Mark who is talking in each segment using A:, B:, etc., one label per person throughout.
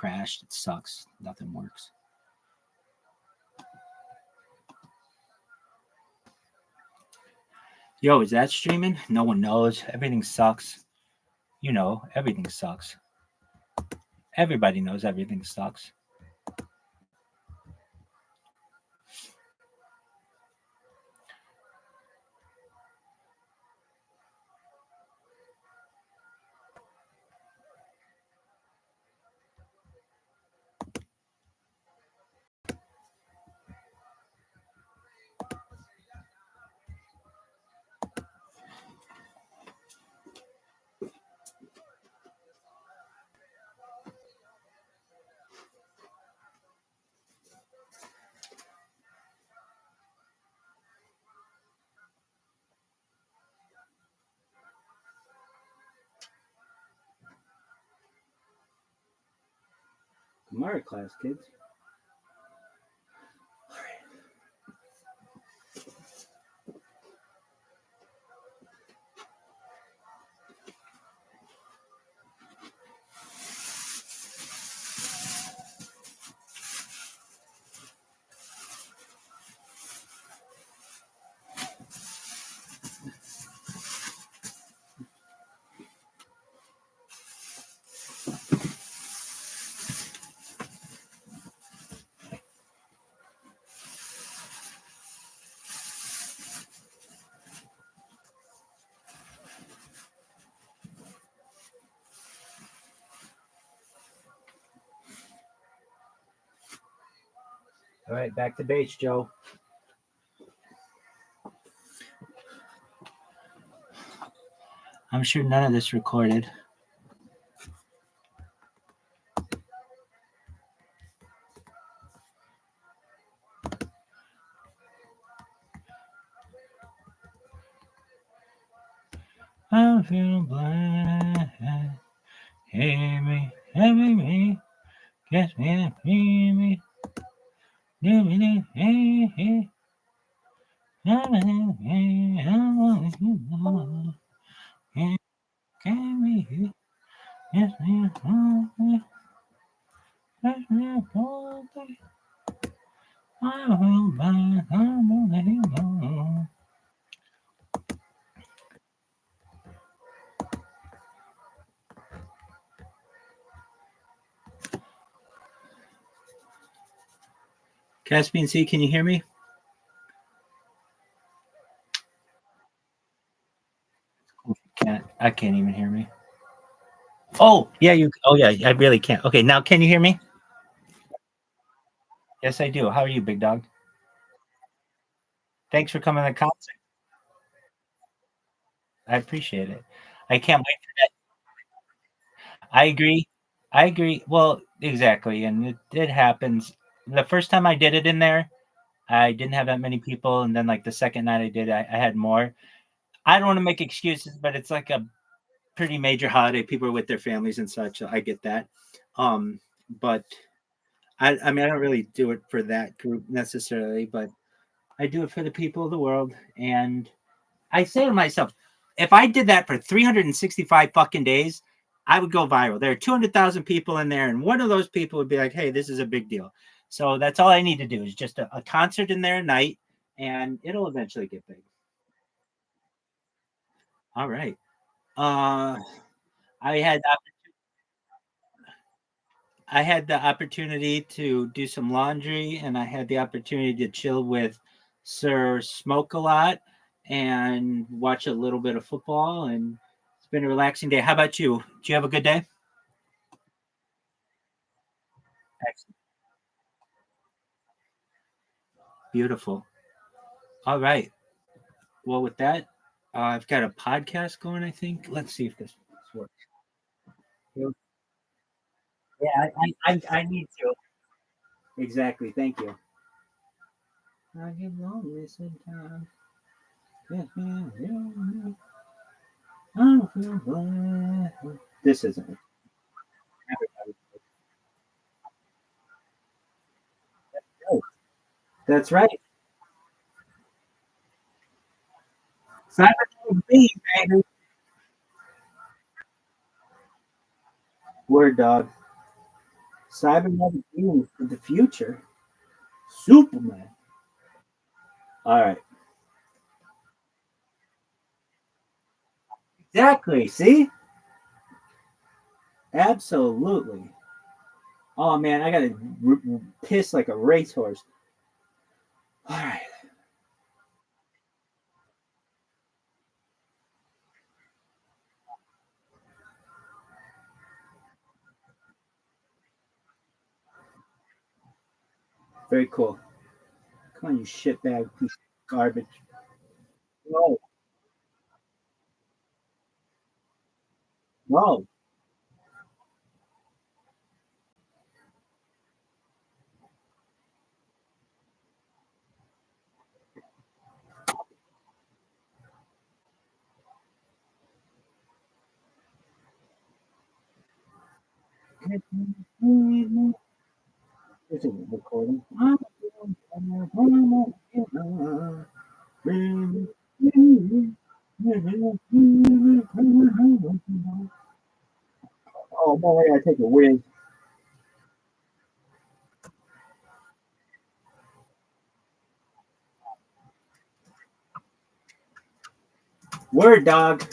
A: crashed. It sucks. Nothing works. Yo, is that streaming? No one knows. Everything sucks. You know, everything sucks. Everybody knows everything sucks. Tomorrow class, kids. All right, back to base, Joe. I'm sure none of this recorded. I feel blind. Hear me, hear me, get me, hear me. Do me, hey, hey. Can we? Yes, I will buy. Caspian C, can you hear me? I can't even hear me. Oh, yeah, you. Oh, yeah, I really can't. Okay, now can you hear me? Yes, I do. How are you, big dog? Thanks for coming to the concert. I appreciate it. I can't wait for that. I agree. I agree. Well, exactly, and it happens. The first time I did it in there, I didn't have that many people, and then like the second night I did, I had more. I don't want to make excuses, but it's like a pretty major holiday. People are with their families and such. So I get that. But I mean, I don't really do it for that group necessarily, but I do it for the people of the world. And I say to myself, if I did that for 365 fucking days, I would go viral. There are 200,000 people in there, and one of those people would be like, hey, this is a big deal. So that's all I need to do is just a concert in there at night, and it'll eventually get big. All right. I had the opportunity to do some laundry, and I had the opportunity to chill with Sir Smoke a lot and watch a little bit of football, and it's been a relaxing day. How about you? Do you have a good day? Excellent. Beautiful. All right. Well, with that, I've got a podcast going, I think. Let's see if this works. Yeah, I need to. Exactly. Thank you. I get lonely sometimes. This isn't. That's right. Cyber me, baby. Word dog.
B: Cybernetic beings in the future. Superman. All right. Exactly. See? Absolutely. Oh man, I gotta piss like a racehorse. All right. Very cool. Come on, you shitbag piece of garbage. No, no. This is recording. Oh man, I gotta take a whiz. Word dog.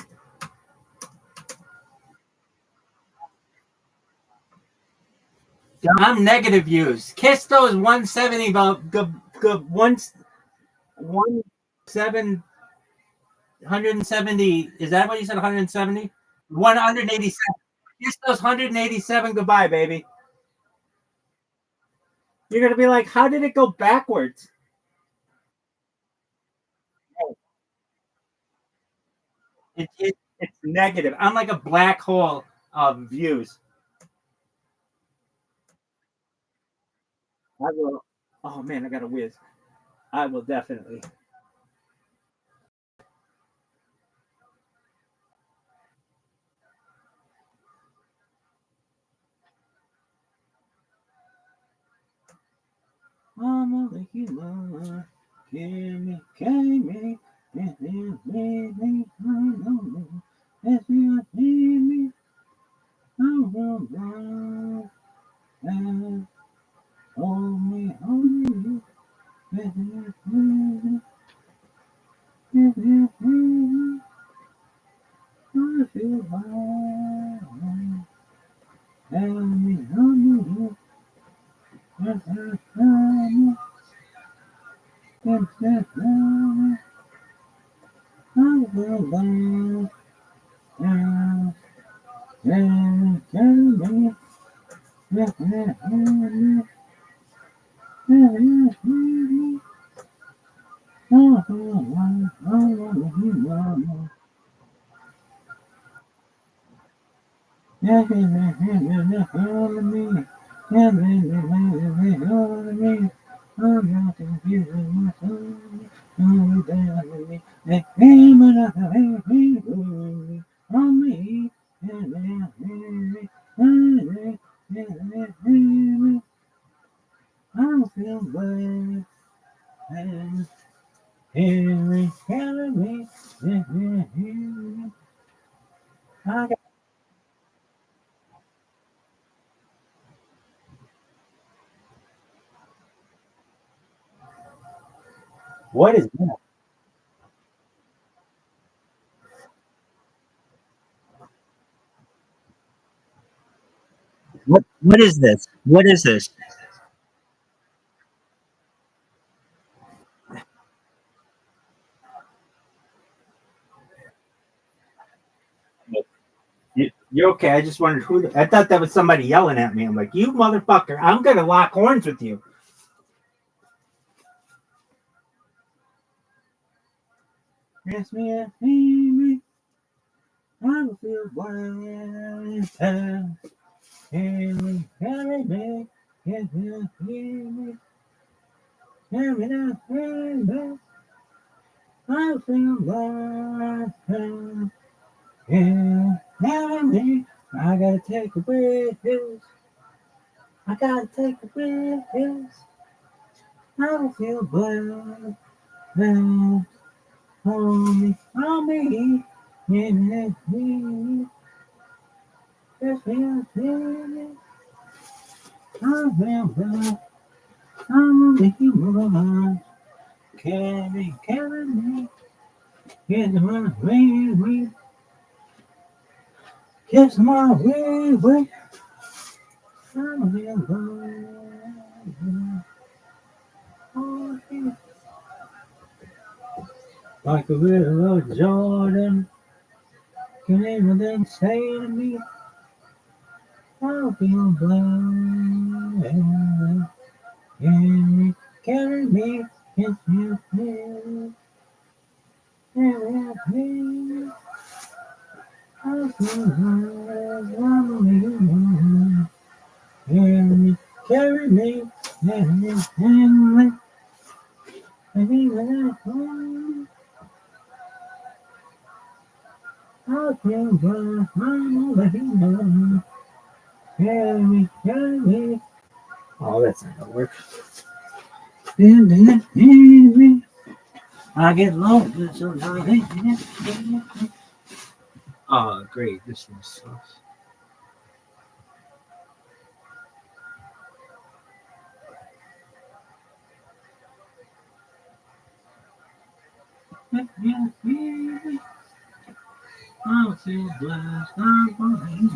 B: I'm negative views. Kiss those 170 one seven 170. Is that what you said? 170? 187. Kiss those 187 goodbye, baby. You're gonna be like, how did it go backwards? It's negative. I'm like a black hole of views. I will. Oh man, I got a whiz. I will definitely. Mama, like you love. Give me, give me. If you need me, I know. If you need me, I will run. And hold me, hold me. If you need me, if you need me, I feel fine. Hold me, hold me. If you need me, if you need me, I will run. And hold me. I feel bad. Henry, Henry, Henry. I got, what is that? What is this? What is this? You're okay. I just wondered who. I thought that was somebody yelling at me. I'm like, you motherfucker! I'm gonna lock horns with you. Yes, me, me. I feel wild. Henry, Henry, me. Yes, me, Henry, I feel wild. Yeah, Henry, I gotta take a breath. I gotta take a breath. I don't feel bad. Now, on me, yeah, me, yes, yes, yes. I feel blessed. I'm a human. Carry me. Here's my way. Here's my way. I'm a human. Like a river of Jordan, can anyone say to me, I'll feel blessed. Can you carry me? Can you feel me? I'll feel blessed. Can you carry me? Can you handle it? I'll feel blessed. I'm over here. Carry me. Oh, that's not gonna work. I get lost sometimes. Oh, great. This one sucks. I feel blessed. I'm going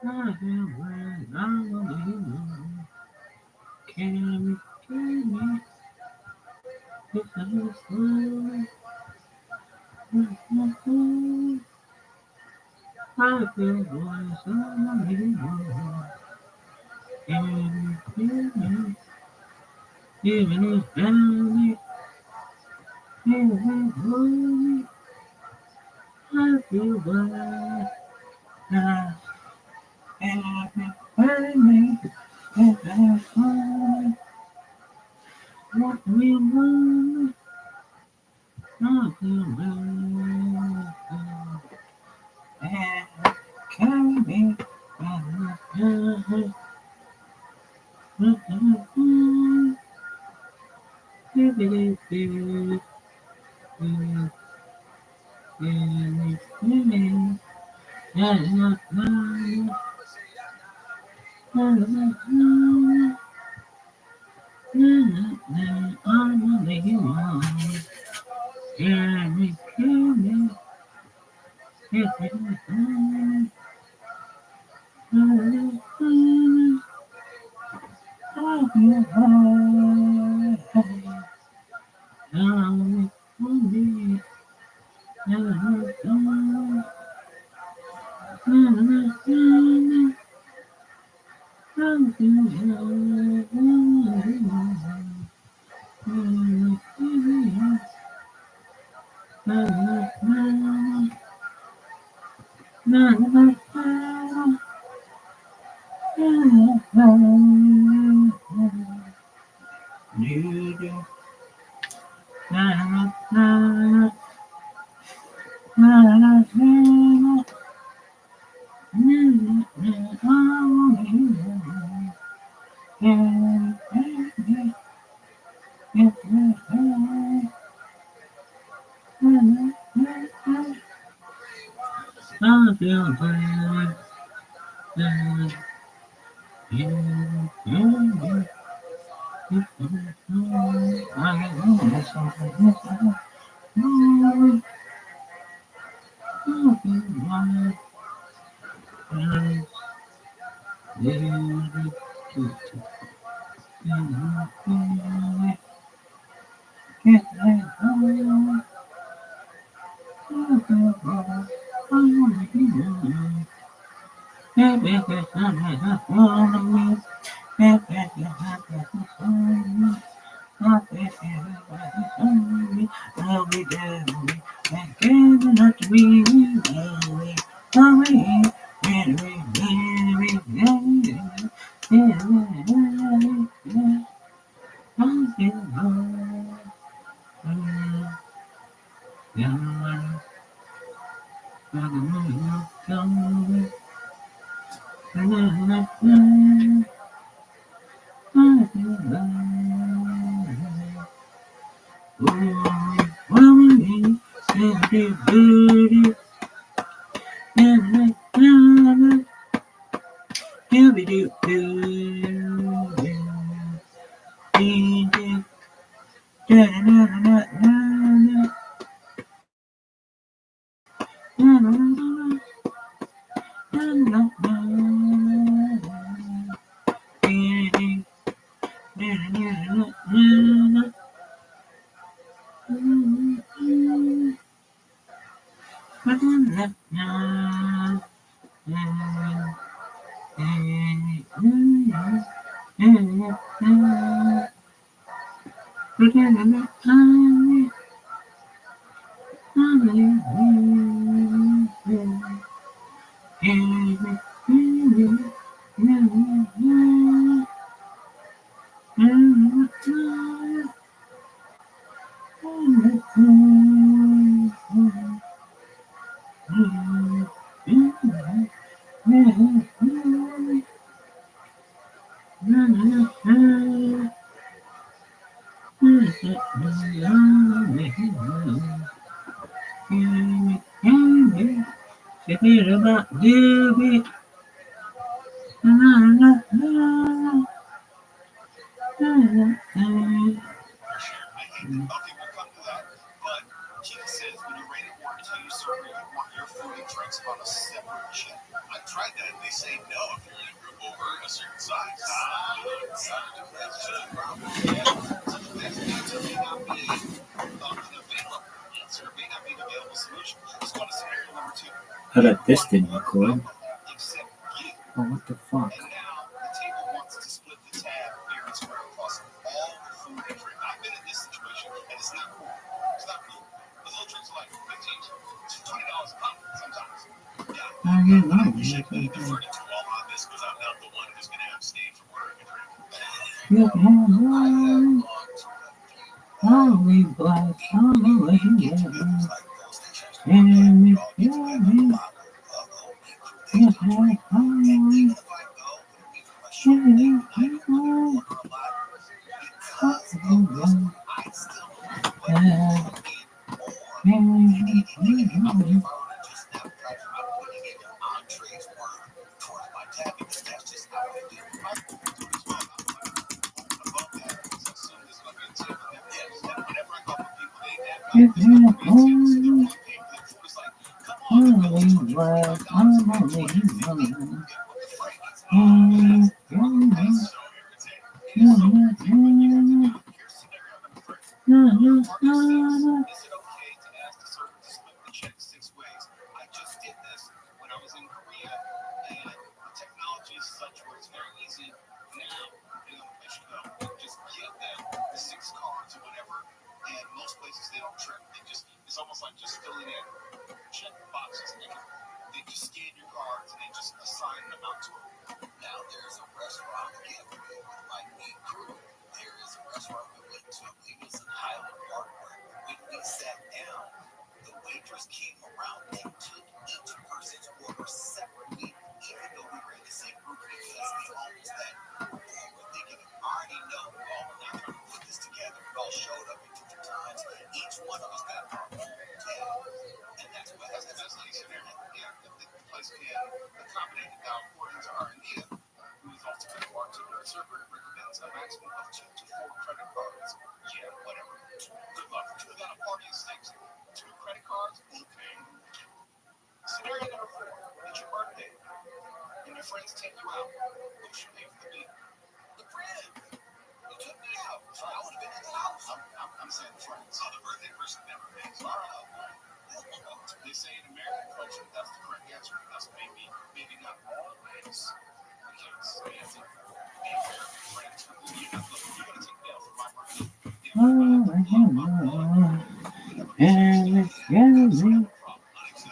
B: I feel blessed. I'm going carry me. It's a slow. I feel blessed. I'm going carry me. Even if family, I feel blessed. Carry me. What we want, I feel blessed. Carry me. I feel I'll be there. I cannot be away. How about this didn't record? Oh, what the fuck?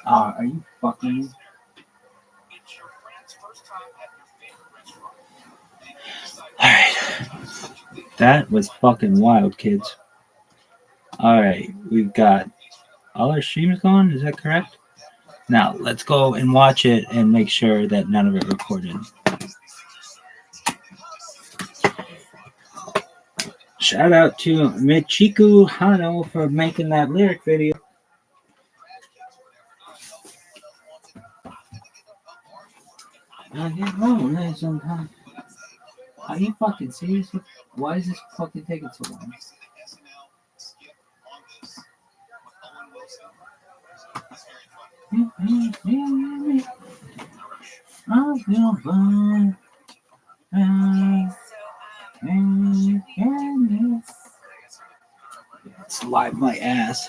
B: Are you fucking?
A: Alright. That was fucking wild, kids. Alright, we've got all our streams going, is that correct? Now, let's go and watch it and make sure that none of it recorded. Shout out to Michiku Hano for making that lyric video.
B: I get lonely sometimes. Are you fucking serious? Why is this fucking taking so long? I feel fine. It's live my ass.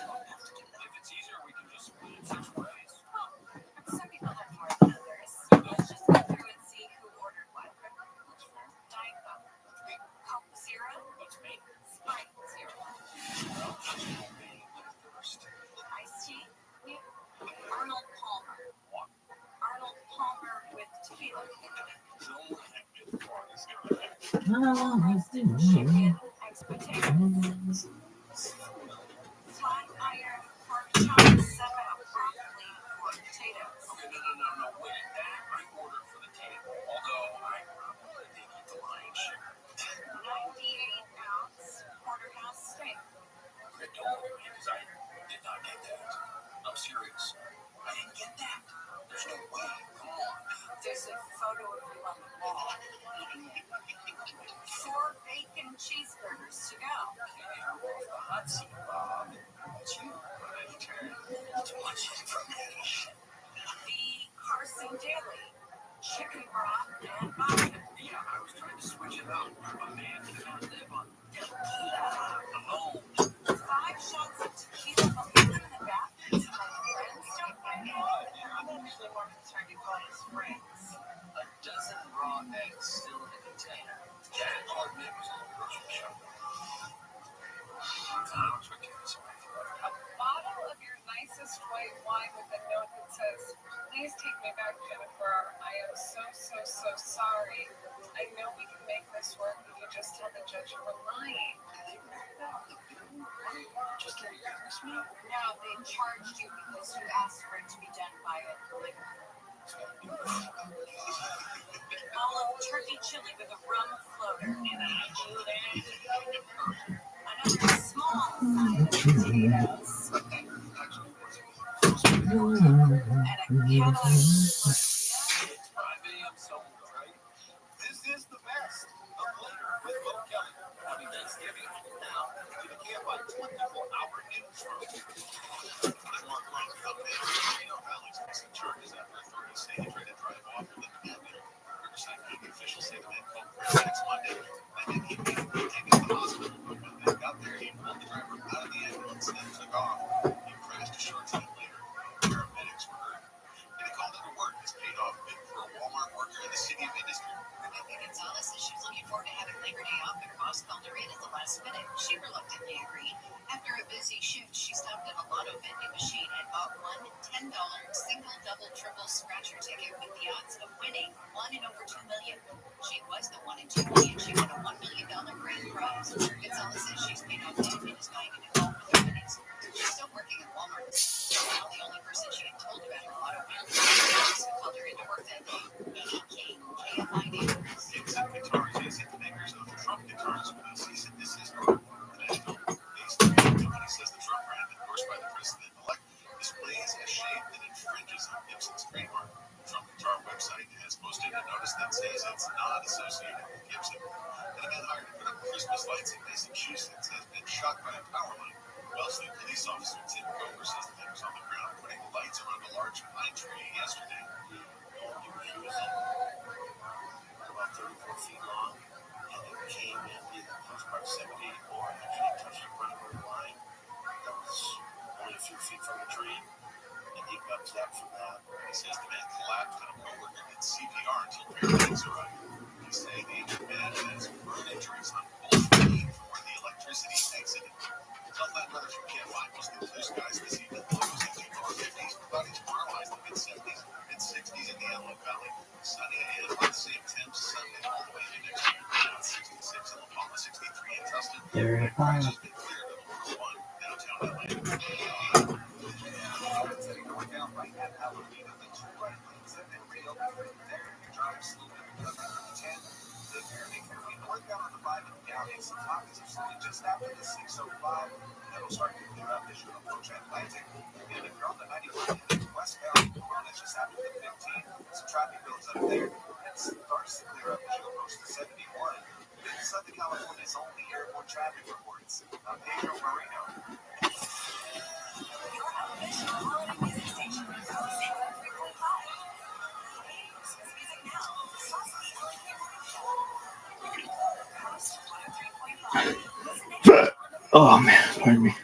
B: Oh man, pardon me.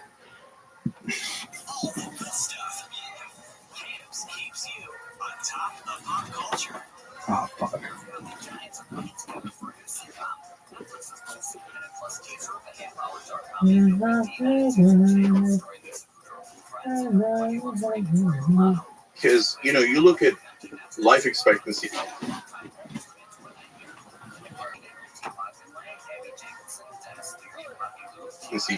B: Oh fuck.
C: Because, you know, you look at life expectancy. You see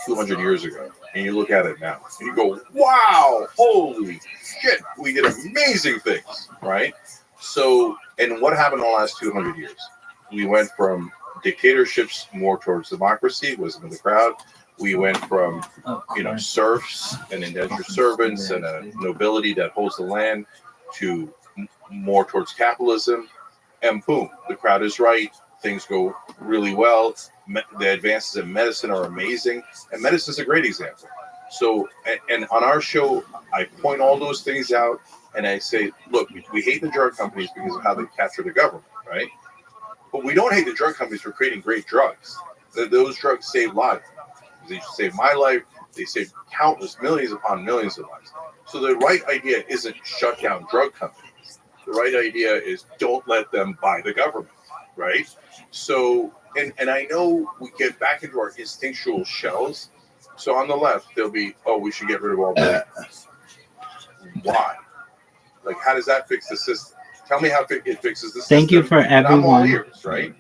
C: 200 years ago, and you look at it now, and you go, wow, holy shit, we did amazing things, right? So, and what happened in the last 200 years? We went from dictatorships more towards democracy, wisdom of the crowd. We went from, you know, serfs and indentured servants and a nobility that holds the land to more towards capitalism. And boom, the crowd is right. Things go really well. The advances in medicine are amazing. And medicine is a great example. So, and on our show, I point all those things out and I say, look, we hate the drug companies because of how they capture the government, right? But we don't hate the drug companies for creating great drugs. Those drugs save lives. They saved my life. They saved countless millions upon millions of lives. So the right idea isn't shut down drug companies. The right idea is don't let them buy the government, right? So, and I know we get back into our instinctual shells. So on the left, there'll be, oh, we should get rid of all billionaires. Why? Like, how does that fix the system? Tell me how it fixes the system.
B: Thank you for everyone.
C: I'm all ears, right?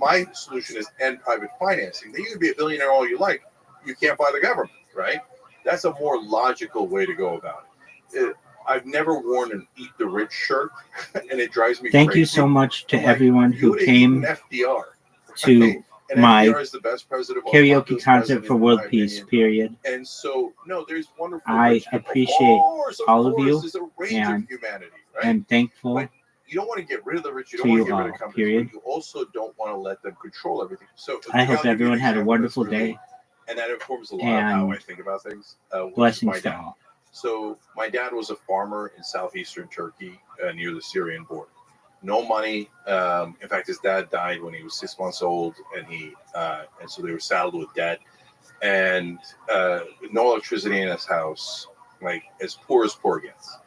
C: My solution is end private financing. Then you can be a billionaire all you like. You can't buy the government, right? That's a more logical way to go about it. I've never worn an "Eat the Rich" shirt, and it drives me crazy.
B: Thank you so much to everyone who came
C: FDR,
B: to my
C: FDR is the best president,
B: karaoke concert for world peace, period.
C: And so, no, there's wonderful.
B: I appreciate all of you,
C: there's a range of humanity, right?
B: I'm thankful.
C: But you don't want to get rid of the rich. You don't want to get rid of companies.
B: Period.
C: But you also don't want to let them control everything. So
B: I hope everyone had a wonderful day.
C: And that informs a lot of how I think about things.
B: Blessings to all.
C: So my dad was a farmer in southeastern Turkey near the Syrian border. No money. In fact, his dad died when he was 6 months old, and so they were saddled with debt, and no electricity in his house, like as poor gets.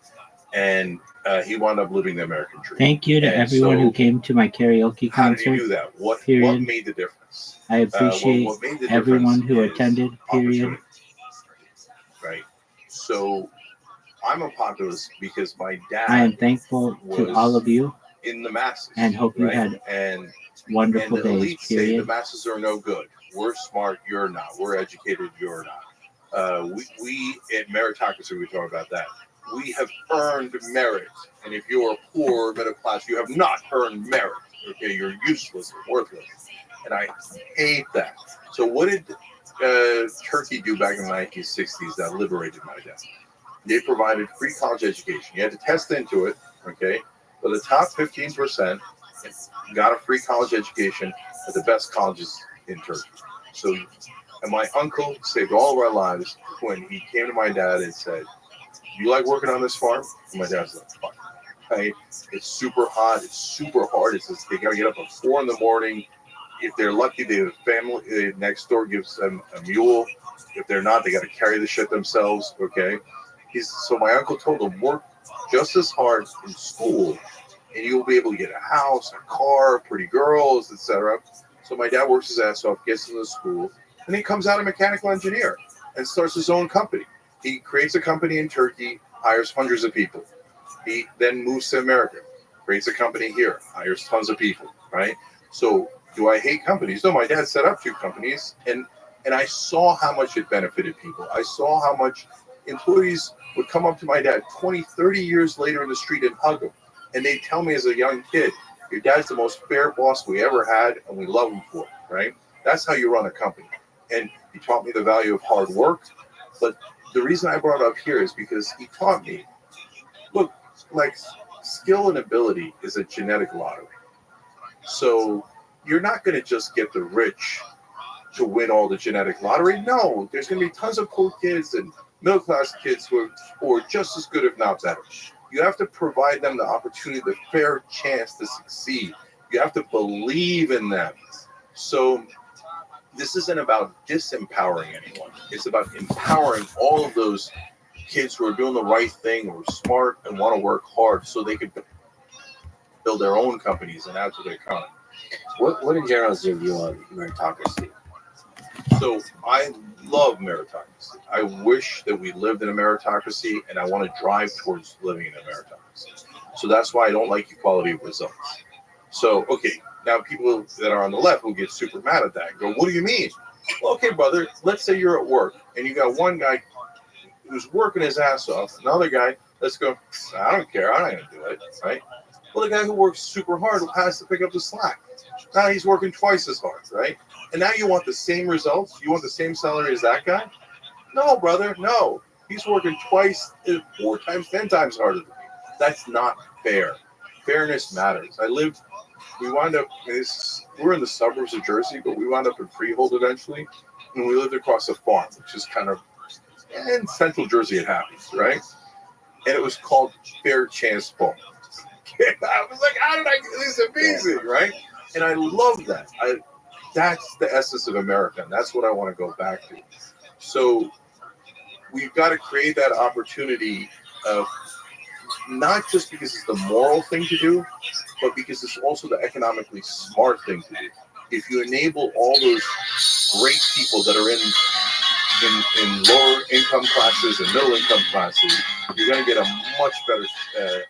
C: And he wound up living the American dream.
B: Thank you to everyone who came to my karaoke concert.
C: How did you do that? What made the difference?
B: I appreciate everyone who attended. Period.
C: Right. So I'm a populist because my dad.
B: I am thankful to all of you
C: in the masses,
B: and hope you had wonderful days. Period.
C: The masses are no good. We're smart. You're not. We're educated. You're not. We at meritocracy, we talk about that. We have earned merit, and if you are poor, middle class, you have not earned merit. Okay, you're useless and worthless, and I hate that. So what did Turkey do back in the 1960s that liberated my dad? They provided free college education. You had to test into it, okay? But the top 15% got a free college education at the best colleges in Turkey. So, and my uncle saved all of our lives when he came to my dad and said, "You like working on this farm?" And my dad's like, "Fuck." Right? It's super hot. It's super hard. It's just, they got to get up at 4 a.m. If they're lucky, the family next door gives them a mule. If they're not, they got to carry the shit themselves. Okay. So my uncle told him, work just as hard in school, and you'll be able to get a house, a car, pretty girls, etc. So my dad works his ass off, gets into school, and he comes out a mechanical engineer and starts his own company. He creates a company in Turkey, hires hundreds of people. He then moves to America, creates a company here, hires tons of people, right? So do I hate companies? No, my dad set up 2 companies, and I saw how much it benefited people. I saw how much employees would come up to my dad 20, 30 years later in the street and hug him. And they'd tell me as a young kid, your dad's the most fair boss we ever had, and we love him for it, right? That's how you run a company. And he taught me the value of hard work. But the reason I brought it up here is because he taught me, look, like skill and ability is a genetic lottery. So you're not going to just get the rich to win all the genetic lottery. No, there's going to be tons of poor kids and middle class kids who are just as good, if not better. You have to provide them the opportunity, the fair chance to succeed. You have to believe in them. So this isn't about disempowering anyone. It's about empowering all of those kids who are doing the right thing, who are smart and want to work hard so they can build their own companies and add to the economy.
D: What in general is your view on meritocracy?
C: So I love meritocracy. I wish that we lived in a meritocracy, and I want to drive towards living in a meritocracy. So that's why I don't like equality of results. So, okay, now people that are on the left will get super mad at that and go, what do you mean? Well, okay, brother, let's say you're at work, and you got one guy who's working his ass off, another guy, let's go, I don't care, I'm not going to do it, right? Well, the guy who works super hard has to pick up the slack. Now he's working twice as hard, right? And now you want the same results? You want the same salary as that guy? No, brother, no. He's working twice, 4 times, 10 times harder than me. That's not fair. Fairness matters. We wound up, we're in the suburbs of Jersey, but we wound up in Freehold eventually. And we lived across a farm, which is kind of in central Jersey, it happens, right? And it was called Fair Chance Farm. I was like, how did I get this? Amazing, right? And I love that. That's the essence of America, and that's what I want to go back to. So we've got to create that opportunity of not just because it's the moral thing to do, but because it's also the economically smart thing to do. If you enable all those great people that are in lower income classes and middle income classes, you're going to get a much better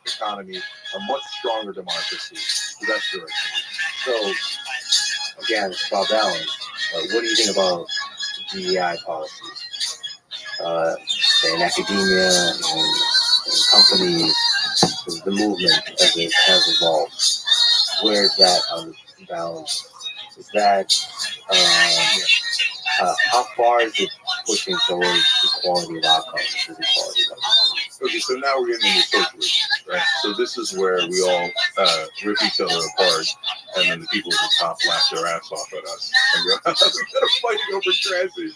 C: economy, a much stronger democracy. So that's the right thing.
D: So, again, it's about balance. What do you think about DEI policies? In academia and companies, the movement as it has evolved. Where is that on the balance? Is that how far is it pushing towards equality of outcomes?
C: Okay, so now we're getting into socialism, right? So this is where we all rip each other apart, and then the people at the top laugh their ass off at us and go, "We're gonna fight over trash issues."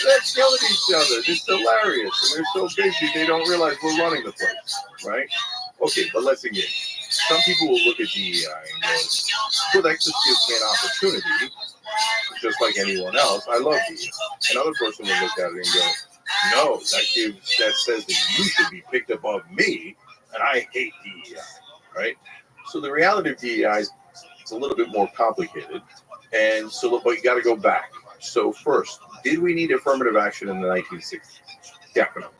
C: They're killing each other. It's hilarious, and they're so busy they don't realize we're running the place, right? Okay, but let's engage. Some people will look at DEI and go, "Well, that just gives me an opportunity." Just like anyone else, I love DEI. Another person will look at it and go, no, that says that you should be picked above me, and I hate DEI, right? So the reality of DEI is it's a little bit more complicated, and so but you got to go back. So first, did we need affirmative action in the 1960s? Definitely.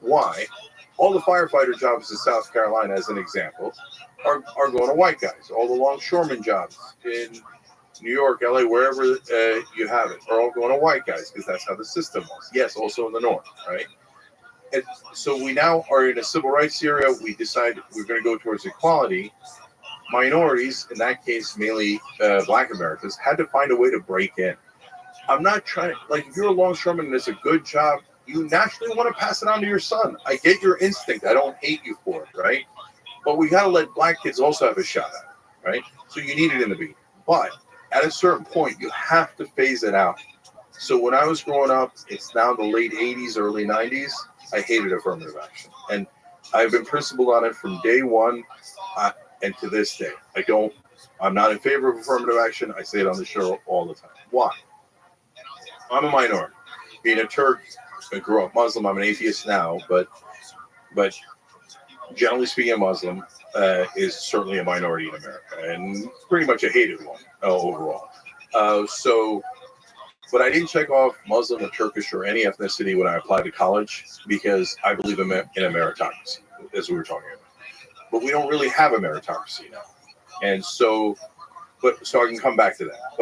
C: Why? All the firefighter jobs in South Carolina, as an example, are going to white guys. All the longshoreman jobs in New York, LA, wherever you have it, are all going to white guys because that's how the system was. Yes, also in the North, right? And so we now are in a civil rights era. We decide we're going to go towards equality. Minorities, in that case, mainly Black Americans, had to find a way to break in. I'm not trying to, like, if you're a longshoreman and it's a good job, you naturally want to pass it on to your son. I get your instinct. I don't hate you for it, right? But we got to let Black kids also have a shot at it, right? So you need it in the beginning. But at a certain point, you have to phase it out. So when I was growing up, it's now the late 80s, early 90s, I hated affirmative action. And I've been principled on it from day one and to this day. I'm not in favor of affirmative action. I say it on the show all the time. Why? I'm a minority. Being a Turk, I grew up Muslim. I'm an atheist now, but generally speaking, a Muslim is certainly a minority in America, and pretty much a hated one overall. But I didn't check off Muslim or Turkish or any ethnicity when I applied to college because I believe in a meritocracy, as we were talking about. But we don't really have a meritocracy now, and so I can come back to that.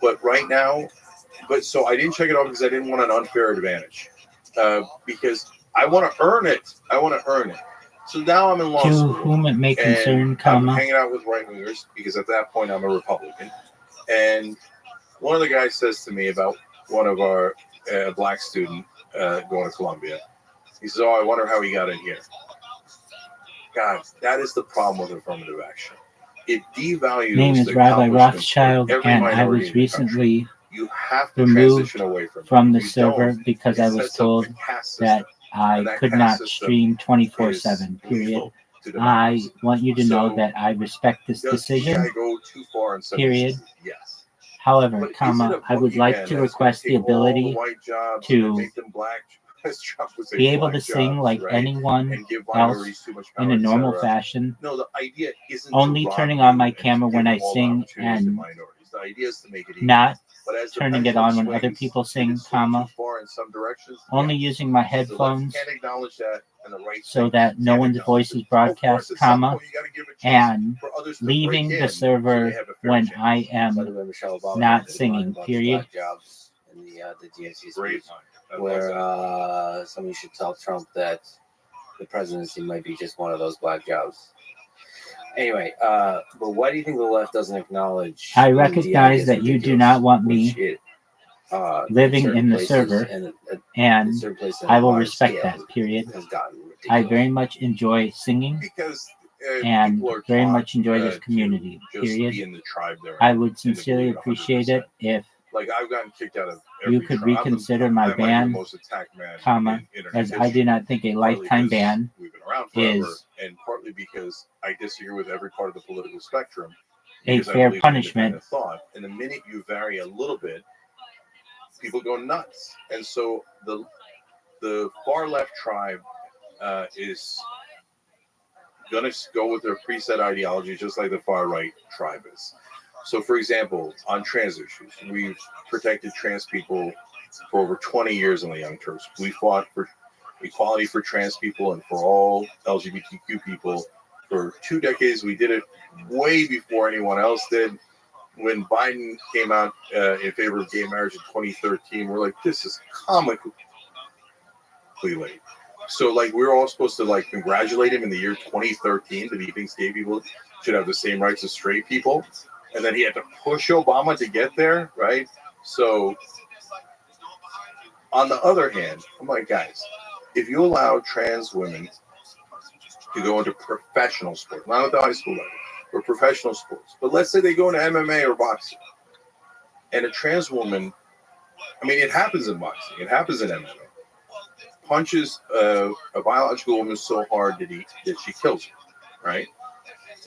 C: But right now, so I didn't check it off because I didn't want an unfair advantage, because I want to earn it. So now I'm in law
A: To
C: school,
A: whom it may concern,
C: I'm hanging out with right wingers because at that point I'm a Republican. And one of the guys says to me about one of our Black student going to Columbia. He says, "Oh, I wonder how he got in here." God, that is the problem with affirmative action. it devalues
A: name is
C: the
A: Rabbi
C: accomplishments of
A: Rothschild,
C: every
A: and I
C: minority
A: was
C: in the country.
A: recently
C: You have to
A: removed
C: transition away from
A: from
C: it.
A: the
C: If you
A: server
C: don't,
A: because
C: it
A: I was
C: sets up
A: told
C: a caste
A: that
C: system,
A: I
C: and that
A: could
C: caste
A: not
C: system
A: stream
C: is
A: 24/7, period.
C: lethal to
A: I
C: democracy.
A: want you to know
C: So,
A: that I respect this
C: does
A: decision,
C: DEI go too far in some
A: period.
C: instances? Yes.
A: However,
C: But is it a
A: I would like
C: boogeyman
A: to
C: that's going
A: request
C: to
A: the
C: take all the
A: ability
C: white jobs and
A: to
C: make them black, as Trump would say,
A: be able
C: black
A: to sing
C: jobs,
A: like
C: right?
A: anyone
C: And give
A: else
C: minorities too much
A: in
C: power,
A: a normal
C: etc.
A: fashion,
C: No, the idea isn't
A: only
C: to rob
A: turning
C: you
A: on my
C: and to
A: camera
C: give
A: when I
C: all the
A: sing
C: opportunities to
A: and
C: minorities. The idea is to make it equal.
A: not
C: But as the
A: turning it
C: pendulum
A: on when other
C: swings,
A: people
C: if
A: sing,
C: it's swinging
A: comma,
C: too far in some directions,
A: only
C: yes.
A: using my
C: The left
A: headphones
C: can't acknowledge that, and the right
A: so that no
C: can't
A: one's
C: acknowledge
A: voice
C: it.
A: is
C: Of course,
A: broadcast,
C: at some
A: comma,
C: point you got to give a chance
A: and
C: for others to
A: leaving
C: break
A: the
C: in so
A: server
C: they have a fair
A: when
C: chance.
A: I
D: By the
A: am
D: way, Michelle Obama
A: not
D: had a
A: singing,
D: bunch of
A: period.
D: black jobs in the DNC
C: Great
D: speech,
C: line. I love
D: where
C: that.
D: somebody should tell Trump that the presidency might be just one of those black jobs. Anyway, but why do you think the left doesn't acknowledge?
A: I
D: DEI
A: recognize
D: is
A: that you do
D: ridiculous,
A: not want
D: which
A: me
D: it,
A: living
D: certain
A: in the
D: places
A: server,
D: and
A: and
D: certain places
A: I
D: on a
A: will
D: large
A: respect
D: scale
A: that, period.
D: has gotten
A: I
D: ridiculous.
A: very much enjoy singing
C: Because
A: and
C: people are
A: very
C: taught
A: much enjoy this
C: to
A: community,
C: just
A: period.
C: be in the tribe they're in
A: I would
C: and to
A: sincerely
C: believe it
A: appreciate
C: 100%.
A: it if
C: Like I've gotten kicked out of
A: you
C: every
A: could
C: tribe.
A: reconsider my
C: I might be the
A: ban,
C: most attacked man
A: comma,
C: in internet
A: as
C: history.
A: I do not think a
C: Partly
A: lifetime
C: because
A: ban
C: we've been around forever,
A: is
C: and partly because I disagree with every part of the political spectrum.
A: a
C: Because I
A: fair
C: believe in
A: punishment.
C: independent thought, and the minute you vary a little bit, people go nuts. And so the far left tribe is going to go with their preset ideology, just like the far right tribe is. So, for example, on trans issues, we've protected trans people for over 20 years in the Young Turks. We fought for equality for trans people and for all LGBTQ people for 2 decades. We did it way before anyone else did. When Biden came out in favor of gay marriage in 2013, we're like, this is comically late. So, like, we're all supposed to, like, congratulate him in the year 2013 that he thinks gay people should have the same rights as straight people. And then he had to push Obama to get there, right? So, on the other hand, I'm like, guys, if you allow trans women to go into professional sports, not at the high school level, but professional sports, but let's say they go into MMA or boxing, and a trans woman, I mean, it happens in boxing, it happens in MMA, punches a biological woman so hard that she kills her, right?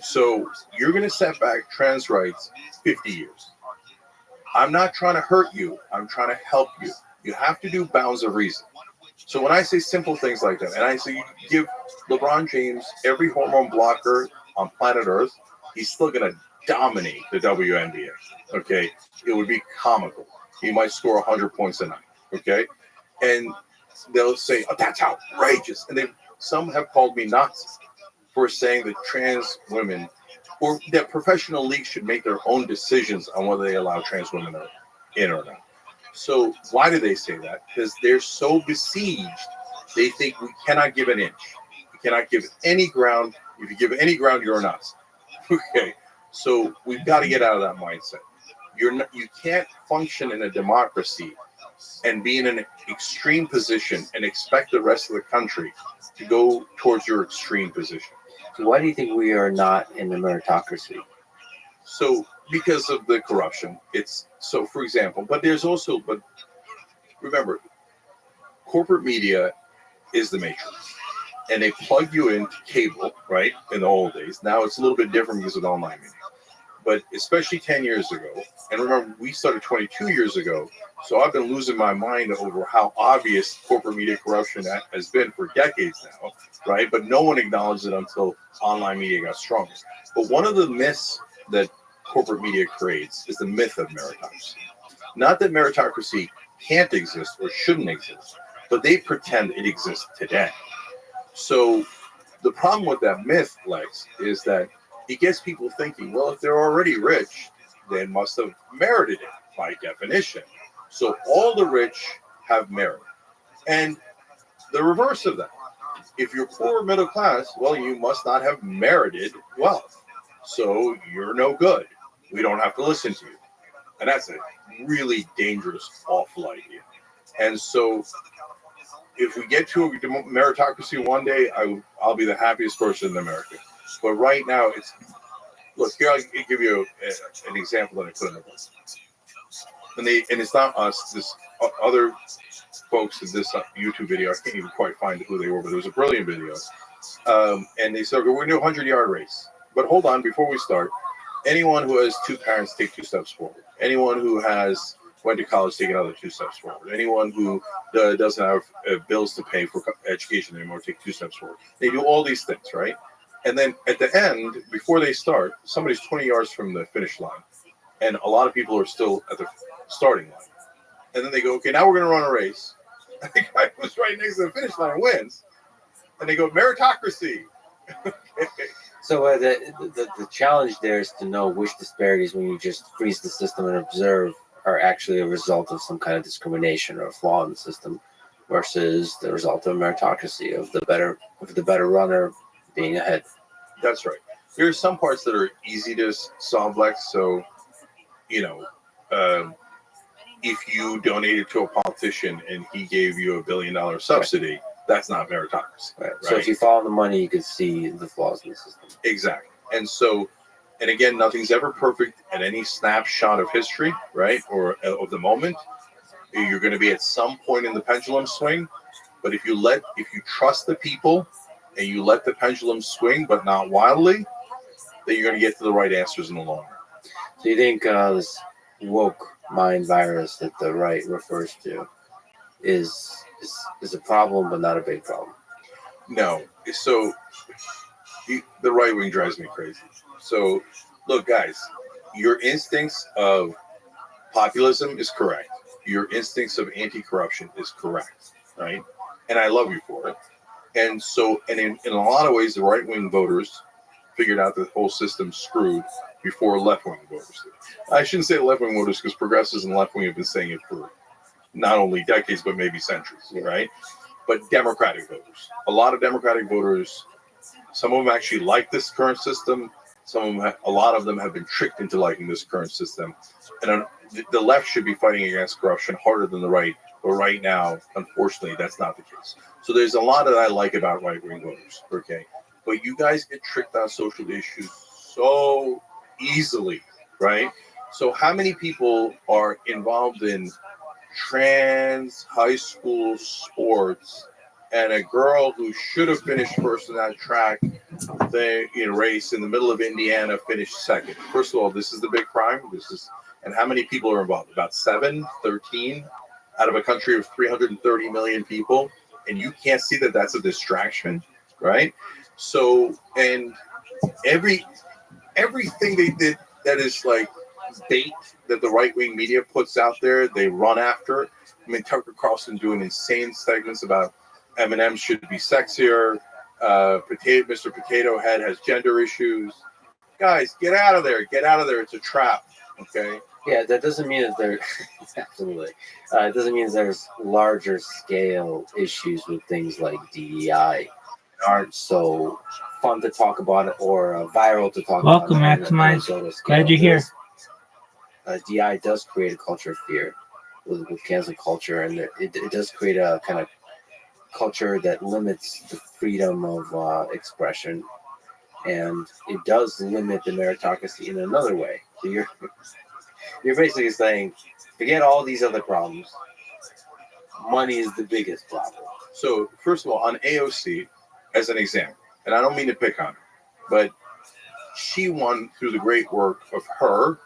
C: So you're going to set back trans rights 50 years. I'm not trying to hurt you. I'm trying to help you. You have to do bounds of reason. So when I say simple things like that, and I say you give LeBron James every hormone blocker on planet Earth, he's still going to dominate the WNBA. Okay, it would be comical. He might score 100 points a night. Okay, and they'll say, "Oh, that's outrageous," and some have called me nuts for saying that trans women or that professional leagues should make their own decisions on whether they allow trans women in or not. So why do they say that? Because they're so besieged, they think we cannot give an inch. We cannot give any ground. If you give any ground, you're nuts. Okay, so we've got to get out of that mindset. You can't function in a democracy and be in an extreme position and expect the rest of the country to go towards your extreme position.
D: So why do you think we are not in the meritocracy?
C: So because of the corruption, it's so. For example, but remember, corporate media is the matrix, and they plug you into cable, right? In the old days, now it's a little bit different because of online media. But especially 10 years ago, and remember, we started 22 years ago, so I've been losing my mind over how obvious corporate media corruption has been for decades now, right? But no one acknowledged it until online media got stronger. But one of the myths that corporate media creates is the myth of meritocracy. Not that meritocracy can't exist or shouldn't exist, but they pretend it exists today. So the problem with that myth, Lex, is that it gets people thinking, well, if they're already rich, they must have merited it by definition. So all the rich have merit. And the reverse of that, if you're poor or middle class, well, you must not have merited wealth. So you're no good. We don't have to listen to you. And that's a really dangerous, awful idea. And so if we get to a meritocracy one day, I'll be the happiest person in America. But right now, Look, here I'll give you an example that I put in the book. And it's not us, this other folks in this YouTube video. I can't even quite find who they were, but it was a brilliant video. And they said, we're going to do a 100-yard race. But hold on, before we start, anyone who has two parents take 2 steps forward. Anyone who has went to college take another 2 steps forward. Anyone who doesn't have bills to pay for education anymore take 2 steps forward. They do all these things, right? And then at the end, before they start, somebody's 20 yards from the finish line. And a lot of people are still at the starting line. And then they go, okay, now we're going to run a race. And the guy who's right next to the finish line wins. And they go, meritocracy.
D: So the challenge there is to know which disparities, when you just freeze the system and observe, are actually a result of some kind of discrimination or flaw in the system, versus the result of meritocracy, of the better runner being ahead.
C: That's right. There's some parts that are easy to solve, Lex. So, if you donated to a politician and he gave you $1 billion subsidy, right, that's not meritocracy.
D: Right. So if you follow the money, you can see the flaws in the system.
C: Exactly. And again, nothing's ever perfect at any snapshot of history, right, or of the moment. You're going to be at some point in the pendulum swing, but if you trust the people and you let the pendulum swing, but not wildly, then you're going to get to the right answers in the long run.
D: So you think this woke mind virus that the right refers to is a problem, but not a big problem?
C: No. So the right wing drives me crazy. So look, guys, your instincts of populism is correct. Your instincts of anti-corruption is correct, right? And I love you for it. And so, and in a lot of ways, the right-wing voters figured out the whole system's screwed before left-wing voters did. I shouldn't say left-wing voters, because progressives and left-wing have been saying it for not only decades, but maybe centuries, right? But Democratic voters, a lot of Democratic voters, some of them actually like this current system. A lot of them have been tricked into liking this current system. And the left should be fighting against corruption harder than the right. But right now, unfortunately, that's not the case. So there's a lot that I like about right-wing voters, okay? But you guys get tricked on social issues so easily, right? So how many people are involved in trans high school sports, and a girl who should have finished first in that track race in the middle of Indiana finished second? First of all, this is the big crime. And how many people are involved? About 13 out of a country of 330 million people. And you can't see that that's a distraction, right? So, and everything they did that is like bait that the right-wing media puts out there, they run after. I mean, Tucker Carlson doing insane segments about M&M should be sexier. Mr. Potato Head has gender issues. Guys, get out of there. Get out of there. It's a trap. Okay.
D: Yeah, that doesn't mean that there absolutely. It doesn't mean there's larger scale issues with things like DEI aren't so fun to talk about or viral to talk about.
A: Welcome, Maximize. Glad you're here.
D: DEI does create a culture of fear with cancel culture, and it does create a kind of culture that limits the freedom of expression, and it does limit the meritocracy in another way. So you're basically saying, forget all these other problems. Money is the biggest problem.
C: So first of all, on AOC, as an example, and I don't mean to pick on her, but she won through the great work of her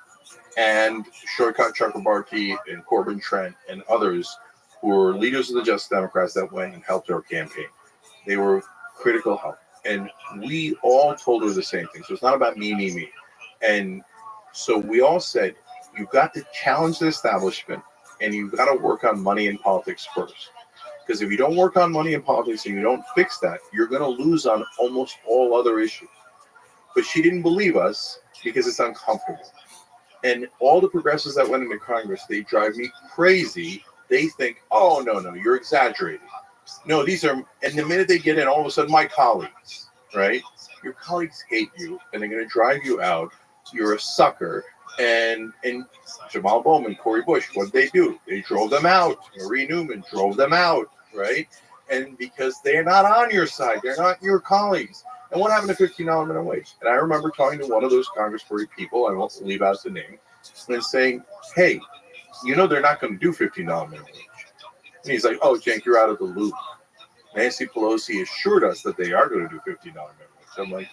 C: and Shortcut Chakrabarti and Corbin Trent and others who were leaders of the Justice Democrats that went and helped her campaign. They were critical help. And we all told her the same thing. So it's not about me. And so we all said, you've got to challenge the establishment and you've got to work on money and politics first. Because if you don't work on money and politics and you don't fix that, you're going to lose on almost all other issues. But she didn't believe us because it's uncomfortable. And all the progressives that went into Congress, they drive me crazy. They think, oh, no, you're exaggerating. No, these are, and the minute they get in, all of a sudden, my colleagues, right? Your colleagues hate you, and they're going to drive you out. You're a sucker. And Jamal Bowman, Cori Bush, what did they do? They drove them out. Marie Newman drove them out, right? And because they're not on your side, they're not your colleagues. And what happened to $15 minimum wage? And I remember talking to one of those congressperson people, I won't leave out the name, and saying, hey, they're not going to do $15 minimum wage. And he's like, oh, Cenk, you're out of the loop. Nancy Pelosi assured us that they are going to do $15 minimum wage. I'm like,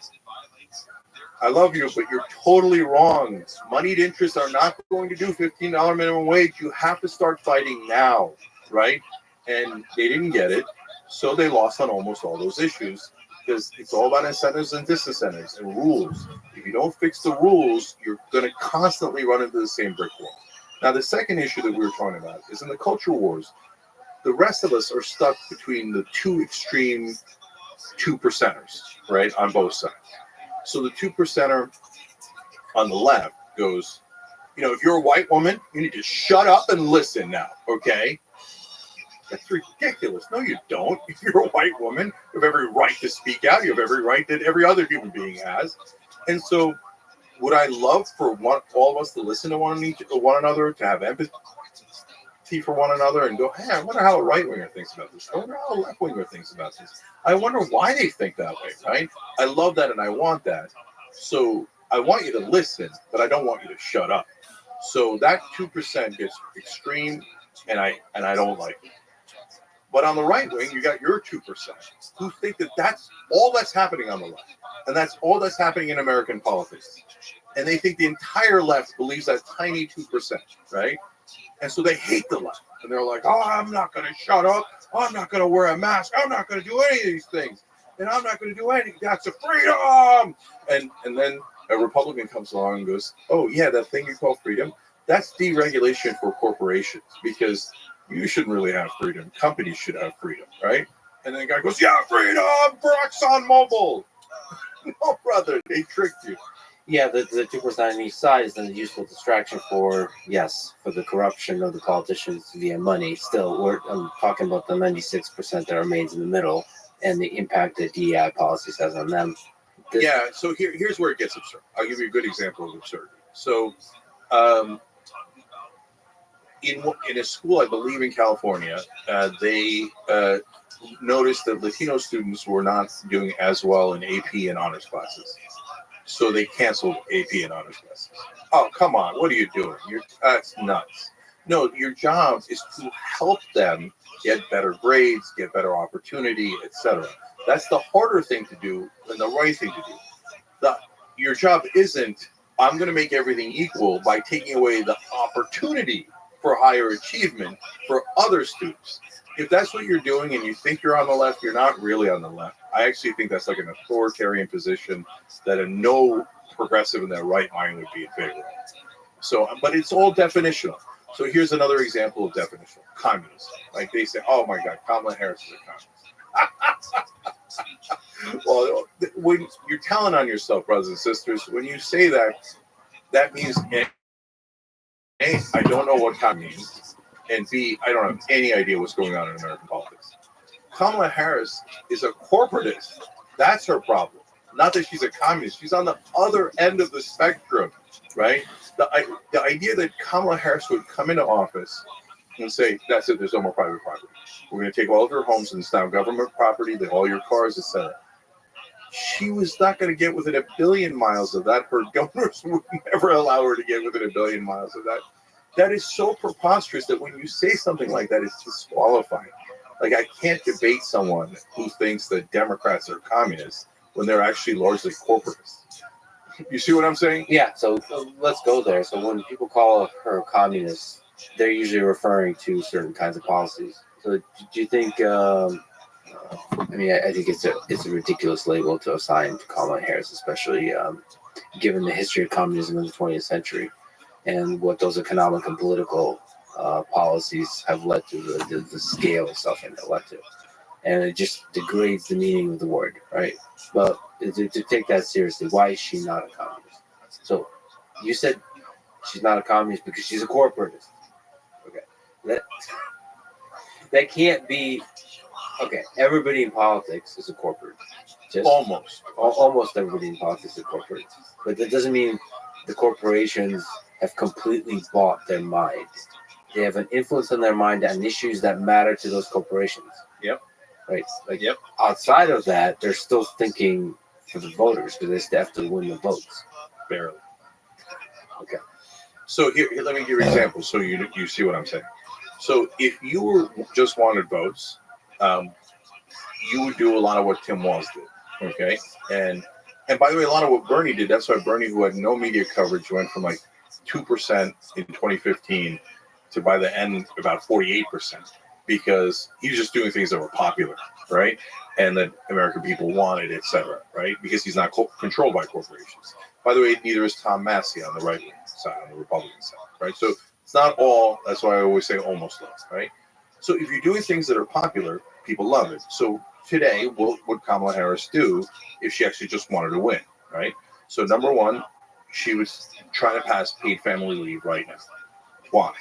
C: I love you, but you're totally wrong. Moneyed interests are not going to do $15 minimum wage. You have to start fighting now, right? And they didn't get it, so they lost on almost all those issues because it's all about incentives and disincentives and rules. If you don't fix the rules, you're going to constantly run into the same brick wall. Now, the second issue that we were talking about is in the culture wars. The rest of us are stuck between the two extreme 2%ers, right, on both sides. So the 2%er on the left goes, if you're a white woman, you need to shut up and listen now, okay? That's ridiculous. No, you don't. If you're a white woman, you have every right to speak out. You have every right that every other human being has. And so would I love for all of us to listen to one another, to have empathy for one another and go, hey, I wonder how a right-winger thinks about this. I wonder how a left-winger thinks about this. I wonder why they think that way, right? I love that and I want that. So I want you to listen, but I don't want you to shut up. So that 2% gets extreme, and I don't like it. But on the right wing, you got your 2% who think that that's all that's happening on the left. And that's all that's happening in American politics. And they think the entire left believes that tiny 2%, right? And so they hate the left. And they're like, oh, I'm not going to shut up. I'm not going to wear a mask. I'm not going to do any of these things. And I'm not going to do anything. That's a freedom. And then a Republican comes along and goes, oh, yeah, that thing you call freedom, that's deregulation for corporations because you shouldn't really have freedom. Companies should have freedom, right? And then the guy goes, yeah, freedom for ExxonMobil. No, brother, they tricked you.
D: Yeah, the 2% on each side is then a useful distraction for the corruption of the politicians via money. Still, I'm talking about the 96% that remains in the middle and the impact that DEI policies has on them.
C: So here's where it gets absurd. I'll give you a good example of absurdity. So in a school, I believe in California, they noticed that Latino students were not doing as well in AP and honors classes. So they canceled AP and honors classes. Oh, come on. What are you doing? That's nuts. No, your job is to help them get better grades, get better opportunity, etc. That's the harder thing to do than the right thing to do. Your job isn't, I'm going to make everything equal by taking away the opportunity for higher achievement for other students. If that's what you're doing and you think you're on the left, you're not really on the left. I actually think that's like an authoritarian position that no progressive in their right mind would be in favor of. So, but it's all definitional. So here's another example of definitional. Communism. Like they say, oh my God, Kamala Harris is a communist. Well, when you're telling on yourself, brothers and sisters, when you say that, that means A, I don't know what communism means, and B, I don't have any idea what's going on in American politics. Kamala Harris is a corporatist. That's her problem. Not that she's a communist. She's on the other end of the spectrum, right? The idea that Kamala Harris would come into office and say, that's it, there's no more private property. We're going to take all of your homes and it's now government property, all your cars, etc. She was not going to get within 1 billion miles of that. Her donors would never allow her to get within 1 billion miles of that. That is so preposterous that when you say something like that, it's disqualifying. Like, I can't debate someone who thinks that Democrats are communists when they're actually largely corporatists. You see what I'm saying?
D: Yeah, so let's go there. So when people call her communist, they're usually referring to certain kinds of policies. So do you think, I think it's a ridiculous label to assign to Kamala Harris, especially given the history of communism in the 20th century and what those economic and political policies have led to, the scale of stuff and led to. And it just degrades the meaning of the word, right? But to take that seriously, why is she not a communist? So you said she's not a communist because she's a corporatist. Okay. That can't be. Okay, everybody in politics is a corporate. Just almost everybody in politics is a corporate. But that doesn't mean the corporations have completely bought their mind. They have an influence on their mind on issues that matter to those corporations.
C: Yep.
D: Right. Like, outside of that, they're still thinking for the voters because they still have to win the votes.
C: Barely.
D: Okay.
C: So here, let me give you an example so you see what I'm saying. So if you just wanted votes, you would do a lot of what Tim Walz did, okay? And by the way, a lot of what Bernie did, that's why Bernie, who had no media coverage, went from like 2% in 2015 to by the end about 48%, because he was just doing things that were popular, right? And that American people wanted, etc., right? Because he's not controlled by corporations. By the way, neither is Tom Massey on the right wing side, on the Republican side, right? So it's not all, that's why I always say almost all, right? So if you're doing things that are popular, people love it. So today, what would Kamala Harris do if she actually just wanted to win, right? So number one, she was trying to pass paid family leave right now. Why?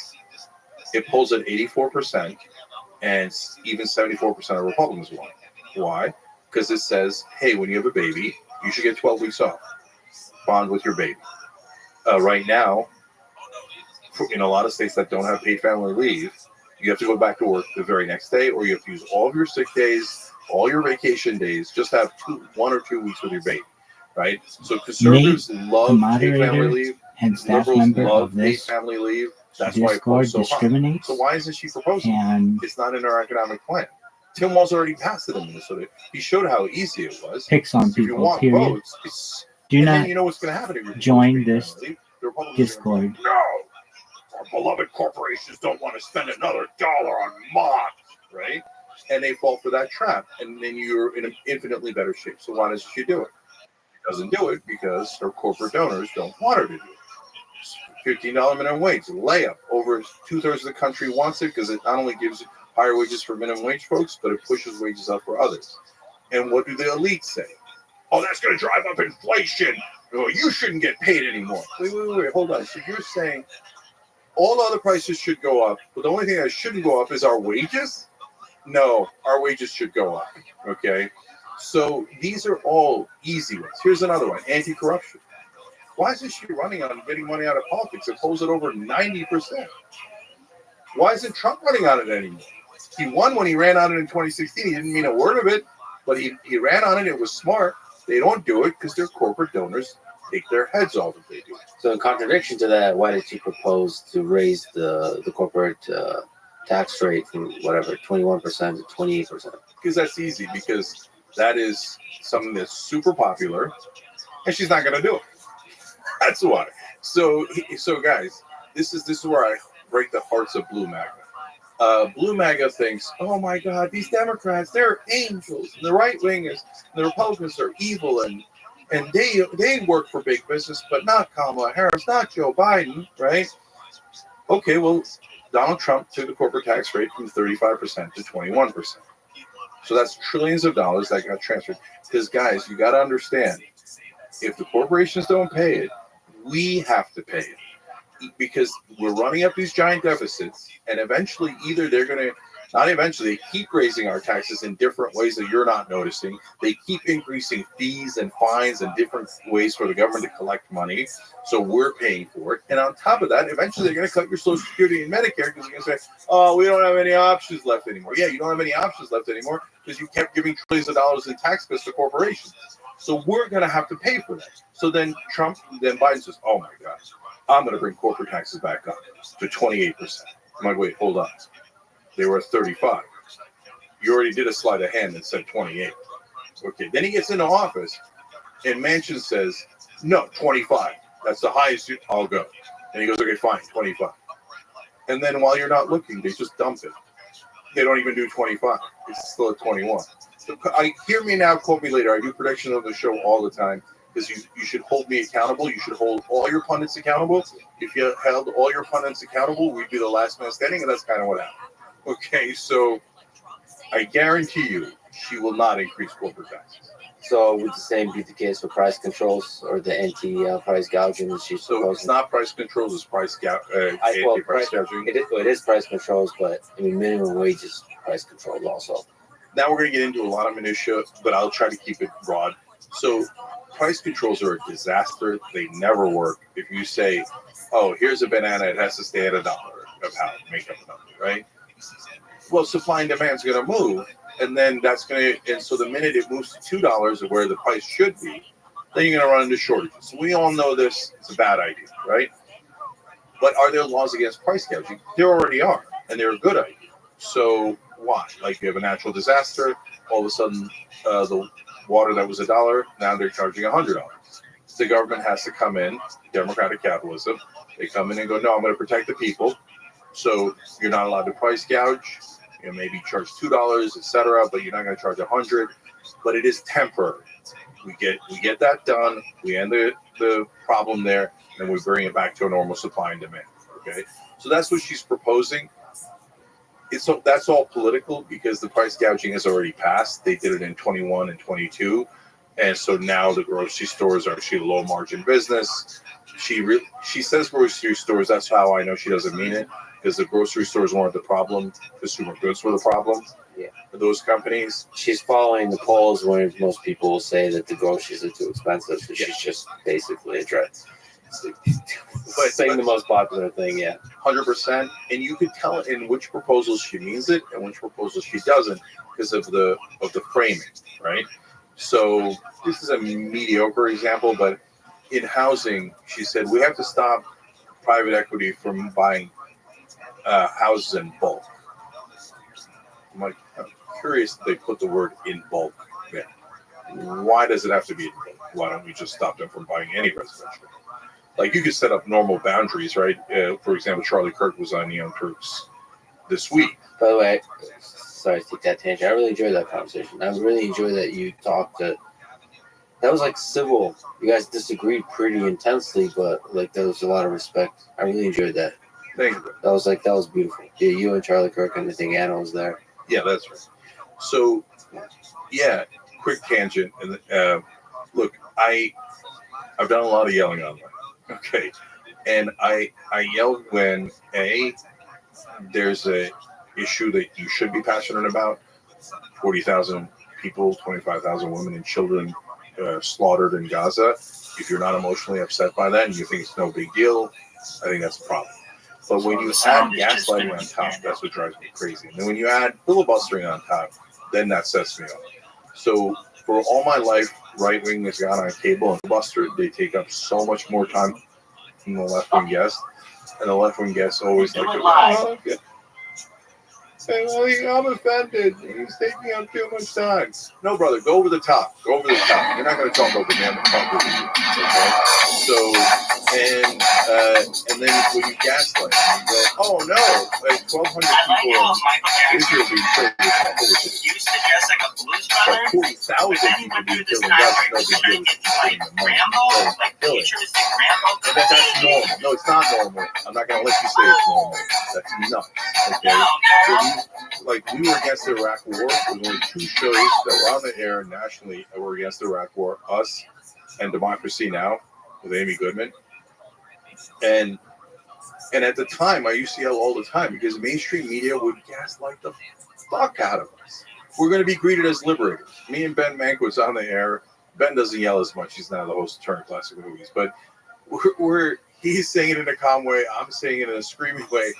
C: It polls at 84%, and even 74% of Republicans want it. Why? Because it says, hey, when you have a baby, you should get 12 weeks off. Bond with your baby. Right now, in a lot of states that don't have paid family leave, you have to go back to work the very next day, or you have to use all of your sick days, all your vacation days, just have 1 or 2 weeks with your baby, right? So conservatives love paid family leave,
A: and staff
C: liberals
A: member
C: love
A: of
C: paid
A: this
C: family leave. That's
A: Discord
C: why it polls so high.
A: discriminates.
C: So why isn't she proposing?
A: And
C: it's not in our economic plan. Tim Walz already passed it in Minnesota. He showed how easy it was.
A: picks on
C: If you
A: people,
C: want
A: period.
C: votes,
A: Do
C: and
A: not
C: then you know what's going to happen if you
A: join this
C: the Republicans
A: Discord.
C: no, our beloved corporations don't want to spend another dollar on mods, right? And they fall for that trap, and then you're in an infinitely better shape. So why doesn't she do it? She doesn't do it because her corporate donors don't want her to do it. $15 minimum wage, layup. Over 2/3 of the country wants it because it not only gives higher wages for minimum wage folks, but it pushes wages up for others. And what do the elites say? Oh, that's going to drive up inflation. Oh, you shouldn't get paid anymore. Wait, hold on. So you're saying all other prices should go up, but the only thing that shouldn't go up is our wages? No, our wages should go up, okay? So these are all easy ones. Here's another one, anti-corruption. Why isn't she running on getting money out of politics? It polls at over 90%. Why isn't Trump running on it anymore? He won when he ran on it in 2016. He didn't mean a word of it, but he ran on it. It was smart. They don't do it because their corporate donors take their heads off if they do it.
D: So in contradiction to that, why did she propose to raise the corporate tax rate from whatever 21% to 28%?
C: Because that's easy. Because that is something that's super popular, and she's not going to do it. That's why. So guys, this is where I break the hearts of Blue MAGA. Blue MAGA thinks, oh my God, these Democrats, they're angels, and the right wingers, and the Republicans are evil, and they work for big business, but not Kamala Harris, not Joe Biden, right? Okay, well, Donald Trump took the corporate tax rate from 35% to 21%. So that's trillions of dollars that got transferred. Because guys, you got to understand, if the corporations don't pay it, we have to pay it. Because we're running up these giant deficits, and eventually either they're going to, not eventually, they keep raising our taxes in different ways that you're not noticing. They keep increasing fees and fines and different ways for the government to collect money, so we're paying for it. And on top of that, eventually they're going to cut your Social Security and Medicare because they're going to say, oh, we don't have any options left anymore. Yeah, you don't have any options left anymore because you kept giving trillions of dollars in tax cuts to corporations. So we're going to have to pay for that. So then Biden says, oh my gosh, I'm going to bring corporate taxes back up to 28%. I'm like, wait, hold on. They were at 35. You already did a sleight of hand that said 28. Okay, then he gets into office, and Manchin says, no, 25. That's the highest I'll go. And he goes, okay, fine, 25. And then while you're not looking, they just dump it. They don't even do 25. It's still at 21. So hear me now, quote me later. I do predictions on the show all the time because you should hold me accountable. You should hold all your pundits accountable. If you held all your pundits accountable, we'd be the last man standing, and that's kind of what happened. Okay, so I guarantee you she will not increase corporate taxes.
D: So would the same be the case for price controls or the anti-price gouging that she's
C: So
D: proposing?
C: it's not price controls, it's price gouging.
D: It is price controls, but I mean minimum wage is price controls also.
C: Now we're going to get into a lot of minutia, but I'll try to keep it broad. So price controls are a disaster. They never work. If you say, oh, here's a banana, it has to stay at $1 a pound, make up a number, right? Well, supply and demand is going to move, and then that's going to, and so the minute it moves to $2 of where the price should be, then you're going to run into shortages. So we all know this. It's a bad idea, right? But are there laws against price gouging? There already are, and they're a good idea. So why? Like you have a natural disaster, all of a sudden the water that was $1, now they're charging $100. The government has to come in, democratic capitalism. They come in and go, no, I'm going to protect the people. So you're not allowed to price gouge. You know, maybe charge $2, etc., but you're not going to charge $100. But it is temporary. We get that done. We end the problem there, and we bring it back to a normal supply and demand. Okay, so that's what she's proposing. That's all political because the price gouging has already passed. They did it in 21 and 22, and so now the grocery stores are actually a low margin business. She says grocery stores. That's how I know she doesn't mean it, because the grocery stores weren't the problem. Consumer goods were the problem.
D: Yeah.
C: For those companies.
D: She's following the polls where most people say that the groceries are too expensive, so she's just basically saying the most popular thing,
C: 100%. And you could tell in which proposals she means it and which proposals she doesn't because of the framing, right? So this is a mediocre example, but in housing, she said we have to stop private equity from buying houses in bulk. I'm curious if they put the word in bulk there. Why does it have to be in bulk? Why don't we just stop them from buying any residential? Like you could set up normal boundaries, right? For example, Charlie Kirk was on Young Turks this week.
D: By the way, sorry to take that tangent. I really enjoyed that conversation. I really enjoyed that you talked that was like civil. You guys disagreed pretty intensely, but like there was a lot of respect. I really enjoyed that.
C: Thank you.
D: That was beautiful. Yeah, you and Charlie Kirk and I think Anna was there.
C: Yeah, that's right. So, quick tangent. And look, I've done a lot of yelling online. Okay, and I yell when there's a issue that you should be passionate about. 40,000 people, 25,000 women and children slaughtered in Gaza. If you're not emotionally upset by that and you think it's no big deal, I think that's a problem. But when you add gaslighting on top, that's what drives me crazy. And then when you add filibustering on top, then that sets me off. So for all my life, right wing has gone on cable and filibuster. They take up so much more time than the left wing guests, and the left wing guests always like to say, well, I'm offended. He's taking up too much time. No, brother, go over the top. Go over the top. You're not going to talk over me. I'm going to talk over you. Okay? So, and then when you gaslight, you go, oh no, like 1,200 people in Israel being killed. Like 40,000 people being killed in Gaza. No big deal. And that's normal. No, it's not normal. I'm not going to let you say it's normal. That's nuts. Okay? We were against the Iraq War. There were only two shows that were on the air nationally that were against the Iraq War. Us and Democracy Now! With Amy Goodman. And at the time, I used to yell all the time because mainstream media would gaslight the fuck out of us. We're going to be greeted as liberators. Me and Ben Mankiewicz on the air. Ben doesn't yell as much. He's now the host of Turner Classic Movies. But he's saying it in a calm way. I'm saying it in a screaming way.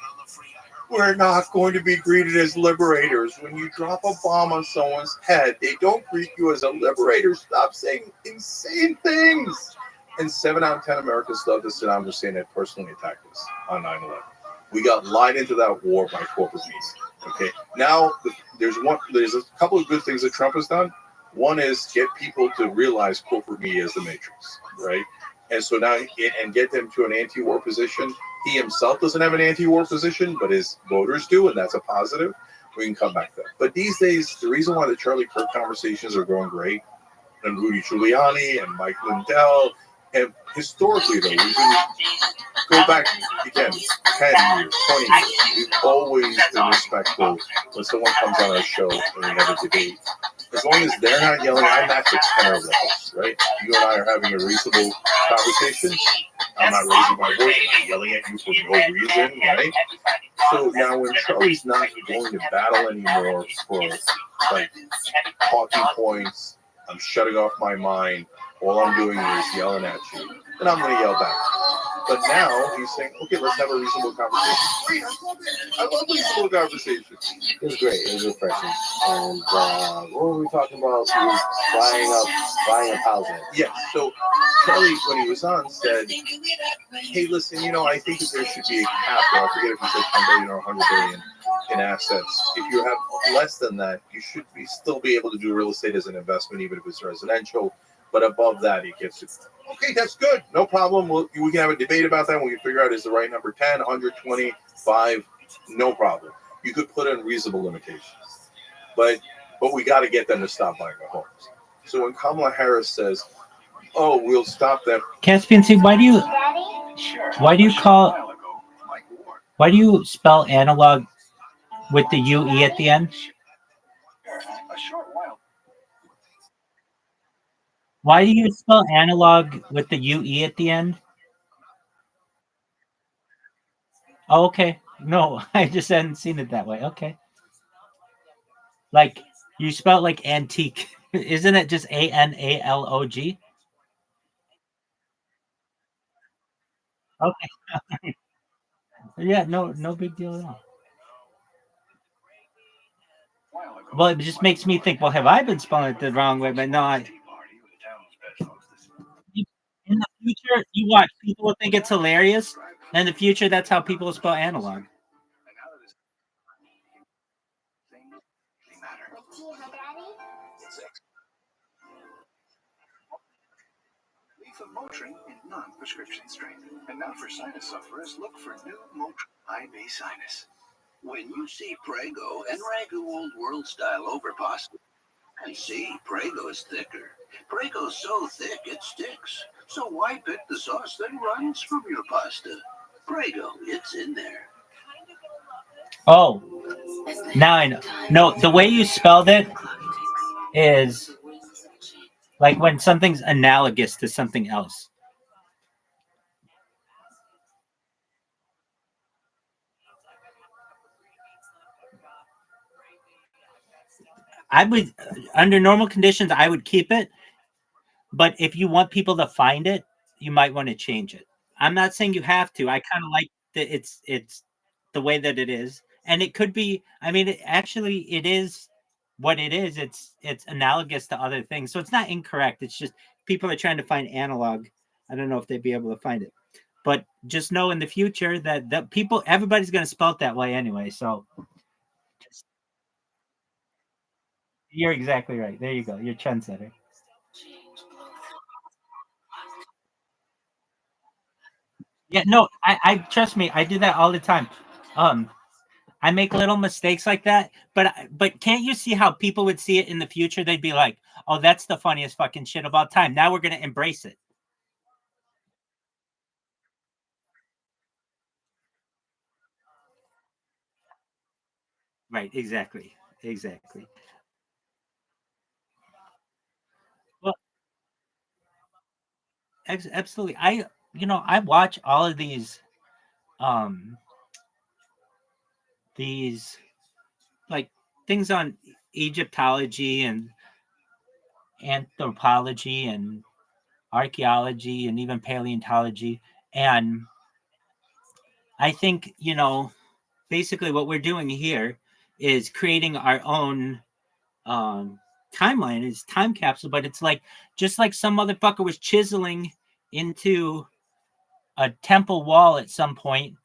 C: We're not going to be greeted as liberators. When you drop a bomb on someone's head, they don't greet you as a liberator. Stop saying insane things. And 7 out of 10 Americans love that Saddam Hussein had personally attacked us on 9/11. We got lied into that war by corporate media. Okay. Now there's a couple of good things that Trump has done. One is get people to realize corporate media is the matrix, right? And so now and get them to an anti-war position. He himself doesn't have an anti-war position, but his voters do, and that's a positive. We can come back to that. But these days, the reason why the Charlie Kirk conversations are going great, and Rudy Giuliani and Mike Lindell, and historically, though, we can go back again 10 years, 20 years. We've always been respectful when someone comes on our show and we have a debate. As long as they're not yelling, I'm not the tenor of the host, right? You and I are having a reasonable conversation. I'm not raising my voice, I'm not yelling at you for no reason, right? So now when Charlie's not going to battle anymore for like talking points, I'm shutting off my mind, all I'm doing is yelling at you, and I'm going to yell back. But now he's saying, okay, let's have a reasonable conversation. Great, I love reasonable conversations.
D: It was great. It was refreshing. And what were we talking about? He was buying up housing.
C: Yes. So Kelly, when he was on, said, hey, listen, I think that there should be a cap. I forget if he said 10 billion or 100 billion in assets. If you have less than that, you should still be able to do real estate as an investment, even if it's residential. But above that, he gets it. Okay, that's good. No problem. We can have a debate about that. We can figure out is the right number 10, 125, no problem. You could put in reasonable limitations. But we got to get them to stop buying the homes. So when Kamala Harris says, oh, we'll stop them.
A: Caspian, see, why do you spell analog with the UE at the end? Why do you spell analog with the UE at the end? Oh, okay. No, I just hadn't seen it that way. Okay. Like, you spell it like antique. Isn't it just ANALOG? Okay. Yeah, no big deal at all. Well, it just makes me think, well, have I been spelling it the wrong way? But no, in the future, you watch, people will think it's hilarious. In the future, that's how people spell analog.
E: Of Motrin in non-prescription strength. And now for sinus sufferers, look for new Motrin IB Sinus. When you see Prego and Ragu Old World Style over pasta, and see Prego's thicker. Prego's so thick it sticks. So why pick the sauce that runs from your pasta? Prego, it's in there.
A: Oh, now I know. No, the way you spelled it is like when something's analogous to something else. I would, under normal conditions, I would keep it. But if you want people to find it, you might want to change it. I'm not saying you have to. I kind of like that it's the way that it is, and it could be. I mean, it is what it is. It's analogous to other things, so it's not incorrect. It's just people are trying to find analog. I don't know if they'd be able to find it, but just know in the future that everybody's going to spell it that way anyway. So you're exactly right. There you go. You're trendsetter. Yeah, no, I trust me, I do that all the time. Um, I make little mistakes like that, but can't you see how people would see it in the future? They'd be like, "Oh, that's the funniest fucking shit of all time." Now we're gonna embrace it. Right? Exactly. Well, absolutely. I watch all of um these like things on Egyptology and anthropology and archaeology and even paleontology, and I think basically what we're doing here is creating our own um, timeline. It's time capsule, but it's like just like some motherfucker was chiseling into a temple wall at some point.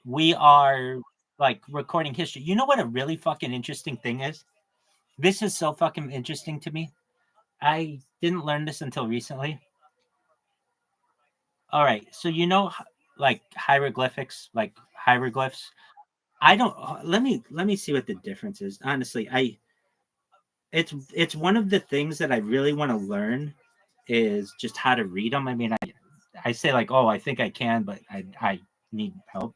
A: We are like recording history. You know what a really fucking interesting thing is? This is so fucking interesting to me. I didn't learn this until recently. All right, so like hieroglyphics, like hieroglyphs. I don't. Let me see what the difference is. Honestly, it's one of the things that I really want to learn is just how to read them. I mean, I say like, oh, I think I can, but I need help.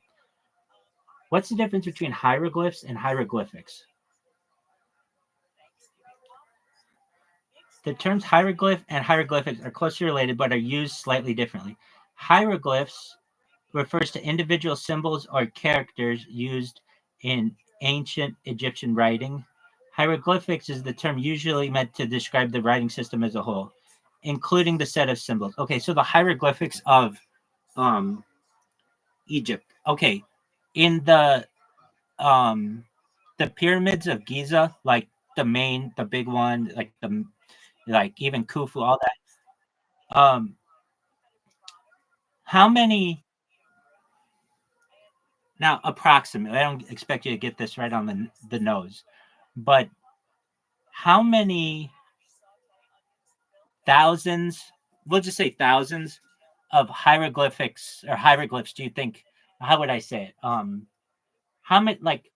A: What's the difference between hieroglyphs and hieroglyphics? The terms hieroglyph and hieroglyphics are closely related, but are used slightly differently. Hieroglyphs refers to individual symbols or characters used in ancient Egyptian writing. Hieroglyphics is the term usually meant to describe the writing system as a whole. including the set of symbols. Okay, so the hieroglyphics of um, Egypt. Okay, in the pyramids of Giza, like the big one, like even Khufu, all that. How many now? Approximately, I don't expect you to get this right on the nose, but how many thousands? We'll just say thousands of hieroglyphics or hieroglyphs. Do you think? How would I say it? How many? Like,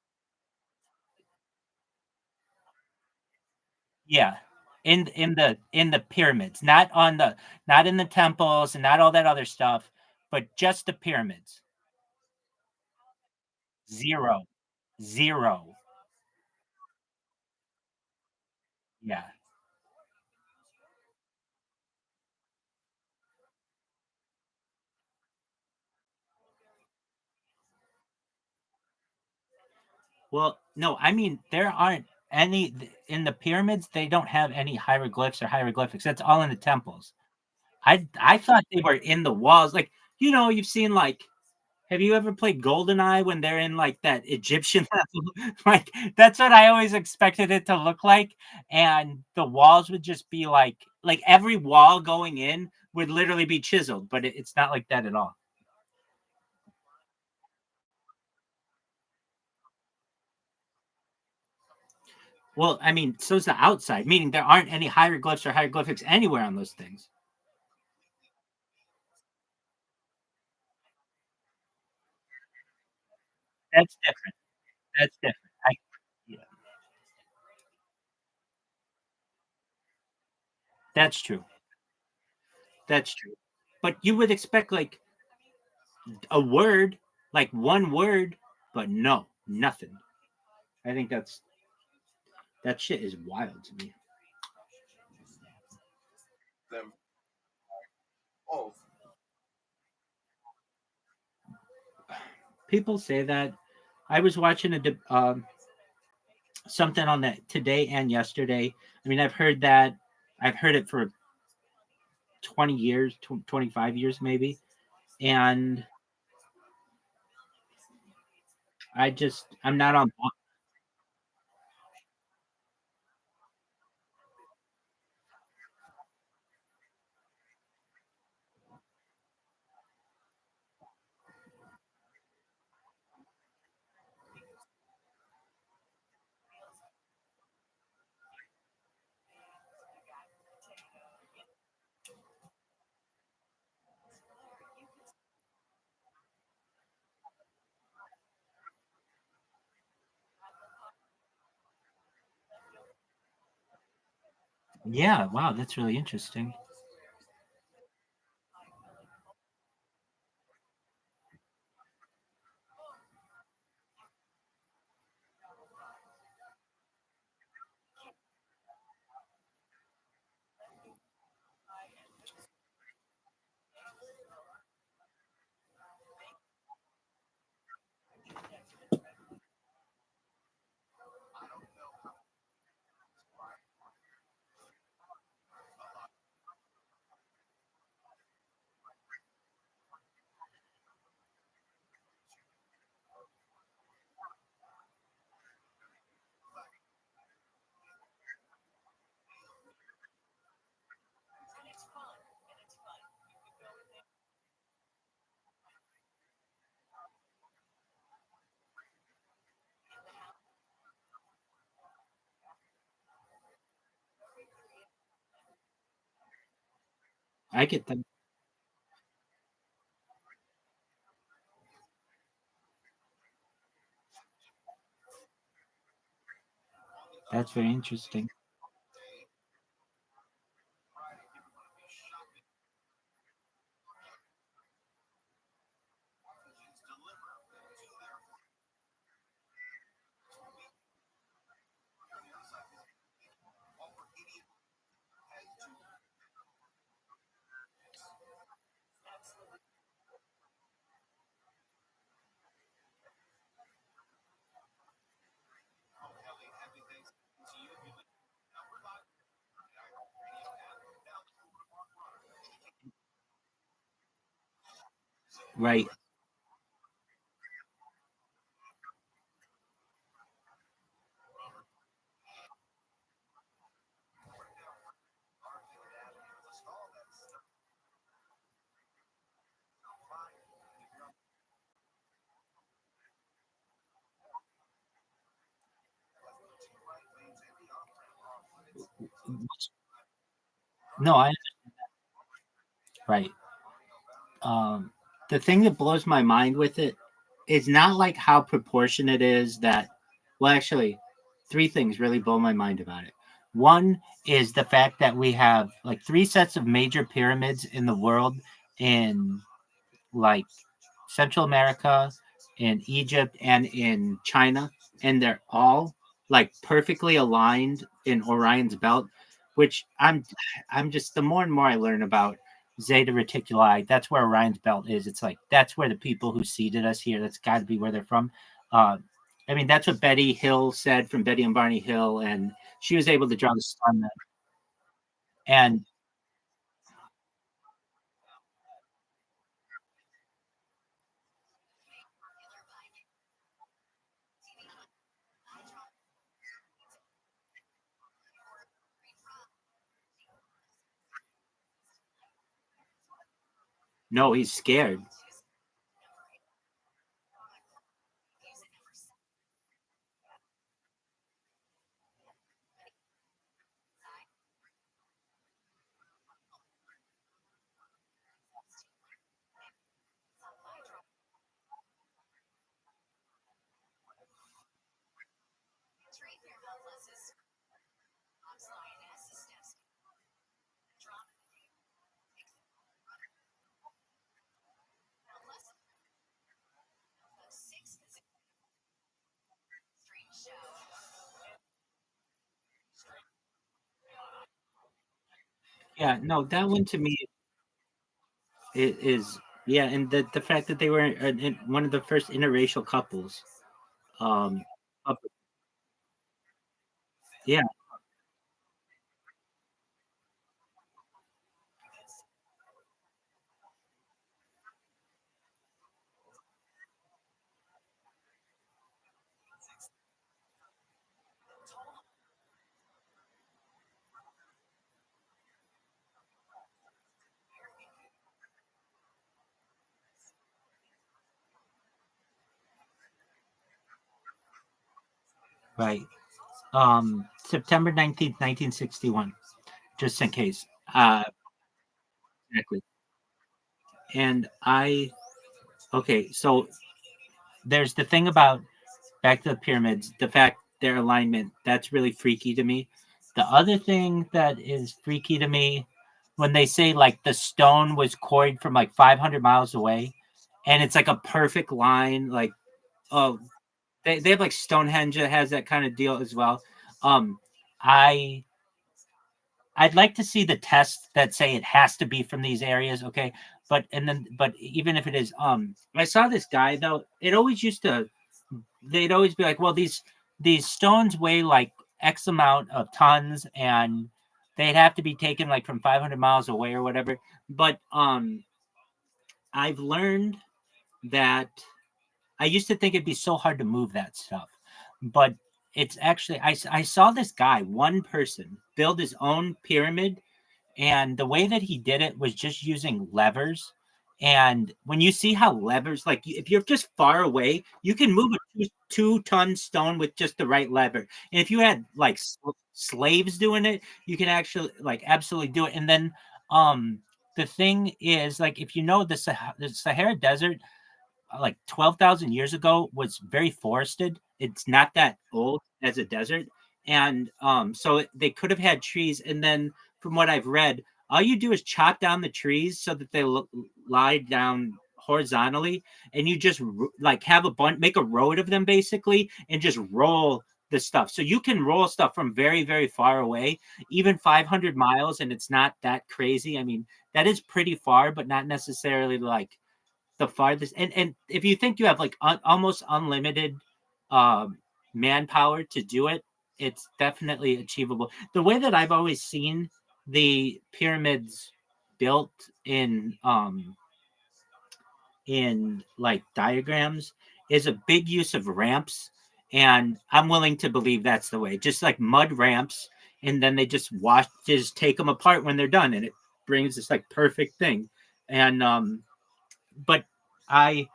A: yeah, in the pyramids, not in the temples and not all that other stuff, but just the pyramids. Zero, zero. Yeah. Well, no, I mean there aren't any in the pyramids. They don't have any hieroglyphs or hieroglyphics. That's all in the temples. I thought they were in the walls. Like you've seen like. Have you ever played GoldenEye when they're in like that Egyptian level? Like that's what I always expected it to look like, and the walls would just be like every wall going in would literally be chiseled, but it's not like that at all. Well, I mean, so's the outside, meaning there aren't any hieroglyphs or hieroglyphics anywhere on those things. That's different. That's different. Yeah, that's true. That's true. But you would expect like a word, like one word, but no, nothing. I think that shit is wild to me.
C: Them. Oh,
A: People say that. I was watching something on that today and yesterday. I mean, I've heard that. I've heard it for 20 years, 25 years maybe. And I'm not on. Yeah, wow, that's really interesting. I get that. That's very interesting. Right. No, I right. Um, the thing that blows my mind with it is not like how proportionate it is that. Well, actually, three things really blow my mind about it. One is the fact that we have like three sets of major pyramids in the world in like Central America, in Egypt, and in China, and they're all like perfectly aligned in Orion's belt. Which I'm just the more and more I learn about Zeta Reticuli, that's where Orion's belt is. It's like that's where the people who seeded us here. That's got to be where they're from. Uh, I mean, that's what Betty Hill said from Betty and Barney Hill, and she was able to draw the sun. And no, he's scared. Yeah, no, that one to me is yeah, and the fact that they were one of the first interracial couples. Um, up, yeah, right. September 19th, 1961. Just in case. Exactly. And okay, so there's the thing about back to the pyramids, the fact their alignment, that's really freaky to me. The other thing that is freaky to me when they say like the stone was quarried from like 500 miles away and it's like a perfect line, like, oh, they have like Stonehenge that has that kind of deal as well. Um, I I'd like to see the tests that say it has to be from these areas, okay? But even if it is, I saw this guy though. It always used to. They'd always be like, well, these stones weigh like X amount of tons, and they'd have to be taken like from 500 miles away or whatever. But I've learned that I used to think it'd be so hard to move that stuff, but it's actually I saw this guy, one person, build his own pyramid, and the way that he did it was just using levers. And when you see how levers, like if you're just far away, you can move a 2 ton stone with just the right lever. And if you had like slaves doing it, you can actually like absolutely do it. And then the thing is, like, if you know the Sahara Desert, like 12,000 years ago was very forested. It's not that old as a desert. And so they could have had trees. And then from what I've read, all you do is chop down the trees so that they lie down horizontally. And you just like have a bunch, make a road of them basically, and just roll the stuff. So you can roll stuff from very, very far away, even 500 miles. And it's not that crazy. I mean, that is pretty far, but not necessarily like the farthest. And if you think you have like almost unlimited um manpower to do it, it's definitely achievable. The way that I've always seen the pyramids built in like diagrams is a big use of ramps, and I'm willing to believe that's the way. Just like mud ramps, and then they just take them apart when they're done, and it brings this like perfect thing. And but I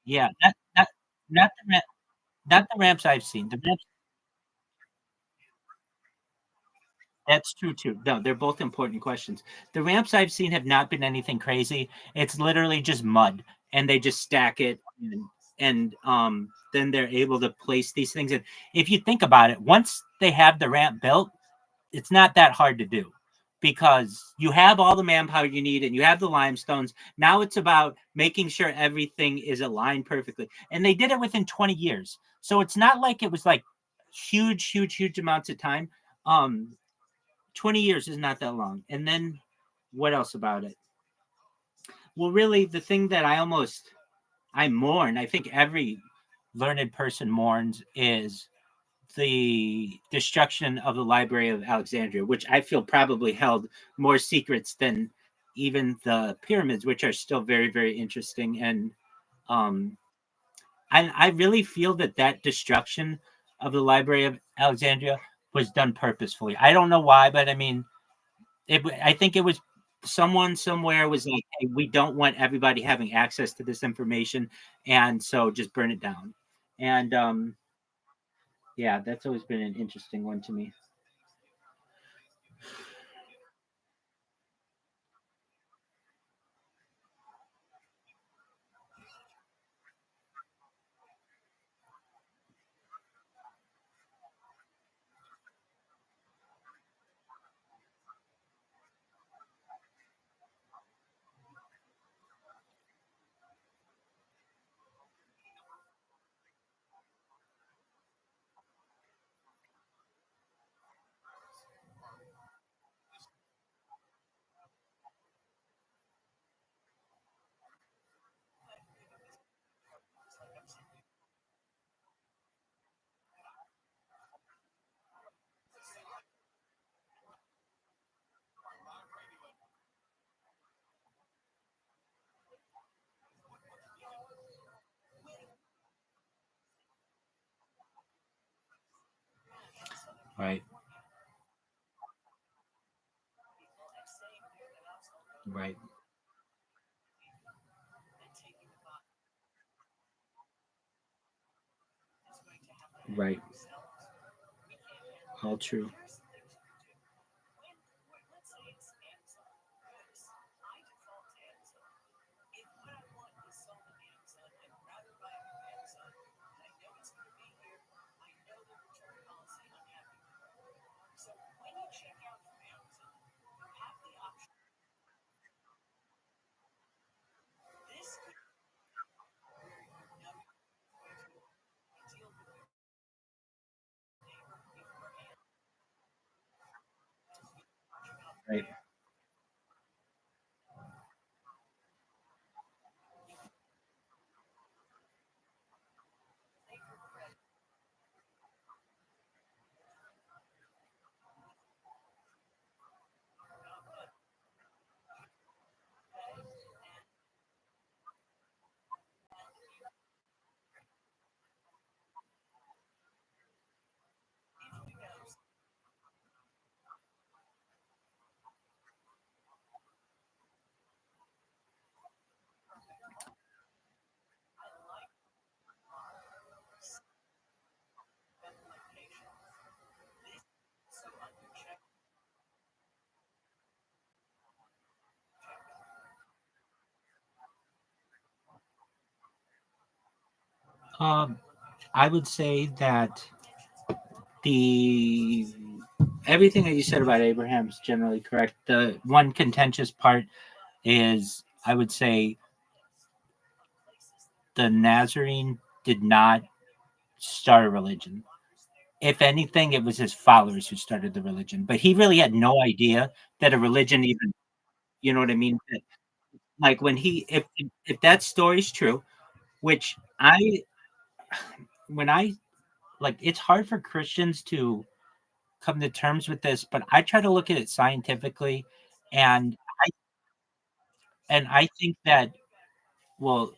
A: yeah, not not the ramps I've seen. The ramps That's true too. No, they're both important questions. The ramps I've seen have not been anything crazy. It's literally just mud, and they just stack it, and then they're able to place these things in. If you think about it, once they have the ramp built, it's not that hard to do because you have all the manpower you need and you have the limestones. Now it's about making sure everything is aligned perfectly. And they did it within 20 years. So it's not like it was like huge amounts of time. Um, 20 years is not that long. And then what else about it? Well, really, the thing that I mourn, I think every learned person mourns, is the destruction of the Library of Alexandria, which I feel probably held more secrets than even the pyramids, which are still very interesting. And um, I really feel that that destruction of the Library of Alexandria was done purposefully. I don't know why, but I mean, I think it was someone somewhere was like, "Hey, we don't want everybody having access to this information, and so just burn it down." And yeah, that's always been an interesting one to me. Right, right, right. All true. Right, um, I would say that the everything that you said about Abraham is generally correct. The one contentious part is, I would say, the Nazarene did not start a religion. If anything, it was his followers who started the religion. But he really had no idea that a religion even. You know what I mean? Like when he, if that story's true, which when I like, it's hard for Christians to come to terms with this, but I try to look at it scientifically, and I think that, well,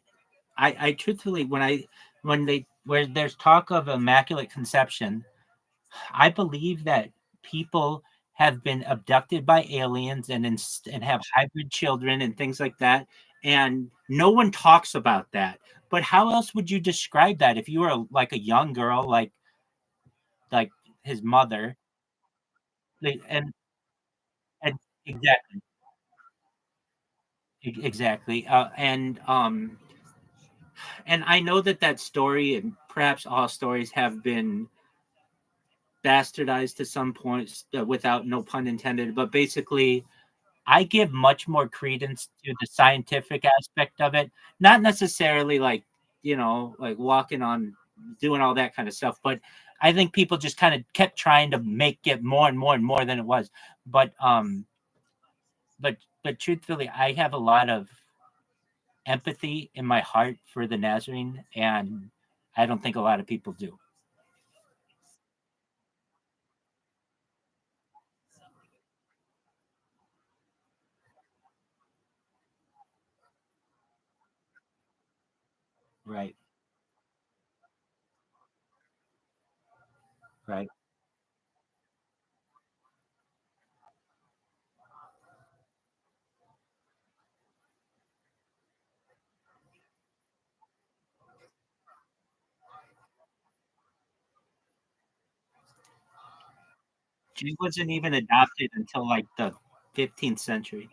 A: I truthfully, where there's talk of immaculate conception, I believe that people have been abducted by aliens and have hybrid children and things like that, and no one talks about that. But how else would you describe that if you were like a young girl, like his mother, and and exactly, exactly, and I know that that story, and perhaps all stories, have been bastardized to some points, without no pun intended. But basically, I give much more credence to the scientific aspect of it, not necessarily like, like walking on, doing all that kind of stuff. But I think people just kind of kept trying to make it more and more and more than it was. But but but truthfully, I have a lot of empathy in my heart for the Nazarene, and I don't think a lot of people do. Right, right. She wasn't even adopted until like the 15th century.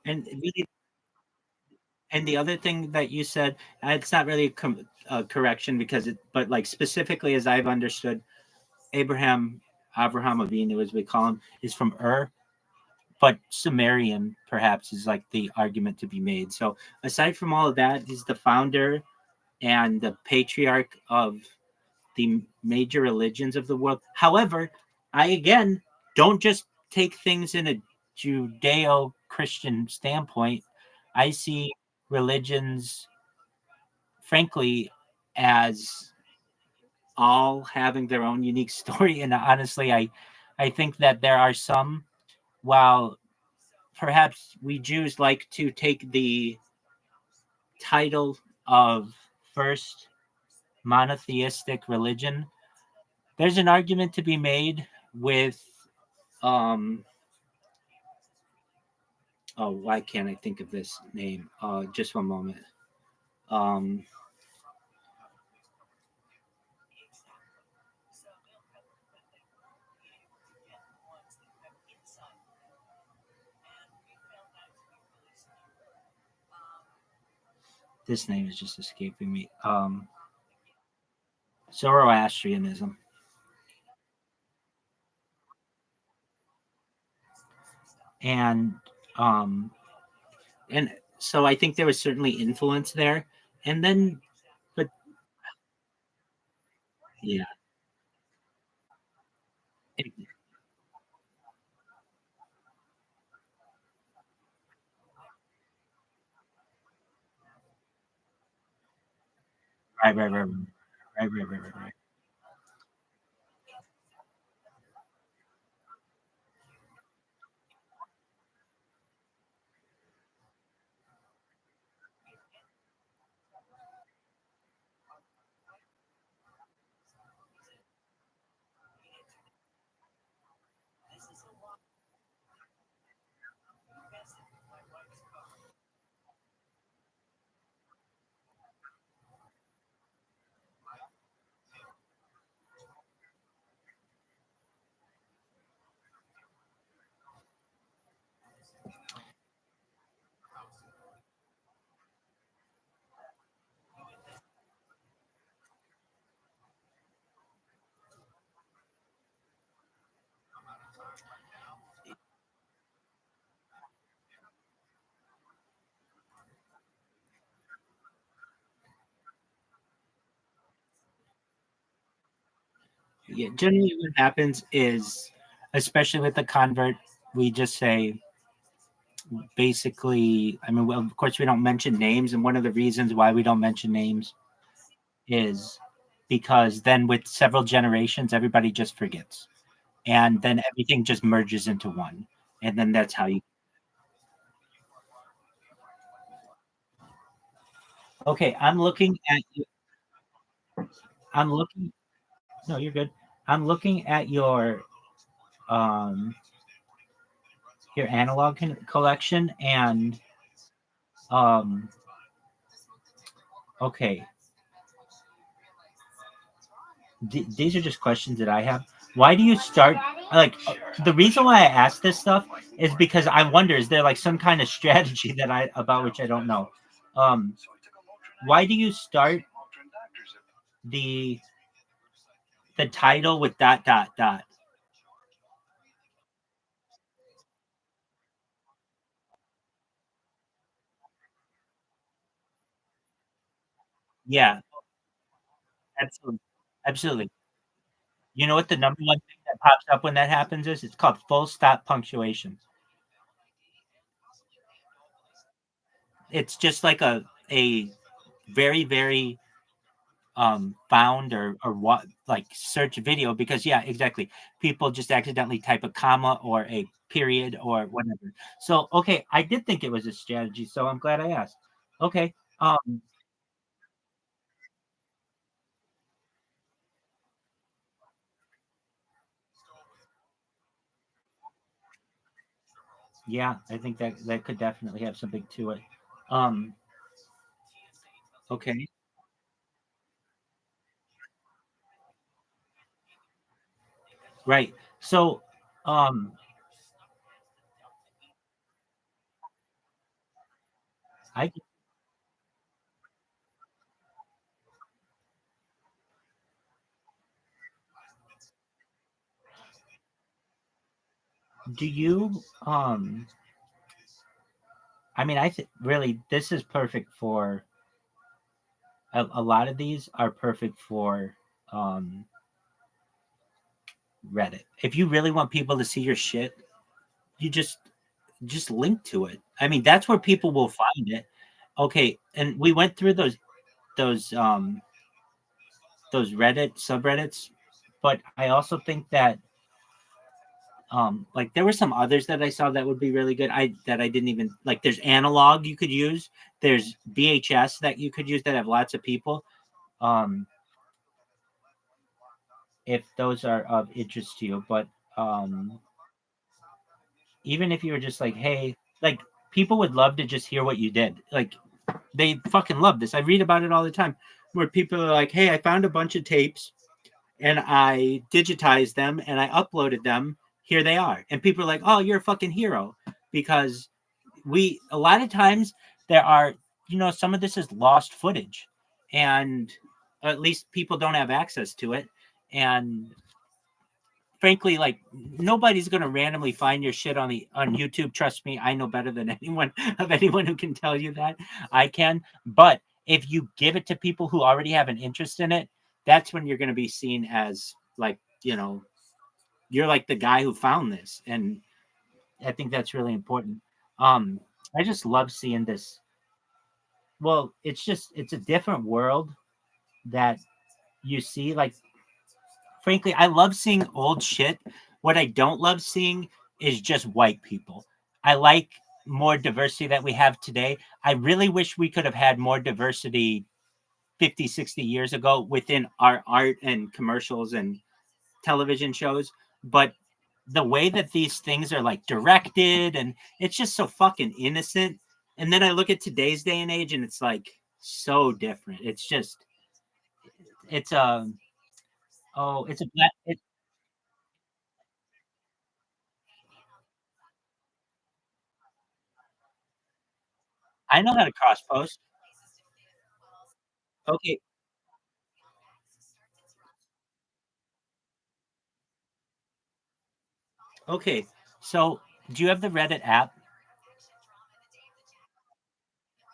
A: And really, and the other thing that you said, it's not really a correction, because but like specifically as I've understood, Abraham, Avraham Avinu, as we call him, is from Ur, but Sumerian perhaps is like the argument to be made. So aside from all of that, he's the founder and the patriarch of the major religions of the world. However, I again don't just take things in a Judeo Christian standpoint. I see religions, frankly, as all having their own unique story. And honestly, I think that there are some, while perhaps we Jews like to take the title of first monotheistic religion, there's an argument to be made with, um oh, why can't I think of this name? Just one moment. um this name is just escaping me. Zoroastrianism. And um and so I think there was certainly influence there. And then, but yeah, it, right, right, right, right, right, right, right, right. Yeah, generally what happens is, especially with the convert, we just say basically. I mean, well, of course, we don't mention names, and one of the reasons why we don't mention names is because then with several generations, everybody just forgets, and then everything just merges into one, and then that's how you. Okay, I'm looking at you. I'm looking. No, you're good. I'm looking at um your analog collection, and um okay, these are just questions that I have. Why do you start like the reason why I ask this stuff is because I wonder, is there like some kind of strategy that I about which I don't know? Um, why do you start the the title with dot dot dot? Yeah, absolutely, absolutely. You know what the number one thing that pops up when that happens is? It's called full stop punctuation. It's just like a very found or what like search video because yeah, exactly. People just accidentally type a comma or a period or whatever. So okay, I did think it was a strategy, so I'm glad I asked. Okay. Yeah, I think that that could definitely have something to it. Um okay, right. So um I do you I mean I think really this is perfect for a lot of these are perfect for um Reddit. If you really want people to see your shit, you just link to it. I mean, that's where people will find it. Okay, and we went through those those Reddit subreddits, but I also think that like there were some others that I saw that would be really good. I didn't even like there's analog you could use. There's VHS that you could use that have lots of people. Um if those are of interest to you, but um even if you were just like, hey, like people would love to just hear what you did. Like they fucking love this. I read about it all the time where people are like, hey, I found a bunch of tapes and I digitized them and I uploaded them. Here they are. And people are like, oh, you're a fucking hero. Because we, a lot of times, there are, you know, some of this is lost footage and at least people don't have access to it. And frankly, like nobody's gonna randomly find your shit on YouTube. Trust me, I know better than anyone of anyone who can tell you that. I can, but if you give it to people who already have an interest in it, that's when you're gonna be seen as like you know you're like the guy who found this, and I think that's really important. Um, I just love seeing this. Well, it's a different world that you see like frankly, I love seeing old shit. What I don't love seeing is just white people. I like more diversity that we have today. I really wish we could have had more diversity 50, 60 years ago within our art and commercials and television shows. But the way that these things are like directed and it's just so fucking innocent. And then I look at today's day and age and it's like so different. It's just, it's a, oh, it's a, I know how to cross post. Okay, okay. So, do you have the Reddit app?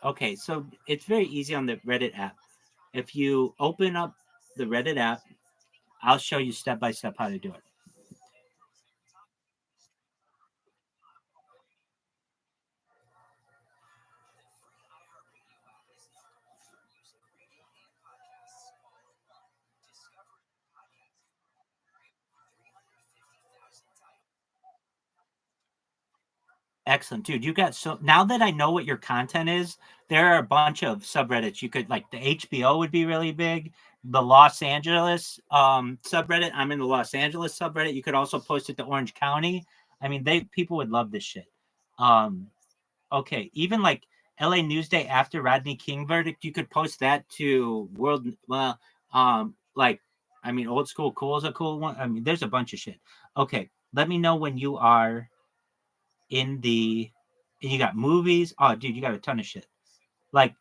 A: Okay, so it's very easy on the Reddit app. If you open up the Reddit app, I'll show you step by step how to do it. Excellent, dude. You got so now that I know what your content is, there are a bunch of subreddits you could like. The HBO would be really big. The Los Angeles subreddit. I'm in the Los Angeles subreddit. You could also post it to Orange County. I mean, they people would love this shit. Um, okay, even like LA Newsday after Rodney King verdict, you could post that to World. Well, like I mean, Old School Cool is a cool one. I mean, there's a bunch of shit. Okay, let me know when you are in the and you got movies. Oh, dude, you got a ton of shit. Like,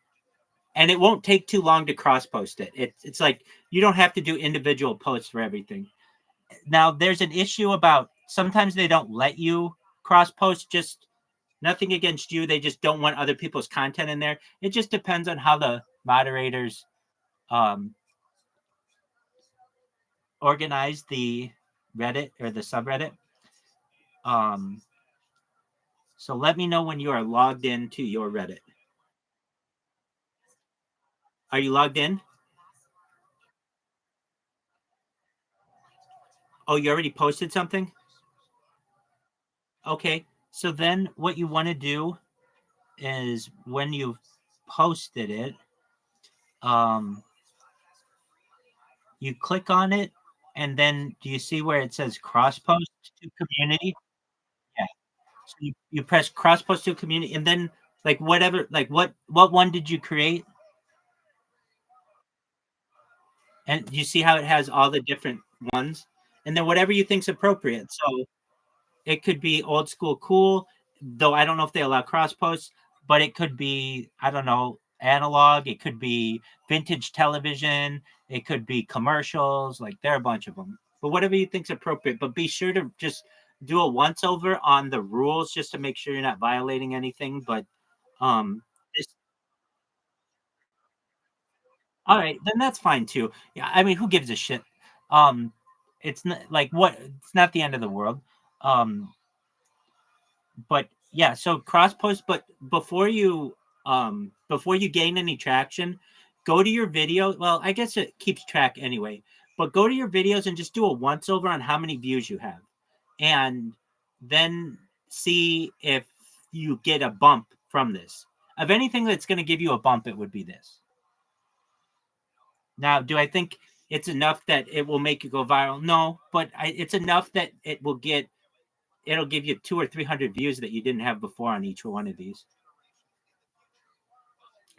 A: and it won't take too long to cross post it. It's like you don't have to do individual posts for everything. Now, there's an issue about sometimes they don't let you cross post. Just nothing against you. They just don't want other people's content in there. It just depends on how the moderators um, organize the Reddit or the subreddit. Um, so let me know when you are logged into your Reddit. Are you logged in? Oh, you already posted something? Okay. So then what you want to do is when you've posted it, um, you click on it, and then do you see where it says cross post to community? Yeah. So you press cross post to community, and then like whatever, like what one did you create? And you see how it has all the different ones, and then whatever you think's appropriate. So it could be Old School Cool, though I don't know if they allow cross posts, but it could be, I don't know, analog. It could be vintage television. It could be commercials. Like there are a bunch of them. But whatever you think's appropriate. But be sure to just do a once over on the rules just to make sure you're not violating anything. But this, all right, then that's fine too. Yeah, I mean, who gives a shit? Um, it's not like what. It's not the end of the world. Um, but yeah, so cross post, but before you gain any traction, go to your video. Well, I guess it keeps track anyway, but go to your videos and just do a once over on how many views you have, and then see if you get a bump from this. Of anything that's going to give you a bump, it would be this. Now, do I think it's enough that it will make you go viral? No, but it's enough that it'll give you 200 or 300 views that you didn't have before on each one of these,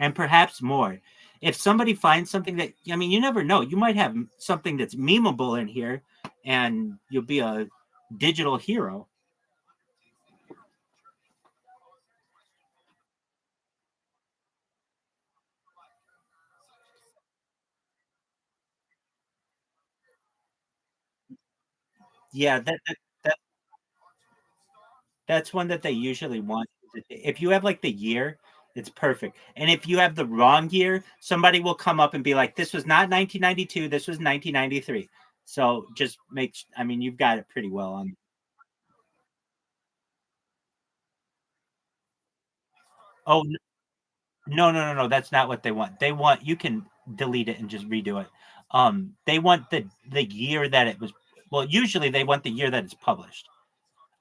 A: and perhaps more. If somebody finds something that, I mean, you never know, you might have something that's memeable in here, and you'll be a digital hero. Yeah, that's one that they usually want. If you have like the year, it's perfect. And if you have the wrong year, somebody will come up and be like, "This was not 1992. This was 1993." So just I mean, you've got it pretty well on. Oh, no. That's not what they want. They want you can delete it and just redo it. They want the year that it was. Well, usually they want the year that it's published.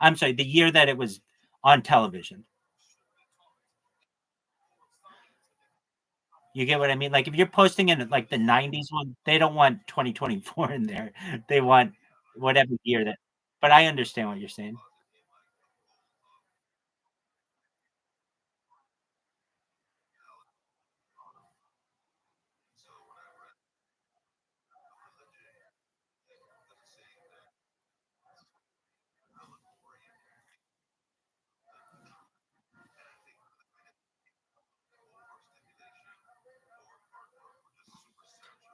A: I'm sorry, the year that it was on television. You get what I mean? Like if you're posting in like the '90s one, they don't want 2024 in there. They want whatever year that. But I understand what you're saying.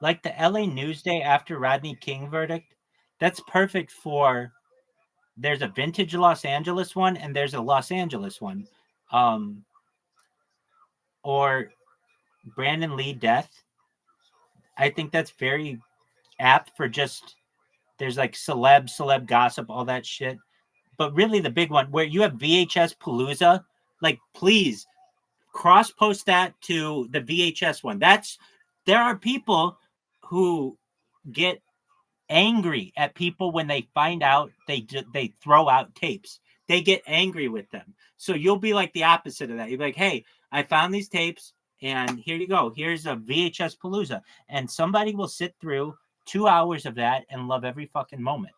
A: Like the LA Newsday after Rodney King verdict, that's perfect for. There's a vintage Los Angeles one and there's a Los Angeles one. Um, or Brandon Lee death. I think that's very apt for just There's like celeb gossip, all that shit. But really, the big one where you have VHS Palooza, like please cross post that to the VHS one. There are people who get angry at people when they find out they throw out tapes. They get angry with them. So you'll be like the opposite of that. You'll be like, hey, I found these tapes and here you go. Here's a VHS Palooza. And somebody will sit through 2 hours of that and love every fucking moment.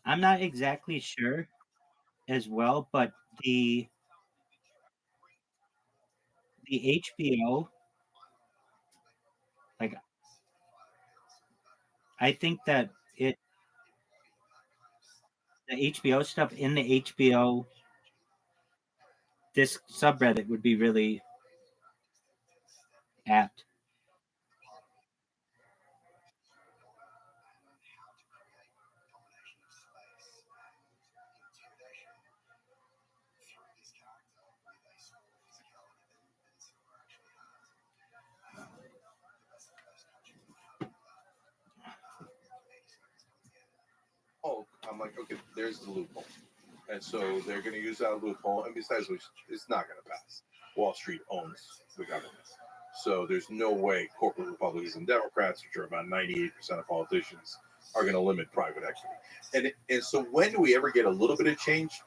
A: I'm not exactly sure as well, but the HBO, like I think that the HBO stuff in the HBO this subreddit would be really apt.
C: Oh, I'm like, okay, there's the loophole. And so they're going to use that loophole. And besides which, it's not going to pass. Wall Street owns the government. So there's no way corporate Republicans and Democrats, which are about 98% of politicians, are going to limit private equity. And so when do we ever get a little bit of change?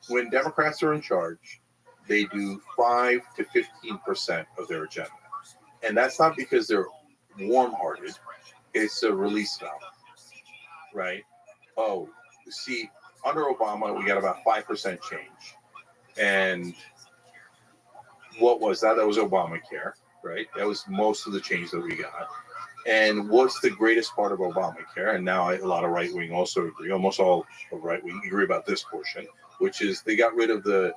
C: When Democrats are in charge, they do 5 to 15% of their agenda. And that's not because they're warm-hearted. It's a release valve, right? Oh, see, under Obama, we got about 5% change. And what was that? That was Obamacare, right? That was most of the change that we got. And what's the greatest part of Obamacare? And now a lot of right wing also agree, almost all of right wing agree about this portion, which is they got rid of the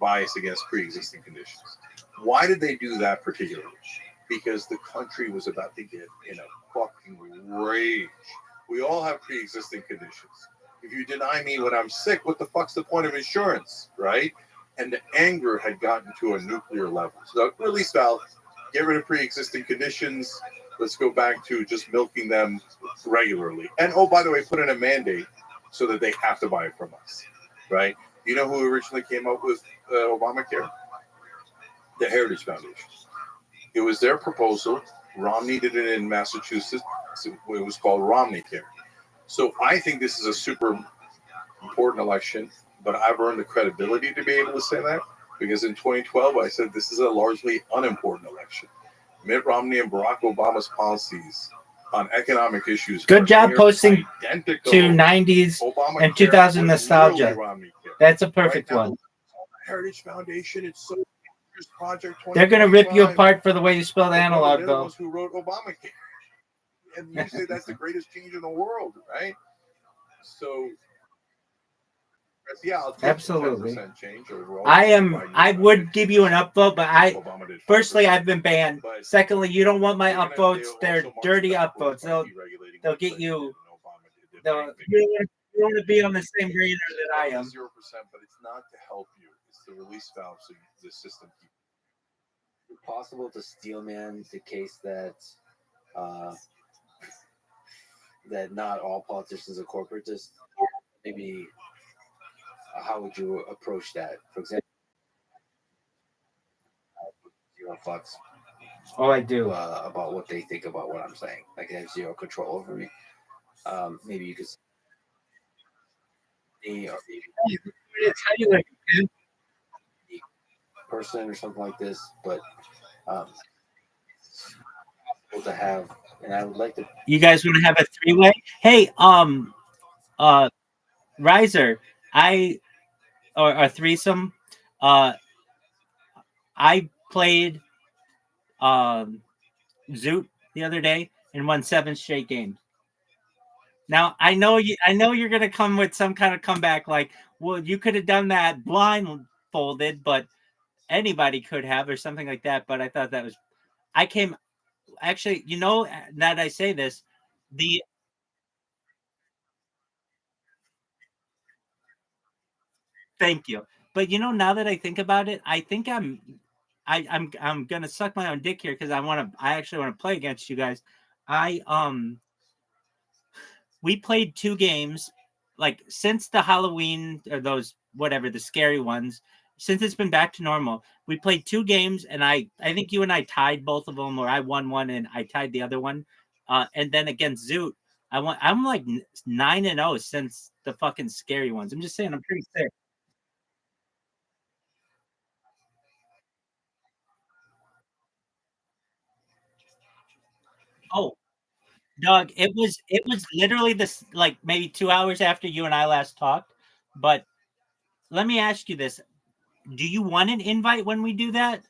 C: bias against pre-existing conditions. Why did they do that particularly? Because the country was about to get in a fucking rage. We all have pre-existing conditions. If you deny me when I'm sick, what the fuck's the point of insurance, right? And the anger had gotten to a nuclear level. So release valve, get rid of pre-existing conditions. Let's go back to just milking them regularly. And oh, by the way, put in a mandate so that they have to buy it from us, right? You know who originally came up with Obamacare? The Heritage Foundation. It was their proposal. Romney did it in Massachusetts. It was called Romney Care. So I think this is a super important election, but I've earned the credibility to be able to say that because in 2012, I said this is a largely unimportant election. Mitt Romney and Barack Obama's policies on economic issues.
A: Good job posting to 90s Obamacare and 2000 nostalgia. That's a perfect one.
C: Heritage Foundation, it's so project.
A: They're going to rip you apart for the way you spelled analog, though.
C: Those who wrote Obamacare. And you say that's the greatest change in the world, right? So, yeah, I'll take
A: absolutely
C: 10% change overall.
A: I would give you an upvote, but firstly, I've been banned. Secondly, you don't want my upvotes. They're dirty upvotes. They'll get you. You don't want to be on the same radar that I am.
C: 0%, but it's not to help you. It's the release valve so the system keeps.
D: Is it possible to steelman the case that that not all politicians are corporatists? Maybe how would you approach that? For example, zero fucks.
A: Oh, I do.
D: About what they think about what I'm saying. Like they have zero control over me. maybe you could see or maybe
B: How do you like it?
D: person or something like this, but um, to have, and I would like to.
A: You guys want to have a three-way? Hey, uh, Riser, I or a threesome. Uh, I played Zoot the other day and won 7 straight games. Now I know you. I know you're gonna come with some kind of comeback, like, "Well, you could have done that blindfolded, but anybody could have," or something like that. But I thought that was. I came actually. Now that I say this, the thank you. But now that I think about it, I think I'm gonna suck my own dick here because I actually want to play against you guys. I We played 2 games, like, since the Halloween, or those, whatever, the scary ones. Since it's been back to normal, we played 2 games, and I think you and I tied both of them, or I won one and I tied the other one. And then against Zoot, I'm like 9-0 since the fucking scary ones. I'm just saying, I'm pretty sick. Oh, Doug, it was literally this, like, maybe 2 hours after you and I last talked. But let me ask you this: do you want an invite when we do that?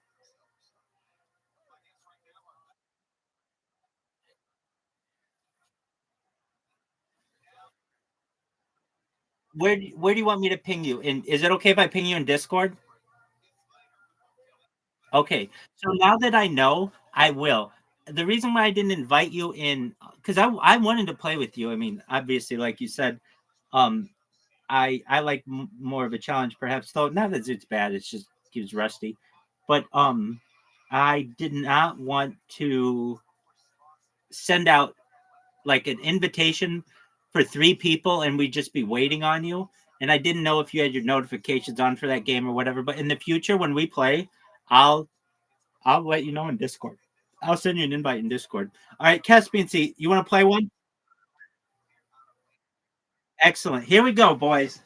A: Where do you want me to ping you? And is it okay if I ping you in Discord? Okay. So now that I know, I will. The reason why I didn't invite you in, because I wanted to play with you. I mean, obviously, like you said, um, I like more of a challenge, perhaps. Though not that it's bad, it's just he was rusty. But I did not want to send out like an invitation for 3 people and we'd just be waiting on you. And I didn't know if you had your notifications on for that game or whatever. But in the future, when we play, I'll I'll let you know in Discord. I'll send you an invite in Discord. All right, Caspian C, you want to play one? Excellent. Here we go, boys.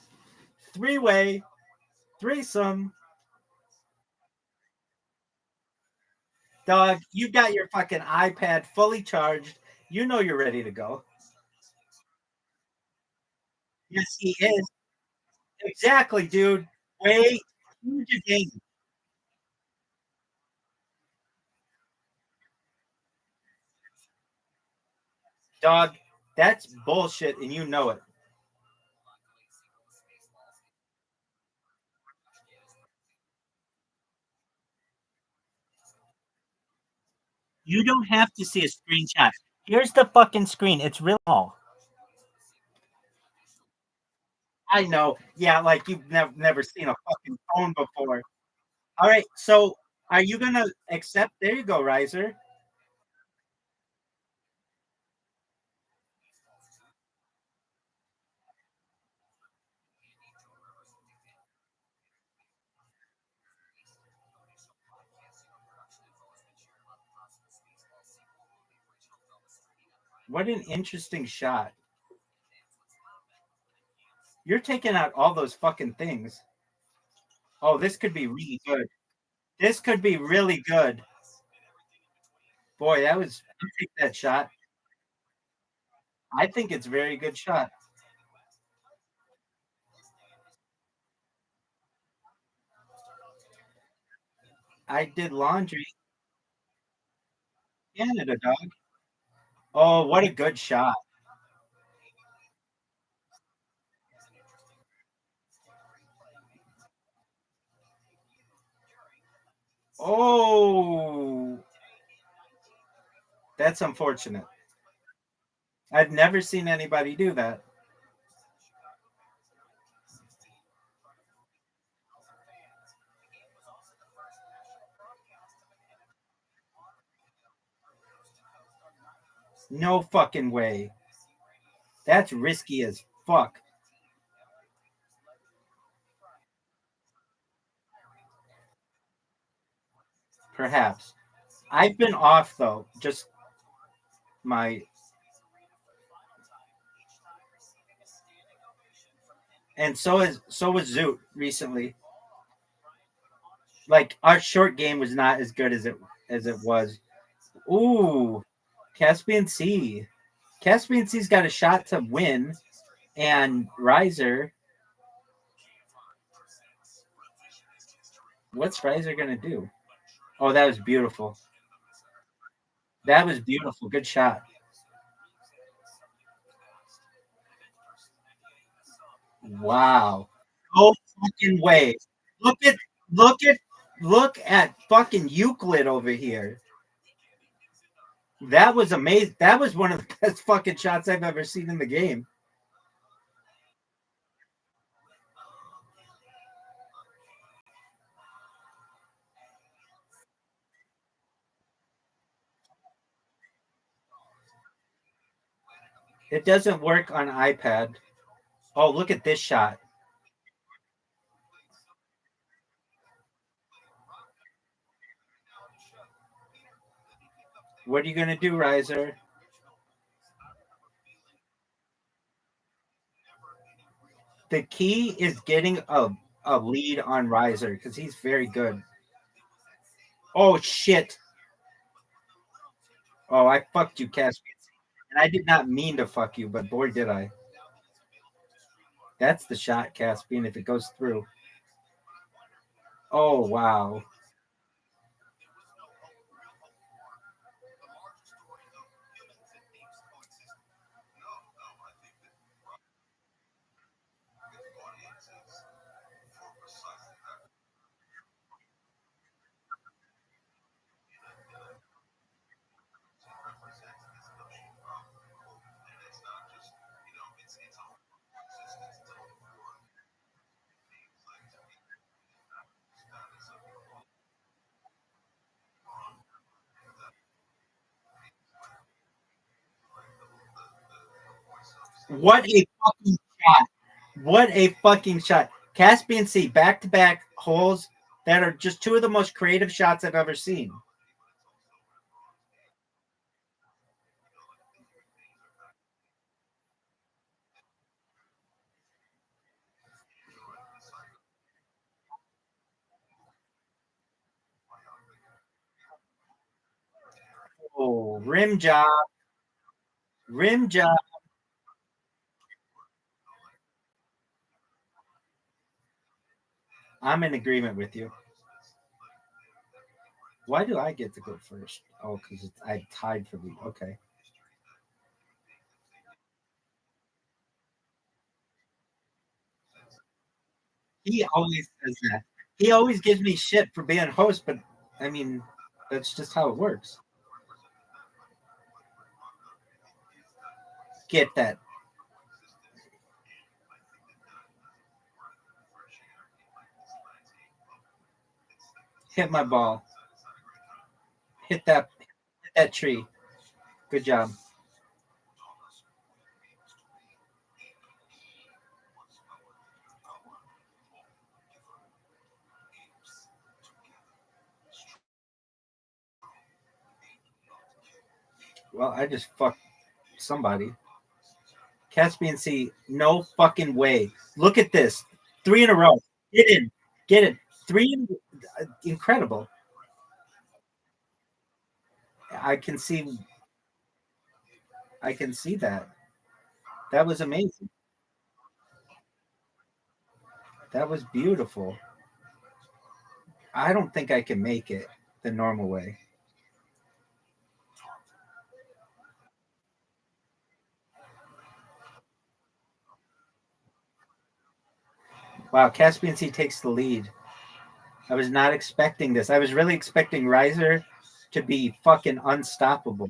A: Three-way, threesome. Dog, you got your fucking iPad fully charged. You know you're ready to go. Yes, he is. Exactly, dude. Wait. Huge game. Dog, that's bullshit, and you know it. You don't have to see a screenshot. Here's the fucking screen. It's real small. I know. Yeah, like you've never seen a fucking phone before. All right, so are you gonna accept? There you go, Riser. What an interesting shot. You're taking out all those fucking things. Oh, this could be really good. This could be really good. Boy, I'll take that shot. I think it's a very good shot. I did laundry. Canada, dog. Oh, what a good shot. Oh, that's unfortunate. I've never seen anybody do that. No fucking way. That's risky as fuck. Perhaps. I've been off though. Just my
B: and so was Zoot recently. Like our short game was not as good as it was. Ooh, Caspian Sea. Caspian Sea's got a shot to win, and Riser. What's Riser gonna do? Oh, that was beautiful. That was beautiful. Good shot. Wow. No fucking way. Look at look at look at fucking Euclid over here. That was amazing. That was one of the best fucking shots I've ever seen in the game. It doesn't work on iPad. Oh, look at this shot. What are you gonna do, Riser? The key is getting a lead on Riser because he's very good. Oh shit. Oh, I fucked you, Caspian. And I did not mean to fuck you, but boy did I. That's the shot, Caspian, if it goes through. Oh wow. What a fucking shot. What a fucking shot. Caspian Sea, back to back holes that are just two of the most creative shots I've ever seen. Oh, rim job. Rim job. I'm in agreement with you. Why do I get to go first? Oh, because I tied for lead. Okay. He always says that. He always gives me shit for being host, but I mean, that's just how it works. Get that. Hit my ball. Hit that tree. Good job. Well, I just fucked somebody. Caspian Sea, no fucking way. Look at this. Three in a row. Get in. Get it. Three in, incredible. I can see I can see that. That was amazing. That was beautiful. I don't think I can make it the normal way. Wow, Caspian Sea takes the lead. I was not expecting this. I was really expecting Riser to be fucking unstoppable.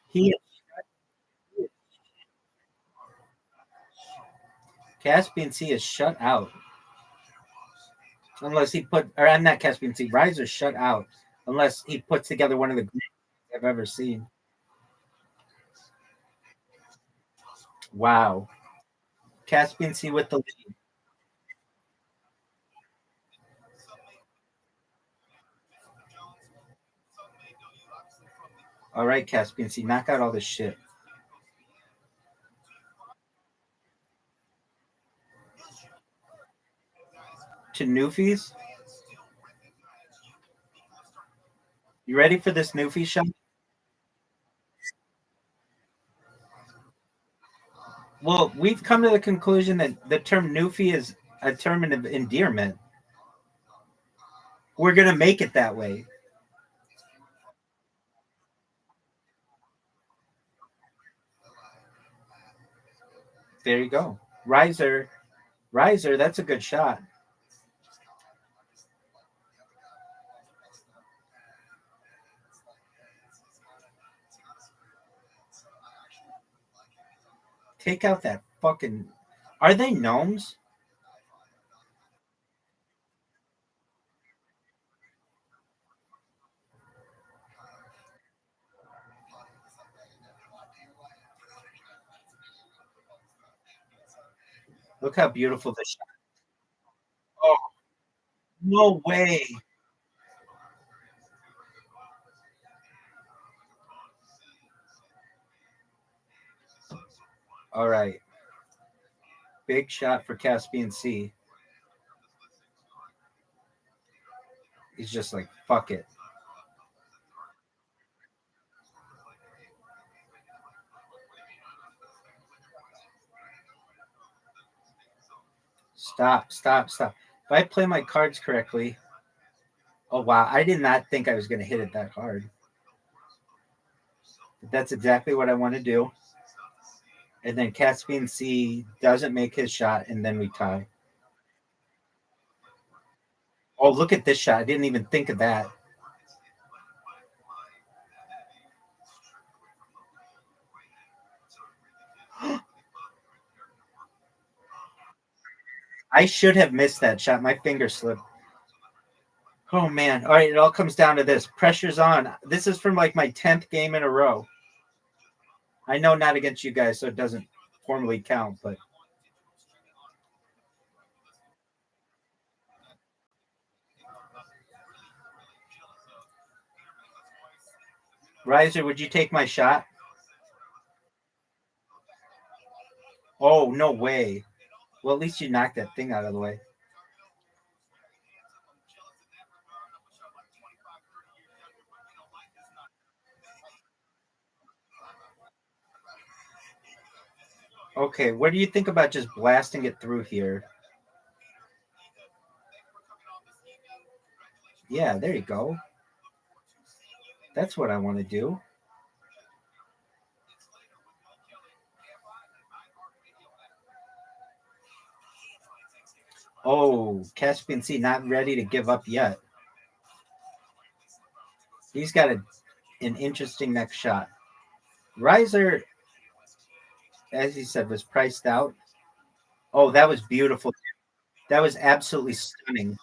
B: He Caspian Sea is shut out. Unless he put or I'm not Caspian Sea, Riser shut out unless he puts together one of the greatest I've ever seen. Wow. Caspian Sea with the lead. All right, Caspian Sea, knock out all this shit. to Newfies. You ready for this Newfie shot? Well, we've come to the conclusion that the term Newfie is a term of endearment. We're gonna make it that way. There you go. Riser. Riser, that's a good shot. Take out that fucking. Are they gnomes? Look how beautiful this shot. Oh, no way. All right. Big shot for Caspian Sea. He's just like, fuck it. Stop, stop, stop. If I play my cards correctly. Oh, wow. I did not think I was going to hit it that hard. But that's exactly what I want to do. And then Caspian Sea doesn't make his shot, and then we tie. Oh, look at this shot. I didn't even think of that. I should have missed that shot. My finger slipped. Oh, man. All right. It all comes down to this. Pressure's on. This is from like my 10th game in a row. I know not against you guys, so it doesn't formally count, but. Riser, would you take my shot? Oh, no way. Well, at least you knocked that thing out of the way. Okay, what do you think about just blasting it through here? Yeah, there you go. That's what I want to do. Oh, Caspian Sea not ready to give up yet. He's got an interesting next shot. Riser, as he said, was priced out. Oh, that was beautiful. That was absolutely stunning.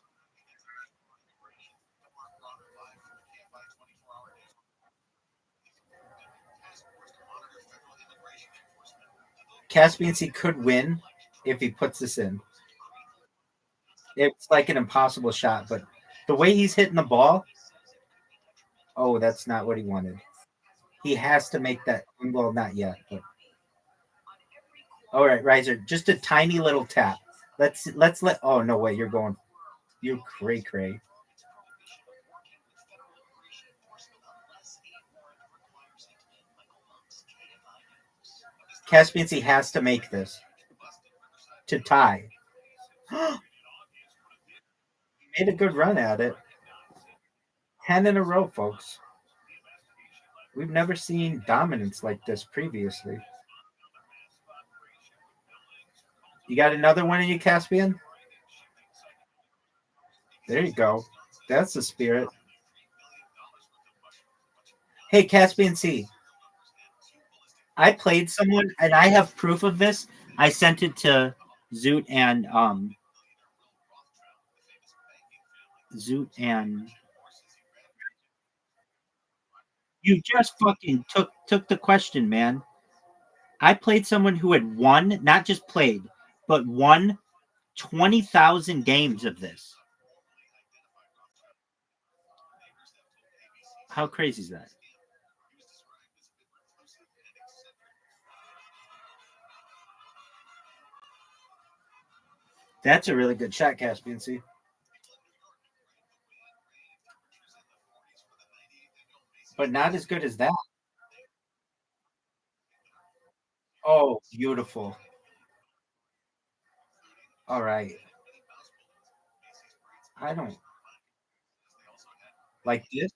B: Caspian Sea could win if he puts this in. It's like an impossible shot, but the way he's hitting the ball, oh, that's not what he wanted. He has to make that. Well, not yet. But all right, Riser, just a tiny little tap. Let's let. Oh no way, you're going. You cray cray. Caspian Sea has to make this to tie. Made a good run at it. 10 in a row, folks. We've never seen dominance like this previously. You got another one in you, Caspian? There you go. That's the spirit. Hey, Caspian Sea. I played someone, and I have proof of this. I sent it to Zoot and Zoot and you just fucking took the question, man. I played someone who had won, not just played, but won 20,000 games of this. How crazy is that? That's a really good shot, Caspian Sea. but not as good as that. Oh, beautiful. All right. I don't like this.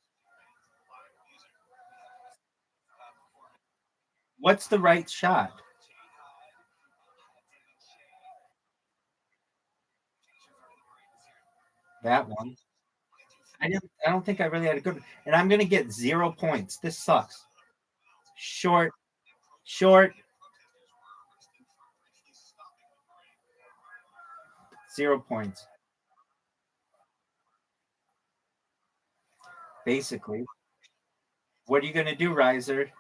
B: What's the right shot? That one. I don't think I really had a good one. And I'm gonna get 0 points. This sucks. Short, short, 0 points. Basically. What are you gonna do, Riser?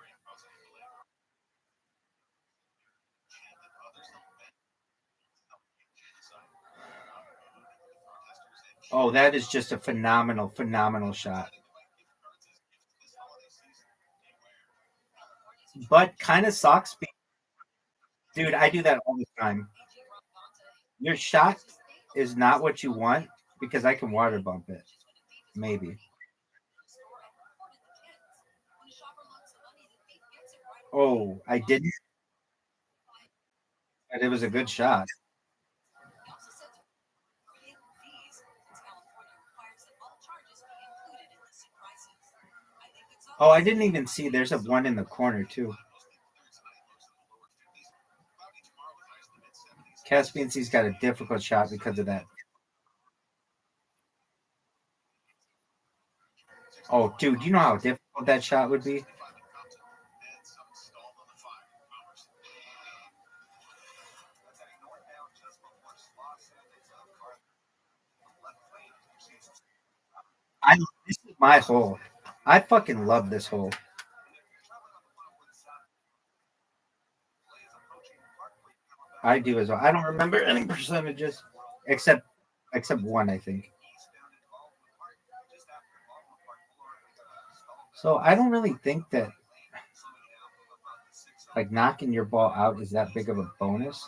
B: Oh, that is just a phenomenal, phenomenal shot. But kind of sucks. Dude, I do that all the time. Your shot is not what you want because I can water bump it. Maybe. Oh, I didn't, but it was a good shot. Oh, I didn't even see. There's a one in the corner too. Caspian Sea's got a difficult shot because of that. Oh, dude, you know how difficult that shot would be? This is my hole. I fucking love this hole. I do as well. I don't remember any percentages except one, I think. So I don't really think that like knocking your ball out is that big of a bonus.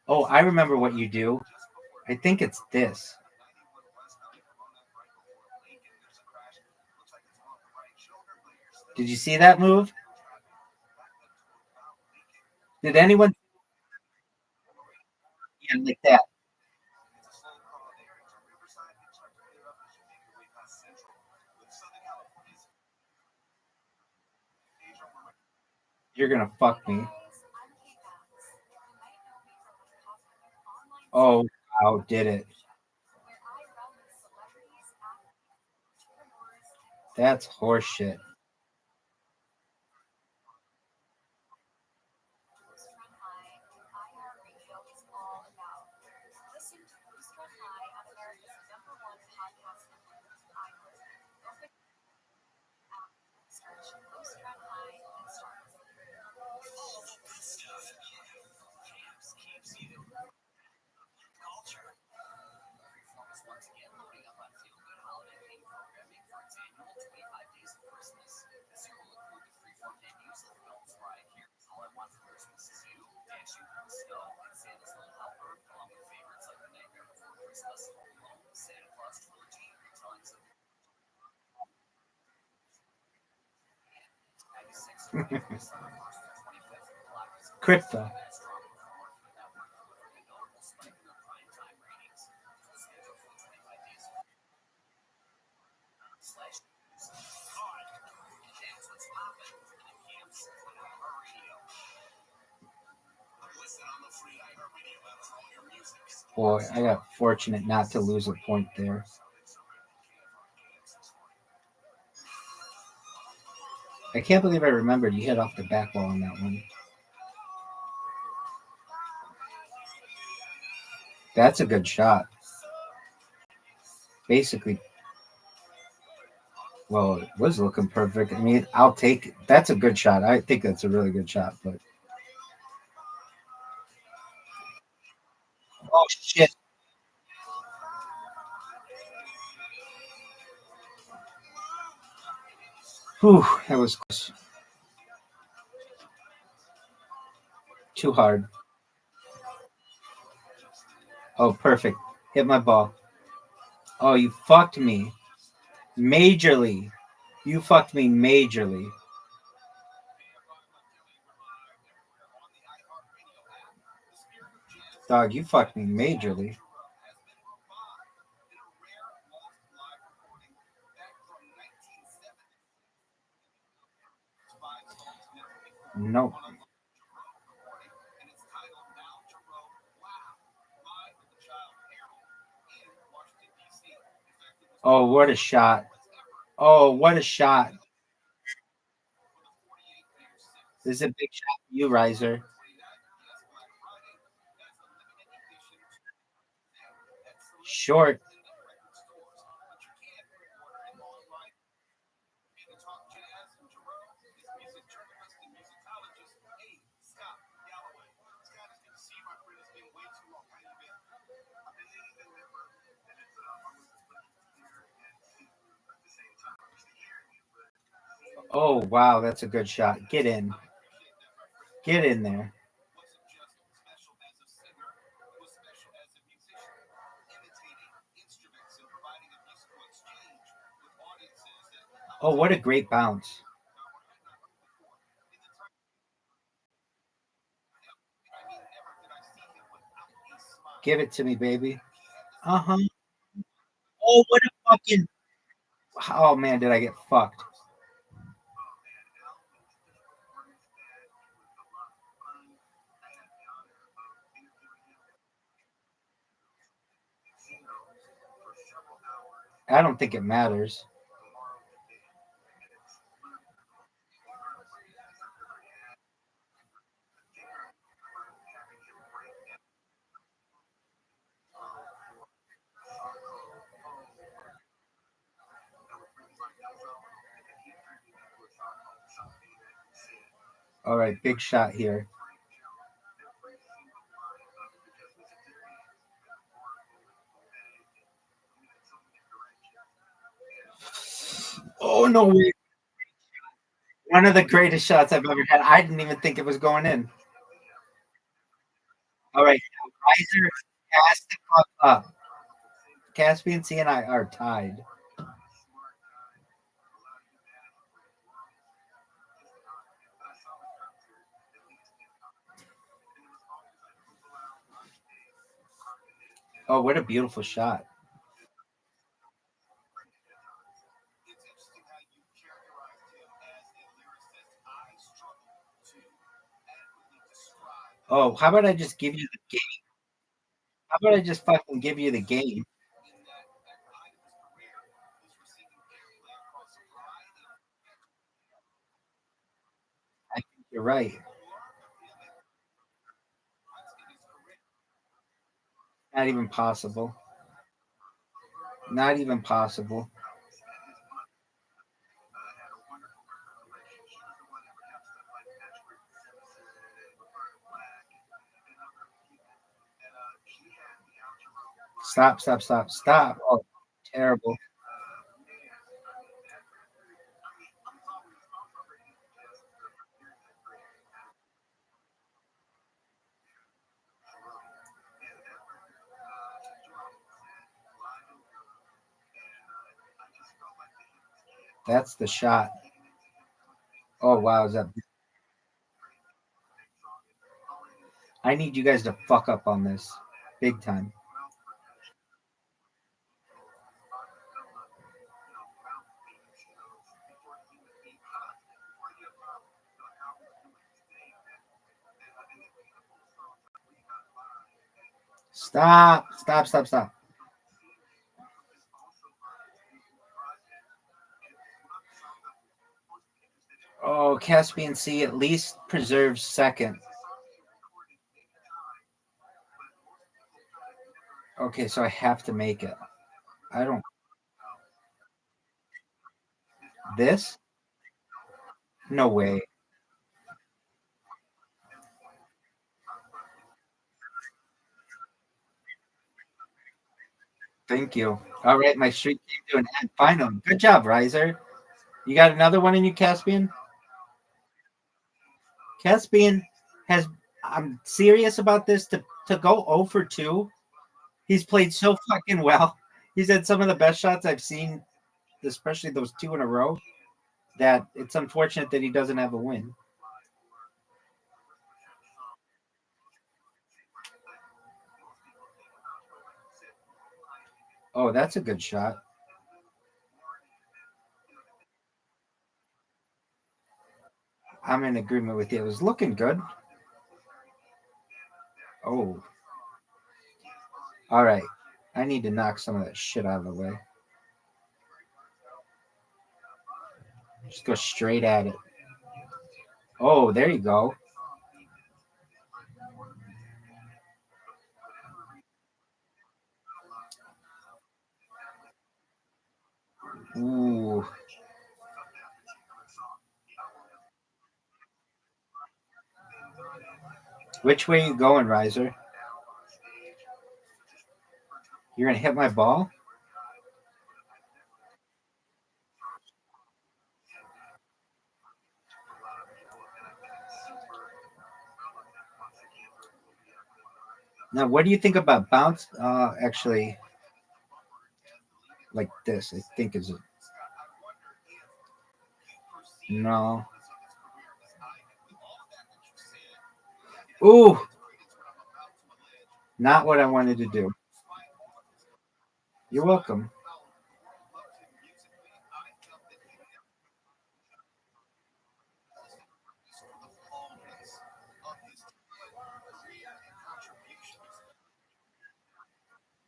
B: Oh, I remember what you do. I think it's this. Did you see that move? Did anyone? Yeah, like that. You're gonna fuck me. Oh, wow, did it? That's horseshit. Crypto. Boy, I got fortunate not to lose a point there. I can't believe I remembered you hit off the back wall on that one. That's a good shot. Basically, well, it was looking perfect. I mean, I'll take it. That's a good shot. I think that's a really good shot. But oh shit! Whew, that was close. Too hard. Oh, perfect. Hit my ball. Oh, you fucked me. Majorly. You fucked me majorly. Dog, you fucked me majorly. Nope. Oh, what a shot. Oh, what a shot. This is a big shot for you, Riser. Short. Oh, wow, that's a good shot. Get in. Get in there. Oh, what a great bounce. Give it to me, baby. Uh-huh. Oh, what a fucking. Oh, man, did I get fucked. I don't think it matters. All right, big shot here. Oh, no way. One of the greatest shots I've ever had. I didn't even think it was going in. All right, Riser has to fuck up. Caspian C and I are tied. Oh, what a beautiful shot. Oh, how about I just give you the game? How about I just fucking give you the game? I think you're right. Not even possible. Not even possible. Stop, stop, stop, stop. Oh, terrible. That's the shot. Oh, wow. Is that... I need you guys to fuck up on this big time. Stop, stop, stop, stop. Oh, Caspian Sea at least preserves second. Okay, so I have to make it. I don't. This? No way. Thank you. All right, my streak came to an end. Finally. Good job, Riser. You got another one in you, Caspian? Caspian has. I'm serious about this. To go 0 for 2, he's played so fucking well. He's had some of the best shots I've seen especially those two in a row, that it's unfortunate that he doesn't have a win. Oh, that's a good shot. I'm in agreement with you. It was looking good. Oh, all right. I need to knock some of that shit out of the way. Just go straight at it. Oh, there you go. Ooh. Which way you going, Riser? You're gonna hit my ball? Now, what do you think about bounce? Actually, like this, I think is no. Ooh, not what I wanted to do. You're welcome.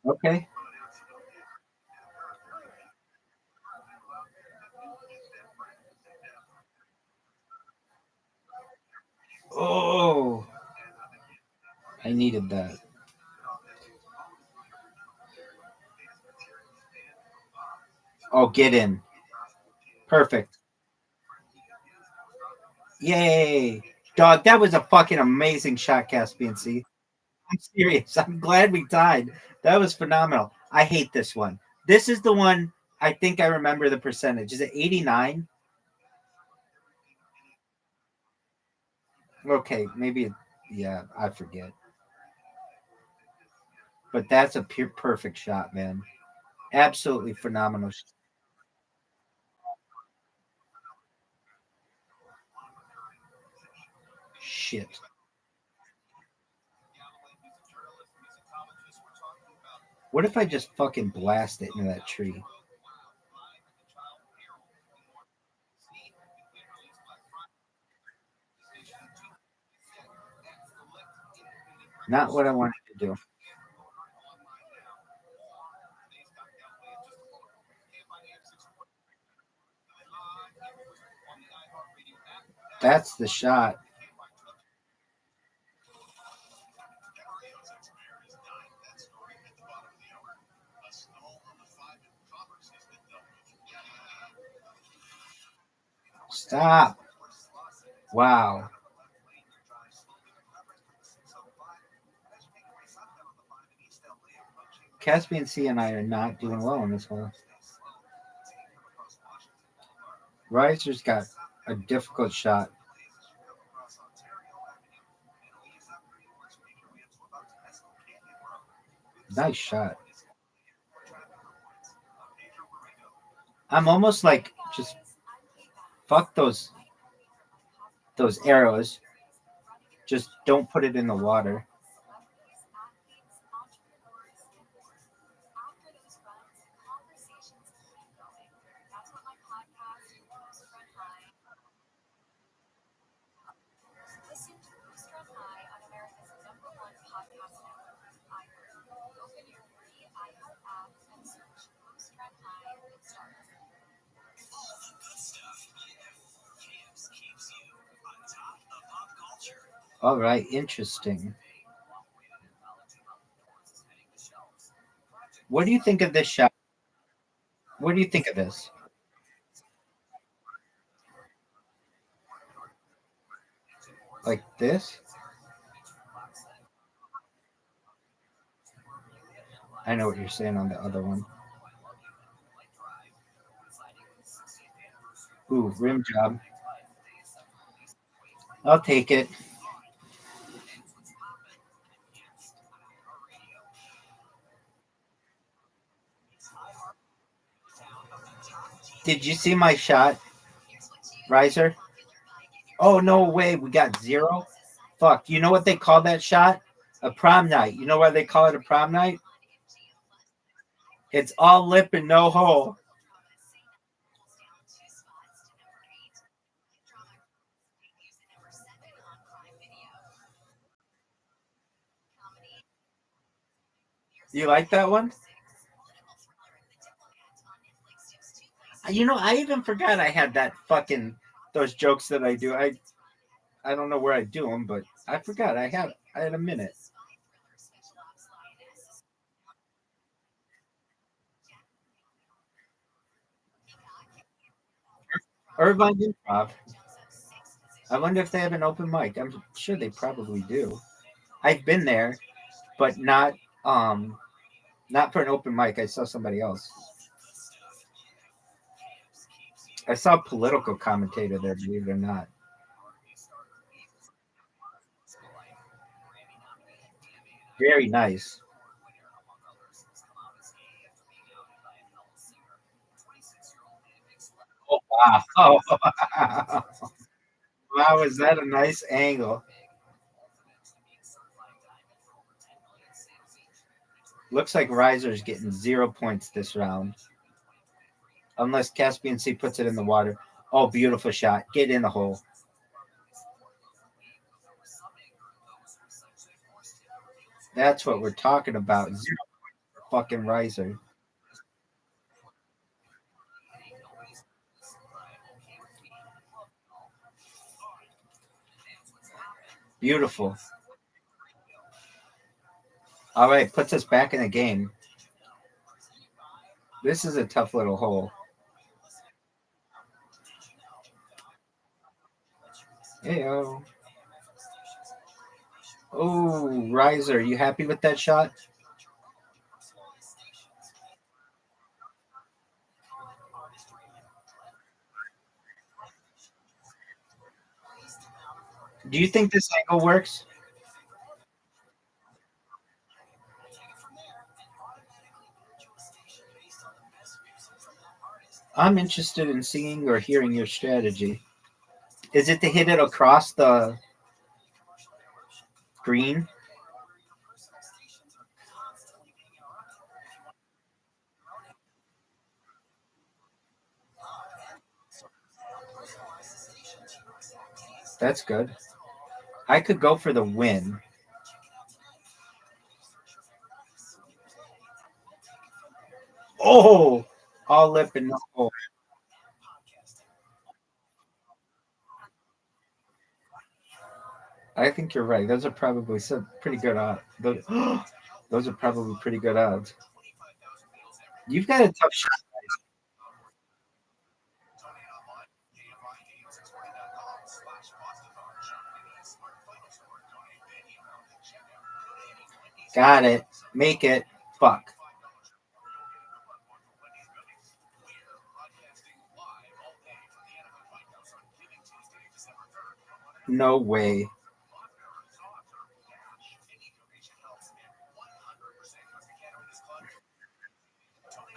B: Okay. Oh, I needed that. Oh, get in. Perfect. Yay. Dog, that was a fucking amazing shot, Caspian C. I'm serious. I'm glad we tied. That was phenomenal. I hate this one. This is the one I think I remember the percentage. Is it 89? Okay, maybe. Yeah, I forget. But that's a pure perfect shot, man. Absolutely phenomenal. Shit. What if I just fucking blast it into that tree? Not what I wanted to do. That's the shot. Stop. Wow. Caspian C and I are not doing well in this hole. Riser's got a difficult shot. Nice shot. I'm almost like just fuck those arrows. Just don't put it in the water. All right, interesting. What do you think of this shot? What do you think of this? Like this? I know what you're saying on the other one. Ooh, rim job. I'll take it. Did you see my shot, Riser? Oh no way, we got zero. Fuck. You know what they call that shot? A prom night. You know why they call it a prom night? It's all lip and no hole. You like that one? You know, I even forgot I had that fucking those jokes that I do. I don't know where I do them, but I forgot I had a minute. Irvine Improv. I wonder if they have an open mic. I'm sure they probably do. I've been there, but um not for an open mic. I saw somebody else. I saw a political commentator there, believe it or not. Very nice. Oh wow. Oh, wow, is that a nice angle? Looks like Riser's getting 0 points this round. Unless Caspian Sea puts it in the water. Oh, beautiful shot. Get in the hole. That's what we're talking about. Zero fucking Riser. Beautiful. All right, puts us back in the game. This is a tough little hole. Heyo. Oh, Riser, you happy with that shot? Do you think this angle works? I'm interested in seeing or hearing your strategy. Is it to hit it across the green? That's good. I could go for the win. Oh, all lip and no hole. I think you're right. Those are probably some pretty good odds. Those are probably pretty good odds. You've got a tough shot. Got it. Make it. Fuck. No way.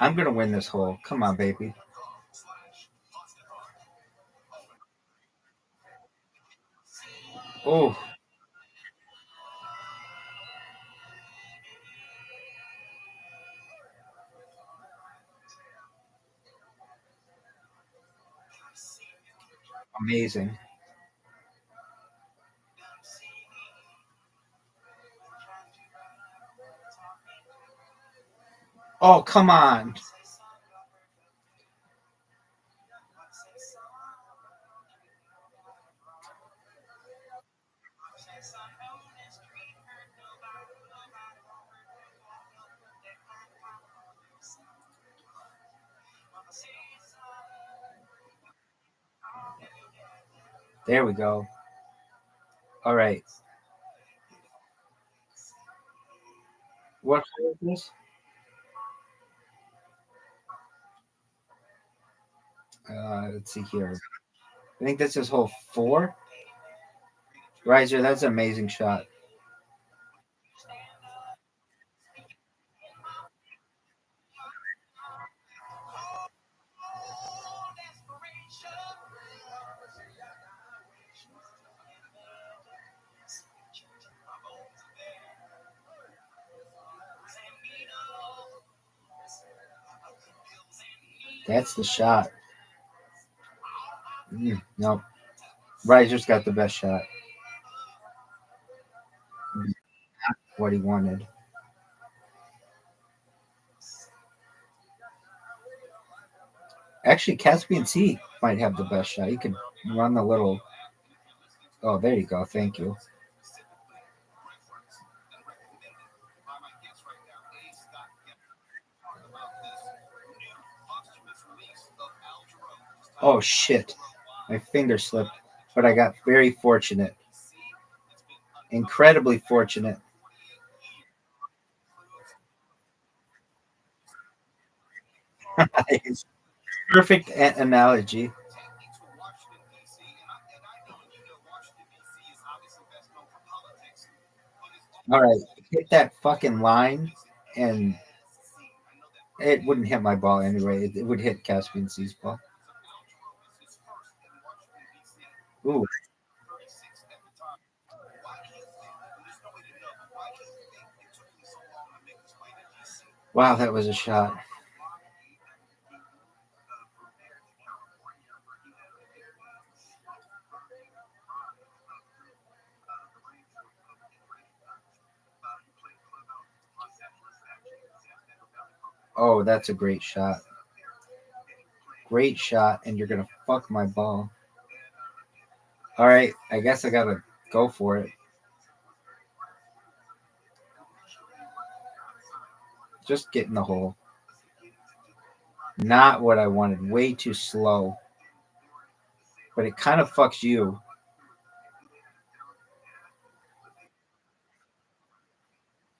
B: I'm gonna win this hole. Come on, baby. Oh, amazing. Oh, come on. There we go. All right. What hole is this? Let's see here. I think this is hole 4. Riser, that's an amazing shot. That's the shot. Nope. Riser's got the best shot. What he wanted. Actually, Caspian Sea might have the best shot. He could run the little. Oh, there you go. Thank you. Oh shit! My finger slipped, but I got very fortunate. Incredibly fortunate. Perfect analogy. All right, hit that fucking line, and it wouldn't hit my ball anyway. It would hit Caspian Sea's ball. Ooh, wow, that was a shot. Oh, that's a great shot. Great shot, and you're gonna fuck my ball. All right, I guess I gotta go for it. Just get in the hole. Not what I wanted. Way too slow. But it kind of fucks you.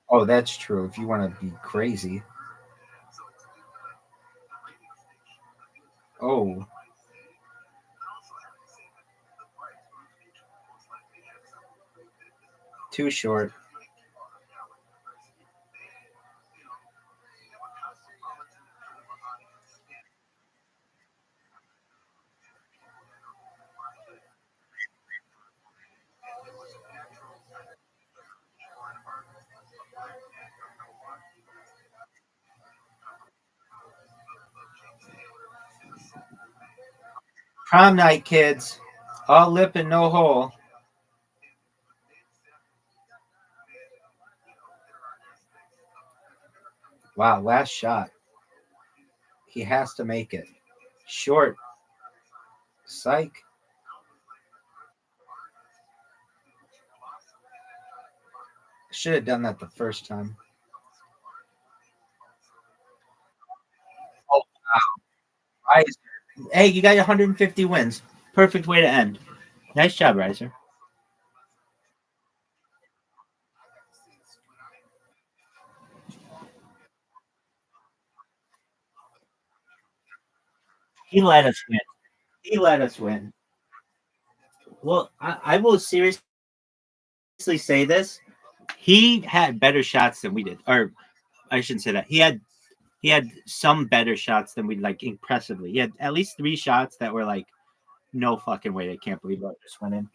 B: Oh, that's true. If you want to be crazy. Oh, too short. Prom night, kids. All lip and no hole. Wow, last shot. He has to make it. Short. Psych. Should have done that the first time. Oh, Riser. Hey, you got 150 wins. Perfect way to end. Nice job, Riser. He let us win. He let us win. Well, I will seriously say this. He had better shots than we did. Or I shouldn't say that. He had some better shots than we like impressively. He had at least 3 shots that were like, no fucking way. I can't believe I just went in.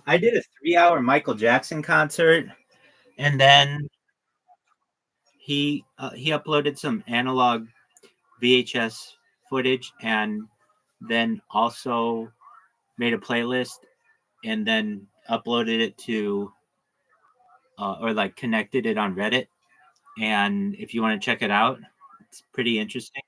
B: I did a 3-hour Michael Jackson concert, and then he uploaded some analog VHS footage, and then also made a playlist, and then uploaded it to or like connected it on Reddit. And if you want to check it out, it's pretty interesting.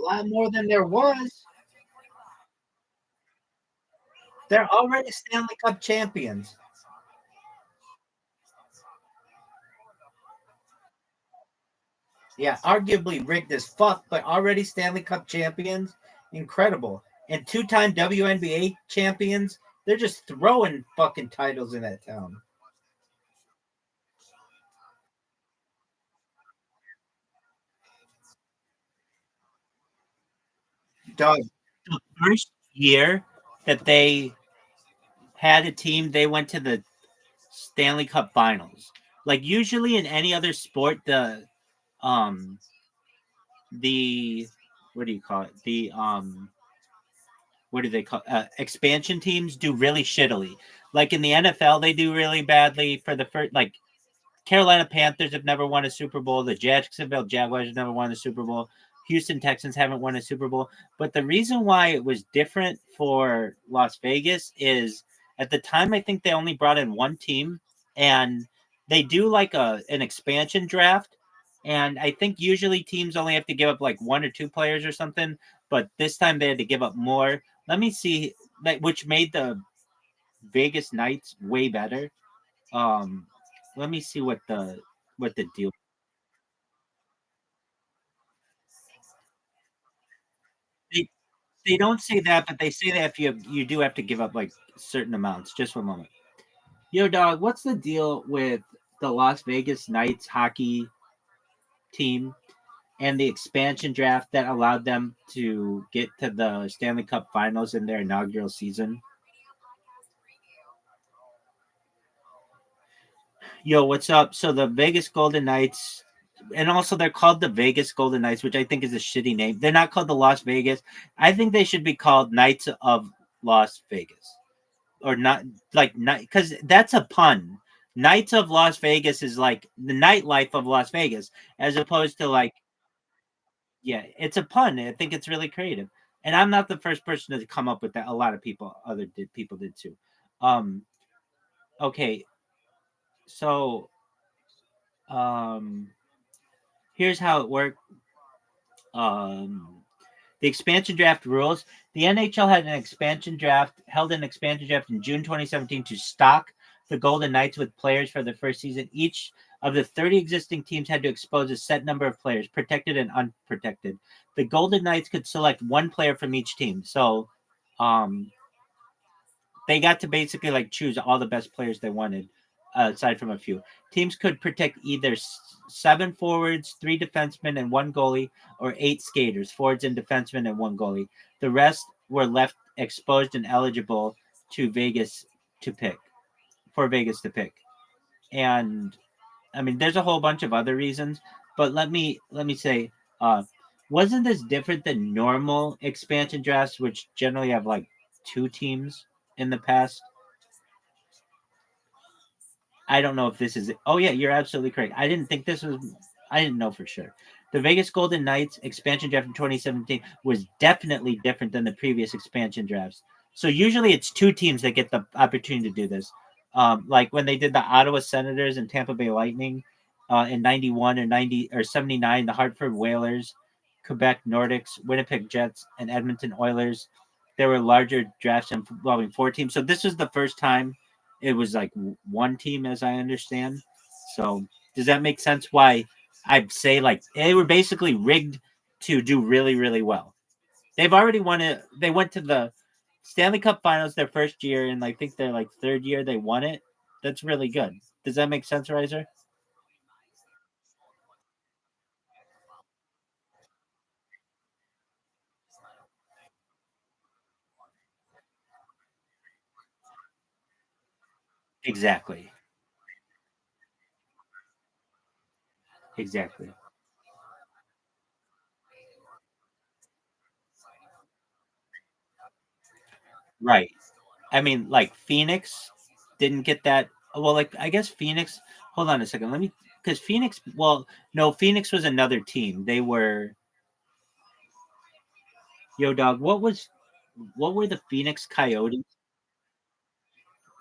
B: lot more than there was. They're already Stanley Cup champions. Yeah, arguably rigged as fuck, but already Stanley Cup champions. Incredible. And two-time WNBA champions. They're just throwing fucking titles in that town. Dog.
A: The first year that they had a team, they went to the Stanley Cup Finals. Like usually in any other sport, um the what do you call it? What do they call expansion teams do really shittily. Like in the NFL, they do really badly for the first. Like Carolina Panthers have never won a Super Bowl. The Jacksonville Jaguars have never won a Super Bowl. Houston Texans haven't won a Super Bowl. But the reason why it was different for Las Vegas is at the time I think they only brought in one team, and they do like an expansion draft. And I think usually teams only have to give up like one or two players or something, but this time they had to give up more. Let me see that, which made the Vegas Knights way better. Um, Let me see what the deal. They they don't say that, but they say that if you do have to give up like certain amounts. Just one moment. Yo, dog, what's the deal with the Las Vegas Knights hockey team and the expansion draft that allowed them to get to the Stanley Cup Finals in their inaugural season? Yo, what's up? So the Vegas Golden Knights, and also they're called the Vegas Golden Knights, which I think is a shitty name. They're not called the Las Vegas. I think they should be called Knights of Las Vegas, or not like night because that's a pun. Knights of Las Vegas is like the nightlife of Las Vegas, as opposed to like yeah, it's a pun. I think it's really creative, and I'm not the first person to come up with that. A lot of people did too. Um, okay, so um here's how it worked. Um, the expansion draft rules. The NHL had an expansion draft, held an expansion draft in June 2017 to stock the Golden Knights with players for the first season. Each of the 30 existing teams had to expose a set number of players, protected and unprotected. The Golden Knights could select one player from each team. So um, they got to basically like choose all the best players they wanted, aside from a few. Teams could protect either seven forwards, three defensemen, and one goalie, or eight skaters, forwards and defensemen, and one goalie. The rest were left exposed and eligible to Vegas to pick for Vegas to pick. And I mean, there's a whole bunch of other reasons, but let me say, uh, wasn't this different than normal expansion drafts, which generally have like two teams in the past? I don't know if this is. Oh yeah, you're absolutely correct. I didn't think this was. I didn't know for sure. The Vegas Golden Knights expansion draft in 2017 was definitely different than the previous expansion drafts. So usually it's two teams that get the opportunity to do this. Like when they did the Ottawa Senators and Tampa Bay Lightning in 91 or 90 or 79, the Hartford Whalers, Quebec Nordics, Winnipeg Jets, and Edmonton Oilers. There were larger drafts involving four teams. So this was the first time it was like one team, as I understand. So does that make sense? Why I'd say like they were basically rigged to do really, really well. They've already won it. They went to the Stanley Cup Finals their first year, and I think their like third year they won it. That's really good. Does that make sense, Riser? Exactly. Exactly. Right. I mean, like Phoenix didn't get that. Well, like I guess Phoenix. Hold on a second. Let me because Phoenix. Well, no, Phoenix was another team. They were Yo, dog. What were the Phoenix Coyotes?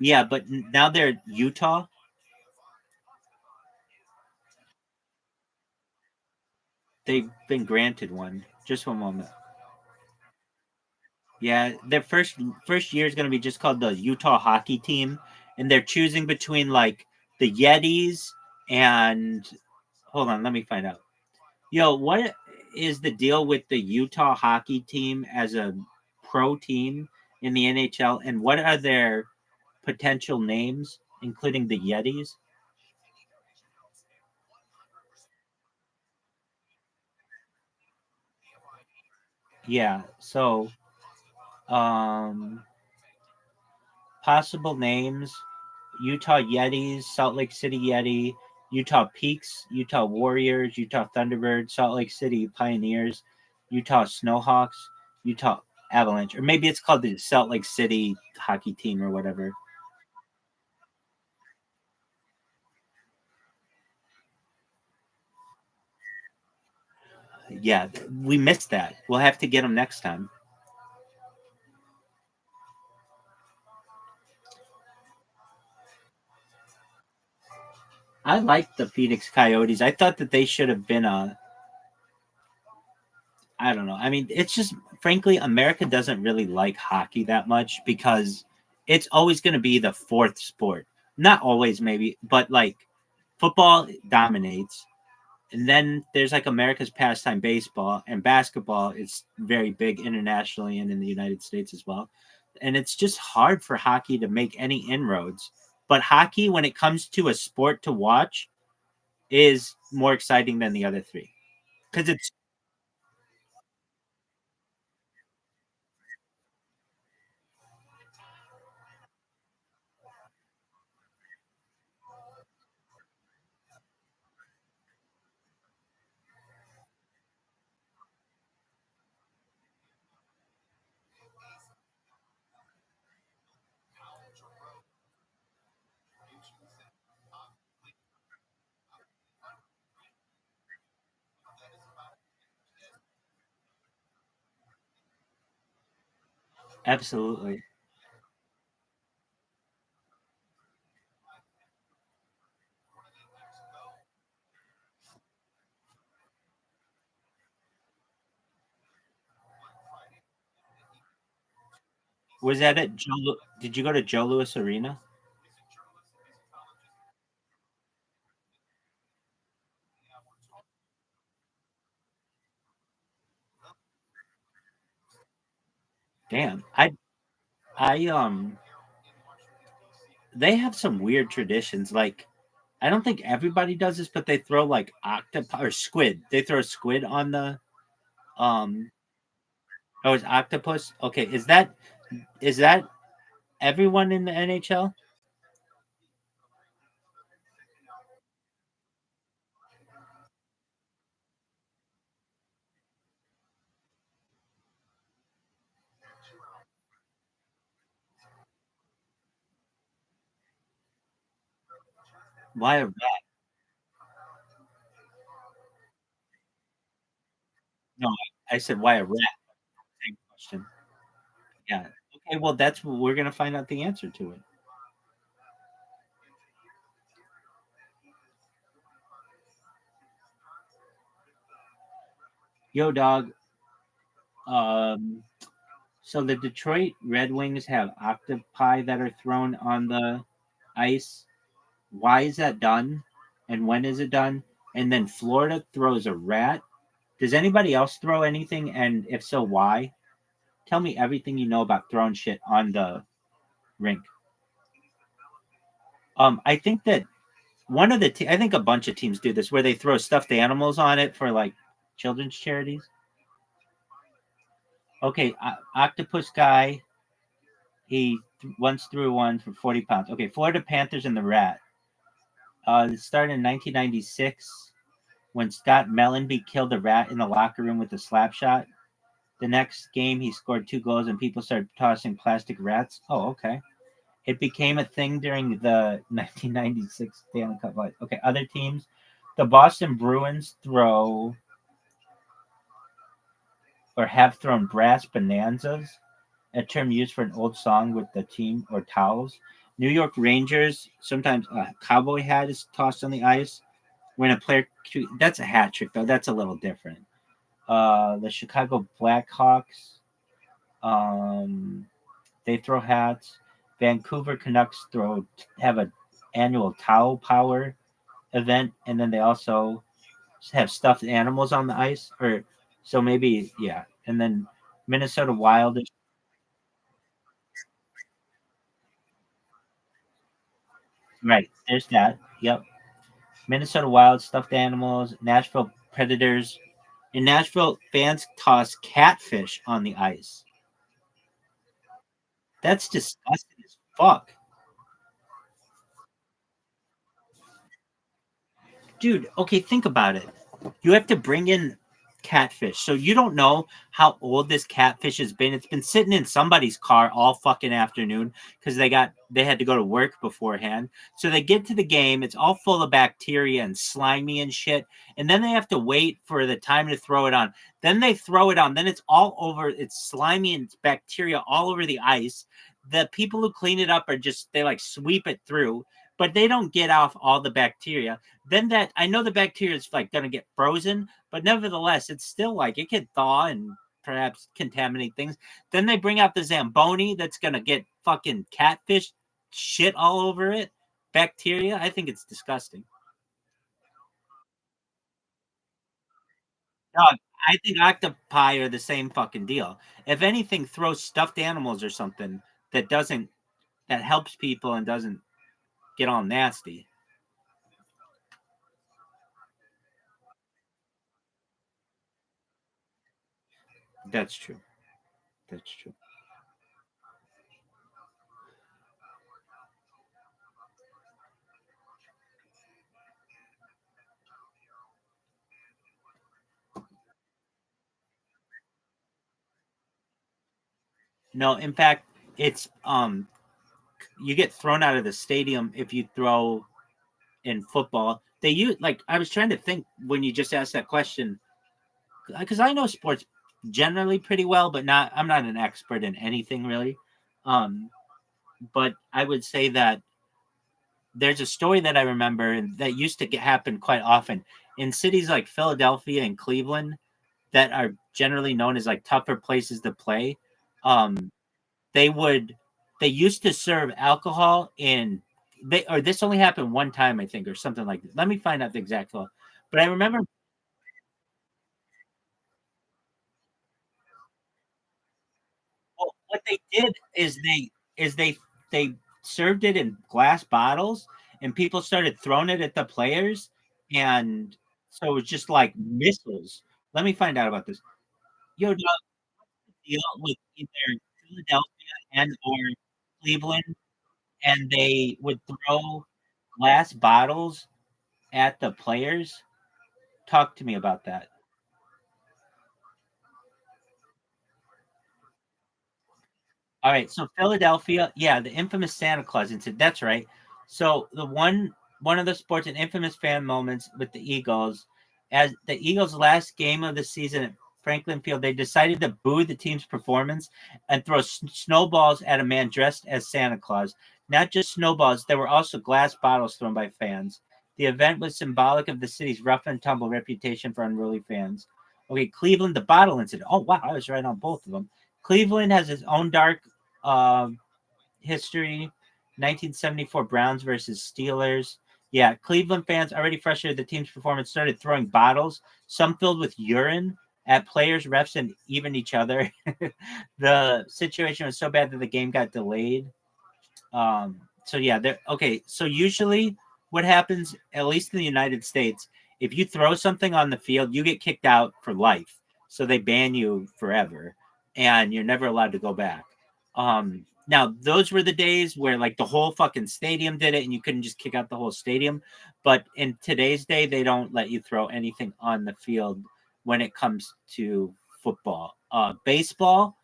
A: Yeah, but now they're Utah. They've been granted one. Just one moment. Yeah, their first year is going to be just called the Utah Hockey Team, and they're choosing between like the Yetis and hold on, let me find out. Yo, what is the deal with the Utah Hockey Team as a pro team in the NHL, and what are their potential names, including the Yetis? Yeah, so um, possible names: Utah Yetis, Salt Lake City Yeti, Utah Peaks, Utah Warriors, Utah Thunderbirds, Salt Lake City Pioneers, Utah Snowhawks, Utah Avalanche, or maybe it's called the Salt Lake City Hockey Team or whatever. Yeah, we missed that. We'll have to get them next time. I like the Phoenix Coyotes. I thought that they should have been a. I don't know. I mean, it's just frankly, America doesn't really like hockey that much because it's always going to be the fourth sport. Not always, maybe, but like football dominates. And then there's like America's pastime, baseball and basketball. It's very big internationally and in the United States as well. And it's just hard for hockey to make any inroads. But hockey, when it comes to a sport to watch, is more exciting than the other three because it's absolutely. Was that at Joe? Did you go to Joe Louis Arena? Damn, I they have some weird traditions. Like, I don't think everybody does this, but they throw like octopus or squid. They throw squid on the um. Oh, it's octopus. Okay, is that everyone in the NHL? Why a rat? No, I said why a rat. Same question. Yeah. Okay. Well, that's we're gonna find out the answer to it. Yo, dog. Um. So the Detroit Red Wings have octopi that are thrown on the ice. Why is that done? And when is it done? And then Florida throws a rat. Does anybody else throw anything? And if so, why? Tell me everything you know about throwing shit on the rink. I think that I think a bunch of teams do this where they throw stuffed animals on it for like children's charities. Okay, octopus guy. He once threw one for 40 pounds. Okay, Florida Panthers and the rat. It started in 1996 when Scott Mellenby killed a rat in the locker room with a slap shot. The next game, he scored 2 goals and people started tossing plastic rats. Oh, okay. It became a thing during the 1996 Stanley Cup. Okay, other teams. The Boston Bruins throw or have thrown brass bonanzas, a term used for an old song with the team or towels. New York Rangers, sometimes a cowboy hat is tossed on the ice when a player. That's a hat trick, though. That's a little different. The Chicago Blackhawks, they throw hats. Vancouver Canucks have a annual Towel Power event, and then they also have stuffed animals on the ice, or so maybe yeah. And then Minnesota Wild, right? There's that. Yep. Minnesota Wild stuffed animals. Nashville Predators. In Nashville, fans toss catfish on the ice. That's disgusting as fuck. Dude, okay, think about it. You have to bring in catfish. So you don't know how old this catfish has been. It's been sitting in somebody's car all fucking afternoon because they had to go to work beforehand. So they get to the game, it's all full of bacteria and slimy and shit. And then they have to wait for the time to throw it on. Then they throw it on. Then it's all over, it's slimy and it's bacteria all over the ice. The people who clean it up are just they like sweep it through, but they don't get off all the bacteria. Then that I know the bacteria is like going to get frozen, but nevertheless, it's still like it can thaw and perhaps contaminate things. Then they bring out the Zamboni that's going to get fucking catfish shit all over it, bacteria. I think it's disgusting. Dog, I think octopi are the same fucking deal. If anything, throw stuffed animals or something that doesn't that helps people and doesn't get all nasty. That's true. That's true. No, in fact, it's you get thrown out of the stadium if you throw in football. They use like I was trying to think when you just asked that question because I know sports generally pretty well, but not I'm not an expert in anything really. Um, but I would say that there's a story that I remember that used to happen quite often in cities like Philadelphia and Cleveland that are generally known as like tougher places to play. Um, they would they used to serve alcohol in they or this only happened one time I think or something like that. Let me find out the exact law. But I remember well, what they did is they served it in glass bottles and people started throwing it at the players and so it was just like missiles. Let me find out about this. Yo, dog, deal with either Philadelphia and or Cleveland and they would throw glass bottles at the players? Talk to me about that. All right, so Philadelphia, yeah, the infamous Santa Claus incident. That's right. So one of the sports and infamous fan moments with the Eagles, as the Eagles' last game of the season at Franklin Field, they decided to boo the team's performance and throw snowballs at a man dressed as Santa Claus. Not just snowballs, there were also glass bottles thrown by fans. The event was symbolic of the city's rough and tumble reputation for unruly fans. Okay, Cleveland, the bottle incident. Oh wow, I was right on both of them. Cleveland has its own dark uh, history. 1974 Browns versus Steelers. Yeah, Cleveland fans already frustrated with the team's performance started throwing bottles, some filled with urine, at players, refs, and even each other. The situation was so bad that the game got delayed. So yeah, there. Okay, so usually what happens, at least in the United States, if you throw something on the field, you get kicked out for life. So they ban you forever, and you're never allowed to go back. Now those were the days where like the whole fucking stadium did it, and you couldn't just kick out the whole stadium. But in today's day, they don't let you throw anything on the field when it comes to football. Baseball,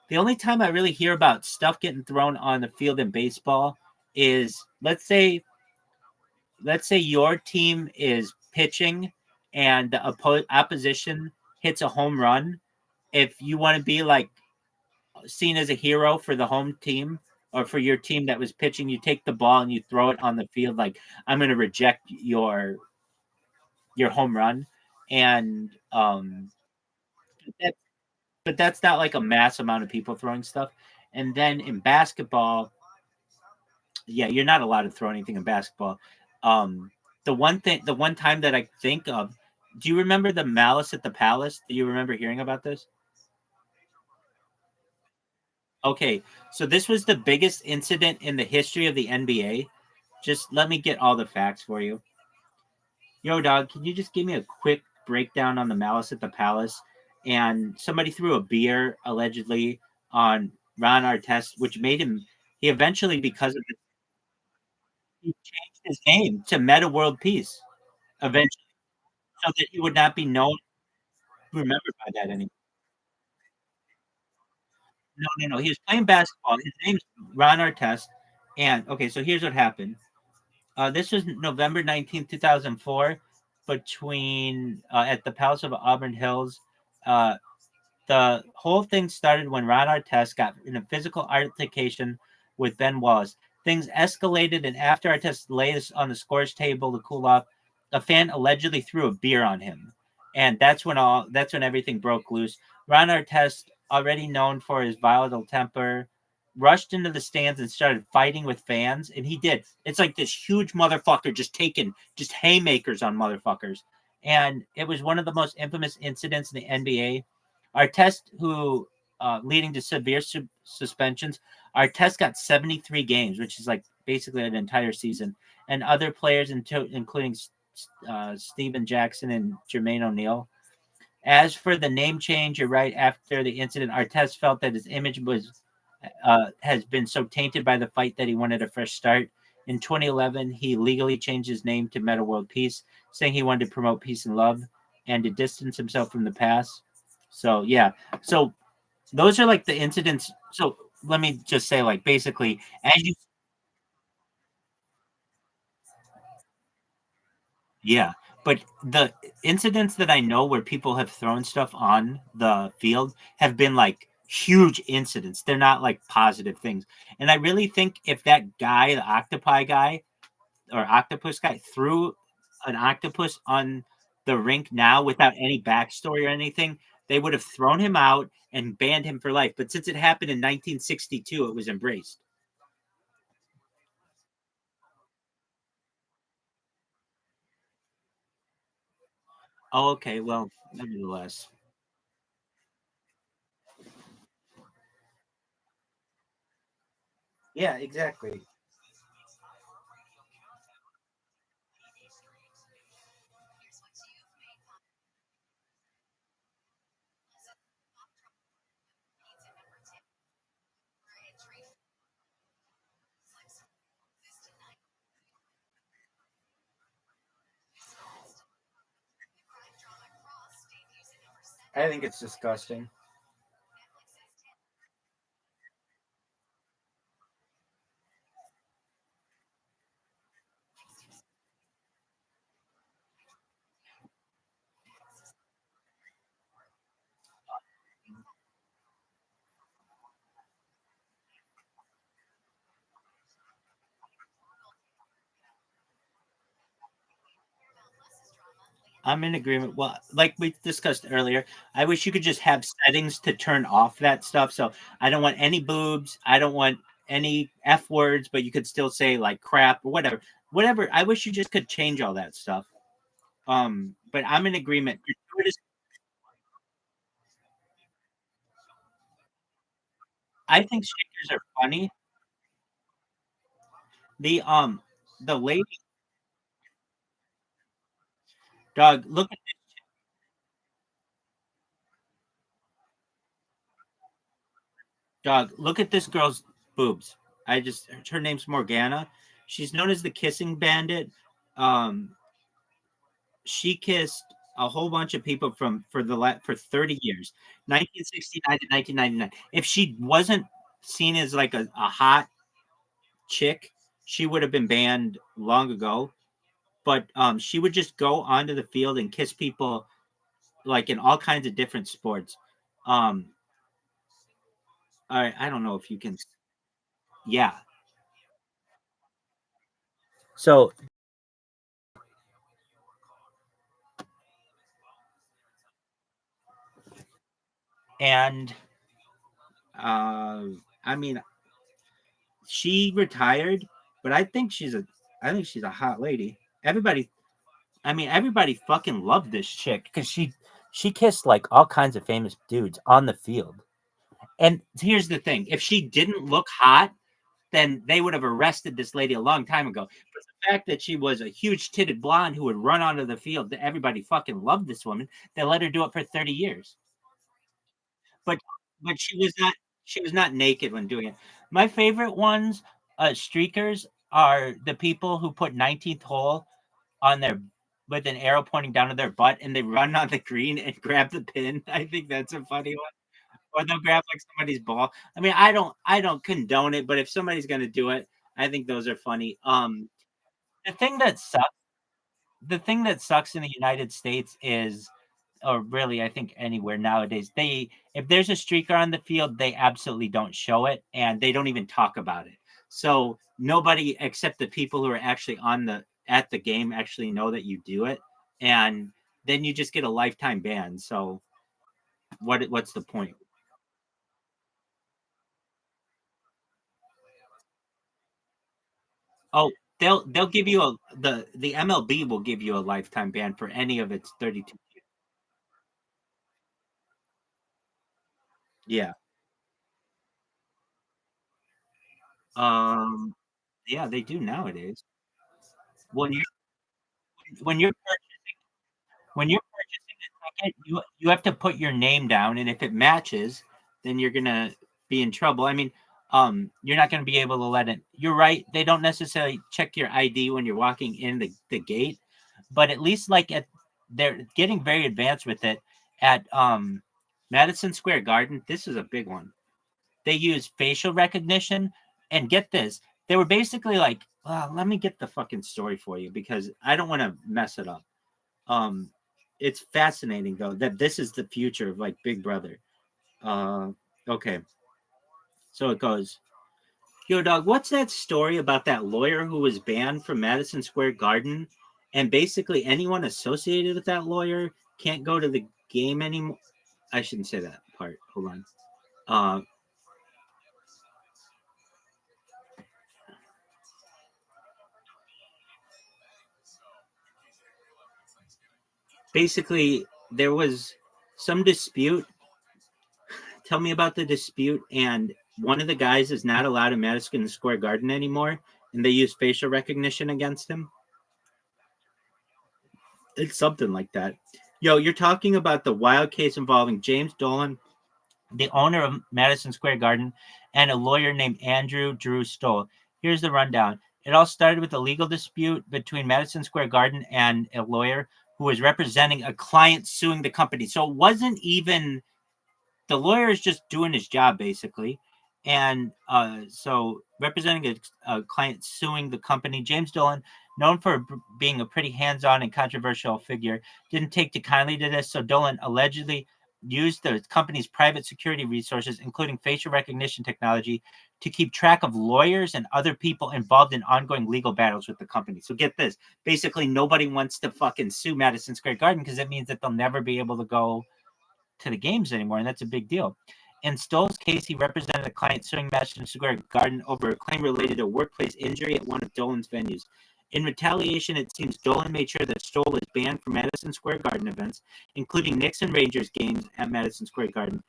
A: the only time I really hear about stuff getting thrown on the field in baseball is let's say your team is pitching and the opposition hits a home run. If you want to be like seen as a hero for the home team or for your team that was pitching, you take the ball and you throw it on the field like I'm going to reject your home run and That, but that's not like a mass amount of people throwing stuff. And then in basketball, yeah, you're not allowed to throw anything in basketball. Um, the one time that I think of, do you remember the Malice at the Palace? Do you remember hearing about this? Okay, so this was the biggest incident in the history of the NBA. Just let me get all the facts for you. Yo, dog, can you just give me a quick breakdown on the Malice at the Palace? And somebody threw a beer allegedly on Ron Artest, which made him. He eventually, because of it, he changed his name to Meta World Peace eventually, so that he would not be known, remembered by that anymore. No, no, no. He was playing basketball. His name's Ron Artest. And okay, so here's what happened. This was November 19th, 2004, between at the Palace of Auburn Hills. Uh, the whole thing started when Ron Artest got in a physical altercation with Ben Wallace. Things escalated, and after Artest lay on the scores table to cool off, a fan allegedly threw a beer on him, and that's when everything broke loose. Ron Artest, already known for his volatile temper, rushed into the stands and started fighting with fans, and he did. It's like this huge motherfucker just taking just haymakers on motherfuckers, and it was one of the most infamous incidents in the NBA. Artest, who leading to severe suspensions, Artest got 73 games, which is like basically an entire season, and other players, including Steven Jackson and Jermaine O'Neal. As for the name change, you're right. After the incident, Artest felt that his image was has been so tainted by the fight that he wanted a fresh start. In 2011, he legally changed his name to Meta World Peace, saying he wanted to promote peace and love and to distance himself from the past. So yeah, so those are like the incidents. So let me just say, like basically, as you yeah, but the incidents that I know where people have thrown stuff on the field have been like huge incidents. They're not like positive things. And I really think if that guy, the octopi guy or octopus guy, threw an octopus on the rink now without any backstory or anything, they would have thrown him out and banned him for life. But since it happened in 1962, it was embraced. Oh, okay. Well, nevertheless.
B: Yeah, exactly. I think it's disgusting.
A: I'm in agreement. Well, like we discussed earlier, I wish you could just have settings to turn off that stuff. So I don't want any boobs. I don't want any F words, but you could still say like crap or whatever. Whatever. I wish you just could change all that stuff. But I'm in agreement. I think stickers are funny. The the lady dog, look at this girl's boobs. Her name's Morgana. She's known as the kissing bandit. Um, she kissed a whole bunch of people for 30 years, 1969 to 1999. If she wasn't seen as like a hot chick, she would have been banned long ago. But she would just go onto the field and kiss people like in all kinds of different sports. Um, I don't know if you can. Yeah. So
B: and I mean, she retired, but I think she's a hot lady. Everybody fucking loved this chick because she kissed like all kinds of famous dudes on the field. And here's the thing: if she didn't look hot, then they would have arrested this lady a long time ago. But the fact that she was a huge titted blonde who would run onto the field, that everybody fucking loved this woman. They let her do it for 30 years. But but she was not naked when doing it. My favorite ones, streakers, are the people who put 19th hole on their with an arrow pointing down to their butt and they run on the green and grab the pin. I think that's a funny one. Or they'll grab like somebody's ball. I mean, I don't condone it, but if somebody's gonna do it, I think those are funny. The thing that sucks the thing that sucks in the United States is, or really I think anywhere nowadays, they if there's a streaker on the field, they absolutely don't show it and they don't even talk about it. So nobody except the people who are actually on the at the game actually know that you do it, and then you just get a lifetime ban. So what's the point? Oh, they'll give you the MLB will give you a lifetime ban for any of its 32. Yeah. Um yeah, they do nowadays. When you when you're when you're purchasing a ticket, you have to put your name down, and if it matches, then you're gonna be in trouble. I mean, you're not gonna be able to let it. You're right. They don't necessarily check your ID when you're walking in the gate, but at least like they're getting very advanced with it at Madison Square Garden. This is a big one. They use facial recognition, and get this, they were basically like, let me get the fucking story for you because I don't want to mess it up. Um, it's fascinating though that this is the future of like Big Brother. Uh, okay, so it goes. Yo, dog, what's that story about that lawyer who was banned from Madison Square Garden, and basically anyone associated with that lawyer can't go to the game anymore? I shouldn't say that part. Hold on. Uh, basically, there was some dispute. Tell me about the dispute, and one of the guys is not allowed in Madison Square Garden anymore, and they use facial recognition against him. It's something like that. Yo, you're talking about the wild case involving James Dolan, the owner of Madison Square Garden, and a lawyer named Andrew Drew Stoll. Here's the rundown. It all started with a legal dispute between Madison Square Garden and a lawyer who was representing a client suing the company. So it wasn't even the lawyer is just doing his job basically. And so representing a client suing the company, James Dolan, known for being a pretty hands-on and controversial figure, didn't take too kindly to this. So Dolan allegedly used the company's private security resources, including facial recognition technology, to keep track of lawyers and other people involved in ongoing legal battles with the company. So get this. Basically, nobody wants to fucking sue Madison Square Garden because it means that they'll never be able to go to the games anymore, and that's a big deal. In Stoll's case, he represented a client suing Madison Square Garden over a claim related to workplace injury at one of Dolan's venues. In retaliation, it seems Dolan made sure that Stoll was banned from Madison Square Garden events, including Knicks and Rangers games at Madison Square Garden.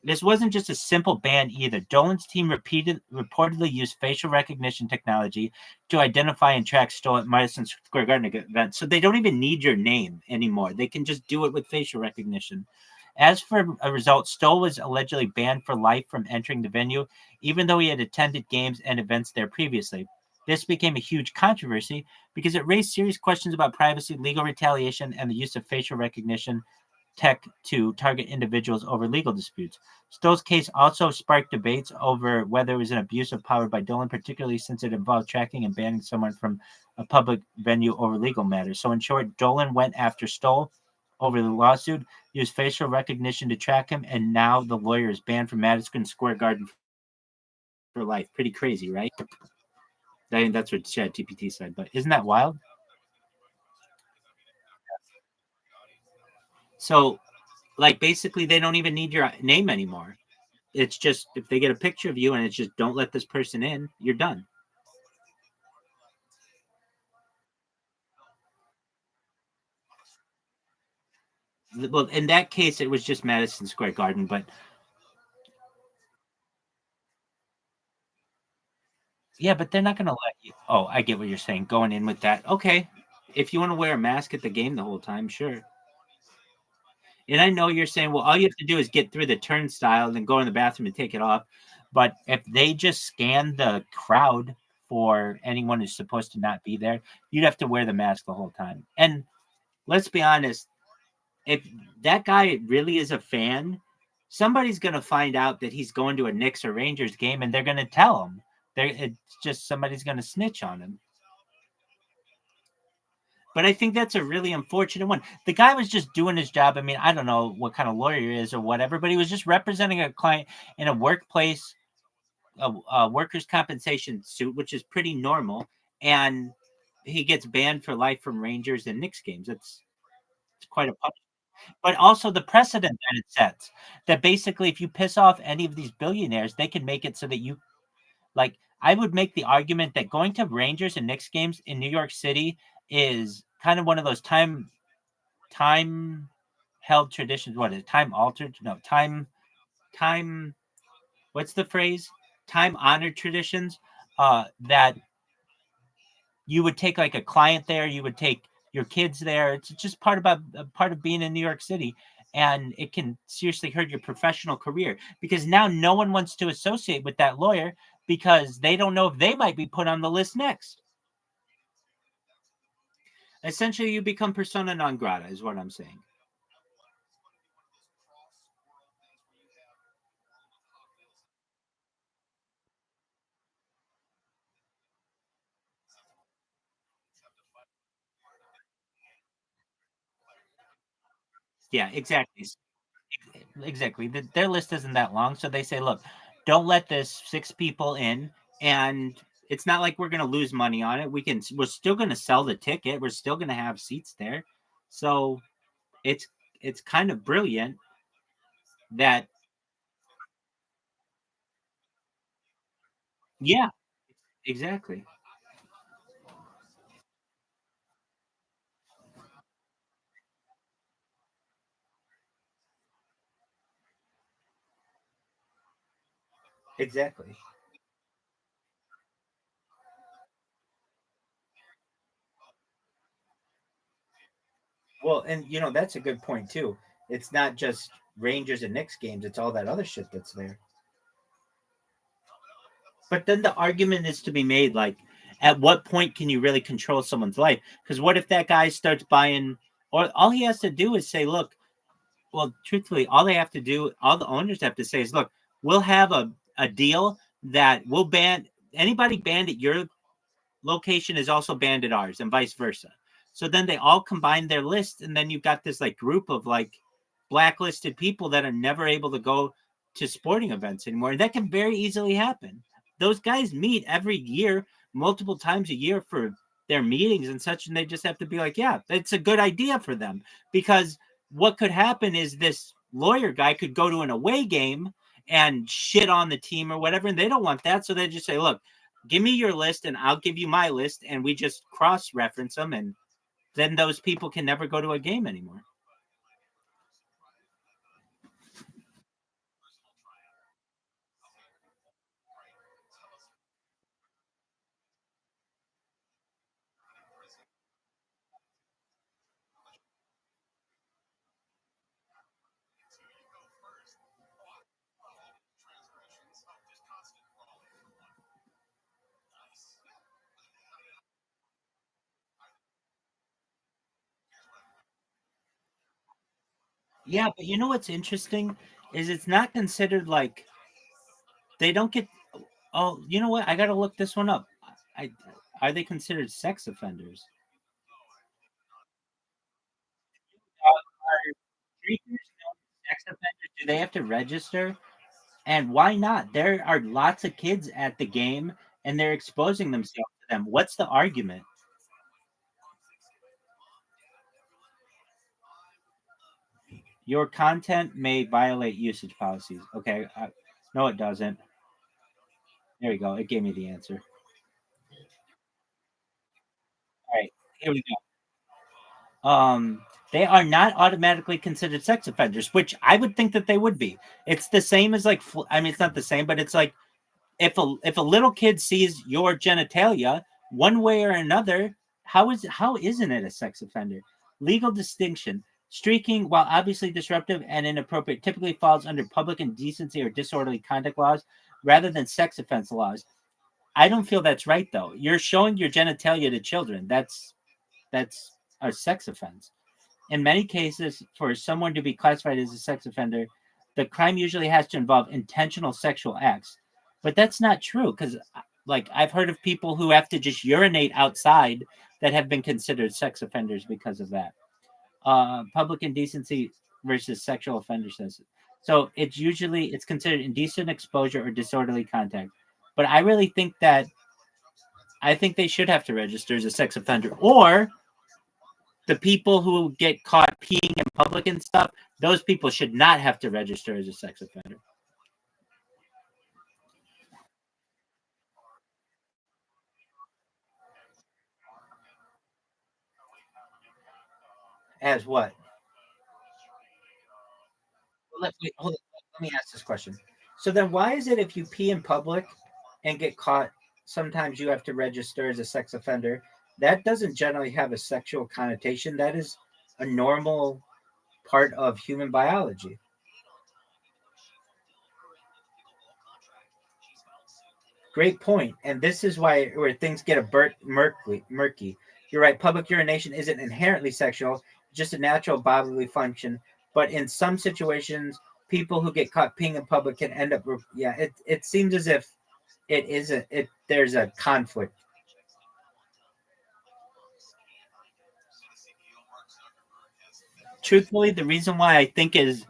B: This wasn't just a simple ban either. Dolan's team reportedly used facial recognition technology to identify and track Stoll at Madison Square Garden events. So they don't even need your name anymore. They can just do it with facial recognition. As for a result, Stoll was allegedly banned for life from entering the venue, even though he had attended games and events there previously. This became a huge controversy because it raised serious questions about privacy, legal retaliation, and the use of facial recognition tech to target individuals over legal disputes. Stoll's case also sparked debates over whether it was an abuse of power by Dolan, particularly since it involved tracking and banning someone from a public venue over legal matters. So, in short, Dolan went after Stoll over the lawsuit, used facial recognition to track him, and now the lawyer is banned from Madison Square Garden for life. Pretty crazy, right? I think that's what ChatGPT said, but isn't that wild? So
A: Like basically, they don't even need your name anymore. It's just if they get a picture of you and it's just don't let this person in, you're done. Well, in that case, it was just Madison Square Garden, but yeah, but they're not going to let you. Oh, I get what you're saying. Going in with that, okay. If you want to wear a mask at the game the whole time, sure. And I know you're saying, well, all you have to do is get through the turnstile and then go in the bathroom and take it off. But if they just scan the crowd for anyone who's supposed to not be there, you'd have to wear the mask the whole time. And let's be honest, if that guy really is a fan, somebody's going to find out that he's going to a Knicks or Rangers game and they're going to tell him. It's just somebody's going to snitch on him. But I think that's a really unfortunate one. The guy was just doing his job. I mean, I don't know what kind of lawyer he is or whatever, but he was just representing a client in a workplace, a workers' compensation suit, which is pretty normal. And he gets banned for life from Rangers and Knicks games. It's quite a punishment. But also the precedent that it sets that basically, if you piss off any of these billionaires, they can make it so that you like. I would make the argument that going to Rangers and Knicks games in New York City is kind of one of those time held traditions. What is it? Time altered? No, time. What's the phrase? Time honored traditions. That you would take like a client there. You would take your kids there. It's just part of being in New York City, and it can seriously hurt your professional career because now no one wants to associate with that lawyer because they don't know if they might be put on the list next. Essentially, you become persona non grata, is what I'm saying. Yeah, exactly. Exactly. Their list isn't that long, so they say, "Look, don't let this 6 people in, and it's not like we're gonna lose money on it. We're still gonna sell the ticket. We're still gonna have seats there." So it's it's kind of brilliant that yeah, exactly. Exactly. Well, and that's a good point too. It's not just Rangers and Knicks games, it's all that other shit that's there. But then the argument is to be made like, at what point can you really control someone's life? Because what if that guy starts buying, or all he has to do is say, look, well, truthfully, all the owners have to say is, look, we'll have a deal that will ban anybody banned at your location is also banned at ours and vice versa. So then they all combine their list, and then you've got this like group of like blacklisted people that are never able to go to sporting events anymore. And that can very easily happen. Those guys meet every year, multiple times a year for their meetings and such, and they just have to be like, yeah, it's a good idea for them. Because what could happen is this lawyer guy could go to an away game and shit on the team or whatever, and they don't want that. So they just say, look, give me your list and I'll give you my list, and we just cross reference them, and then those people can never go to a game anymore. Yeah, but you know what's interesting is it's not considered like they don't get. Oh, you know what? I got to look this one up. I Are they considered sex offenders? Are streakers known as sex offenders? Do they have to register? And why not? There are lots of kids at the game, and they're exposing themselves to them. What's the argument? Your content may violate usage policies. Okay. No, it doesn't. There we go. It gave me the answer. All right. Here we go. They are not automatically considered sex offenders, which I would think that they would be. It's the same as like, I mean, it's not the same, but it's like if a little kid sees your genitalia one way or another, how isn't it a sex offender? Legal distinction. Streaking, while obviously disruptive and inappropriate, typically falls under public indecency or disorderly conduct laws rather than sex offense laws. I don't feel that's right though. You're showing your genitalia to children. That's a sex offense. In many cases, for someone to be classified as a sex offender, the crime usually has to involve intentional sexual acts. But that's not true because, like, I've heard of people who have to just urinate outside that have been considered sex offenders because of that. Public indecency versus sexual offender says so. It's considered indecent exposure or disorderly contact. But I think they should have to register as a sex offender, or the people who get caught peeing in public and stuff, those people should not have to register as a sex offender.
B: As what? Hold on, let me ask this question. So then, why is it if you pee in public and get caught, sometimes you have to register as a sex offender? That doesn't generally have a sexual connotation. That is a normal part of human biology. Great point. And this is why where things get murky. You're right. Public urination isn't inherently sexual, just a natural bodily function. But in some situations, people who get caught peeing in public can end up. Yeah, it seems as if it isn't. It there's a conflict.
A: Truthfully, the reason why I think is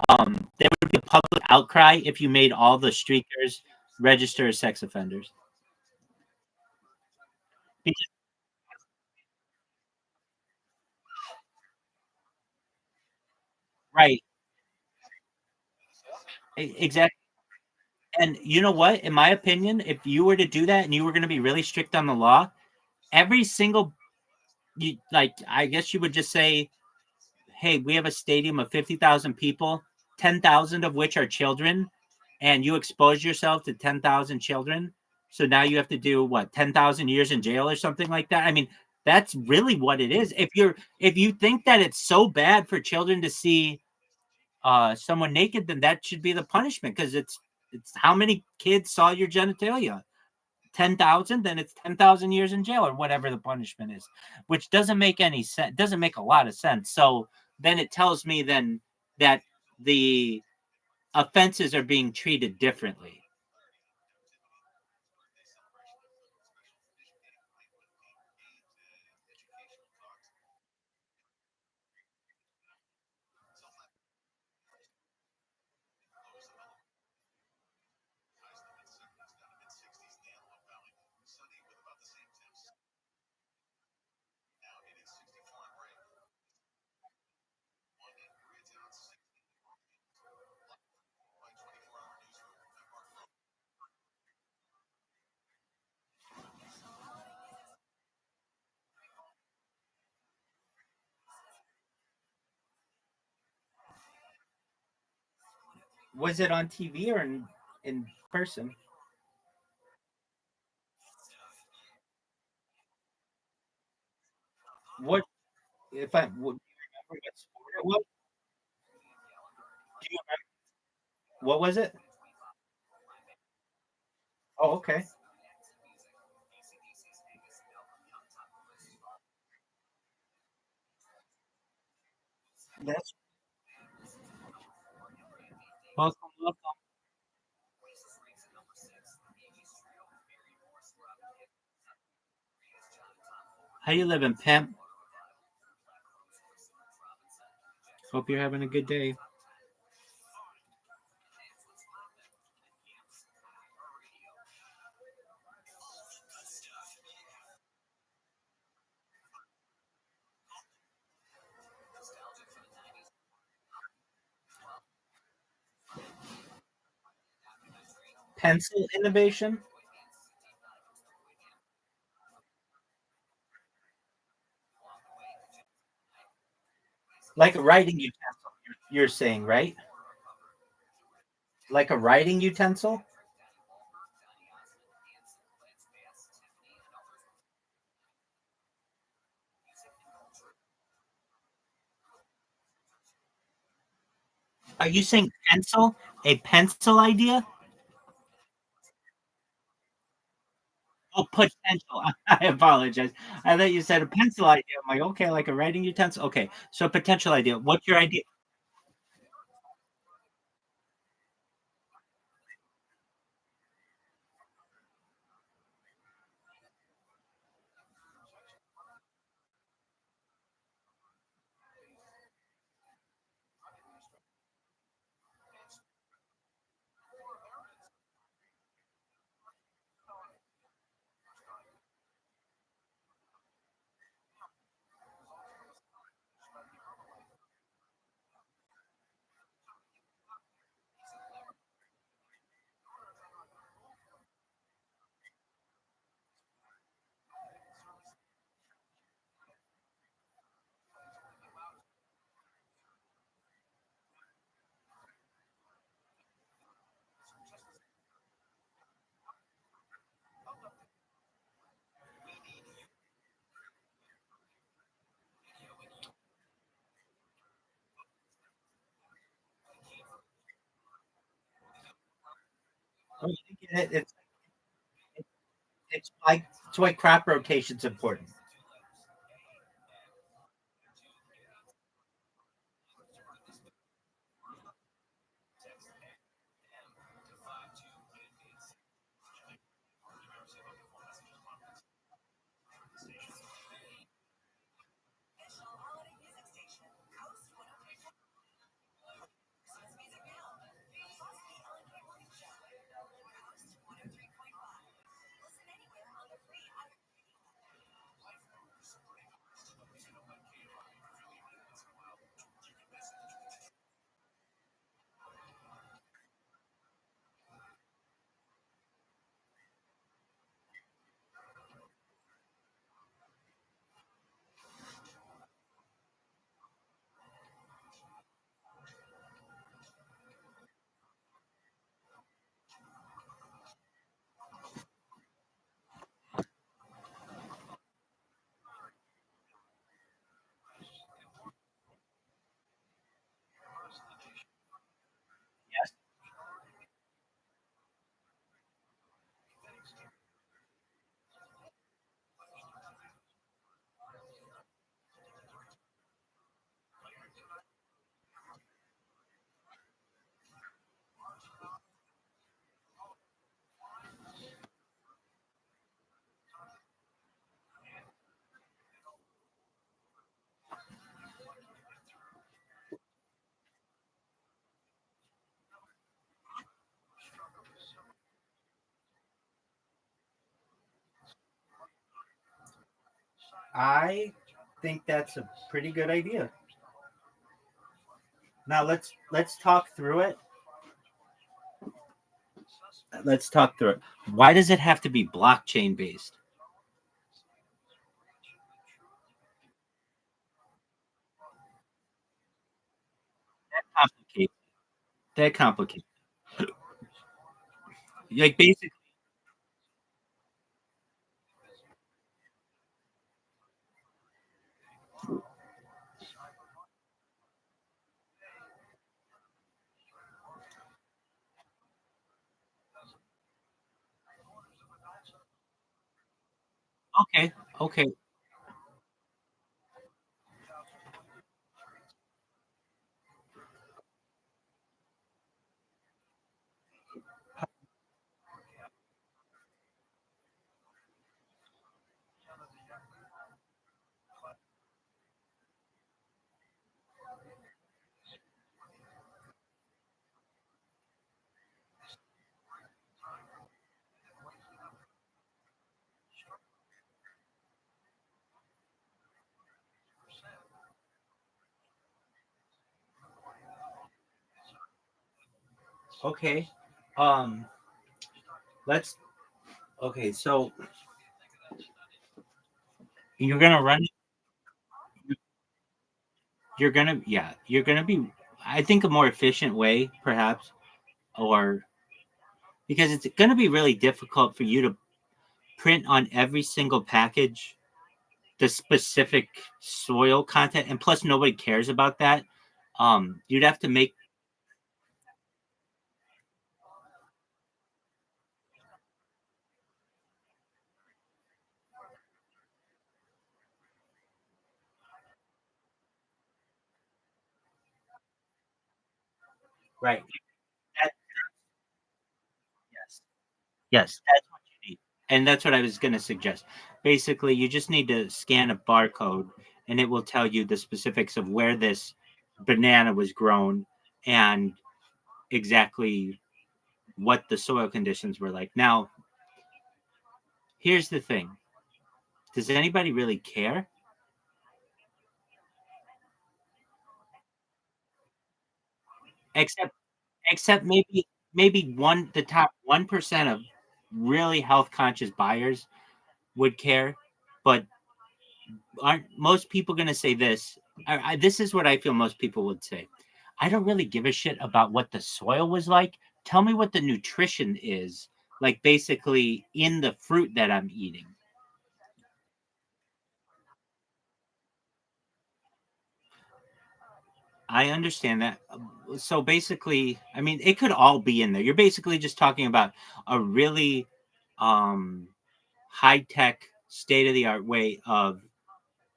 A: there would be a public outcry if you made all the streakers register as sex offenders. Because, right, exactly. And you know what? In my opinion, if you were to do that and you were going to be really strict on the law, every single like I guess you would just say, hey, we have a stadium of 50,000 people, 10,000 of which are children, and you expose yourself to 10,000 children. So now you have to do what, 10,000 years in jail or something like that. I mean, that's really what it is. If you think that it's so bad for children to see someone naked, then that should be the punishment because it's how many kids saw your genitalia? 10,000, then it's 10,000 years in jail or whatever the punishment is, which doesn't make any sense. Doesn't make a lot of sense. So then it tells me then that the offenses are being treated differently.
B: Was it on TV or in person? What if I would you remember what sport it was? Do you remember what was it? Oh, okay. That's
A: Welcome, welcome. How you living, pimp? Hope you're having a good day.
B: Pencil innovation, like a writing utensil. You're saying, right? Like a writing utensil. Are you saying pencil? A pencil idea? Oh, potential. I apologize. I thought you said a pencil idea. I'm like, okay, like a writing utensil. Okay, so potential idea. What's your idea? Oh, you get it. It's why crop rotation's important. Yes. I think that's a pretty good idea. Now let's talk through it. Let's talk through it. Why does it have to be blockchain based? Complicated. That complicated. Like basically. Okay. Okay. Okay. Um.
A: let's okay. So you're gonna run. You're gonna be. I think a more efficient way, perhaps, or because it's gonna be really difficult for you to print on every single package the specific soil content, and plus nobody cares about that. You'd have to make right. That, yes, yes, that's what you need, and that's what I was going to suggest. Basically, you just need to scan a barcode, and it will tell you the specifics of where this banana was grown and exactly what the soil conditions were like. Now, here's the thing: does anybody really care? Except except maybe the top 1% of really health conscious buyers would care, but aren't most people going to say this? This is what I feel most people would say. I don't really give a shit about what the soil was like. Tell me what the nutrition is, like basically in the fruit that I'm eating. I understand that. So basically, I mean, it could all be in there. You're basically just talking about a really um, high tech, state of the art way of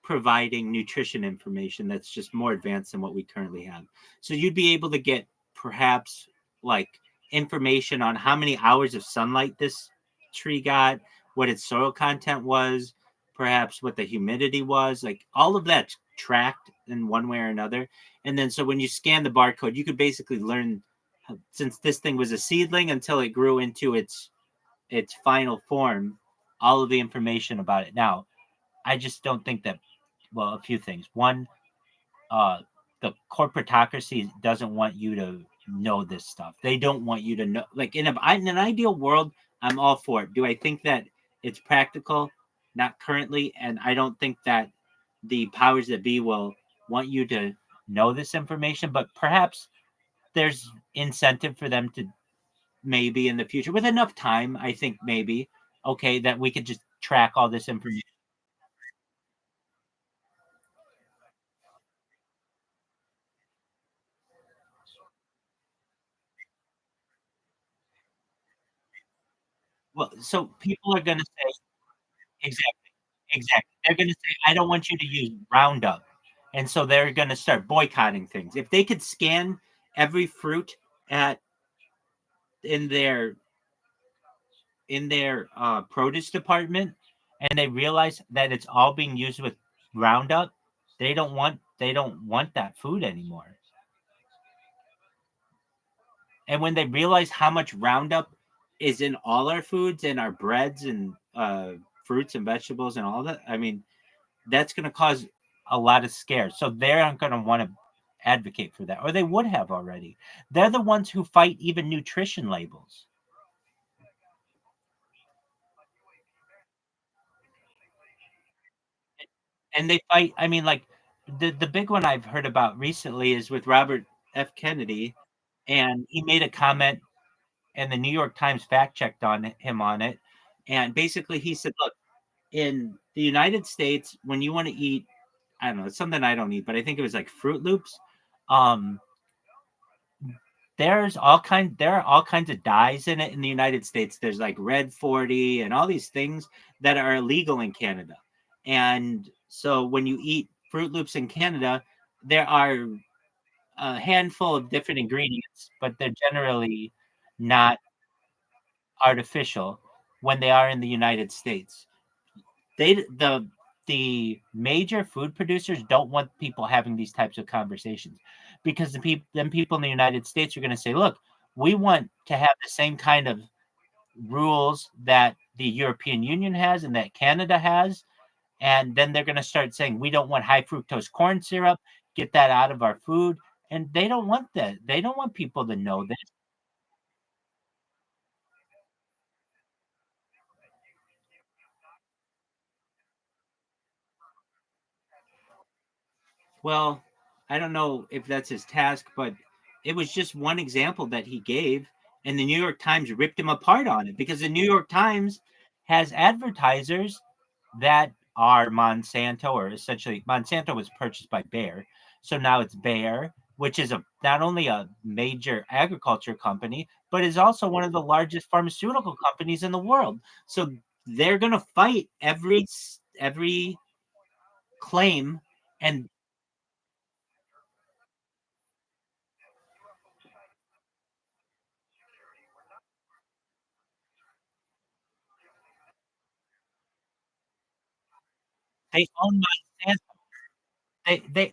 A: providing nutrition information that's just more advanced than what we currently have. So you'd be able to get perhaps like information on how many hours of sunlight this tree got, what its soil content was, perhaps what the humidity was, like all of that's tracked in one way or another. And then so when you scan the barcode, you could basically learn since this thing was a seedling until it grew into its final form, all of the information about it. Now, I just don't think that well, a few things. One, uh, the corporatocracy doesn't want you to know this stuff. They don't want you to know. Like in an ideal world, I'm all for it. Do I think that it's practical? Not currently, and I don't think that the powers that be will want you to know this information. But perhaps there's incentive for them to maybe in the future with enough time. I think maybe okay that we could just track all this information. Well, so people are going to say exactly, exactly. They're gonna say, "I don't want you to use Roundup," and so they're gonna start boycotting things. If they could scan every fruit at in their produce department, and they realize that it's all being used with Roundup, they don't want that food anymore. And when they realize how much Roundup is in all our foods and our breads and fruits and vegetables and all that, I mean, that's going to cause a lot of scares. So they aren't going to want to advocate for that, or they would have already. They're the ones who fight even nutrition labels, and they fight. I mean, like the big one I've heard about recently is with Robert F. Kennedy, and he made a comment, and the New York Times fact checked on him on it, and basically he said, "Look, in the United States, when you want to eat, I don't know, it's something I don't eat, but I think it was like Fruit Loops." Um, there are all kinds of dyes in it in the United States. There's like red 40 and all these things that are illegal in Canada. And so when you eat Fruit Loops in Canada, there are a handful of different ingredients, but they're generally not artificial when they are in the United States. They the major food producers don't want people having these types of conversations because people in the United States are going to say, "Look, we want to have the same kind of rules that the European Union has and that Canada has." And then they're going to start saying, "We don't want high fructose corn syrup. Get that out of our food." And they don't want that. They don't want people to know this. Well, I don't know if that's his task, but it was just one example that he gave, and the New York Times ripped him apart on it because the New York Times has advertisers that are Monsanto, or essentially Monsanto was purchased by Bayer, so now it's Bayer, which is not only a major agriculture company, but is also one of the largest pharmaceutical companies in the world. So they're going to fight every claim, and they own Monsanto. They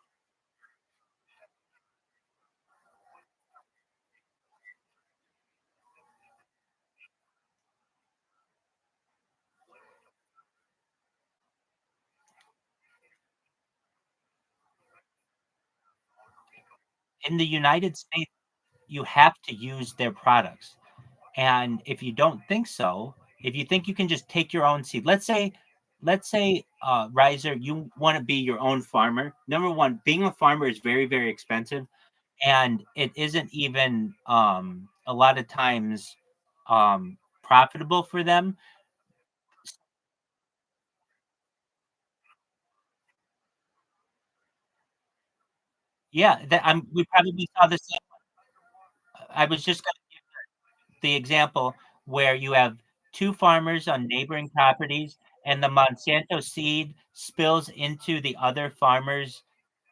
A: in the United States, you have to use their products. And if you don't think so, if you think you can just take your own seed, let's say, Riser, you want to be your own farmer. Number one, being a farmer is very, very expensive, and it isn't even a lot of times profitable for them. Yeah, we probably saw the same. I was just going to give the example where you have two farmers on neighboring properties, and the Monsanto seed spills into the other farmer's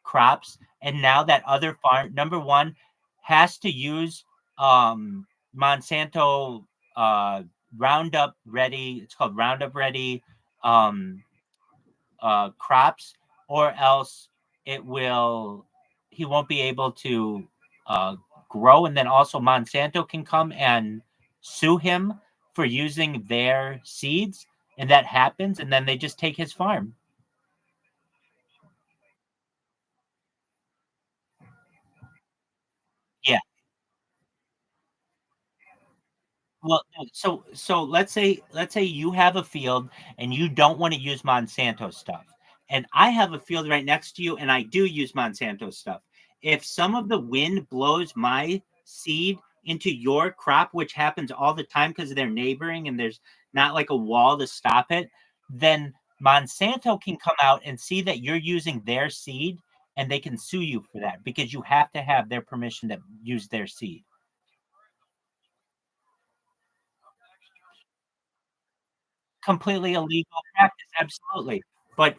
A: crops, and now that other farm, number one, has to use Monsanto uh, Roundup Ready. It's called Roundup Ready um, crops, or else it will he won't be able to uh, grow. And then also Monsanto can come and sue him for using their seeds, and that happens, and then they just take his farm. Yeah. Well, no, so let's say you have a field and you don't want to use Monsanto stuff. And I have a field right next to you and I do use Monsanto stuff. If some of the wind blows my seed into your crop, which happens all the time because they're neighboring and there's not like a wall to stop it, then Monsanto can come out and see that you're using their seed, and they can sue you for that because you have to have their permission to use their seed. Completely illegal practice, absolutely. But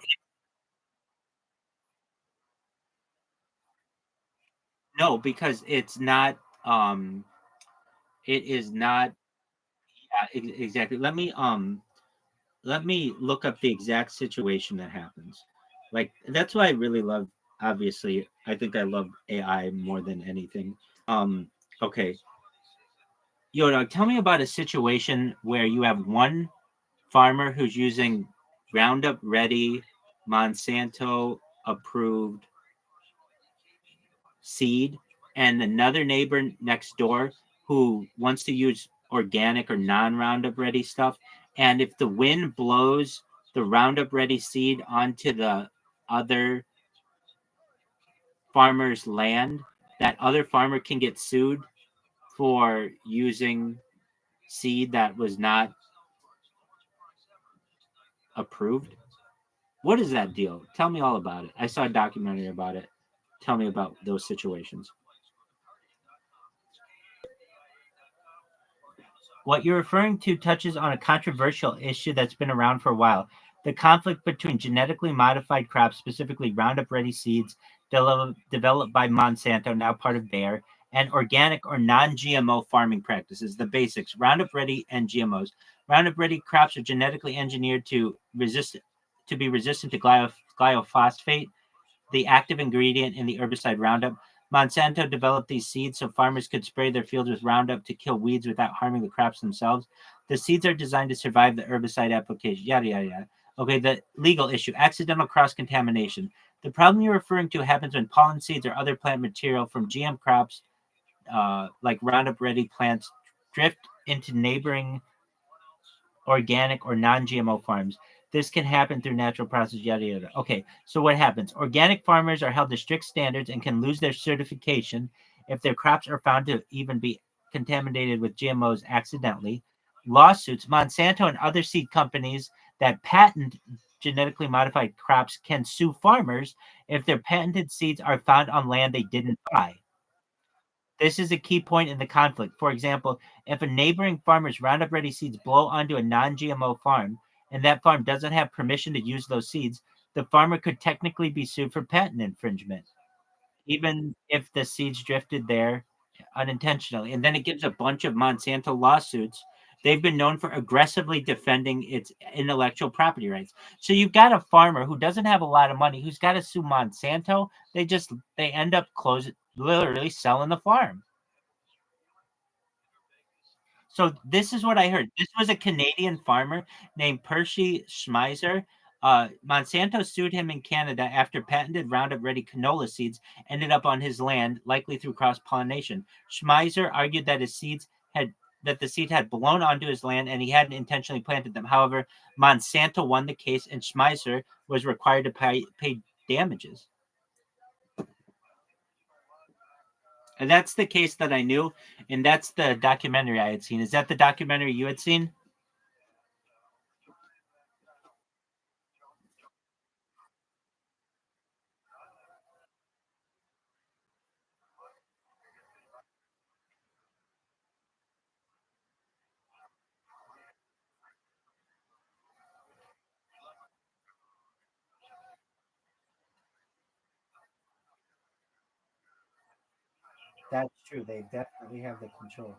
A: no, because it's not, it is not. Yeah, exactly. Let me look up the exact situation that happens. Like, that's why I really love, obviously, I think I love AI more than anything. Okay. Yoda, tell me about a situation where you have one farmer who's using Roundup Ready, Monsanto approved seed, and another neighbor next door who wants to use organic or non-Roundup Ready stuff. And if the wind blows the Roundup Ready seed onto the other farmer's land, that other farmer can get sued for using seed that was not approved. What is that deal? Tell me all about it. I saw a documentary about it. Tell me about those situations. What you're referring to touches on a controversial issue that's been around for a while: the conflict between genetically modified crops, specifically Roundup Ready seeds developed by Monsanto, now part of Bayer, and organic or non GMO farming practices. The basics: Roundup Ready and GMOs. Roundup Ready crops are genetically engineered to be resistant to glyphosate, the active ingredient in the herbicide Roundup. Monsanto developed these seeds so farmers could spray their fields with Roundup to kill weeds without harming the crops themselves. The seeds are designed to survive the herbicide application. Yada, yada, yada. Okay, the legal issue: accidental cross contamination. The problem you're referring to happens when pollen seeds or other plant material from GM crops, like Roundup Ready plants, drift into neighboring organic or non GMO farms. This can happen through natural process, yada yada. Okay, so what happens? Organic farmers are held to strict standards and can lose their certification if their crops are found to even be contaminated with GMOs accidentally. Lawsuits, Monsanto and other seed companies that patent genetically modified crops can sue farmers if their patented seeds are found on land they didn't buy. This is a key point in the conflict. For example, if a neighboring farmer's Roundup Ready seeds blow onto a non GMO farm and that farm doesn't have permission to use those seeds, the farmer could technically be sued for patent infringement, even if the seeds drifted there unintentionally. And then it gives a bunch of Monsanto lawsuits. They've been known for aggressively defending its intellectual property rights. So you've got a farmer who doesn't have a lot of money who's got to sue Monsanto. They end up closing, literally selling the farm. So this is what I heard. This was a Canadian farmer named Percy Schmeiser. Monsanto sued him in Canada after patented Roundup Ready canola seeds ended up on his land, likely through cross pollination. Schmeiser argued that the seed had blown onto his land and he hadn't intentionally planted them. However, Monsanto won the case, and Schmeiser was required to pay damages. And that's the case that I knew, and that's the documentary I had seen. Is that the documentary you had seen? That's true. They definitely have the control.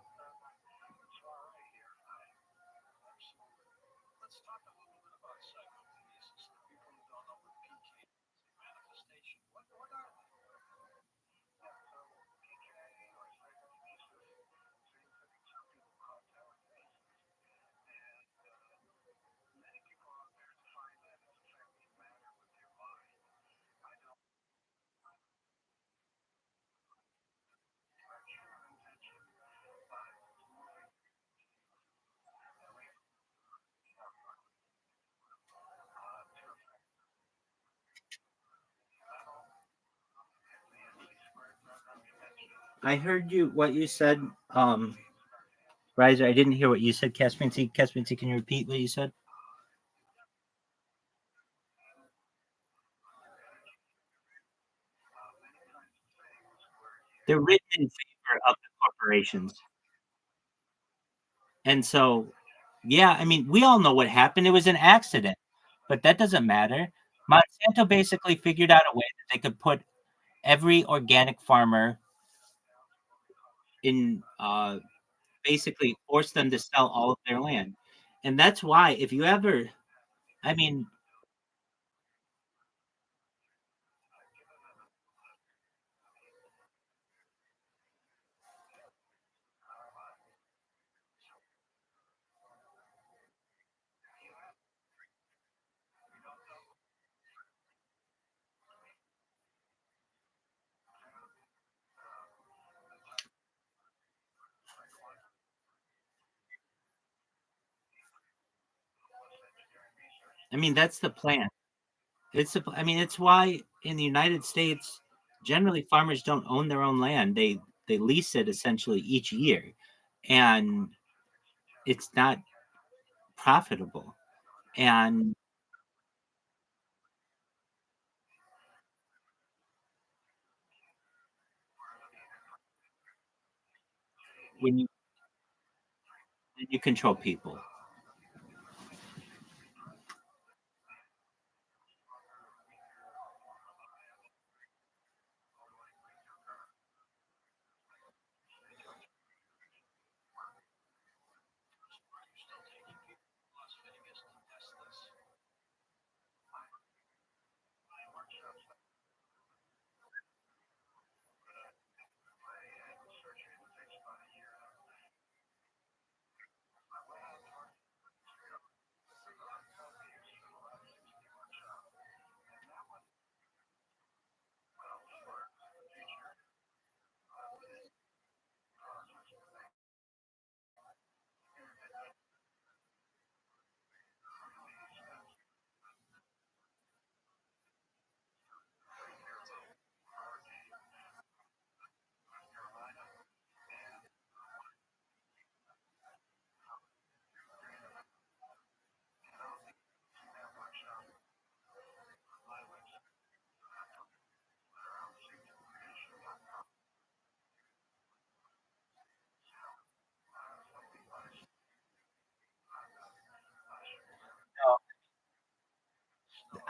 A: I heard what you said, Riser. I didn't hear what you said, Caspiancy. Caspiancy, can you repeat what you said? They're written in favor of the corporations. And so, yeah, I mean, we all know what happened. It was an accident, but that doesn't matter. Monsanto basically figured out a way that they could put every organic farmer in, basically force them to sell all of their land. And that's why, if you ever, I mean, that's the plan. I mean, it's why in the United States, generally farmers don't own their own land. They lease it essentially each year, and it's not profitable. And when you control people,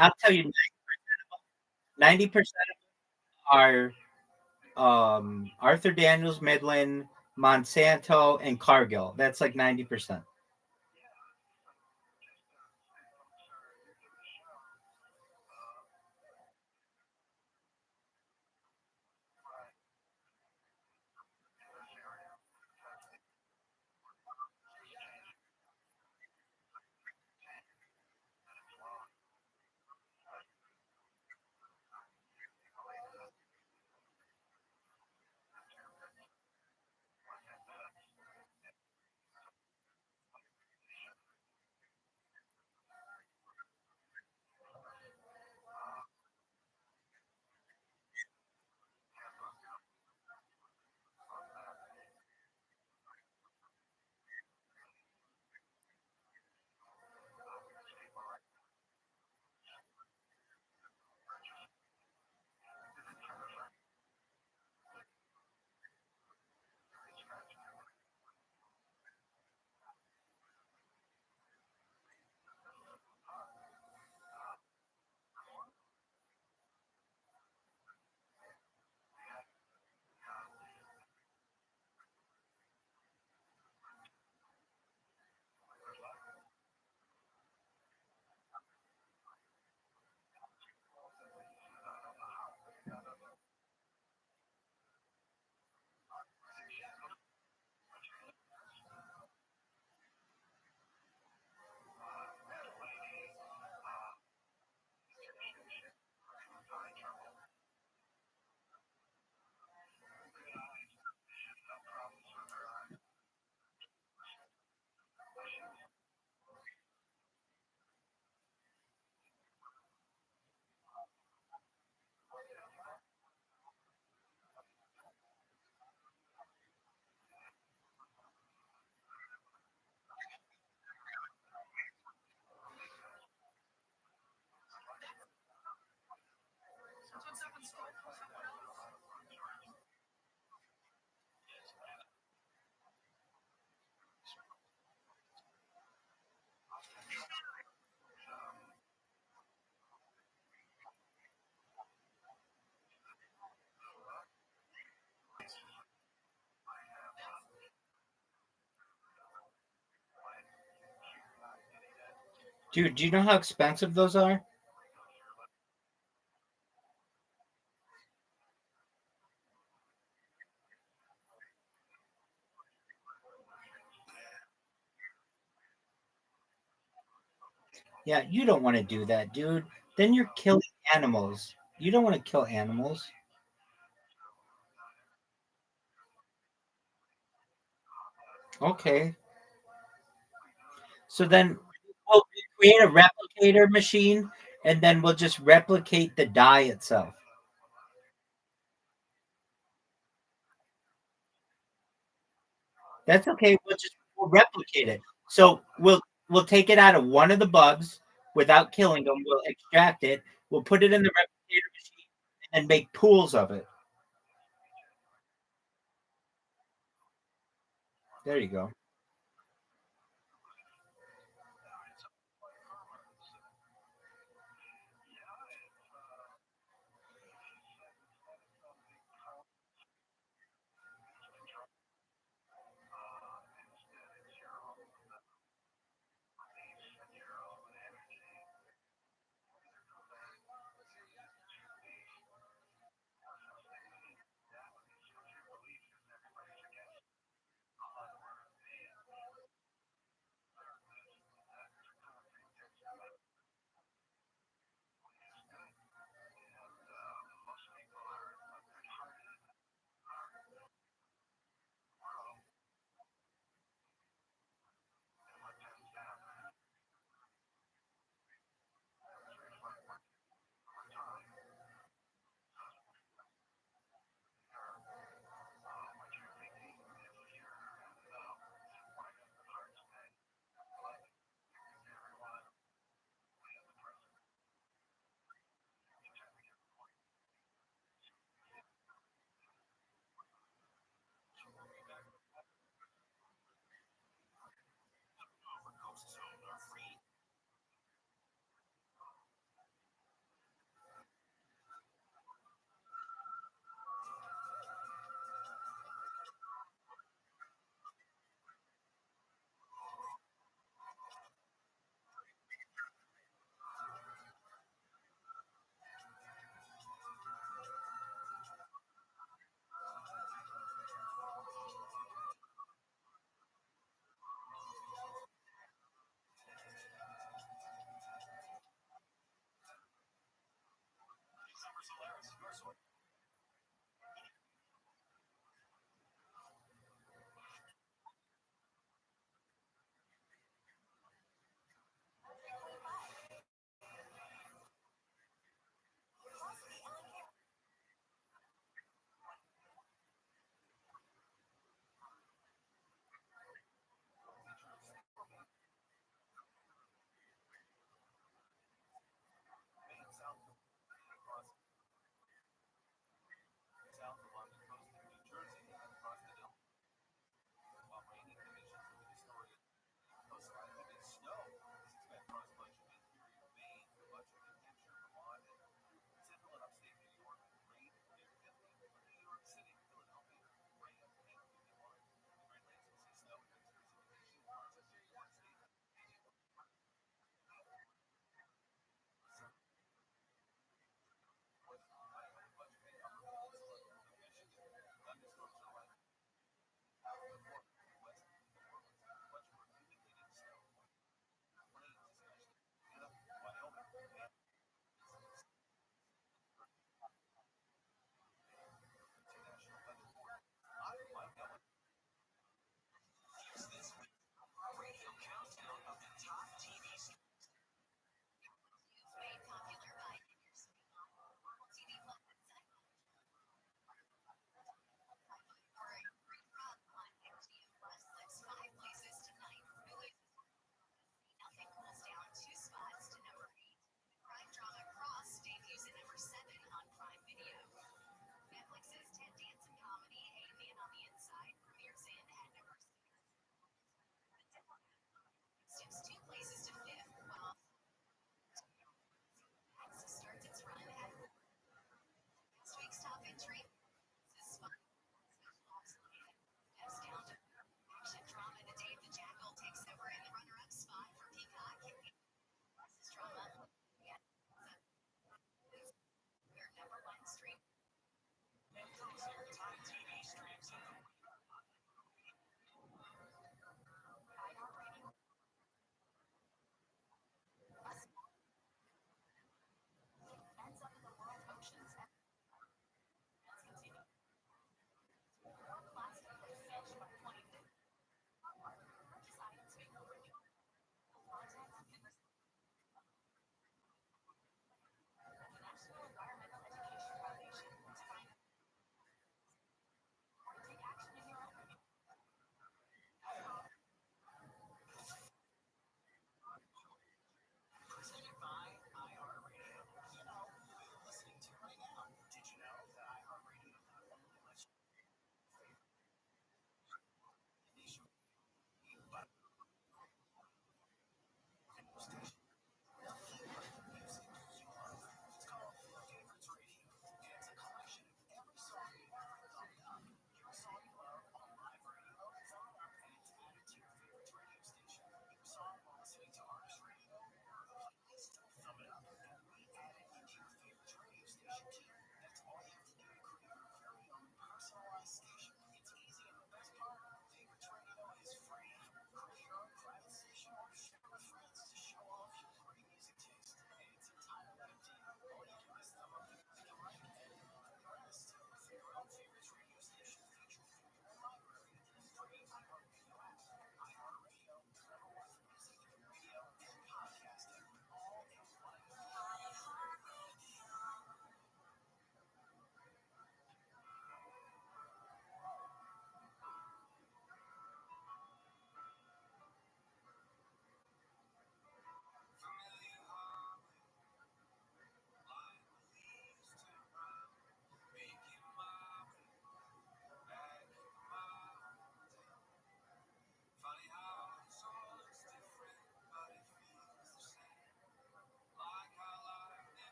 B: I'll tell you, 90% are Arthur Daniels, Midland, Monsanto, and Cargill. That's like 90%. Dude, do you know how expensive those are? Yeah, you don't want to do that, dude. Then you're killing animals. You don't want to kill animals. Okay. So then we'll create a replicator machine and then we'll just replicate the dye itself. That's okay. We'll replicate it. So we'll take it out of one of the bugs without killing them. We'll extract it. We'll put it in the replicator machine and make pools of it. There you go.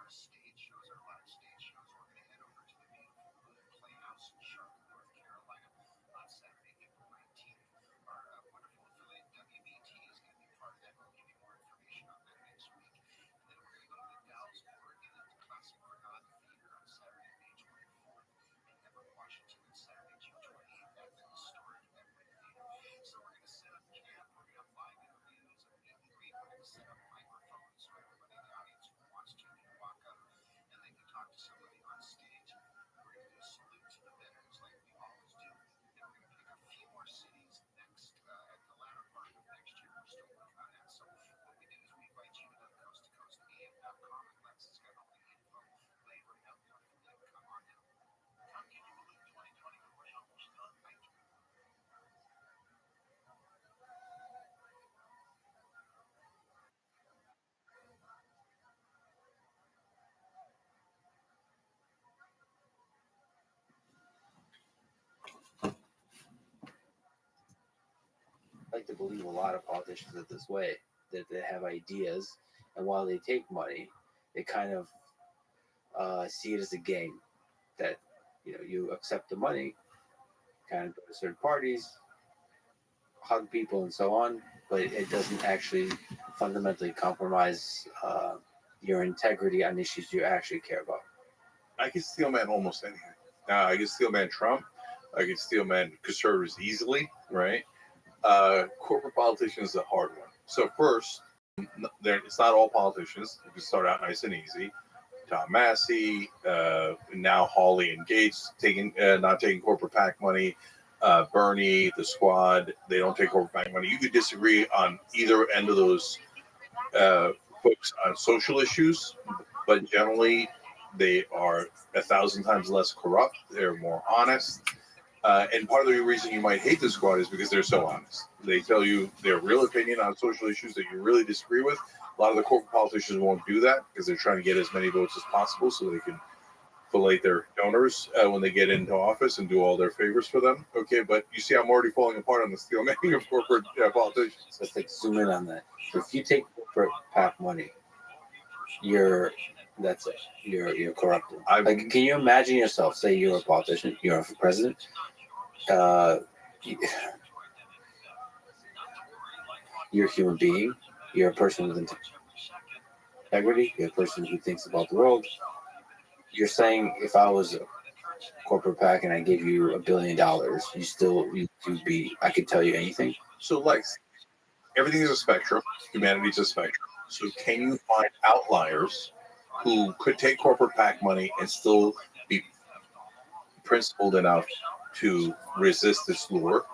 E: stage shows, our live stage shows, we're going to head over to the beautiful Playhouse in Charlotte, North Carolina on Saturday, April 19th. Our wonderful affiliate WBT is going to be part of that. We'll give you more information on that next week. And then we're going to go to the Dallas, Oregon at the Classic Forgotten Theater on Saturday, May 24th. And Everett, Washington on Saturday, June 28th at the historic Everett Theater. So we're going to set up camp, we're going to have live interviews, a meet and greet, we're going to set up microphones so everybody in the audience who wants to can walk up and they can talk to somebody on stage. We're going to do a salute to the veterans like we always do. And we're going to pick a few more cities next at the latter part of next year. We're still working on that. So what we do is we invite you to go to coasttocoastam.com, and Lex has got all the info later and help you come on down. I'm giving you 2020. We're almost done. Thank you.
D: I like to believe a lot of politicians are this way, that they have ideas, and while they take money, they kind of see it as a game. That you accept the money, kind of go to certain parties, hug people, and so on, but it doesn't actually fundamentally compromise your integrity on issues you actually care about.
C: I can steel man almost anything. I can steel man Trump. I can steel man conservatives easily, right? Corporate politicians is a hard one. So first, it's not all politicians. You can start out nice and easy. Tom Massey, now Hawley and Gates not taking corporate PAC money. Bernie, the squad, they don't take corporate PAC money. You could disagree on either end of those folks on social issues, but generally they are 1,000 times less corrupt. They're more honest. And part of the reason you might hate the squad is because they're so honest. They tell you their real opinion on social issues that you really disagree with. A lot of the corporate politicians won't do that because they're trying to get as many votes as possible so they can fillet their donors when they get into office and do all their favors for them. Okay, but you see, I'm already falling apart on the steel making of corporate politicians.
D: Let's zoom in on that. If you take corporate PAC money, that's it. You're corrupted. Like, can you imagine yourself? Say you're a politician, you're a president. You're a human being. You're a person with integrity. You're a person who thinks about the world. You're saying if I was a corporate PAC and I gave you $1 billion, you'd be. I could tell you anything.
C: So, like, everything is a spectrum. Humanity's a spectrum. So, can you find outliers who could take corporate PAC money and still be principled enough to resist this lure?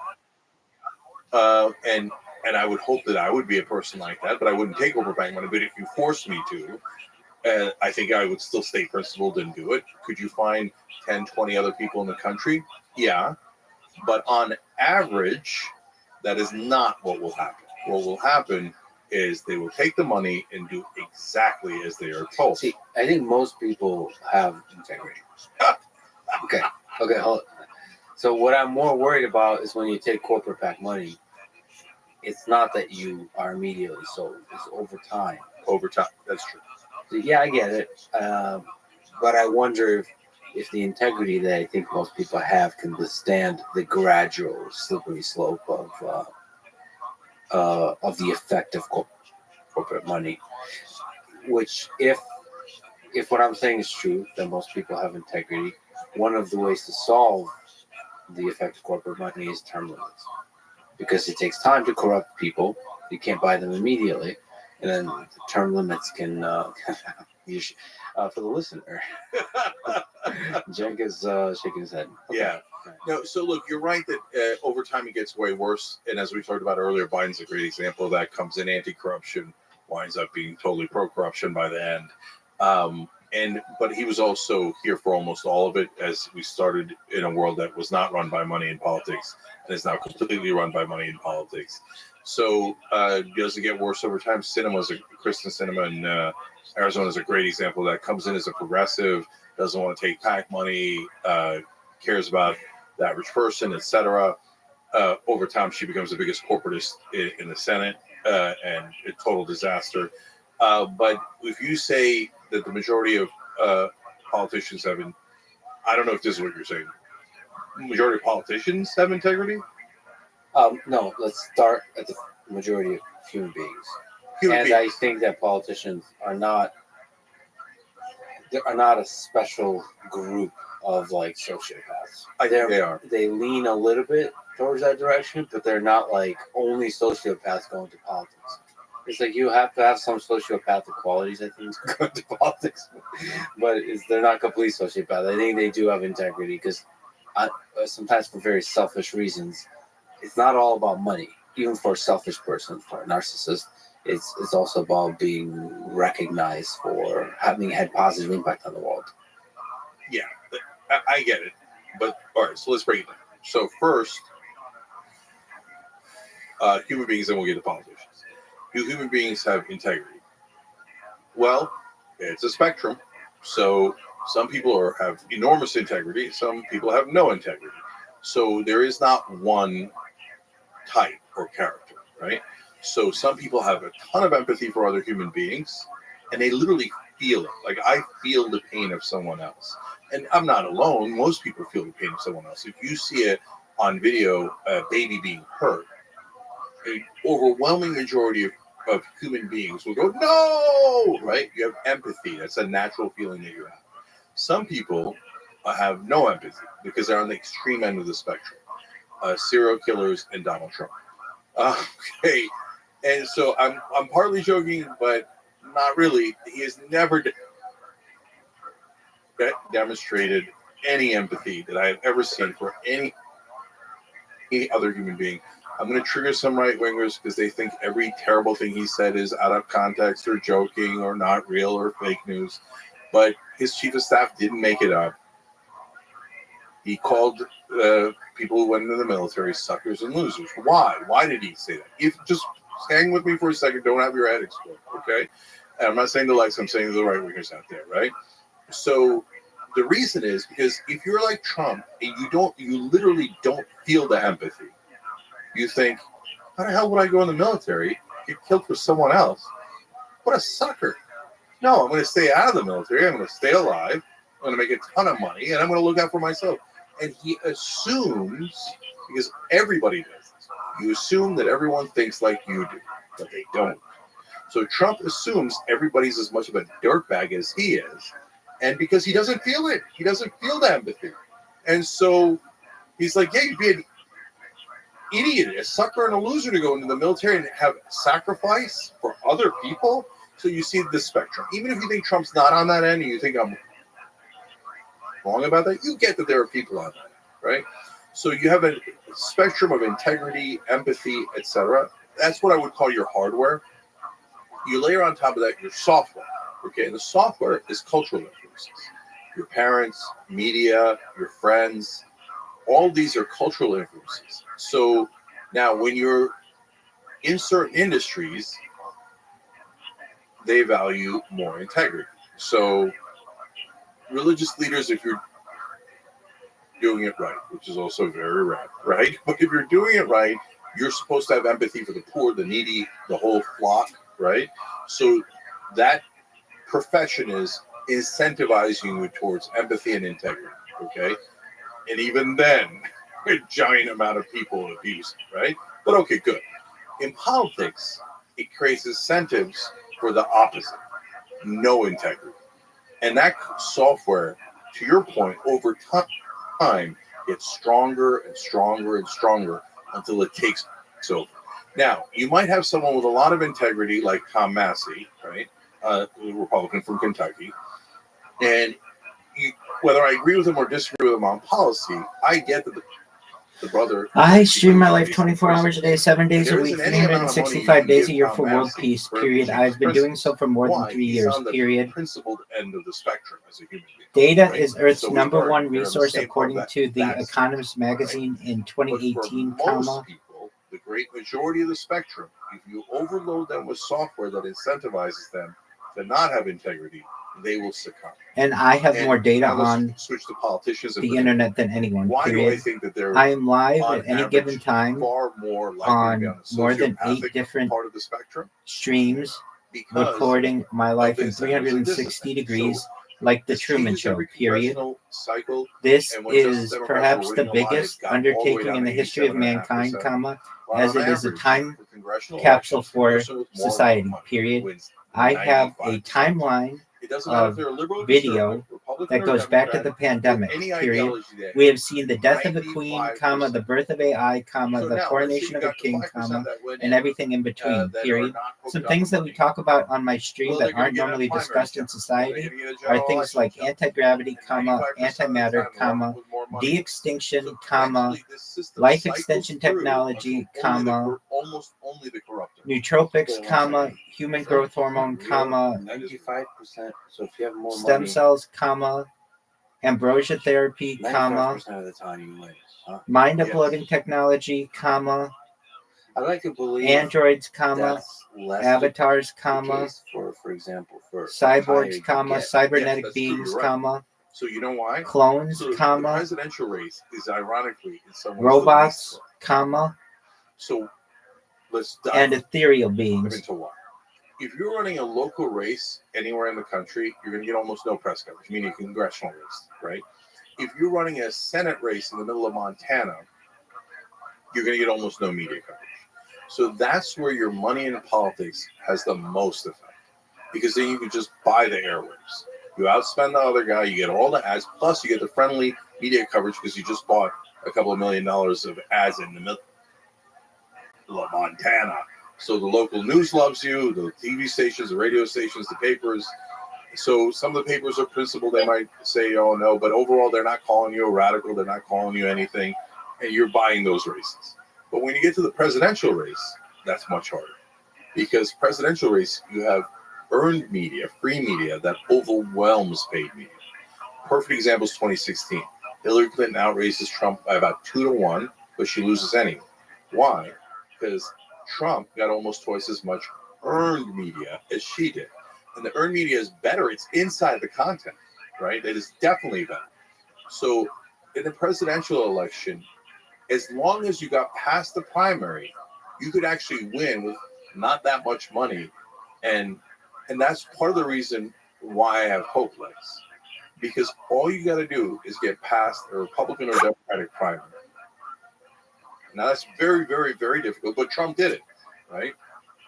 C: And I would hope that I would be a person like that, but I wouldn't take corporate PAC money. But if you forced me to, I think I would still stay principled and do it. Could you find 10, 20 other people in the country? Yeah. But on average, that is not what will happen. What will happen is they will take the money and do exactly as they are told.
D: See, I think most people have integrity. Okay, hold on. So what I'm more worried about is when you take corporate PAC money, it's not that you are immediately sold. It's over time.
C: Over time, that's true.
D: So, yeah, I get it. But I wonder if the integrity that I think most people have can withstand the gradual, slippery slope of the effect of corporate money. Which, if what I'm saying is true, that most people have integrity, one of the ways to solve the effect of corporate money is term limits. Because it takes time to corrupt people. You can't buy them immediately. And then the term limits can, for the listener, Cenk is shaking his head.
C: Okay. Yeah. No, so look, you're right that over time it gets way worse. And as we talked about earlier, Biden's a great example of that. Comes in anti-corruption, winds up being totally pro-corruption by the end. But he was also here for almost all of it, as we started in a world that was not run by money in politics and is now completely run by money in politics. So does it get worse over time? Kristen Sinema in Arizona is a great example of that. Comes in as a progressive, doesn't want to take PAC money, cares about the average person, etc. Over time, she becomes the biggest corporatist in the Senate and a total disaster. But if you say that the majority of politicians have I don't know if this is what you're saying. Majority of politicians have integrity?
D: No, let's start at the majority of human beings.
C: Human
D: And
C: beings.
D: I think that politicians are not a special group of like sociopaths.
C: I think they are.
D: They lean a little bit towards that direction, but they're not like only sociopaths going to politics. It's like you have to have some sociopathic qualities, I think, to go into politics, but they're not complete sociopaths. I think they do have integrity because sometimes for very selfish reasons. It's not all about money, even for a selfish person, for a narcissist. It's also about being recognized for having had positive impact on the world.
C: Yeah, I get it. But all right, so let's break it down. So first, human beings, then we'll get to politicians. Do human beings have integrity? Well, it's a spectrum. So some people have enormous integrity. Some people have no integrity. So there is not one type or character, right? So some people have a ton of empathy for other human beings, and they literally feel it. Like I feel the pain of someone else. And I'm not alone. Most people feel the pain of someone else. If you see it on video, a baby being hurt, an overwhelming majority of human beings will go, no, right? You have empathy. That's a natural feeling that you have. Some people have no empathy because they're on the extreme end of the spectrum. Serial killers and Donald Trump. Okay. And so I'm partly joking, but not really. He has never demonstrated any empathy that I have ever seen for any other human being. I'm going to trigger some right-wingers because they think every terrible thing he said is out of context or joking or not real or fake news. But his chief of staff didn't make it up. He called people who went into the military suckers and losers. Why? Why did he say that? If just hang with me for a second, don't have your head explode, okay? And I'm not saying the likes, I'm saying the right wingers out there, right? So the reason is because if you're like Trump and you literally don't feel the empathy, you think, how the hell would I go in the military, get killed for someone else? What a sucker. No, I'm going to stay out of the military. I'm going to stay alive. I'm going to make a ton of money, and I'm going to look out for myself. And he assumes, because everybody does this, you assume that everyone thinks like you do, but they don't. So Trump assumes everybody's as much of a dirtbag as he is, and because he doesn't feel it, he doesn't feel the empathy. And so he's like, yeah, you'd be an idiot, a sucker and a loser to go into the military and have sacrifice for other people. So you see the spectrum. Even if you think Trump's not on that end and you think I'm wrong about that, you get that there are people on that, right? So you have a spectrum of integrity, empathy, etc. That's what I would call your hardware. You layer on top of that your software, okay? And the software is cultural influences. Your parents, media, your friends, all these are cultural influences. So now when you're in certain industries, they value more integrity. So religious leaders, if you're doing it right, which is also very rare, right? But if you're doing it right, you're supposed to have empathy for the poor, the needy, the whole flock, right? So that profession is incentivizing you towards empathy and integrity, okay? And even then, a giant amount of people abuse it, right? But okay, good. In politics, it creates incentives for the opposite, no integrity. And that software, to your point, over time, gets stronger and stronger and stronger until it takes over. Now, you might have someone with a lot of integrity like Tom Massey, right? A Republican from Kentucky. And whether I agree with him or disagree with him on policy, I get that the brother.
A: I stream my life 24 hours a day, 7 days a week, 365 days a year for world peace, period. I've been doing so for more than 3 years, period.
C: Principled end of the spectrum as a human being.
A: Data is Earth's number one resource, according to The Economist magazine in 2018,
C: people, the great majority of the spectrum, if you overload them with software that incentivizes them to not have integrity, they will succumb.
A: And I have more data on
C: switch to politicians
A: the internet than anyone.
C: Why
A: period.
C: do I think that they're
A: I am live at any given time
C: far more
A: on more than 8 different
C: part of the spectrum?
A: streams
C: because
B: recording my life in
C: this and this and this.
B: 360 degrees, like the
C: this
B: Truman
C: changes
B: Show,
C: every
B: period.
C: congressional cycle.
B: This
C: And when Justice
B: is
C: Democrats
B: perhaps
C: were
B: the
C: winning a lot, it
B: biggest
C: got all the way
B: undertaking
C: down
B: in
C: to
B: the history of mankind,
C: 87.5%. While
B: as
C: on
B: it is a
C: average,
B: time
C: for congressional
B: capsule
C: elections, the
B: for
C: person with more
B: society,
C: money
B: period.
C: wins
B: I have a
C: 95%.
B: timeline
C: It doesn't matter if
B: of
C: they're a liberal or
B: video
C: conservative, Republican
B: that
C: or
B: goes back to
C: Democrat,
B: the
C: with
B: pandemic,
C: any
B: period.
C: ideology they
B: We
C: have.
B: have seen the death of a queen, comma, the
C: 95%.
B: birth of AI, comma,
C: So
B: the
C: now, let's say
B: coronation
C: you
B: of a
C: got the
B: king,
C: 5%
B: comma,
C: that went
B: and
C: in,
B: everything in between,
C: that are
B: period.
C: not hooked
B: Some
C: on
B: things
C: the
B: that we
C: money.
B: talk about on my stream
C: Well, they're
B: that
C: going to
B: aren't
C: get a
B: normally
C: primary
B: discussed in
C: chance. They're
B: society
C: going to get a
B: are
C: general
B: things
C: election
B: like
C: chance.
B: anti-gravity,
C: And
B: comma,
C: 95% of the
B: antimatter,
C: time, the
B: comma,
C: one with more money.
B: de-extinction,
C: So
B: comma,
C: gradually, this system
B: life
C: cycles
B: extension
C: through
B: technology,
C: until only
B: comma,
C: almost only the corrupt.
B: nootropics,
D: Wait, one
B: comma,
D: second.
B: human growth hormone, comma,
D: 95%. So if you have more
B: stem
D: money,
B: cells, comma, ambrosia therapy, comma,
D: 95% of the time you win. Huh?
B: mind
C: Yes.
B: uploading technology, comma,
D: I like to believe
B: androids, comma,
D: that's less
B: avatars,
D: the
B: comma,
D: case for example, for
B: cyborgs,
D: higher you
B: comma,
D: get.
B: cybernetic
C: Yes, that's true,
B: beings,
C: you're right.
B: comma,
C: So you know why?
B: clones,
C: So the
B: comma,
C: presidential race is ironically in some ways
B: robots,
C: the least
B: comma,
C: so let's
B: and
C: dive
B: ethereal beings.
C: into why. If you're running a local race anywhere in the country, you're going to get almost no press coverage, meaning a congressional race, right? If you're running a Senate race in the middle of Montana, you're going to get almost no media coverage. So that's where your money in politics has the most effect, because then you can just buy the airwaves. You outspend the other guy, you get all the ads, plus you get the friendly media coverage because you just bought a couple of $1 million of ads in the middle of Montana. So the local news loves you, the TV stations, the radio stations, the papers. So some of the papers are principled. They might say, oh, no, but overall, they're not calling you a radical. They're not calling you anything. And you're buying those races. But when you get to the presidential race, that's much harder. Because presidential race, you have earned media, free media that overwhelms paid media. Perfect example is 2016. Hillary Clinton outraces Trump by about 2-1, but she loses anyway. Why? Because Trump got almost twice as much earned media as she did. And the earned media is better. It's inside the content, right? It is definitely better. So in the presidential election, as long as you got past the primary, you could actually win with not that much money. And that's part of the reason why I have hope, Lex. Because all you got to do is get past a Republican or Democratic primary. Now, that's very, very, very difficult, but Trump did it, right?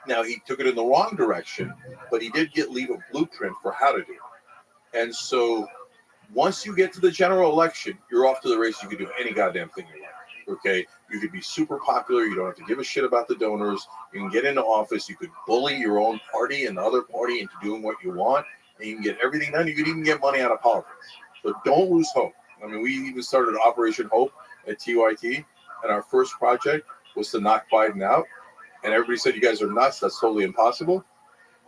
C: Now, he took it in the wrong direction, but he did leave a blueprint for how to do it. And so once you get to the general election, you're off to the race. You can do any goddamn thing you want, okay? You could be super popular. You don't have to give a shit about the donors. You can get into office. You could bully your own party and the other party into doing what you want, and you can get everything done. You could even get money out of politics. So don't lose hope. I mean, we even started Operation Hope at TYT, and our first project was to knock Biden out. And everybody said, you guys are nuts. That's totally impossible.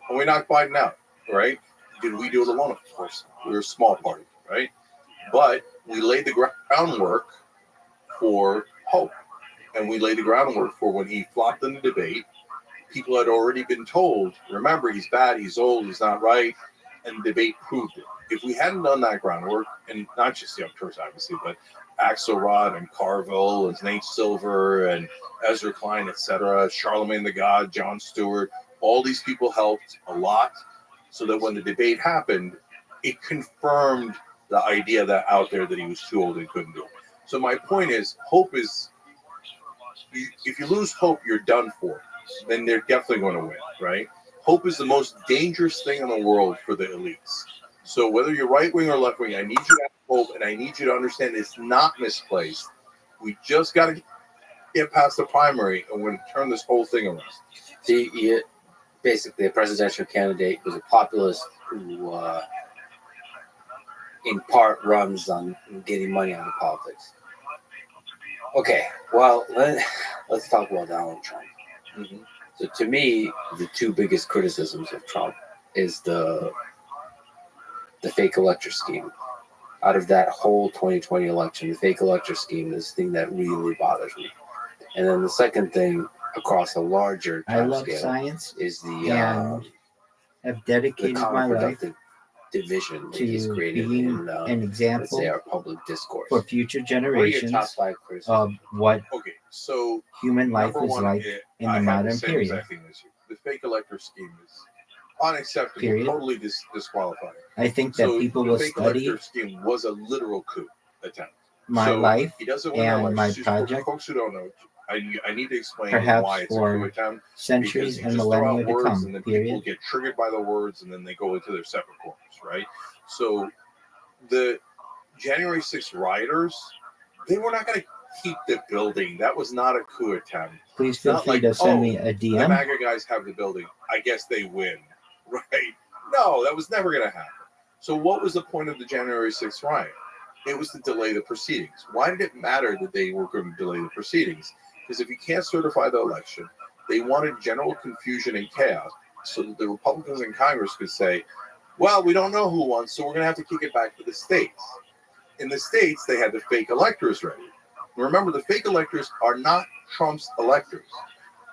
C: And we knocked Biden out, right? Did we do it alone? Of course. We were a small party, right? But we laid the groundwork for hope. And we laid the groundwork for when he flopped in the debate. People had already been told, remember, he's bad, he's old, he's not right. And the debate proved it. If we hadn't done that groundwork, and not just the Young obviously, but Axelrod and Carville and Nate Silver and Ezra Klein, etc., Charlemagne the God, Jon Stewart, all these people helped a lot so that when the debate happened, it confirmed the idea that out there that he was too old and couldn't do it. So my point is, hope is, if you lose hope, you're done for. Then they're definitely going to win, right? Hope is the most dangerous thing in the world for the elites. So whether you're right wing or left wing, I need you to have hope, and I need you to understand it's not misplaced. We just got to get past the primary, and we're going to turn this whole thing around.
D: See, basically, a presidential candidate was a populist who, in part, runs on getting money out of politics. Okay, well, let's talk about Donald Trump. Mm-hmm. So to me, the two biggest criticisms of Trump is the fake elector scheme. Out of that whole 2020 election, the fake elector scheme is the thing that really bothers me. And then the second thing, across a larger time scale,
B: science
D: is
B: and have dedicated my life
D: division that
B: to
D: he's created
B: being
D: in,
B: an
D: let's say,
B: example
D: our public discourse.
B: for future
D: What are your
B: generations
D: top 5 criticisms?
B: of what
C: Okay, so
B: human life
C: number
B: is
C: one,
B: like in the modern period.
C: Exact thing as you. The fake elector scheme is Unacceptable.
B: Period.
C: Totally disqualifying.
B: I think that
C: So
B: people
C: the
B: will
C: fake
B: study
C: elector scheme was a literal coup attempt.
B: my
C: So
B: life
C: he doesn't win
B: and
C: that
B: my
C: election. Just for
B: project,
C: folks who don't know, I need to explain
B: perhaps
C: why it's a coup
B: for
C: attempt. Because
B: centuries
C: you
B: and
C: just throw
B: millennia
C: out
B: to
C: words
B: come.
C: and then people
B: Period.
C: get triggered by the words and then they go into their separate corners, right? So the January 6th rioters, they were not going to keep the building. That was not a coup attempt.
B: Please
C: It's
B: feel
C: not
B: free
C: like,
B: to send
C: oh,
B: me a
C: the
B: DM.
C: MAGA guys have the building. I guess they win, right? No, that was never going to happen. So what was the point of the January 6th riot? It was to delay the proceedings. Why did it matter that they were going to delay the proceedings? Because if you can't certify the election, they wanted general confusion and chaos so that the Republicans in Congress could say, well, we don't know who won, so we're going to have to kick it back to the states. In the states, they had the fake electors ready. Remember, the fake electors are not Trump's electors.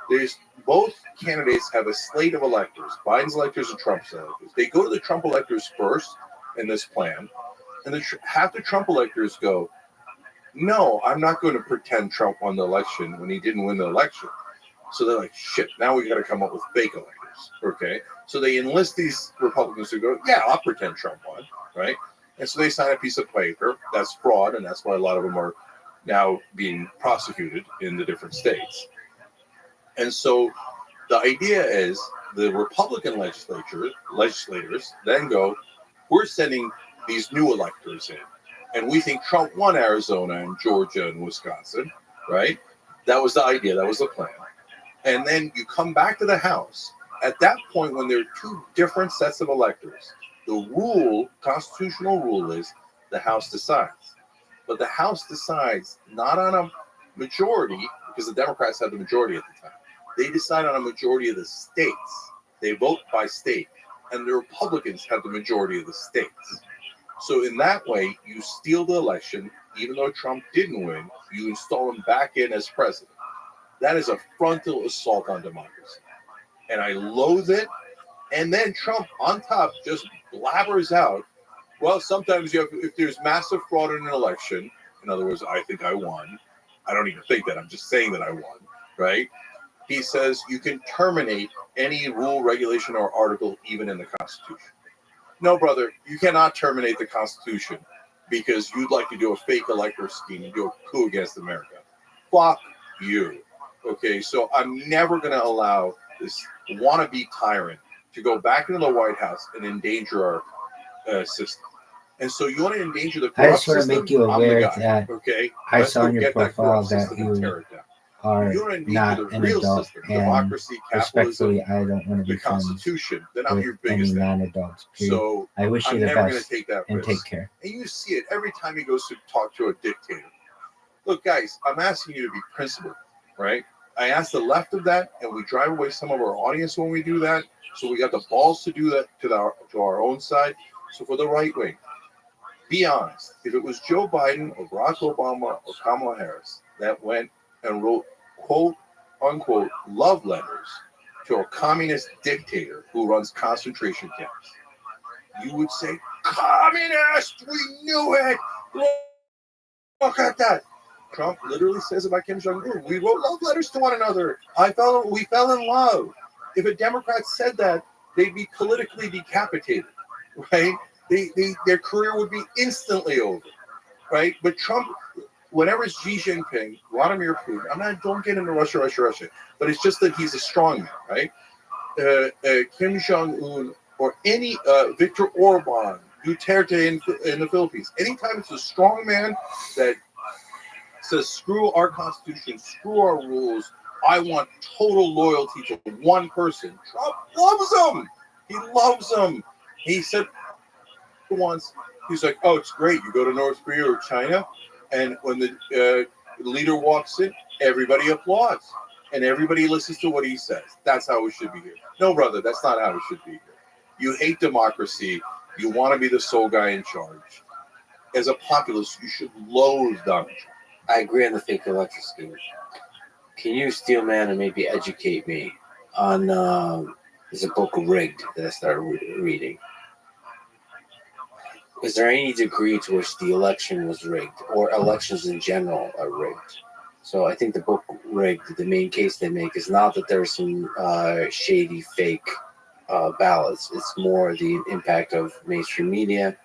C: There's both candidates have a slate of electors, Biden's electors and Trump's electors. They go to the Trump electors first in this plan, and half the Trump electors go, no, I'm not going to pretend Trump won the election when he didn't win the election. So they're like, shit, now we got to come up with fake electors, okay? So they enlist these Republicans who go, yeah, I'll pretend Trump won, right? And so they sign a piece of paper. That's fraud, and that's why a lot of them are now being prosecuted in the different states. And so the idea is the Republican legislators then go, we're sending these new electors in. And we think Trump won Arizona and Georgia and Wisconsin, right? That was the idea. That was the plan. And then you come back to the House. At that point, when there are two different sets of electors, the constitutional rule is the House decides. But the House decides not on a majority, because the Democrats had the majority at the time. They decide on a majority of the states. They vote by state. And the Republicans have the majority of the states. So in that way, you steal the election. Even though Trump didn't win, you install him back in as president. That is a frontal assault on democracy. And I loathe it. And then Trump, on top, just blabbers out, well, sometimes if there's massive fraud in an election, in other words, I think I won. I don't even think that. I'm just saying that I won, right? He says you can terminate any rule, regulation, or article even in the Constitution. No, brother, you cannot terminate the Constitution because you'd like to do a fake electoral scheme and do a coup against America. Fuck you. Okay, so I'm never going to allow this wannabe tyrant to go back into the White House and endanger our system. And so you want to endanger the corrupt system?
B: I just want to make you aware that
C: okay?
B: I saw on your profile that you are not an adult,
C: system,
B: and
C: democracy,
B: respectfully,
C: capitalism,
B: I don't want to
C: the
B: be friends
C: Constitution. Then I'm
B: with
C: your
B: any
C: biggest enemy.
B: non-adults.
C: So
B: I wish you
C: I'm
B: the
C: never going
B: best
C: to take that
B: and
C: risk.
B: take care.
C: And you see it every time he goes to talk to a dictator. Look, guys, I'm asking you to be principled, right? I ask the left of that, and we drive away some of our audience when we do that. So we got the balls to do that to our own side. So for the right wing, be honest. If it was Joe Biden or Barack Obama or Kamala Harris that went and wrote quote unquote love letters to a communist dictator who runs concentration camps, you would say, communist, we knew it. Look at that. Trump literally says about Kim Jong-un, we wrote love letters to one another. We fell in love. If a Democrat said that, they'd be politically decapitated, right? Their career would be instantly over, right? But Trump, whenever it's Xi Jinping, Vladimir Putin, don't get into Russia, but it's just that he's a strongman, right? Kim Jong-un or any Viktor Orban, Duterte in the Philippines, anytime it's a strong man that says, screw our Constitution, screw our rules, I want total loyalty to one person. Trump loves him. He loves him. He said once, he's like, oh, it's great. You go to North Korea or China, and when the leader walks in, everybody applauds. And everybody listens to what he says. That's how it should be here. No, brother, that's not how it should be here. You hate democracy. You want to be the sole guy in charge. As a populist, you should loathe Donald Trump.
D: I agree on the fake election scheme. Can you, Steelman, and maybe educate me on there's a book Rigged that I started reading. Is there any degree to which the election was rigged or elections in general are rigged? So I think the book Rigged, the main case they make is not that there's some shady fake ballots. It's more the impact of mainstream media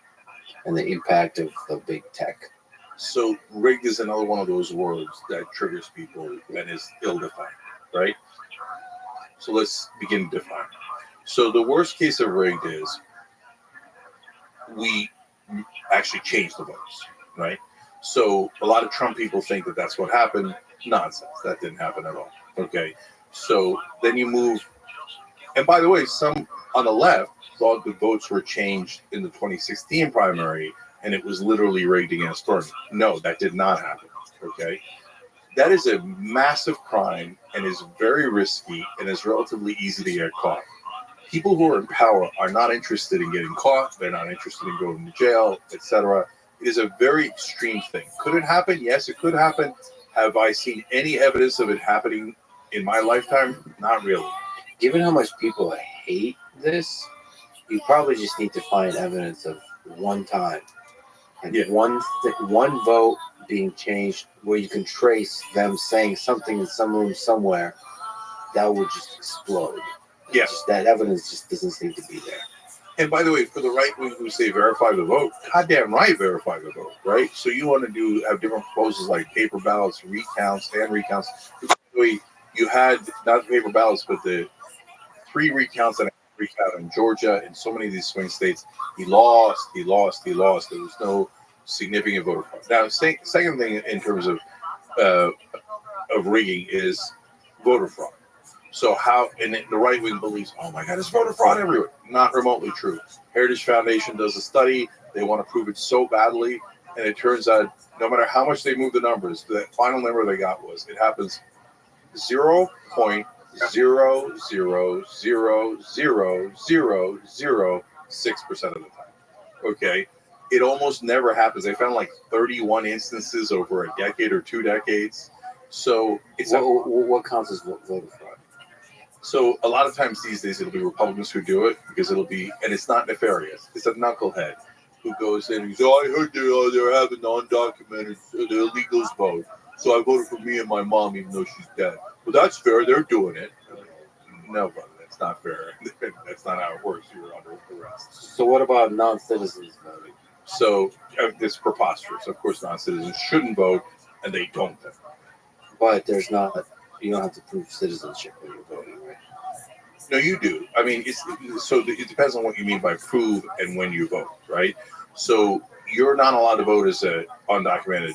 D: and the impact of big tech.
C: So rigged is another one of those words that triggers people and is ill-defined, right? So let's begin to define. So the worst case of rigged is we actually changed the votes, right? So a lot of Trump people think that that's what happened. Nonsense. That didn't happen at all. Okay. So then you move. And by the way, some on the left thought the votes were changed in the 2016 primary and it was literally rigged against Bernie. No, that did not happen. Okay. That is a massive crime and is very risky and is relatively easy to get caught. People who are in power are not interested in getting caught. They're not interested in going to jail, etc. It is a very extreme thing. Could it happen? Yes, it could happen. Have I seen any evidence of it happening in my lifetime? Not really.
D: Given how much people hate this, you probably just need to find evidence of one time, like one vote being changed, where you can trace them saying something in some room somewhere that would just explode.
C: Yeah,
D: just, that evidence just doesn't seem to be there.
C: And by the way, for the right wing who say verify the vote, goddamn right, verify the vote, right? So you want to have different proposals like paper ballots, recounts, and recounts. By the way, you had not paper ballots, but the 3 recounts and a recount in Georgia and so many of these swing states. He lost. There was no significant voter fraud. Now, second thing in terms of rigging is voter fraud. So how, and the right wing believes, oh my God, there's voter fraud everywhere. Not remotely true. Heritage Foundation does a study. They want to prove it so badly. And it turns out no matter how much they move the numbers, the final number they got was, it happens 0.0000006% of the time. Okay. It almost never happens. They found like 31 instances over a decade or 2 decades. So it's
D: what counts as voter fraud?
C: So a lot of times these days it'll be Republicans who do it because it'll be, and it's not nefarious. It's a knucklehead who goes in and says, "Oh, I heard they're having undocumented, the illegals vote. So I voted for me and my mom even though she's dead." Well, that's fair. They're doing it. No, brother, that's not fair. That's not how it works. You're under arrest.
D: So what about non-citizens voting?
C: So it's preposterous. Of course, non-citizens shouldn't vote, and they don't vote.
D: But you don't have to prove citizenship when you're voting, right?
C: No, you do. I mean, it depends on what you mean by prove and when you vote, right? So you're not allowed to vote as an undocumented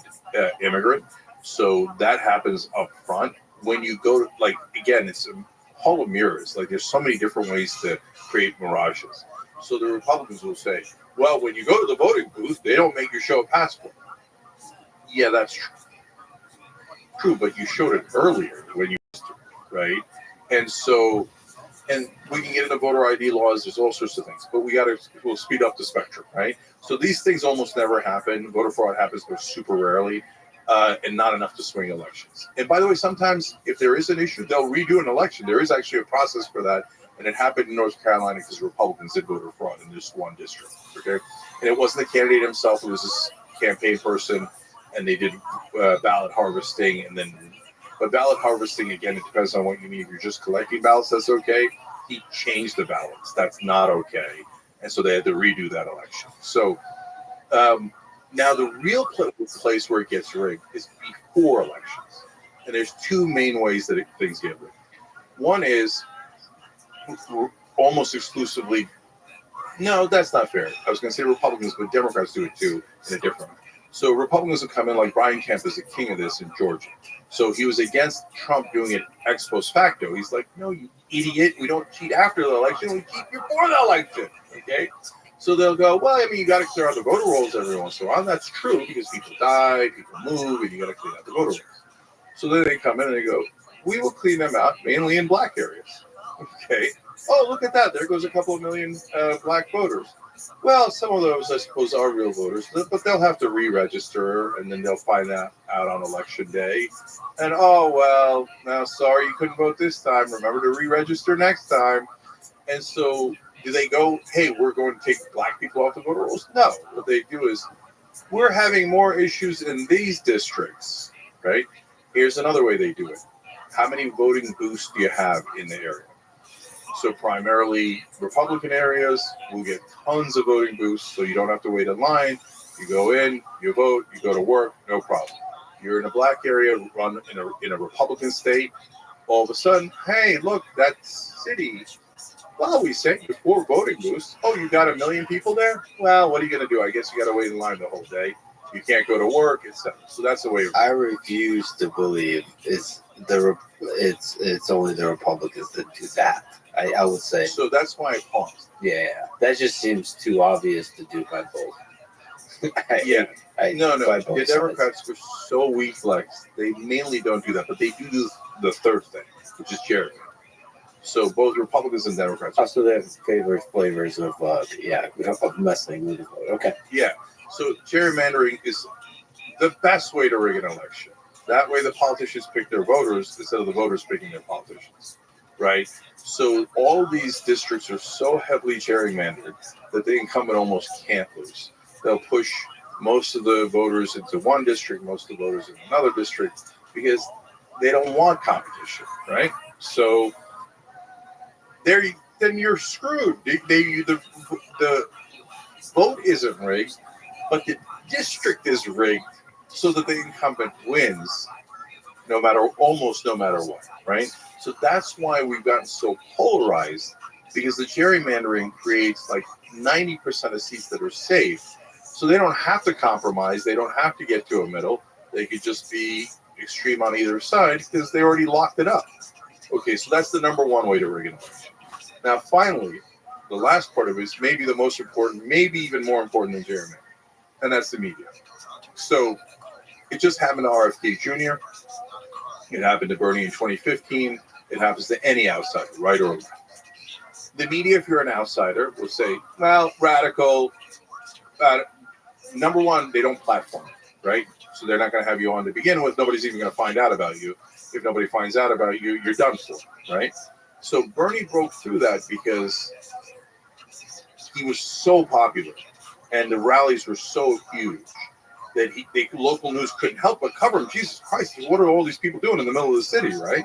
C: immigrant. So that happens up front. When you go to, like, again, it's a hall of mirrors. Like, there's so many different ways to create mirages. So the Republicans will say, well, when you go to the voting booth, they don't make you show a passport. Yeah, that's true. True, but you showed it earlier when you, right? And so, and we can get into voter ID laws. There's all sorts of things, but we'll speed up the spectrum, right? So these things almost never happen. Voter fraud happens, but super rarely, and not enough to swing elections. And by the way, sometimes if there is an issue, they'll redo an election. There is actually a process for that, and it happened in North Carolina because Republicans did voter fraud in this one district. Okay, and it wasn't the candidate himself; it was this campaign person. And they did ballot harvesting, but ballot harvesting, again, it depends on what you mean. If you're just collecting ballots, that's okay. He changed the ballots. That's not okay. And so they had to redo that election. So now the real place where it gets rigged is before elections. And there's 2 main ways that things get rigged. One is almost exclusively, no, that's not fair. I was going to say Republicans, but Democrats do it too in a different way. So Republicans will come in, like Brian Kemp is the king of this in Georgia. So he was against Trump doing it ex post facto. He's like, no, you idiot. We don't cheat after the election. We cheat before the election. Okay. So they'll go, well, I mean, you got to clear out the voter rolls every once in a while. And that's true because people die, people move, and you got to clean out the voter rolls. So then they come in and they go, we will clean them out mainly in black areas. Okay. Oh, look at that. There goes a couple of million black voters. Well, some of those, I suppose, are real voters, but they'll have to re-register, and then they'll find that out on election day. And, oh, well, now, sorry, you couldn't vote this time. Remember to re-register next time. And so do they go, hey, we're going to take black people off the voter rolls? No. What they do is, we're having more issues in these districts, right? Here's another way they do it. How many voting booths do you have in the area? So primarily Republican areas will get tons of voting boosts, so you don't have to wait in line. You go in, you vote, you go to work, no problem. You're in a black area, run in a Republican state. All of a sudden, hey, look, that city. Well, we sent you 4 voting booths. Oh, you got 1 million people there? Well, what are you going to do? I guess you got to wait in line the whole day. You can't go to work, etc. So that's the way.
D: I refuse to believe it's only the Republicans that do that. I would say.
C: So that's why I paused.
D: Yeah, that just seems too obvious to do by both.
C: No.
D: By both
C: The Democrats were so weak flexed. They mainly don't do that, but they do the third thing, which is gerrymandering. So both Republicans and Democrats.
D: Also, they have favorite flavors of messing with the vote. Okay.
C: Yeah. So gerrymandering is the best way to rig an election. That way, the politicians pick their voters instead of the voters picking their politicians, right? So all these districts are so heavily gerrymandered that the incumbent almost can't lose. They'll push most of the voters into one district, most of the voters in another district, because they don't want competition, right? So then you're screwed. The vote isn't rigged, but the district is rigged so that the incumbent wins almost no matter what, right? So that's why we've gotten so polarized, because the gerrymandering creates like 90% of seats that are safe. So they don't have to compromise. They don't have to get to a middle. They could just be extreme on either side because they already locked it up. Okay, so that's the number one way to rig an election. Now, finally, the last part of it is maybe the most important, maybe even more important than gerrymandering, and that's the media. So it just happened to RFK Jr. It happened to Bernie in 2015. It happens to any outsider, right or left. The media, if you're an outsider, will say, well, radical. Number one, they don't platform, right? So they're not going to have you on to begin with. Nobody's even going to find out about you. If nobody finds out about you, you're done for, right? So Bernie broke through that because he was so popular and the rallies were so huge that local news couldn't help but cover him. Jesus Christ, what are all these people doing in the middle of the city, right?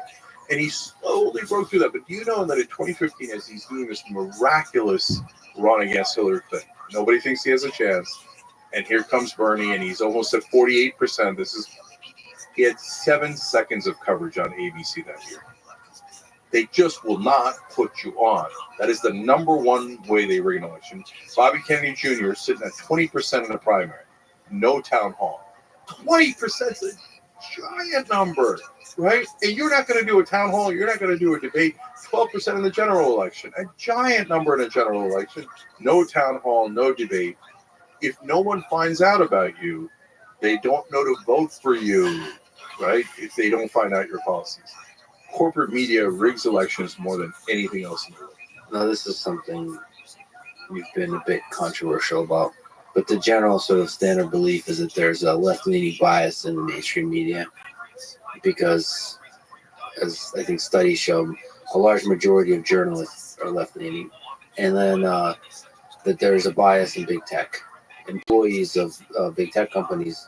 C: And he slowly broke through that. But do you know that in 2015, as he's doing this miraculous run against Hillary Clinton, nobody thinks he has a chance. And here comes Bernie, and he's almost at 48%. He had 7 seconds of coverage on ABC that year. They just will not put you on. That is the number one way they rig an election. Bobby Kennedy Jr. is sitting at 20% in the primary. No town hall. 20% is a giant number, right? And you're not going to do a town hall. You're not going to do a debate. 12% in the general election. A giant number in a general election. No town hall, no debate. If no one finds out about you, they don't know to vote for you, right? If they don't find out your policies. Corporate media rigs elections more than anything else in the world.
D: Now, this is something we've been a bit controversial about, but the general sort of standard belief is that there's a left-leaning bias in the mainstream media because, as I think studies show, a large majority of journalists are left-leaning, and then that there's a bias in big tech. Employees of big tech companies,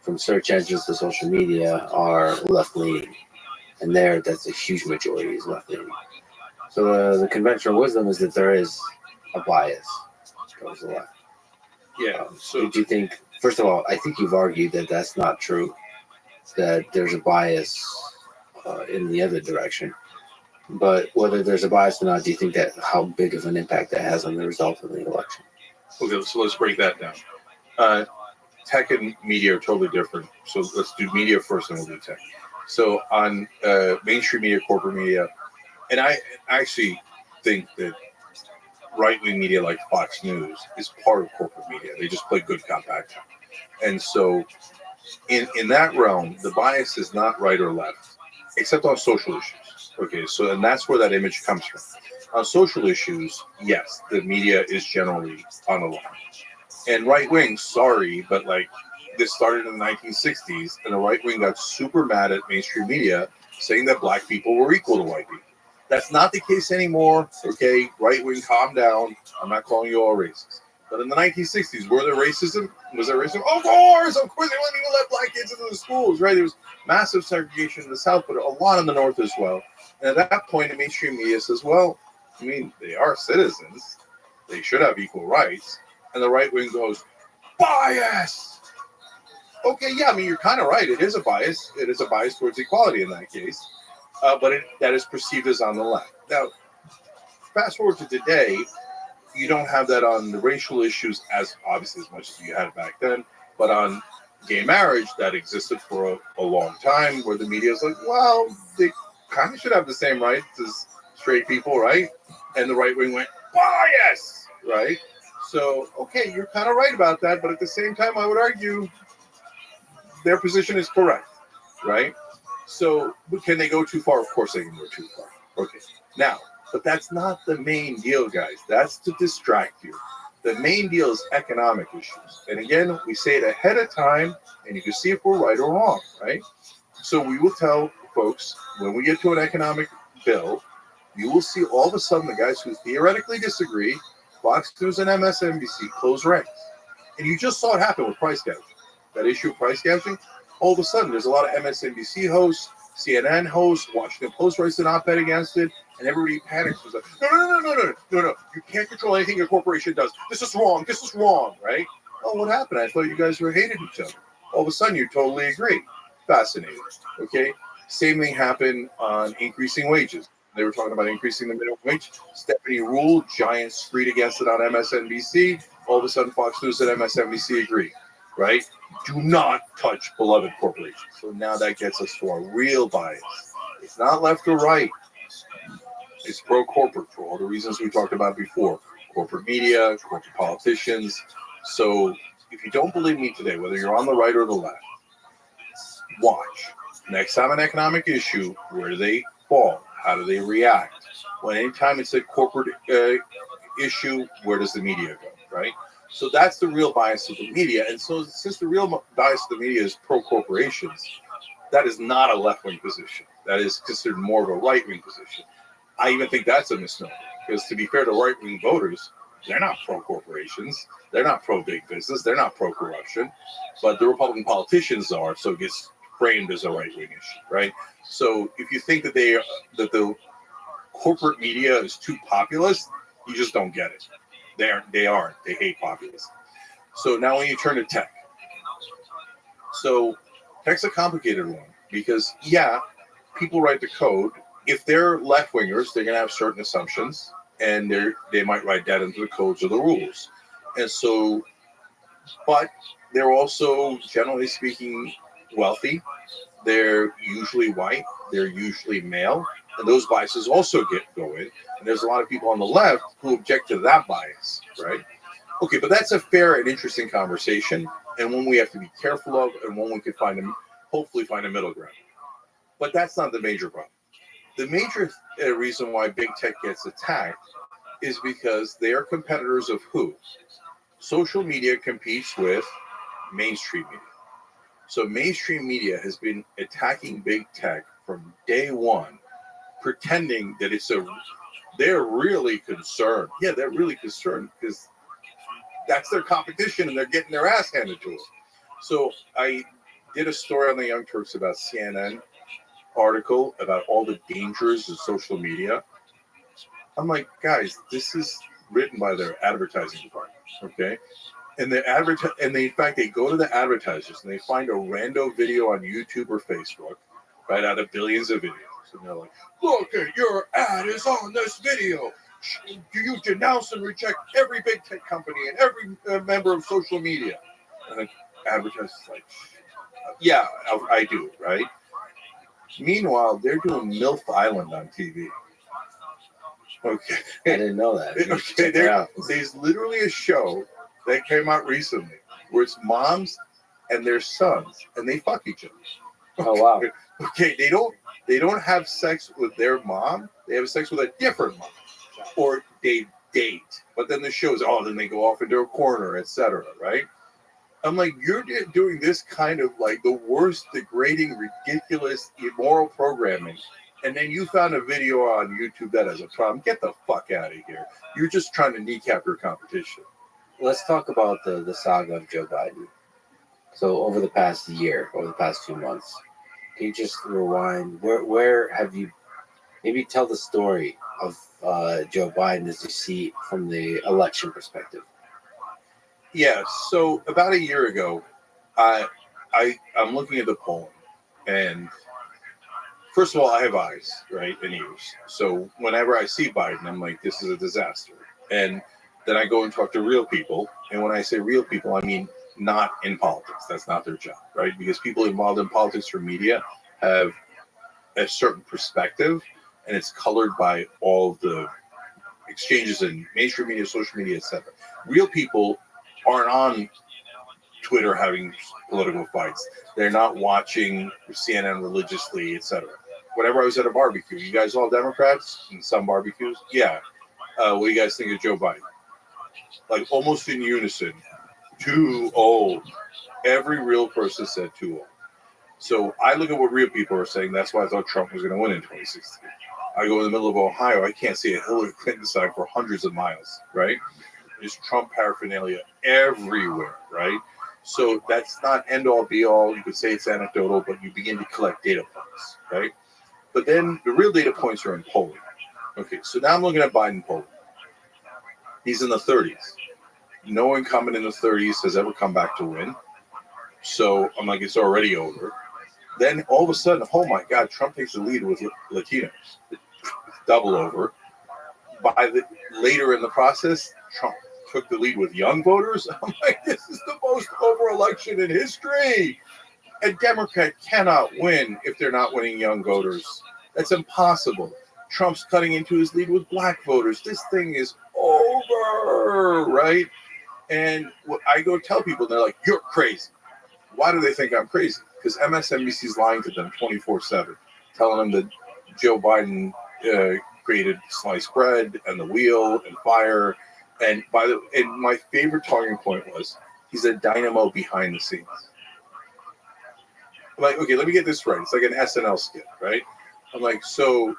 D: from search engines to social media, are left-leaning. And that's a huge majority is left-leaning. So the conventional wisdom is that there is a bias towards the left.
C: Yeah.
D: So do you think, first of all, I think you've argued that that's not true, that there's a bias in the other direction. But whether there's a bias or not, do you think that how big of an impact that has on the result of the election?
C: Okay, so let's break that down. Tech and media are totally different. So let's do media first and we'll do tech. So on mainstream media, corporate media, and I actually think that right-wing media like Fox News is part of corporate media. They just play good cop, bad cop. And so in that realm, the bias is not right or left, except on social issues. Okay, so and that's where that image comes from. On social issues, yes, the media is generally on the line. And right-wing, sorry, but like this started in the 1960s, and the right wing got super mad at mainstream media saying that black people were equal to white people. That's not the case anymore. Okay, right wing, calm down. I'm not calling you all racist. But in the 1960s, were there racism? Was there racism? Of course, they wouldn't even let black kids into the schools, right? There was massive segregation in the South, but a lot in the North as well. And at that point, the mainstream media says, well, I mean, they are citizens. They should have equal rights. And the right wing goes, bias. Okay, yeah, I mean, you're kind of right. It is a bias. It is a bias towards equality in that case. But that is perceived as on the left. Now, fast forward to today, you don't have that on the racial issues as obviously as much as you had back then, but on gay marriage that existed for a long time, where the media is like, well, they kind of should have the same rights as straight people, right? And the right wing went, bias, right? So, okay, you're kind of right about that, but at the same time, I would argue their position is correct, right? So, can they go too far? Of course, they can go too far. Okay, now, but that's not the main deal, guys. That's to distract you. The main deal is economic issues. And again, we say it ahead of time, and you can see if we're right or wrong, right? So we will tell folks when we get to an economic bill, you will see all of a sudden the guys who theoretically disagree, Fox News and MSNBC, close ranks. And you just saw it happen with price gouging. That issue of price gouging, all of a sudden there's a lot of MSNBC hosts, CNN hosts, Washington Post writes an op-ed against it, and everybody panics. It's like, no. You can't control anything a corporation does. This is wrong, right? Oh, what happened? I thought you guys were hated each other. All of a sudden, you totally agree. Fascinating. Okay? Same thing happened on increasing wages. They were talking about increasing the minimum wage. Stephanie Rule, giant screed against it on MSNBC. All of a sudden, Fox News and MSNBC agree, right? Do not touch beloved corporations. So now that gets us to our real bias. It's not left or right. It's pro-corporate for all the reasons we talked about before. Corporate media, corporate politicians. So if you don't believe me today, whether you're on the right or the left, watch. Next time an economic issue, where do they fall? How do they react? When anytime it's a corporate issue, where does the media go, right? So that's the real bias of the media. And so since the real bias of the media is pro-corporations, that is not a left-wing position. That is considered more of a right-wing position. I even think that's a misnomer. Because to be fair to right-wing voters, they're not pro-corporations. They're not pro-big business. They're not pro-corruption. But the Republican politicians are, so it gets framed as a right-wing issue, right? So if you think that the corporate media is too populist, you just don't get it. They aren't. They hate populism. So now when you turn to tech. So tech's a complicated one because, yeah, people write the code. If they're left-wingers, they're going to have certain assumptions, and they might write that into the codes or the rules. And so, but they're also, generally speaking, wealthy. They're usually white. They're usually male. And those biases also go in. And there's a lot of people on the left who object to that bias, right? Okay, but that's a fair and interesting conversation, and one we have to be careful of, and one we could hopefully find a middle ground. But that's not the major problem. The major reason why big tech gets attacked is because they are competitors of who? Social media competes with mainstream media. So mainstream media has been attacking big tech from day one, pretending that they're really concerned. Yeah, they're really concerned because that's their competition and they're getting their ass handed to them. So I did a story on the Young Turks about CNN article about all the dangers of social media. I'm like, guys, this is written by their advertising department, okay? And in fact, they go to the advertisers and they find a rando video on YouTube or Facebook, right, out of billions of videos. And they're like, look, your ad is on this video. Do you denounce and reject every big tech company and every member of social media? And the advertiser's like, yeah, I do, right? Meanwhile, they're doing MILF Island on TV. Okay.
D: I didn't know that.
C: Okay, there's literally a show that came out recently where it's moms and their sons, and they fuck each other.
D: Oh, wow.
C: Okay, they don't have sex with their mom. They have sex with a different mom. Or they date. But then the show's, then they go off into a corner, etc., right? I'm like, you're doing this kind of like the worst, degrading, ridiculous, immoral programming. And then you found a video on YouTube that has a problem. Get the fuck out of here. You're just trying to kneecap your competition.
D: Let's talk about the saga of Joe Biden. So over the past 2 months, can you just rewind? Where have you, maybe tell the story of Joe Biden as you see it from the election perspective?
C: Yeah. So about a year ago, I'm looking at the polling, and first of all, I have eyes, right, and ears. So whenever I see Biden, I'm like, this is a disaster. And then I go and talk to real people. And when I say real people, I mean not in politics. That's not their job, right? Because people involved in politics or media have a certain perspective, and it's colored by all of the exchanges in mainstream media, social media, etc. Real people aren't on Twitter having political fights. They're not watching CNN religiously, etc. Whenever I was at a barbecue, you guys all Democrats in some barbecues? Yeah. What do you guys think of Joe Biden? Like almost in unison, too old. Every real person said too old. So I look at what real people are saying. That's why I thought Trump was going to win in 2016. I go in the middle of Ohio. I can't see a Hillary Clinton sign for hundreds of miles, right? There's Trump paraphernalia everywhere, right? So that's not end all be all. You could say it's anecdotal, but you begin to collect data points, right? But then the real data points are in polling. Okay, so now I'm looking at Biden polling. He's in the 30s. No incumbent in the 30s has ever come back to win. So I'm like, it's already over. Then all of a sudden, oh my God, Trump takes the lead with Latinos. Double over. Later in the process, Trump took the lead with young voters. I'm like, this is the most over election in history. A Democrat cannot win if they're not winning young voters. That's impossible. Trump's cutting into his lead with black voters. This thing is over, right? And I go tell people, they're like, you're crazy. Why do they think I'm crazy? Because MSNBC is lying to them 24/7, telling them that Joe Biden created sliced bread and the wheel and fire. And my favorite talking point was he's a dynamo behind the scenes. I'm like, okay, let me get this right. It's like an SNL skit, right? I'm like, so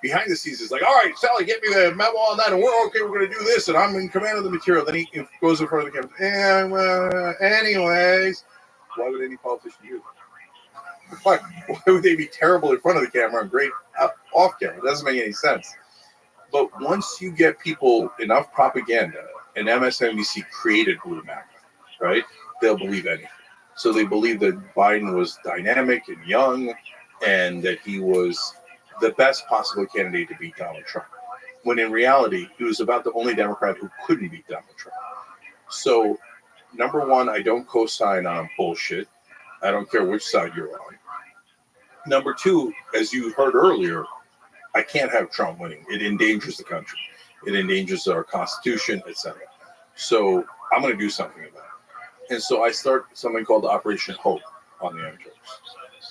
C: behind the scenes is like, all right, Sally, get me the memo on that, and we're okay, we're going to do this, and I'm in command of the material. Then he goes in front of the camera. Anyways, why would any politician do that? Why would they be terrible in front of the camera and great off camera? It doesn't make any sense. But once you get people enough propaganda, and MSNBC created Blue Mac, right? They'll believe anything. So they believe that Biden was dynamic and young, and that he was the best possible candidate to beat Donald Trump. When in reality, he was about the only Democrat who couldn't beat Donald Trump. So, number one, I don't co-sign on bullshit. I don't care which side you're on. Number two, as you heard earlier, I can't have Trump winning. It endangers the country. It endangers our Constitution, etc. So I'm going to do something about it. And so I start something called Operation Hope on the Internet.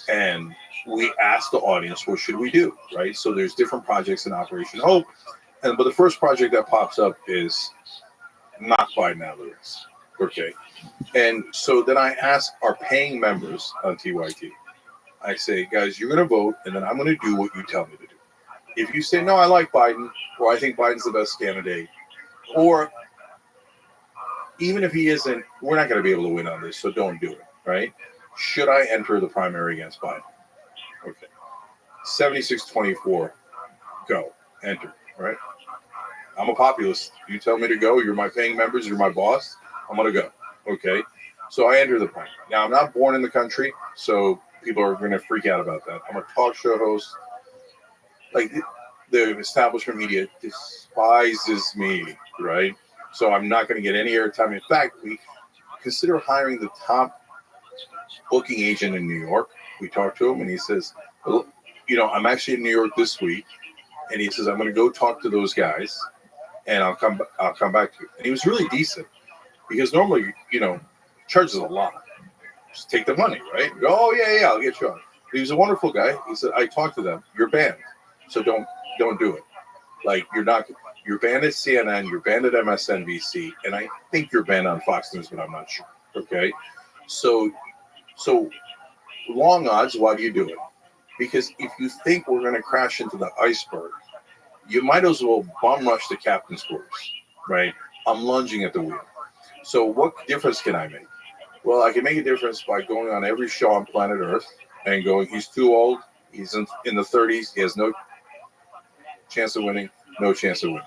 C: And we asked the audience, what should we do, right? So there's different projects in Operation Hope. But the first project that pops up is knock Biden out of the race. Okay. And so then I ask our paying members on TYT, I say, guys, you're going to vote, and then I'm going to do what you tell me to do. If you say, no, I like Biden, or I think Biden's the best candidate, or even if he isn't, we're not going to be able to win on this, so don't do it, right? Should I enter the primary against Biden? Okay. 76-24, go, enter, right? I'm a populist. You tell me to go, you're my paying members, you're my boss, I'm going to go, okay? So I enter the primary. Now, I'm not born in the country, so people are going to freak out about that. I'm a talk show host. Like, the establishment media despises me, right? So I'm not going to get any airtime. In fact, we consider hiring the top booking agent in New York. We talked to him, and he says, well, I'm actually in New York this week, and he says, I'm going to go talk to those guys, and I'll come back to you. And he was really decent, because normally, charges a lot. Just take the money, right? Go, oh, yeah, I'll get you on. He was a wonderful guy. He said, I talked to them. You're banned, so don't do it. Like, you're banned at CNN, you're banned at MSNBC, and I think you're banned on Fox News, but I'm not sure. Okay? So long odds, why do you do it? Because if you think we're going to crash into the iceberg, you might as well bum rush the captain's quarters, right? I'm lunging at the wheel. So what difference can I make? Well, I can make a difference by going on every show on planet Earth and going, he's too old, he's in the 30s, he has no chance of winning. no chance of winning.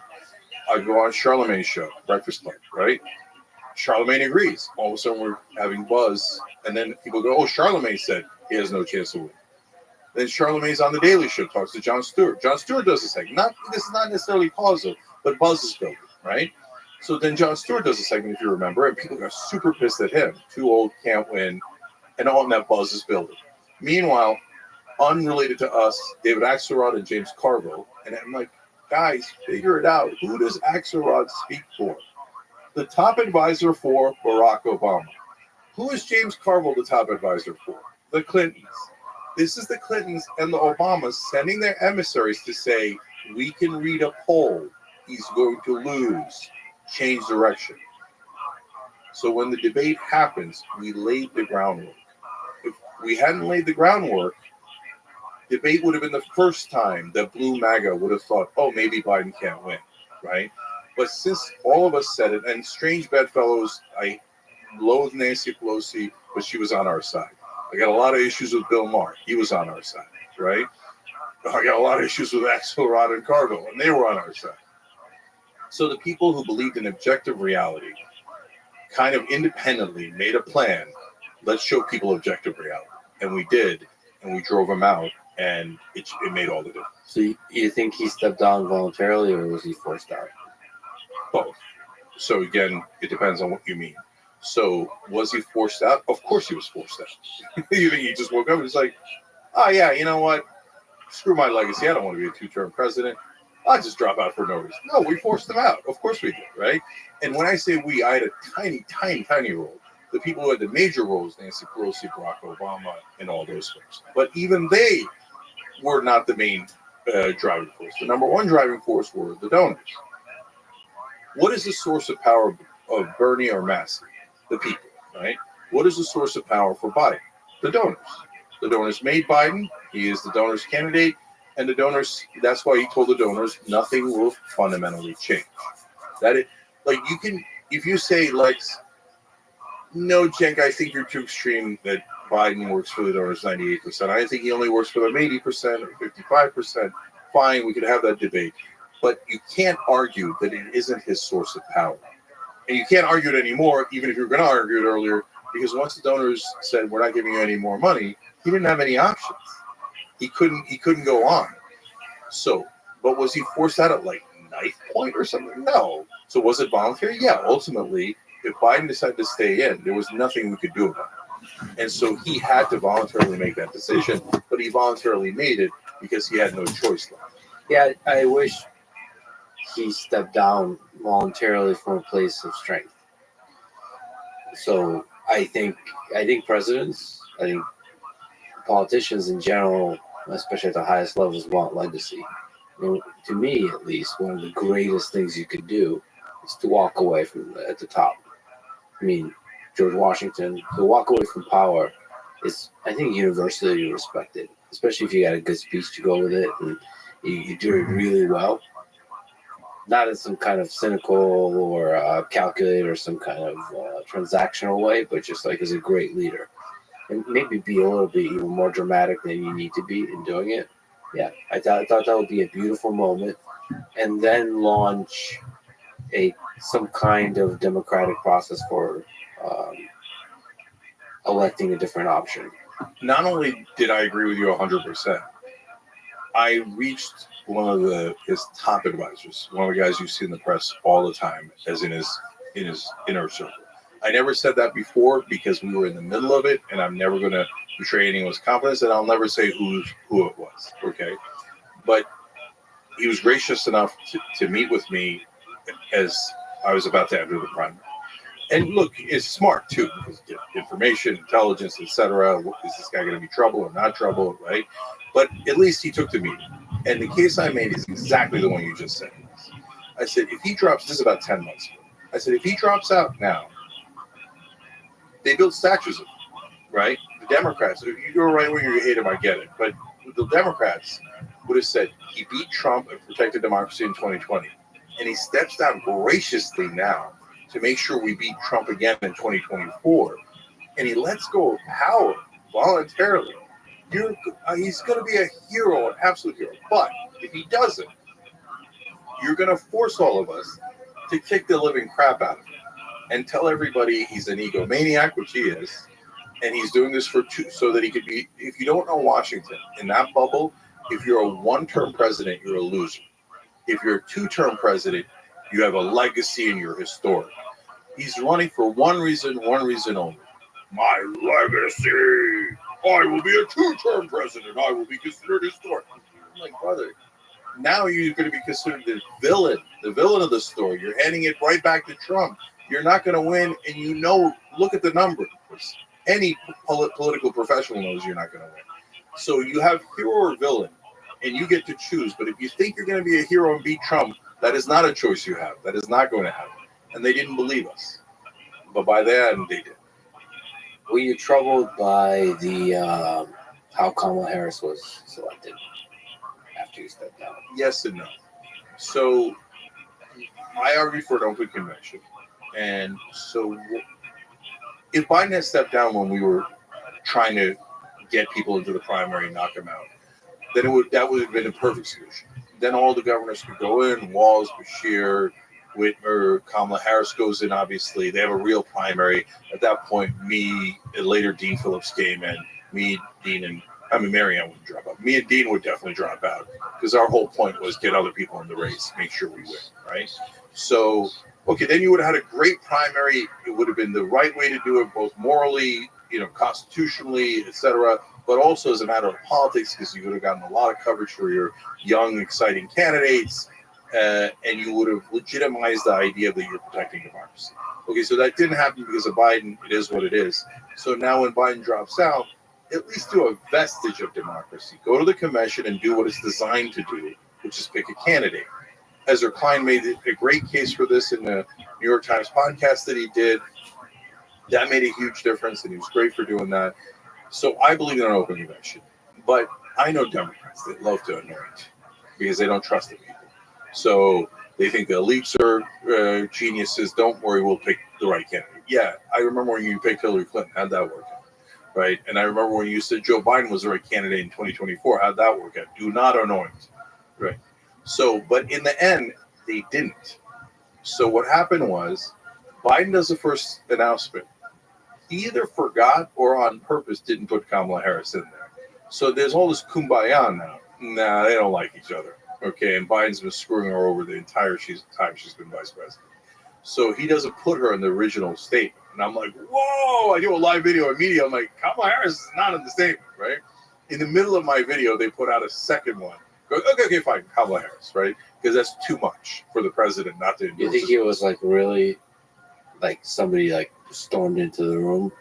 C: I go on Charlemagne's show, Breakfast Club, right? Charlemagne agrees. All of a sudden, we're having buzz, and then people go, "Oh, Charlemagne said he has no chance of winning." Then Charlemagne's on the Daily Show, talks to Jon Stewart. Jon Stewart does a segment. This is not necessarily positive, but buzz is building, right? So then Jon Stewart does a segment, if you remember, and people got super pissed at him. Too old, can't win, and all that buzz is building. Meanwhile, unrelated to us, David Axelrod and James Carville, and I'm like, guys, figure it out. Who does Axelrod speak for? The top advisor for Barack Obama. Who is James Carville the top advisor for? The Clintons. This is the Clintons and the Obamas sending their emissaries to say, we can read a poll. He's going to lose. Change direction. So when the debate happens, we laid the groundwork. If we hadn't laid the groundwork, debate would have been the first time that Blue MAGA would have thought, oh, maybe Biden can't win, right? But since all of us said it, and strange bedfellows, I loathe Nancy Pelosi, but she was on our side. I got a lot of issues with Bill Maher. He was on our side, right? I got a lot of issues with Axelrod and Carville, and they were on our side. So the people who believed in objective reality kind of independently made a plan. Let's show people objective reality. And we did, and we drove them out, and it made all the difference.
D: So you think he stepped down voluntarily, or was he forced out?
C: Both. So again, it depends on what you mean. So was he forced out? Of course he was forced out. You think he just woke up and was like, oh yeah, you know what? Screw my legacy. I don't want to be a two-term president. I'll just drop out for no reason. No, we forced him out. Of course we did, right? And when I say we, I had a tiny, tiny, tiny role. The people who had the major roles, Nancy Pelosi, Barack Obama, and all those folks. But even they were not the main driving force. The number one driving force were the donors. What is the source of power of Bernie or Massey? The people, right? What is the source of power for Biden? The donors. The donors made Biden. He is the donors' candidate. And the donors, that's why he told the donors, nothing will fundamentally change. That it, like you can, if you say, Lex, no, Cenk, I think you're too extreme that Biden works for the donors 98%. I think he only works for them 80% or 55%. Fine, we could have that debate. But you can't argue that it isn't his source of power. And you can't argue it anymore, even if you were going to argue it earlier, because once the donors said, we're not giving you any more money, he didn't have any options. He couldn't go on. So, but was he forced out at like knife point or something? No. So was it voluntary? Yeah, ultimately, if Biden decided to stay in, there was nothing we could do about it. And so he had to voluntarily make that decision, but he voluntarily made it because he had no choice left.
D: Yeah, I wish he stepped down voluntarily from a place of strength. So I think presidents, I think politicians in general, especially at the highest levels, want legacy. And to me, at least, one of the greatest things you could do is to walk away from at the top. I mean, George Washington, to walk away from power is, I think, universally respected, especially if you got a good speech to go with it and you do it really well. Not in some kind of cynical or calculated or some kind of transactional way, but just like as a great leader. And maybe be a little bit even more dramatic than you need to be in doing it. Yeah, I thought that would be a beautiful moment. And then launch some kind of democratic process for electing a different option.
C: Not only did I agree with you 100%, I reached one of his top advisors, one of the guys you see in the press all the time, as in his inner circle. I never said that before because we were in the middle of it, and I'm never going to betray anyone's confidence, and I'll never say who it was, okay? But he was gracious enough to meet with me as I was about to enter the primary. And look, it's smart, too, because information, intelligence, etc. Is this guy going to be trouble or not trouble, right? But at least he took the meeting. And the case I made is exactly the one you just said. I said, if he drops, this is about 10 months ago. I said, if he drops out now, they built statues of him, right? The Democrats, if you're a right winger, you hate him, I get it. But the Democrats would have said he beat Trump and protected democracy in 2020. And he steps down graciously now to make sure we beat Trump again in 2024. And he lets go of power voluntarily. He's going to be a hero, an absolute hero. But if he doesn't, you're going to force all of us to kick the living crap out of him and tell everybody he's an egomaniac, which he is, and he's doing this for two, so that he could be. If you don't know Washington, in that bubble, if you're a one-term president, you're a loser. If you're a two-term president, you have a legacy and you're historic. He's running for one reason only. My legacy. I will be a two-term president. I will be considered historic. I'm like, brother, now you're going to be considered the villain of the story. You're handing it right back to Trump. You're not going to win, and you know, look at the numbers. Any political professional knows you're not going to win. So you have hero or villain, and you get to choose. But if you think you're going to be a hero and beat Trump, that is not a choice you have. That is not going to happen. And they didn't believe us. But by then, they did.
D: Were you troubled by the how Kamala Harris was selected after you stepped down?
C: Yes and no. So I argued for an open convention. And so if Biden had stepped down when we were trying to get people into the primary and knock them out, then that would have been a perfect solution. Then all the governors could go in, Walz, Bashir, Whitmer, Kamala Harris goes in, obviously. They have a real primary. At that point, me, and later Dean Phillips came in. Me, Dean, and Marianne would drop out. Me and Dean would definitely drop out because our whole point was get other people in the race, make sure we win, right? So, okay, then you would have had a great primary. It would have been the right way to do it, both morally, constitutionally, etc., but also as a matter of politics, because you would have gotten a lot of coverage for your young, exciting candidates, and you would have legitimized the idea that you're protecting democracy. Okay, so that didn't happen because of Biden. It is what it is. So now when Biden drops out, at least do a vestige of democracy. Go to the convention and do what it's designed to do, which is pick a candidate. Ezra Klein made a great case for this in the New York Times podcast that he did. That made a huge difference, and he was great for doing that. So I believe in an open convention. But I know Democrats that love to anoint because they don't trust the people. So they think the elites are geniuses. Don't worry, we'll pick the right candidate. Yeah, I remember when you picked Hillary Clinton. How'd that work out? Right? And I remember when you said Joe Biden was the right candidate in 2024. How'd that work out? Do not anoint. Right? So, but in the end, they didn't. So what happened was Biden does the first announcement. He either forgot or on purpose didn't put Kamala Harris in there. So there's all this kumbaya now. Nah, they don't like each other. Okay, and Biden's been screwing her over the entire time she's been vice president. So he doesn't put her in the original statement. And I'm like, whoa, I do a live video in media. I'm like, Kamala Harris is not in the statement, right? In the middle of my video, they put out a second one. Go, okay, fine, Kamala Harris, right? Because that's too much for the president not to endorse.
D: You think it was really somebody stormed into the room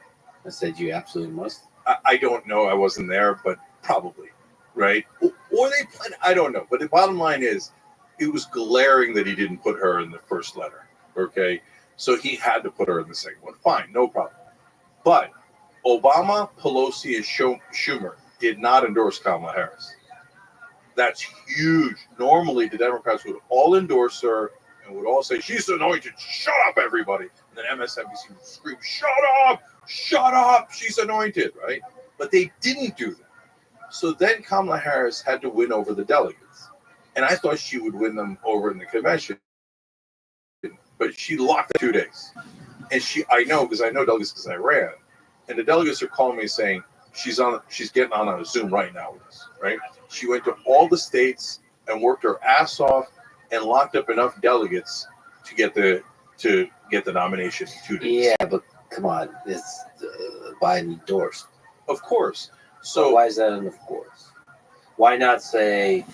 D: and said you absolutely must?
C: I don't know. I wasn't there, but probably, right? Or they planned, I don't know. But the bottom line is it was glaring that he didn't put her in the first letter, okay? So he had to put her in the second one. Fine, no problem. But Obama, Pelosi, and Schumer did not endorse Kamala Harris. That's huge. Normally, the Democrats would all endorse her and would all say, she's anointed. Shut up, everybody. And then MSNBC would scream, shut up, she's anointed, right? But they didn't do that. So then Kamala Harris had to win over the delegates. And I thought she would win them over in the convention. But she locked 2 days. And I know delegates because I ran. And the delegates are calling me saying, she's getting on a Zoom right now with us, right? She went to all the states and worked her ass off and locked up enough delegates to get the nomination in 2 days.
D: Yeah, but come on, it's Biden endorsed.
C: Of course. So
D: why is that of course? Why not say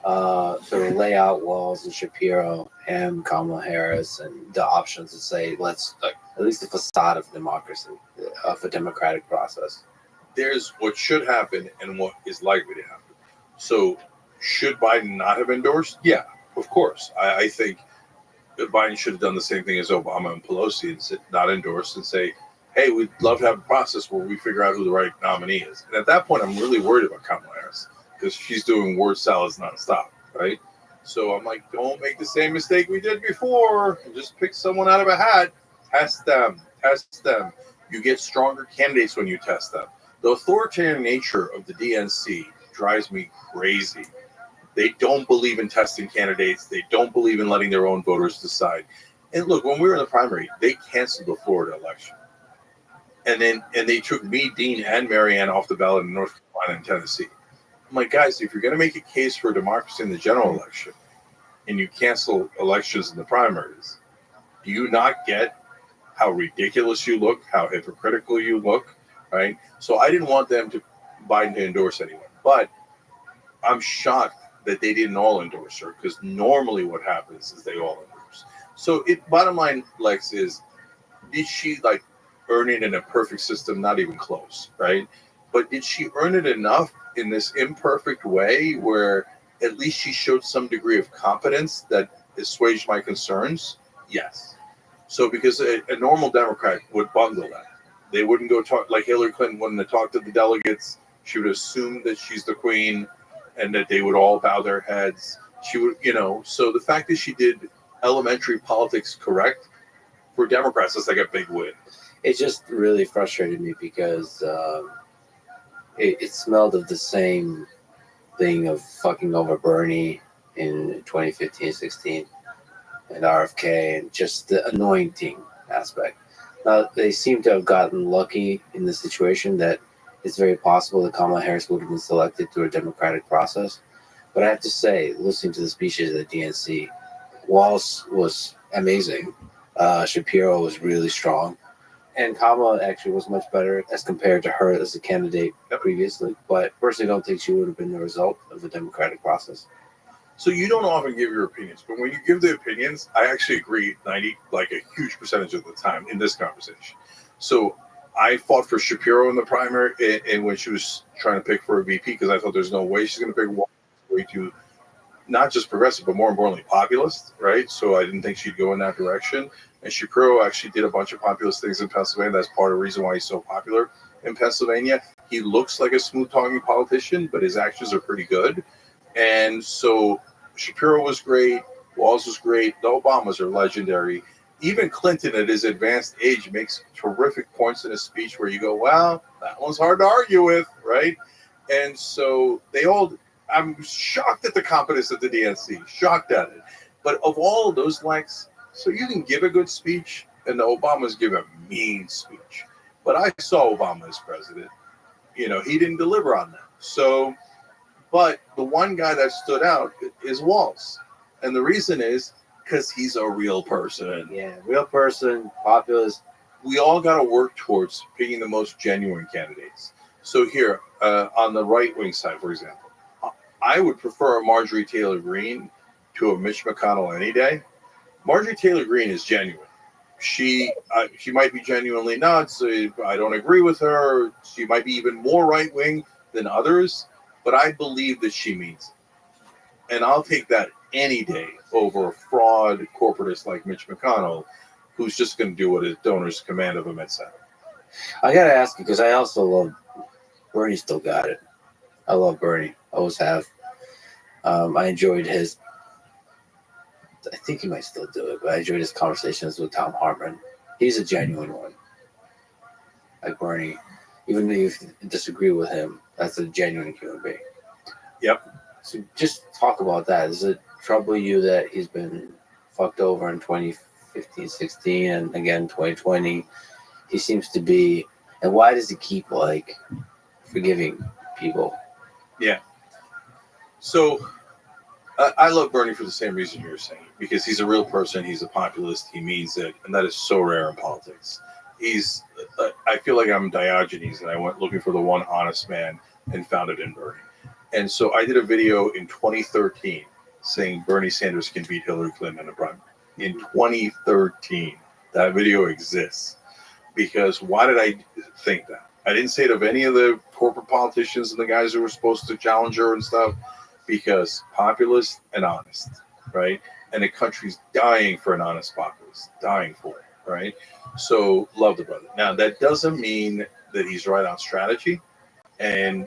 D: sort of lay out Walz and Shapiro and Kamala Harris and the options to say let's at least the facade of democracy, of a democratic process?
C: There's what should happen and what is likely to happen. So should Biden not have endorsed? Yeah, of course. I think that Biden should have done the same thing as Obama and Pelosi and not endorsed and say, hey, we'd love to have a process where we figure out who the right nominee is. And at that point, I'm really worried about Kamala Harris because she's doing word salads nonstop, right? So I'm like, don't make the same mistake we did before. Just pick someone out of a hat. Test them. You get stronger candidates when you test them. The authoritarian nature of the DNC drives me crazy. They don't believe in testing candidates. They don't believe in letting their own voters decide. And look, when we were in the primary, they canceled the Florida election. And they took me, Dean, and Marianne off the ballot in North Carolina and Tennessee. I'm like, guys, if you're going to make a case for democracy in the general election and you cancel elections in the primaries, do you not get how ridiculous you look, how hypocritical you look, right? So I didn't want them to Biden to endorse anyone. But I'm shocked that they didn't all endorse her, because normally what happens is they all endorse. So bottom line, Lex, is did she earn it in a perfect system? Not even close, right? But did she earn it enough in this imperfect way where at least she showed some degree of competence that assuaged my concerns? Yes. So because a normal Democrat would bungle that. They wouldn't go talk, like Hillary Clinton wouldn't have talked to the delegates. She would assume that she's the queen and that they would all bow their heads. She would, so the fact that she did elementary politics correct for Democrats is like a big win.
D: It just really frustrated me because it smelled of the same thing of fucking over Bernie in 2015-16 and RFK and just the anointing aspect. Now, they seem to have gotten lucky in the situation that it's very possible that Kamala Harris would have been selected through a democratic process. But I have to say, listening to the speeches of the DNC, Walz was amazing. Shapiro was really strong. And Kamala actually was much better as compared to her as a candidate previously. But personally, I don't think she would have been the result of the democratic process.
C: So you don't often give your opinions, but when you give the opinions, I actually agree a huge percentage of the time in this conversation. So I fought for Shapiro in the primary, and when she was trying to pick for a VP, because I thought there's no way she's going to pick one way to not just progressive, but more importantly, populist, right? So I didn't think she'd go in that direction. And Shapiro actually did a bunch of populist things in Pennsylvania. That's part of the reason why he's so popular in Pennsylvania. He looks like a smooth-talking politician, but his actions are pretty good. And so Shapiro was great. Walz was great. The Obamas are legendary. Even Clinton, at his advanced age, makes terrific points in his speech where you go, well, that one's hard to argue with, right? And so I'm shocked at the competence of the DNC, shocked at it. But of all of those likes, so you can give a good speech, and the Obamas give a mean speech. But I saw Obama as president. He didn't deliver on that. So, but the one guy that stood out is Walz. And the reason is because he's a real person.
D: Yeah, real person, populist.
C: We all got to work towards picking the most genuine candidates. So here, on the right-wing side, for example, I would prefer a Marjorie Taylor Greene to a Mitch McConnell any day. Marjorie Taylor Greene is genuine. She might be genuinely nuts. I don't agree with her. She might be even more right-wing than others, but I believe that she means it. And I'll take that any day over a fraud corporatist like Mitch McConnell, who's just going to do what his donors command of him, etc.
D: I got to ask you, because I also love Bernie. Still got it. I love Bernie. Always have. I enjoyed his. I think he might still do it, but I enjoyed his conversations with Tom Hartman. He's a genuine one. Like Bernie, even if you disagree with him, that's a genuine human being.
C: Yep.
D: So just talk about that. Does it trouble you that he's been fucked over in 2015, 16, and again 2020? He seems to be, and why does he keep forgiving people?
C: Yeah. So I love Bernie for the same reason you're saying, because he's a real person. He's a populist. He means it, and that is so rare in politics. I feel like I'm Diogenes, and I went looking for the one honest man and found it in Bernie. And so I did a video in 2013 saying Bernie Sanders can beat Hillary Clinton in a primary. In 2013, that video exists. Because why did I think that? I didn't say it of any of the corporate politicians and the guys who were supposed to challenge her and stuff, because populist and honest, right? And the country's dying for an honest populist, dying for it, right? So love the brother. Now, that doesn't mean that he's right on strategy, and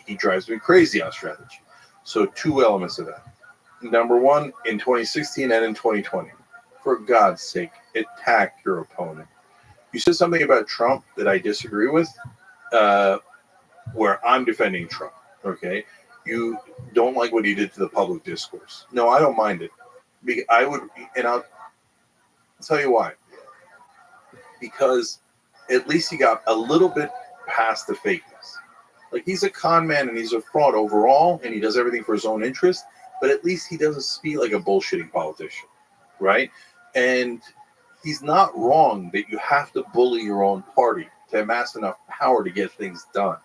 C: he drives me crazy on strategy. So two elements of that. Number one, in 2016 and in 2020, for God's sake, attack your opponent. You said something about Trump that I disagree with, where I'm defending Trump, okay? You don't like what he did to the public discourse. No, I don't mind it. I would, and I'll tell you why. Because at least he got a little bit past the fakeness. Like, he's a con man and he's a fraud overall, and he does everything for his own interest, but at least he doesn't speak like a bullshitting politician, right? And he's not wrong that you have to bully your own party to amass enough power to get things done.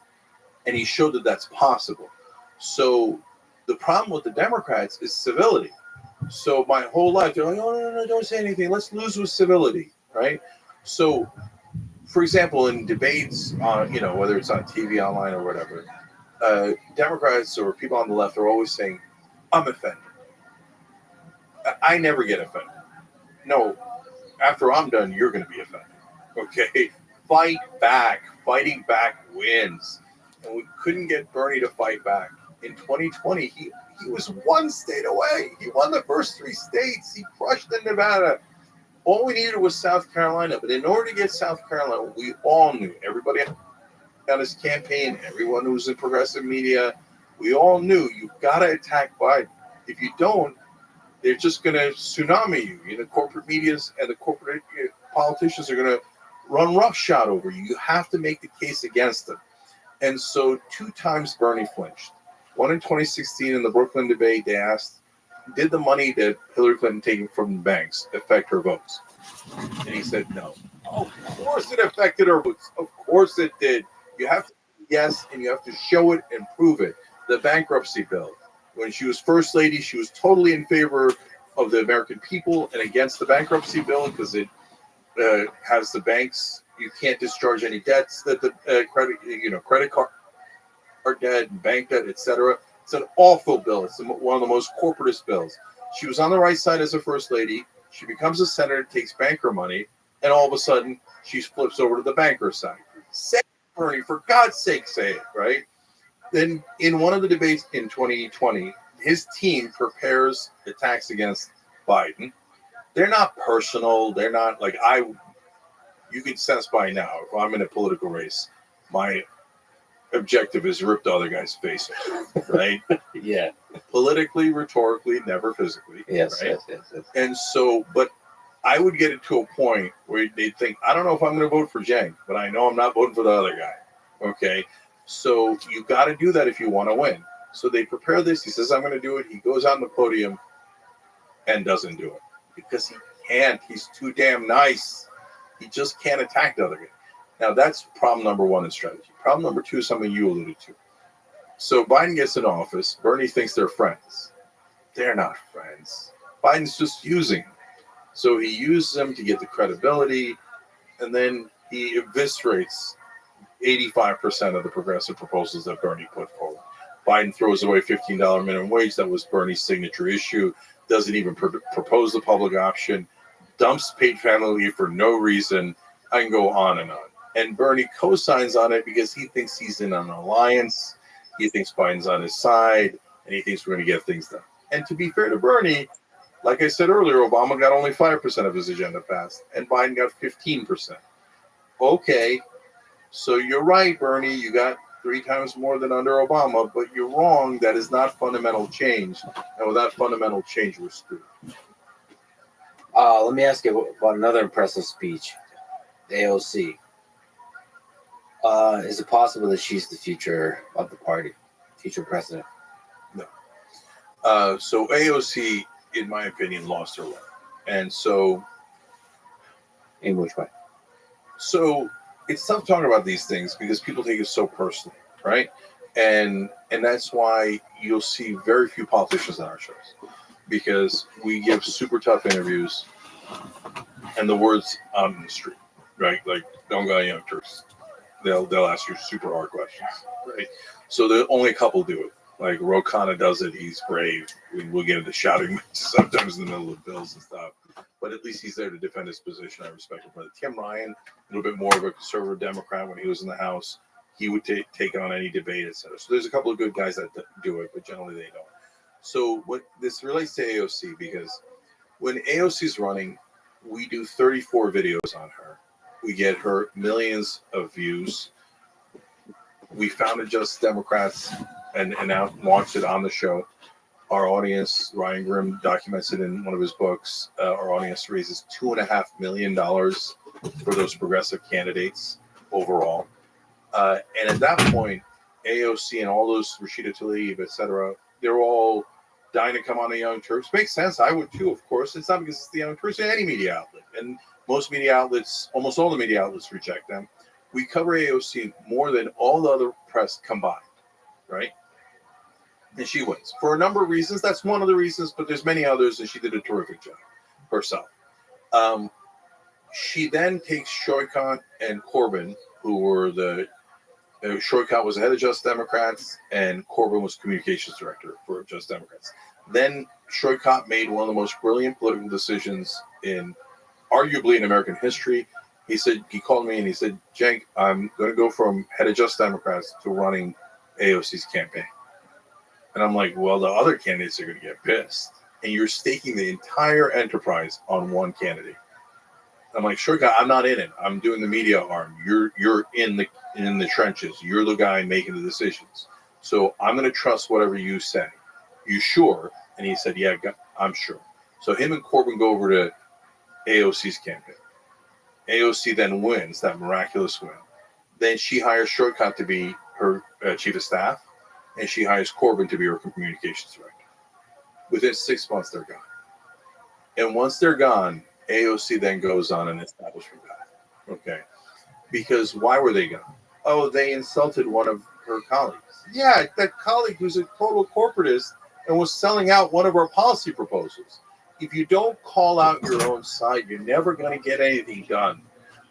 C: And he showed that that's possible. So the problem with the Democrats is civility. So my whole life, they're like, oh, no, don't say anything. Let's lose with civility, right? So, for example, in debates, whether it's on TV, online, or whatever, Democrats or people on the left are always saying, I'm offended. I never get offended. No, after I'm done, you're going to be offended. Okay? Fight back. Fighting back wins. And we couldn't get Bernie to fight back. In 2020, he was one state away. He won the first 3 states. He crushed in Nevada. All we needed was South Carolina. But in order to get South Carolina, we all knew, everybody on his campaign, everyone who was in progressive media, we all knew you've got to attack Biden. If you don't, they're just going to tsunami you. The corporate medias and the corporate politicians are going to run roughshod over you. You have to make the case against them. And so 2 times Bernie flinched. One in 2016 in the Brooklyn debate, they asked, did the money that Hillary Clinton taken from the banks affect her votes? And he said no. Of course it affected her votes. Of course it did. You have to yes, and you have to show it and prove it. The bankruptcy bill. When she was first lady, she was totally in favor of the American people and against the bankruptcy bill because it has the banks. You can't discharge any debts that the credit card debt, bank debt, etc. It's an awful bill. It's one of the most corporatist bills. She was on the right side as a first lady. She becomes a senator, takes banker money, and all of a sudden she flips over to the banker side. Say it, Bernie, for God's sake, say it, right? Then in one of the debates in 2020, his team prepares attacks against Biden. They're not personal. They're not like you can sense by now, if I'm in a political race, my objective is rip the other guy's face off, right?
D: Yeah.
C: Politically, rhetorically, never physically.
D: Yes,
C: right?
D: yes.
C: And so, but I would get it to a point where they'd think, I don't know if I'm going to vote for Jang, but I know I'm not voting for the other guy. Okay? So you got to do that if you want to win. So they prepare this. He says, I'm going to do it. He goes on the podium and doesn't do it because he can't. He's too damn nice. He just can't attack the other guy. Now, that's problem number 1 in strategy. Problem number 2 is something you alluded to. So Biden gets in office. Bernie thinks they're friends. They're not friends. Biden's just using them. So he uses them to get the credibility, and then he eviscerates 85% of the progressive proposals that Bernie put forward. Biden throws away $15 minimum wage. That was Bernie's signature issue. Doesn't even propose the public option. Dumps paid family leave for no reason. I can go on and on. And Bernie co-signs on it because he thinks he's in an alliance. He thinks Biden's on his side, and he thinks we're going to get things done. And to be fair to Bernie, like I said earlier, Obama got only 5% of his agenda passed, and Biden got 15%. Okay, so you're right, Bernie. You got 3 times more than under Obama, but you're wrong. That is not fundamental change. And without fundamental change, we're screwed.
D: Let me ask you about another impressive speech, AOC. Is it possible that she's the future of the party, future president?
C: No. So AOC, in my opinion, lost her way. And so...
D: In which way?
C: So it's tough talking about these things because people take it so personally, right? And that's why you'll see very few politicians on our shows because we give super tough interviews and the words on the street, right? Like, don't go young Turks. They'll ask you super hard questions, right? So there only a couple do it. Like Ro Khanna does it. He's brave. We'll get into shouting matches sometimes in the middle of bills and stuff. But at least he's there to defend his position. I respect him. But Tim Ryan, a little bit more of a conservative Democrat when he was in the House, he would take on any debate, etc. So there's a couple of good guys that do it, but generally they don't. So what this relates to AOC because when AOC's running, we do 34 videos on her. We get her millions of views. We founded Just Democrats and now launched it on the show. Our audience, Ryan Grimm documents it in one of his books. Our audience raises $2.5 million for those progressive candidates overall. And at that point, AOC and all those, Rashida Tlaib, etc., they're all dying to come on the Young Turks. Makes sense. I would too, of course. It's not because it's the Young Turks, any media outlet. And most media outlets, almost all the media outlets reject them. We cover AOC more than all the other press combined, right? And she wins for a number of reasons. That's one of the reasons, but there's many others, and she did a terrific job herself. She then takes Shoykant and Corbyn, who were Shoykant was the head of Just Democrats, and Corbyn was communications director for Just Democrats. Then Shoykant made one of the most brilliant political decisions arguably in American history. He called me and he said, Cenk, I'm going to go from head of Just Democrats to running AOC's campaign. And I'm like, well, the other candidates are going to get pissed. And you're staking the entire enterprise on one candidate. I'm like, sure, guy, I'm not in it. I'm doing the media arm. You're in the trenches. You're the guy making the decisions. So I'm going to trust whatever you say. You sure? And he said, yeah, I'm sure. So him and Corbyn go over to AOC's campaign. AOC then wins that miraculous win. Then she hires Shoykant to be her chief of staff, and she hires Corbyn to be her communications director. Within 6 months, they're gone. And once they're gone, AOC then goes on an establishment path. Okay. Because why were they gone? Oh, they insulted one of her colleagues. Yeah, that colleague who's a total corporatist and was selling out one of our policy proposals. If you don't call out your own side, you're never going to get anything done.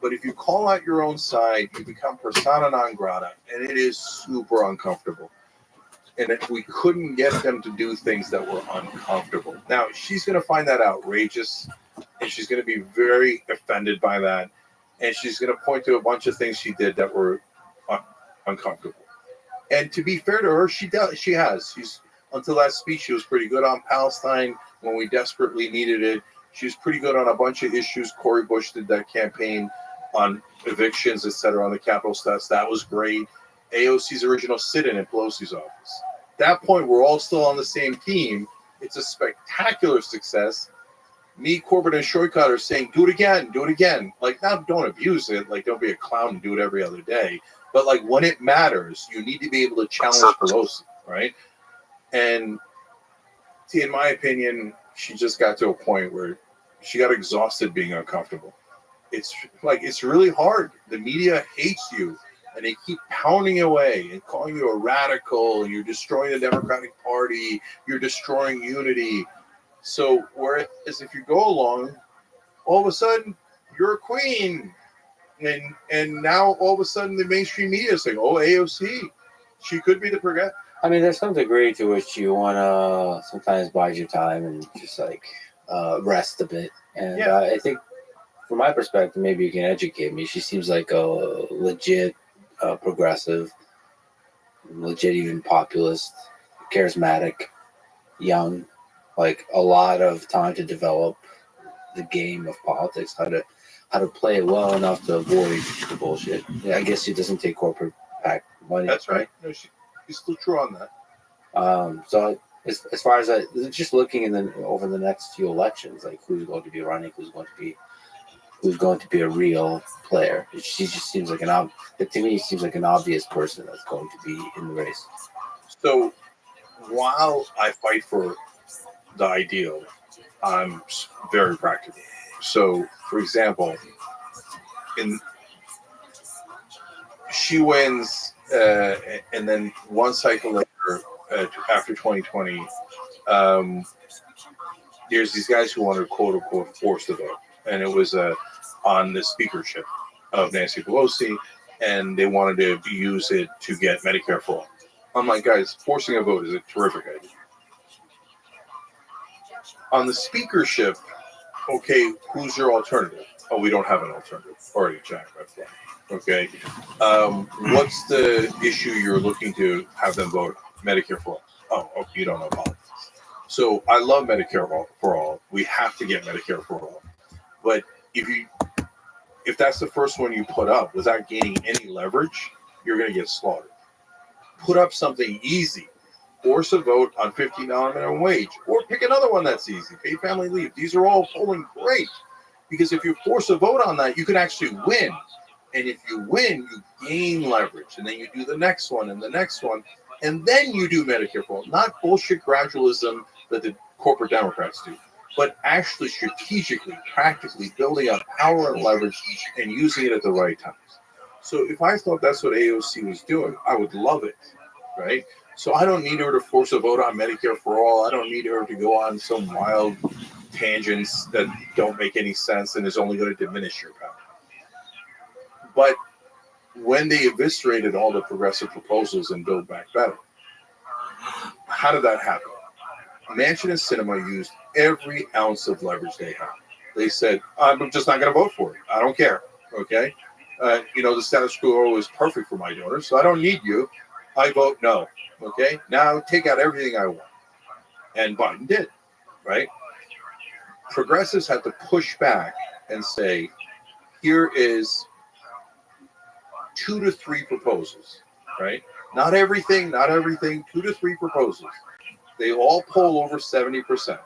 C: But if you call out your own side, you become persona non grata, and it is super uncomfortable. And if we couldn't get them to do things that were uncomfortable. Now, she's going to find that outrageous, and she's going to be very offended by that. And she's going to point to a bunch of things she did that were uncomfortable. And to be fair to her, she has. Until that speech, she was pretty good on Palestine when we desperately needed it. She was pretty good on a bunch of issues. Cori Bush did that campaign on evictions, etc., on the Capitol steps. That was great. AOC's original sit-in Pelosi's office. At that point, we're all still on the same team. It's a spectacular success. Me, Corbyn, and Shoykant are saying, do it again, do it again. Like, not don't abuse it. Like, don't be a clown and do it every other day. But, like, when it matters, you need to be able to challenge Pelosi, right? And in my opinion, she just got to a point where she got exhausted being uncomfortable. It's really hard. The media hates you, and they keep pounding away and calling you a radical, and you're destroying the Democratic Party, you're destroying unity. So whereas if you go along, all of a sudden you're a queen, and now all of a sudden the mainstream media is saying, oh, AOC, she could be the progressive.
D: I mean, there's some degree to which you want to sometimes bide your time and just rest a bit. And yeah. I think from my perspective, maybe you can educate me. She seems like a legit progressive, legit even populist, charismatic, young, like a lot of time to develop the game of politics, how to play it well enough to avoid the bullshit. Yeah, I guess she doesn't take corporate PAC money.
C: That's right. No, she's still true on that.
D: So as far as just looking over the next few elections, like who's going to be running, who's going to be a real player. She just seems like to me, seems like an obvious person that's going to be in the race.
C: So while I fight for the ideal, I'm very practical. So, for example, she wins, and then one cycle later, after 2020, there's these guys who wanted to quote unquote force the vote, and it was on the speakership of Nancy Pelosi, and they wanted to use it to get Medicare for all. I'm like, guys, forcing a vote is a terrific idea. On the speakership, okay, who's your alternative? Oh, we don't have an alternative. Already checked. Okay. What's the issue you're looking to have them vote? Medicare for all. Oh, okay, you don't know politics. So I love Medicare for all. We have to get Medicare for all. But if that's the first one you put up without gaining any leverage, you're going to get slaughtered. Put up something easy. Force a vote on $15 minimum wage, or pick another one that's easy. Pay family leave. These are all polling great, because if you force a vote on that, you can actually win. And if you win, you gain leverage, and then you do the next one and the next one, and then you do Medicare for all. Not bullshit gradualism that the corporate Democrats do, but actually strategically, practically building up power and leverage and using it at the right times. So if I thought that's what AOC was doing, I would love it, right? So I don't need her to force a vote on Medicare for all. I don't need her to go on some wild tangents that don't make any sense and is only going to diminish your power. But when they eviscerated all the progressive proposals and Build Back Better, how did that happen? Manchin and Sinema used every ounce of leverage they had. They said, I'm just not going to vote for it. I don't care. Okay? The status quo is perfect for my donors, so I don't need you. I vote no. Okay? Now take out everything I want. And Biden did, right? Progressives had to push back and say, here is 2 to 3 proposals, right? Not everything, 2 to 3 proposals. They all poll over 70%.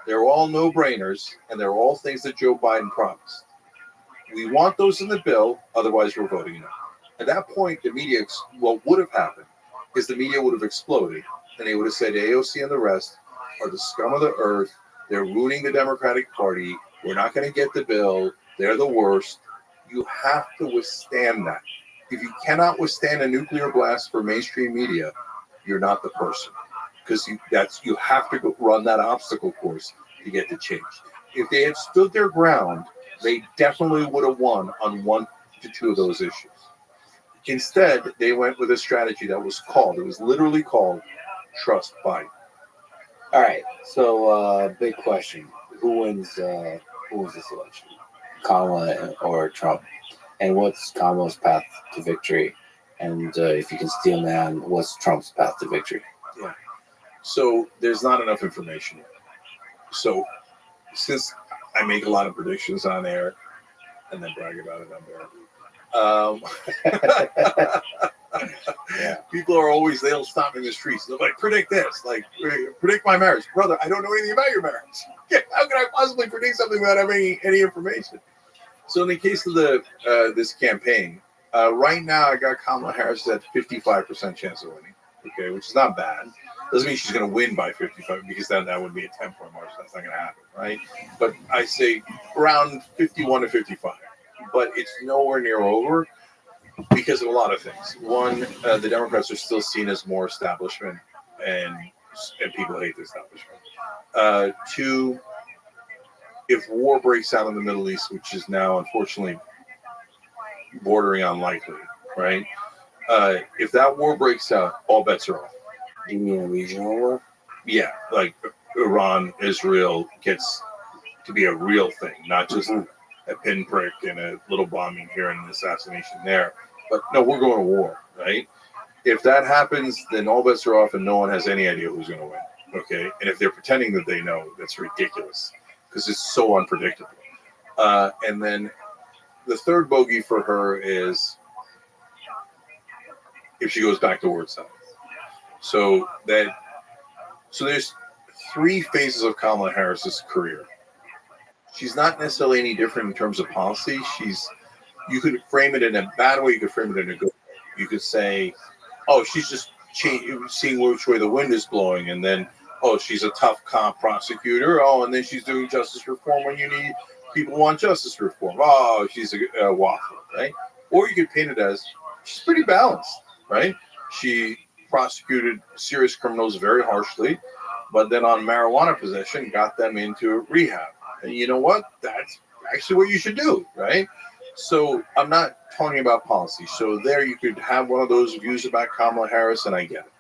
C: They're all no-brainers, and they're all things that Joe Biden promised. We want those in the bill, otherwise we're voting no. At that point, the media, what would have happened is the media would have exploded, and they would have said AOC and the rest are the scum of the earth. They're ruining the Democratic Party. We're not going to get the bill. They're the worst. You have to withstand that. If you cannot withstand a nuclear blast for mainstream media, you're not the person, because you have to run that obstacle course to get the change. If they had stood their ground, they definitely would have won on 1 to 2 of those issues. Instead, they went with a strategy that was literally called Trust Biden.
D: All right. So, big question: Who wins this election? Kamala or Trump? And what's Kamala's path to victory? And if you can steal man, what's Trump's path to victory?
C: Yeah. So there's not enough information. So since I make a lot of predictions on air and then brag about it on yeah. People are always, they'll stop me in the streets. They're like, predict this, like predict my marriage. Brother, I don't know anything about your marriage. How can I possibly predict something without having any information? So in the case of this campaign, right now I got Kamala Harris at 55% chance of winning, okay, which is not bad. Doesn't mean she's going to win by 55, because then that would be a 10-point margin. That's not going to happen, right? But I say around 51 to 55. But it's nowhere near over because of a lot of things. One, the Democrats are still seen as more establishment, and people hate the establishment. Two, if war breaks out in the Middle East, which is now unfortunately bordering on likely, right? If that war breaks out, all bets are off.
D: You mean a regional war?
C: Yeah, like Iran, Israel gets to be a real thing, not just a pinprick and a little bombing here and an assassination there. But no, we're going to war, right? If that happens, then all bets are off and no one has any idea who's going to win, okay? And if they're pretending that they know, that's ridiculous because it's so unpredictable. And then the third bogey for her is if she goes back to word salad. So there's 3 phases of Kamala Harris's career. She's not necessarily any different in terms of policy. You could frame it in a bad way. You could frame it in a good way. You could say, oh, she's just seeing which way the wind is blowing. And then, oh, she's a tough cop prosecutor. Oh, and then she's doing justice reform when people want justice reform. Oh, she's a waffle, right? Or you could paint it as she's pretty balanced, right? She prosecuted serious criminals very harshly, but then on marijuana possession, got them into rehab. And you know what? That's actually what you should do, right? So I'm not talking about policy. So there you could have one of those views about Kamala Harris, and I get it.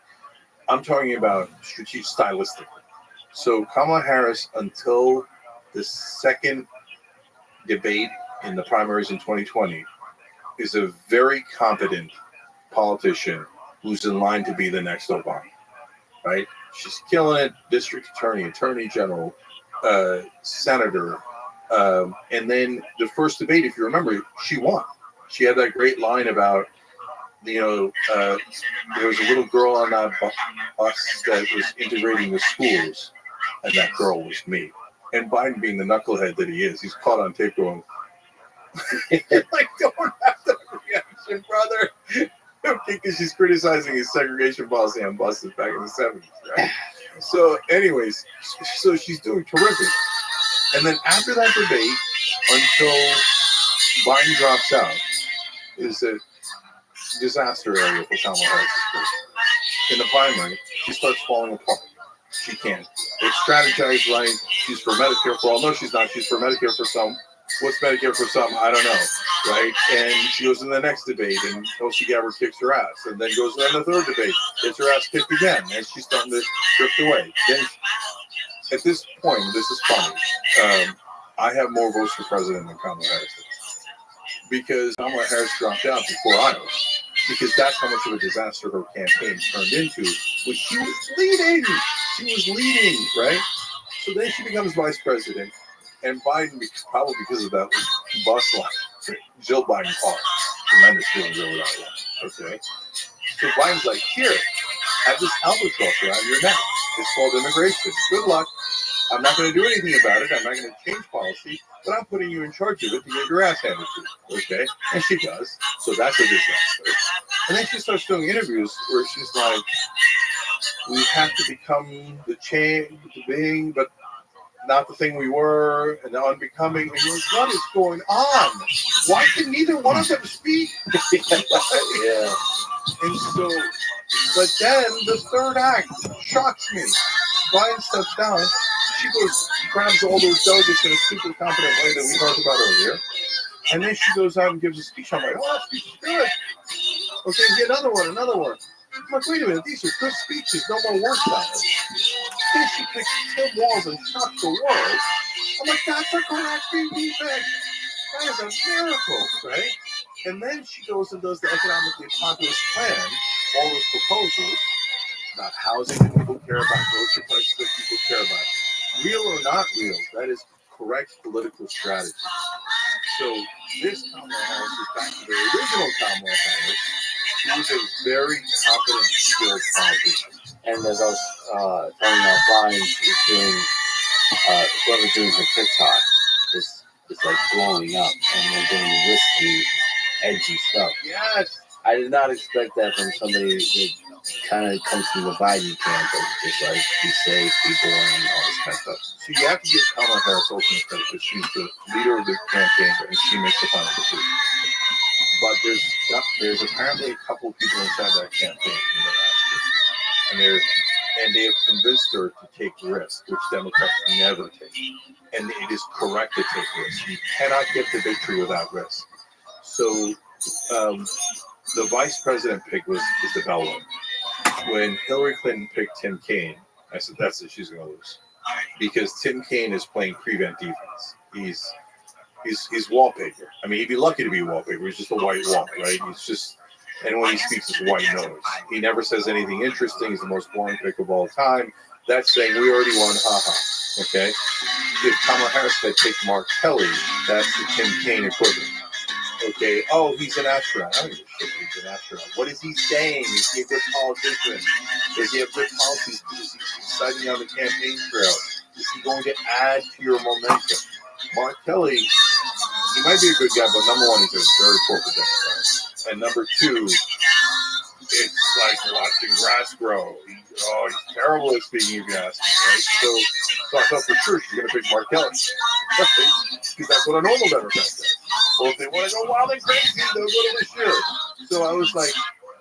C: I'm talking about strategic stylistically. So Kamala Harris, until the second debate in the primaries in 2020, is a very competent politician who's in line to be the next Obama, right? She's killing it, district attorney, attorney general, senator. And then the first debate, if you remember, she won. She had that great line about there was a little girl on that bus that was integrating the schools, and that girl was me. And Biden, being the knucklehead that he is, he's caught on tape going, like, don't have that reaction, brother. Okay, because she's criticizing his segregation policy on buses back in the 70s, right? So, anyways, so she's doing terrific. And then after that debate, until Biden drops out, is a disaster area for Kamala Harris. In the primary, she starts falling apart. She can't. It's strategized right. She's for Medicare for all. No, she's not. She's for Medicare for some. What's Medicare for some? I don't know, right? And she goes in the next debate, and Tulsi Gabbard kicks her ass, and then goes in the third debate, gets her ass kicked again, and she's starting to drift away. Then, at this point, this is funny. I have more votes for president than Kamala Harris did, because Kamala Harris dropped out before Iowa, because that's how much of a disaster her campaign turned into. When she was leading, right? So then she becomes vice president. And Biden, probably because of that bus line, Jill Biden caught tremendous feelings over that one. Okay. So Biden's like, here, have this albatross around your neck. It's called immigration. Good luck. I'm not going to do anything about it. I'm not going to change policy, but I'm putting you in charge of it to get your ass handed to you. Okay. And she does. So that's a disaster. And then she starts doing interviews where she's like, we have to become the change, the being, but not the thing we were, and the unbecoming. And you're like, what is going on? Why can neither one of them speak?
D: Yeah.
C: And so, but then the third act shocks me. Biden steps down. She goes, grabs all those delegates in a super competent way that we talked about earlier. And then she goes out and gives a speech. I'm like, oh, that speech is good. Okay, get another one. I'm like, wait a minute, these are good speeches, no more work salad. Then she picks Tim Walz and shocks the world. I'm like, that's a correct defense. That is a miracle, right? And then she goes and does the economically populist plan, all those proposals about housing that people care about, grocery prices that people care about. Real or not real, that is correct political strategy. So this Kamala Harris is back to the original Kamala Harris. She was a very competent, skilled politician.
D: And as I was telling you offline, is doing whoever's doing her TikTok is like blowing up, and they're doing risky, edgy stuff.
C: Yes.
D: I did not expect that from somebody that kind of comes from the Biden camp, but just like be safe, be boring, and all this kind of stuff.
C: So you have to give Kamala Harris ultimate credit because she's the leader of the campaign and she makes the final decision. But there's apparently a couple of people inside that campaign and they have convinced her to take risks, which Democrats never take. And it is correct to take risks. You cannot get the victory without risk. So the vice president pick was the bellwether. When Hillary Clinton picked Tim Kaine, I said, that's it, she's going to lose. Because Tim Kaine is playing prevent defense. He's wallpaper. I mean, he'd be lucky to be wallpaper. He's just a white wall, right? He's just, and when he speaks, it's white noise. He never says anything interesting. He's the most boring pick of all time. That's saying we already won, haha. Okay? If Kamala Harris had picked Mark Kelly, that's the Tim Kaine equivalent. Okay, oh, he's an astronaut. I don't give a shit if he's an astronaut. What is he saying? Is he a good politician? Does he have good policies? Is he exciting on the campaign trail? Is he going to add to your momentum? Mark Kelly, he might be a good guy, but number one, he's a very corporate Democrat. And number two, it's like watching grass grow. He's terrible at speaking, if you ask me, right? So I thought for sure she's going to pick Mark Kelly. Because that's what a normal Democrat does. Well, if they want to go wild and crazy, they'll go to Bashir. So I was like,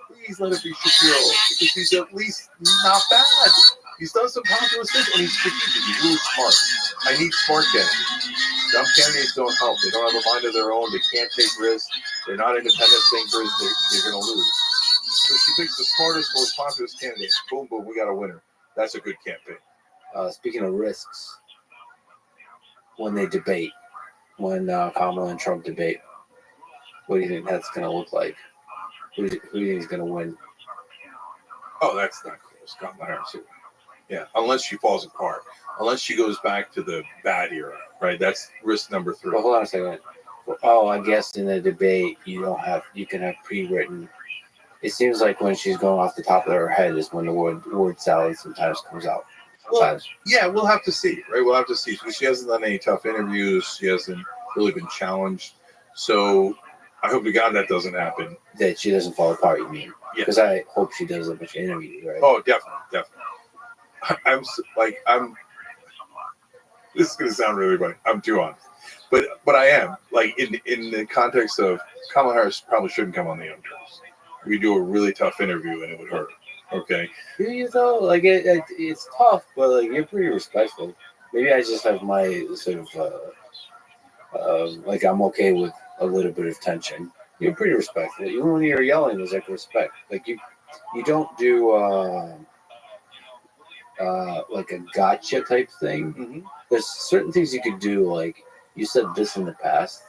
C: please let it be Shapiro, because he's at least not bad. He's done some populist things, and he's strategic. He's really smart. I need smart candidates. Dumb candidates don't help. They don't have a mind of their own. They can't take risks. They're not independent thinkers. They're going to lose. So she picks the smartest, most populist candidate. Boom, boom, we got a winner. That's a good campaign.
D: Speaking of risks, when they debate, when Kamala and Trump debate, what do you think that's going to look like? Who do you think is going to win?
C: Oh, that's not close. Kamala Harris. Yeah, unless she falls apart. Unless she goes back to the bad era, right? That's risk number 3.
D: Well, hold on a second. Oh, I guess in the debate you can have pre-written It seems like when she's going off the top of her head is when the word salad sometimes comes out. Sometimes.
C: Well, yeah, we'll have to see, right? We'll have to see. She hasn't done any tough interviews. She hasn't really been challenged. So I hope to God that doesn't happen.
D: That she doesn't fall apart, you mean?
C: Yeah.
D: Because I hope she does a bunch of interviews, right?
C: Oh, definitely. I'm. This is gonna sound really funny. I'm too honest, but I am like in the context of Kamala Harris probably shouldn't come on the Young Turks. We do a really tough interview and it would hurt. Okay.
D: Do you though? Like it's tough, but like you're pretty respectful. Maybe I just have my sort of like I'm okay with a little bit of tension. You're pretty respectful. Even when you're yelling, there's like respect. Like you don't do like a gotcha type thing.
C: Mm-hmm.
D: There's certain things you could do. Like you said this in the past.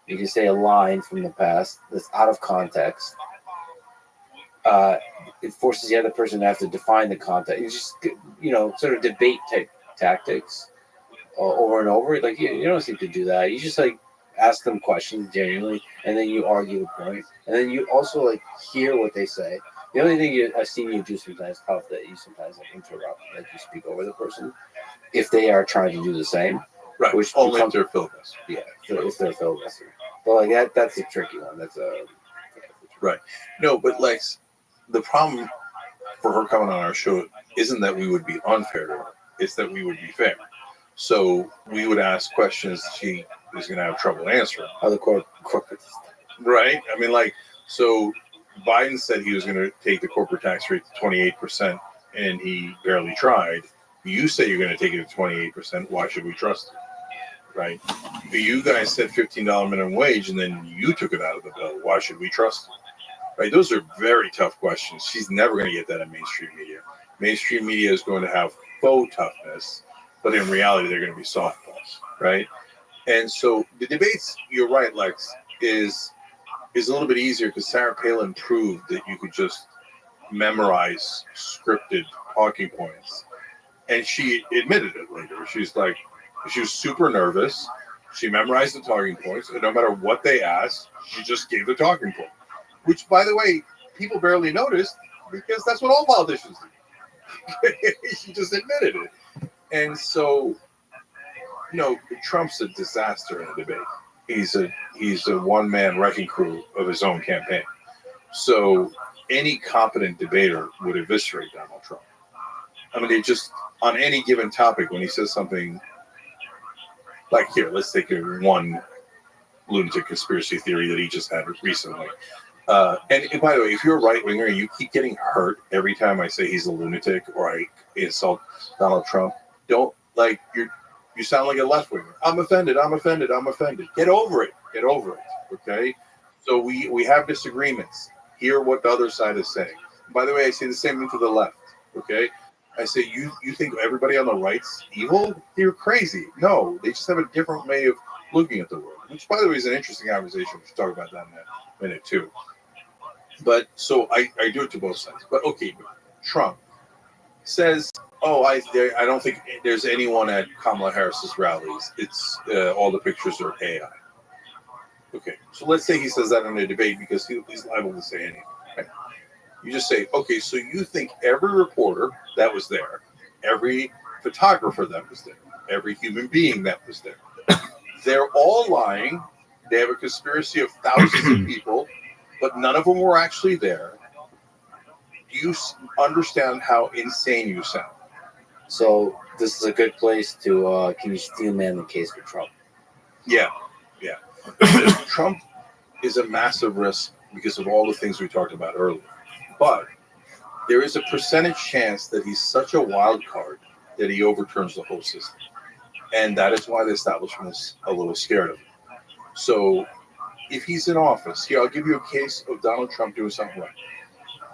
D: You can say a line from the past that's out of context. It forces the other person to have to define the context. You just sort of debate type tactics over and over. Like you don't need to do that. You just like ask them questions genuinely, and then you argue the point, and then you also like hear what they say. The only thing I've seen you do sometimes, tough, that you sometimes like interrupt, like you speak over the person, if they are trying to do the same.
C: Right.
D: Which
C: only if they're filibuster.
D: Yeah, if they're filibuster. But like that's a tricky one. That's a
C: right. No, but like the problem for her coming on our show isn't that we would be unfair to her. It's that we would be fair. So we would ask questions she is going to have trouble answering.
D: How the corporate,
C: right? I mean, like, so Biden said he was going to take the corporate tax rate to 28%, and he barely tried. You say you're going to take it to 28%. Why should we trust it? Right? You guys said $15 minimum wage, and then you took it out of the bill. Why should we trust it? Right? Those are very tough questions. She's never going to get that in mainstream media. Mainstream media is going to have faux toughness, but in reality, they're going to be softballs, right? And so the debates, you're right, Lex, is a little bit easier because Sarah Palin proved that you could just memorize scripted talking points. And she admitted it later. She's like, she was super nervous. She memorized the talking points, and no matter what they asked, she just gave the talking point. Which, by the way, people barely noticed because that's what all politicians do. She just admitted it. And so, Trump's a disaster in a debate. He's a one-man wrecking crew of his own campaign. So any competent debater would eviscerate Donald Trump. I mean, just on any given topic, when he says something like, here, let's take one lunatic conspiracy theory that he just had recently. And by the way, if you're a right-winger and you keep getting hurt every time I say he's a lunatic or I insult Donald Trump, don't, like, you sound like a left-winger. I'm offended. Get over it. Okay? So we have disagreements. Hear what the other side is saying. By the way, I say the same thing to the left. Okay? I say, you think everybody on the right's evil? You're crazy. No, they just have a different way of looking at the world, which, by the way, is an interesting conversation. We should talk about that in a minute, too. But so I do it to both sides. But okay, Trump says, I don't think there's anyone at Kamala Harris's rallies. It's all the pictures are AI. Okay, so let's say he says that in a debate because he's liable to say anything. Right? You just say, okay, so you think every reporter that was there, every photographer that was there, every human being that was there, they're all lying. They have a conspiracy of thousands of people, but none of them were actually there. Do you understand how insane you sound?
D: So this is a good place to can you steel man the case for Trump?
C: Yeah. Trump is a massive risk because of all the things we talked about earlier. But there is a percentage chance that he's such a wild card that he overturns the whole system. And that is why the establishment is a little scared of him. So if he's in office, here, I'll give you a case of Donald Trump doing something right.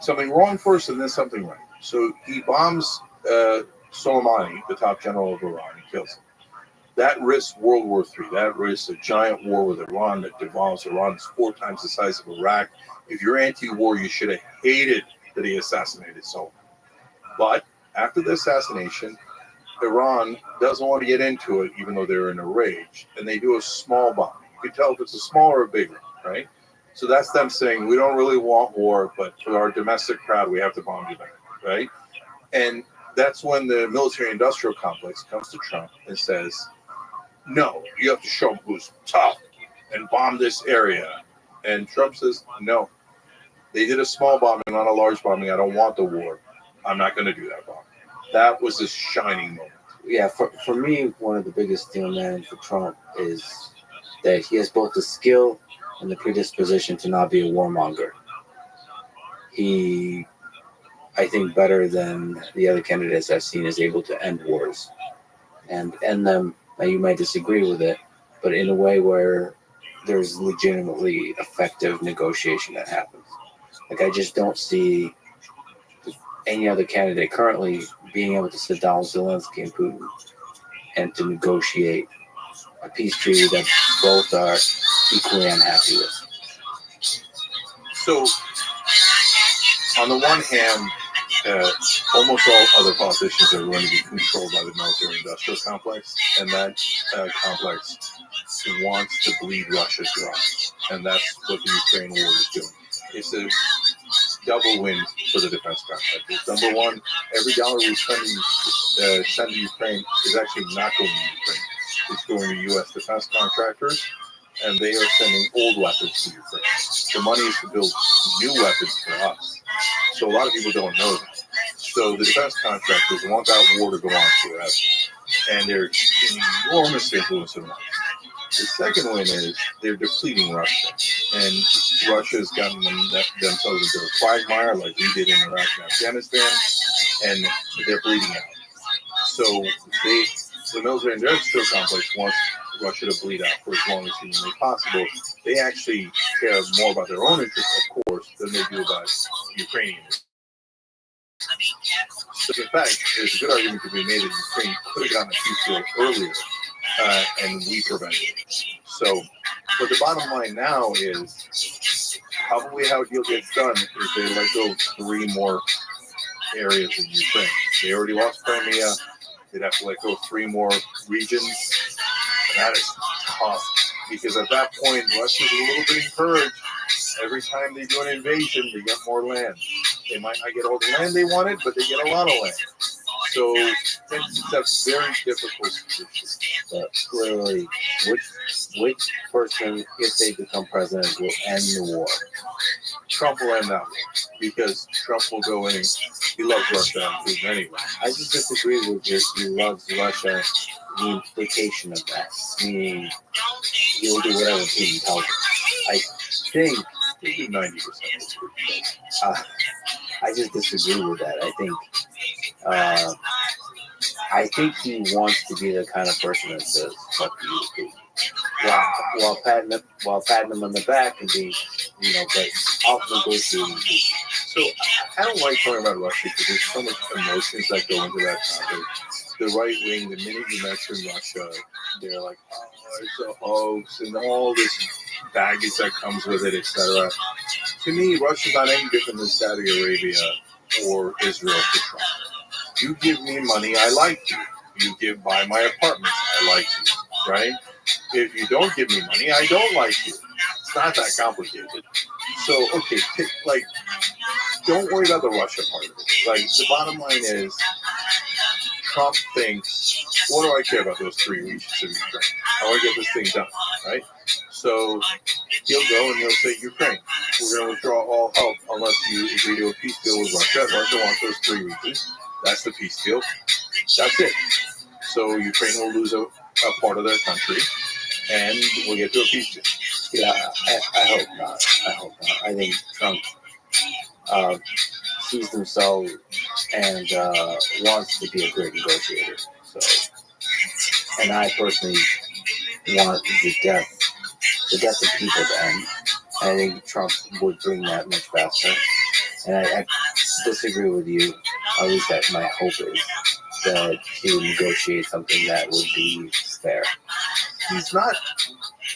C: Something wrong first and then something right. So he bombs Soleimani, the top general of Iran, and kills him. That risks World War III. That risks a giant war with Iran that devolves Iran. It's 4 times the size of Iraq. If you're anti-war, you should have hated that he assassinated Soleimani. But after the assassination, Iran doesn't want to get into it, even though they're in a rage, and they do a small bomb. You can tell if it's a small or a big one, right? So that's them saying, we don't really want war, but for our domestic crowd, we have to bomb you back, right? And that's when the military-industrial complex comes to Trump and says, no, you have to show them who's tough and bomb this area. And Trump says, no. They did a small bombing, not a large bombing. I don't want the war. I'm not going to do that bombing. That was a shining moment.
D: Yeah, for me, one of the biggest steel man for Trump is that he has both the skill and the predisposition to not be a warmonger. He, I think, better than the other candidates I've seen, is able to end wars and end them. Now, you might disagree with it, but in a way where there's legitimately effective negotiation that happens. Like, I just don't see any other candidate currently being able to sit down with Zelensky and Putin and to negotiate a peace treaty that both are equally unhappy with.
C: So, on the one hand, almost all other politicians are going to be controlled by the military-industrial complex, and that complex wants to bleed Russia dry, and that's what the Ukraine war is doing. It's a double win for the defense contractors. Number one, every dollar we send to Ukraine is actually not going to Ukraine. It's going to U.S. defense contractors, and they are sending old weapons to Ukraine. The money is to build new weapons for us. So a lot of people don't know that. So the defense contractors want that war to go on forever, and they're enormous influence in life. The second win is they're depleting Russia, and Russia's gotten themselves into a quagmire like we did in Iraq and Afghanistan, and they're bleeding out. So the military-industrial complex wants Russia to bleed out for as long as humanly possible. They actually care more about their own interests, of course, than they do about Ukrainian interests. So in fact, there's a good argument to be made that Ukraine could have gotten a peace deal earlier, and we prevented it. So, but the bottom line now is probably how a deal gets done is they let go 3 more areas in Ukraine. They already lost Crimea. They'd have to let go 3 more regions. And that is tough because at that point, Russia's a little bit encouraged. Every time they do an invasion, they get more land. They might not get all the land they wanted, but they get a lot of land. So it's a very difficult position.
D: But clearly, which person, if they become president, will end the war?
C: Trump will end that war because Trump will go in. He loves Russia and Putin anyway.
D: I just disagree with your he loves Russia, the implication of that, meaning he'll do whatever Putin tells him. I think
C: 90%.
D: I just disagree with that. I think he wants to be the kind of person that says "fuck you" to Putin, while patting him on the back and being, but off negotiating.
C: So I don't like talking about Russia because there's so much emotions that go into that topic. The right wing, the minute you mention Russia, they're like, oh, it's a hoax, and all this baggage that comes with it, etc. To me, Russia's not any different than Saudi Arabia or Israel to Trump. You give me money, I like you. You buy my apartments, I like you, right? If you don't give me money, I don't like you. It's not that complicated. So, okay, don't worry about the Russia part of it. Like, the bottom line is, Trump thinks, what do I care about those 3 regions of Ukraine? I want to get this thing done, right? So he'll go and he'll say, Ukraine, we're going to withdraw all help unless you agree to a peace deal with Russia. Russia wants those 3 regions. That's the peace deal. That's it. So Ukraine will lose a part of their country, and we'll get to a peace deal.
D: Yeah, I hope not. I think Trump sees himself and wants to be a great negotiator. So, and I personally want the death of people to end. I think Trump would bring that much faster. And I disagree with you. At least that my hope is that he would negotiate something that would be fair.
C: He's not.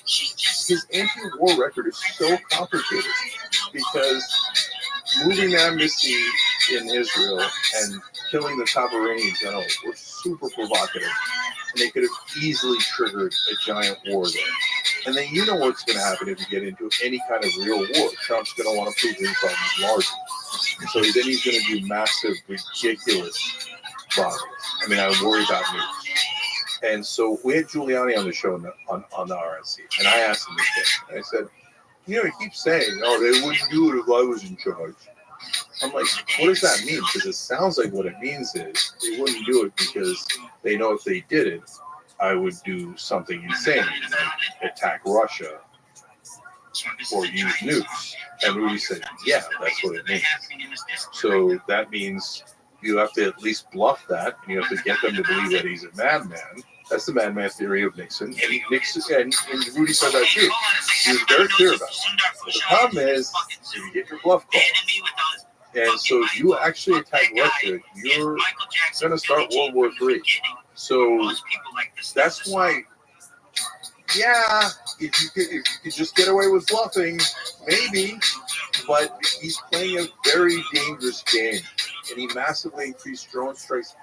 C: His anti-war record is so complicated because moving the embassy in Israel and killing the top Iranian generals was super provocative, and they could have easily triggered a giant war there. And then you know what's going to happen if you get into any kind of real war. Trump's going to want to prove himself is larger. So then he's going to do massive, ridiculous bombings. I mean, I worry about news. And so we had Giuliani on the show on the RNC, and I asked him this thing. I said, you know, he keeps saying, oh, they wouldn't do it if I was in charge. I'm like, what does that mean? Because it sounds like what it means is they wouldn't do it because they know if they did it, I would do something insane, like attack Russia or use nukes. And Rudy said, yeah, that's what it means. So that means you have to at least bluff that, and you have to get them to believe that he's a madman. That's the madman theory of Nixon. And Nixon and Rudy said that too. He was very clear about it. But the problem is, if you get your bluff called, and so if you actually attack Russia, you're going to start World War III. So that's why, yeah, if you could just get away with bluffing, maybe, but he's playing a very dangerous game, and he massively increased drone strikes.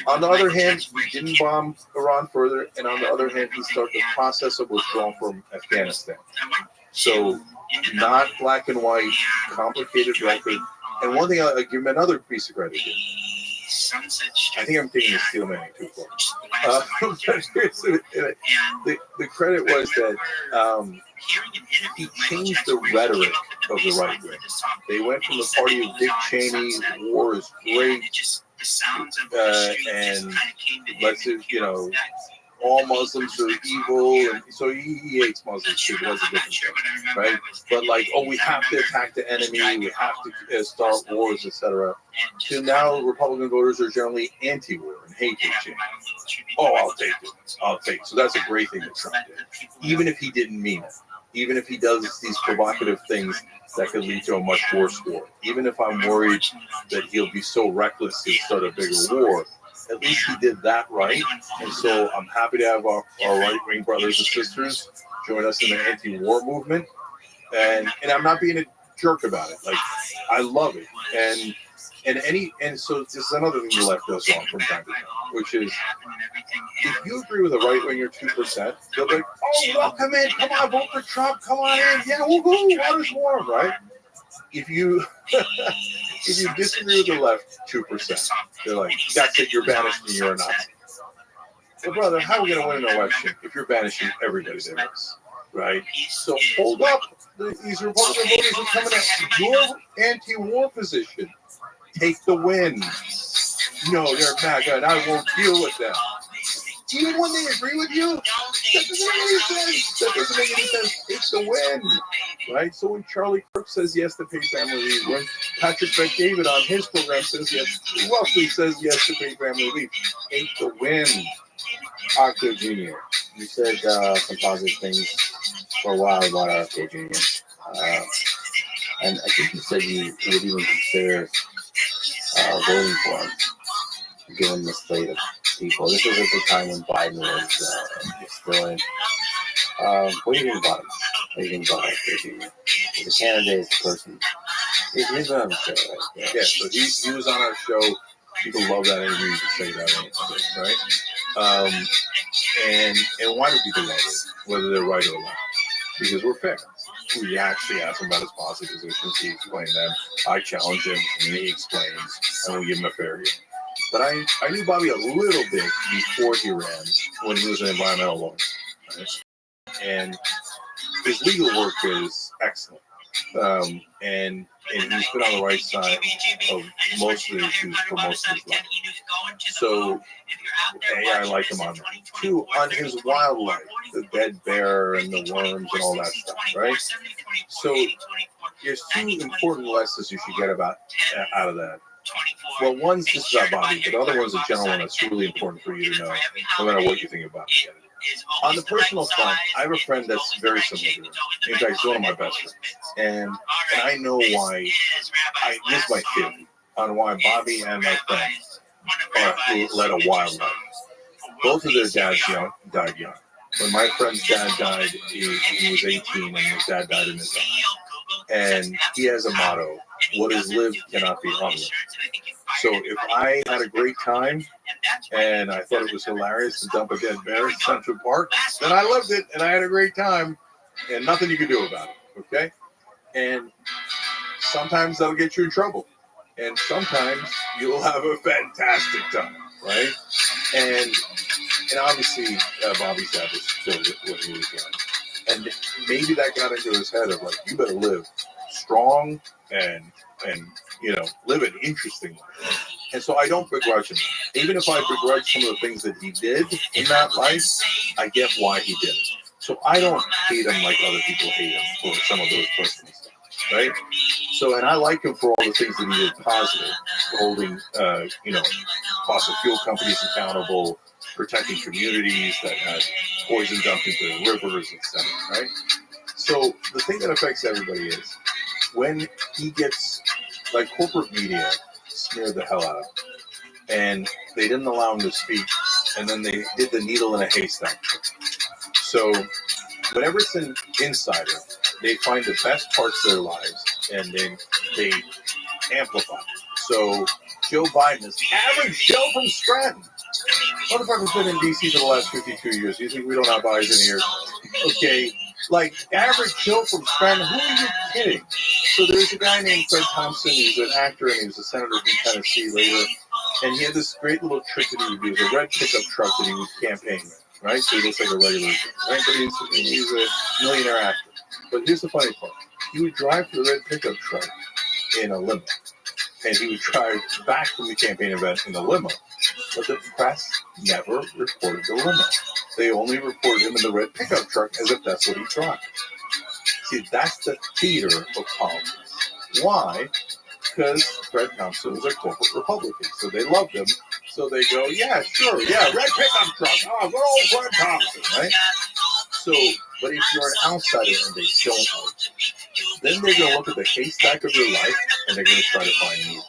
C: On the other hand, he didn't bomb Iran further, and on the other hand, he started the process of withdrawal from Afghanistan. So, not black and white, complicated record. And one thing, I'll give him another piece of credit here. I think I'm taking the steel man too far. The credit was that he changed the rhetoric of the right wing. They went from the party of Dick Cheney, war is great, and let's, you know, all Muslims are evil, and so he hates Muslims too. That's a different thing, right? But like, oh, we have to attack the enemy, we have to start wars, etc. So now Republican voters are generally anti-war and hate Dick Cheney. Oh, I'll take it. So that's a great thing that Trump did, even if he didn't mean it. Even if he does these provocative things that could lead to a much worse war. Even if I'm worried that he'll be so reckless he'll start a bigger war, at least he did that right. And so I'm happy to have our right-wing brothers and sisters join us in the anti-war movement. And I'm not being a jerk about it. Like, I love it. And so this is another thing the left does wrong from time to time, which is if you agree with a right winger 2%, they'll be like, oh, welcome in, come on, vote for Trump, come on in, yeah, woohoo, water's warm, right? If you disagree with the left 2%, they're like, that's it, you're banished and you're a Nazi. So, brother, how are we going to win an election if you're banishing everybody there is, right? So hold up, these Republican voters are coming at your anti-war position. Take the win. No, they're MAGA, and I won't deal with them. Even when they agree with you, that doesn't make any sense. That doesn't make any sense. Take the win, right? So when Charlie Kirk says yes to paid family leave, when Patrick Bet-David on his program says yes, roughly says yes to paid family leave, take the win. Octo Jr., you said some positive things for a while about Octo Jr. And I think you said you would even consider voting for him, given the slate of people. This was at the time when Biden was still in. What do you think about him? What do you think about him? The candidate, the person. He's on the show, right? Yeah, so he was on our show. People love that interview. You can say that, right? And why do people love it, whether they're right or left? Because we're fair. We actually ask him about his policy positions. He explained them. I challenge him, and he explains, and we give him a fair hearing. But I knew Bobby a little bit before he ran, when he was an environmental lawyer. Right? And his legal work is excellent. And he's been on the right side of most of the issues for most of his life. So, A, I like him on that. 2, on his wildlife, the dead bear and the worms and all that stuff, right? So, there's 2 important lessons you should get out of that. Well, one's just about Bobby, but the other one's a general one that's really important for you to know, no matter what you think about it. On the personal front, I have a friend that's very similar to him. In fact, he's one of my best friends. And I know why, this is my theory, on why Bobby and my friend led a wild life. Both of their dads died young. When my friend's dad died, he was 18, and his dad died in his arms. And he has a motto, what is lived cannot be unlived. So if I had a great time and I thought it was hilarious to dump a dead bear in Central Park. Then I lived it, and I had a great time, and nothing you could do about it. Okay, and sometimes that'll get you in trouble, and sometimes you'll have a fantastic time, right? And obviously, Bobby's dad was filled with what he was doing. And maybe that got into his head of like, you better live strong and live an interesting life. And so I don't begrudge him. Even if I begrudge some of the things that he did in that life, I get why he did it. So I don't hate him like other people hate him for some of those personal stuff, right? So, and I like him for all the things that he did positive, holding, fossil fuel companies accountable, protecting communities that had poison dumped into the rivers, etc. Right? So the thing that affects everybody is when he gets, like, corporate media smeared the hell out of him, and they didn't allow him to speak, and then they did the needle in a haystack trick. So whenever it's an insider, they find the best parts of their lives, and then they amplify it. So Joe Biden is average Joe from Scranton. Motherfucker's been in D.C. for the last 52 years. You think we don't have eyes and ears? Okay, like, average Joe from Scranton, who are you kidding? So there's a guy named Fred Thompson. He's an actor, and he was a senator from Tennessee later. And he had this great little trick that he would do. It was a red pickup truck that he would campaign with, right? So he looks like a regular guy, right? But he's a millionaire actor. But here's the funny part. He would drive the red pickup truck in a limo. And he would drive back from the campaign event in the limo. But the press never reported the limo. They only reported him in the red pickup truck as if that's what he drives. See, that's the theater of politics. Why? Because Fred Thompson was a corporate Republican. So they loved him. So they go, yeah, sure, yeah, red pickup truck. Oh, good old Fred Thompson, right? So, but if you're an outsider and they don't like you, then they're going to look at the haystack of your life and they're going to try to find you.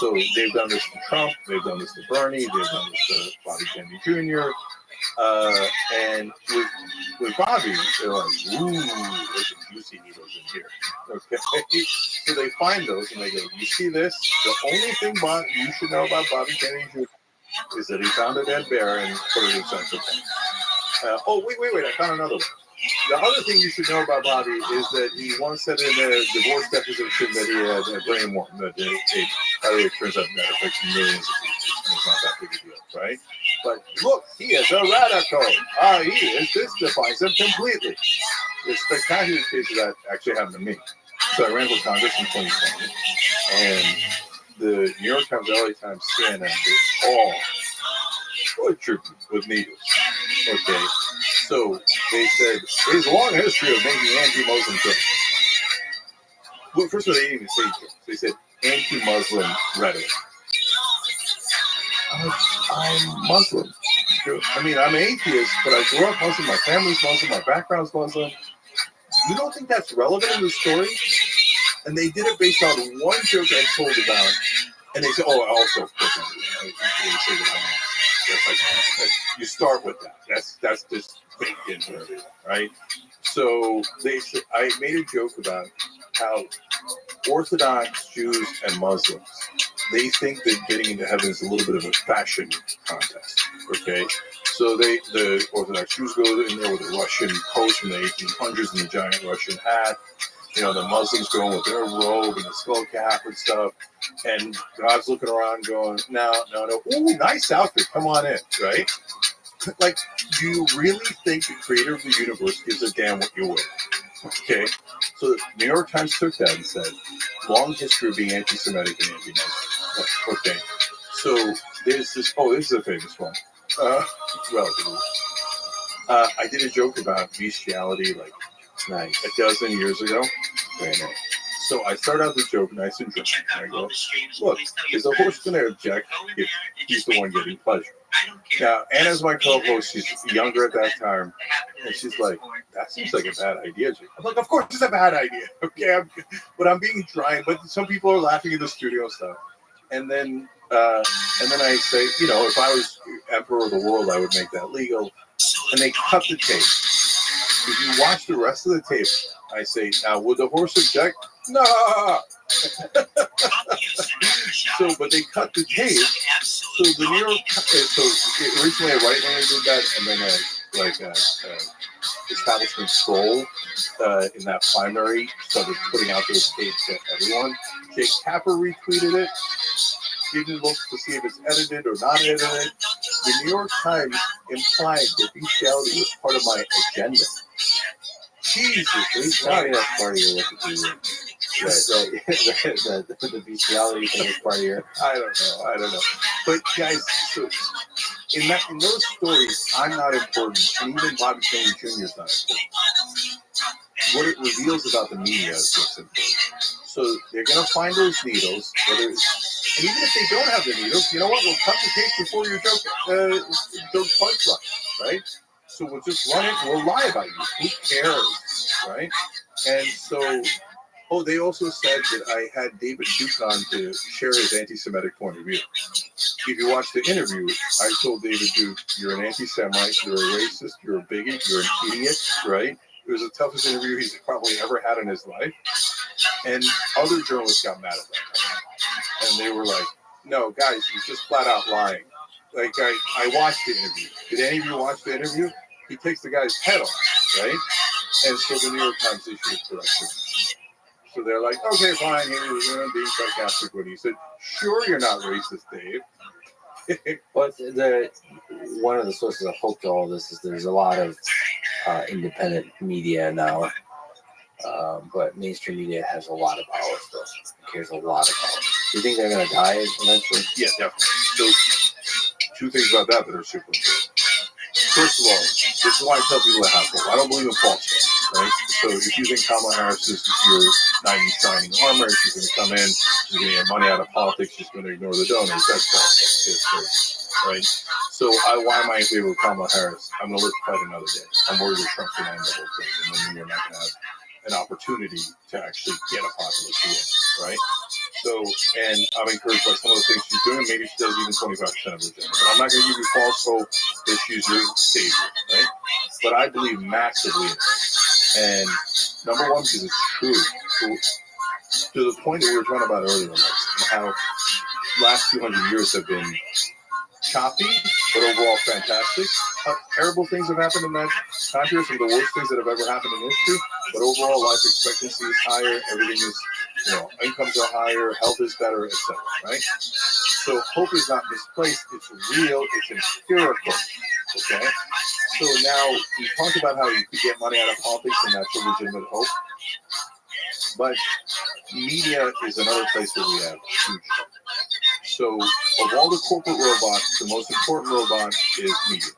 C: So they've done this to Trump, they've done this to Bernie, they've done this to Bobby Kennedy Jr., and with Bobby, they're like, ooh, there's some juicy needles in here. Okay, so they find those and they go, you see this? The only thing you should know about Bobby Kennedy Jr. is that he found a dead bear and put it in Central Park. Wait, I found another one. The other thing you should know about Bobby is that he once said in a divorce deposition that he had a brain worm. That it turns out that affects millions of people. And it's not that big a deal, right? But look, he is a radical. This defines him completely. The spectacular case of that actually happened to me. So I ran for Congress in 2020, and the New York Times, LA Times, CNN, they all tributes with needles. Okay, so they said his long history of making anti-Muslim jokes. Well, first of all, they didn't even say jokes. They said anti-Muslim rhetoric. I'm Muslim. I mean, I'm atheist, but I grew up Muslim. My family's Muslim. My background's Muslim. You don't think that's relevant in the story? And they did it based on one joke I told about. And they said, also, of course, I say that you start with that. That's just baked into everything, right? So I made a joke about how Orthodox Jews and Muslims, they think that getting into heaven is a little bit of a fashion contest. Okay, so the Orthodox Jews go in there with a Russian coat from the 1800s and the giant Russian hat. The Muslims go in with their robe and the skull cap and stuff. And God's looking around going, no. Ooh, nice outfit. Come on in, right? Like, do you really think the creator of the universe gives a damn what you wear? Okay. So the New York Times took that and said, long history of being anti-Semitic and anti-Muslim. Okay. So there's this, this is a famous one. Relatively. I did a joke about bestiality like a dozen years ago. Very nice. So I start out the joke nice and dry. I go, look, is a horse going to object if he's the one getting pleasure? Now, Anna's my co-host. She's younger at that time. And she's like, that seems like a bad idea. I'm like, of course it's a bad idea. Okay, I'm being dry. But some people are laughing in the studio and stuff. And then I say, if I was emperor of the world, I would make that legal. And they cut the tape. If you watch the rest of the tape, I say, now, would the horse object? No. So, but they cut the tape, So the New York, so originally a right winger did that, and then establishment troll in that primary started putting out those tapes to everyone. Jake Tapper retweeted it. Didn't look to see if it's edited or not edited. The New York Times implied that bestiality was part of my agenda. Jesus,
D: Probably that's part of your Wikipedia. The bestiality thing is part of your.
C: I don't know. But guys, so in those stories, I'm not important, and even Bobby Kennedy Jr. is not important. What it reveals about the media is what's important. So they're going to find those needles, and even if they don't have the needles, you know what? We'll cut the tape before your joke punchline, right? So we'll just run it and we'll lie about you. Who cares, right? And so, they also said that I had David Duke on to share his anti-Semitic point of view. If you watch the interview, I told David Duke, you're an anti-Semite, you're a racist, you're a bigot, you're an idiot, right? It was the toughest interview he's probably ever had in his life. And other journalists got mad at that. And they were like, no, guys, he's just flat out lying. Like, I watched the interview. Did any of you watch the interview? He takes the guy's head off, right? And so the New York Times issued a correction. So they're like, okay, fine, he was being sarcastic when he said, sure, you're not racist, Dave.
D: But one of the sources of hope to all this is there's a lot of independent media now, but mainstream media has a lot of power still. It carries a lot of power. Do you think they're going to die eventually?
C: Yeah, definitely. So, two things about that are super important. First of all, this is why I tell people to have hope. I don't believe in false hope, right? So if you think Kamala Harris is your knight in shining armor, she's going to come in, she's going to get money out of politics, she's going to ignore the donors, that's false hope. It's crazy, right? So why am I in favor of Kamala Harris? I'm going to live to fight another day. I'm worried that Trump's going to end the whole thing, and then we're not going to have an opportunity to actually get a populist win, right? So, and I'm encouraged by some of the things she's doing. Maybe she does even 25% of her agenda. But I'm not going to give you false hope that she's your savior, right? But I believe massively in her. And number one, because it's true. So, to the point that we were talking about earlier, like how last 200 years have been choppy, but overall fantastic. Terrible things have happened in that time period, some of the worst things that have ever happened in history. But overall, life expectancy is higher. Everything is, incomes are higher, health is better, etc. Right? So hope is not misplaced. It's real. It's empirical. Okay. So now we talked about how you could get money out of politics, and that's a legitimate hope. But media is another place where we have huge hope. So of all the corporate robots, the most important robot is media.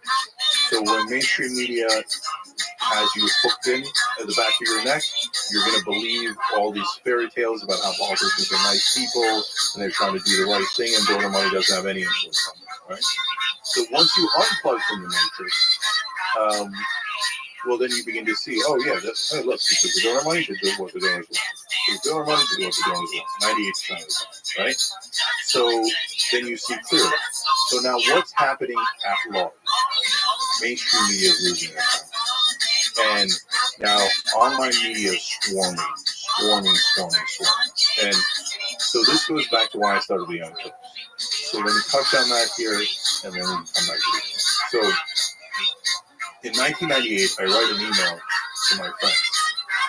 C: So when mainstream media has you hooked in at the back of your neck, you're going to believe all these fairy tales about how politicians are nice people and they're trying to do the right thing, and donor money doesn't have any influence on them, right? So once you unplug from the matrix, well, then you begin to see, hey, look, because the donor money did what the donors want. The donor money did what the donors want, 98% of the time, right? So then you see clearly. So now what's happening at large? Mainstream media is losing their power. And now online media is swarming. And so this goes back to why I started the Young Turks. So let me touch on that here, and then we can come back to this. So in 1998, I write an email to my friends,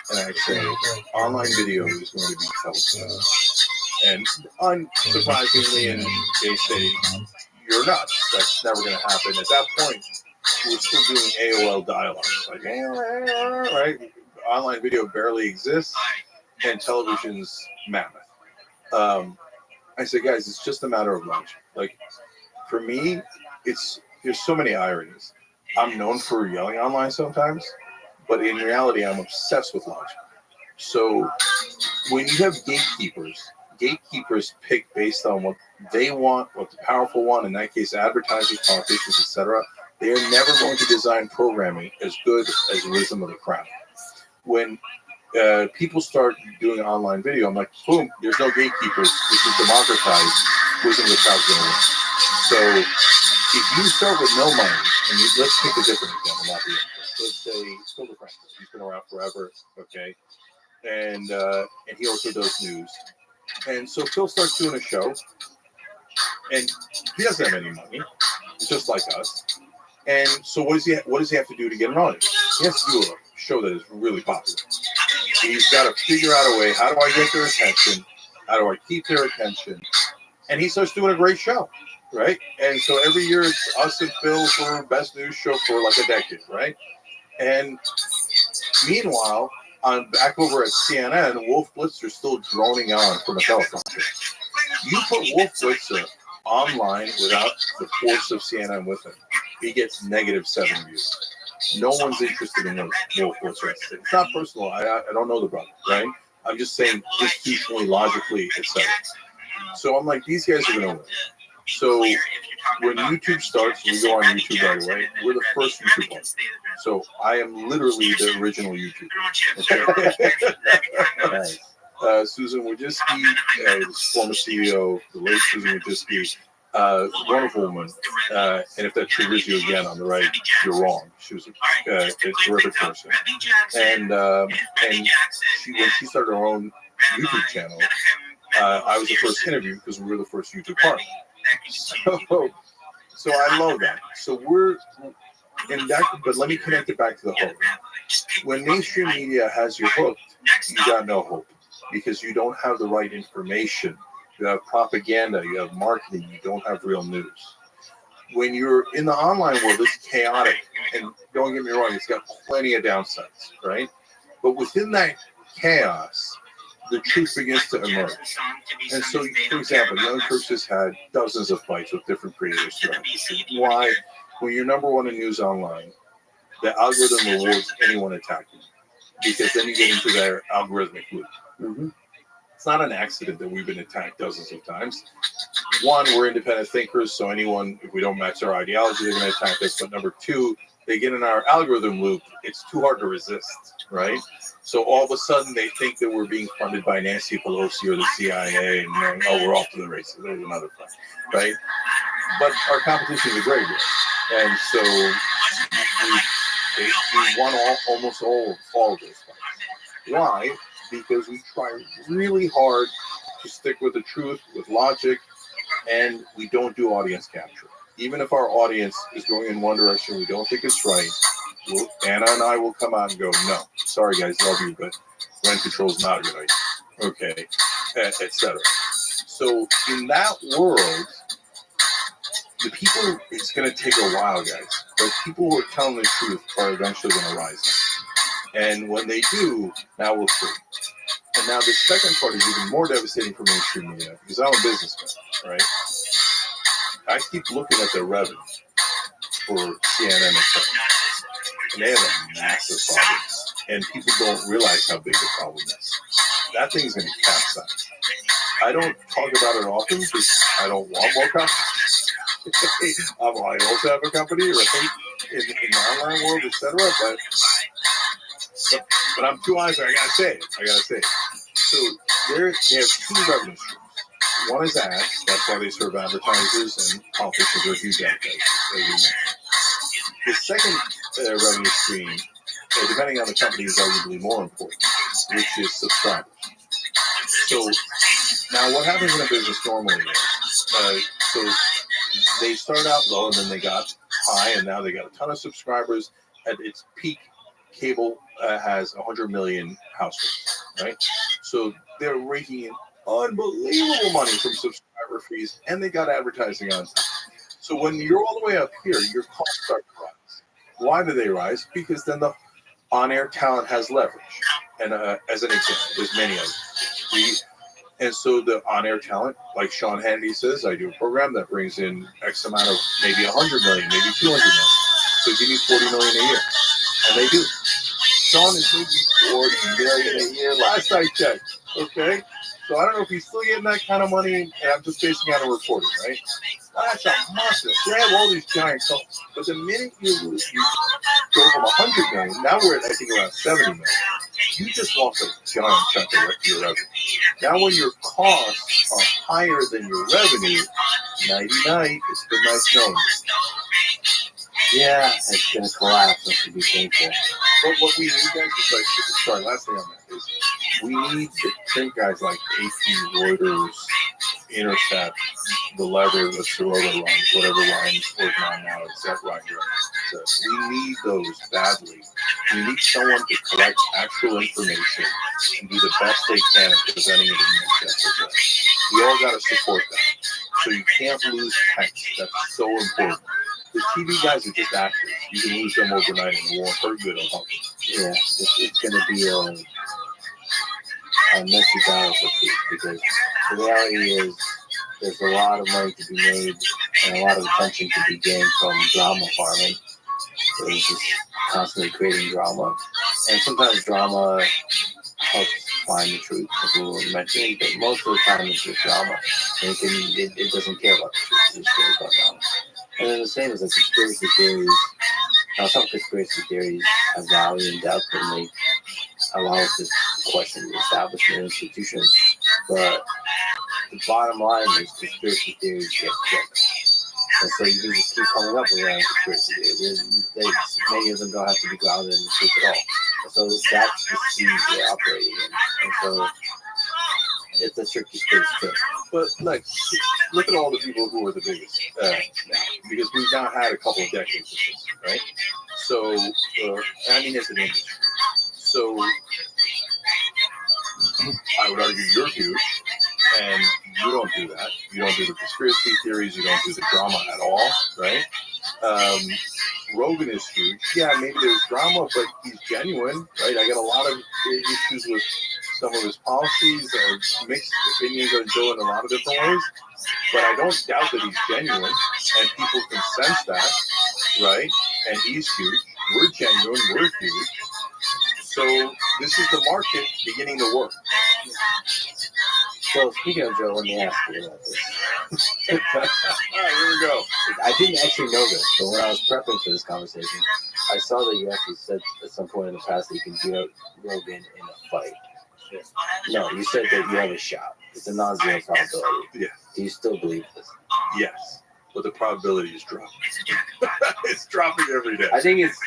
C: and I say, online video is going to be television. And unsurprisingly, and they say, you're nuts. That's never going to happen. At that point, we're still doing AOL dial-up. Like, right? Online video barely exists, and television's mammoth. I say, guys, it's just a matter of logic. Like, for me, there's so many ironies. I'm known for yelling online sometimes, but in reality, I'm obsessed with logic. So when you have gatekeepers pick based on what they want, what the powerful want, in that case, advertisers, politicians, etc. They are never going to design programming as good as wisdom of the crowd. When people start doing online video, I'm like, boom, there's no gatekeepers. This is democratized. Wisdom of the crowd's going to win. So if you start with no money, and let's take a different example, not the interest. Let's say Phil DeFranco. He's been around forever, okay? And he also does news. And so Phil starts doing a show, And he doesn't have any money, just like us. And so what does he have to do to get an audience? He has to do a show that is really popular. He's got to figure out a way, how do I get their attention? How do I keep their attention? And he starts doing a great show, right? And so every year it's us and Phil for best news show for like a decade, right? And meanwhile, I'm back over at CNN, Wolf Blitzer still droning on from a teleprompter. You put Wolf Blitzer online without the force of CNN with him, he gets -7 views. No one's interested in Wolf Blitzer. It's not personal. I don't know the brother, right? I'm just saying institutionally, logically, etc. So I'm like, these guys are going to win. So when YouTube starts, we go on YouTube right away. We're the first YouTube one. So I am literally the original YouTuber. Okay? Susan Wojcicki, former CEO, the late Susan Wojcicki, wonderful woman. And if that triggers you again on the right, you're wrong. She was a terrific person. And when she started her own YouTube channel, I was the first interview because we were the first YouTube partner. So I love that. So we're in that, but let me connect it back to the hook. When mainstream media has you hooked, you got no hope because you don't have the right information. You have propaganda, you have marketing, you don't have real news. When you're in the online world, it's chaotic. And don't get me wrong, it's got plenty of downsides, right? But within that chaos, the truth begins to emerge. And so, for example, Young Turks has had dozens of fights with different creators. Why? When you're number one in news online, the algorithm rewards anyone attacking you because then you get into their algorithmic loop. Mm-hmm. It's not an accident that we've been attacked dozens of times. One, we're independent thinkers, so anyone, if we don't match their ideology, they're going to attack us. But number two, they get in our algorithm loop. It's too hard to resist, right? So all of a sudden, they think that we're being funded by Nancy Pelosi or the CIA, and then, we're off to the races. There's another fight, right? But our competition is a great one. And so we won almost all of those fights. Why? Because we try really hard to stick with the truth, with logic, and we don't do audience capture. Even if our audience is going in one direction, we don't think it's right, Anna and I will come out and go, no, sorry guys, love you, but rent control is not a good idea, okay, etc. So in that world, the people, it's going to take a while, guys, but people who are telling the truth are eventually going to rise up. And when they do, now we're free. And now the second part is even more devastating for mainstream media because I'm a businessman, right? I keep looking at their revenue for CNN and stuff, and they have a massive problem, and people don't realize how big the problem is. That thing's going to capsize. I don't talk about it often because I don't want more companies. I'm idle to have a company, right? In the online world, etc. But I'm too honest. I gotta say it. So they have two revenue streams. One is ads. That's why they serve advertisers and politicians are huge advertisers. The second revenue stream, depending on the company, is arguably more important, which is subscribers. So now, what happens in a business normally is, so they start out low and then they got high, and now they got a ton of subscribers. At its peak, cable has 100 million households, right? So they're raking in unbelievable money from subscriber fees, and they got advertising on top. So when you're all the way up here, your costs start to rise. Why do they rise? Because then the on-air talent has leverage. And as an example, there's many of them. And so the on-air talent, like Sean Hannity says, I do a program that brings in X amount of maybe 100 million, maybe 200 million. So give me 40 million a year. And they do. Sean is making 40 million a year last I checked. Okay? So I don't know if he's still getting that kind of money, and I'm just basing on a reporting, right? That's a monster. They have all these giant companies. But the minute you go from 100 million, now we're at, I think, around 70 million. You just lost a giant chunk of your revenue. Now when your costs are higher than your revenue, nighty-night, it's been nice knowing.
D: Yeah, it's going to collapse. It's going to be painful.
C: But what we need, guys, is like, last thing on that is we need to print guys like AP, Reuters, Intercept, the lever that Sirota runs, whatever Ryan's working on now, it's that Ryan. So we need those badly. We need someone to collect actual information and do the best they can at presenting it in an objective way. We all got to support that. So you can't lose text. That's so important. The TV guys are just actors. You can lose them overnight and it won't hurt you. It'll help you.
D: Yeah, it's going to be a messy battle for truth, because the reality is there's a lot of money to be made and a lot of attention to be gained from drama farming. So it's just constantly creating drama. And sometimes drama helps find the truth, as we were mentioning, but most of the time it's just drama. And it doesn't care about the truth, it just cares about drama. And then the same as like conspiracy theories. Now, some conspiracy theories have value and depth, and they allow us to question the establishment institutions. But the bottom line is conspiracy theories get clicks. And so you can just keep coming up around conspiracy theories. Many of them don't have to be grounded in the truth at all. And so that's the seed we're operating in. And so it's a tricky space too.
C: But like, look at all the people who are the biggest now, because we've now had a couple of decades of this, right? So, I mean, it's an industry. So, I would argue you're huge, and you don't do that. You don't do the conspiracy theories. You don't do the drama at all, right? Rogan is huge. Yeah, maybe there's drama, but he's genuine, right? I got a lot of issues with some of his policies or mixed opinions on Joe in a lot of different ways, but I don't doubt that he's genuine, and people can sense that, right? And he's huge. We're genuine. We're huge. So this is the market beginning to work.
D: So speaking of Joe, let me ask you about this.
C: All right, here we go.
D: I didn't actually know this, but when I was prepping for this conversation, I saw that you actually said at some point in the past that you can beat Rogan in a fight. No, you said that you have a shot. It's a non-zero probability.
C: Yeah.
D: Do you still believe this?
C: Yes, but the probability is dropping. It's dropping every day.
D: I think it's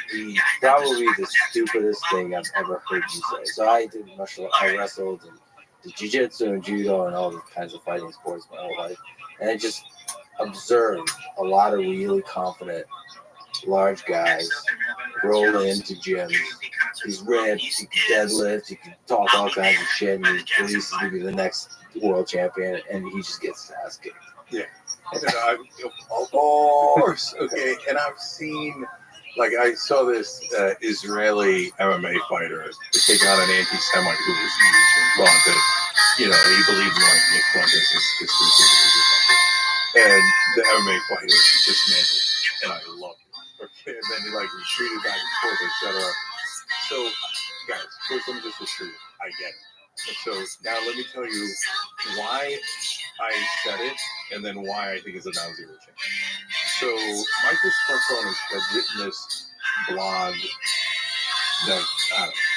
D: probably the stupidest thing I've ever heard you say. So I did I wrestled and did jiu-jitsu and judo and all the kinds of fighting sports my whole life. And I just observed a lot of really confident, large guys roll into gyms. He's ripped, he can deadlift, he can talk all kinds of shit, and he releases to be the next world champion, and he just gets his ass kicked.
C: Yeah. Of course. Okay. And I've seen, like, I saw this Israeli MMA fighter take on an anti-Semite who was huge and vaunted, he believed in like Nick Fuentes is and the MMA fighter dismantled, and I loved it. Okay. And then he like retreated back and forth, etc. So, guys, first let me just assure you, I get it. And so now let me tell you why I said it, and then why I think it's a non-zero chance. So Michael Scarpone had written this blog that,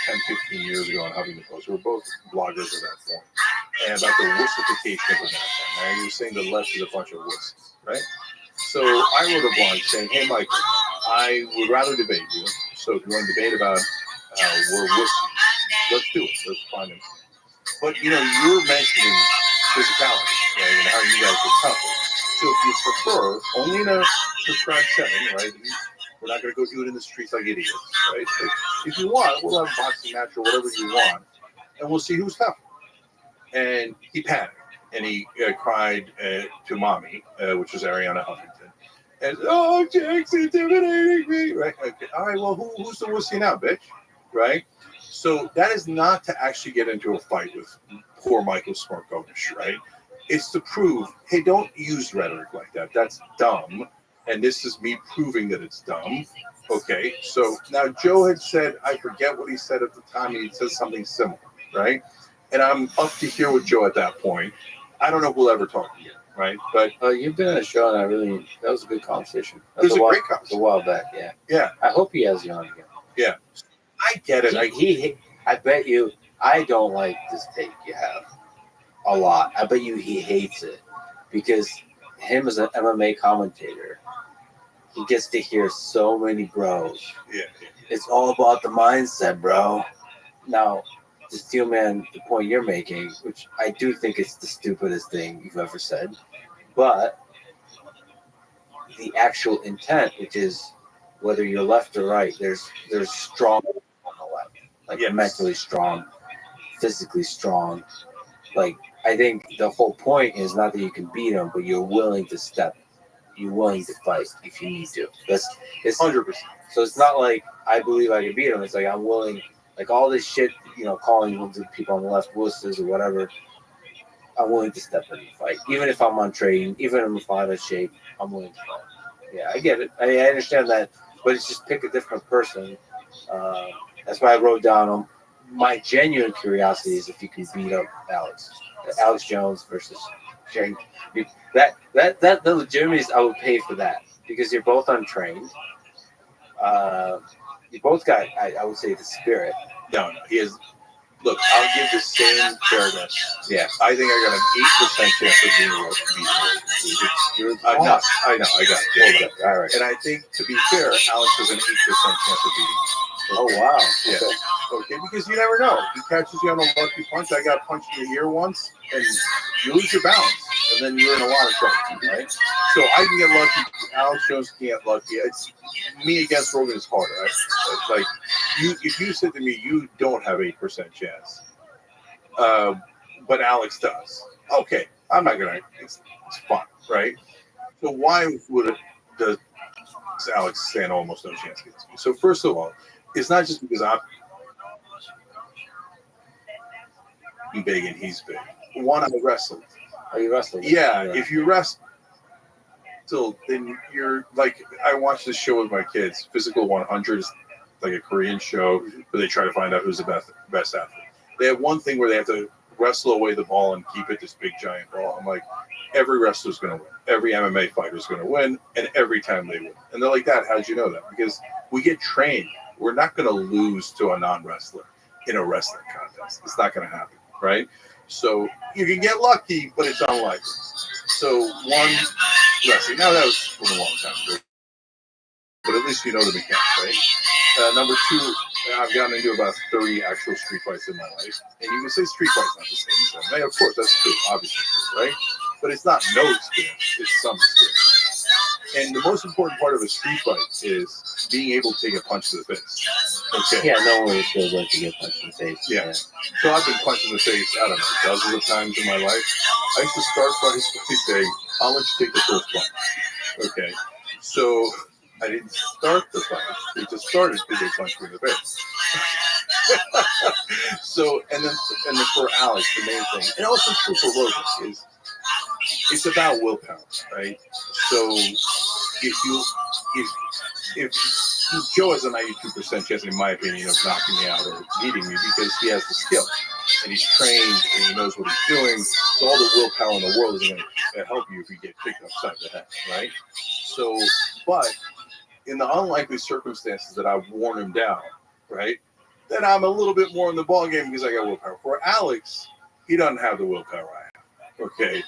C: 10, 15 years ago on Huffington Post. We were both bloggers at that point. And about the wussification of the NASDAQ. And he was saying the left is a bunch of wusses, right? So I wrote a blog saying, hey, Michael, I would rather debate you. So if you want to debate about we're wussies, let's do it. Let's find them. But, you're mentioning physicality, right, and how you guys are tough. So if you prefer, only in a prescribed setting, right, we're not going to go do it in the streets like idiots, right? But if you want, we'll have a boxing match or whatever you want, and we'll see who's tougher. And he panicked, and he cried to mommy, which was Ariana Huffington. And, oh, Jack's intimidating me, right? Okay. All right, well, who's the wussy now, bitch, right? So that is not to actually get into a fight with poor Michael Smarkovich, right? It's to prove, hey, don't use rhetoric like that. That's dumb. And this is me proving that it's dumb. Okay, so now Joe had said, I forget what he said at the time. He said something similar, right? And I'm up to here with Joe at that point. I don't know if we'll ever talk again, right? But
D: you've been on a show, and that was a good conversation.
C: It was a great conversation.
D: It was a while back, yeah.
C: Yeah.
D: I hope he has you on again.
C: Yeah. I get it.
D: I bet you, I don't like this take you have a lot. I bet you he hates it because him as an MMA commentator, he gets to hear so many bros.
C: Yeah.
D: It's all about the mindset, bro. Now, to Steel Man, the point you're making, which I do think is the stupidest thing you've ever said, but the actual intent, which is whether you're left or right. There's strong on the left, like
C: Yes.
D: mentally strong, physically strong. Like I think the whole point is not that you can beat them, but you're willing to fight if you need to. It's
C: 100%.
D: So it's not like I believe I can beat them. It's like I'm willing, like all this shit, calling the people on the left wusses or whatever. I'm willing to step in and fight, even if I'm untrained, even if I'm out of shape. I'm willing to fight. Yeah, I get it. I understand that, but it's just pick a different person. That's why I wrote down my genuine curiosity is if you can beat up Alex Jones versus Jerry. That the legitimacy, I would pay for that because you're both untrained. You both got, I would say, the spirit.
C: No, he is. Look, I'll give the same fairness.
D: Yeah,
C: I think I got an 8% chance of being able to beat him. I got it.
D: All right.
C: And I think, to be fair, Alex has an 8% chance of beating him.
D: Oh wow.
C: Yeah. Okay, because you never know. He catches you on a lucky punch. I got punched in the ear once, and you lose your balance, and then you're in a lot of trouble, right? So I can get lucky. Alex Jones can get lucky. It's me against Rogan is harder. It's like if you said to me, you don't have 8% chance, but Alex does. Okay, I'm not gonna. It's fun, right? So why does Alex stand almost no chance against me? So first of all, it's not just because I'm big and he's big. One, I wrestled.
D: Are you wrestling?
C: Yeah, if you wrestle, then you're like, I watch this show with my kids. Physical 100 is like a Korean show where they try to find out who's the best athlete. They have one thing where they have to wrestle away the ball and keep it this big giant ball. I'm like, every wrestler's going to win. Every MMA fighter's going to win, and every time they win. And they're like, Dad, how'd you know that? Because we get trained. We're not going to lose to a non-wrestler in a wrestling contest. It's not going to happen, right? So you can get lucky, but it's unlikely. So one wrestling. Now that was from a long time ago, but at least you know the mechanics, right? Number two, I've gotten into about 30 actual street fights in my life, and you can say street fights not the same as MMA. Of course, that's true, obviously, right? But it's not no experience; it's some experience. And the most important part of a street fight is being able to take a punch to the face. Okay.
D: Yeah, no one feels like to get punched in the face.
C: Yeah. So I've been punched in the face, I don't know, dozens of times in my life. I used to start fights by saying, I'll let you take the first punch. Okay. So I didn't start the fight. It just started because they punched me in the face. So, and then for Alex, the main thing, and also true for Rogan, is it's about willpower, right? So if Joe has a 92% chance, in my opinion, of knocking me out or beating me because he has the skill and he's trained and he knows what he's doing. So all the willpower in the world isn't going to help you if you get kicked upside the head, right? So, but in the unlikely circumstances that I've worn him down, right, then I'm a little bit more in the ball game because I got willpower. For Alex, he doesn't have the willpower I have. Okay,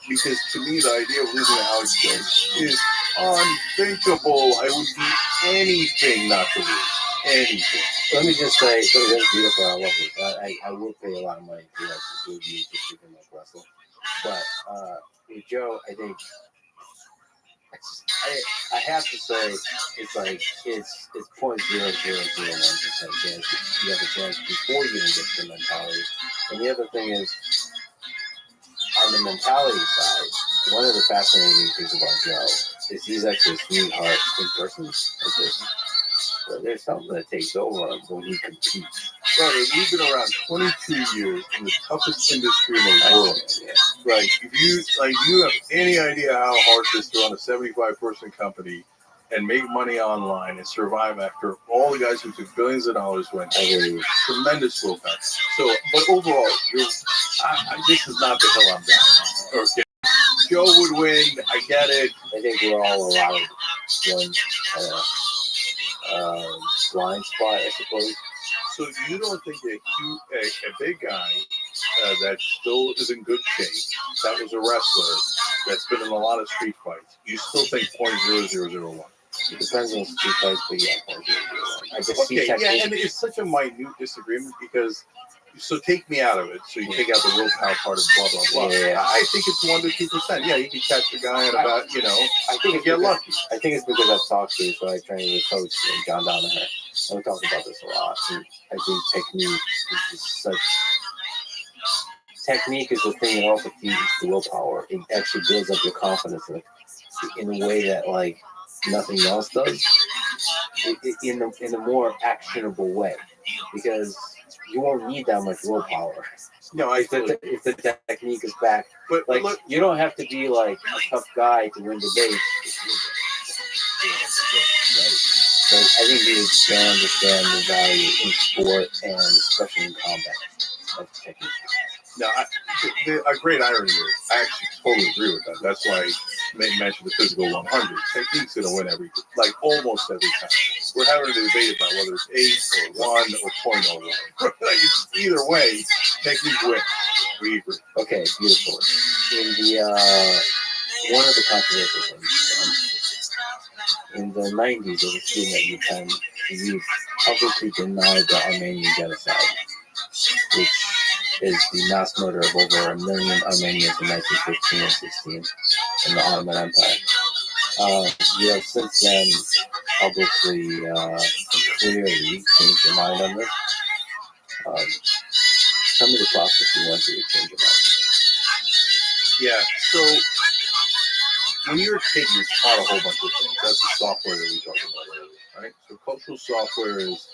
C: because to me the idea of losing to Alex Jones is unthinkable. I would do anything not to lose. Anything.
D: Let me just say, so that's beautiful. I love it. I would pay a lot of money to do you just even like wrestle. But with Joe, I think I have to say it's like it's 0.0001% chance you have a chance before you even get to the mentality. And the other thing is, on the mentality side, one of the fascinating things about Joe is he's actually a sweetheart in person. But there's something that takes over him when he competes.
C: Brother, we've been around 22 years in the toughest industry in the world. Like, if you have any idea how hard it is to run a 75-person company and make money online and survive after all the guys who took billions of dollars went through tremendous willpower. So, but overall, this is not the hill I'm down. Okay, Joe would win. I get it.
D: I think we're all allowed one blind spot, I suppose.
C: So you don't think a big guy that still is in good shape, that was a wrestler, that's been in a lot of street fights, you still think 0.0001?
D: It depends on the street fights, but yeah, 0.0001. I just see
C: and it's such a minute disagreement because So take me out of it. So you take out the willpower part of blah, blah, blah.
D: Yeah.
C: I think it's 1 to 2%. Yeah, you can catch a guy at about,
D: I think it's
C: get lucky.
D: I think it's because I've talked to, so I trained with a coach, John Donaher, and we talk about this a lot. And I think technique is just such. Technique is the thing that also feeds the willpower. It actually builds up your confidence in a way that like nothing else does. In a more actionable way, because you won't need that much willpower.
C: No,
D: if the technique is back.
C: But
D: like,
C: look,
D: you don't have to be like a tough guy to win debates. Right? So I think you can understand the value in sport and especially in combat of technique.
C: No, a great irony is, I actually totally agree with that. That's why I mentioned the physical 100. Technique's going to win almost every time. We're having a debate about whether it's 8 or 1 or 0.01. Either way, technique wins. We agree.
D: Okay, beautiful. In the one of the controversial things, in the 90s, there was a student at UPenn who publicly denied the Armenian genocide, which is the mass murder of over 1 million Armenians in 1915 and 16 in the Ottoman Empire. You have since then publicly and clearly changed your mind on this. Tell me the process you went through to change your mind.
C: Yeah, so when you're a kid, you're taught a whole bunch of things. That's the software that we talked about earlier, right? So cultural software is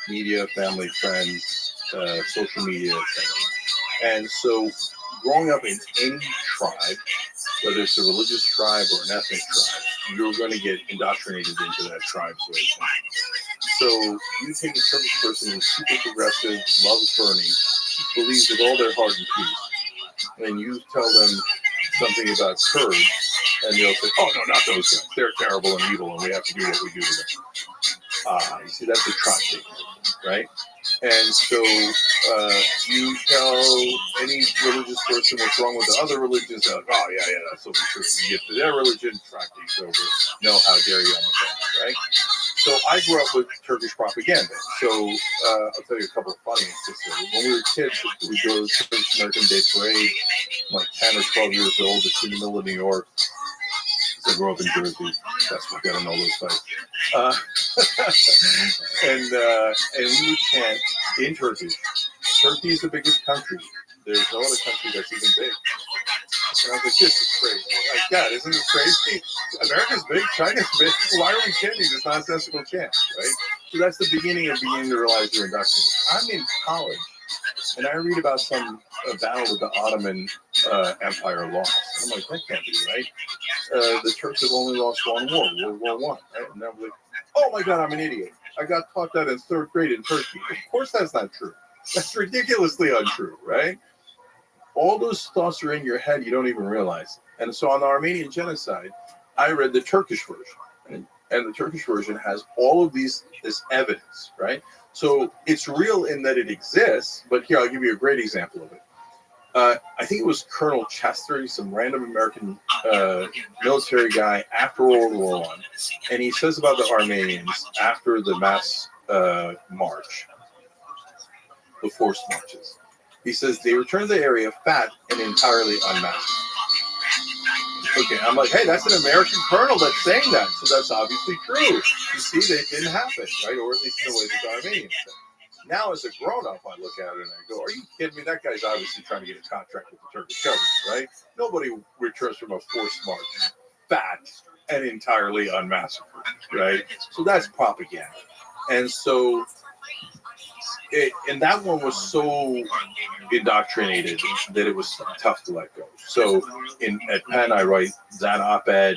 C: media, family, friends, social media, etc. And so growing up in any tribe, whether it's a religious tribe or an ethnic tribe, you're going to get indoctrinated into that tribe's way of thinking. So you take a Turkish person who's super progressive, loves Bernie, believes with all their heart and peace, and you tell them something about Kurds, and they'll say, "Oh no, not those guys. They're terrible and evil, and we have to do what we do to them." You see, that's a tribe thing, right? And so you tell any religious person what's wrong with the other religions, they're like, "Oh yeah, that's totally true." You get to their religion, tribe takes over. No, how dare you on the phone, right? So I grew up with Turkish propaganda. So I'll tell you a couple of funny instances. When we were kids, we go to the Turkish American Day Parade. I'm like 10 or 12 years old. It's in the middle of New York. I grew up in Jersey. That's what I gotta know those fights. And we would chant in Turkish. Turkey is the biggest country. There's no other country that's even big. And I was like, this is crazy. Like, God, isn't it crazy? America's big, China's big. Why are we chanting this nonsensical chant, right? So that's the beginning of beginning to realize you're indoctrinated. I'm in college, and I read about some battle that the Ottoman Empire lost. I'm like, that can't be right. The Turks have only lost one war, World War I, right? And I'm like, oh my God, I'm an idiot. I got taught that in 3rd grade in Turkey. Of course that's not true. That's ridiculously untrue, right? All those thoughts are in your head, you don't even realize. And so on the Armenian genocide, I read the Turkish version. And the Turkish version has all of this evidence, right? So it's real in that it exists, but here, I'll give you a great example of it. I think it was Colonel Chester, some random American military guy after World War I. And he says about the Armenians after the mass march, the forced marches. He says they returned to the area fat and entirely unmasked. Okay, I'm like, hey, that's an American colonel that's saying that, so that's obviously true. You see, they didn't happen, right? Or at least in the way that the Armenians said. Now, as a grown-up, I look at it and I go, are you kidding me? That guy's obviously trying to get a contract with the Turkish government, right? Nobody returns from a forced march fat and entirely unmasked, right? So that's propaganda. And so... and that one was so indoctrinated that it was tough to let go. So at Penn, I write that op-ed,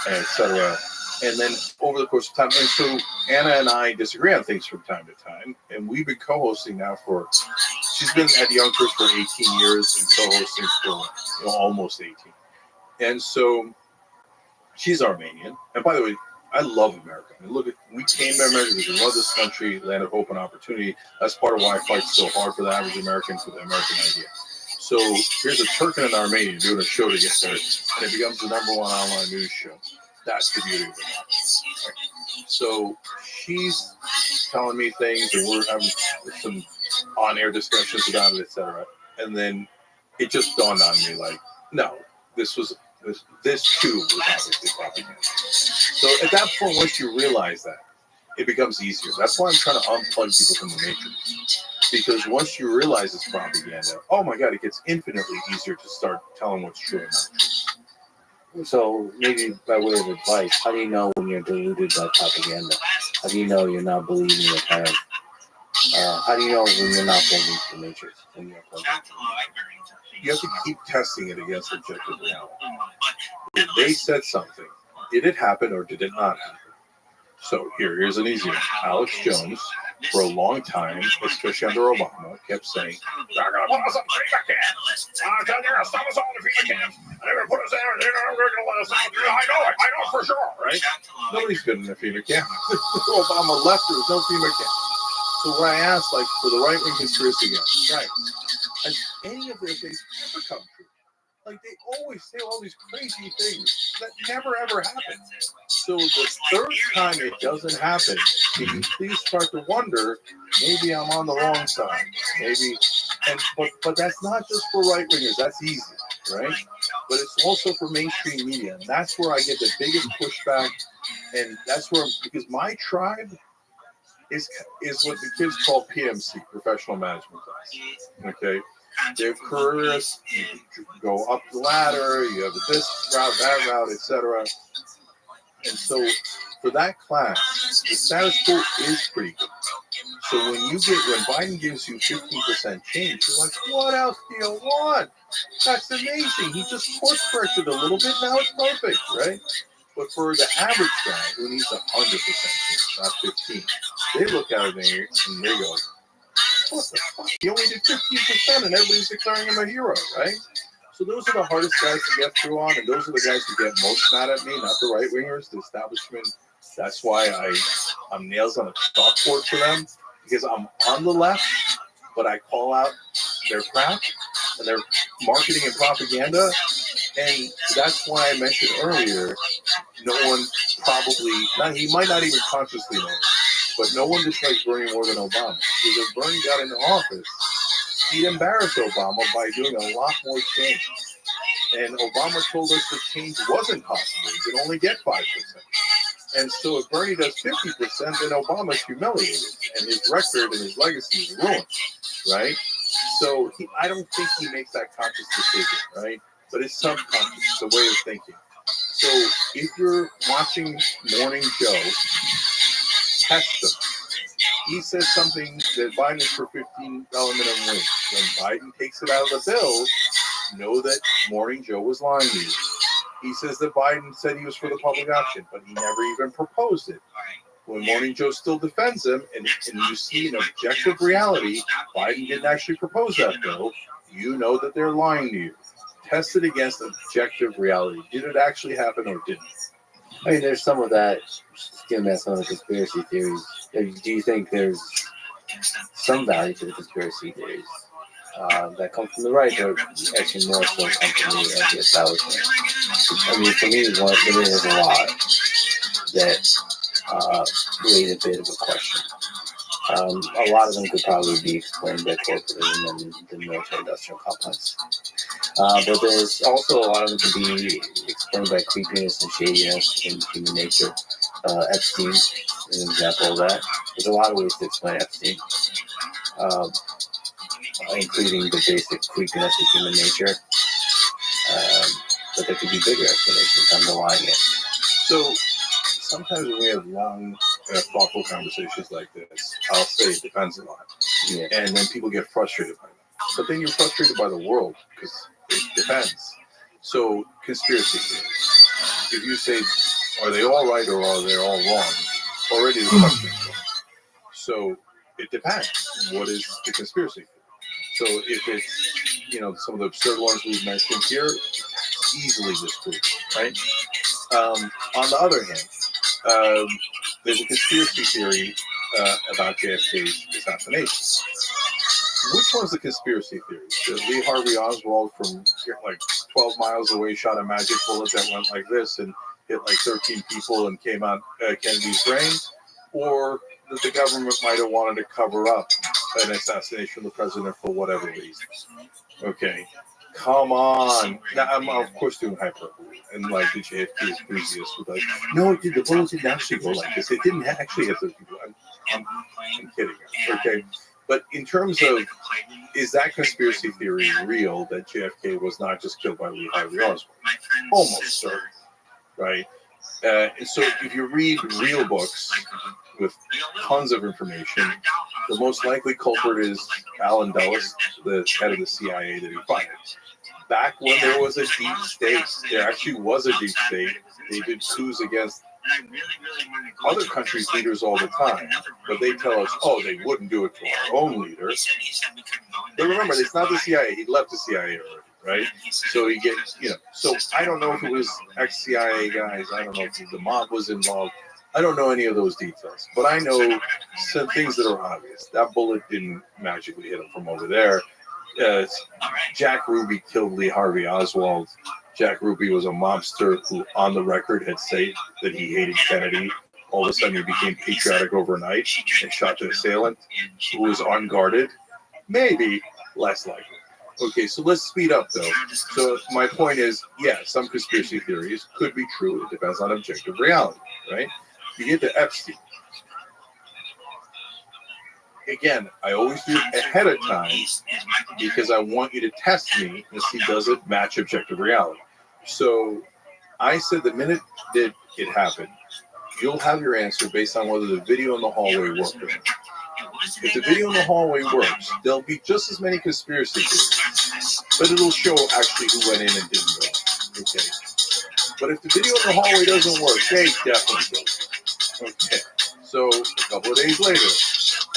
C: etc. And then over the course of time, and so Anna and I disagree on things from time to time. And we've been co-hosting now she's been at Young Turks for 18 years and co-hosting for almost 18. And so she's Armenian. And by the way, I love America. I mean, we came to America because we love this country, land of hope and opportunity. That's part of why I fight so hard for the average American, for the American idea. So here's a Turk and an Armenian doing a show together, and it becomes the #1 online news show. That's the beauty of it. Right? So she's telling me things, and we're having some on-air discussions about it, etc. And then it just dawned on me, like, no, this too was obviously propaganda. So at that point, once you realize that, it becomes easier. That's why I'm trying to unplug people from the matrix. Because once you realize it's propaganda, oh my God, it gets infinitely easier to start telling what's true and not true.
D: So maybe by way of advice, how do you know when you're deluded by propaganda? How do you know you're not believing the kind of how do you know when you're not plugged into the matrix? When you're plugged into the matrix?
C: You have to keep testing it against objective reality. If they said something, did it happen or did it not happen? So here's an easy one. Alex Jones, for a long time, especially under Obama, kept saying, they're going to put us on FEMA camps. They're going to stop us all in FEMA camps. They're going to put us there. They're going to let us out. I know it. I know for sure, right? Nobody's been in a FEMA camp. Obama left. There was no FEMA camp. So when I asked, like, for the right-wing conspiracy guys, right, has any of their things ever come true? Like, they always say all these crazy things that never, ever happen. So the third time it doesn't happen, can you please start to wonder, maybe I'm on the wrong side. Maybe, but that's not just for right-wingers. That's easy, right? But it's also for mainstream media. And that's where I get the biggest pushback. And that's where, because my tribe is what the kids call PMC, professional management class. Okay? Their careers, you go up the ladder, you have this route, that route, etc. And so for that class, the status quo is pretty good. So when Biden gives you 15% change, you're like, what else do you want? That's amazing. He just course corrected a little bit, now it's perfect, right? But for the average guy who needs 100% change, not 15, they look at it and they go, what the fuck? He only did 15% and everybody's declaring him a hero, right? So those are the hardest guys to get through on, and those are the guys who get most mad at me, not the right-wingers, the establishment. That's why I'm nails on a chalkboard for them, because I'm on the left, but I call out their crap and their marketing and propaganda. And that's why I mentioned earlier, no one he might not even consciously know it, but no one dislikes Bernie more than Obama. Because if Bernie got into office, he'd embarrass Obama by doing a lot more change. And Obama told us that change wasn't possible. You could only get 5%. And so if Bernie does 50%, then Obama's humiliated. And his record and his legacy is ruined, right? So I don't think he makes that conscious decision, right? But it's subconscious. It's a way of thinking. So if you're watching Morning Joe, test them. He says something that Biden is for $15 minimum wage. When Biden takes it out of the bill, know that Morning Joe was lying to you. He says that Biden said he was for the public option, but he never even proposed it. When Morning Joe still defends him, and you see an objective reality, Biden didn't actually propose that bill, you know that they're lying to you. Test it against objective reality. Did it actually happen or didn't?
D: I mean, there's some of that, given that some of the conspiracy theories. Do you think there's some value to the conspiracy theories that come from the right, or actually more so come from the establishment? I mean, for me, there's a lot that raise a bit of a question. A lot of them could probably be explained by corporatism and the military-industrial complex. But there's also a lot of them can be explained by creepiness and shadiness in human nature. Epstein is an example of that. There's a lot of ways to explain Epstein, including the basic creepiness of human nature. But there could be bigger explanations underlying it.
C: So sometimes when we have long, thoughtful conversations like this, I'll say it depends a lot.
D: Yeah.
C: And then people get frustrated by that. But then you're frustrated by the world because it depends. So conspiracy theories. If you say, are they all right or are they all wrong? Already the question is wrong. So it depends. What is the conspiracy theory? So if it's, some of the absurd ones we've mentioned here, easily disproved, right? On the other hand, there's a conspiracy theory about JFK's assassination. Which one's the conspiracy theory? That Lee Harvey Oswald from like 12 miles away shot a magic bullet that went like this and hit like 13 people and came out Kennedy's brain? or that the government might have wanted to cover up an assassination of the president for whatever reason. Okay, come on. Now, I'm of course doing hyperbole, and like the JFK enthusiast was like, no, it did. The bullet didn't actually go like this. It didn't actually hit those people. I'm kidding. Okay, but in terms of, is that conspiracy theory real that JFK was not just killed by Lee Harvey Oswald? Almost certain, right? So if you read real books with tons of information, the most likely culprit is Alan Dulles, the head of the CIA that he fired. Back when there was a deep state, there actually was a deep state. They did coups against other countries' leaders all the time, but they tell us, oh, they wouldn't do it to our own leader. But remember, it's not the CIA. He left the CIA already, right? So he gets, so I don't know if it was ex-CIA guys. I don't know if the mob was involved. I don't know any of those details, but I know some things that are obvious. That bullet didn't magically hit him from over there. Jack Ruby killed Lee Harvey Oswald. Jack Ruby was a mobster who, on the record, had said that he hated Kennedy. All of a sudden, he became patriotic overnight and shot the assailant, who was unguarded. Maybe, less likely. Okay, so let's speed up, though. So my point is, yeah, some conspiracy theories could be true. It depends on objective reality, right? You get to Epstein. Again, I always do it ahead of time because I want you to test me and see, does it match objective reality? So I said the minute that it happened, you'll have your answer based on whether the video in the hallway worked or not. If the video in the hallway works, there'll be just as many conspiracy theories, but it'll show actually who went in and didn't go. Okay. But if the video in the hallway doesn't work, they definitely go. Okay. So a couple of days later,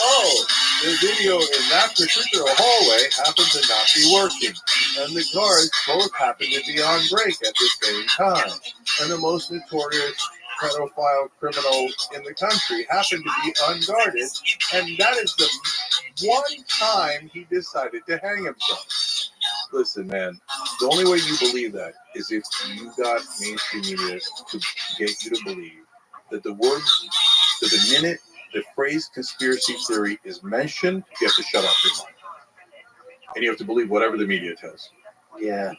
C: oh, the video in that particular hallway happened to not be working. And the guards both happened to be on break at the same time. And the most notorious pedophile criminal in the country happened to be unguarded. And that is the one time he decided to hang himself. Listen, man, the only way you believe that is if you got mainstream media to get you to believe that the words, that the minute the phrase conspiracy theory is mentioned, you have to shut off your mind. And you have to believe whatever the media tells
D: you. Yeah.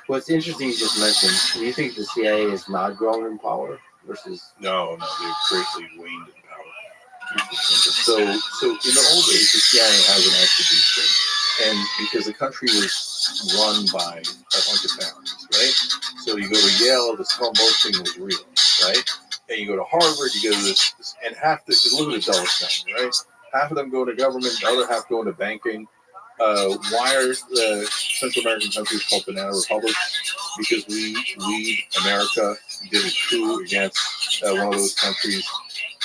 D: Well, it's interesting you just mentioned. Do you think the CIA has not grown in power versus?
C: No, they've greatly waned in power. So in the old days, the CIA hasn't actually been state. And because the country was run by a bunch of families, right? So you go to Yale, the skull thing was real, right? And you go to Harvard, you go to this and half the, look at the Dulles family, right? Half of them go to government, the other half go into banking. Why are the Central American countries called banana republics? Because we, America, did a coup against one of those countries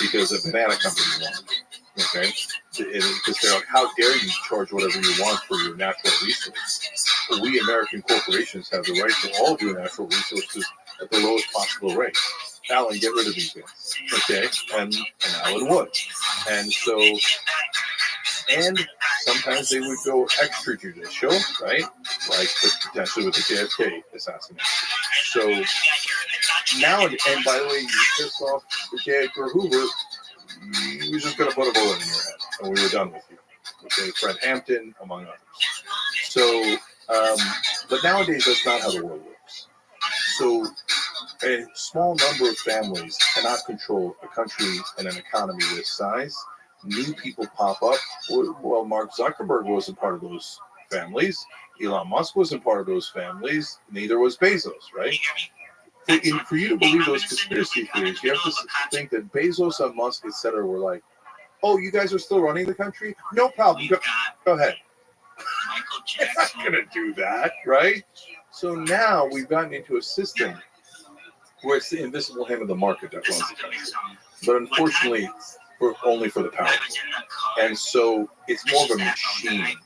C: because a banana company wanted it, okay? Because they're like, how dare you charge whatever you want for your natural resources? Well, we American corporations have the right to all of your natural resources at the lowest possible rate. Alan, get rid of these things, okay? And Alan would. And so, and sometimes they would go extrajudicial, right? Like potentially with the JFK assassination. So now, and by the way, you pissed off the J. Edgar Hoover, you were just going to put a bullet in your head, and we were done with you. Okay, Fred Hampton, among others. So, but nowadays, that's not how the world works. So, a small number of families cannot control a country and an economy this size. New people pop up. Well, Mark Zuckerberg wasn't part of those families. Elon Musk wasn't part of those families. Neither was Bezos, right? For you to believe those conspiracy theories, you have to think that Bezos and Musk, etc., were like, oh, you guys are still running the country? No problem. Go ahead. You're not going to do that, right? So now we've gotten into a system where it's the invisible hand of the market that runs the country. But unfortunately, only for the powerful. And so it's more of a machine.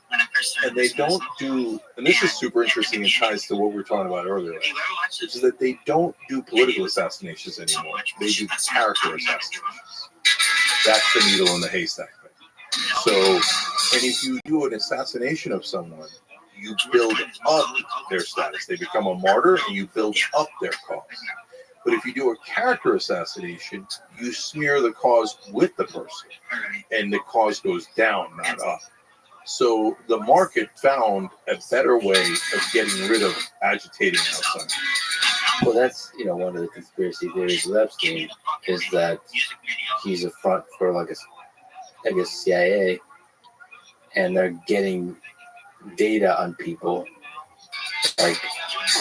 C: And they don't do, and this is super interesting and ties to what we were talking about earlier, which is that they don't do political assassinations anymore. They do character assassinations. That's the needle in the haystack thing. So, and if you do an assassination of someone, you build up their status. They become a martyr and you build up their cause. But if you do a character assassination, you smear the cause with the person, and the cause goes down, not up. So the market found a better way of getting rid of agitating outside.
D: Well, that's one of the conspiracy theories of Epstein is that he's a front for like I guess CIA, and they're getting data on people like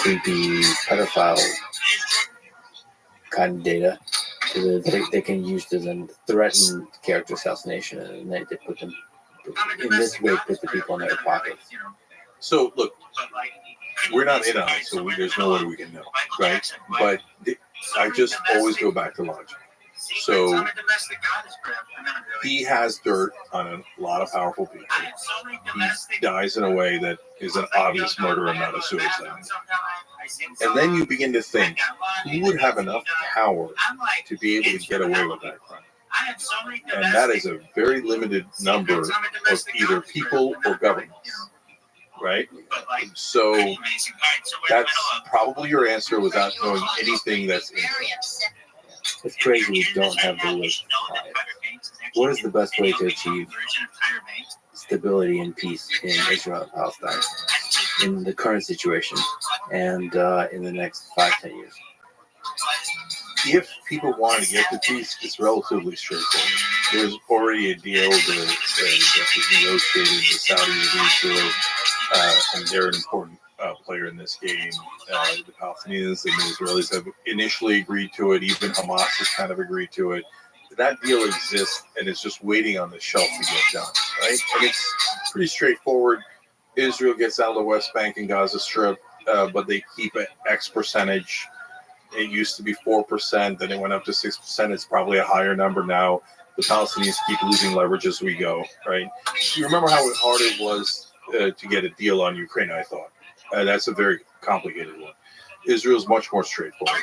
D: creepy pedophile kind of data so that they can use to then threaten character assassination, and they put them in this way, put the people in their pockets.
C: So look, we're not in on it, so there's no way we can know, right? But I just always go back to logic. So he has dirt on a lot of powerful people. He dies in a way that is an obvious murder and not a suicide. And then you begin to think, who would have enough power to be able to get away with that crime? And that is a very limited number of either people or governments, right? So that's probably your answer without knowing anything that's in it.
D: It's crazy we don't have the list. What is the best way to achieve stability and peace in Israel and Palestine in the current situation and in the next 5-10 years?
C: If people want to get to peace, it's relatively straightforward. There's already a deal that was negotiated with Saudi Arabia, and they're an important player in this game. The Palestinians and the Israelis have initially agreed to it. Even Hamas has kind of agreed to it. That deal exists, and it's just waiting on the shelf to get done, right? And it's pretty straightforward. Israel gets out of the West Bank and Gaza Strip, but they keep an X percentage. It used to be 4%, then it went up to 6%. It's probably a higher number now. The Palestinians keep losing leverage as we go, right? You remember how hard it was to get a deal on Ukraine, I thought. That's a very complicated one. Israel's much more straightforward.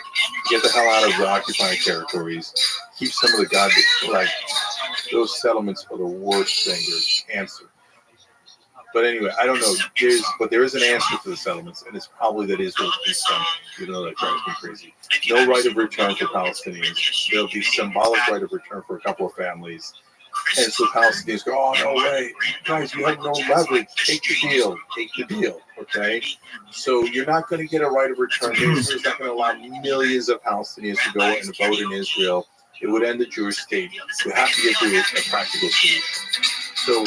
C: Get the hell out of the occupying territories. Keep some of the those settlements are the worst thing. There's answer. But anyway, I don't know. There is an answer to the settlements, and it's probably that Israel will be some, even though that drives me crazy. No right of return for Palestinians. There'll be symbolic right of return for a couple of families. And so Palestinians go, oh, no way. Guys, you have no leverage. Take the deal. Take the deal. Okay? So you're not going to get a right of return. Israel's not going to allow millions of Palestinians to go and vote in Israel. It would end the Jewish state. We have to get to a practical solution. So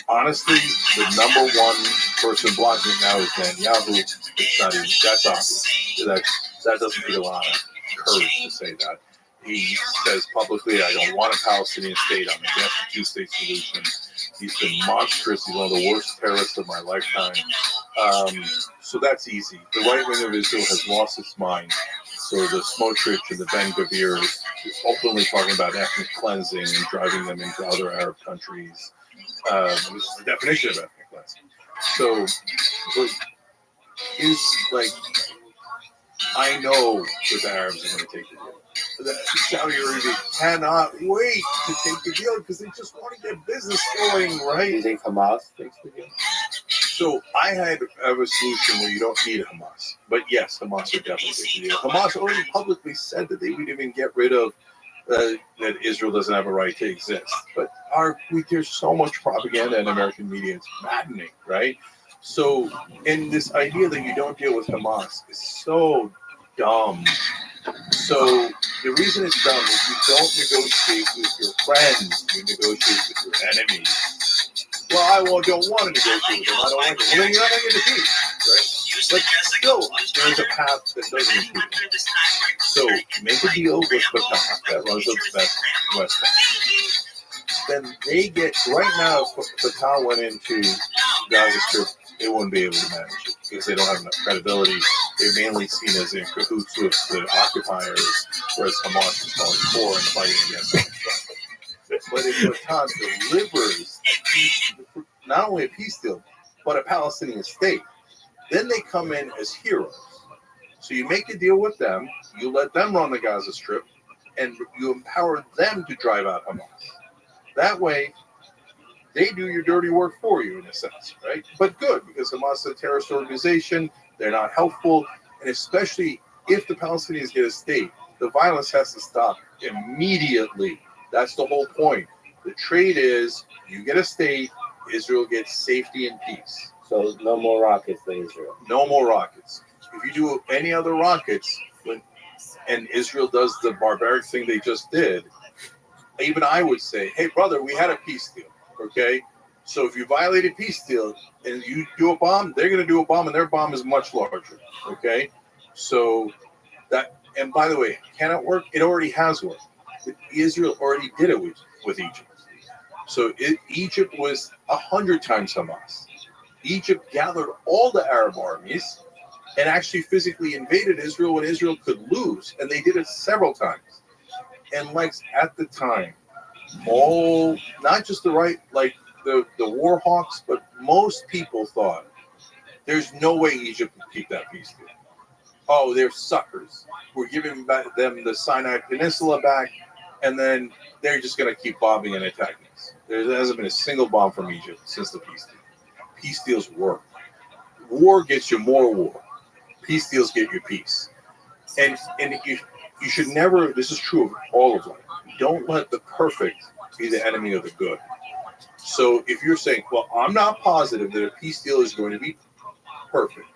C: honestly, the number one person blocking it now is Netanyahu. It's not even, that's obvious. That doesn't take a lot of courage to say that. He says publicly, I don't want a Palestinian state. I'm against the two-state solution. He's been monstrous. He's one of the worst terrorists of my lifetime. So that's easy. The right wing of Israel has lost its mind. So the Smotrich and the Ben Gvir is openly talking about ethnic cleansing and driving them into other Arab countries. This is the definition of ethnic cleansing. So is like, I know that the Arabs are going to take the deal. Saudi Arabia cannot wait to take the deal because they just want to get business going, right?
D: Do you think Hamas takes the deal?
C: So I have a solution where you don't need Hamas. But yes, Hamas would definitely take the deal. Hamas already publicly said that they would even get rid of that Israel doesn't have a right to exist. But there's so much propaganda in American media, it's maddening, right? So, and this idea that you don't deal with Hamas is so dumb. So the reason it's dumb is you don't negotiate with your friends, you negotiate with your enemies. Well, I don't want to negotiate with them. I don't like it. Well, then you're not going to get a peace, right? But still, there's a path that doesn't include it. So make a deal with Fatah that runs the West Bank. Then they get, right now, if Fatah went into Gaza Strip, they wouldn't be able to manage it because they don't have enough credibility. They're mainly seen as in cahoots with the occupiers, whereas Hamas is calling for and fighting against them. But if Fatah delivers not only a peace deal, but a Palestinian state, then they come in as heroes. So you make a deal with them, you let them run the Gaza Strip, and you empower them to drive out Hamas. That way, they do your dirty work for you in a sense, right? But good, because Hamas is a terrorist organization, they're not helpful, and especially if the Palestinians get a state, the violence has to stop immediately. That's the whole point. The trade is you get a state, Israel gets safety and peace.
D: So no more rockets to Israel.
C: No more rockets. If you do any other rockets, and Israel does the barbaric thing they just did, even I would say, hey, brother, we had a peace deal, okay? So if you violate a peace deal and you do a bomb, they're going to do a bomb, and their bomb is much larger, okay? So that, and by the way, can it work? It already has worked. Israel already did it with Egypt. So Egypt was 100 times Hamas. Egypt gathered all the Arab armies and actually physically invaded Israel when Israel could lose, and they did it several times. And like at the time, all, not just the right, like the war hawks, but most people thought there's no way Egypt would keep that peace deal. Oh, they're suckers. We're giving them the Sinai Peninsula back, and then they're just going to keep bombing and attacking us. There hasn't been a single bomb from Egypt since the peace deal. Peace deals work. War gets you more war. Peace deals get you peace. And you should never, this is true of all of life, don't let the perfect be the enemy of the good. So if you're saying, well, I'm not positive that a peace deal is going to be perfect,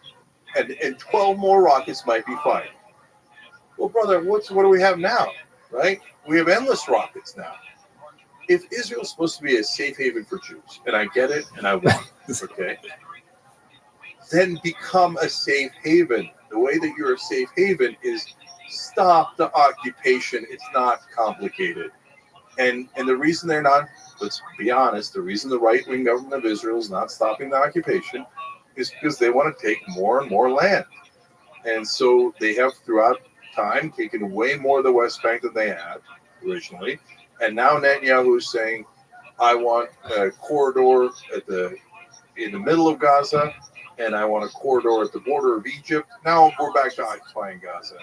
C: and 12 more rockets might be fine. Well, brother, what do we have now, right? We have endless rockets now. If Israel's supposed to be a safe haven for Jews, and I get it, and I want it, okay, then become a safe haven. The way that you're a safe haven is stop the occupation. It's not complicated. And the reason they're not, let's be honest, the reason the right-wing government of Israel is not stopping the occupation is because they want to take more and more land. And so they have throughout time taken way more of the West Bank than they had originally. And now Netanyahu is saying, I want a corridor in the middle of Gaza, and I want a corridor at the border of Egypt. Now we're back to occupying Gaza,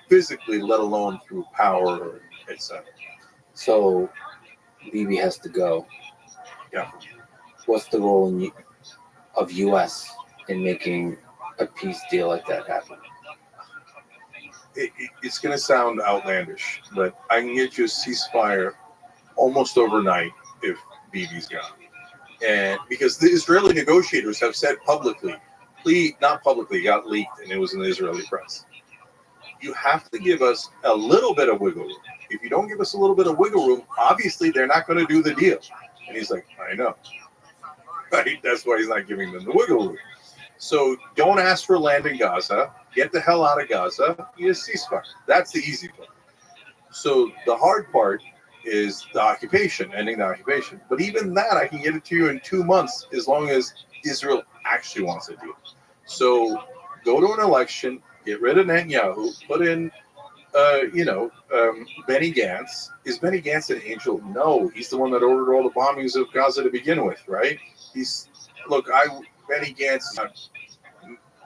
C: physically, let alone through power, etc.
D: So Bibi has to go.
C: Yeah.
D: What's the role of U.S. in making a peace deal like that happen?
C: It's going to sound outlandish, but I can get you a ceasefire almost overnight if Bibi's gone. And because the Israeli negotiators have said publicly, not publicly, it got leaked and it was in the Israeli press. You have to give us a little bit of wiggle room. If you don't give us a little bit of wiggle room, obviously they're not going to do the deal. And he's like, I know. Right? That's why he's not giving them the wiggle room. So don't ask for land in Gaza. Get the hell out of Gaza. You just ceasefire. That's the easy part. So the hard part is the occupation, ending the occupation. But even that, I can get it to you in 2 months as long as Israel actually wants a deal. So go to an election, get rid of Netanyahu, put in, Benny Gantz. Is Benny Gantz an angel? No, he's the one that ordered all the bombings of Gaza to begin with, right? Benny Gantz has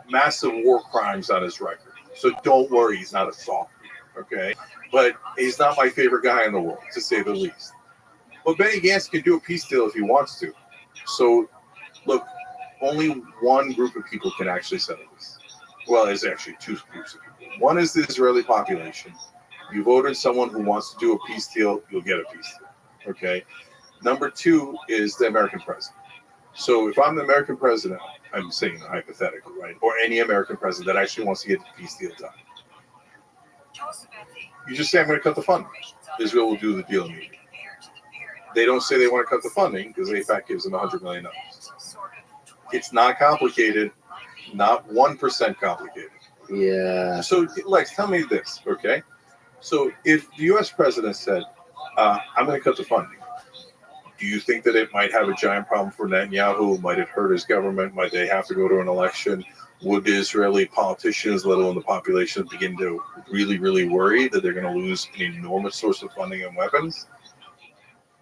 C: massive war crimes on his record. So don't worry, he's not a softie, okay? But he's not my favorite guy in the world, to say the least. But Benny Gantz can do a peace deal if he wants to. So, look, only one group of people can actually settle this. Well, there's actually two groups of people. One is the Israeli population. You voted someone who wants to do a peace deal, you'll get a peace deal, okay? Number two is the American president. So if I'm the American president, I'm saying hypothetical, right? Or any American president that actually wants to get the peace deal done. You just say, I'm going to cut the funding. Israel will do the deal immediately. They don't say they want to cut the funding because AIPAC gives them $100 million. It's not complicated, not 1% complicated.
D: Yeah.
C: So, Lex, tell me this, okay? So if the U.S. president said, I'm going to cut the funding, do you think that it might have a giant problem for Netanyahu? Might it hurt his government? Might they have to go to an election? Would the Israeli politicians, let alone the population, begin to really, really worry that they're going to lose an enormous source of funding and weapons?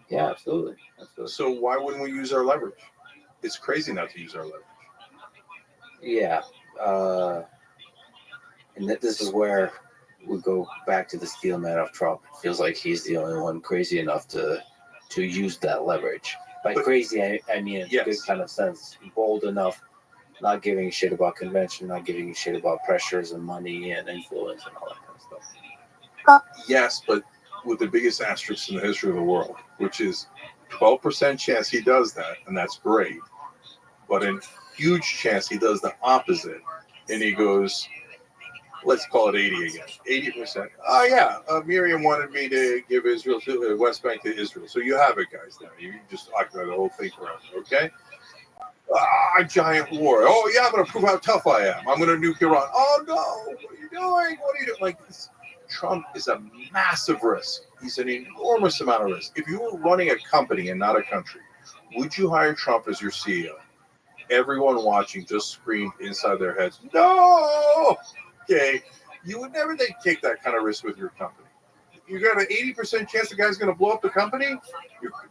D: Yeah, absolutely.
C: So why wouldn't we use our leverage? It's crazy not to use our leverage.
D: Yeah. And this is where we go back to the steel man of Trump. It feels like he's the only one crazy enough to use that leverage. By crazy, I mean in a good kind of sense. Bold enough not giving a shit about convention, not giving a shit about pressures and money and influence and all that kind of stuff.
C: Yes, but with the biggest asterisk in the history of the world, which is 12% chance he does that, and that's great. But a huge chance he does the opposite, and he goes, let's call it 80 again. 80%. Oh, yeah, Miriam wanted me to give Israel to West Bank to Israel. So you have it, guys, now. You just occupy the whole thing forever, okay? Giant war. Oh, yeah, I'm going to prove how tough I am. I'm going to nuke Iran. Oh, no. What are you doing? What are you doing? Like, this, Trump is a massive risk. He's an enormous amount of risk. If you were running a company and not a country, would you hire Trump as your CEO? Everyone watching just screamed inside their heads, no! Okay, you would never take that kind of risk with your company. You got an 80% chance the guy's going to blow up the company?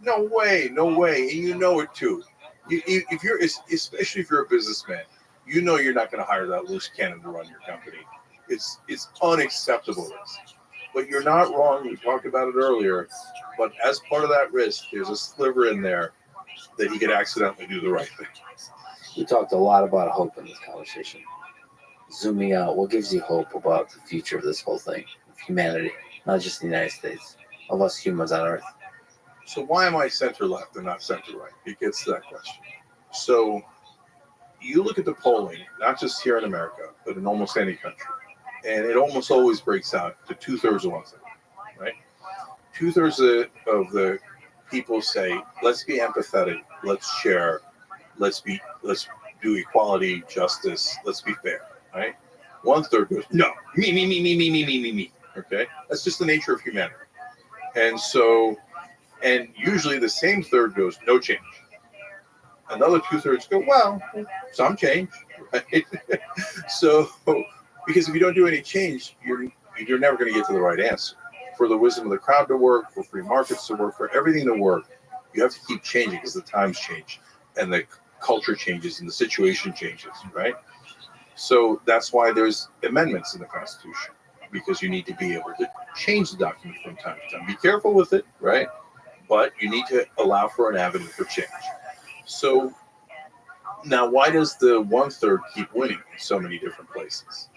C: No way, no way, and you know it too. If you're, especially if you're a businessman, you know you're not going to hire that loose cannon to run your company. It's unacceptable risk. But you're not wrong. We talked about it earlier. But as part of that risk, there's a sliver in there that he could accidentally do the right thing.
D: We talked a lot about hope in this conversation. Zooming out, what gives you hope about the future of this whole thing, of humanity, not just the United States, of us humans on Earth?
C: So why am I center left and not center right? It gets to that question. So you look at the polling, not just here in America, but in almost any country, and it almost always breaks out to 2/3 of one thing, right? 2/3 of the people say, let's be empathetic, let's share, let's do equality, justice, let's be fair, right? 1/3 goes, no, me. Okay? That's just the nature of humanity. And usually the same third goes, no change. Another 2/3 go, well, some change, right? So, because if you don't do any change, you're never going to get to the right answer. For the wisdom of the crowd to work, for free markets to work, for everything to work, you have to keep changing because the times change and the culture changes and the situation changes, right? So that's why there's amendments in the Constitution, because you need to be able to change the document from time to time. Be careful with it, right? But you need to allow for an avenue for change. So now, why does the 1/3 keep winning in so many different places?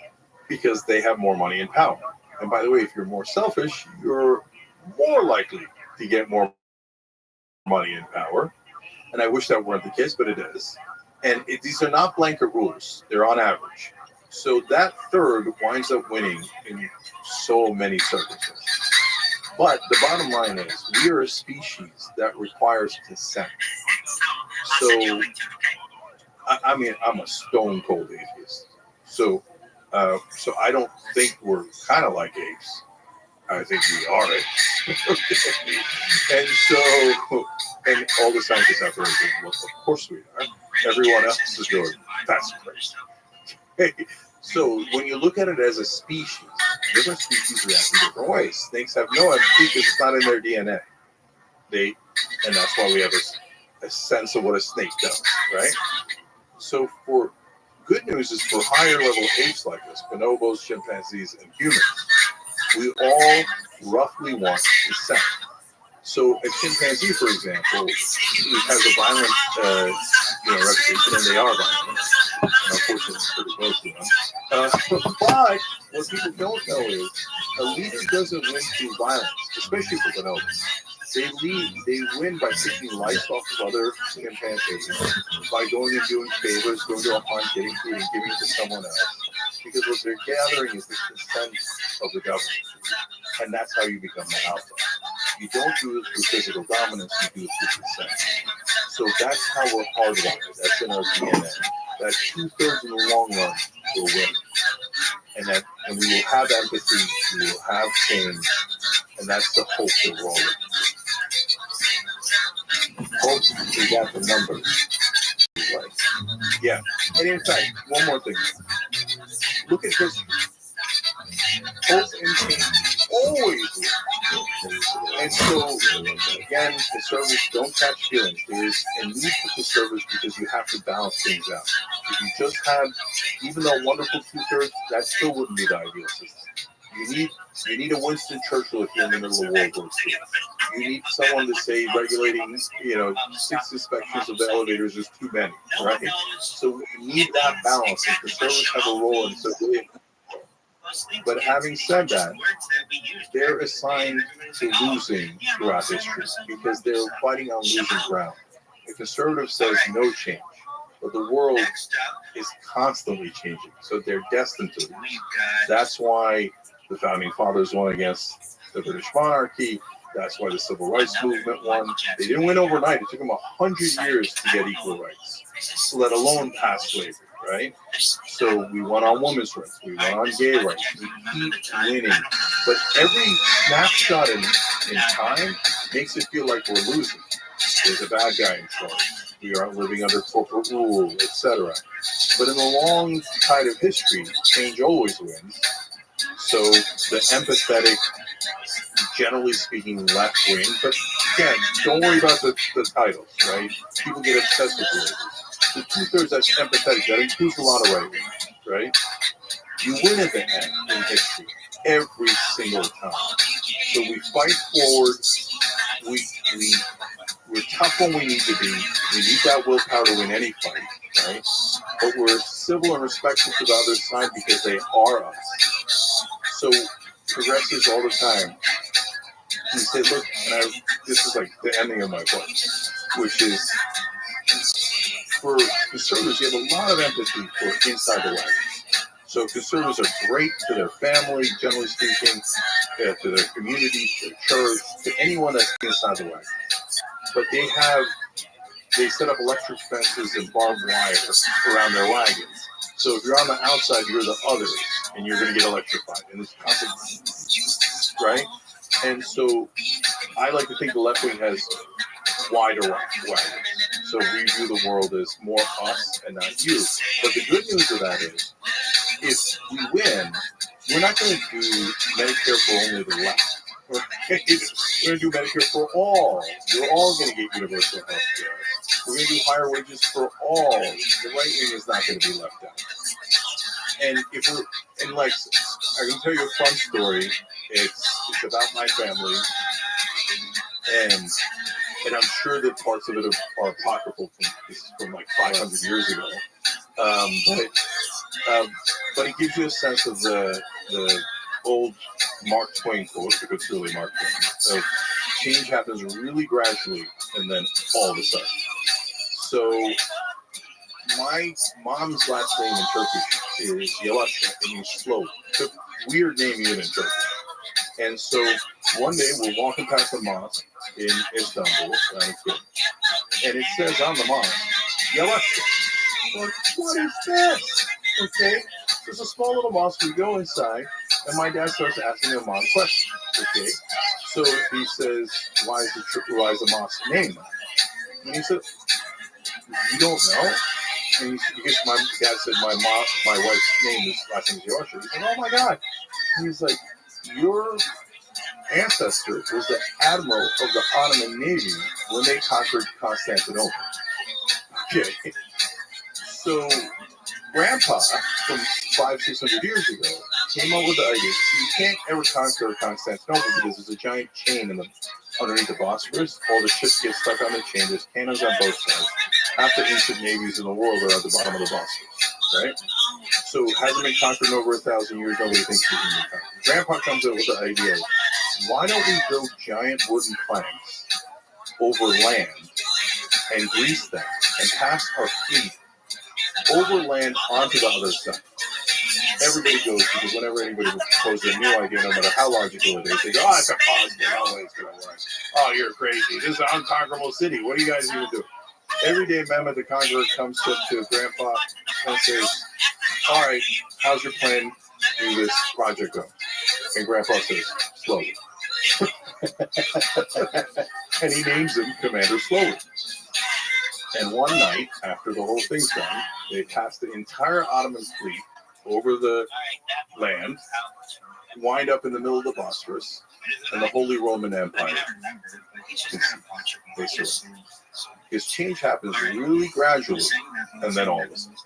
C: Because they have more money and power. And by the way, if you're more selfish, you're more likely to get more money and power. And I wish that weren't the case, but it is. And these are not blanket rules. They're on average. So that third winds up winning in so many circumstances. But the bottom line is, we are a species that requires consent. So, I mean, I'm a stone cold atheist. So I don't think we're kind of like apes. I think we are it. And all the scientists out there are saying, well, of course we are. Everyone else is going, that's crazy. So when you look at it as a species, different species react in different ways. Snakes have no empathy because it's not in their DNA. And that's why we have a sense of what a snake does, right? So for good news is for higher level apes like us, bonobos, chimpanzees, and humans, we all roughly want consent. So a chimpanzee, for example, has a violent reputation, and they are violent. And unfortunately, pretty close to them. But what people don't know is a leader doesn't win through violence, especially for bonobos. They win by taking life off of other chimpanzees, by going and doing favors, going to a hunt, getting food, and giving it to someone else. Because what they're gathering is the consent of the government. And that's how you become the alpha. You don't do it through physical dominance, you do it through consent. So that's how we're hardwired. That's in our DNA. That 2/3 in the long run will win. And we will have empathy, we will have change, and that's the hope that we're all looking for. Hope, we got the numbers. Right. Yeah. And in fact, one more thing. Look at history. Hope and change always win. And so, again, conservatives don't catch feelings. There is a need for conservatives because you have to balance things out. If you just had, even though wonderful 2/3, that still wouldn't be the ideal system. You need a Winston Churchill if you're in the middle of World War II. You need someone to say regulating, 6 inspections of the elevators is too many, right? So we need that balance, and conservatives have a role in circulating. But having said that, they're assigned to losing throughout history because they're fighting on losing ground. The conservative says no change, but the world is constantly changing, so they're destined to lose. That's why the founding fathers won against the British monarchy. That's why the civil rights movement won. They didn't win overnight. It took them 100 years to get equal rights, let alone pass slavery, right? So we won on women's rights. We won on gay rights. We keep winning. But every snapshot in time makes it feel like we're losing. There's a bad guy in charge. We aren't living under corporate rule, etc. But in the long tide of history, change always wins. So the empathetic, generally speaking, left wing, but again, don't worry about the titles, right? People get obsessed with labels. The 2/3 that's empathetic, that includes a lot of right wing, right? You win at the end in history every single time. So we fight forward. We're tough when we need to be. We need that willpower to win any fight, right? But we're civil and respectful to the other side because they are us. So progressives all the time, we say, look, and this is like the ending of my book, which is for conservatives, you have a lot of empathy for inside the wagon. So conservatives are great to their family, generally speaking, to their community, to their church, to anyone that's inside the wagon. But they set up electric fences and barbed wire around their wagons. So if you're on the outside, you're the others, and you're going to get electrified. And it's constant, right? And so I like to think the left wing has wider wagons. So we view the world as more us and not you. But the good news of that is, if we win, we're not going to do Medicare for only the left. We're going to do Medicare for all. You're all going to get universal health care. We're going to do higher wages for all. The right wing is not going to be left out. And like, I can tell you a fun story. It's about my family, and I'm sure that parts of it are apocryphal from like 500 years ago. But it gives you a sense of the old Mark Twain quote, if it's really Mark Twain, of change happens really gradually and then all of a sudden. So my mom's last name in Turkish is Yavaş, it means slow. It's a weird name even in Turkish. And so one day we're walking past the mosque in Istanbul, and it says on the mosque, Yavaş. Well, what is this? Okay, there's a small little mosque. We go inside, and my dad starts asking their mom questions. Okay, so he says, "Why is the mosque named?" And he said, "You don't know?" And because my dad said, "My wife's name is last name is Yorsha." He said, "Oh my God!" And he's like, "Your ancestor was the admiral of the Ottoman Navy when they conquered Constantinople." Okay. So Grandpa, from 500-600 years ago, came up with the idea. You can't ever conquer Constantinople because there's a giant chain underneath the Bosphorus. All the ships get stuck on the chain. There's cannons on both sides. Half the ancient navies in the world are at the bottom of the Bosphorus, right? So it hasn't been conquered in over 1,000 years. Nobody thinks it can be conquered. Grandpa comes up with the idea, why don't we build giant wooden planks over land and grease them and pass our fleet overland onto the other side. Everybody goes, because whenever anybody proposes a new idea, no matter how logical it is, they go, "Oh, it's impossible. No way it's going to work. Oh, you're crazy. This is an unconquerable city. What are you guys even doing?" Every day, Mehmet the Conqueror comes to Grandpa and says, "All right, how's your plan to do this project go?" And Grandpa says, "Slowly." And he names him Commander Slowly. And one night, after the whole thing's done, they pass the entire Ottoman fleet over the land, wind up in the middle of the Bosphorus, and the Holy Roman Empire. They surrender. Because change happens really gradually, and then all of a sudden.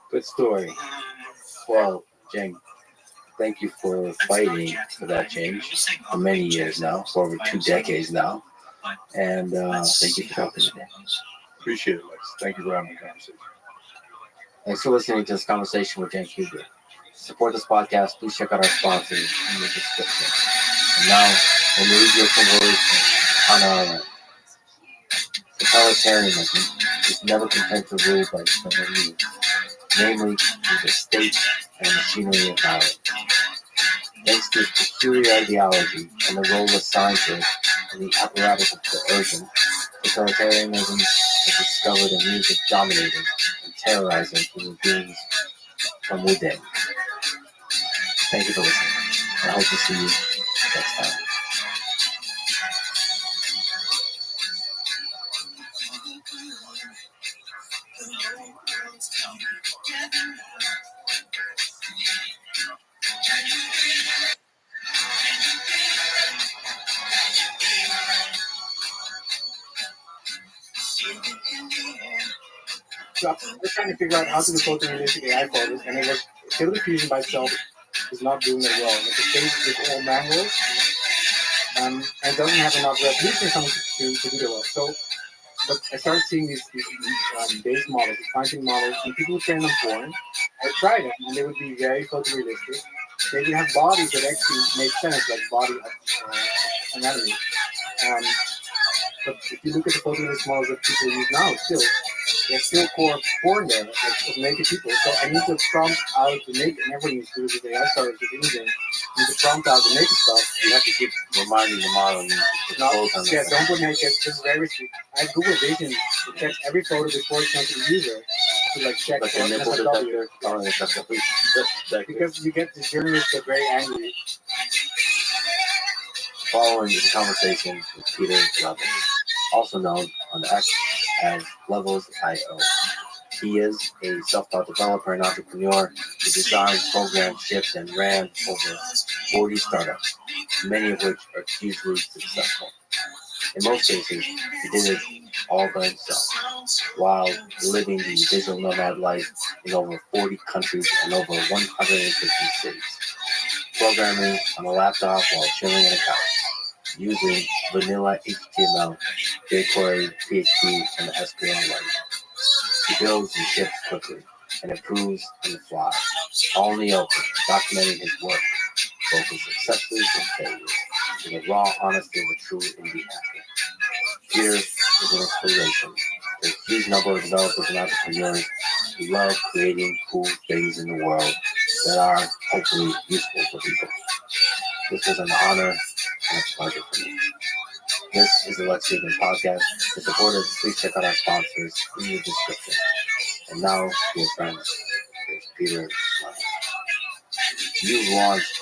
D: Good story. Well, Jeng, thank you for fighting for that change for many years now, for over 2 decades now. And thank you for talking today.
C: Appreciate it, Lex. Thank you for having the conversation.
D: Thanks for listening to this conversation with Jan Huber. To support this podcast, please check out our sponsors in the description. And now, let me read you some words on our end. Totalitarianism is never content to rule by external means, namely through the state and machinery of power. Thanks to its peculiar ideology and the role assigned to it in the apparatus of coercion, totalitarianism has discovered a means of dominating and terrorizing human beings from within. Thank you for listening. I hope to see you next time.
F: So I was trying to figure out how to do photorealistic AI photos, and it was Stable Diffusion by itself is not doing it well. Like the page is all manual, and it doesn't have enough resolution or something to do it well. So, but I started seeing these base models, these fine-tuned models, and people would train them for it. I tried them, and they would be very photorealistic. They would have bodies that actually make sense, like body anatomy. But if you look at the photorealistic models that people use now, there's still core porn there, like of naked people. So I need to prompt out the naked, and everyone needs to do this with AI startups with imaging. You need to prompt out the naked stuff.
D: You have to keep reminding the model to
F: don't put naked. This is very risky. I have Google Vision to check every photo before it's sent to the user to like check
D: like
F: for
D: a nipple detector.
F: because you get the journalists get very angry.
D: Following is a conversation with Peter Levels, also known on X as Levels.io. He is a self-taught developer and entrepreneur who designed, programmed, shipped, and ran over 40 startups, many of which are hugely successful. In most cases, he did it all by himself, while living the digital nomad life in over 40 countries and over 150 cities, programming on a laptop while chilling on a couch, using vanilla HTML, jQuery, PHP, and SQL Lite. He builds and ships quickly and improves on the fly, all in the open, documenting his work, both his successes and failures, in the raw honesty of a true indie hacker. Peter is an inspiration to a huge number of developers and entrepreneurs who love creating cool things in the world that are hopefully useful for people. This was an honor and a pleasure for me. This is the Let's Vegan Podcast. To support us, please check out our sponsors in the description. And now, dear friends, here's Peter. You've launched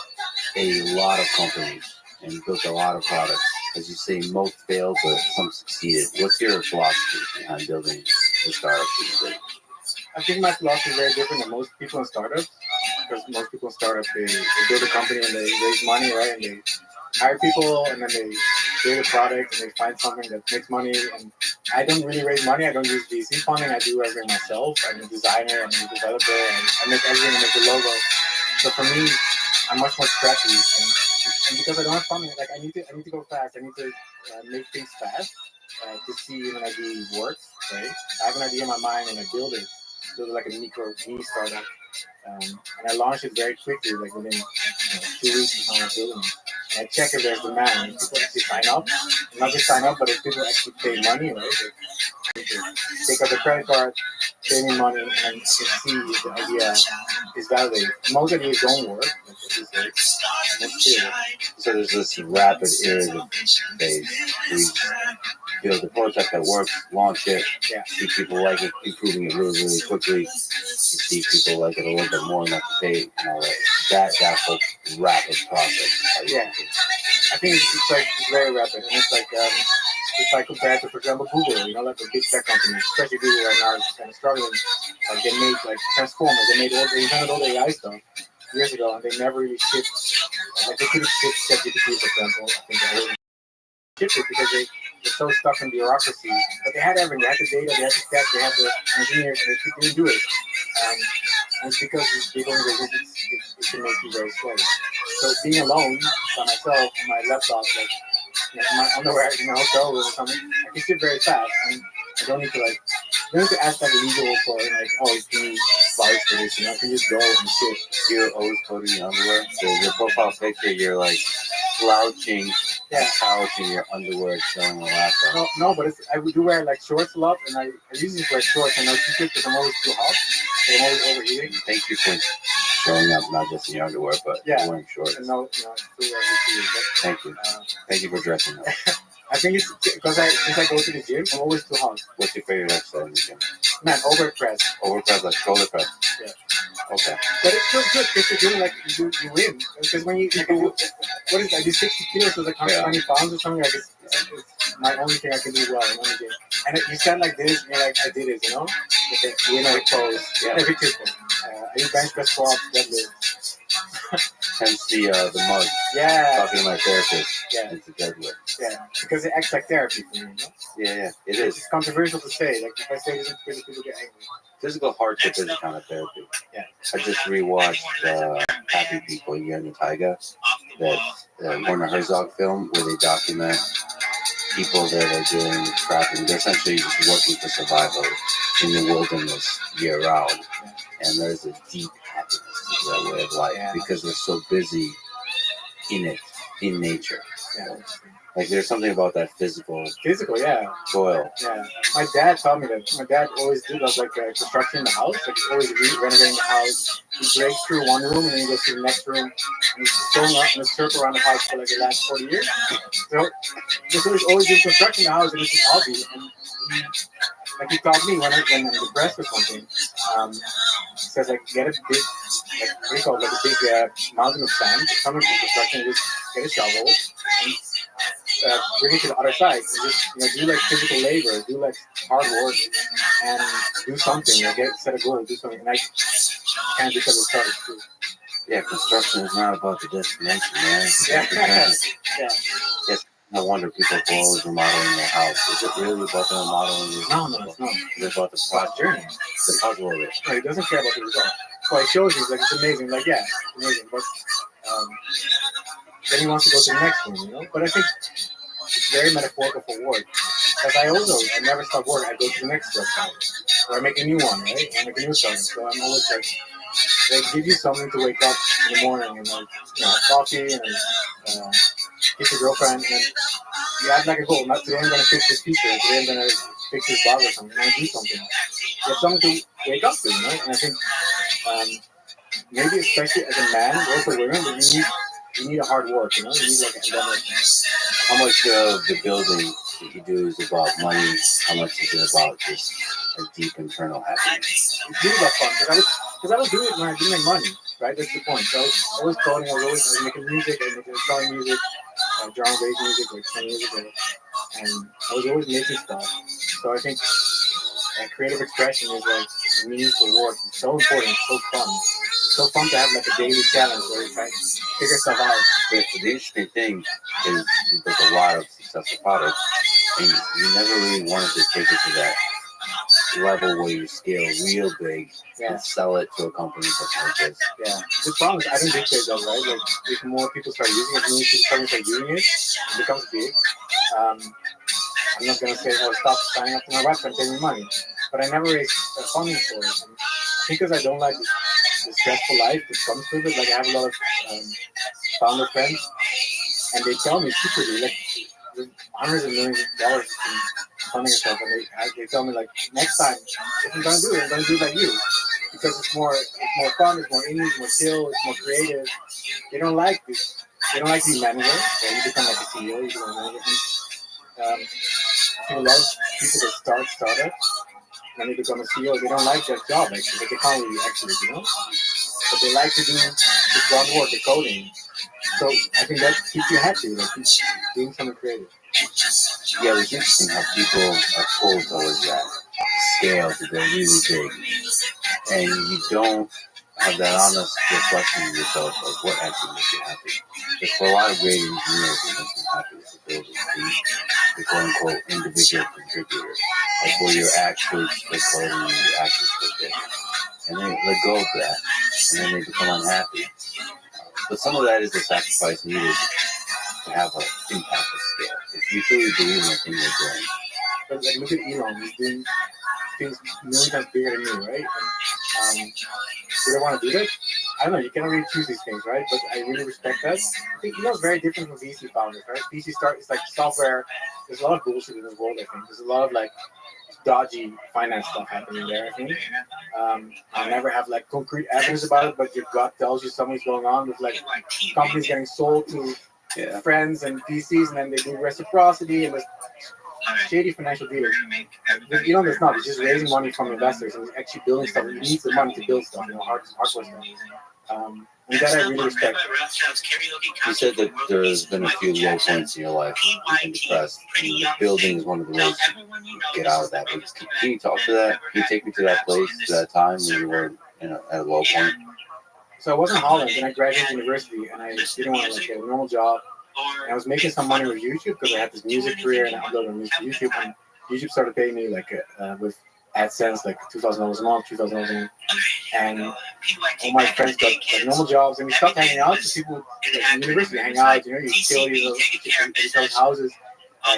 D: a lot of companies and built a lot of products. As you say, most failed, but some succeeded. What's your philosophy behind building a startup that you did?
F: I think my philosophy is very different than most people in startups, because most people in startups, they build a company and they raise money, right? And they hire people and then they create a product and they find something that makes money. And I don't really raise money. I don't use VC funding. I do everything myself. I'm a designer, I'm a developer, and I make everything. I make the logo. So for me, I'm much more scrappy. And because I don't have funding, like I need to go fast. I need to make things fast to see if an idea works. Right? I have an idea in my mind and I build it like a mini startup. And I launched it very quickly, like within 2 weeks of how I'm building it. And I check if there's demand, if people actually sign up. Not just sign up, but if people actually pay money, right? They take out the credit card, pay me money, and I can see if the idea is validated. Most ideas don't work.
D: So there's this rapid iterative phase. We build a prototype that works, launch it, see people like it, improving it really, really quickly. You see people like it a little bit more, not to pay, that's a rapid process.
F: Yeah, I think it's very rapid, and it's like compared to, for example, Google, like the big tech companies, especially Google right now is kind of struggling. Like they made like Transformers, they invented all the AI stuff years ago, and they never really shipped. Like they couldn't ship ChatGPT, for example. I think they wouldn't ship it because they're so stuck in bureaucracy. But they had everything. They had the data, they had the tech, they had the engineers, and they didn't do it. And it's because these big organizations, it can make you very slow. So being alone by myself on my laptop, like my underwear in my hotel room or something, I can ship very fast. And I don't need to like, I don't need to ask like legal for like, oh, can you vouch for this? I can just go and ship.
D: You're always coding your underwear. So your profile picture, you're like slouching, couch in your underwear, showing a laptop.
F: No, but I do wear like shorts a lot, and I usually wear shorts and no t-shirt because I'm always too hot. So I'm always overheating.
D: Thank you for showing up, not just in your underwear, but wearing shorts.
F: And no,
D: Thank you. Thank you for dressing up.
F: I think it's because since I go to the gym, I'm always too hot.
D: What's your favorite exercise in the gym?
F: Man, overpress.
D: Overpress, like shoulder press.
F: Yeah.
D: Okay.
F: But it's still good because you're doing like you win. Because when you do, what is that? I do 60 kilos, so like 120 pounds or something. Like it's my only thing I can do well in one game. And you stand like this, and you're like, I did it, you know? With winner pose. Yeah. Every people. I do bench press, squat, deadlift.
D: Hence the mug.
F: Yeah.
D: Talking to my therapist.
F: Yeah.
D: It's a deadlift.
F: Yeah. Because it acts like therapy for me, you know?
D: Yeah, it is.
F: It's controversial to say. Like if I say this, people get angry.
D: Physical hardship is a kind of therapy.
F: Yeah.
D: I just rewatched Happy People, Year in the Taiga, that Werner Herzog film where they document people that are doing trapping. They're essentially just working for survival in the wilderness year round.
F: Yeah.
D: And there's a deep happiness to that way of life because they're so busy in it, in nature.
F: Yeah.
D: Like there's something about that physical,
F: yeah.
D: toil.
F: Yeah. My dad taught me that. My dad always does like construction in the house. Like he's always renovating the house. He breaks through one room and then he goes to the next room. And he's just going up in a circle around the house for like the last 40 years. So he's always doing construction in the house and it's his hobby. And he taught me when I'm depressed or something. He says like get a big, like what do you call it, like a big mountain of sand, coming from construction, just get a shovel and bring it to the other side. And just do like physical labor, do like hard work, and do something. Like set a goal, do something. And I kind of just started too.
D: Yeah, construction is not about the destination, man.
F: Yeah.
D: Yes. No wonder people go always remodeling their house. Is it really about the remodeling?
F: No, it's not.
D: It's about the project journey, the puzzle of it.
F: No, he doesn't care about the result. So it shows you, like, it's amazing. Like, yeah, it's amazing. But then he wants to go to the next one, you know? But I think it's very metaphorical for work. Because I never stop work. I go to the next website. Or I make a new one, right? I make a new song. So I'm always like, they give you something to wake up in the morning and like, have coffee and kiss your girlfriend and you have like a goal. Not today I'm gonna fix this feature, today I'm gonna fix this bug or something, I'm gonna do something. You have something to wake up to, you know? And I think maybe especially as a man or for women, but you need a hard work, you know? You need like an endeavor.
D: How much of the building that you do is about money? How much is it about just a deep internal happiness?
F: It's really about fun because I was doing it when I didn't make money, right? That's the point. So I was always coding, I was always making music, I was selling music, drum and bass music like 10 years ago, and I was always making stuff. So I think creative expression is like meaningful work. It's so important. It's so fun. It's so fun to have like a daily challenge where you try to figure stuff out.
D: But the interesting thing is there's a lot of successful products, and you never really wanted to take it to that level where you scale real big and sell it to a company something like this.
F: Yeah. The problem is I don't dictate that, right? Like if more people start using it, more people start using it, it becomes big. I'm not gonna say, oh, stop signing up to my website, pay me money. But I never raised funding for it. And because I don't like the stressful life that comes with it, like I have a lot of founder friends, and they tell me secretly, like hundreds of millions of dollars in funding and stuff, and they tell me like next time if I'm gonna do it, I'm gonna do it like you, because it's more fun, it's more indie, it's more chill, it's more creative. They don't like this. They don't like to be manager, so you become like a CEO, you become a manager. I think a lot of people that start startups, when they become a CEO, they don't like that job actually, but they can't really actually, you know. But they like to do the groundwork, the coding. So I think that keeps you happy, like keep doing something creative.
D: Yeah, it's interesting how people are pulled towards that scale to go really big, and you don't have that honest reflection of yourself of what actually makes you happy. Because for a lot of great engineers, it makes them happy to build the quote-unquote individual contributor, like where you're actually coding and you actually big. And they let go of that, and then they become unhappy. But some of that is the sacrifice needed to have an impact of scale. you truly believe in the thing you're doing.
F: But like, look at Elon. He's doing things a million times bigger than me, right? And would I want to do that? I don't know. You cannot really choose these things, right? But I really respect that. I think Elon's very different from VC founders, right? VC start is like software. There's a lot of bullshit in this world. I think there's a lot of like dodgy finance stuff happening there. I think I never have like concrete evidence about it, but your gut tells you something's going on with like companies getting sold to friends and VCs, and then they do reciprocity and there's shady financial dealers. Elon does not. He's just raising money from investors and he's actually building stuff. He needs the money to build stuff, hardware stuff. And that I really respect.
D: You said that there's been a few low points in your life. You've been depressed. And building is one of the ways to get out of that. Can you talk to that? Can you take me to that place, to that time when you were at a low point?
F: So I was in Holland and I graduated university and I didn't want to get a normal job. And I was making some money with YouTube because I had this music career and I uploaded music to YouTube. And YouTube started paying me with AdSense, like $2,000 a month, $2,000 a month. And all my friends got like normal jobs and we stopped hanging out. So people like, in university hang out, you chill, you sell houses,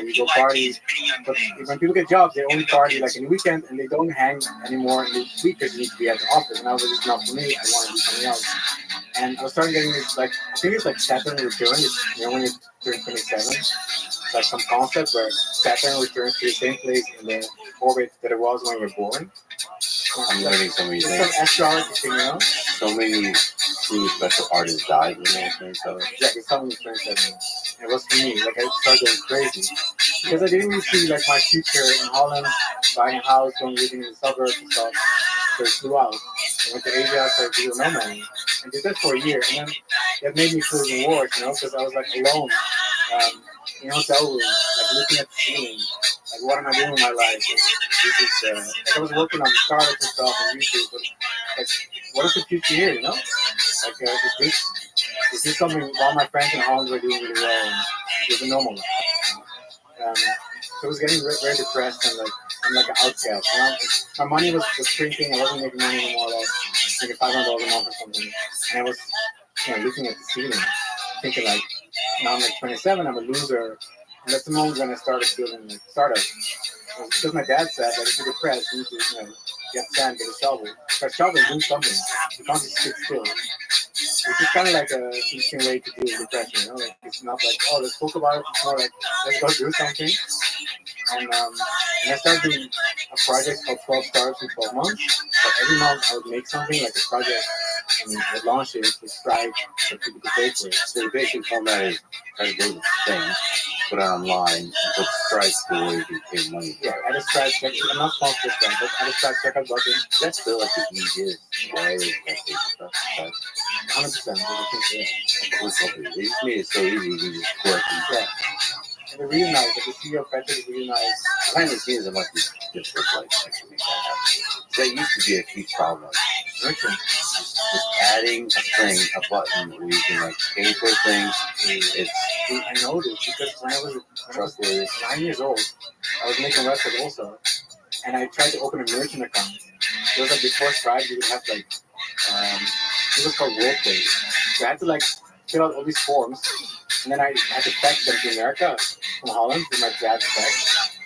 F: you go parties. But when people get jobs, they only party like in the weekend and they don't hang anymore in the week because you need to be at the office. And that was just not for me. I wanted to do something else. And I was starting getting this I think it's like Saturn return. It's, when you turn 27, it's like some concept where Saturn returns to the same place in the orbit that it was when you were born.
D: I'm learning so many things.
F: Some astrology thing,
D: So many truly special artists died when they were 27.
F: Exactly, someone was 27. It was for me. Like I started going crazy because I didn't really see like my future in Holland, buying a house, going living in the suburbs and stuff. So I flew out. I went to Asia, started doing nomad, and did that for a year. And then that made me feel reward, because I was like alone, in a hotel room, like looking at the ceiling, like what am I doing with my life? Like I was working on startups and stuff on YouTube, but like what is the future here? Like is this something all my friends in Holland were doing really well and it was a normal life? So I was getting very depressed and like I'm like an outcast. My money was shrinking. I wasn't making money anymore. I was making $500 a month or something. And I was looking at the ceiling, thinking like, now I'm like 27. I'm a loser. And that's the moment when I started building like startups. Because my dad said that if you're depressed, you need to get sand, get a shovel. But shovel do something. You can't just sit still. Which is kind of like a interesting way to deal with depression. Like it's not like, oh, let's talk about it. It's more like, let's go do something. And I started doing a project called 12 Startups in 12 months. But every month I would make something like a project and I would launch it with Stripe so people could pay for it.
D: So the basic format is try to build a thing, put it online, put Stripe the way you can pay money.
F: Yeah, add a Stripe check. I'm not sponsored by but add a Stripe checkout button.
D: That's still like the easiest way to get stuff.
F: 100%.
D: They just made it so easy. You can just click.
F: Yeah. And they're really nice. Like the CEO Patrick is really nice.
D: Behind the scenes, it must be difficult to make that happen. That used to be a huge problem. Just adding a thing, a button where you can like pay for things.
F: I know this because when I was 9 years old, I was making a website also, and I tried to open a merchant account. It was like before Stripe, you would have like it was called WorldPay. So I had to like fill out all these forms, and then I had to fax them to America from Holland with my dad's fax.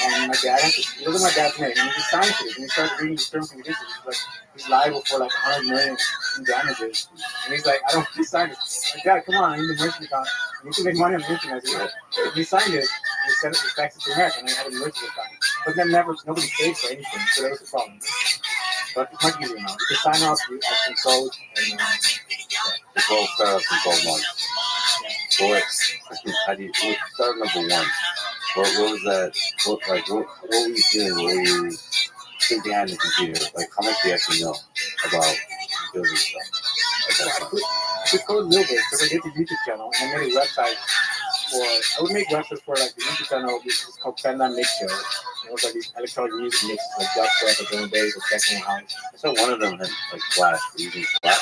F: And my dad had to, it wasn't my dad's name, and he signed for it, and he started reading the terms and conditions. He's like, he's liable for like 100 million in damages. And he's like, I don't want to sign it. I'm like, Dad, come on, I need the merchant account. I need to make money on the internet. And he signed it, and he sent it, he faxed it to America, and I had a merchant account. But then nobody paid for anything, so that was the problem. But it's much easier now. You can sign up, you add some code, and
D: the 12 startups in 12 months. How do you start number one? What was that? What were you doing? What were you sitting behind the computer? Like, how much do you actually know about building stuff?
F: I could code a little bit because I did the YouTube channel and I made a website I would make websites for like the YouTube channel, which is called Panda Mix Show. It was like these electronic music mixes, like dubstep, or drum bass, or techno house.
D: I saw one of them had like Flash. Using Flash.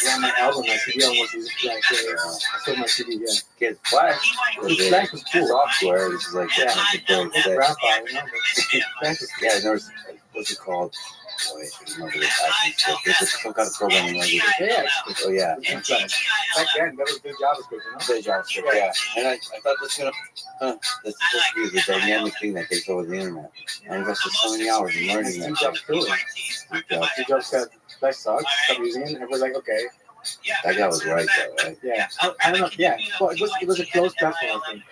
F: Yeah, my album, my CD almost uses Flash. I sold my CD, yeah.
D: Get Flash.
F: Flash was cool.
D: Software, which is like
F: it's grandpa, Flash was
D: yeah, there's what's it called? Oh, I should remember this action script. There's some kind of programming language.
F: Yeah.
D: Oh yeah.
F: Back then, that was the JavaScript, you know?
D: The JavaScript, yeah. And I thought this was gonna, that's supposed to be the dynamic thing that takes over the internet. I invested so many hours in learning that.
F: Steve Jobs too. Steve Jobs said, that sucks, stop using it, and everyone's like, okay.
D: That guy was right though, right?
F: Yeah. I don't know, yeah. Well, it was a closed platform, I think.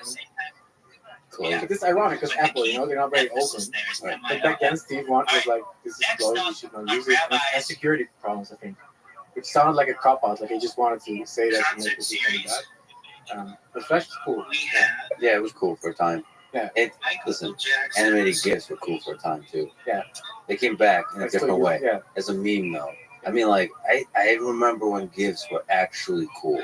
D: Close.
F: But it's ironic because Apple, you know, they're not very open.
D: Right.
F: But back then, Steve was like, this is closed, you should not use it. And it has security problems, I think. Which sounded like a cop-out, like he just wanted to say that to make it something bad. But Flash was cool.
D: Yeah, it was cool for a time.
F: Yeah.
D: Listen, animated GIFs were cool for a time too.
F: Yeah.
D: They came back in a different way.
F: Yeah.
D: As a meme though. I mean, like, I remember when GIFs were actually cool,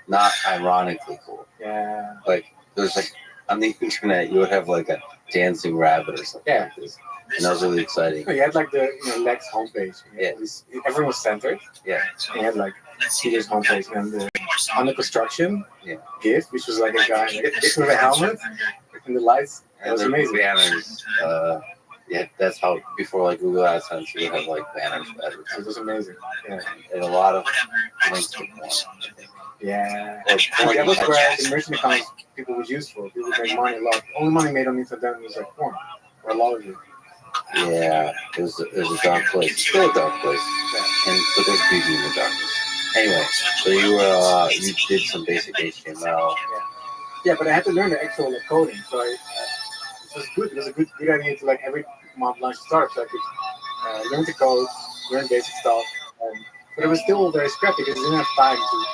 D: not ironically cool.
F: Yeah.
D: Like, there's like, on the internet, you would have like a dancing rabbit or something like this. And that was really exciting.
F: You had like the Lex homepage.
D: Yeah.
F: Everyone was centered.
D: Yeah.
F: And you had like Peter's homepage and under construction GIF, which was like a guy with a helmet and the lights. It was amazing.
D: Banners. Yeah, that's how before like Google AdSense you would have like banners for advertising.
F: It was amazing. Yeah.
D: And a lot of links to porn.
F: Yeah.
D: Or
F: That was where the merchant accounts people would use for. People would make money a lot. The only money made on each of them was like porn. Or a lot of it.
D: Yeah, it was a dark place. It's still a dark place.
F: Yeah.
D: But there's beauty in the darkness. Anyway, so you did some basic HTML.
F: Yeah, but I had to learn the actual coding. So it was good. It was a good idea to like every month launch a startup. So I could learn to code, learn basic stuff. But it was still very scrappy because I didn't have time to.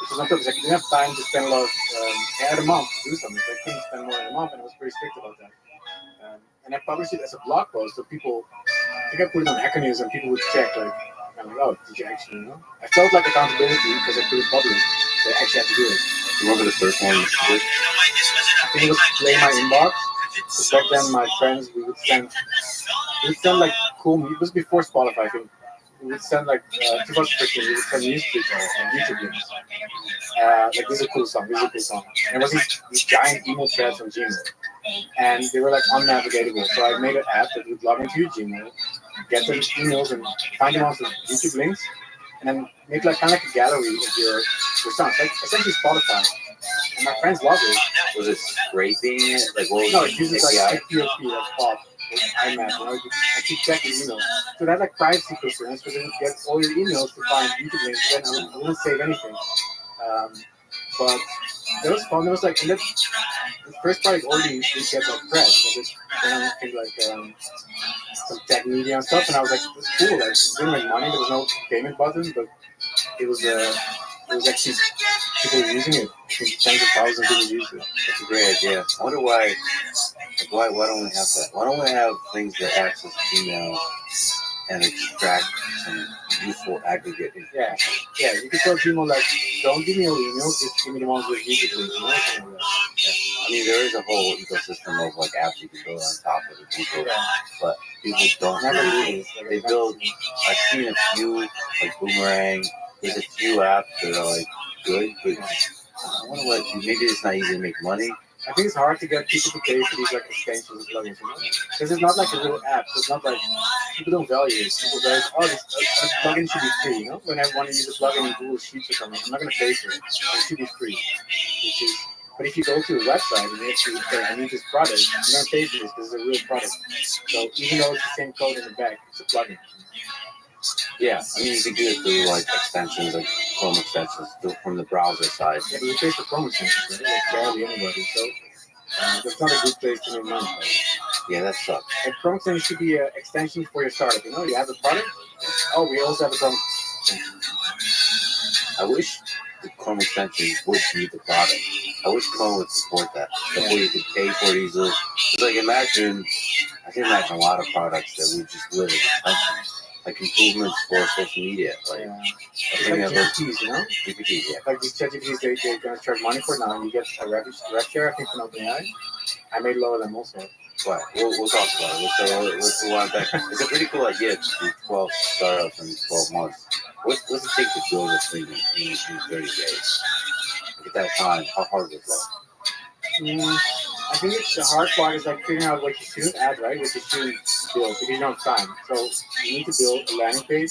F: Which was on purpose. I didn't have time to spend a lot. I had a month to do something. So I couldn't spend more than a month, and I was pretty strict about that. And I published it as a blog post, so people. I think I put it on Hacker News, and people would check like, oh, did you actually know? I felt like accountability because I put it public. So I actually had to do it.
D: You remember the first one you did?
F: I think it was Play My Inbox. So back then, my friends, we would send like cool. It was before Spotify, I think. We would send like 2015. We would send news to each other on YouTube links. Like this is a cool song. This is a cool song. And it was these giant email threads on Gmail, and they were like unnavigatable. So I made an app that would log into your Gmail, get the emails, and find them on the YouTube links, and then make like kind of like a gallery of your songs, like essentially Spotify. And my friends loved it.
D: Was it scraping it? Like what was
F: No,
D: it?
F: it uses like PHP, like pop, like iMac, you know, I keep checking emails. So that like privacy concerns, because it would get all your emails to find YouTube links, then I wouldn't save anything. But it was fun. It was like, the first project already did get like press. Then I think like some tech media and stuff, and I was like, it was cool. Like, it didn't make money. There was no payment button, but it was actually people using it. I think tens of thousands of people use it.
D: That's a great idea. I wonder why don't we have that? Why don't we have things that access Gmail and extract some useful aggregate information?
F: Yeah. You can tell Gmail like, don't give me all emails, just give me the ones with YouTube links.
D: I mean, there is a whole ecosystem of like apps you can build on top of the people, but people don't really. They build. I've seen a few like Boomerang. There's a few apps that are like good, but I wonder what. Maybe it's not easy to make money.
F: I think it's hard to get people to pay for these like extensions and plugins, you know? Because it's not like a real app. So it's not like people don't value it. People value, this plugin should be free, you know? When I want to use a plugin in Google Sheets or something, I'm not going to pay for it. It should be free. But if you go to a website and you actually say, I need this product, I'm going to pay for this because it's a real product. So even though it's the same code in the back, it's a plugin.
D: Yeah, I mean, you can do it through like extensions, like Chrome extensions from the browser side.
F: Yeah, but we pay for Chrome extensions, right? Like barely anybody. So that's not a good place to make money. Right?
D: Yeah, that sucks.
F: Like Chrome extension should be an extension for your startup. You know, you have a product. Oh, we also have a Chrome extension.
D: I wish the Chrome extension would be the product. I wish Chrome would support that. That way you could pay for it easily. It's like I can imagine a lot of products that would just live as extensions. Like improvements for social media, like
F: it's like GPTs, you know?
D: GPTs, yeah.
F: Like these ChatGPTs, they're gonna charge money for now, and you get a rev share, I think, from OpenAI. I made lower than most of it.
D: Right, we'll talk about it. Let's go on back. It's a pretty cool idea to do 12 startups in 12 months. What's it take to build a thing in 30 days? At that time, how hard was that?
F: I think it's the hard part is like figuring out what you shouldn't add, right? What you shouldn't build because you don't have time. So you need to build a landing page.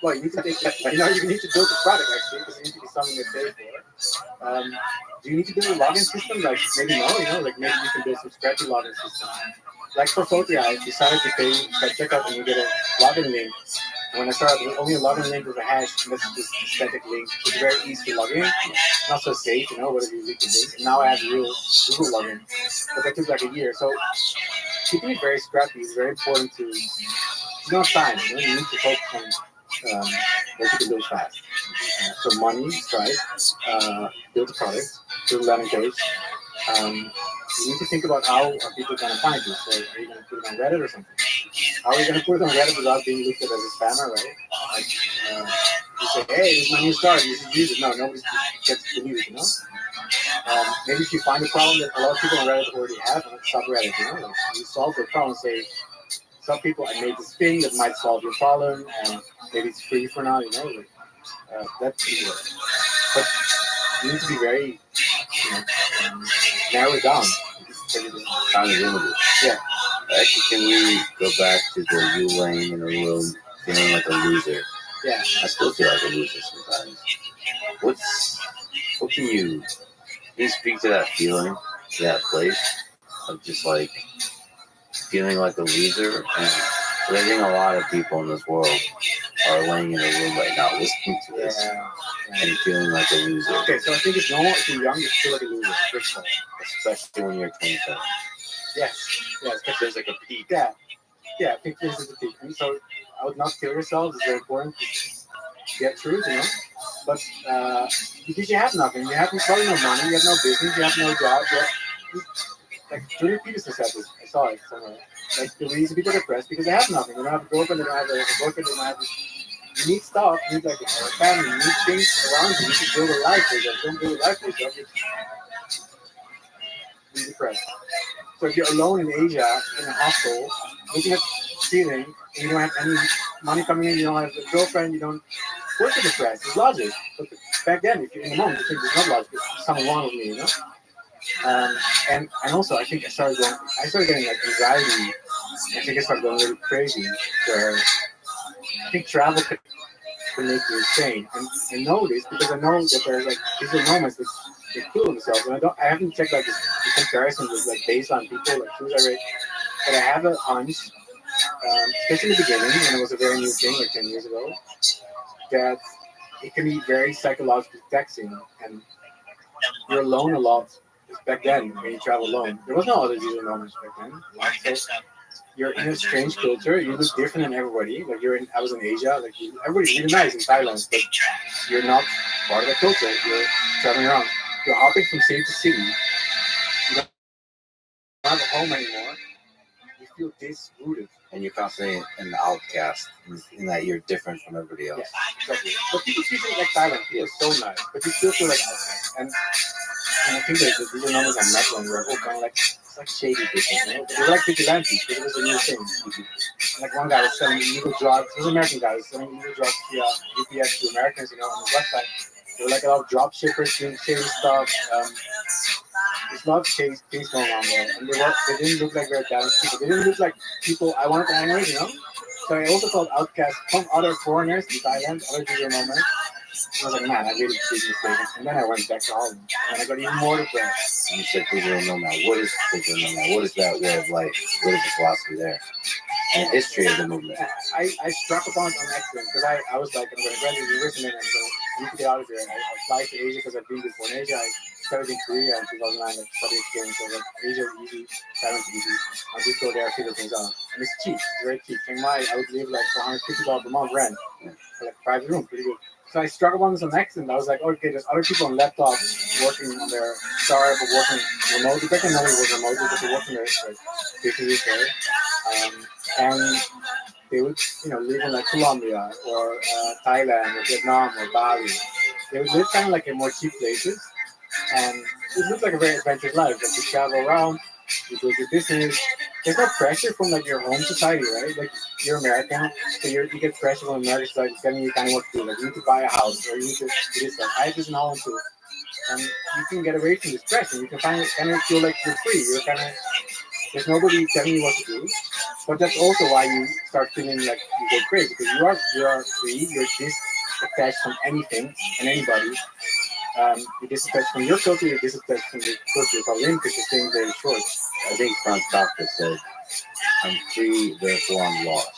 F: Well, you need to take, you need to build the product actually because it needs to be something they pay for. Do you need to build a login system? Like maybe no, like maybe you can build some scrappy login system. Like for Photria, I decided to pay by checkout and you get a login link. And when I started with only a login link with a hash, and that's just a static link. It's very easy to log in, not so safe, whatever you leak the link. And now I have real Google login, but that took like a year. So keeping it very scrappy is very important to. You don't have time, you need to focus on what you can build fast. So money, price, build a product, build a landing page. You need to think about how are people going to find you. So are you going to put it on Reddit or something? How are you going to put it on Reddit without being looked at as a spammer, right? Like, you say, hey, this is my new start, you should use it. No, nobody gets deleted, maybe if you find a problem that a lot of people on Reddit already have, and it's subreddit, like you solve the problem, say, some people, I made this thing that might solve your problem, and maybe it's free for now, that could work. But you need to be very, narrow it down.
D: Kind of limited.
F: Yeah.
D: Actually, can we go back to the you laying in a room feeling like a loser?
F: Yeah.
D: I still feel like a loser sometimes. What can you speak to that feeling, to that place of just like feeling like a loser? And I think a lot of people in this world are laying in a room right now listening to this and feeling like a loser.
F: Okay, so I think it's normal if you're young to feel like a loser, first of all.
D: Especially when you're 27.
F: Yes, because
C: There's like a peak.
F: Yeah, I think this is the peak. And so I would not kill yourself. It's very important to get through it, But because you have nothing, you have probably no money, you have no business, you have no job. Like Jordan Peterson said this, I saw it somewhere. Like the reason people are depressed because they have nothing. They don't have a girlfriend, they don't have a boyfriend, they don't have. You need stuff. You need like a family. You need things around you. You should build a life for yourself. Don't build a life for yourself. You're depressed. So if you're alone in Asia in a hostel, looking at ceiling, and you don't have any money coming in, you don't have a girlfriend, you don't. Of course you're depressed. It's logic. But back then, if you're in the moment, you think it's not logic. There's something wrong with me, And also, I think I started getting like anxiety. I think I started going really crazy. Where I think travel could make you insane. And I know this because I know that there's like these are moments that they kill themselves. And I haven't checked like the comparison with like based on people like who's I rate, but I have a hunch, especially in the beginning when it was a very new thing like 10 years ago, that it can be very psychologically taxing and you're alone a lot. Back then, when you travel alone, there was no other digital moments back then. So you're in a strange culture. You look different than everybody. Like I was in Asia. Like everybody's really nice in Thailand, but you're not part of the culture. You're traveling around. You're hopping from city to city. You don't have a home anymore. You feel disrooted.
D: And you're constantly an outcast in that you're different from everybody else.
F: Yeah, exactly. But people treat you like Thailand. People are so nice, but you still feel like outcast. And I think that these are numbers I met when we were all kind of like shady people. They were like vigilantes because it was a new thing. And like one guy was selling illegal drugs. He was an American guy. He was selling illegal drugs via UPS to Americans, on his website. There were like a lot of drop shippers doing shady stuff. There's a lot of shady things going on there. And they didn't look like very balanced people. They didn't look like people I wanted to hang with, So I also felt outcast from other foreigners in Thailand, other digital nomads. I was like, man, I really did mistake. And then I went back to Holland. And I got even more depressed.
D: You said digital nomad. What is digital nomad? What is that way of life? What is the philosophy there? And the history of the movement?
F: I struck upon it on accident because I was like, I'm going to graduate university and I'm going to need to get out of here. And I applied to Asia because I've been before in Asia. I started in Korea in 2009, like study experience. So like Asia is easy, Thailand's easy. I'll just go there, figure things out. And it's cheap, it's very cheap. Chiang Mai, I would live like for $150 per month rent for like a private room, pretty good. So I struck upon this on accident. I was like, okay, there's other people on laptops working on their startup or working remotely. Back then, nobody was remotely, but they working there like 50 years later. And they would, live in like Colombia or Thailand or Vietnam or Bali. They would live kind of like in more cheap places. And it looked like a very adventurous life. Like you travel around, you build your business. There's no pressure from like your home society, right? Like you're American, so you get pressure from American society telling you kind of what to do. Like you need to buy a house or you need to do this stuff. I had this in Holland too. and you can get away from the stress, and you can kind of feel like you're free. You're kind of there's nobody telling you what to do, but that's also why you start feeling like you go crazy because you are free. You're disattached from anything and anybody. You're disattached from your culture. You're disattached from the culture you're probably in because you're staying very short.
D: I think Franz Kafka said, "I'm free, therefore I'm lost."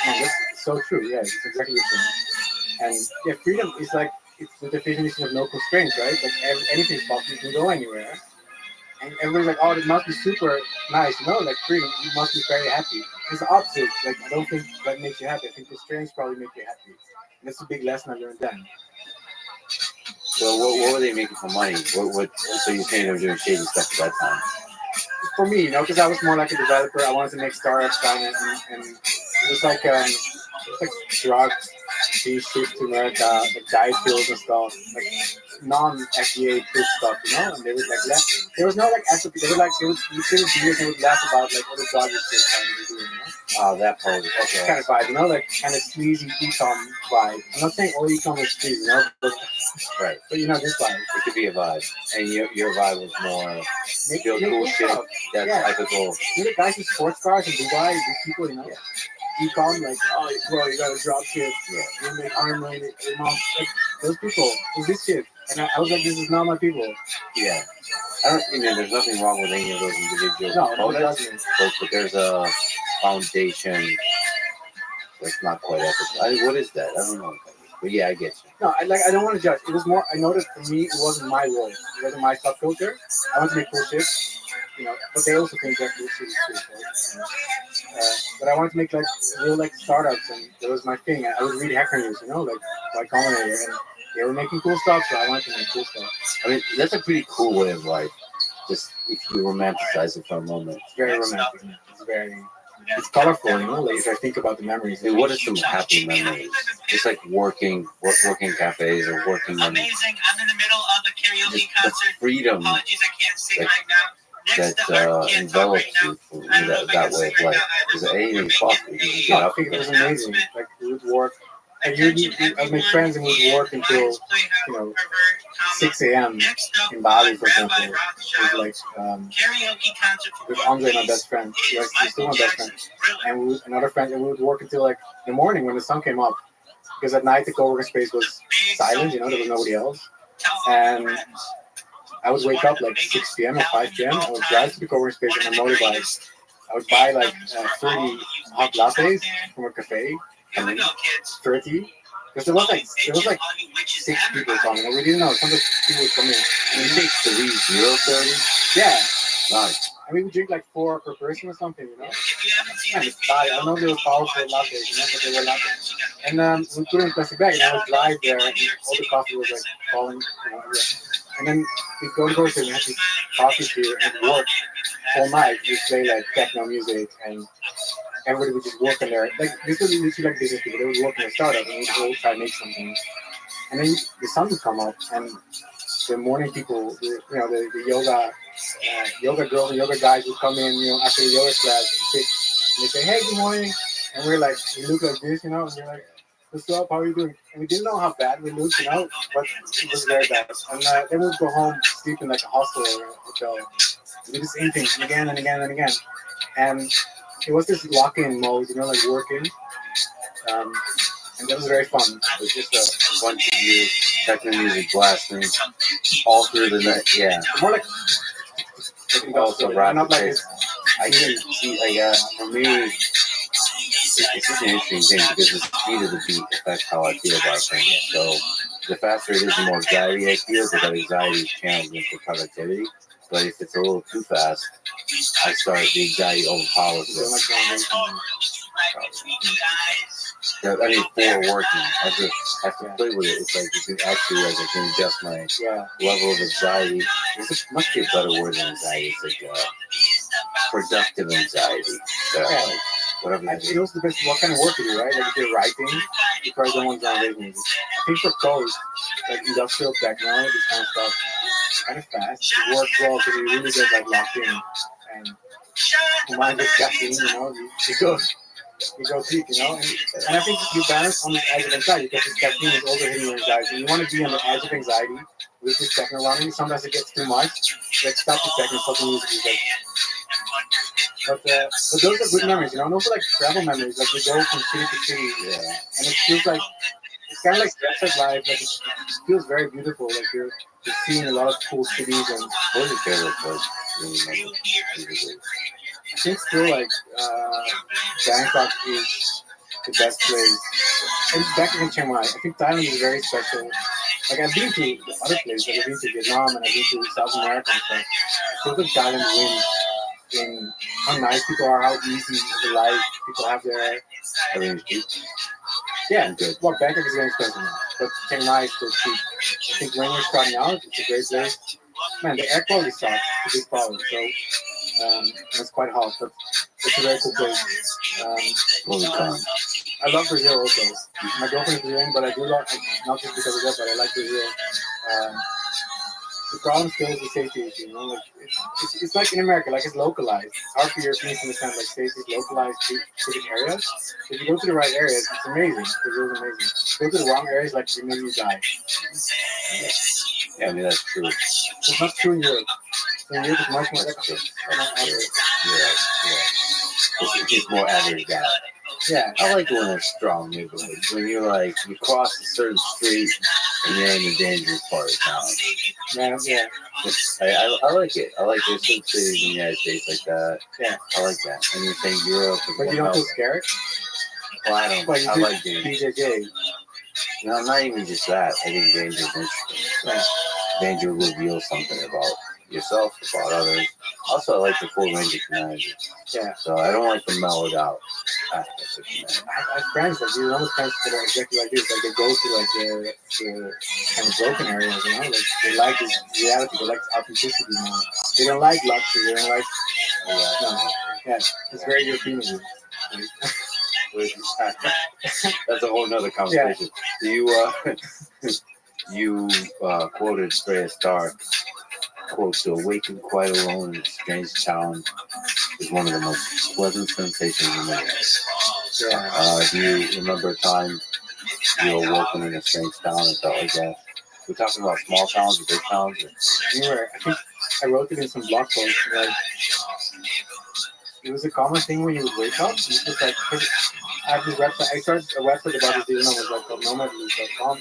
F: And that's so true. Yeah, it's exactly the same. And yeah, freedom is like it's the definition of no constraints, right? Like anything's possible. You can go anywhere. And everybody's like, oh, it must be super nice. No, like freedom, you must be very happy. It's the opposite. Like, I don't think that makes you happy. I think constraints probably make you happy. And that's a big lesson I learned then.
D: So what were they making for money? So you're saying they were doing shady stuff at that time?
F: For me, because I was more like a developer. I wanted to make startups on it, and it was like drugs being shipped to America, like diet pills and stuff, like non-FDA approved stuff, And they would like there was no like SOP. They would like you couldn't do it. They would laugh about like other drugs they're trying to do,
D: Oh, that part. Okay.
F: Kind of vibe, like kind of sleazy e-com vibe. I'm not saying all e-com is sleazy, but
D: Right.
F: But this vibe.
D: It could be a vibe, and your vibe was more feel cool shit. That's ethical.
F: The guys with sports cars in Dubai, these people, e-com, like, oh, well, you got to drop shit. Yeah. You make $100 million a month. Like, those people, it's this shit. And I was like, this is not my people.
D: Yeah. I don't think there's nothing wrong with any of those individuals.
F: No,
D: but there's a foundation that's not quite ethical. What is that? I don't know. But yeah, I get you.
F: No, I don't want to judge. It was more. I noticed for me, it wasn't my role. It wasn't my subculture. I want to make cool shit, But they also think that cool shit is cool. But I wanted to make like real like startups, and that was my thing. I would read Hacker News, like Combinator, and they were making cool stuff, so I wanted to make cool stuff.
D: I mean, that's a pretty cool way of life. Just if you romanticize it for a moment.
F: It's very romantic. It's colorful, Like if I think about the memories.
D: Hey, what are some happy memories? Just like working cafes or working on
G: amazing. I'm in the middle of a karaoke concert.
D: The freedom.
G: Apologies, I can't sing right now.
D: That envelops you for that way of life. Because hey, fuck, you can get up.
F: I think it was amazing. Like we would work. I make friends and we would work until 6 a.m. in Bali, for example. With like with Andre, my best friend. He's still my best friend. And another friend, and we would work until like the morning when the sun came up. Because at night the co-working space was silent, there was nobody else. And I would wake up like 6 p.m. or 5 p.m. I would drive to the co-working space on a motorbike. I would buy like 30 hot lattes from a cafe.
G: Here we go, kids.
F: 30. Because there was like 6 people coming. And we didn't know. Some of the people would come in.
D: And you take 30?
F: Yeah.
D: Nice.
F: I mean, we drink like 4 per person or something,
G: If you haven't seen
F: And
G: this
F: I
G: video,
F: know they were powerful lattes, but they were lattes. And we put it in a plastic bag, and I would drive there, and all the coffee was like falling, everywhere. And then we go to grocery, and we had this coffee here and work all night. We play like techno music, and everybody would just work in there. Like this was literally like business people. They would work in a startup, and we would all try to make something. And then the sun would come up, and the morning people, the yoga girls and yoga guys would come in, after the yoga class and sit, and they say, "Hey, good morning," and we look like this, and we're like, "What's up? How are you doing?" And we didn't know how bad we looked, but it was very bad. And then we'd go home, sleep in like a hostel or a hotel, and do the same thing again and again and again. And it was this lock-in mode, like working. And that was very fun.
D: It was just a bunch of you, techno music blasting all through the night. Yeah.
F: More like
D: also rap.
F: Not like
D: I can see, for me, it's just an interesting thing because the speed of the beat affects how I feel about things. So the faster it is, the more anxiety I feel, but that anxiety is channeled into productivity. But if it's a little too fast, I start the anxiety overpowers it. For working, I just have to play with it. It's like you can actually, I can adjust my level of anxiety. It must be a better word than anxiety. It's like productive anxiety. Whatever.
F: It also depends what kind of work you do, right? Like if you're writing, you probably don't want to download music. I think for code, like industrial techno, this kind of stuff, it's kind of fast. It works well because you really get like locked in. And combined with caffeine, it goes. you go deep, and I think you balance on the edge of anxiety because this caffeine is also hitting your anxiety. You want to be on the edge of anxiety with this techno around you. Sometimes it gets too much. Like stop the techno, stop the music. But those are good memories, and also like travel memories. Like we go from city to city, and it feels like it's kind of like desert life. Like it feels very beautiful. Like you're seeing a lot of cool cities and.
D: What was your favorite place? Really
F: I think still like Bangkok is the best place. And back in Chiang Mai, I think Thailand is very special. Like I've been to other places, like I've been to Vietnam and I've been to South America and stuff. I still think Thailand wins in how nice people are, how easy the life people have there.
D: Everything's cheap.
F: Yeah, good. Well, Bangkok is very expensive now, but Chiang Mai is still cheap. I think when you're starting out, it's a great place. Man, the air quality sucks. It's a big problem. So it's quite hot, but it's a very cool place. I love Brazil also. My girlfriend is Brazilian, but I do love, not just because of that, but I like Brazil. Um, the problem still is the safety issue, Like it's like in America, like it's localized. It's hard for Europeans to understand like safety is localized to specific areas. If you go to the right areas, it's amazing. Brazil is amazing. Go to the wrong areas, like maybe you die.
D: Yeah, I mean that's true.
F: It's not true in Europe. In Europe, it's much more extra.
D: It's more average guy.
F: Yeah,
D: I like when it's strong neighborhoods. When you're like you cross a certain street and you're in the dangerous part of town.
F: Yeah.
D: I like it. I like there's some cities in the United States like that.
F: Yeah.
D: I like that. And you're saying Europe.
F: But you don't feel scared?
D: Well, I don't.
F: Well,
D: I like danger.
F: BJJ.
D: No, not even just that. I think danger is interesting. So danger reveals something about yourself, about others. Also, I like the full range of humanity.
F: Yeah.
D: So I don't like the mellowed out aspects of humanity.
F: I have friends that do almost friends that are exactly like this. Like they go to like the kind of broken areas, Like they like this reality, they like authenticity more. They don't like luxury. They don't like. Yeah, it's very European.
D: That's a whole nother conversation. Yeah. You quoted Freya Stark. Quote, to awaken quite alone in a strange town is one of the most pleasant sensations in the world.
F: Yeah.
D: Do you remember a time you were awoken in a strange town and felt like that? We're talking about small towns or big towns?
F: Anywhere. I think I wrote it in some blog posts. Like, it was a common thing when you would wake up. It's just like, I have this website. I started a website about this, it was like called nomadleaf.com.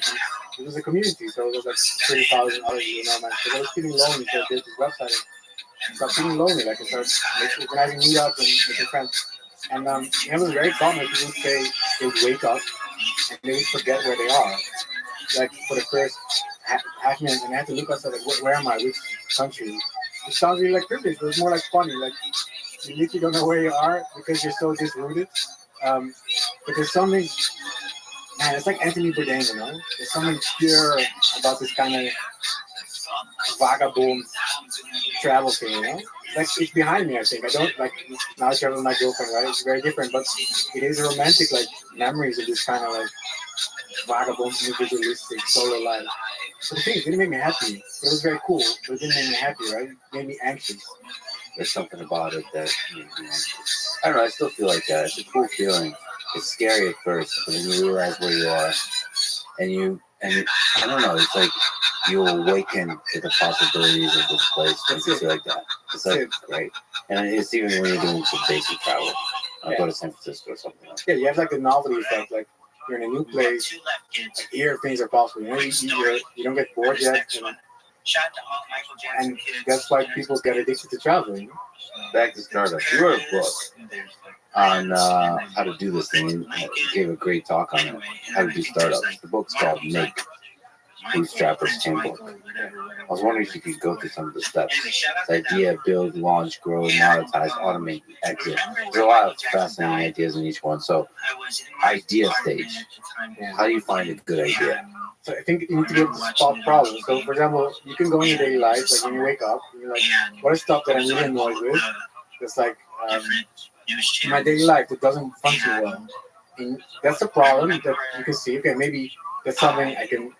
F: It was a community, so it was like 30,000 other nomads. So I was feeling lonely, so I did this website. And started feeling lonely, like I started organizing meetups and making friends. And it was very common. People would say they would wake up and they would forget where they are. Like for the first half minute, and I had to look outside, like, where am I? Which country? It sounds really like privilege, but it's more like funny. Like you literally don't know where you are because you're so disrooted. But there's something, man, it's like Anthony Bourdain, There's something pure about this kind of vagabond travel thing, Like it's behind me, I think. I don't like now I travel with my girlfriend, right? It's very different, but it is a romantic like memories of this kind of like vagabond, individualistic solo life. But the thing is, it didn't make me happy. It was very cool, but it didn't make me happy, right? It made me anxious.
D: There's something about it that I don't know. I still feel like that. It's a cool feeling. It's scary at first, but then you realize where you are, and I don't know. It's like you awaken to the possibilities of this place. It's feel like that. It's like great, and it's even when you're doing some basic travel. I go to San Francisco or something like that.
F: Yeah, you have like the novelty effect, like you're in a new place. Like, here things are possible. You don't get bored yet. And that's why people get addicted to traveling.
D: Back to startups. You wrote a book on how to do this thing. You gave a great talk on it. How to do startups. The book's called Make, Bootstrapper's Handbook. I was wondering if you could go through some of the steps. The idea, build, launch, grow, monetize, automate, exit. There's a lot of fascinating ideas in each one. So, idea stage. How do you find a good idea?
F: So I think you need to be able to spot problems. So for example, you can go in your daily life, like when you wake up, and you're like, what is stuff that I'm really annoyed with? It's like my daily life that doesn't function well. And that's a problem that you can see. Okay, maybe that's something I can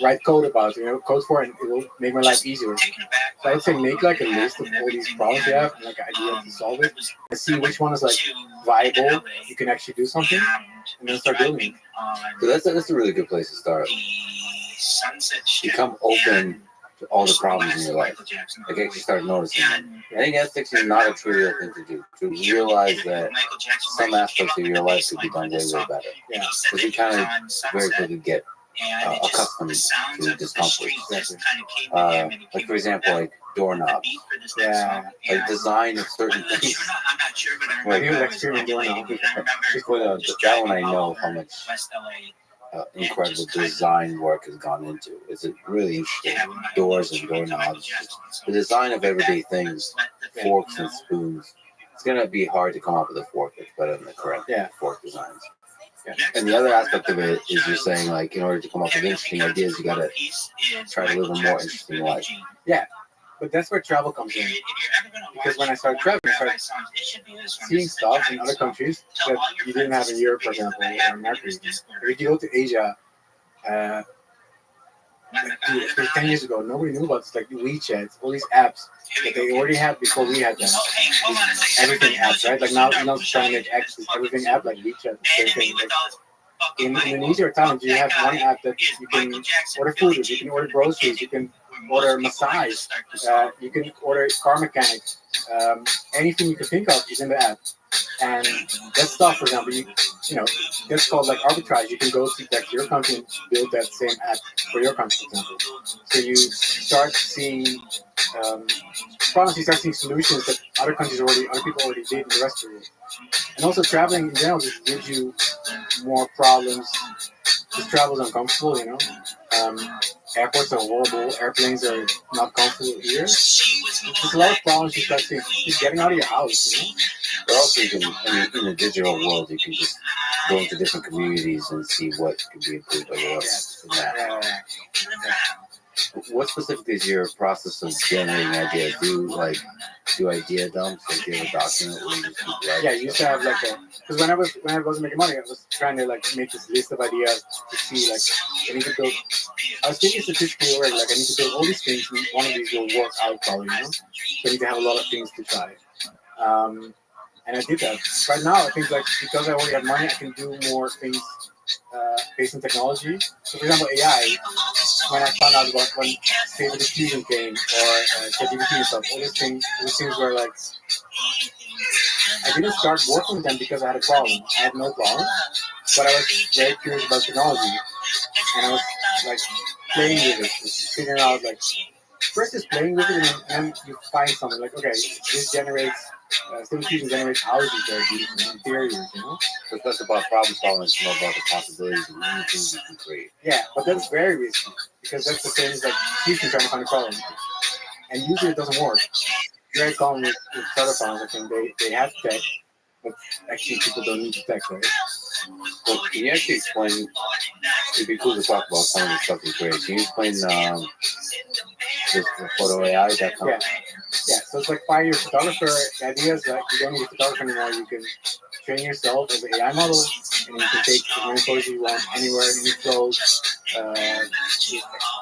F: write code about it, code for it, and it will make my life easier. So I would say make like a list of all these problems you have, and like an idea to solve it, and see which one is like viable, you can actually do something, and then start building it.
D: So that's a really good place to start. Become open to all the problems in your life. Like actually start noticing them. I think ethics is not a trivial thing to do. To realize that some aspects of your life could be done way, way better.
F: Yeah.
D: Because you kind of very quickly get accustomed to discomfort. Like for example, like doorknobs.
F: Yeah.
D: Like design of certain things.
F: Like you like streaming doorknobs.
D: That one I know how much incredible design work has gone into. It's a really interesting. Doors and doorknobs. Just the design of everyday things, forks and spoons. It's gonna be hard to come up with a fork that's better than the correct fork designs. Yeah. And the other aspect of it is you're saying like in order to come up with interesting ideas, you gotta try to live a more interesting life.
F: Yeah. But that's where travel comes in. Because when I started traveling, I started seeing stuff in other countries that you didn't have in Europe, for example, or in America. If you go to Asia, like 10 years ago, nobody knew about this, like WeChat, all these apps that they already had before we had them. These everything apps, right? Like now, trying to make apps, this everything app like WeChat, same thing. Like in Indonesia or Thailand, you have one app that you can order food with, you can order groceries, you can order massage, you can order car mechanic, anything you can think of is in the app. And that stuff, for example, you know, that's called like arbitrage. You can go to like your country and build that same app for your country, for example. So you start seeing problems, you start seeing solutions that other people already did in the rest of the world. And also traveling in general just gives you more problems. Because travel is uncomfortable, airports are horrible, airplanes are not comfortable here. There's a lot of problems you start seeing. Just getting out of your house,
D: But also you can, in the digital world, you can just go into different communities and see what can be improved by others. What specifically is your process of generating ideas? Do idea dumps? Like do you have a document where you just keep writing?
F: Yeah, you used to have like because when I wasn't making money, I was trying to like make this list of ideas to see like I need to build. I was thinking statistically already, like I need to build all these things, and one of these will work out probably, So I need to have a lot of things to try. And I did that. Right now, I think like because I already have money, I can do more things based on technology. So, for example, AI. When I found out about when Stable Diffusion came or ChatGPT and stuff, all these things were like I didn't start working with them because I had a problem. I had no problem, but I was very curious about technology, and I was like playing with it, just figuring out like first is playing with it, and then you find something like okay, this generates. Stable Diffusion generates houses that are beautiful, interiors,
D: So that's about problem solving. It's more about the possibilities and new things you can create.
F: Yeah, but that's very risky because that's the same as like teaching trying to find a problem, and usually it doesn't work. Very common with startup founders. I think they have tech, but actually people don't need the tech, right?
D: Well, can you actually explain? It'd be cool to talk about some of the stuff you create. Can you explain this photo AI.com?
F: Yeah. So it's like fire your photographer ideas. Like you don't need a photographer anymore. You can train yourself as an AI model, and you can take as many photos you want anywhere, any clothes,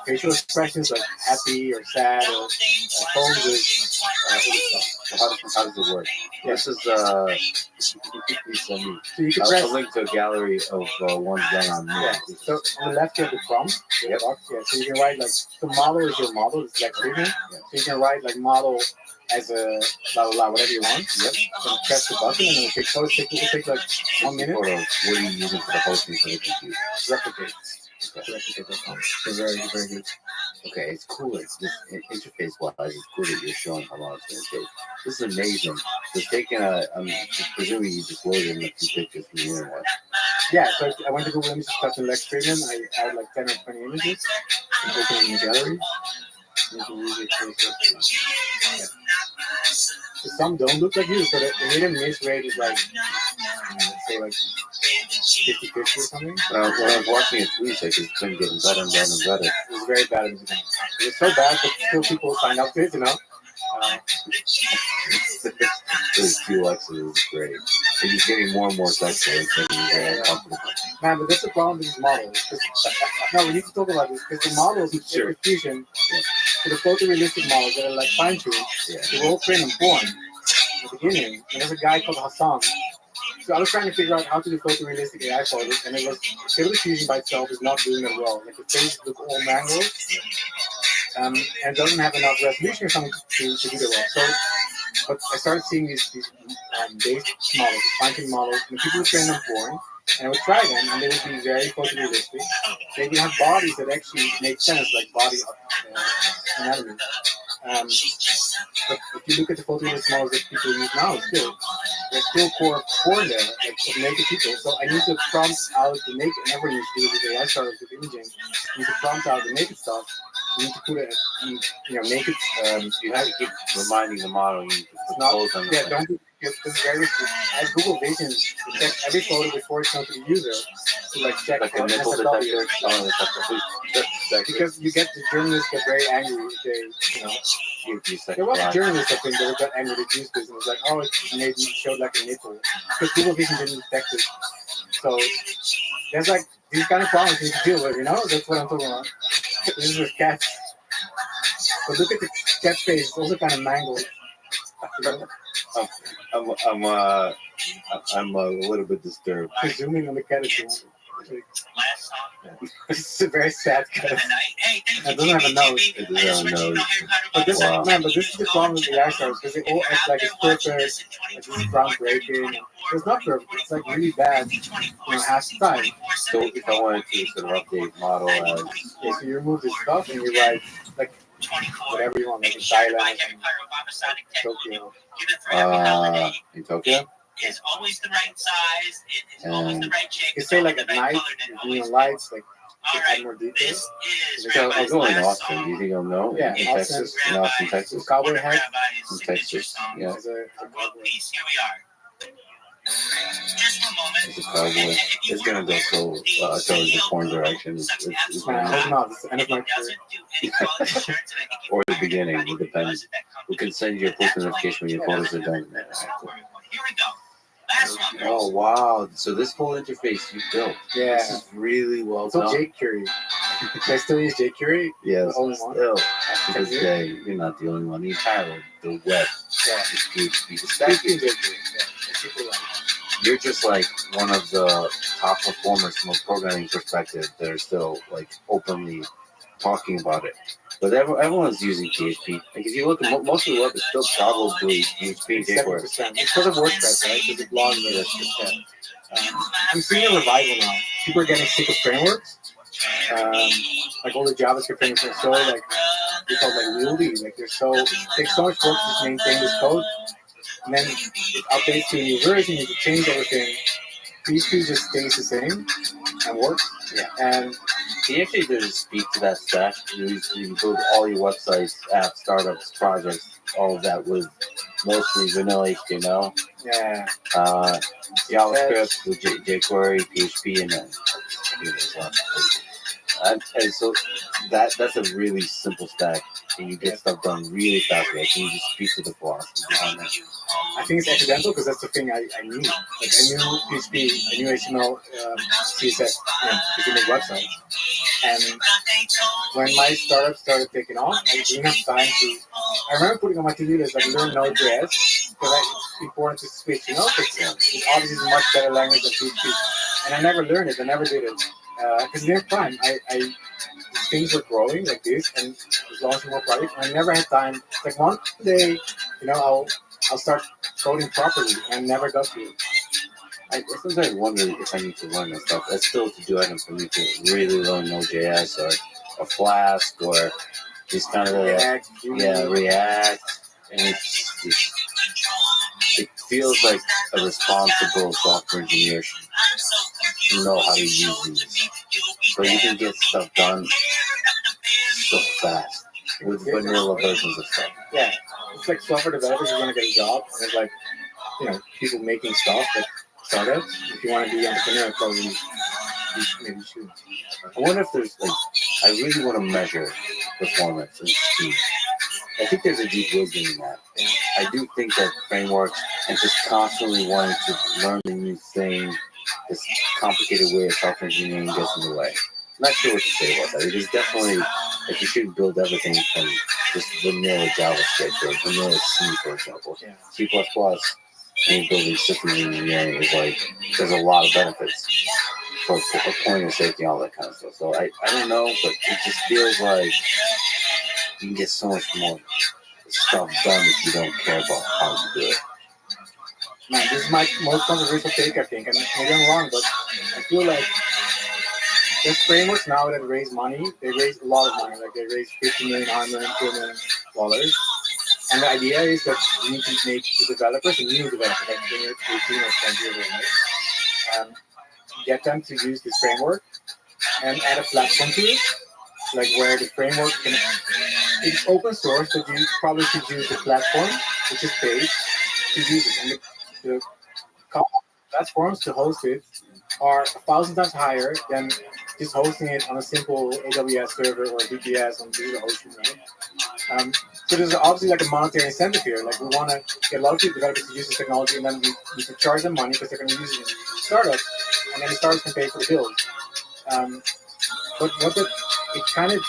F: facial expressions like happy or sad or poses, all this stuff.
D: So how does it work?
F: Yeah.
D: This is please send me.
F: So you can
D: I'll
F: press.
D: link to a gallery of ones done on me.
F: Yeah. So on the left you have the prompt.
D: Yep.
F: Yeah. So you can write like the model is your model. It's like treatment. So you can write like model as a blah blah blah whatever you want. Yep. So press the button and then it takes photos. It will take like 1 minute.
D: Photos. What are you using for the hosting for the computer?
F: Replicate. Replicate.com. So very very good.
D: Okay, it's cool. It's just interface wise, it's cool that you're showing how long it's going to take. This is amazing. So taking I'm presuming you just loaded in a few pictures from the internet.
F: Yeah, so I went to Google Images, typed in Lex Friedman. I added like 10 or 20 images and open them in the gallery. You can use it for so some don't look like you, so the hit and miss rate is like, let's say like 50-50 or something.
D: When I was watching your tweets, I just been getting better and better and better.
F: It was very bad in the beginning. It was so bad, but still people sign up to it,
D: Those few likes, it was great. They're just getting more and more sexual. It's making me very uncomfortable.
F: Man, but that's the problem with these models. No, we need to talk about this because the models of
D: Sure.
F: fusion, so the photorealistic models that are like fine-tuned, they were all trained on porn in the beginning. And there's a guy called Hassan. So I was trying to figure out how to do photorealistic AI photos, and it was Stable Diffusion by itself is not doing it well. Like the faces look all mangled, and it doesn't have enough resolution or something to do it well. So, but I started seeing these base models, fine-tuned models, and people were trained on porn, and I would try them, and they would be very photorealistic. They would have bodies that actually make sense, like body anatomy. But if you look at the photorealistic models that people use now, there's still core porn there, like of naked people. So I need to prompt out the naked, and everyone needs to do this AI startups with imaging. You need to prompt out the naked stuff. You need to put it, naked.
D: You have to keep reminding the model you need to put clothes on.
F: Yeah, don't be. Because very risky. I have Google Vision to check every photo before it's shown to the user to like check
D: like a nipple detector.
F: Because you get the journalists get very angry if they, there was a journalist I think that got angry at the news business. It was like, oh, it showed like a nipple because Google Vision didn't detect it. So there's like these kind of problems you need to deal with. That's what I'm talking about. This is with cats. But look at the cat face; it's also kind of mangled.
D: I'm a little bit disturbed.
F: Zooming on the cat is it's a very sad cat. It doesn't have a nose.
D: It doesn't have a nose.
F: But this, this is the problem with the AI stars because they all act like it's perfect, like this is groundbreaking. It's not perfect. It's like really bad, half the time.
D: So if I wanted to sort of update model as
F: so you remove this stuff and you write like whatever you want, like in Thailand and Tokyo.
D: In Tokyo.
G: It's always the right size. It's always the right shape.
F: You say like at night, neon lights, like to add more details.
D: I'll go in Austin. Do you think I'll know?
F: Yeah,
D: in Texas. In Austin, Texas.
F: Cowboy hat.
D: In Texas. Yeah.
G: Here we are. Just for a moment.
D: It's a cowboy. It's gonna go towards the porn direction. It's
F: not. It's the end of my career.
D: Or the beginning. It depends. We can send you a push notification when your photos are done.
G: Here we go. Last one.
D: Oh wow! So this whole interface you built.
F: Yeah.
D: This is really well
F: so
D: done.
F: jQuery. Can I still use jQuery?
D: Yes.
F: The only one.
D: Still, to this day, you're not the only one. The entire the web is PHP.
F: Especially jQuery. Yeah.
D: You're just like one of the top performers from a programming perspective that are still like openly talking about it. But everyone's using PHP. Like if you look at most of the web is still probably PHP.
F: 70%. It's because of WordPress, right? Because the blog is I'm seeing a revival now. People are getting sick of frameworks. Like all the JavaScript frameworks are so like they call like wieldy. Like they're so it takes so much work to maintain this code. And then it updates to a new version, you can change everything. PHP just stays the same and works.
D: Yeah.
F: And
D: PHP doesn't speak to that stack. You build all your websites, apps, startups, projects, all of that with mostly vanilla HTML.
F: Yeah.
D: JavaScript with jQuery, PHP, and then and so that's a really simple stack, and you get stuff done really fast. Like you just speak to the philosophy behind that.
F: I think it's accidental because that's the thing I knew. Like I knew PHP, I knew HTML, CSS, to make websites. And when my startup started taking off, I didn't have time to. I remember putting on my to-do list like learn Node.js because it's important to switch. Because it's obviously a much better language than PHP. And I never learned it. I never did it because near time things were growing like this and was launching more projects. And I never had time. Like one day, I'll start coding properly, and I never got to it.
D: I sometimes wonder if I need to learn that stuff. That's still to do items for me to really learn Node.js or Flask or these kind of React. And it feels like a responsible software engineer should know how to use these. So you can get stuff done so fast with vanilla versions of stuff.
F: Yeah, it's like software developers who want to get a job, and it's like, people making stuff, like startups. If you want to be an entrepreneur, probably maybe should.
D: I wonder if there's I really want to measure performance in Steam. I think there's a deep wisdom in that. I do think that frameworks and just constantly wanting to learn a new thing, this complicated way of software engineering gets in the way. I'm not sure what to say about that. It is definitely like you should build everything from just vanilla JavaScript or vanilla C, for example.
F: Yeah.
D: C++, when you're building systems engineering is like, there's a lot of benefits for pointer safety and all that kind of stuff. So I don't know, but it just feels like you can get so much more stuff done if you don't care about how to do it.
F: Man, this is my most controversial take, I think, and maybe I'm wrong, but I feel like there's frameworks now that raise money. They raise a lot of money, like they raise $50 million, $100 million, $2 million. And the idea is that you need to make the developers, a new developer, like when you're 18 or 20 years old, get them to use this framework and add a platform to it, like where the framework can, it's open source, but you probably should use the platform, which is paid, to use it. And the cost of platforms to host it are 1,000 times higher than just hosting it on a simple AWS server or VPS on Google hosting, right? So there's obviously like a monetary incentive here. Like we want to get a lot of people developers to use this technology, and then we can charge them money because they're going to use it in startups, and then the startups can pay for the bills. But it kind of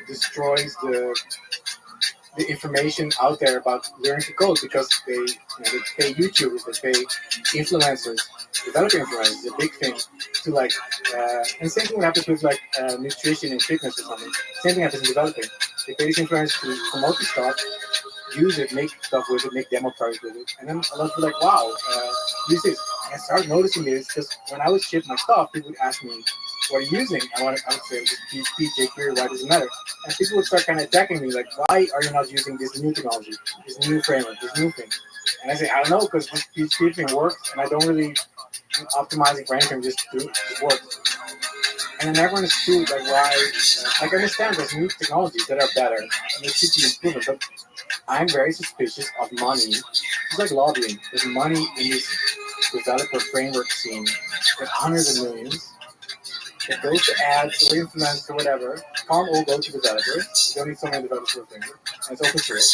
F: destroys the information out there about learning to code because they pay YouTubers, they pay influencers, developer influencers is a big thing to like, and same thing happens with like nutrition and fitness or something. Same thing happens in developing. They pay these influencers to promote the stuff, use it, make stuff with it, make demo products with it, and then a lot of people are like, wow, use this. And I started noticing this because when I would ship my stuff, people would ask me, what are you using? I would say, PHP, jQuery, why does it matter? And people would start kind of attacking me, like, why are you not using this new technology, this new framework, this new thing? And I say, I don't know, because this PHP thing works, and I don't really optimize it for anything, just do it works. And then everyone is true, like, why? Like, I understand there's new technologies that are better, and they should be improved, but I'm very suspicious of money. It's like lobbying. There's money in this developer framework scene, with hundreds of millions. It goes to ads or influence or whatever. Can't all go to developers. You don't need so many developers for a framework. And it's open source.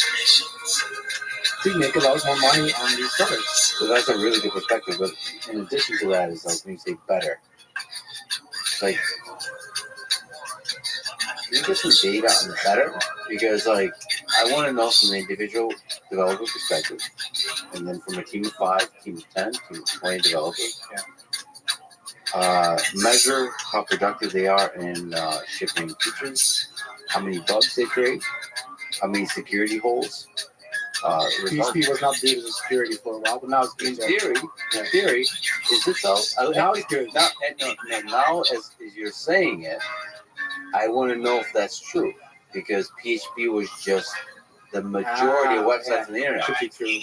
F: To make a lot more money on these startups.
D: So that's a really good perspective. But in addition to that, is like when you say better, like can you get some data on the better? Because like I want to know from the individual developer perspective, and then from a team of 5, team of 10, team of 20 developers.
F: Yeah.
D: Measure how productive they are in shipping features, how many bugs they create, how many security holes.
F: PHP was not good as a security for a while, but now it's good.
D: In theory, is it though?
F: Now it's good.
D: Now as you're saying it, I want to know if that's true because PHP was just the majority of websites on the internet.
F: Should be true.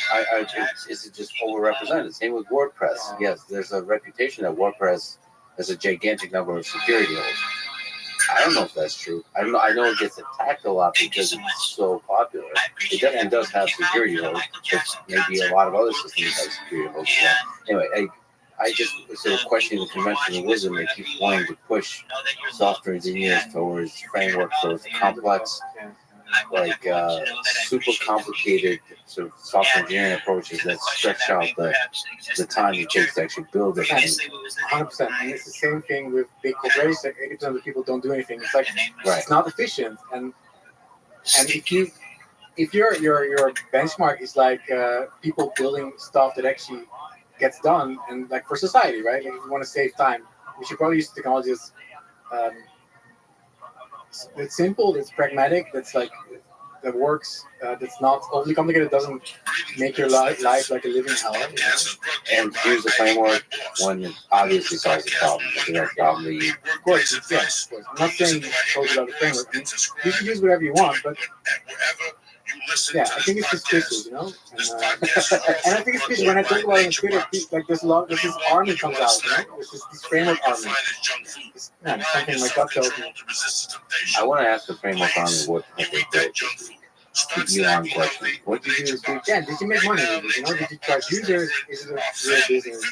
D: Is it just overrepresented? Same with WordPress. Yes, there's a reputation that WordPress has a gigantic number of security holes. I don't know if that's true. I know it gets attacked a lot because it's so popular. It definitely does have security holes, but maybe a lot of other systems have security holes as well. Anyway, I just sort of question the conventional wisdom that keeps wanting to push software engineers towards frameworks, towards complex, like super complicated sort of software engineering approaches that stretch out the time it takes to actually build it.
F: 100%. And it's the same thing with big corporations. Like 80% of the people don't do anything. It's like It's not efficient. And if your benchmark is like people building stuff that actually gets done, and like for society, right? Like if you want to save time, we should probably use technology that's simple, that's pragmatic, that's like that works, that's not overly complicated, doesn't make your life like a living hell.
D: And use the framework when it obviously solves the problem. If there's a problem that you...
F: Of course. I'm not saying you code without a framework. I mean, you can use whatever you want, but yeah, I think it's suspicious, you know? And I think it's suspicious when I talk about it on Twitter, like there's this army comes out, you know? There's this framework army. Something like that tells me.
D: I want to ask the framework army what they built. The Elon question. What did you do?
F: Yeah, did you make money with it? You know, did you charge users? Is it a real business?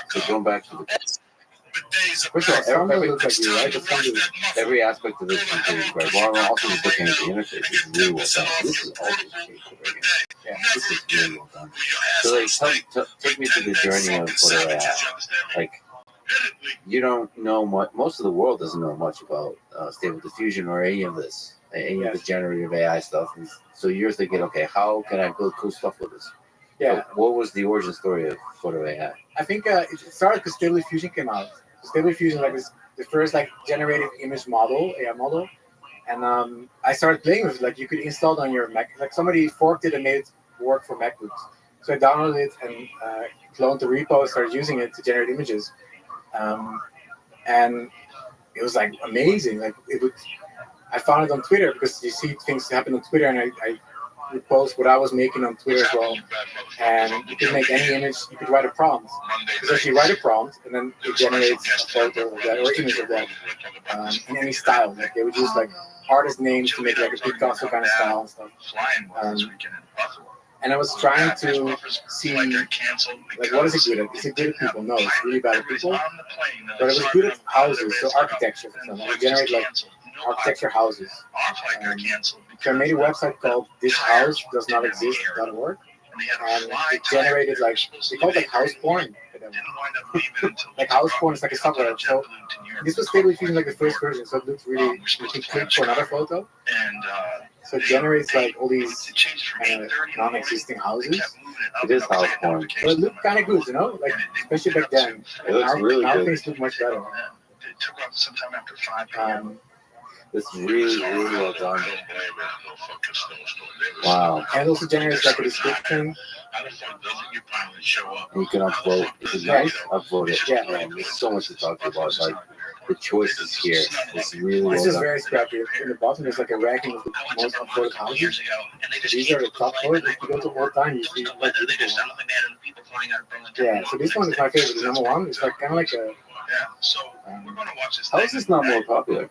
D: So going back to the
F: First of all, some of it looks like you, right? But some do.
D: Every aspect of this is really great. Well, I'm also just looking at the interface. It's really well done. This is also great. Yeah, this is really well done. So, like, take me through the journey of photo AI. Like, you don't know much. Most of the world doesn't know much about Stable Diffusion or any of this, any of the generative AI stuff. And so you're thinking, okay, how can I build cool stuff with this?
F: Yeah.
D: So what was the origin story of photo AI?
F: I think it started because Stable Diffusion came out. Stable Diffusion like is the first like generative image model, AI model, and I started playing with it. Like you could install it on your Mac. Like somebody forked it and made it work for MacBooks. So I downloaded it and cloned the repo, started using it to generate images, and it was like amazing. Like it would. I found it on Twitter because you see things happen on Twitter, and I would post what I was making on Twitter as well. And you could make any image. You could write a prompt. So you write a prompt, and then it generates a photo of that or image of that in any style. Like they would use like artist names to make like a Picasso kind of style and stuff. And I was trying to see like what is it good at? Is it good at people? No, it's really bad at people. But it was good at houses, so architecture, for example. It generate like architecture houses. So I made a website called thishouse.doesnotexist.org, and it generated like they called it like house porn. Like house porn is like a subreddit. So this was Stable Diffusion like the first version, so it looks really. You can click for another photo. So it generates like all these non-existing houses.
D: It is house porn.
F: So it looked kind of good, you know, like especially back then.
D: It looks really good.
F: Things look much better.
D: It's really, really well done. Wow.
F: And it also generates like a description.
D: And you can upvote. Is it nice? Upvote it. Yeah, man, there's so much to talk about. Like the choices here. It's really well done.
F: This is very scrappy. In the bottom, there's like a ranking of the most upvoted houses. These are the top voted. If you go to all time, you see like beautiful ones. Yeah, so this one is my favorite. The number one. It's like kind of like a.
D: How is this not more popular?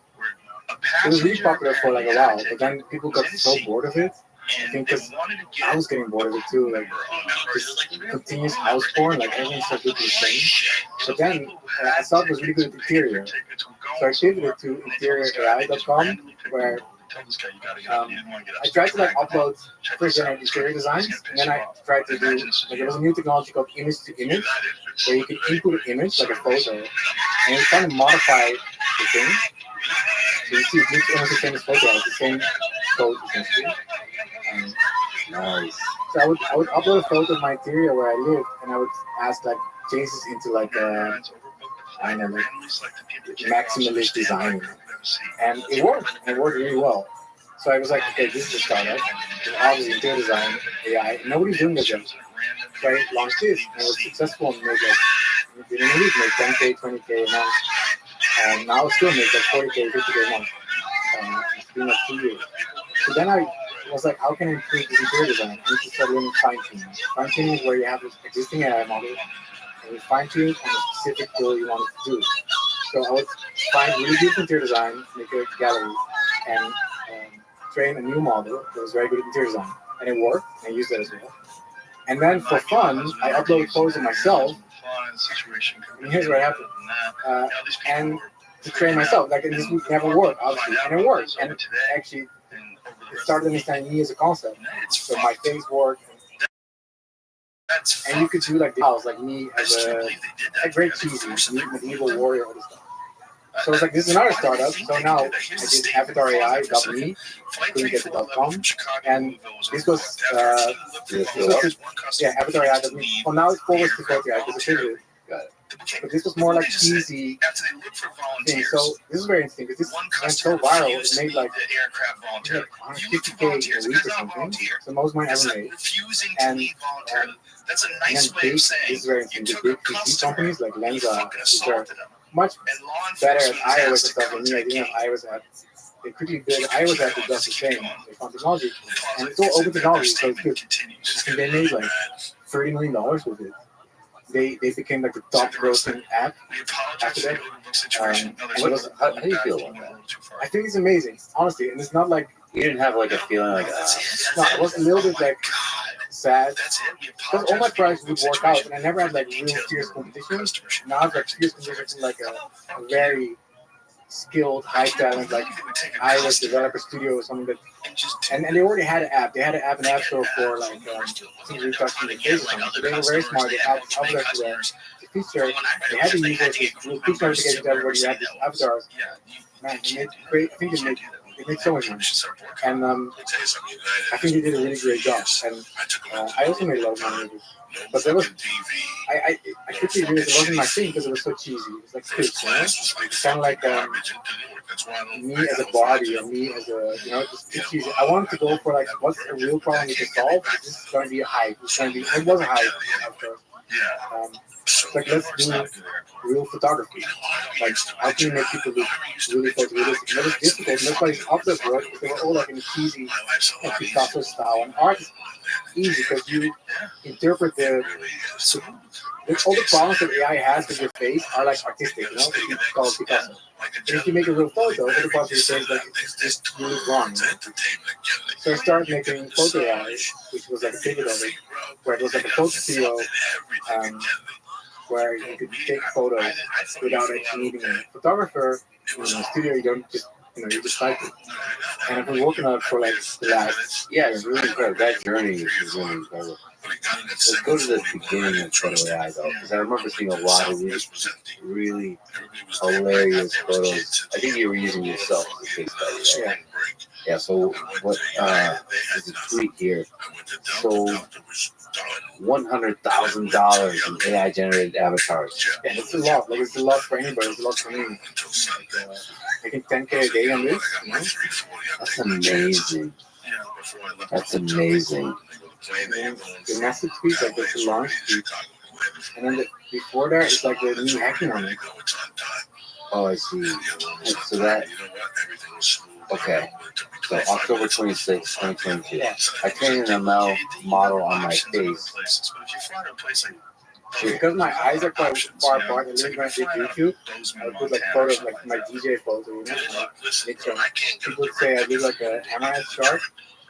F: It was really popular for like a while, but then people got so bored of it. I think because I was getting bored of it too, like just continuous house porn, like everything's so good the same. But then I thought it was really good at interior, so I pivoted to interiorrai.com, where I tried to like upload first generate interior designs, and then I tried to do like there was a new technology called image to image, where you can input an image like a photo, and you kind of modify the thing. So you see, it looks almost the same as photo, it's the same code essentially.
D: Nice.
F: So I would upload a photo of my interior where I live, and I would ask like change this into like I don't know, like maximalist design, and it worked. And it worked really well. So I was like, okay, this is a startup. It's obviously interior design AI. And nobody's doing this yet. So I launched this, and it was successful and made like within a week, made 10K, 20K a month. And now it still makes like 40K, 50K a month. It's been like 2 years. So then I was like, how can I improve this interior design? I need to start learning fine-tuning. Fine-tuning is where you have this existing AI model, and you fine-tune on the specific goal you want it to do. So I would find really good interior design, make a gallery, and train a new model that was very good at interior design. And it worked, and I used that as well. And then for fun, I uploaded photos of myself. And here's what happened. And to train myself, like, and this would never work, obviously. And it worked. And actually, it started understanding me as a concept. So my face worked. And you could do like the house, like me as a great cheesy, medieval warrior, all this stuff. So it's like, this is another startup. So now I did avatar.ai.me, couldn't get the .com, and this was avatar.ai.me. Well, now it's forward to AI because it's pivoted. But this was more like easy thing. So this is very interesting because this went so viral. It made like 150K a week or something. So most mine ever made. And then big, this is very interesting. The big PC companies like Lenza, which are much better at iOS and stuff than me. I didn't have iOS app. They quickly built iOS app that does the same. They found technology. And it's all open technology, so it's good. And they made like $30 million with it. They became like the top grossing app after that.
D: How do you feel about that?
F: I think it's amazing, honestly. And it's not like
D: you didn't have like a feeling like
F: no, it was a little bit like sad.
G: That's it. We
F: Because all
G: apologize
F: my
G: for
F: projects
G: the
F: would work
G: situation.
F: out, and I never had like real
G: Details
F: fierce
G: of the
F: competition.
G: customer should
F: Now I have like fierce competition from like a very skilled, high talent, like iOS developer studio or something that, and they already had an app. They had an app in the App Store for like retouching the face or something. So they were very smart. They had uploaded the feature. They had the users with push notifications to everybody. You had these avatars. Man, they made great. I think they made so much money, and I think they did a really great job. And I also made a lot of money with it. But there was, I quickly realized it wasn't my thing because it was so cheesy. It was like kids, you know? It's kind of like me as a body and me as a, you know, just too cheesy. I wanted to go for like, what's a real problem we can solve? This is going to be a hype. It's going to be, it was a hype at first. Like, let's do real photography. Like, how can you make people look really photorealistic? And it was difficult. And that's why it's Upload work, because they were all like in a cheesy, like Picasso style. And art is easy because you interpret all the problems that AI has with your face are like artistic, you know? If you call it Picasso. But if you make a real photo, all the parts of your face, like, it's just really wrong. You know? So I started making photo AI, which was like a pivot of it, where it was like a photo studio, where you could take photos without actually needing a photographer. In the studio, you don't just, you know, you just type it. And I've been working on it for like the last.
D: Yeah, it's really incredible. That journey is really incredible. Let's go to the beginning of photo AI though, because I remember seeing a lot of really hilarious photos. I think you were using yourself as a case study, right? Yeah. So what? There's a tweet here. So $100,000 in AI generated avatars.
F: Yeah, it's a lot. Like it's a lot for anybody. It's a lot for me. Like, making 10K a day on this. You know?
D: That's amazing. That's amazing.
F: The massive tweet, like there's a launch tweet, and then before that, it's like the new hacking on it.
D: Oh, I see. So that. Okay. So October 26, 2022. I trained an ML model on my face.
F: Because my eyes are quite far apart, and when I did YouTube, I would put like photos, like my DJ photo, you know, like, people would say I look like a amaranth shark.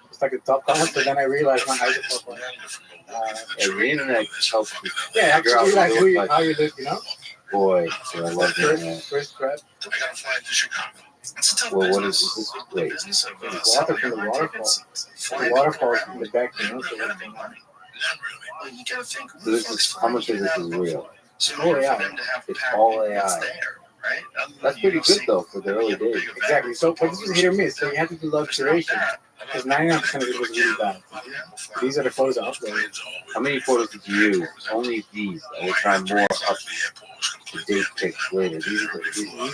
F: It's like a top comment, but then I realized my eyes are far apart.
D: The internet helps you
F: Yeah, I
D: figure out
F: realize
D: what you look
F: how
D: like.
F: you look, you know.
D: Boy, so I love doing that.
F: First prep.
D: Well, what is this? Wait.
F: It's water from the waterfall. The waterfall in the back, you know.
D: So this is how much of this is real?
F: Oh yeah,
D: it's all AI. That's pretty good though for the early days.
F: Exactly. So, but this is hit or miss. So you have to do a lot of curation because 99% of it was really bad. These are the photos I uploaded.
D: How many photos did you use? Only these. I will try more up to date pics later. These are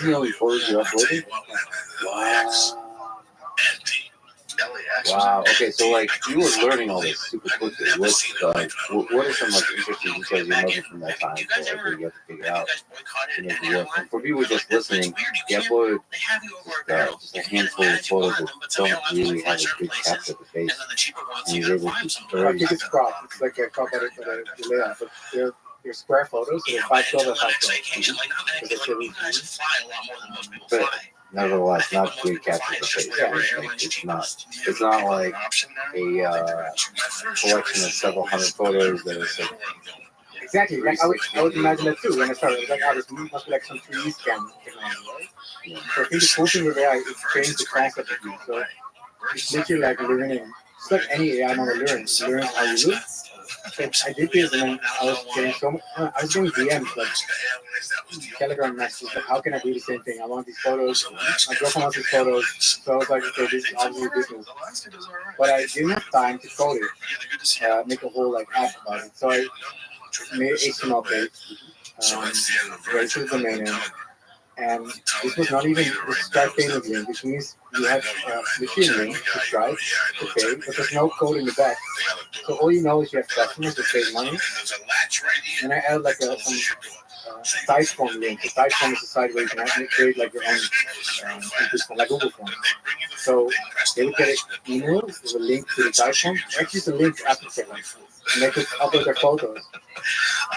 D: the only photos you uploaded? Wow. Wow. Okay, so like you were learning all this super quickly. What are some like interesting details you remember from that time? So like you have to figure out to make it work. And for people just listening, you uploaded just a handful of photos that don't really have a good capture of the face, and you're able to
F: I think it's crop. It's like a crop edit for the layout, but they're square photos, so they're 512 by 512.
D: But nevertheless, not good capture of the face.
F: Yeah.
D: It's not like a collection of several hundred photos that is like,
F: exactly. Like I would imagine that too when I started. It was like, oh, this must be like some 3D scan technology, right?
D: you know,
F: So I think the cool thing with AI is changed the concept of it. So it's literally like learning. It's like any AI model learns. It learns how you look. So I did this, and then I was getting so much. I was getting DMs like Telegram messages. Like, how can I do the same thing? I want these photos. My girlfriend wants these photos. So I was like, okay, this is obviously business. But I didn't have time to code it, make a whole like app about it. So I made an HTML page, registered the domain name, and this was not even the subscribe payment link, which means you have the link, subscribe, to pay, but there's no code in the back. So all you know is you have customers that pay money. And I added like some site form link. The site form is a site where you can create like your own input form, like Google Form. So they would get an email with a link to the site form. Actually, it's a link to application. And they could upload their photos.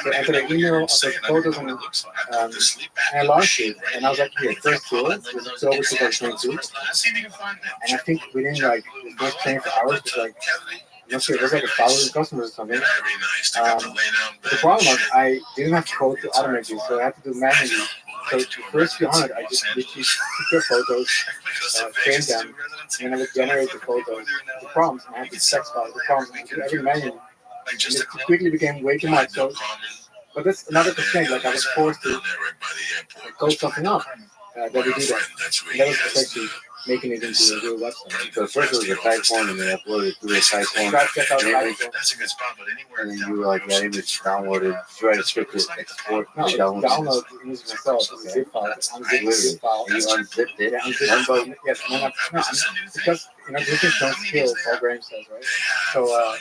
F: So enter their email, upload photos, and I launched it. And I was like, here, first tool, it was October 2022. And I think within like the first 24 hours, it was like not sure, it was like 1,000 customers or something.
G: Very nice. They got the lay down
F: The
G: bed
F: problem
G: and
F: was
G: shit.
F: I didn't have code to automate these, so I had to do manually. So the first few hundred, I just literally took their photos, framed them, and then I would generate the photos, the prompts, and I had to text file the prompts, and I do every manually. And it quickly became way too much. So, but that's another constraint. Like I was forced to code something up that we do that. And that was essentially making it into a real website.
D: So first it was a type form, and they uploaded it through a type form.
F: Got check out the
D: Image,
F: type
G: That's a good spot, but anywhere.
D: and then you were like, that image downloaded, you write a script to export,
F: No,
D: you
F: it's download the image myself. It's a zip file. It's unzipped
D: literally,
F: zip file.
D: and you unzipped it.
F: Yeah, unzipped. Yes, and then because these things don't scale, Paul Graham says, right? So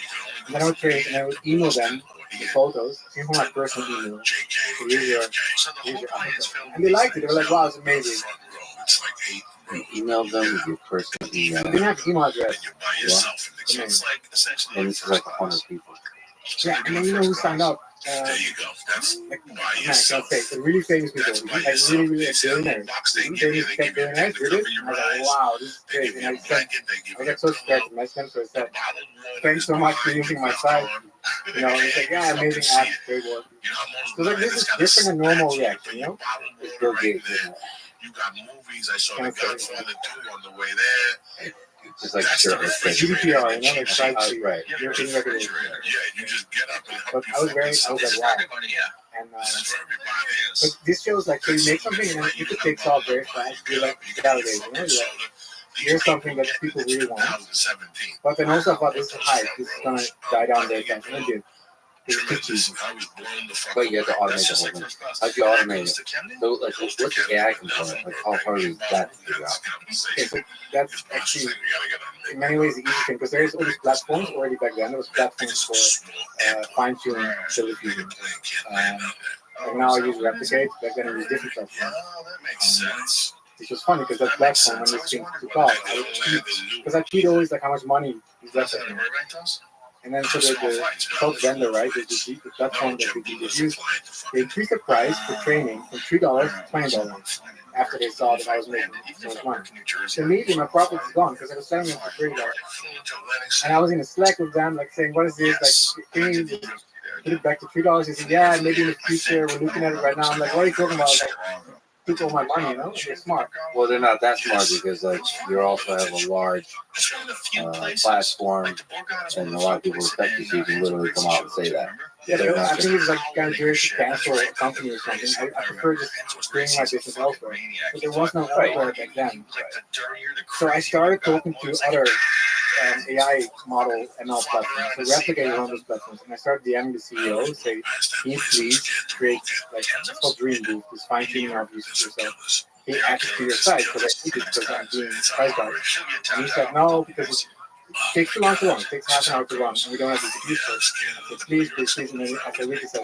F: then I would create and I would email them the photos, same from my personal email. So here's your and they liked it. They were like, wow, it's amazing.
D: You emailed them with your personal email.
F: They didn't have email address.
D: And this is like 100 people.
F: Yeah, and then you know who signed up?
G: There you go. That's
F: Like,
G: by
F: man, I can't
G: yourself.
F: say, the really famous people,
G: That's by
F: like
G: yourself.
F: really, really
G: You see how many
F: billionaires.
G: bucks they
F: Really
G: give you?
F: famous
G: They
F: tech
G: give you a
F: billionaires
G: thing to
F: did it.
G: cover your
F: I was like,
G: eyes.
F: wow, this is
G: They
F: great.
G: give
F: And
G: you
F: I
G: a
F: said,
G: blanket. They give
F: I
G: you a
F: got so scared
G: pillow.
F: to mess them, so I
G: The
F: said,
G: bottled water
F: thanks
G: is
F: so much for
G: behind
F: using my
G: your
F: site.
G: phone.
F: You know, and he's like, yeah, amazing app, great work.
G: You know how most
F: So like, this
G: buyers
F: is
G: got a
F: different than normal
G: snatch you,
F: reaction,
G: but
F: you
G: your
F: know?
G: bottled
D: It's
G: water
D: Bill
G: right
D: Gates,
G: there.
D: isn't it?
G: You got movies. I saw The
F: Can't say it.
G: Godfather 2 on the way there.
D: Just like
G: That's
D: sure,
G: the
D: it's like
G: refrigerator.
F: GDPR, you know, like privacy,
D: right.
G: Yeah,
F: European
G: the
F: regulation.
G: refrigerator. Yeah, you just get up and help
F: But
G: you
F: I was very,
G: focus.
F: I was
G: This
F: like,
G: is
F: wow.
G: for everybody, yeah.
F: And
G: This is for everybody.
F: but this shows like, so you make something and then if it takes off very fast, you like validate, you know, you're like, here's something that people really want. But then also about this is hype, this is gonna die down very fast. And it did. It's too cheesy.
D: But you have to automate the whole thing. How'd you automate it? So, like, what's the AI component? Like, how hard is that to figure out?
F: Okay, so that's actually in many ways the easy thing because there's all these platforms already back then. There was platforms for fine-tuning silly fusion. And now I use Replicate. Back then I used different platforms.
G: Yeah, that makes sense.
F: Which was funny because that platform when this thing took off, I would tweet because I tweet always like how much money is left at me. And then so the top vendor, right, the platform that we used, they increased the price for training from $3 to $20 after they saw that I was making so much money. So immediately my profit is gone because I was selling it for $30. And I was in a Slack with them, like saying, "What is this? Like, can you just put it back to $3?" They said, "Yeah, maybe in the future. We're looking at it right now." I'm like, "What are you talking about? Like, took all my money, you know? They're smart."
D: Well, they're not that smart because, like, you also have a large platform, and a lot of people respect you, so you can literally come out and say that.
F: Yeah,
D: They're
F: but I
D: not
F: think it's like kind of dirty to cancel a company or something. I prefer just bringing my business elsewhere. But there was no elsewhere back then. So I started talking to other AI model ML platforms, so replicate on those platforms, and I started DMing the CEO, say, "Can you please create like it's called Dream Booth, this fine tuning of yourself, be access to your site because I need it because I'm doing price guides." And he said, "No, because it takes too long to run. It takes half an hour to run, and we don't have the CPU for it. So please, please, please." And then after a week, he said,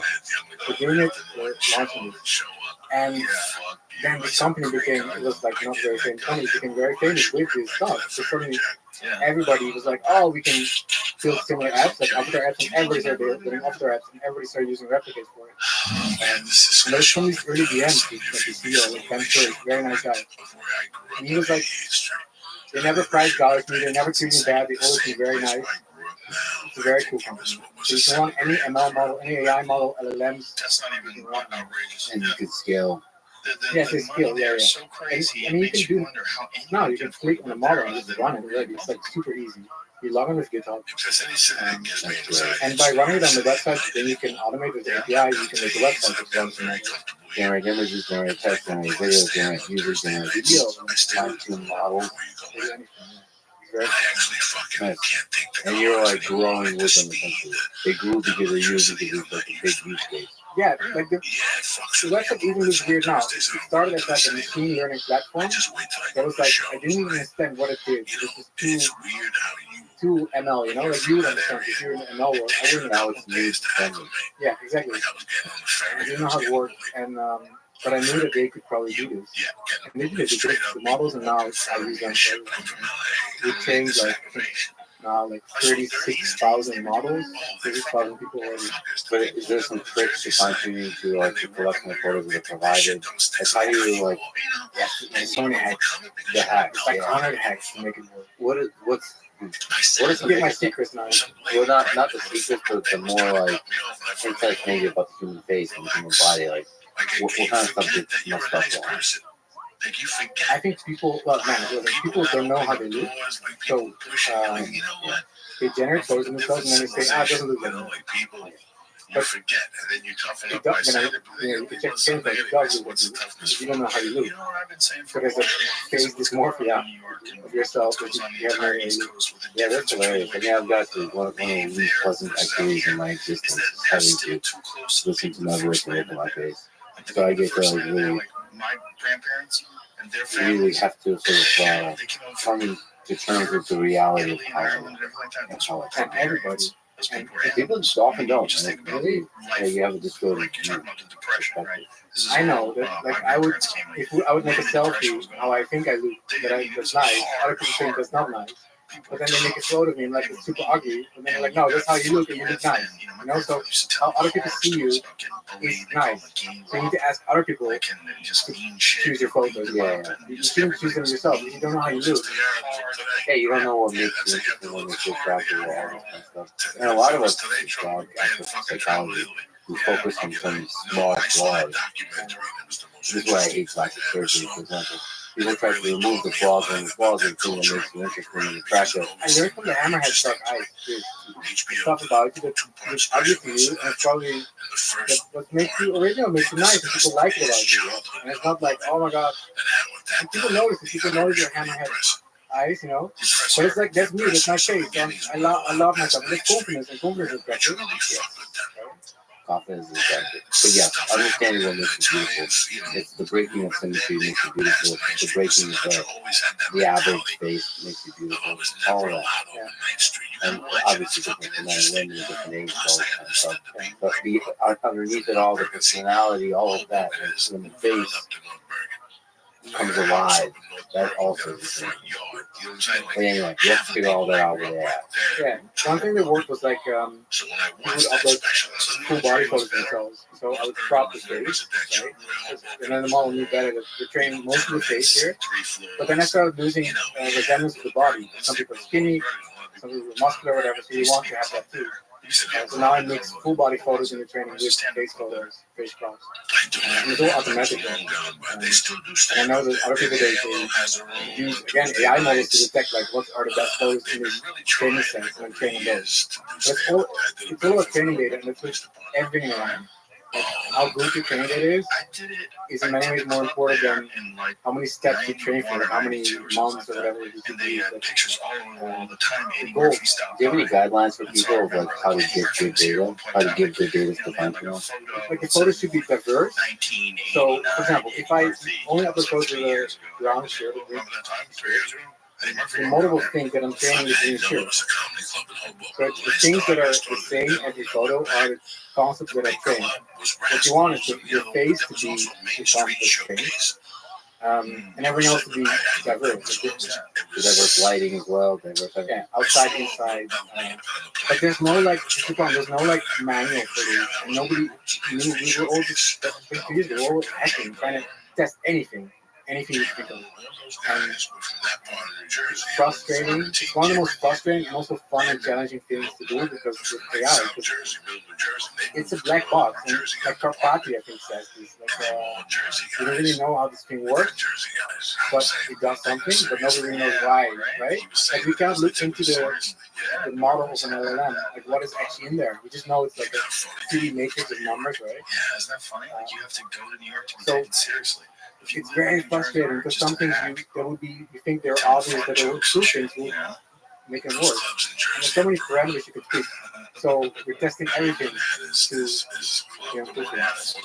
F: "We're doing it. We're launching it." And then this company became, it was like not very famous company, it became very famous with this stuff. So suddenly everybody was like, "Oh, we can build similar apps, like avatar apps," and everybody started building avatar apps, and everybody started using Replicate for it. And there's some of these early DMs, like the CEO, like Ben Curry, very nice guy. And he was like, they never priced dollars to me, they never treated me bad, they always be very nice. It's a very cool company. So you can run any ML model, any AI model, LLMs,
G: That's not even outrageous.
D: And you could scale.
F: Yes, it's skill, yeah, yeah. I mean, you can do now. You can click on the model and just run it already. It's like super easy. You log on with GitHub, and by running it on the website, then you can automate with the APIs. You can make a website that runs in
D: Generate images, generate text, generate videos, generate users, generate video, fine-tune models.
F: anything.
D: Nice. And you're like growing with them essentially. They grew because they used it because it's like a big use case.
F: Yeah, like the website even looks weird now. It started as like a machine learning platform. That was like I didn't even understand what it did. It was just too ML, you know, like you would understand if you're in the ML world. I wouldn't know.
D: Now it's news friendly.
F: Yeah, exactly. I didn't know how it worked, and but I knew that they could probably do this. And they did it. They did the models, and now I use them for everything. We trained like 36,000 models, 36,000 people already.
D: But is there some tricks to fine-tuning to like the collection of photos that are provided? Like how do you like
F: There's so many hacks.
D: the hacks?
F: It's like
D: Yeah.
F: 100 hacks to make it work.
D: What's What are some
F: Get my secrets now.
D: well, not the secrets, but the more like insights maybe about the human face and the human body. Like, what kind of stuff gets messed up on?
F: I think people, well, man, listen, people don't know how they look, so they generate photos of themselves and then they say, it doesn't look like that.
C: You forget, and then you toughen up
F: It
C: by
F: does,
C: saying
F: you can check the same thing, it does look like you, but you don't know how you look.
C: You know what I've been saying
F: So
C: for
F: there's a face dysmorphia of yourself that you have no idea.
D: Yeah, that's hilarious. I mean, I've got to one of the least pleasant activities in my existence is having to listen to my voice and look at my face. So I get to like really,
C: my grandparents and their
D: really
C: families
D: have to sort of come to terms with the reality of how I
F: And everybody. And
D: people just often don't. And really, you have a distorted view.
F: I know that, like, I would make a selfie how I think I look, that's nice. Other people think that's not nice. But then they make a photo of me and like it's super ugly. And then they're like, no, that's how you look and you look nice. You know, so how other people see you is nice. So you need to ask other people to choose your photos.
D: Yeah.
F: You shouldn't choose them yourself. You don't know how you look.
D: Hey, you don't know what makes you interesting, what makes you attractive, all that kind of stuff. And a lot of us psychology, we focus on some small flaws. This is why I hate plastic surgery, for example. People try to remove the flaws, and the flaws are the thing that makes you interesting and attractive.
F: I learned from the hammerhead stuff. Stuff about you that's ugly to you, and it's probably what makes you original, makes you nice, and people like it about you. And it's not like, oh my god, and people notice it. People notice your hammerhead eyes, you know. But it's like, that's me, that's my face. I love myself. And it's confidence, and confidence is better.
D: Confidence is attractive. But yeah, understanding what makes you beautiful. It's the breaking of symmetry makes you beautiful. The breaking of the average face makes you beautiful. All of that. Yeah. And obviously different from men and women, different age, all that kind of stuff. But underneath it all, the personality, all of that, and the face comes alive. That also is but anyway, you have to figure all that out with that.
F: Yeah, one thing that worked was like people would upload full body photos themselves. So I would crop the face, right? And then the model knew better to train most of the face here. But then I started losing resemblance to the body. Some people are skinny, some people are muscular, whatever. So you want to have that too. So now I mix full body photos in the training with face photos, face crops. And it's all automatic. And I know that other people they use again AI models to detect like what are the best photos in this training sense and then training those. But it's all about training data and it's with everything around. Like how good your training data is in many ways more important than how many steps you train for, how many months or whatever you can do. The goal.
D: Do you have any guidelines for people of like how to get good data, how to give good data to find people?
F: Like the photos should be diverse. So, for example, if I only upload photos with a brown shirt, the model will think that I'm training with green shirts. So the things that are the same every photo are the concepts that I train. What you want is your face to be the concept of train. And everyone else to be diverse.
D: Diverse lighting as well. Diverse,
F: yeah, outside, inside. But there's no like, there's no like manual for this. And nobody knew. We were all just confused. We were all hacking, trying to test anything you think of. And it's frustrating. It's one of the most frustrating and also fun and challenging things to do because with AI, it's a black box. And like Karpati, I think, says this. Like, you don't really know how this thing works, but it does something, but nobody really knows why, right? Like we can't look into the model of an LLM, like what is actually in there. We just know it's like a 3D matrix of numbers, right?
C: Yeah, isn't that funny? Like you have to go to New York to be taken seriously.
F: It's very frustrating because some things you think they're obvious that they will do things will make them work. And there's so many parameters you could tweak. So we're testing everything to push it.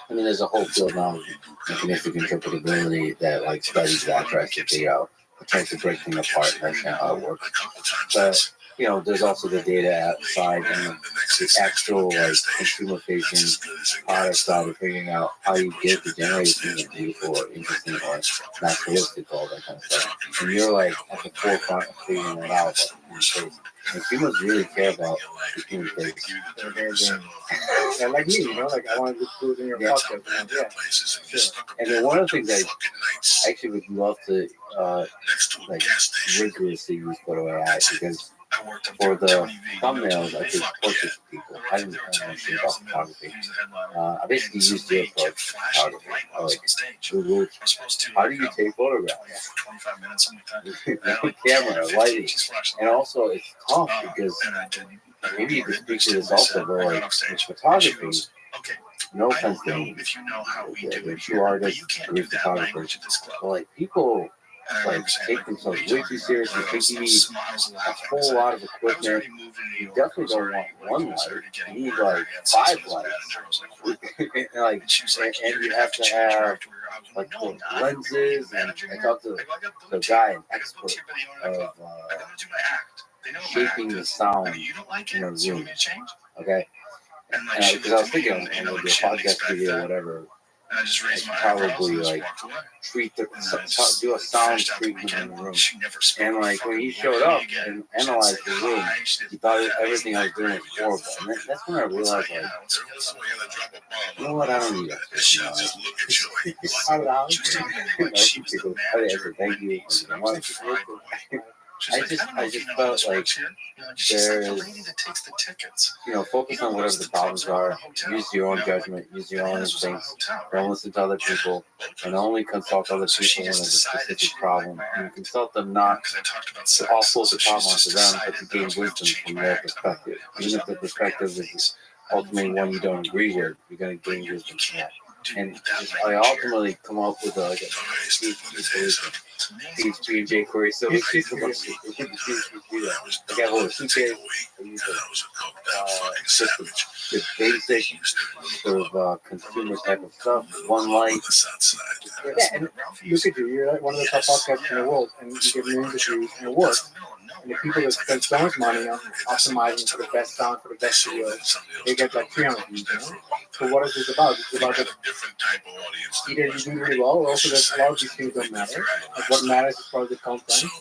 D: I mean, there's a whole field now of mechanistic interpretability that studies that, tries to figure out, tries to break things apart and understand how it works. But there's also the data side and the actual like consumer-facing product side of figuring out how you get to generate something beautiful or interesting or naturalistic, all that kind of stuff. And you're like at the forefront of figuring that out. And humans really care about the human face.
F: Yeah, like me, like I want to look good in your podcast. Yeah, sure.
D: And then one of the things I actually would love to like rigorously use photo AI because for the thumbnails I take portraits of people. I didn't know anything about photography. I basically used the approach to photography. I like Google, how do you take photographs? Camera, lighting, and also it's tough because maybe you can speak to this also, but like with photography, no offense to me, the true artists, great photographers, but like people like take themselves way too seriously. Think you need a whole lot of equipment. You definitely don't want one light. You need like 5 lights. and you have to have like the lenses. And I talked to the guy, an expert of shaping the sound in a room. Okay. Because I was thinking, I'm gonna do a podcast video or whatever. I just raised my probably like treat the do a sound treatment in the room. And like when he showed up and analyzed the room, he thought everything I was doing was horrible. And that's when I realized, like, you know what? I don't need that. I said thank you so much. I just felt like there's, focus on whatever the problems are, use your own judgment, use your own instincts, don't listen to other people, and only consult other people when there's a specific problem. And you consult them not to also the problem onto them, but to gain wisdom from their perspective. Even if the perspective is ultimately one you don't agree with, you're going to gain wisdom from that. And I ultimately come up with like a PHP and jQuery. So it's just I got a little suitcase. I use the basic sort of consumer type of stuff. One light.
F: Yeah, and look at you. You're like one of the top podcasts in the world, and you get millions of views, and it works. And the people that spend so much money on optimizing for the best sound, for the best video, they get like 300 views. So what is this about? It's about that either you do really well, or also that a lot of these things don't matter. Like what matters is probably the content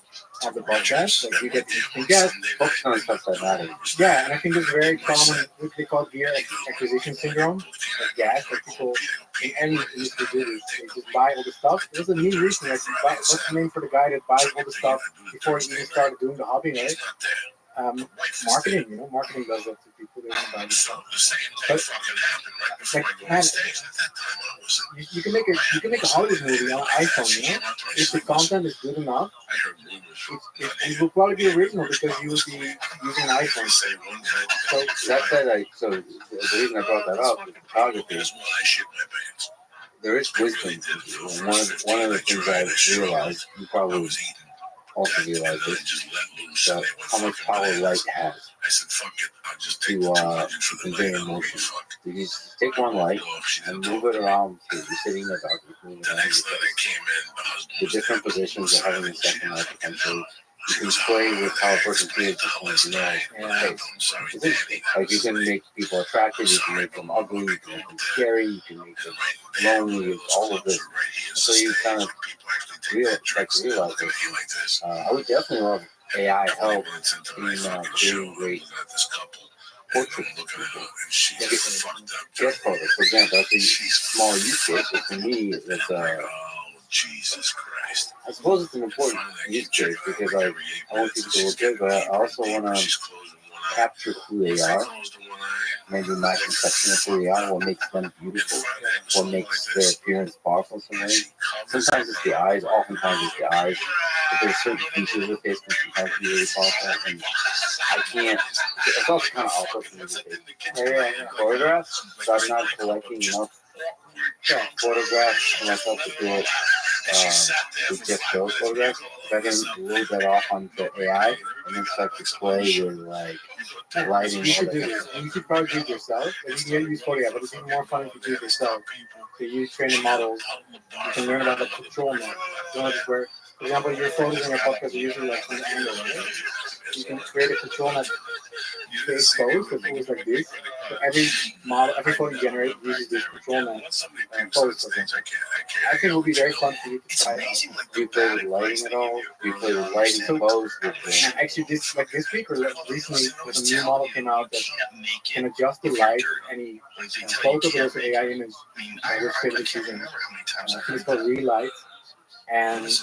F: of the podcast. Like you get interesting guests.
D: Focus on stuff that matters.
F: Yeah, and I think it's very common what they call gear acquisition syndrome. Like gas, like people in any industry do this. They just buy all the stuff. There's a new reason. Like, what's the name for the guy that buys all the stuff before he even started doing the hobby, right? Marketing, marketing does that to people. They don't buy the stuff. But, like, man, you can make a Hollywood movie on an iPhone, if the content is good enough. It will probably be original because you will be using an iPhone.
D: So that said, so the reason I brought that up with photography is there is wisdom. And one of the things I realized, you probably also realize this, that how much power light has to convey emotion. You just take one light and move it around. You're sitting in the dark, moving it around. The different positions of having a second light potentially. You can play with how a person feels just like you can make people attractive, you can make them ugly, you can make them scary, you can make them lonely, all of this. So you kind of realize this. I would definitely love AI help in creating great portraits of people. Guest photos, for example, that's a small use case, but for me, it's Jesus Christ. I suppose it's an important use case because I want people to look good, but I also want to capture who they are. Maybe my conception of who they are, what makes them beautiful, what makes their appearance powerful in some way. Sometimes it's the eyes, oftentimes it's the eyes. But there's certain features of the face that sometimes be really powerful, and I can't. It's also kind of awkward for me to take photographs, so I'm not collecting enough photographs myself to do it with just those photographs. So I can load that off onto AI and then start to play with like lighting.
F: You should do this. You should probably do it yourself. And you can use Photoshop, but it's even more fun if you do it yourself. So you use training models. You can learn about the control map. For example, your photos in your podcast are usually like from the angle, right? you can create a control net to expose the tools like this. So every model, every photo you generate uses this control net pose. For example. I think it would be very fun for you to try.
D: Do you play with lighting at all? Do you play with lighting pose?
F: And actually, this week or recently, a new model came out that can adjust the light of any photo, but also AI image with stable diffusion. I think it's called Relight, and it's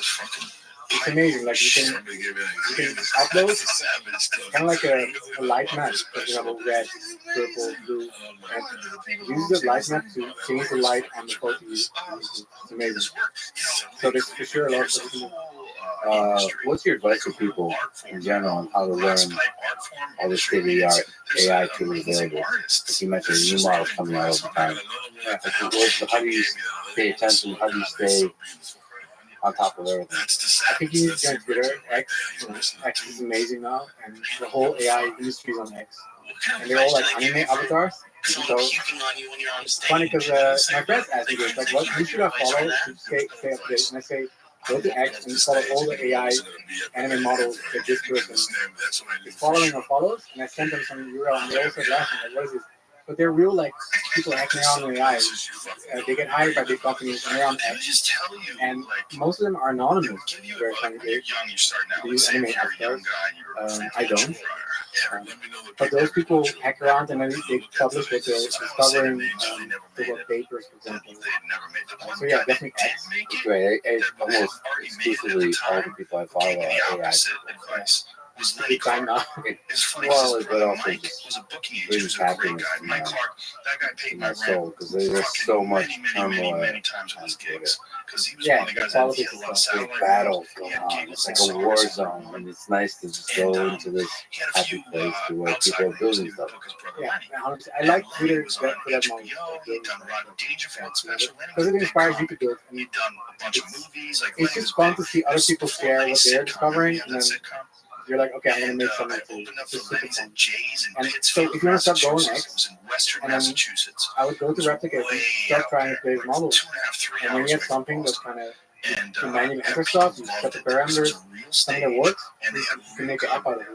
F: amazing. Like you can upload kind of like a light map. For example, red, purple, blue, and use the light map to change the light on the photo you use. It's amazing. So there's for sure a lot of people.
D: What's your advice to people in general on how to learn all this state-of-the-art AI tools available? Like you mentioned, new models coming out all the time. How do you pay attention? How do you stay on top of everything?
F: I think you need to join Twitter. X is amazing now, and the whole AI industry is on X. And they're all like anime avatars. So it's funny because my friends asked me this, like, what who should I follow to stay up to date? And I say, go to X and follow all the AI anime models that this person is following or follows. And I sent them some URL, and they all started laughing, like, what is this? But they're real, like, people hacking around on AI. They get hired by big companies, and they're on X. And most of them are anonymous. Very funny. They use anime avatars. I don't. But those people hack around and then they publish what they're discovering through papers, for example. So yeah, definitely X.
D: It's great. It's almost exclusively all the people I follow are AI people.
F: Big time now.
D: Well, but also just brings happiness to my soul because there's so much turmoil.
F: Yeah, politics is
D: Big battles going on. It's like a war zone, and it's nice to just go into this happy place to where people are building stuff.
F: Yeah, I like Twitter for that moment. Because it inspires you to do it. And it's just fun to see other people share what they're discovering, and then you're like, okay, I'm gonna make something too. It's super fun. And so if you want to start going X, and then I would go to replicate and start trying to play with models. And when you have something that's kind of to manually enter stuff, you set the parameters, something that works, you can make an app out of it.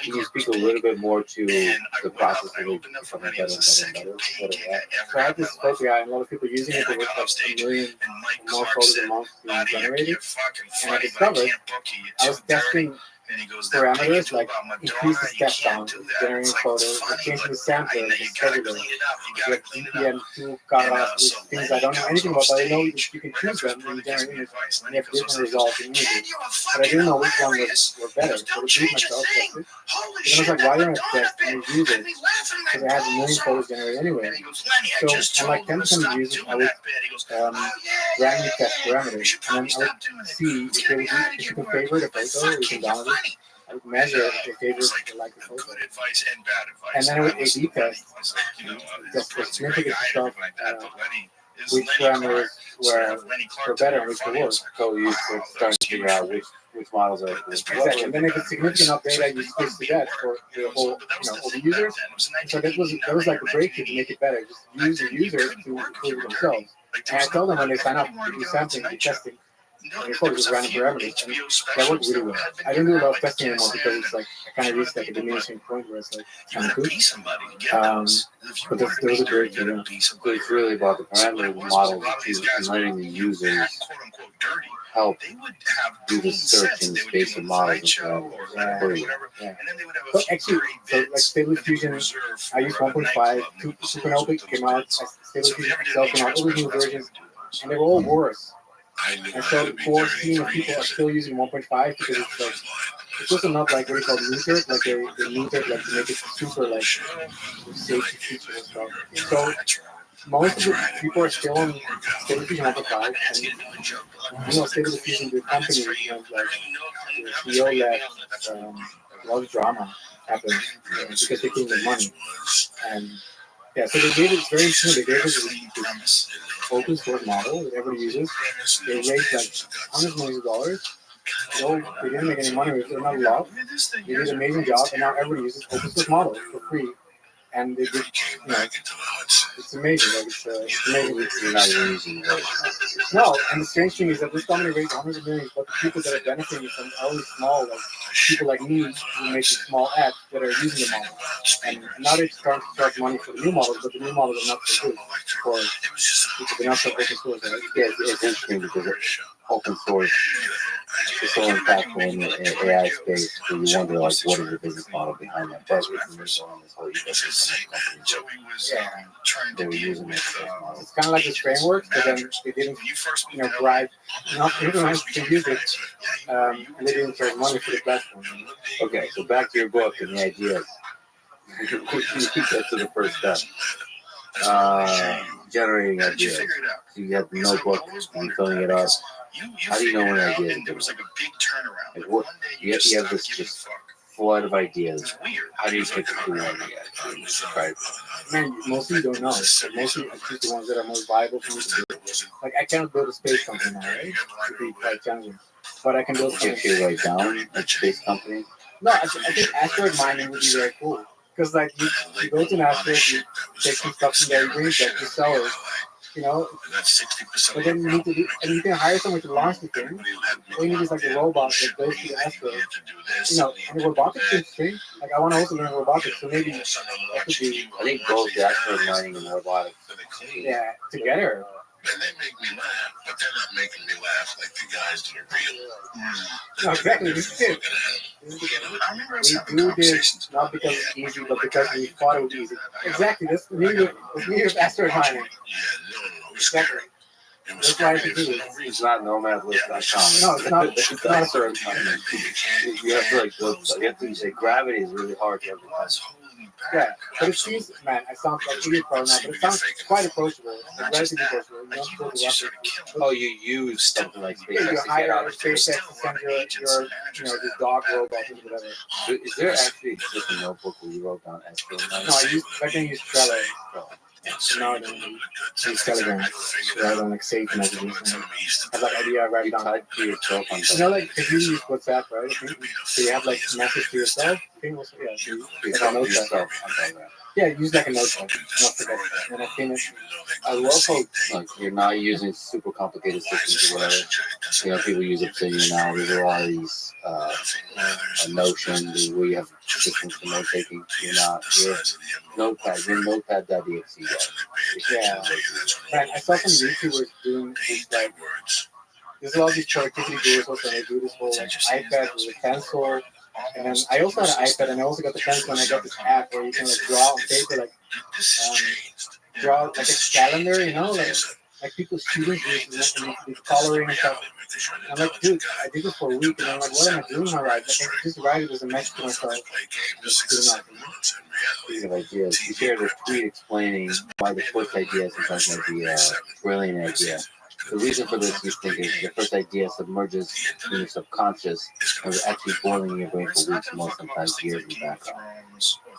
D: Can you speak a little bit more to the process of it becoming better and better?
F: So I had this photo guy, and a lot of people using it. There was like 1 million more photos a month being generated. And I discovered I was testing parameters like increase the step count, generating photos, change the sampler, the scheduler, like DPM2 caras, things I don't know anything about, but I know you can choose them and you generate images, and you have different results in images. But I didn't know which one were better, so I would do myself test it. And I was like, why don't I test and use it? Because I have 1 million photos generated anyway. So, and like 10% of users, I would randomly test parameters, and then I would see if you can favorite a photo, you can download it. I would measure if your favorites were like the photo. And then I would A/B test just for significant stuff, which parameters were better and which were worse.
D: So you start to figure out which models are
F: exactly. And then if it's significant enough data, you switch to that for the whole, all the users. So that was like a breakthrough to make it better. Just use the user to improve it themselves. And I told them when they sign up, to do sampling, do testing. And your photos with random parameters, and that worked really well. I don't do a lot of testing anymore because it's like I kind of reached like a diminishing point where it's like kind of good. But there was a great video.
D: So it's really about the parameter model and letting the users help do the search in the space of models for you.
F: Yeah. But actually, so like Stable Diffusion, I used 1.5. Supernova came out. Stable Diffusion itself came out. All the new versions, and they were all worse. And so the core team of people are still using 1.5 because it's like it's also not like what we call neutered, like they neutered like to make it super like safety features and stuff. So most of the people are still on Stable Diffusion 1.5, and you know Stable Diffusion, the company, like the CEO left, a lot of drama happened because they couldn't get money, and yeah, so they gave it very soon. They gave us this open source model that everybody uses. They raised like hundreds of millions of dollars. So they didn't make any money with it. They're not a lot. They did an amazing job, and now everybody uses open source models for free. And they did, you know, It's amazing. Like it's amazing.
D: You're not even using the right.
F: No, and the strange thing is that this company raised hundreds of millions, but the people that are benefiting from are only small, like people like me who make the small apps that are using the model. And now they're starting to charge money for the new models, but the new models are not so good for people. They're not so open source. Right?
D: Yeah, it's interesting because open source is so impactful in the AI space. So you wonder, like, what is the business model behind that? But on this whole ecosystem of companies,
F: Yeah,
D: they were using it.
F: it's kind of like this framework, but then they didn't, drive enough influence to use it, and they didn't charge money for the platform.
D: Okay, so back to your book and the ideas. That's the first step. Generating ideas. So you have the notebook and you're filling it up. How do you know when an idea is good? Like what? You have this just flood of ideas. How do you pick the one? Right.
F: Man, mostly you don't know. So mostly I choose the ones that are most viable for me to do. Like I cannot build a space company now, right? It would be quite challenging. But I can build something.
D: If you write down a space company.
F: No, I think asteroid mining would be very cool. Because like you go to an asteroid, you take some stuff from there, you bring it back to sell it. But then you need to do, and you can hire someone to launch the thing. All you need is like a robot that goes to the asteroid. And the robotics is interesting. Like I want to also learn robotics, so maybe that could be.
D: I think both the asteroid mining and robotics.
F: Yeah, together.
E: And they make me laugh, but they're not making me laugh like the guys that are real.
F: No, exactly. This is it. We do this not because it's easy, but because we thought it was easy. Exactly. That's the meaning of asteroid mining. Exactly. That's why I should do it.
D: It's not nomadlist.com.
F: No, it's not. It's not
D: asteroid mining. You have to you have to say gravity is really hard to everyone.
F: Yeah, but it seems, man, I sound like idiot probably now, but it sounds quite approachable. It's relatively approachable. You don't go to rocket.
D: Oh, you use something like SpaceX
F: You
D: to get
F: hire
D: out
F: a
D: of space.
F: SpaceX to send your the dog robot or whatever.
D: Is there actually just a notebook where you wrote down asteroid mining?
F: No, I can use Trello. No, I don't use Telegram. I don't like save messages. I have like idea, I write it down.
D: Type to yourself on
F: Like, if you use WhatsApp, right? So you have like message to yourself. I think also, yeah, so
D: you
F: like a note
D: yourself.
F: Yeah, use like a notebook. Not forget. And I finish.
D: I love how like you're not using super complicated systems or whatever. People use Obsidian now. There's a lot of these a Notion where you have systems for note taking. You're not. You're Notepad. You're Notepad.exe.
F: Yeah. Man, I saw some YouTubers doing this like. There's a lot of these productivity gurus also, and they do this whole like iPad with a pencil. And then I also had an iPad, and I also got the pencil, and I got this app where you can like draw on paper, like draw like a calendar, like people's students with coloring and stuff. I'm like, dude, I did this for a week, and I'm like, what am I doing in my life? Like, I can just write it as a message to myself.
D: Speaking of ideas, you shared a tweet explaining why the first idea sometimes might be a brilliant idea. The reason for this, you think, is the first idea submerges in your subconscious and is actually boiling in your brain for weeks, months, sometimes years in the background.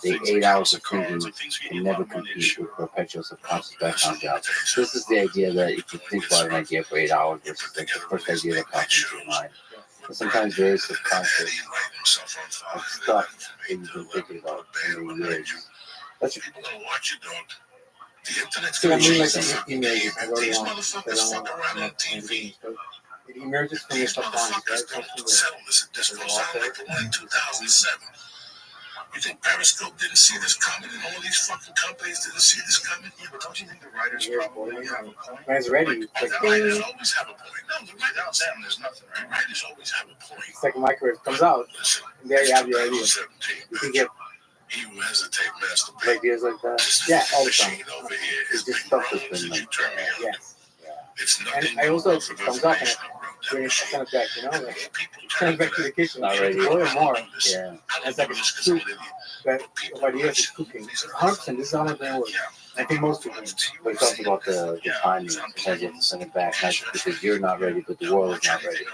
D: The 8 hours of thinking can never compete with perpetual subconscious background jobs. This is the idea that if you think about an idea for 8 hours versus like the first idea that pops into your mind. But sometimes there is subconscious like stuff that you've been thinking about for years. That's
F: So I mean, like the images, I wrote it on, it emerges from your subconscious, right?
E: You think Periscope didn't see this coming, and all these fucking companies didn't see this coming? Yeah, but don't you think the writers probably have a point?
F: When it's ready, it's like,
E: The writers always have a point. No, the writers, there's nothing, right? Writers always have a point.
F: It's like a microwave comes out, and there you have your idea.
D: You can get ideas like that.
F: Yeah, all the time.
D: It's just stuff that's been like,
F: yes. And I also comes up and I send it back, send it back to the kitchen.
D: Not ready.
F: More and more.
D: Yeah.
F: It's like a soup that of ideas is cooking. 100%, this is how my brain works. I think most people.
D: But it's also about the timing. Sometimes you have to send it back, not just because you're not ready, but the world is not ready.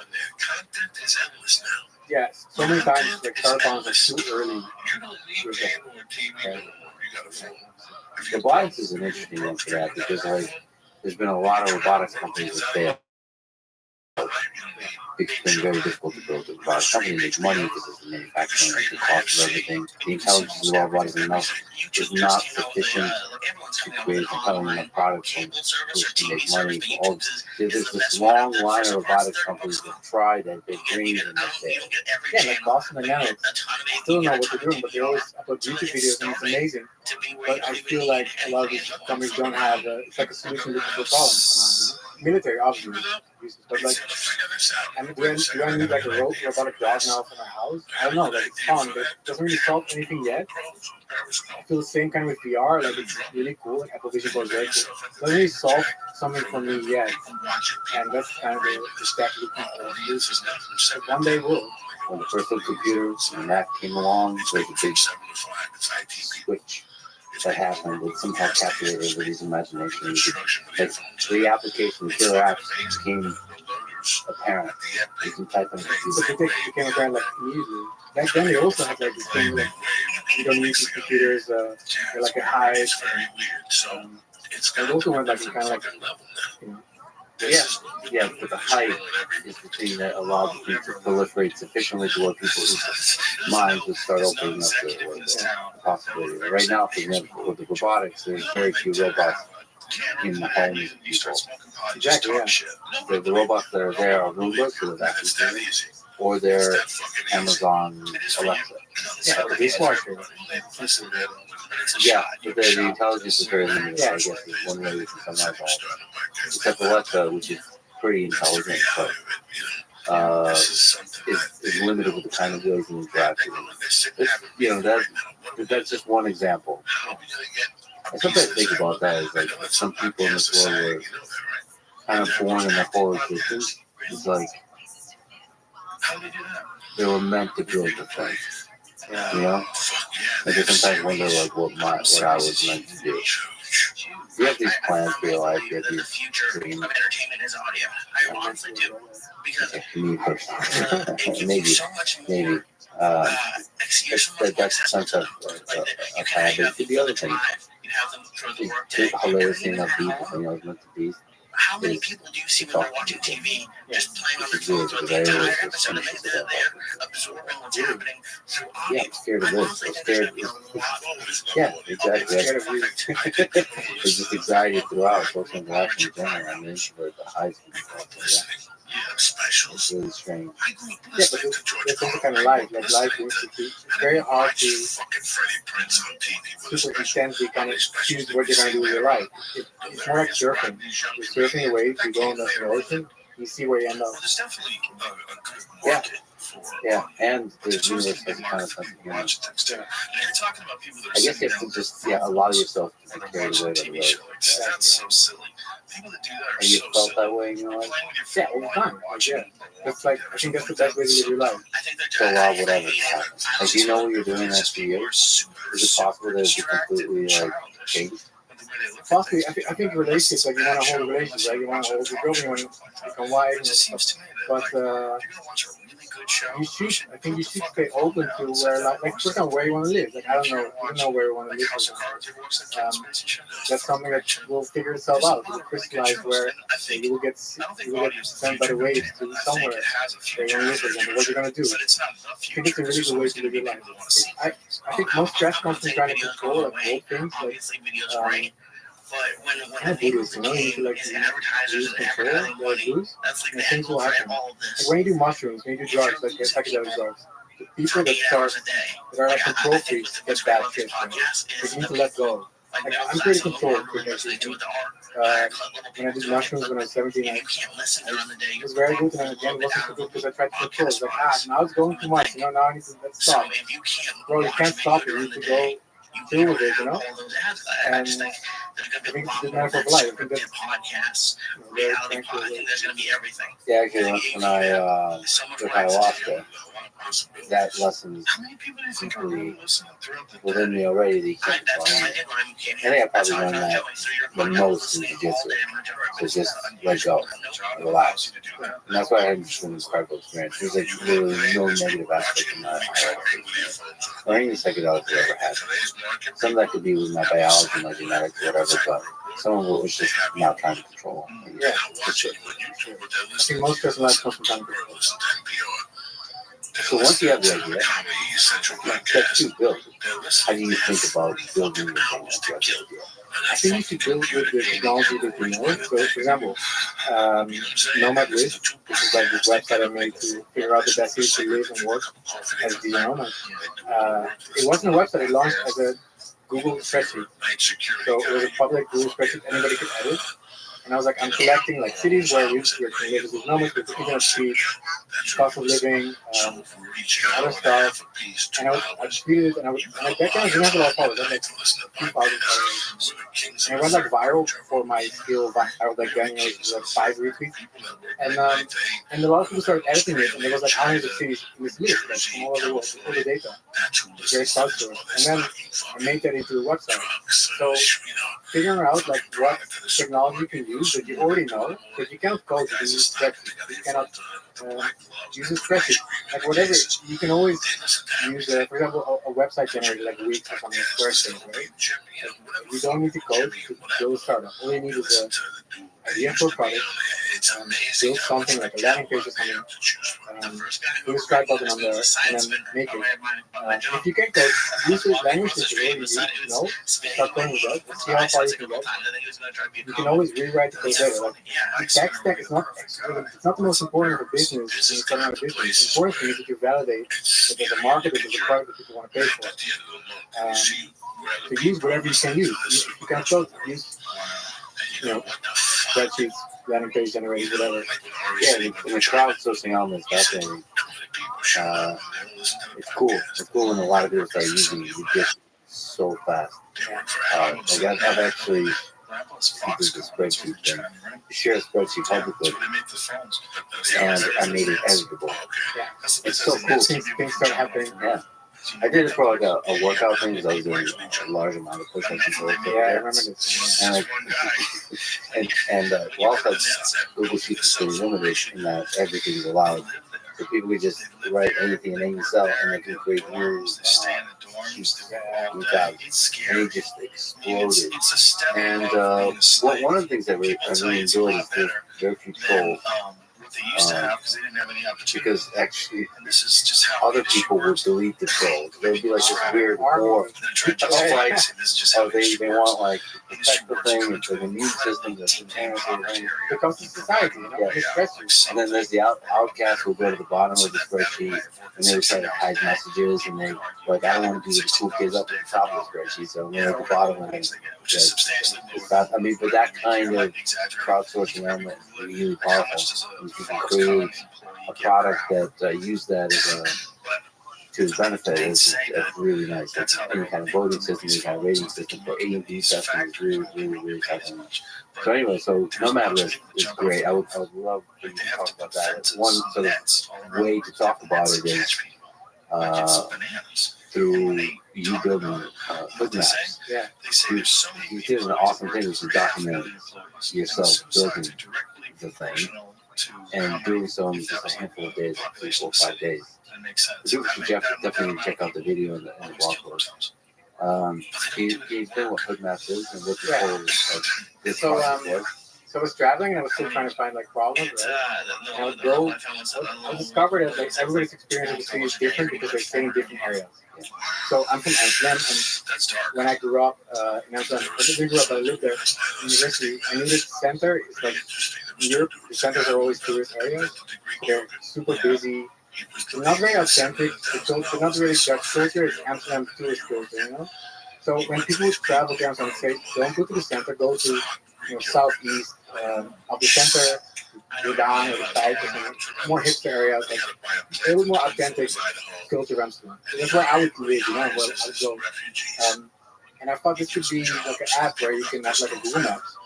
F: Yes, so many times like startups are too early.
D: Robotics is an interesting one for that because like there's been a lot of robotics companies that fail. it's been very difficult to build a robotic company and make money because of the manufacturing, like the cost of everything. The intelligence of the robotic enough is not sufficient to create a compelling enough product from which to make money. There's this long line of robotics companies that tried and they dreamed and they failed.
F: Yeah, like Boston Dynamics. I still don't know what they're doing, but they always upload YouTube videos and it's amazing. But I feel like a lot of these companies don't have it's like a solution to the problems. Military, obviously, but like, I mean, do I need like a robotic dog now for my house? I don't know. Like, it's fun, but it doesn't really solve anything yet. I feel the same kind of with VR. Like, it's really cool. Like, Apple Vision Pro is very cool. It doesn't really solve something for me yet, and that's kind of the step to but one day will.
D: When the first little computers and Mac came along, there was a big switch that happened that somehow captivated everybody's imagination. Like, the application, killer apps became apparent. You can type in a computer.
F: But it became apparent like immediately. Back then, they also had like this thing like you don't use these computers. They're like a high. It also went like kind of like you know.
D: Yeah, but the height is the thing that allowed the thing to proliferate sufficiently to where people's minds would start opening up the possibility. Right now, for example, with the robotics, there's very few robots in the homes of people.
F: Exactly, yeah.
D: The robots that are there are Roombas, so they're vacuum, or they're Amazon Alexa.
F: Yeah, the dishwasher.
D: Yeah, but the intelligence is very limited. I guess is one way we can summarize all. Except Alexa, which is pretty intelligent, but is limited with the kind of ways you interact with it. That's just one example. And something I think about that is like some people in this world were kind of born in the whole existence. It's like they were meant to build the thing. You know? Like I sometimes wonder like what I was meant to do. You have these plans for your life, you have these dreams. Me personally. maybe. That's the sense of kind, but it could be other things. The hilarious thing of Beast, I was meant to be.
G: How many people do you see when they're watching TV just playing on their phones the entire episode and they're absorbing what's happening through audio?
D: Yeah, I'm scared of this. I'm scared. Yeah, exactly. There's just anxiety throughout social interaction in general. I'm an introvert, the highs can be it's really strange.
F: Yeah, but it's also kind of life. Like life institute. It's very hard to super intensely kind of choose what you're going to do with your life. It's more like surfing. You're surfing your wave, you go in the ocean, you see where you end up.
D: Yeah, and the universe has a kind of something humor. I guess you have to just allow yourself to be carried away by the wave.
G: That's so silly. People that do that are
D: and you felt that way in your life?
F: Yeah, all the time. That's like, I think that's the best way to live your life.
D: To allow whatever to happen. Like, do you know what you're doing after years? Is it possible that it completely changed?
F: Possibly, I think relationships, like you want to hold a relationship, right? You want to hold your girlfriend, you want to become wife, and stuff. But I think you should stay open to where, like for example, where you want to live. Like, I don't know where you want to live. That's something that will figure itself out. It will crystallize where you will get sent by the waves to somewhere where you want to live and what you're going to do. I think it's a really good way to live your life. I think most stress comes from trying to control like old things, like
G: but when the
F: Buddhists, you need to like lose control, lose, and things will happen. Like when you do mushrooms, when you do drugs, like psychedelic drugs, the people that are like control freaks get bad shit. Right? They need to let go. Like, I'm pretty controlled because when I did mushrooms when I was 17, it was very good, and again, it wasn't so good because I tried to control. It's like, now it's going too much, now I need to stop. Bro, you can't stop it, you need to go deal with it, And I think it's a good metaphor for life. I think that's
G: there's going to be everything.
D: Yeah, actually, when I took ayahuasca, that lesson is completely within me already. The I think I probably learned that the most in jiu-jitsu. So just let go, relax. And that's why I had this incredible experience. There's like literally no negative aspect of my ayahuasca. Or any psychedelics I've ever had. Some of that could be with my biology, my genetics, whatever, but some of it was just not time control.
F: Yeah. I think most personal life comes from time control.
D: So once you have the idea, step 2, build. How do you think about building your thing after you have the idea?
F: I think you should build with the technology that you know. So, for example, Nomad List, which is like this website I made to figure out the best place to live and work as a digital nomad. It wasn't a website. It launched as a Google spreadsheet. So it was a public Google spreadsheet anybody could edit. And I was like, I'm collecting like cities where we can live as nomads with internet speed, cost of living, other stuff. And I tweeted it, and back then I didn't have a lot of followers. I had like 2,000 followers. And it went like viral for my skill. I was like getting like 5 retweets. And a lot of people started editing it, and there was like hundreds of cities in this list, like from all over the world, with all the data. It's very crowdsourced. And then I made that into a website. So figuring out like what technology you can use that you already know, but you cannot code to use spreadsheet. You cannot use a spreadsheet. Like whatever, you can always use, for example, a website generator like Wix or something, Squarespace, right? Like, you don't need to code to build a startup. All you need is an idea for a product, build something like a landing page or something, put a Stripe button on there, and then make it. If you can code, use the language that you already know, start playing with that, and see how far you can get. You can always rewrite the code later. Like, the tech stack is not it's not the most important for business when you're starting out a business. The important thing is that you validate that there's a market, that there's a product that people want to pay for. To use whatever you can use. If you can't code, use spreadsheets, landing page generators, whatever.
D: Yeah, the crowdsourcing element is fascinating. It's cool. It's cool when a lot of people start using it. You get so fast. Like I've actually did the spreadsheet thing. Share a spreadsheet publicly, and I made it editable.
F: Yeah.
D: It's so cool.
F: Things start happening.
D: Yeah. I did it for like a workout thing because I was doing a large amount of push-ups and stuff.
F: Yeah, I remember this.
D: And also Google Sheets is pretty limited in that everything is allowed. So people can just write anything and they can sell, and they can create new sheets, new tabs. And it just exploded. And one of the things that I really enjoyed is there's very few trolls. Because actually, other people would delete the trolls. There would be like this weird war. Like, they want like to protect the thing, and the immune system, the everything.
F: Becomes to society,
D: Yeah. And then there's the outcasts who go to the bottom of the spreadsheet, and they would try to hide messages, and they like, I don't want to be the cool kids up at the top of the spreadsheet, so they're at the bottom. And but that kind of crowdsourcing element is really powerful. You can create a product that use that as to his benefit. It's really nice. Like any kind of voting system, any kind of rating system for A&B testing is really fascinating. So anyway, so Nomad List is great. I would love for you to talk about that. One sort of way to talk about it is through you building hood maps.
F: Yeah.
D: You did an awesome thing, which is document yourself building the thing and doing so in just a handful of days, 3, 4, 5 days. You should definitely check out the video in the blog post. Can you explain what hood maps is and what the whole this project was?
F: So I was traveling and I was still trying to find like problems, right? And I would go, I discovered that like everybody's experience of the city is different because they stay in different areas. So I'm from Amsterdam, and when I grew up in Amsterdam, I lived there in university. I knew the center is like in Europe, the centers are always tourist areas. They're super busy. They're not very authentic. They're not really Dutch culture. It's Amsterdam tourist culture, So when people travel to Amsterdam, say, don't go to the center, go to southeast of the center, go down or the south, or something, more hipster areas, like a little more authentic culture of Amsterdam. So that's where I would live, where I would go. And I thought this could be like an app where you can have like a Google Maps,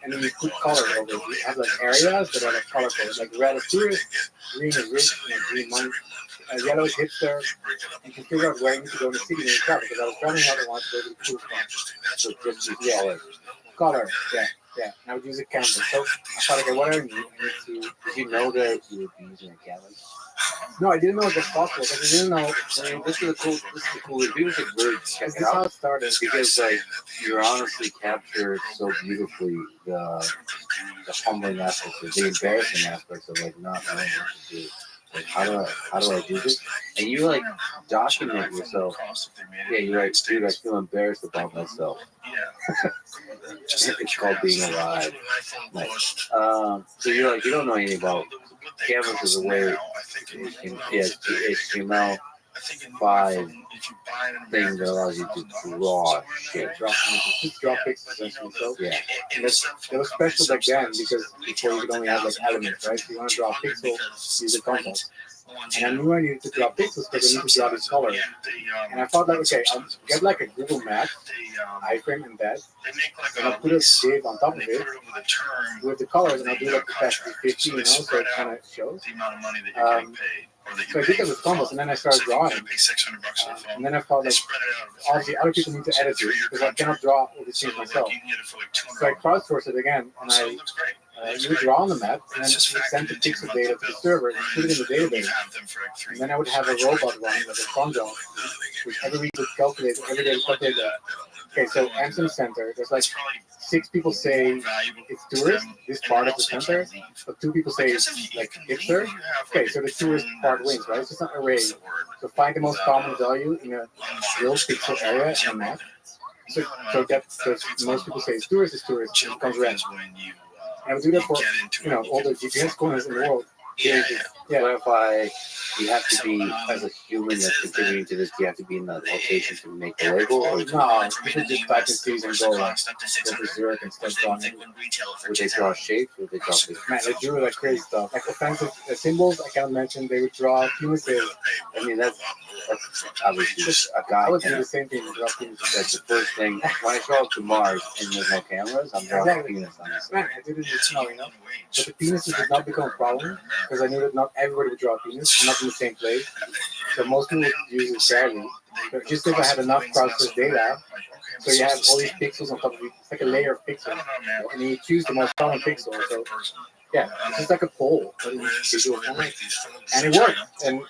F: and then you put color over it. You have like areas that are like color coded, like red is tourist, green is rich, green money, yellow is hipster, and you can figure out where you need to go in the city when you travel. Because I was traveling out and wanted to go to the cool spot. So just color, yeah. And I would use a canvas. So I thought, okay, what do I need? I need to.
D: Did you know that you would be using a canvas?
F: No, I didn't know it was possible. Because I didn't know.
D: I mean, this is the cool. People should really check
F: This
D: it
F: is how
D: out
F: it started.
D: because like you're honestly captured so beautifully the humbling aspects, the embarrassing aspects of like not knowing what to do. Like how do I do this? And you like document yourself. Yeah, you're like, dude, I feel embarrassed about myself. It's called being alive. Nice. So you're like, you don't know anything about Canvas is a way HTML 5 thing that allows you to draw shit.
F: Just draw pixels essentially. So
D: Yeah.
F: and that was special back then because before you could only have like elements, right? If you want to draw a pixel, use a compass. And I knew I needed to draw pixels because I need to draw this color. And I thought like, okay, I'll get like a Google Map, iframe and that, and I'll put a div on top of it with the colors, and I'll do like the opacity 50, so it kind of shows. So I did that with Canvas, and then I started drawing. And then I felt like, obviously, other people need to edit it because I cannot draw all these things myself. So I crowdsourced it again, and you would draw on the map, and then you send the pixel data to the server and put it in the database. And then I would have a robot running, like a cron job, which every week would calculate, every day would calculate that. Okay, so Amsterdam Center, there's like 6 people say it's tourist, this part of the center, but 2 people say it's like hipster. Okay, so the tourist part wins, right? So it's not an array. So find the most common value in a real pixel area on a map. So most people say it's tourist, and it becomes red. And I would do that for all the GPS corners in the world.
D: Yeah. Clarify, you have to be, as a human that's contributing to this, you have to be in the location to make the label? Or
F: no, people just type in C's and go to Zurich and start drawing it.
D: would they draw shapes? Would they draw shapes?
F: Man, they drew like crazy stuff. Like offensive symbols, I cannot mention. They would draw penises.
D: I mean, that's obviously just a guy.
F: I would do the same thing with draw penises.
D: That's the first thing. When I show up to Mars and there's no cameras, I'm drawing penis on this.
F: Man, I did it in the snow, But the penises did not become a problem because I knew that not everybody would draw a penis, not in the same place. So most people would use it fairly. But just if I had enough crowdsourced data, so you have all these pixels on top of it, it's like a layer of pixels. And you choose the most common pixel. So yeah, it's just like a poll, but in visual format. And it worked. And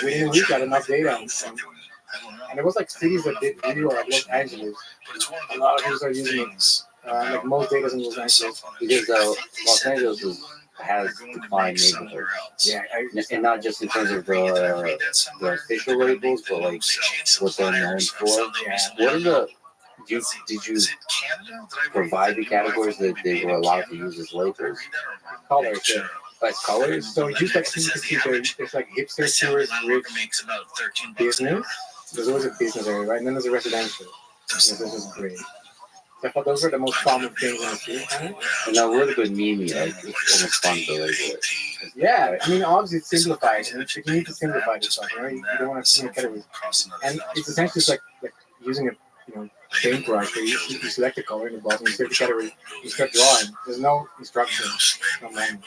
F: within a week, I had enough data. And it was like cities that did really well, like Los Angeles. A lot of people are using it. Like most data in Los Angeles.
D: Because Los Angeles has defined neighborhoods.
F: Yeah,
D: and not just in terms of the official labels, but like what they're known for.
F: Yeah.
D: What are the did you provide the categories that they were allowed to use as labels?
F: Colors, yeah.
D: Like colors?
F: So just like there's like hipster, tourist, rich, business. There's always a business area, right? And then there's a residential. This is great. I thought those were the most common things in the city.
D: And now we're the good meme, like it's almost fun to label it.
F: Yeah, I mean obviously it's simplified. And you need to simplify this stuff, You don't want to see categories. And it's essentially just like using a paintbrush where you select the color in the bottom, you select the category, you start drawing. There's no instructions, no manual.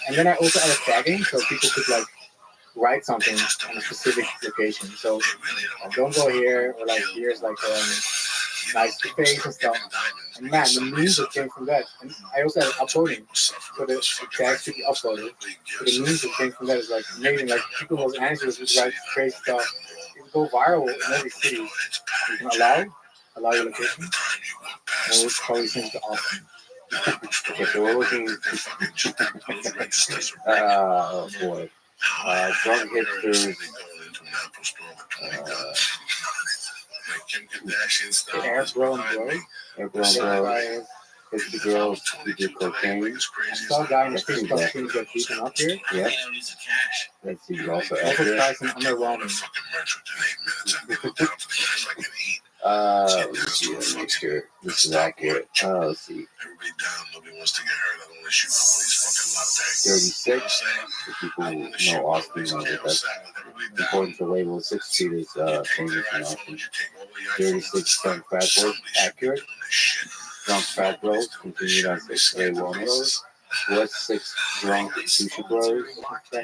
F: And then I also added tagging so people could like write something on a specific location. So don't go here, or like here's like nice face and stuff. And man, the memes that came from that. And I also had uploading, so the tags could be uploaded. So the memes that came from that is like amazing. Like people in Los Angeles would write crazy stuff. It would go viral in every city. You can allow your location. And we'll probably send it to Austin.
D: Okay, so we're looking. Oh boy. Drunk hipsters.
F: Air-grown bros.
D: Hipster girls who do cocaine.
F: I saw a guy in the street called Things Get Beaten Up here.
D: Yeah. Let's see, also
F: Also
D: accurate.
F: tries some underwhelming.
D: Let's see, let's make sure this is accurate. Let's see. 36. For people who know Austin know that that's important to label. 6 feet is famous in Austin. 36 drunk fat bros, accurate. Drunk fat bros, continued on 6 gay wonos. West 6 drunk sushi bros. I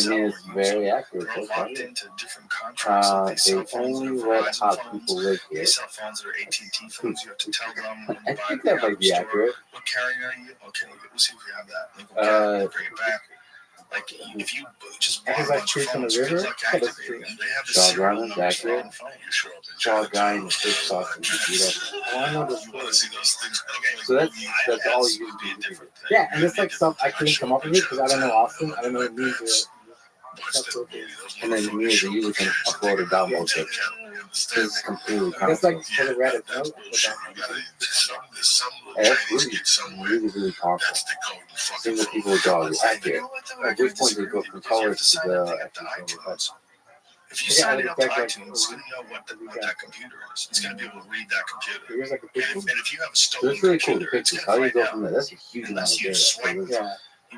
D: mean, it's very accurate so far. They only let hot people live here. I think that might be accurate.
G: Like if you just
F: I guess like fish on the river. Yeah, that's true.
D: Shaw Garland, accurate. Shaw guy in the fish sauce and you do that.
F: Oh, I know this.
D: So that's all you do.
F: Yeah, and it's like stuff I couldn't come up with it because I don't know Austin. I don't know what it means.
D: And then me as a user can upload or download it. It's completely
F: That's like
D: constant.
F: for the Reddit, no?
D: And that's really powerful. Single people draw is accurate. At which point they go from colors to the actual effects.
G: If you sign it up to iTunes, it's going to know what that computer is. It's going to be able to read that computer.
F: Here's like a
G: And
F: picture.
G: if you have a
D: So
G: stolen
D: it's really cool
G: computer,
D: to
G: it's
D: pictures.
G: going
D: How
G: to
D: do you go
G: find
D: from
G: out.
D: there? That's a huge amount
G: Unless
D: of
G: you
D: data.
G: swipe,
F: Yeah.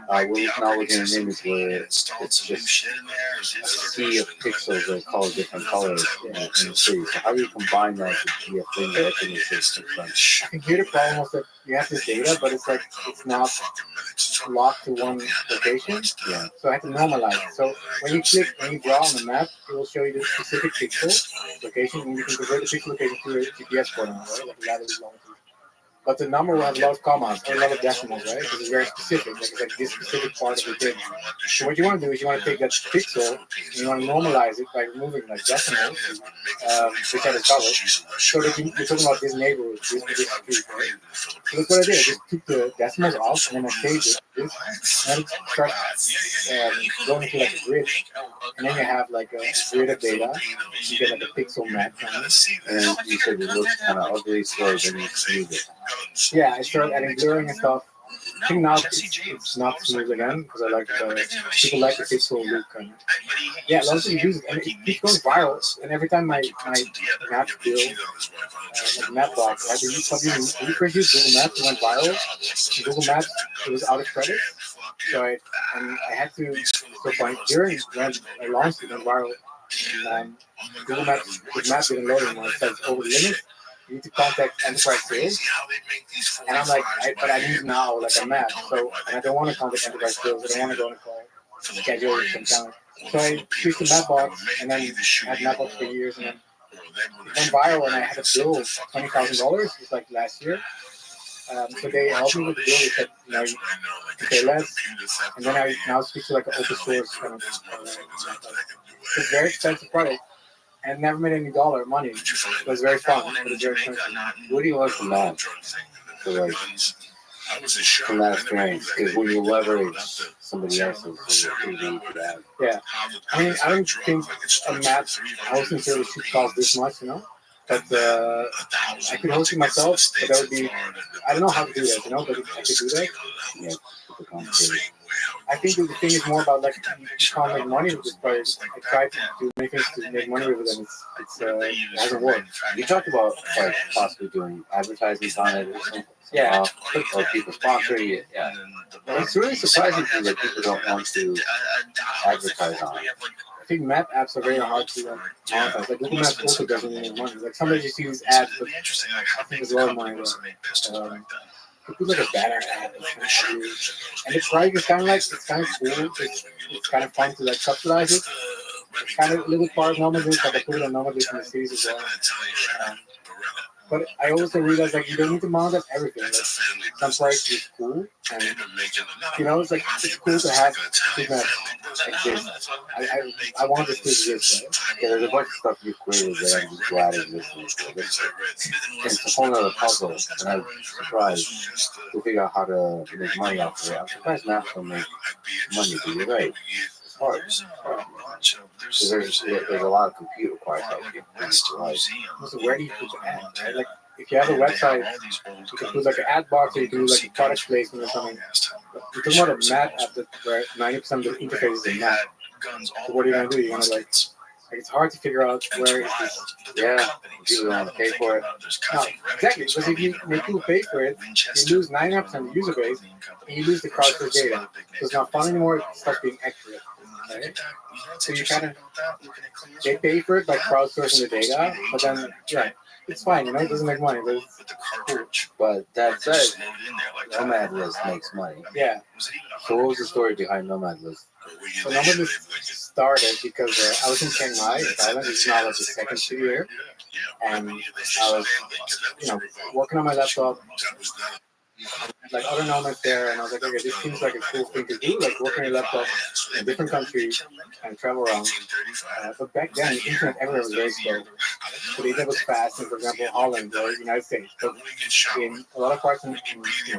G: wipe
D: We're
G: the
D: now
G: operating
D: looking at an
G: system
D: image
G: clean
D: where
G: and install
D: it's
G: some new
D: just
G: shit in there.
D: a sea of pixels that color different colors in the tree. So how do you combine that to be a thing that can exist in front?
F: I think here the problem was that you have this data, but it's like it's not locked to one location.
D: Yeah.
F: So I had to normalize it. So when you draw on the map, it will show you the specific pixel location, and you can convert the pixel location to a GPS coordinate, right? Like latitude, longitude. But the number will have a lot of commas or a lot of decimals, right? Because it's very specific. Like it's like this specific part of the thing. So what you want to do is you want to take that pixel and you want to normalize it by removing like decimals, which are the colors, so that you're talking about this neighborhood, this street, right? So that's what I did. I just took the decimals off and then I saved it. And then it starts going into like a grid. And then you have like a grid of data. You get like a pixel map.
D: And you said it looks kind of ugly, so then you use it.
F: Yeah, I started adding blurring and stuff. I think now it's not smooth again because I like people like the pixel look. And yeah, lots of use it, and it keeps going viral. And every time my map bill, like map box, I had to use something. When you first used Google Maps, it went viral. Google Maps, it was out of credit, so I had to. So by during when I launched it, went viral. And, Google Maps, the map didn't load anymore. It says over the limit. You need to contact enterprise sales, and I'm like, but I need now like a map, so and I don't want to contact enterprise sales. I don't want to go on a call, schedule some time. So I switched to Mapbox, and then had Mapbox for years, and then it went viral, and I had a bill of $20,000. It's like last year. So they helped me with the bill. They said, you pay less, and then I now switch to like an open source kind of. It's a very expensive product. And never made any money. It was very fun, but it's very expensive.
D: What do you learn from that? So like, from that experience, because when you leverage somebody else's,
F: yeah. I mean, I don't think a map hosting service should cost this much, you know. But I could host it myself, but that would be, I don't know how to do that, you know, but I could do that.
D: Yeah.
F: I think the thing is more about like you can't make money with this product. I tried to do many things to make money with it, and it hasn't worked.
D: You talked about like possibly doing advertisements on it or something.
F: Yeah.
D: Or people sponsor you. Yeah. It's really surprising to me that people don't want to advertise on it.
F: I think map apps are very hard to monetize. Like Google Maps also doesn't make money. Like sometimes you see these ads, but I think there's a lot of money there. You put like a banner ad, and the price is kind of like it's kind of cool. It's kind of fun to like subsidize it. It's kind of a little bit part of Nomadist, like I put it on Nomadist in the series as well. But I also realized like you don't need to monetize everything. Like, some price is cool, and you know it's like it's cool to have things that exist. I want this to exist. Right?
D: Yeah, there's a bunch of stuff you've created that I'm just glad exists. It's a whole other puzzle, and I'm surprised to figure out how to make money off of it. I'm surprised maps don't make money, but you're right. It's hard. There's a lot of compute required out here.
F: So where do you put the ad? Right? Like if you have a website, you can put like an ad box, or you do like a product placement or something. You're talking about a map app where 90% of the interface is a map. So what are you gonna do? You're gonna like it's hard to figure out where is this.
D: Yeah, people don't want to pay for it.
F: No, exactly. Because if you make people pay for it, you lose 99% of the user base, and you lose the crowdsourced data. So it's not fun anymore. It starts being accurate. Right? So you kind of they pay for it by crowdsourcing the data, but then it's fine. You know, it doesn't make money, but it's cool.
D: But that said, Nomad List makes money.
F: Yeah.
D: So what was the story behind Nomad List?
F: So Nomad List started because I was in Chiang Mai, in Thailand. It's now like the second city here, and I was, working on my laptop. like other nomads there, and I was like, okay, this seems like a cool thing to do, like work on your laptop in a different country and travel around. But back then, the internet everywhere was very slow. So the internet was fast, and for example, Holland or the United States, but in a lot of parts in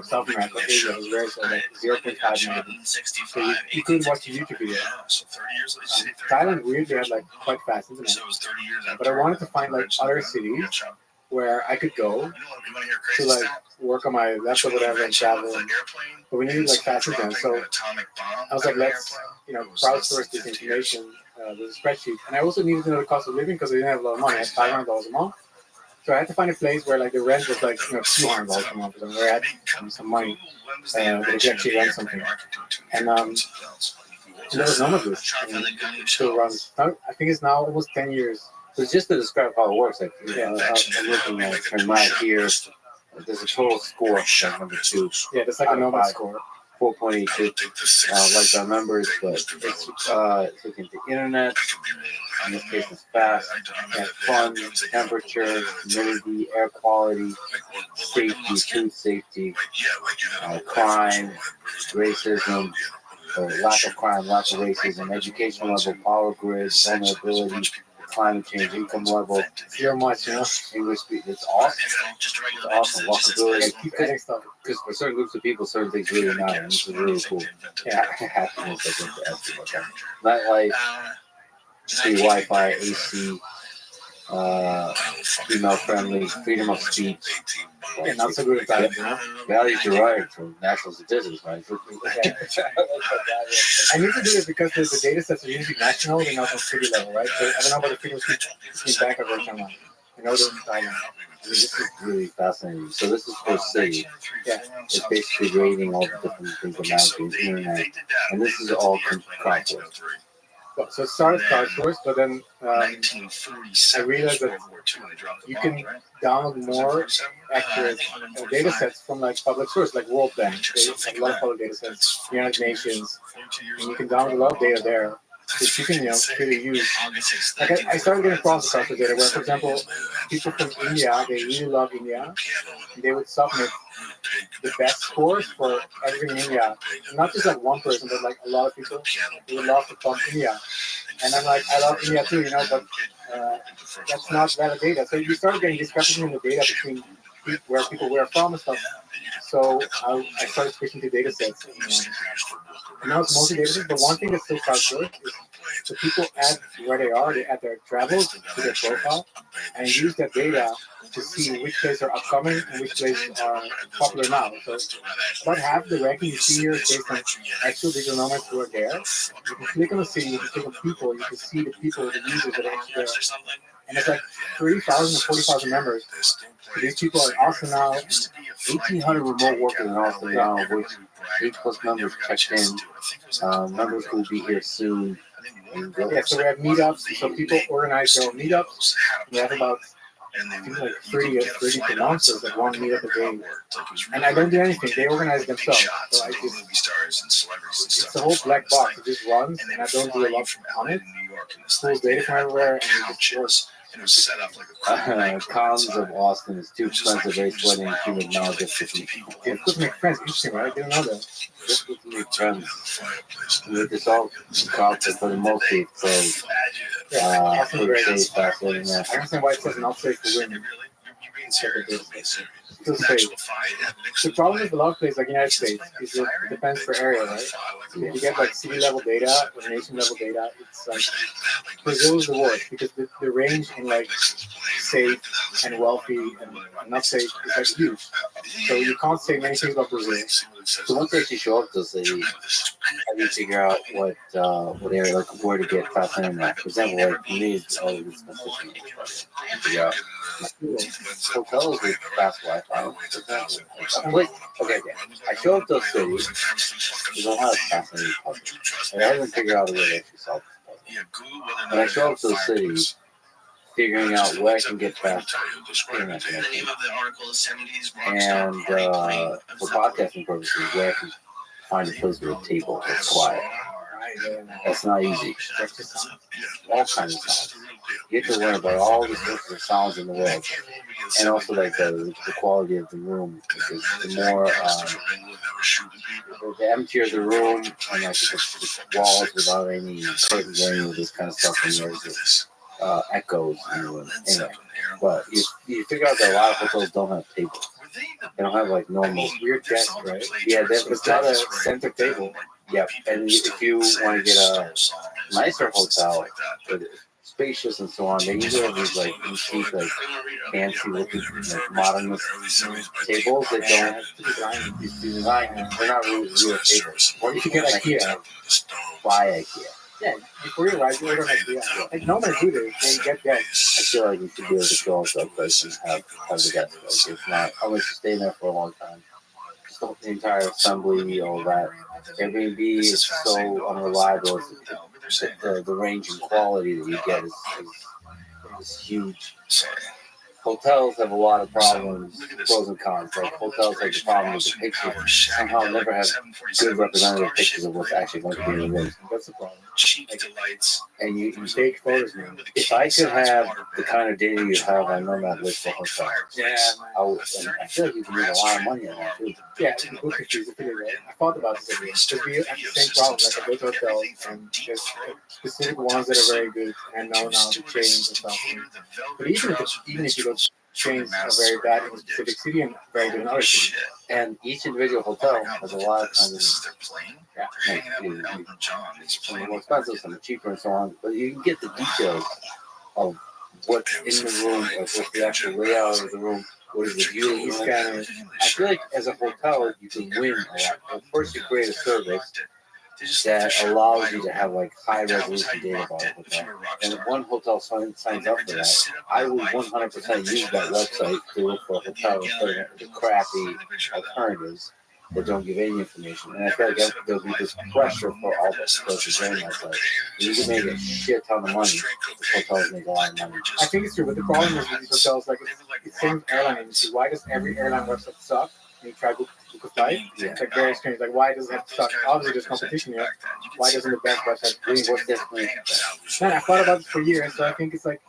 F: South America, Asia, it was very slow, like 0.5 megabits. So you couldn't watch a YouTube video. Thailand weirdly had like quite fast internet, but I wanted to find like other cities where I could go to like work on my laptop, whatever, and travel. But we needed like fast internet, so I was like, let's crowdsource this information. There's a spreadsheet, and I also needed to know the cost of living because I didn't have a lot of money. I had $500 a month, so I had to find a place where like the rent was like $200 a month, where I had some money that I could actually rent something. And there was none of this. It still runs. I think it's now almost 10 years.
H: So just to describe how it works, like I'm looking at it right here. There's a total score at number 2.
F: Yeah, that's like a nomad score.
H: 4.82. Like our members, but it's looking at the internet. In this case, it's fast. Fun, temperature, humidity, air quality, safety, food safety, crime, racism. Lack of crime, lack of racism, education level, power grid, vulnerability, climate change, income level.
F: You're much,
H: English speak. It's awesome. It's awesome. Walkability. Because for certain groups of people, certain things really matter. And this is really cool. Yeah, happiness, I think, to ask about that. Nightlife, free Wi-Fi, AC, female friendly, freedom of speech.
F: Yeah, not so good at that,
H: Values derived from national statistics, right?
F: I need to do it because the data sets are usually national, they're not on city level, right? So I don't know about the freedom of speech back of Thailand. I know they're in Thailand.
H: This is really fascinating. So this is for city.
F: Yeah.
H: It's basically rating all the different things about the internet. And this is all crowdsourced.
F: So it started crowdsourced, but then I realized that you can download more accurate data sets from like public source, like World Bank. They have a lot of public data sets, United Nations, and you can download a lot of data there. Which you can, really use. Like I started getting problems across the data where, for example, people from India, they really love India, and they would submit the best scores for everything in India. And not just like one person, but like a lot of people who would love to come India. And I'm like, I love India too, but that's not valid data. So you start getting discrepancy in the data between where people were from and stuff. So I started switching to data sets. And now it's mostly data sets, but one thing that's still crowdsourced is the people add where they are, they add their travels to their profile, and use that data to see which places are upcoming and which places are popular now. So about half the ranking you see here is based on actual digital nomads who are there. You can click on the city, you can click on people, you can see the people, the users that are actually there. And it's like 30,000 or 40,000 members. So these people are in Austin now.
H: 1,800 remote workers in Austin now, which 8+ members checked in. Members will be here soon.
F: Yeah, so we have meetups. So people organize their own meetups. We have about I think like 30 per month, so it's like one meetup a day. And I don't do anything. They organize themselves. So I just, it's a whole black box. It just runs, and I don't do a lot on it. Pulls data from everywhere, and it just works.
H: Cons of Austin is too expensive, very sweaty and humid now.
F: Difficult to make friends. Interesting, right? I didn't know that.
H: Difficult to make friends. With this all crowded for the most people. Pretty safe, fascinating.
F: I understand why it says not safe for women. Still safe. The problem with a lot of places like the United States is it depends per area, right? If you get like city level data or nation level data, it's like Brazil is the worst because the range in like safe and wealthy and not safe is like huge. So you can't say many things about Brazil.
H: So once they actually show up to say, how do you figure out what area, like where to get fast internet? For example, like you need all of this consistent. Figure out hotels with fast Wi-Fi. Wait, okay. I show up to a city. There's a lot of fascinating puzzles. And I haven't figured out a way to actually solve this puzzle. When I show up to a city, figuring out where I can get fast internet connection. And for podcasting purposes, where I can find a place with a table that's quiet. That's not easy. All kinds of sounds. You have to learn about all the sorts of sounds in the world, and also like the quality of the room. Because the more the emptier the room, and like the walls without any curtains or any of this kind of stuff, and there's echoes in the room. Anyway, but you figure out that a lot of hotels don't have tables. They don't have like normal
F: Weird desk, right?
H: Yeah,
F: It's not a center table.
H: Yep. And if you want to get a nicer hotel, with spacious and so on, they usually have these like boutique, like fancy looking, like modern tables that don't have design. They're not really real tables.
F: Or you should get IKEA.
H: Buy IKEA.
F: Yeah, before you arrive, you order IKEA. Like no one do this. They get desks.
H: I feel like you should be able to go to a place and have the desk. Like it's not unless you stay there for a long time. Just the entire assembly, all that. Airbnb is so unreliable. The range and quality that you get is huge. Hotels have a lot of problems, pros and cons. Like hotels have the problem with the pictures. Somehow never have good representative pictures of what's actually going to be in the room.
F: That's the problem.
H: And you
F: Take photos, man.
H: if I could have the kind of data you have on Nomad List for hotels,
F: Yeah,
H: and I feel like you can make a lot of money on that too.
F: yeah, the book is pretty right. I thought about this idea. Because we have the same problem. Like I go to hotels and there's specific ones that are very good and know now the chains and stuff. But even if you go chains are very bad in a specific city and very good in other cities.
H: And each individual hotel has a lot of kinds of some are more expensive, some are cheaper, and so on. But you can get the details of what's in the room, like what's the actual layout of the room, what is the view of the room. I feel like as a hotel, you can win a lot. Well, first, you create a service that allows you to have like high resolution data about a hotel. And if one hotel signs up for that, I would 100% use that website to look for a hotel instead of the crappy alternatives that don't give any information. And I feel like there'll be this pressure for all the hotels to join that site. You can make a shit ton of money. The hotels make a lot of money.
F: I think it's true, but the problem is with these hotels, like it's the same airline industry. Why does every airline website suck? And you try to book a flight?
H: Yeah.
F: It's like very strange. Like why does it have to suck? Obviously there's competition here. Why doesn't the best website
H: What's
F: win?
H: different?
F: Man, I thought about this for years, so I think it's like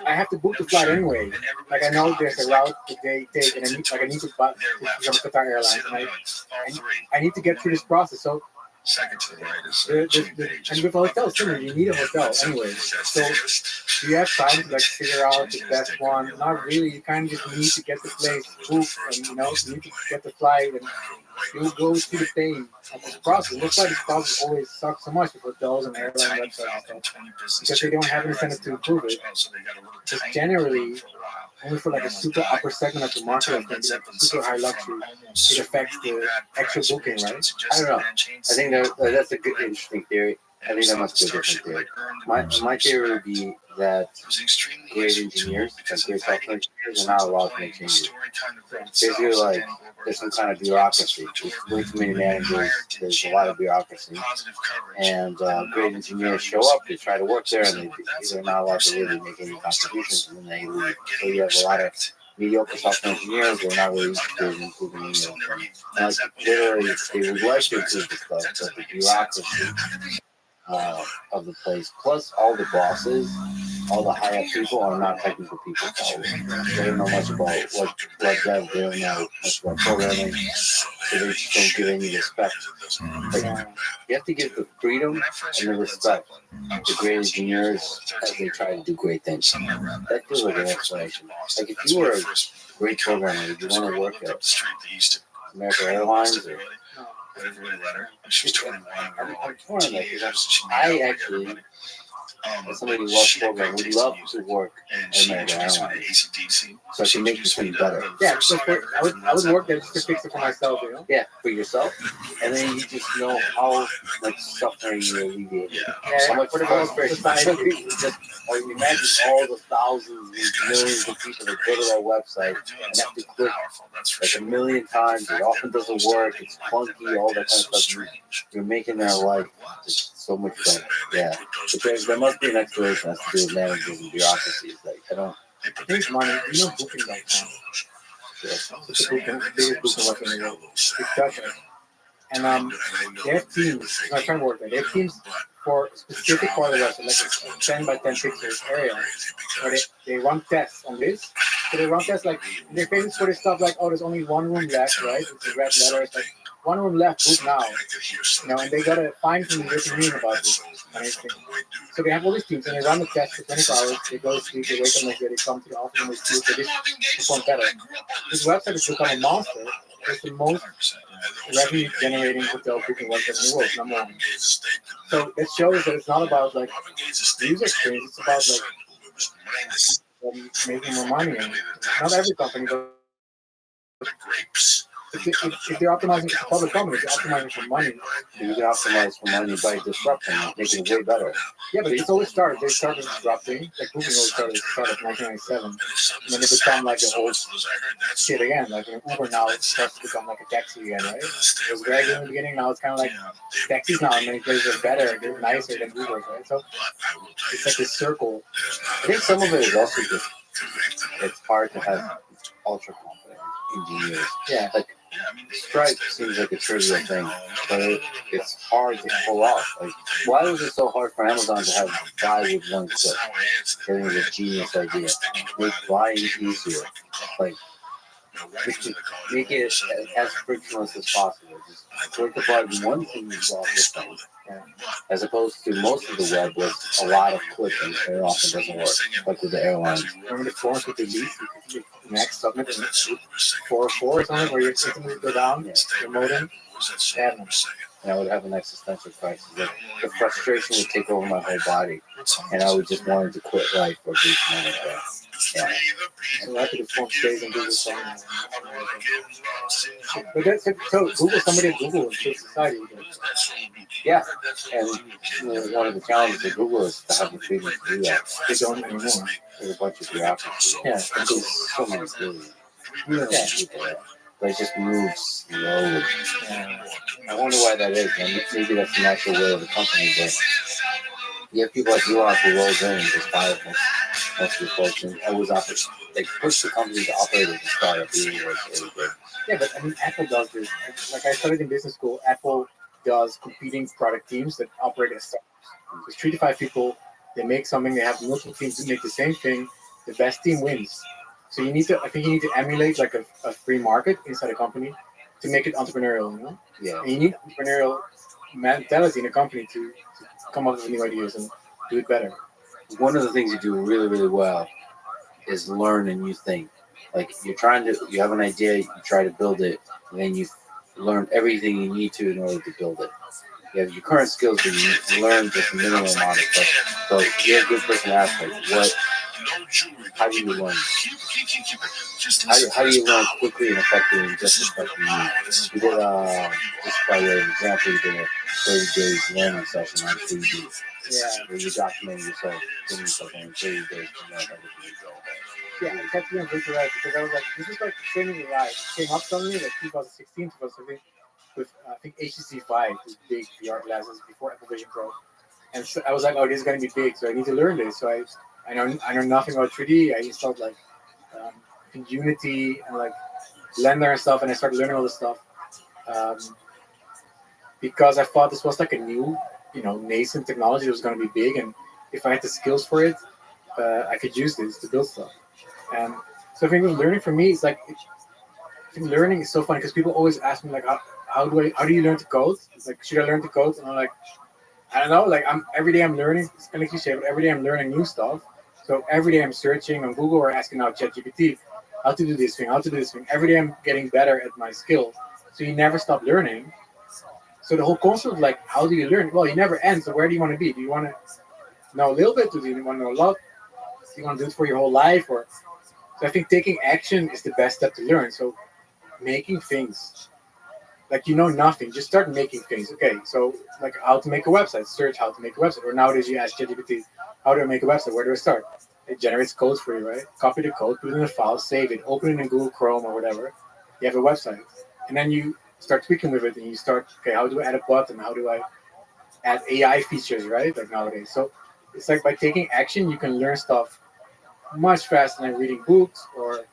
F: I have to book the flight anyway. Like I know there's a route that they take, and I need to buy from Qatar Airlines, and I need to get through this process. So
G: Second to the right is
F: and with hotels too, you need a hotel anyway. So do you have time to like figure out the best one? Not really. You kind of just need to get the place booked, and you need to get the flight, and you go through the pain of this process. That's why this process always sucks so much with hotels and airline websites and stuff, because they don't have an incentive to improve it. Just generally, only for like a super upper segment of the market, I think, like super high luxury, it affects the actual booking, right?
H: I don't know. I think that's a good, interesting theory. I think that must be a different theory. My theory would be that great engineers, like great software engineers, are not allowed to make changes. Basically, like there's some kind of bureaucracy. There's way too many managers. There's a lot of bureaucracy, and great engineers show up. They try to work there, and they're not allowed to really make any contributions, and then they leave. So you have a lot of mediocre software engineers. They're not really interested in improving emails. And like literally, they would like to improve the stuff, but the bureaucracy of the place, plus all the bosses, all the high up people are not technical people. So they don't know much about what dev, they don't know much about programming, so they just don't give any respect. Like, you have to give the freedom and the respect to great engineers as they try to do great things. That feels like an explanation. Like if you were a great programmer, would you want to work at American Airlines or I actually, as somebody who loves programming, would love to work at American Airlines so I can make this thing better.
F: Yeah, so I would work there just to fix it for myself, you know?
H: Yeah, for yourself. And then you just know how much suffering you alleviate.
F: How much
H: for the most part, imagine all the thousands, millions of people that go to that website and have to click like a million times. It often doesn't work. It's clunky, all that kind of stuff. You're making their life just so much better. Yeah. But there must be an explanation as to do with managers and bureaucracies. Like, I
F: think money, booking.com.
H: Sure.
F: It's the biggest booking website in the world. It's Dutch. And they have teams. My friend worked there. They have teams for specific part of the website, like a 10 by 10 pixels area, where they run tests on this. So they run tests like they're famous for this stuff like, oh, there's only one room left, right? It's the red letters, like one room left, book now. And they got a fine from the European Union about this. So they have all these teams and they run the test for 24 hours. They go to sleep, they wake up next day, they come to the office and they see okay, this perform better. This website has become a monster. It's the most revenue generating hotel booking website in the world, number one. So that shows that it's not about like user experience, it's about like making more money. And not every company, but if they're optimizing, it's a public company, if they're optimizing for money.
H: You can optimize for money by disrupting, making it way better.
F: Yeah, but it's always started. They started disrupting. Like Google always started in 1997. And then it become like the whole shit again. Like Uber now it starts to become like a taxi again, right? It was very good in the beginning. Now it's kind of like taxis now in many places are better, they're nicer than Uber's, right? So it's like this circle.
H: I think some of it is also just it's hard to have ultra confident engineers.
F: Yeah.
H: Like Stripe seems like a trivial thing, but it's hard to pull off. Like, why was it so hard for Amazon to have buy with one click? I think it was a genius idea. Make buying easier. Like, make it as frictionless as possible. Just click the button one thing you off your phone. As opposed to most of the web with a lot of clicking, it often doesn't work. Like with the airlines.
F: Remember the forms with the leaf? Next submit 404 or something where you're clicking to go down, your modem.
H: And I would have an existential crisis. Like, the frustration would take over my whole body, and I would just want to quit life or do something like that. Yeah.
F: So after the form stays in Google somewhere. But that's so Google, somebody at Google is society.
H: Yeah, and one of the challenges of Google is to have the freedom to do that.
F: They don't anymore.
H: There's a bunch of bureaucracy. Yeah, there's so many people there. But it just moves slowly. I wonder why that is. Maybe that's the natural way of the company, but you have people like you are who rolls in and just fire most of the folks and always push the company to operate as a startup.
F: Yeah, but I mean, Apple does this. Like I studied in business school, Apple does competing product teams that operate as startups. There's 3 to 5 people. They make something. They have multiple teams that make the same thing. The best team wins. So I think you need to emulate like a free market inside a company to make it entrepreneurial, you know?
H: Yeah.
F: And you need entrepreneurial mentality in a company to come up with new ideas and do it better.
H: One of the things you do really, really well is learn a new thing. Like you have an idea, you try to build it, and then you learn everything you need to in order to build it. You have your current skills, but you learn just a minimum amount of stuff. So you're a good person to ask, like, how do you learn? How do you learn quickly and effectively and just effectively? We did, just by way of example, we did a 30 days learning session on 3D.
F: Yeah.
H: Where you document yourself, putting yourself in 30 days to learn everything you go.
F: Yeah, I kept doing virtual reality because I was like, this is like training your life. It came up suddenly, like 2016, 2017, with I think HTC 5, these big VR glasses before Apple Vision Pro. And so I was like, oh, this is going to be big, so I need to learn this. So I know nothing about 3D. I installed like Unity and like Blender and stuff, and I started learning all this stuff because I thought this was like a new, nascent technology that was going to be big, and if I had the skills for it, I could use this to build stuff. And so I think with learning for me, it's like I think learning is so funny because people always ask me like, how do you learn to code? It's like, should I learn to code? And I'm like, I don't know. Like every day I'm learning. It's kind of cliche, but every day I'm learning new stuff. So every day I'm searching on Google or asking now ChatGPT how to do this thing, how to do this thing. Every day I'm getting better at my skill. So you never stop learning. So the whole concept of like, how do you learn? Well, you never end. So where do you want to be? Do you want to know a little bit? Do you want to know a lot? Do you want to do it for your whole life? So I think taking action is the best step to learn. So making things, like nothing, just start making things. Okay, so like how to make a website, search how to make a website. Or nowadays you ask ChatGPT, how do I make a website? Where do I start? It generates code for you, right? Copy the code, put it in a file, save it, open it in Google Chrome or whatever. You have a website. And then you start tweaking with it and you start, okay, how do I add a button? How do I add AI features, right? Like nowadays. So it's like by taking action, you can learn stuff much faster than reading books or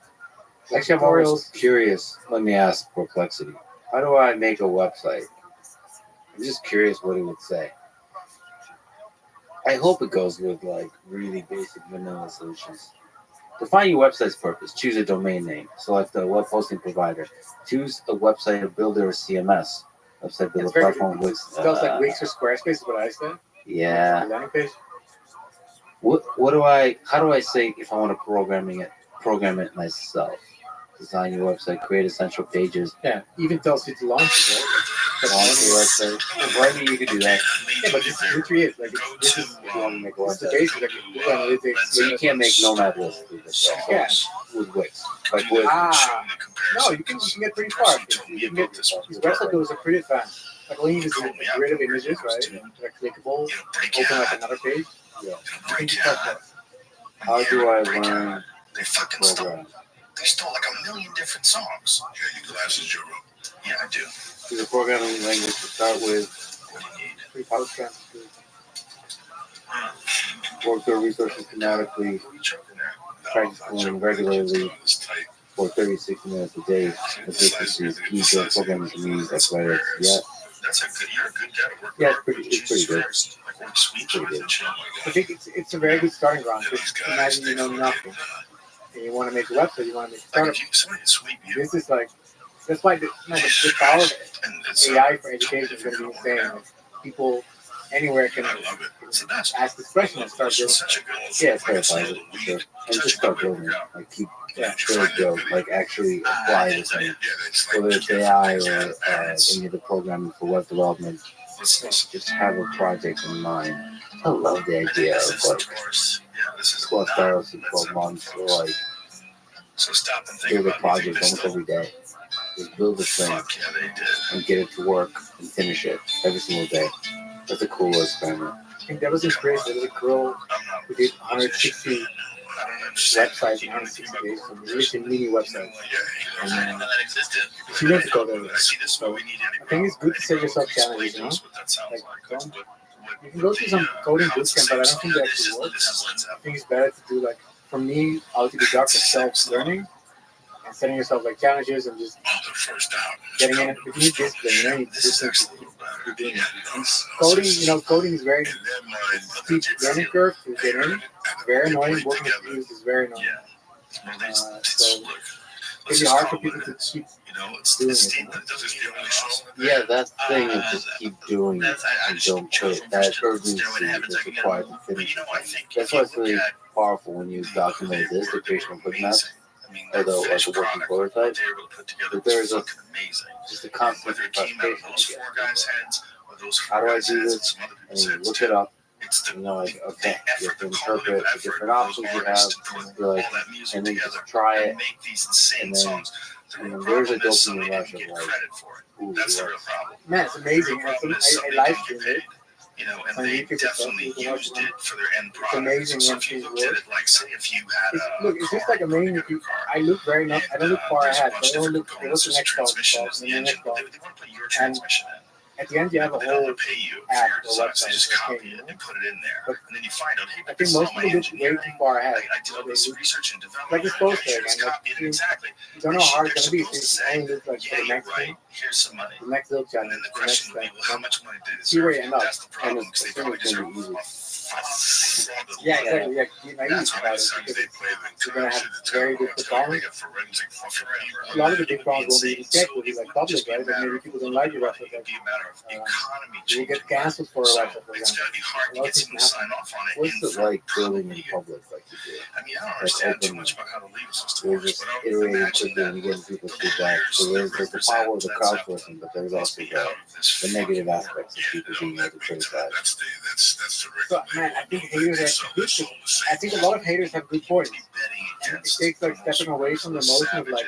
H: actually, I'm always curious. Let me ask perplexity. How do I make a website? I'm just curious what it would say. I hope it goes with like really basic vanilla solutions. Define your website's purpose. Choose a domain name. Select a web hosting provider. Choose a website builder or CMS. Website builder
F: It's very,
H: platform.
F: it smells like Wix or Squarespace is what I said.
H: Yeah.
F: Landing page.
H: How do I say if I want to program it myself? Design your website, create essential pages,
F: Yeah, even tells you to launch it, right? But
H: launch your website. Why do you could do that?
F: Yeah, but this literally is like this is
H: If you want to make a
F: this is the
H: website.
F: basics like Google Analytics.
H: But you can't make nomad lists with this.
F: Yeah.
H: With Wix. Like with
F: No, you can get pretty far. You can get these website builders are pretty advanced. Like all you need is a grid of images, right? They're clickable. Open like another page.
H: Yeah.
F: You can just start that.
H: How do I learn
G: They fucking stole.
H: program?
G: They stole like a million different songs.
C: Yeah, your glasses, Joe.
G: Yeah, I do.
H: Choose a programming language to start with.
G: What do you need?
F: Pretty powerful.
H: Work their resources systematically.
G: What are you choking there?
H: Practice coding regularly for 36 minutes a day. Consistency is key to programming communities like Reddit. Yeah.
G: That's a good. You're a good guy to work.
H: Yeah,
G: with.
H: it's pretty good.
G: Like work sweet
H: Pretty
G: with
H: good.
G: and shit.
F: I think it's a very good starting ground. Just imagine you know nothing and you want to make a website, you want to make a
G: Like
F: startup.
G: if you somebody to sweep you,
F: This is like that's why the power of
G: and it's
F: AI for education is going to be insane. Like, people anywhere can
G: I love it. It's the best.
F: ask this question and start
G: It's
F: building.
G: such a good.
H: Yeah, it's verified. Sure. And just start building. Like keep build. Like actually apply this thing. Whether it's AI or any of the programming for web development. Just have a project in mind. I love the idea of like 12 startups in 12 months or like
G: So stop and think
H: build a
G: about
H: project almost every day. Just build this thing
G: Fuck yeah, they did.
H: and get it to work and finish it every single day. That's a cool experiment.
F: I think that was inspiration. There was a girl who did 160 websites in 160 days. So it's a mini website. And
G: that existed.
F: she went to go there.
G: I see this, but we need
F: I think it's good to set yourself challenges, you know? Like, you can go through some coding bootcamp, but I don't think that actually works. I think it's better to do like, for me, out to the dark for self-learning and setting yourself like challenges and just getting in it. But you need discipline, you know, you need discipline to do it. And coding is very steep learning curve to get in. It's very annoying. Working with views is very annoying. So it's hard for people to keep doing it. You know?
H: Yeah, that thing of just keep doing it and don't quit. That urgency is required to finish it. That's why it's really powerful when you document this, the creation of quick maps, or the like a working prototype. But there's just a constant frustration. How do I do this? And you look it up. You know, like, okay, you have to interpret the different options you have. You're like, and then just try it. And then there's a dopamine rush of like, ooh, yes.
F: Man, it's amazing. I live streamed it.
G: You know, and
F: On
G: they
F: YouTube
G: definitely
F: stuff, you can watch
G: used
F: it.
G: it for their end
F: It's
G: product.
F: amazing
G: So
F: when
G: if you
F: things
G: looked at
F: work.
G: it like, say, if you had
F: Look, it's just like amazing if you. I look very not. I don't look far ahead. So I don't look. I look the next call, and the next call.
G: They want to put your transmission in.
F: At the end, you have a
G: They don't
F: whole
G: want to pay you
F: app
G: for your
F: or
G: design, so
F: website.
G: they just
F: Okay,
G: copy
F: you
G: it
F: know?
G: and put it in there.
F: But
G: And then you find out, hey,
F: I
G: but
F: think
G: this is
F: most
G: all my
F: people look way
G: engineering.
F: too far ahead.
G: I did all this research and development.
F: Like it's supposed to,
G: Here's
F: man. Like,
G: copy it exactly.
F: you don't know how hard
G: They're
F: it's gonna be.
G: supposed to
F: So
G: say,
F: you only look like for
G: yeah,
F: the
G: you're
F: next
G: right.
F: thing,
G: Here's some money.
F: the next little
G: And
F: challenge,
G: then the
F: the
G: question
F: next
G: would be,
F: step.
G: well, how much money did it
F: See where
G: serve?
F: you end up.
G: That's the problem,
H: And
G: because they
H: it's
G: probably
H: extremely
G: deserve
H: easy.
F: Yeah, exactly. Yeah, be naive
C: That's why
F: about
C: the
F: it
C: songs
F: because
C: they play the
F: you're gonna have
C: it's
F: very
C: kind of
F: difficult
C: hard.
F: problems.
C: They got forensic fucking
F: A lot of the big problems won't be even tech, will be like public, right? But maybe people don't like your website.
G: It'd
F: Like,
G: be a matter of economy
F: you will
G: changing.
F: get canceled for a
G: So
F: website, for
G: it's
F: example.
G: gotta be hard to get someone to sign off on it.
H: What's it like building in public like you do?
G: I mean, I don't understand too much about how the legal system
H: You're
G: works,
H: just
G: but I would
H: iterating
G: imagine
H: quickly and getting people's feedback. So there's the power of the crowdsourcing, but there's also the negative aspects of people being able to criticize.
C: That's the
F: So, man, I think haters are good. I think a lot of haters have good points. And it takes like stepping away from the emotion of like,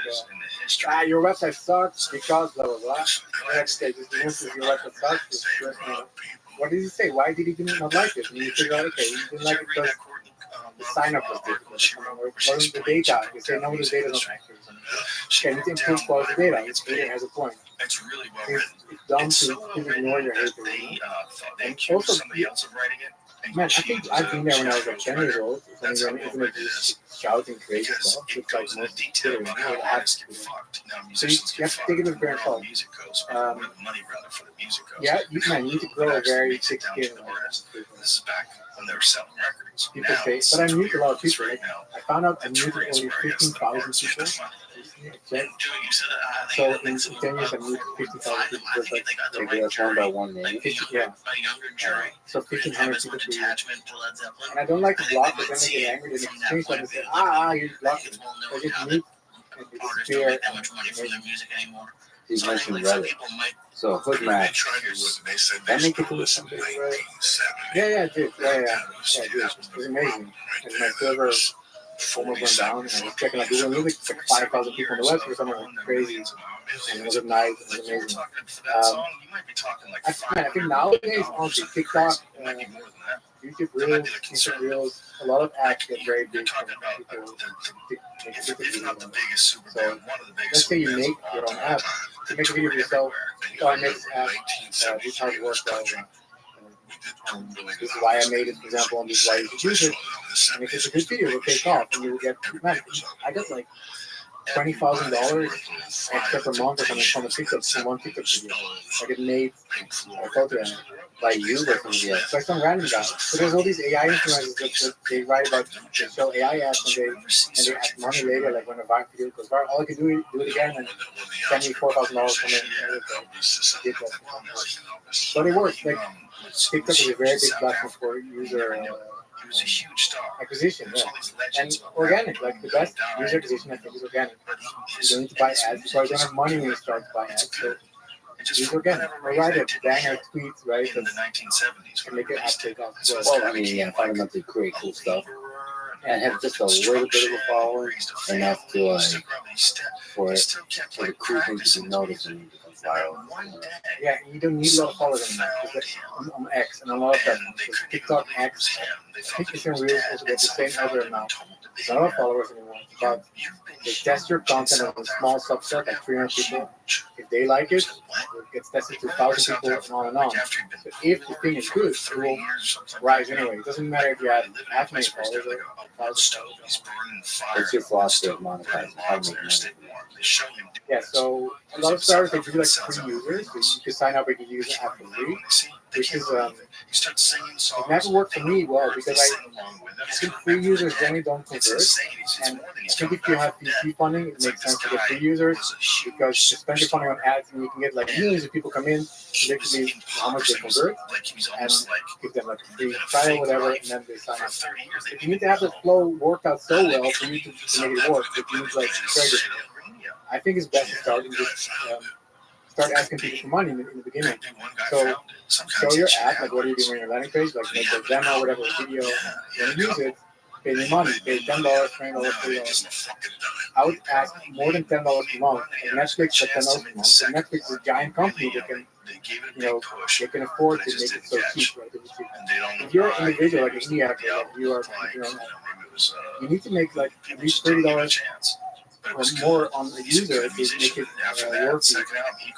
F: your website sucks because blah blah blah. Next day, just the answer your website sucks. Just, you know, what did he say? Why did he not like it? And you figure out, okay, he didn't like it because the sign up was difficult. Or wasn't the data? You say no, the data not accurate. Okay, you need to improve quality data. Each hater has a point.
G: It's really well
F: It's
G: written.
F: dumb
G: It's
F: to
G: so well written
F: ignore your
G: that
F: haters.
G: they
F: You know?
G: thought they
F: And
G: accused
F: also,
G: somebody else of writing it,
F: Man, I think I've been there when I was like 10 years old. It's only when internet just shouting crazy stuff. It's like most Twitter, it has to be. So you have to take it with a grain of salt. Yeah, man, you need to grow a very thick skin.
G: This is back when they were selling records.
F: People say, but I muted a lot of people. Like, I found out I muted only 15,000 people. Check. So in 10 years, I moved 50,000 people. So it's like,
H: Maybe that's one by one name.
F: 50, yeah. So 1,500 people. And I don't like to block, but then they get angry. They change something and say, you're blocking. They just mute and they disappear.
H: You mentioned Reddit. So hood match. That make it to something, right?
F: Yeah, dude. Yeah, dude. It was amazing. And my server almost went down, and I was checking like Google Music, like 5,000 people on the website or something like crazy. And it was at night. It was amazing. I think nowadays, honestly, TikTok, YouTube Reels, Instagram Reels, a lot of ads get very big from people. So let's say you make your own app. You make a video of yourself. I make this app. This is how it works. This is why I made it, for example, and this is why you should use it. And if it's a good video, it will take off, and you will get. Man, I got like $20,000 extra per month or something from a TikTok, from one TikTok video. Like it made a photo ad by you or something. Yeah. By some random guy. So there's all these AI influencers that they write about, they show AI ads and they ask money later, like when a viral video goes viral. All I can do it again and send me $4,000 from it. But it works. Like TikTok is a very big platform for user acquisition, yeah. And organic, like the best user acquisition I think is organic. You don't need to buy ads because you don't have money when you start to buy ads. So use organic. Or write a banger tweet, right?
G: In the 1970s,
F: can make it app take off.
H: Well, I mean, yeah, find them to create cool stuff. And have just a little bit of a following, enough to for the cool thing to be noticed and become viral.
F: Yeah, you don't need a lot of followers on X and a lot of platforms. So TikTok, X, I think Instagram Reels also get the same algorithm now. There's not a lot of followers anymore, but they test your content on a small subset, like 300 people. If they like it, it gets tested to 1,000 people and on and on. So if the thing is good, it will rise anyway. It doesn't matter if you have half many followers or 1,000 followers.
H: What's your philosophy of monetizing? How to make money?
F: Yeah, so a lot of starters, they do like free users. So you can sign up and you use the app for free, which is, it never worked for me well because I think free users generally don't convert. And I think if you have VC funding, it makes sense to get free users because you spend your funding on ads and you can get like millions of people come in, predictably how much they convert, and give them like a free trial or whatever, and then they sign up. If you need to have the flow work out so well for you to make it work, if you need like trade it, I think it's best to start and just start asking people for money in the beginning. So show your app, like what are you doing on your landing page, like make a demo, whatever, a video, when you use it, pay me money, pay $10, $20, $30. I would ask more than $10 per month. And Netflix at $10 per month. So Netflix is a giant company that can, they can afford to make it so cheap, right? If you're an individual, like an indie actor, like you are, you need to make like at least $30 or more on the user to make it worthy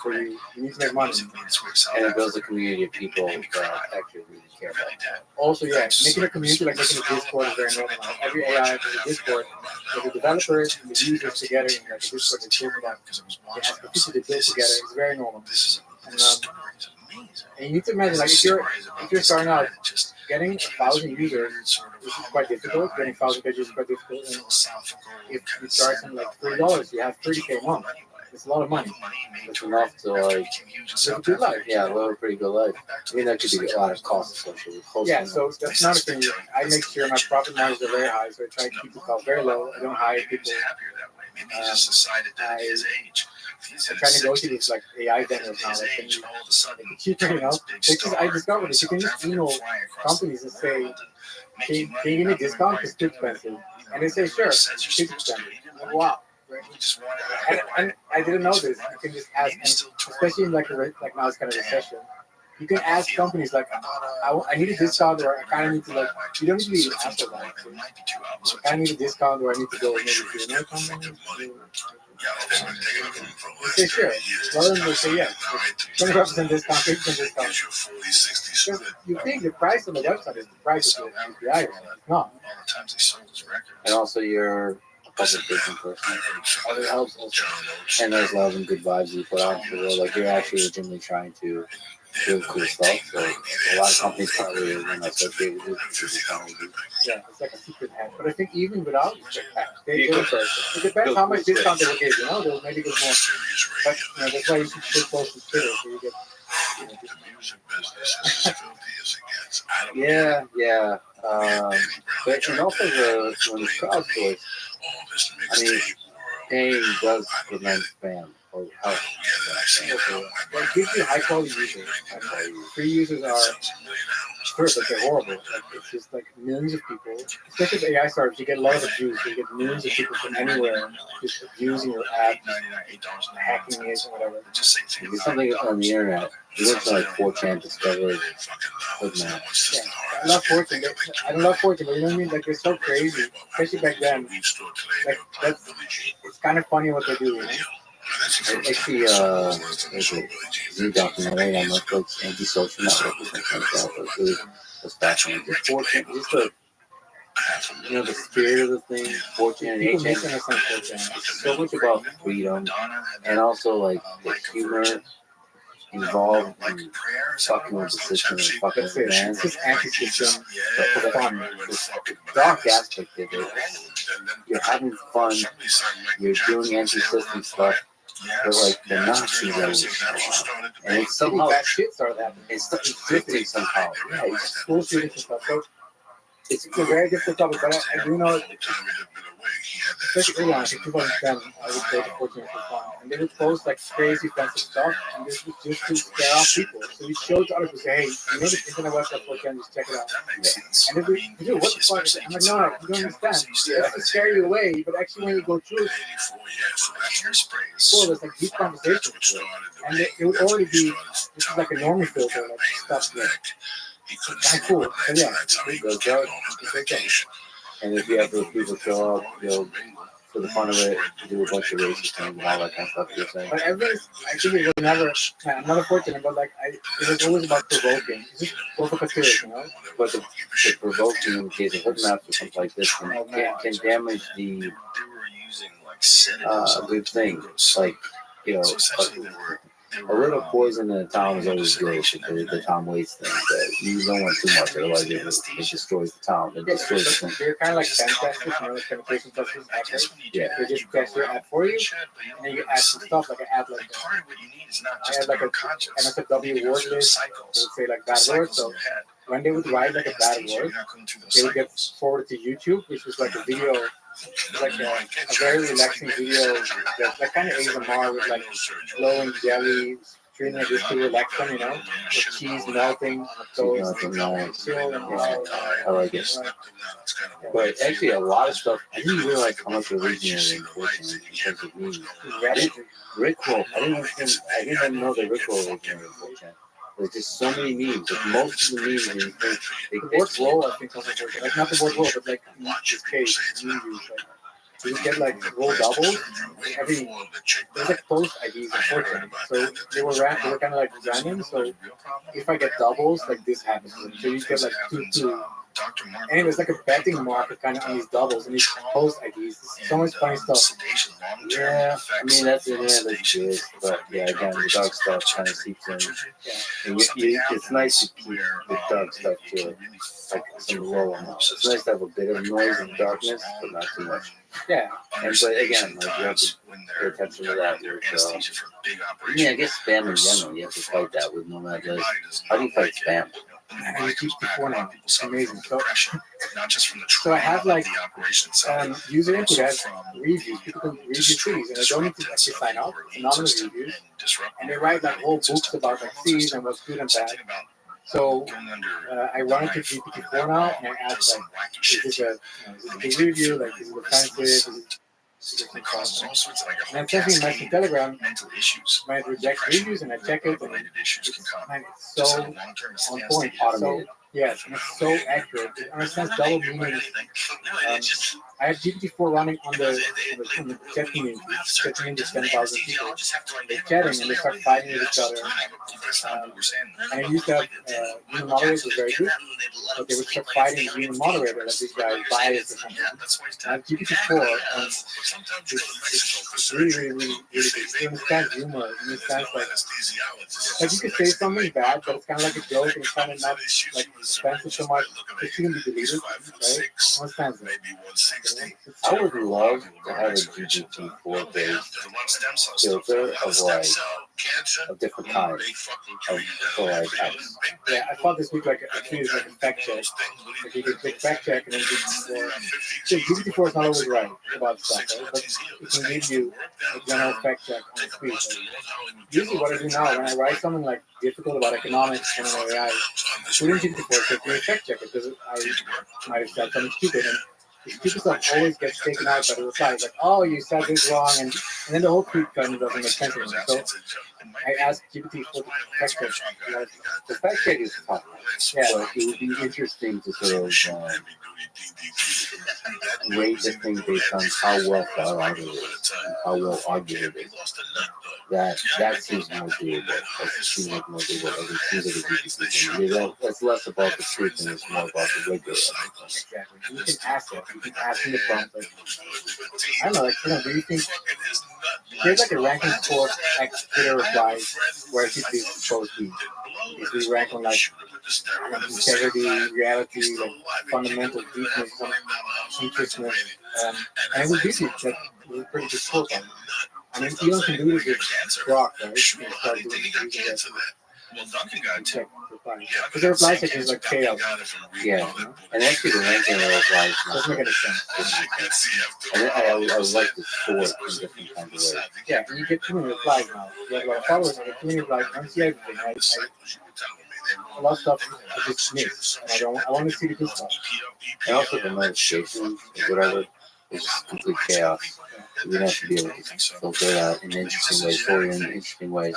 F: for you. You need to make money.
H: And it builds a community of people that actually really care about it.
F: Also, yeah, making a community like making a Discord is very normal. Every AI has a Discord. So the developers and the users together in like a Discord, they talk about they ask the people to build together. It's very normal. And you need to imagine, like, if you're starting out, getting 1,000 users is quite difficult. Getting 1,000 pages is quite difficult. And if you charge them like $30, you have $30K a month. It's a lot of money.
H: It's enough to like
F: live a good life.
H: Yeah, live a pretty good life. I mean, that could be a lot of costs associated with hosting.
F: Yeah, so that's not a thing. I make sure my profit margins are very high, so I try to keep the cost very low. I don't hire people. I try to negotiate with like AI vendors now. Like, can you cheaper, Because I discovered this. You can just email companies and say, can you give me a discount? It's too expensive. And they say, sure, it's too expensive. Like, wow. Right? And I didn't know this. You can just ask, and especially in like now it's kind of recession. You can ask companies like, I need a discount, or I kind of need to like. You don't need to be an asshole about it. I kind of need a discount, or I need to go maybe to another company. They say sure. Rather than they say yes. 25% discount, 50% discount. Because you think the price on the website is the price of the API. It's not.
H: And also you're a public facing person.
F: It helps also.
H: And there's love and good vibes you put out into the world. Like you're actually legitimately trying to do cool stuff. So a lot of companies probably are not associated with it.
F: Yeah, it's like a secret hack. But I think even without it depends how much discount they will give. They'll maybe give more. But that's why you should stay close to Twitter so you get.
H: Yeah. But and also when it's crowdsourced, I mean, paying does prevent spam or help prevent spam.
F: It gives you high quality users. Free users are first, like they're horrible. Like, it's just like millions of people, especially with AI startups, you get a lot of abuse. You get millions of people from anywhere just abusing your app, hacking it or whatever.
H: There's something on the internet. You went to like 4chan discovered Hoodmap.
F: Yeah, I love 4chan. I don't love 4chan, but you know what I mean? Like they're so crazy, especially back then. Like it's kind of funny what they do.
H: It's the Z documentary on Netflix, Anti-Social Network or something like that. It was fascinating. Just 4chan, just the spirit of the thing. 4chan and 8chan. It's so much about freedom and also like the humor involved in fucking with the system and fucking with man.
F: It's just anti-system,
H: But the fun, the dark aspect of it, you're having fun, you're doing anti-system stuff, but like the Nazis are and it's somehow
F: bad shit started happening.
H: it's drifting somehow. Yeah, it's
F: School shootings and stuff. So it's a very difficult topic, but I do know, especially early on, in 2010, I would say the 4chan was fun. And they would post like crazy offensive stuff, and this was just to scare off people. So we showed to other people, say, hey, you know this internet website 4chan, just check it out. And if we do, what the fuck? I'm like, no, you don't understand. It's to scare you away, but actually when you go through it, there's like deep conversations. And it would already be, this is like a normie filter, like stuff like kind of cool. But yeah,
H: it goes dark. And if you have those people show up, for the fun of it, do a bunch of racist things and all that kind of stuff you're saying.
F: but everything, I think it was never, I'm not unfortunate, but like, it was always about provoking. It's just provocateur,
H: But the provoking in the case of Hoodmaps or something like this can damage the good thing. Like, a little poison in a town is always good. The Tom Waits thing. But you don't want too much, otherwise it destroys the town. It destroys the thing.
F: They're kind of like pen testers, like penetration testers, hackers.
H: Yeah.
F: They just test your ad for you, and then you add some stuff like an ad like I had like a NSFW word list. They would say like bad words. So when they would write like a bad word, they would get forwarded to YouTube, which was like a video, like a very relaxing video, that kind of ASMR with like glowing jelly, treating it just to relax them, with cheese melting on the toast, chill and wild.
H: I like it. But actually, a lot of stuff, I didn't realize how much originated in 4chan in terms of memes. Rickroll, I didn't even know that Rickroll originated in 4chan. There's just so many memes. Like most of the memes,
F: The word roll, I think, like not the word roll, but like in this case, meme use, like, you get like roll doubles. There's like post IDs in 4chan, so they were kind of like random. So if I get doubles, like this happens. So you get like 2-2. And it was like a betting market kind of on these doubles and these post IDs. So much funny stuff.
H: Yeah, I mean that's good, but yeah, again, the dark stuff kind of seeps in. And it's nice to keep the dark stuff to like some low amounts. It's nice to have a bit of noise and darkness, but not too much.
F: Yeah,
H: but again, like you have to pay attention to that. I guess spam in general, you have to fight that with no matter what. How do you fight spam?
F: I use keep before now. It's amazing. So I have like user input as reviews. People can review trees, and I don't need to actually sign up. Anonymous reviews, and they write like whole books about like trees and what's good and bad. So I run it to GPT-4 now, and I ask like, is this a good review? Like, is it offensive? And I'm checking my Telegram when it rejects reviews, and I check it, and it's so on point, automated. Yes, and it's so accurate. It understands double meanings. I have GPT-4 running on the chat community. Chat community is 10,000 people. They're chatting and they start fighting with each other. And I used to have human moderators was very good, but they would start fighting the human moderator, like this guy is biased or something. I have GPT-4, and it's really, really, really, really good. It understands humor. It understands like you could say something bad, but it's kind of like a joke, and it's kind of not like offensive so much. It shouldn't be deleted, right? It understands it.
H: I would love to have a GPT-4 based filter of different kinds for like X.
F: Yeah, I thought this week like I treated like a fact check. Like you could click fact check and then GPT-4 is not always right about stuff, right? But it can give you a general fact check on the speech. Usually what I do now when I write something like difficult about economics and AI, put in GPT-4 so it can fact check it because I might have said something stupid and the stupid stuff always gets taken out by the replies, like, oh, you said this wrong, and then the whole tweet kind of doesn't make sense anymore. So I asked GPT for the fact check.
H: The fact check is tough.
F: Yeah.
H: So it would be interesting to sort of rate the thing based on how well thought out it is, and how well argued it is. That seems more doable. That seems like more doable. It seems like a GPT. That's less about the truth and it's more about the rigor.
F: Exactly. You can ask it. You can ask him the prompt. Like, I don't know, like, do you think there's like a ranking for like Twitter replies where it should be supposed to be? If we rank on like integrity, reality, like fundamental deepness, interestness, and it would give you that was a pretty good score on it. I mean, Elon can do this with Grok, right? You can start doing that.
C: Well, Duncan got to.
F: Because the reply section is like chaos.
H: Yeah, and actually the ranking of replies
F: Doesn't make any sense.
H: and I would like to sort in different kinds of ways.
F: Yeah, and you get too many replies now. You have a lot of followers, you get too many replies. I don't see everything. A lot of stuff I just miss, and I want to see the good stuff.
H: And also the notifications, whatever, it's just complete chaos. We have to be able to filter it out in interesting ways, for you in interesting ways.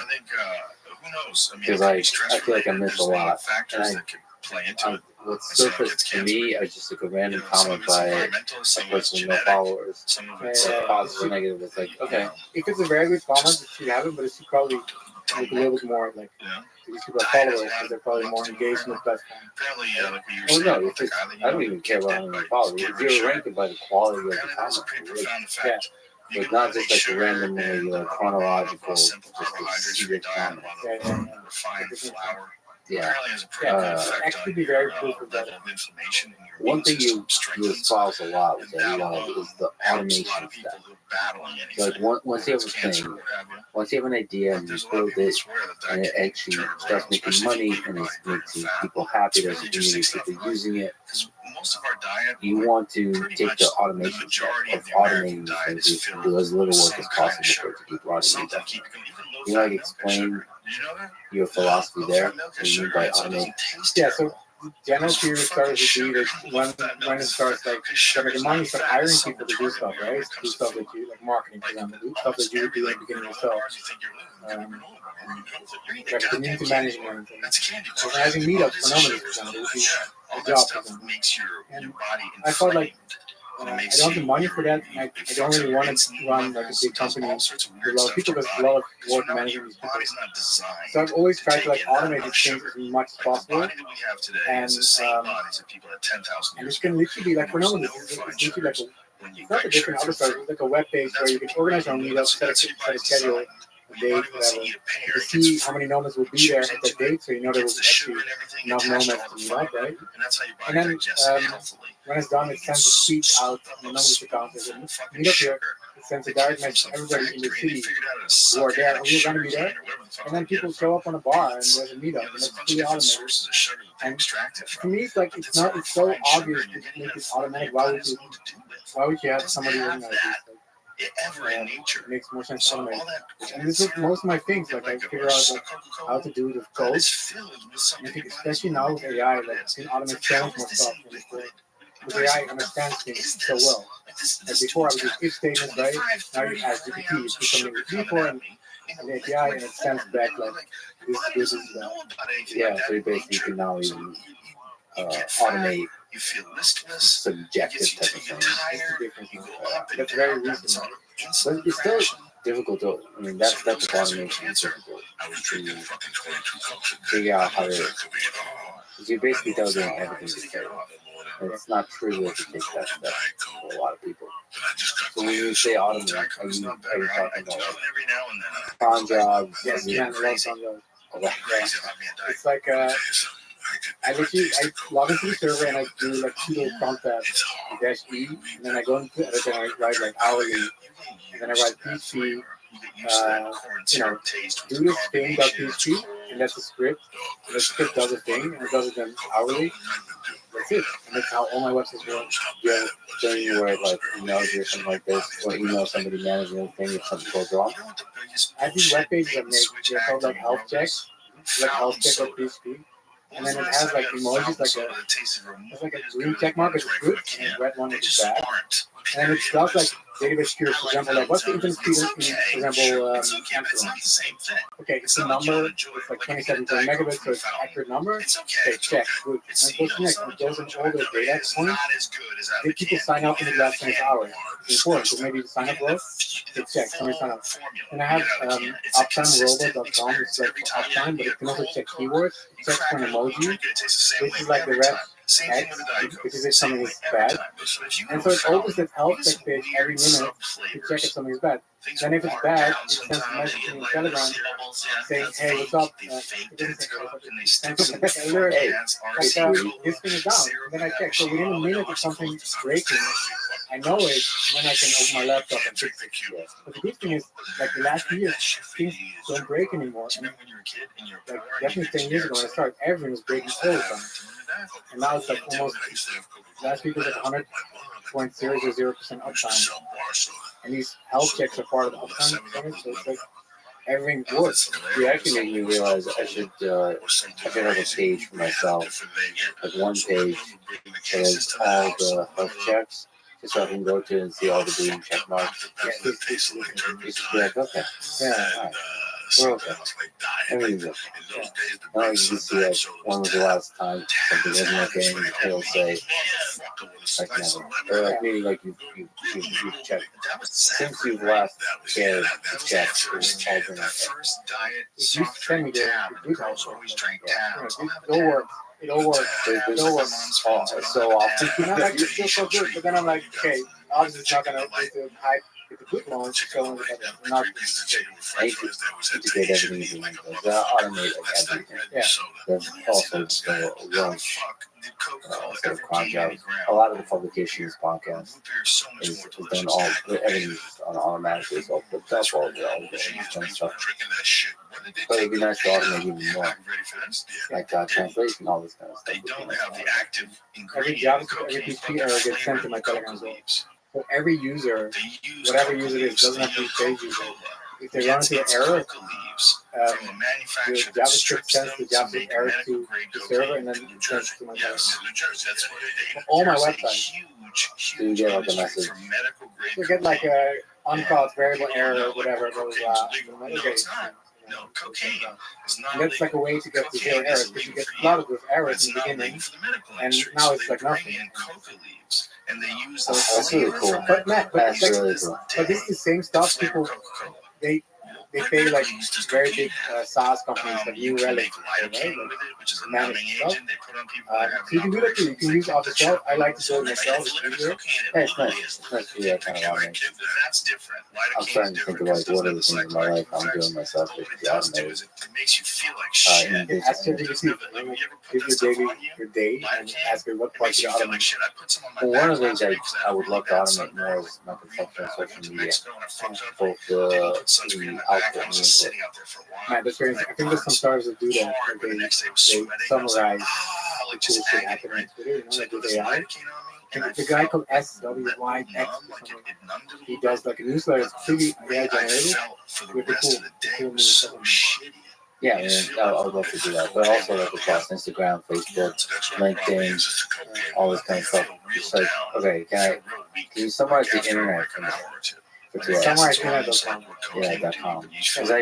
H: Because I feel like I miss a lot. And what surfaced to me is just like a random comment by a person with no followers. It's like positive or negative. It's like, okay.
F: If it's a very good comment, it should have it, but it should probably make a little bit more like these people are followers because they're probably more engaged in the platform.
H: Oh no, I don't even care about how many followers. You're ranking by the quality of the comment.
F: Yeah.
H: But not just like a randomly chronological, just a secret comment. Yeah.
F: Actually, be very proof of that.
H: One thing you espouse a lot with that is the automation stuff. Like once you have a thing, once you have an idea and you build it, and it actually starts making money and it's making people happy, there's a community of people using it. You want to take the automation step of automating these things to do as little work as possible for it to keep running. You know, like explain your philosophy there, what you mean by automate.
F: Yeah, so the general theory starts to be that when it starts like making money, start hiring people to do stuff, right? Do stuff that you like marketing, for example, do stuff that you would do at the beginning yourself. Like community management, and organizing meetups for nomads, for example, would be a job for them. And I felt like I don't have the money for that. I don't really want to run like a big company with a lot of people because a lot of work managing these people. So I've always tried to like automate these things as much as possible. And it's can literally be like for nomads, it's literally like it's not a different other stuff. It's like a web page where you can organize your own meetups, set a schedule, a date, whatever. You see how many nomads will be there at that date, so you know there will be actually enough nomads to meet up, right? And then when it's done, it sends a tweet out on the nomads account. There's a meetup here. It sends a direct message to everybody in the city who are there, and we're going to be there. And then people show up on a bar, and there's a meetup, and it's fully automated. And for me, it's like it's so obvious to make it automatic. Why would you have somebody organize this? It makes more sense to automate. And this is most of my things. Like I figure out like, how to do it with code. And I think especially now with AI, like I can automate so much more stuff. With AI, understands things so well. Like before, I would use if statements, right? Now you ask GPT, you do something with before and the API, and it sends back like this is that.
H: Yeah, so you basically can now even automate
G: You feel listless.
H: subjective
G: You
H: type of
G: get
H: things.
G: tired. You go up and
F: That's very
G: down. That's
F: recent.
G: all
H: But
G: instant
H: it's still
G: reaction.
H: difficult to, I mean, that type of automation is difficult
G: I was drinking fucking 22 cups a day.
H: figure out how to,
G: That could be it all.
H: because you're basically delegating everything to say. And it's not trivial to take that step for a lot of people. So when you say automate, are you talking about like cron jobs?
F: Yes, man, I love cron jobs.
H: All that?
F: It's like I log into the server and I do like sudo prompt dash E, and then I go into it and I write like hourly, and then I write PHP, do this thing dot PHP, and that's the script. And the script does a thing, and it does it then hourly. That's it, and that's how all my websites work.
H: Yeah, thing where like emails or something like this, or email somebody managing the thing if something goes wrong.
F: I have these web pages that they're called like health checks, like health check.php. And then it has like emojis, it's like a green check mark is good, and a red one is bad. And then it does like database security, for example, like what's the internet speed in, for example, Amsterdam? Okay, it's a number, it's like 27 megabits, so it's an accurate number. Okay, check, good. And it goes next, and it goes into all the data points. Did people sign up in the last 24 hours? It's important, so maybe the sign up was, they check, somebody sign up. And I have uptimerobot.com, it's like for uptime, but it can also check keywords. It checks for an emoji. This is like the red X, because if something is bad. And so it opens that health check page every minute to check if something is bad. Then if it's bad, it sends a message in Telegram saying, hey, what's up? It sends an alert, hey, this thing is down. And then I check. So within a minute if something breaking, I know it, and then I can open my laptop and fix it. But the good thing is, like the last years, things don't break anymore. And like definitely 10 years ago when I started, everything was breaking all the time. And now it's like almost, last week was like 100.000% uptime. And these health checks are part of the uptime percentage, so it's like everything works.
H: You actually made me realize I should have a page for myself, like one page that has all the health checks, just so I can go to and see all the green check marks. Just be like, okay, yeah, all right. We're okay. Everything's okay. Yeah. Now you can see like when was the last time something wasn't okay, and it'll say like never, or like maybe like you've checked since you've last cared to check, it's all been okay.
F: If you send me the good health, it all works. It all works. It all works.
H: So often.
F: And I'm like, it's still so good, but then I'm like, okay, obviously it's not gonna hype. The good ones going with it. Not
H: I integrate everything into one place. Automate like everything.
F: yeah.
H: There's also run sort of cron jobs. A lot of the publications podcast is done all everything's done automatically. So I'll put that all the stuff. But it'd be nice to automate even more, like translation, all this kind of stuff.
G: They don't have the active
F: Every
G: ingredient.
F: JavaScript, every PHP error gets sent to my Telegram as well. So every user, whatever user it is, doesn't have to be paid user. If they run into an error, the JavaScript sends the JavaScript error to the server and then it sends it to my Telegram. For all my websites,
H: So you get like a message.
F: you get like a uncaught variable error or whatever. Blah, blah, blah. And okay,
G: No, cocaine is not
F: and that's like a way to get to zero errors, because you get flooded with errors in the beginning, and now it's like nothing.
G: And they use
F: So
H: That's really cool.
F: But Matt,
H: That's really cool.
F: but this is the same stuff. People they pay like very big SaaS companies like New Relic, right? Like manage stuff. So you can do that too. You can use off the shelf. I like to do it myself. It's easier.
H: Hey, it's nice. It's nice to do that kind of automation. I'm starting to think about like, what are the things in my life I'm doing myself that can be automated. In this
F: Ask ChatGPT, give your day and ask her what parts you automate.
H: Well, one of the things I would love to automate more is my consumption of social media, both the output and the input.
F: Man, that's very interesting. I think there's some startups that do that. Where they summarize the cool shit happening on Twitter, like with AI. And the guy called SWYX or something, he does like a newsletter. It's pretty AI generated with the cool new stuff.
H: Yeah, I would love to do that, but also like across Instagram, Facebook, LinkedIn, all this kind of stuff. Just like, okay, can you summarize the internet for me?
F: Summarize internet.com.
H: Yeah, .com. Because I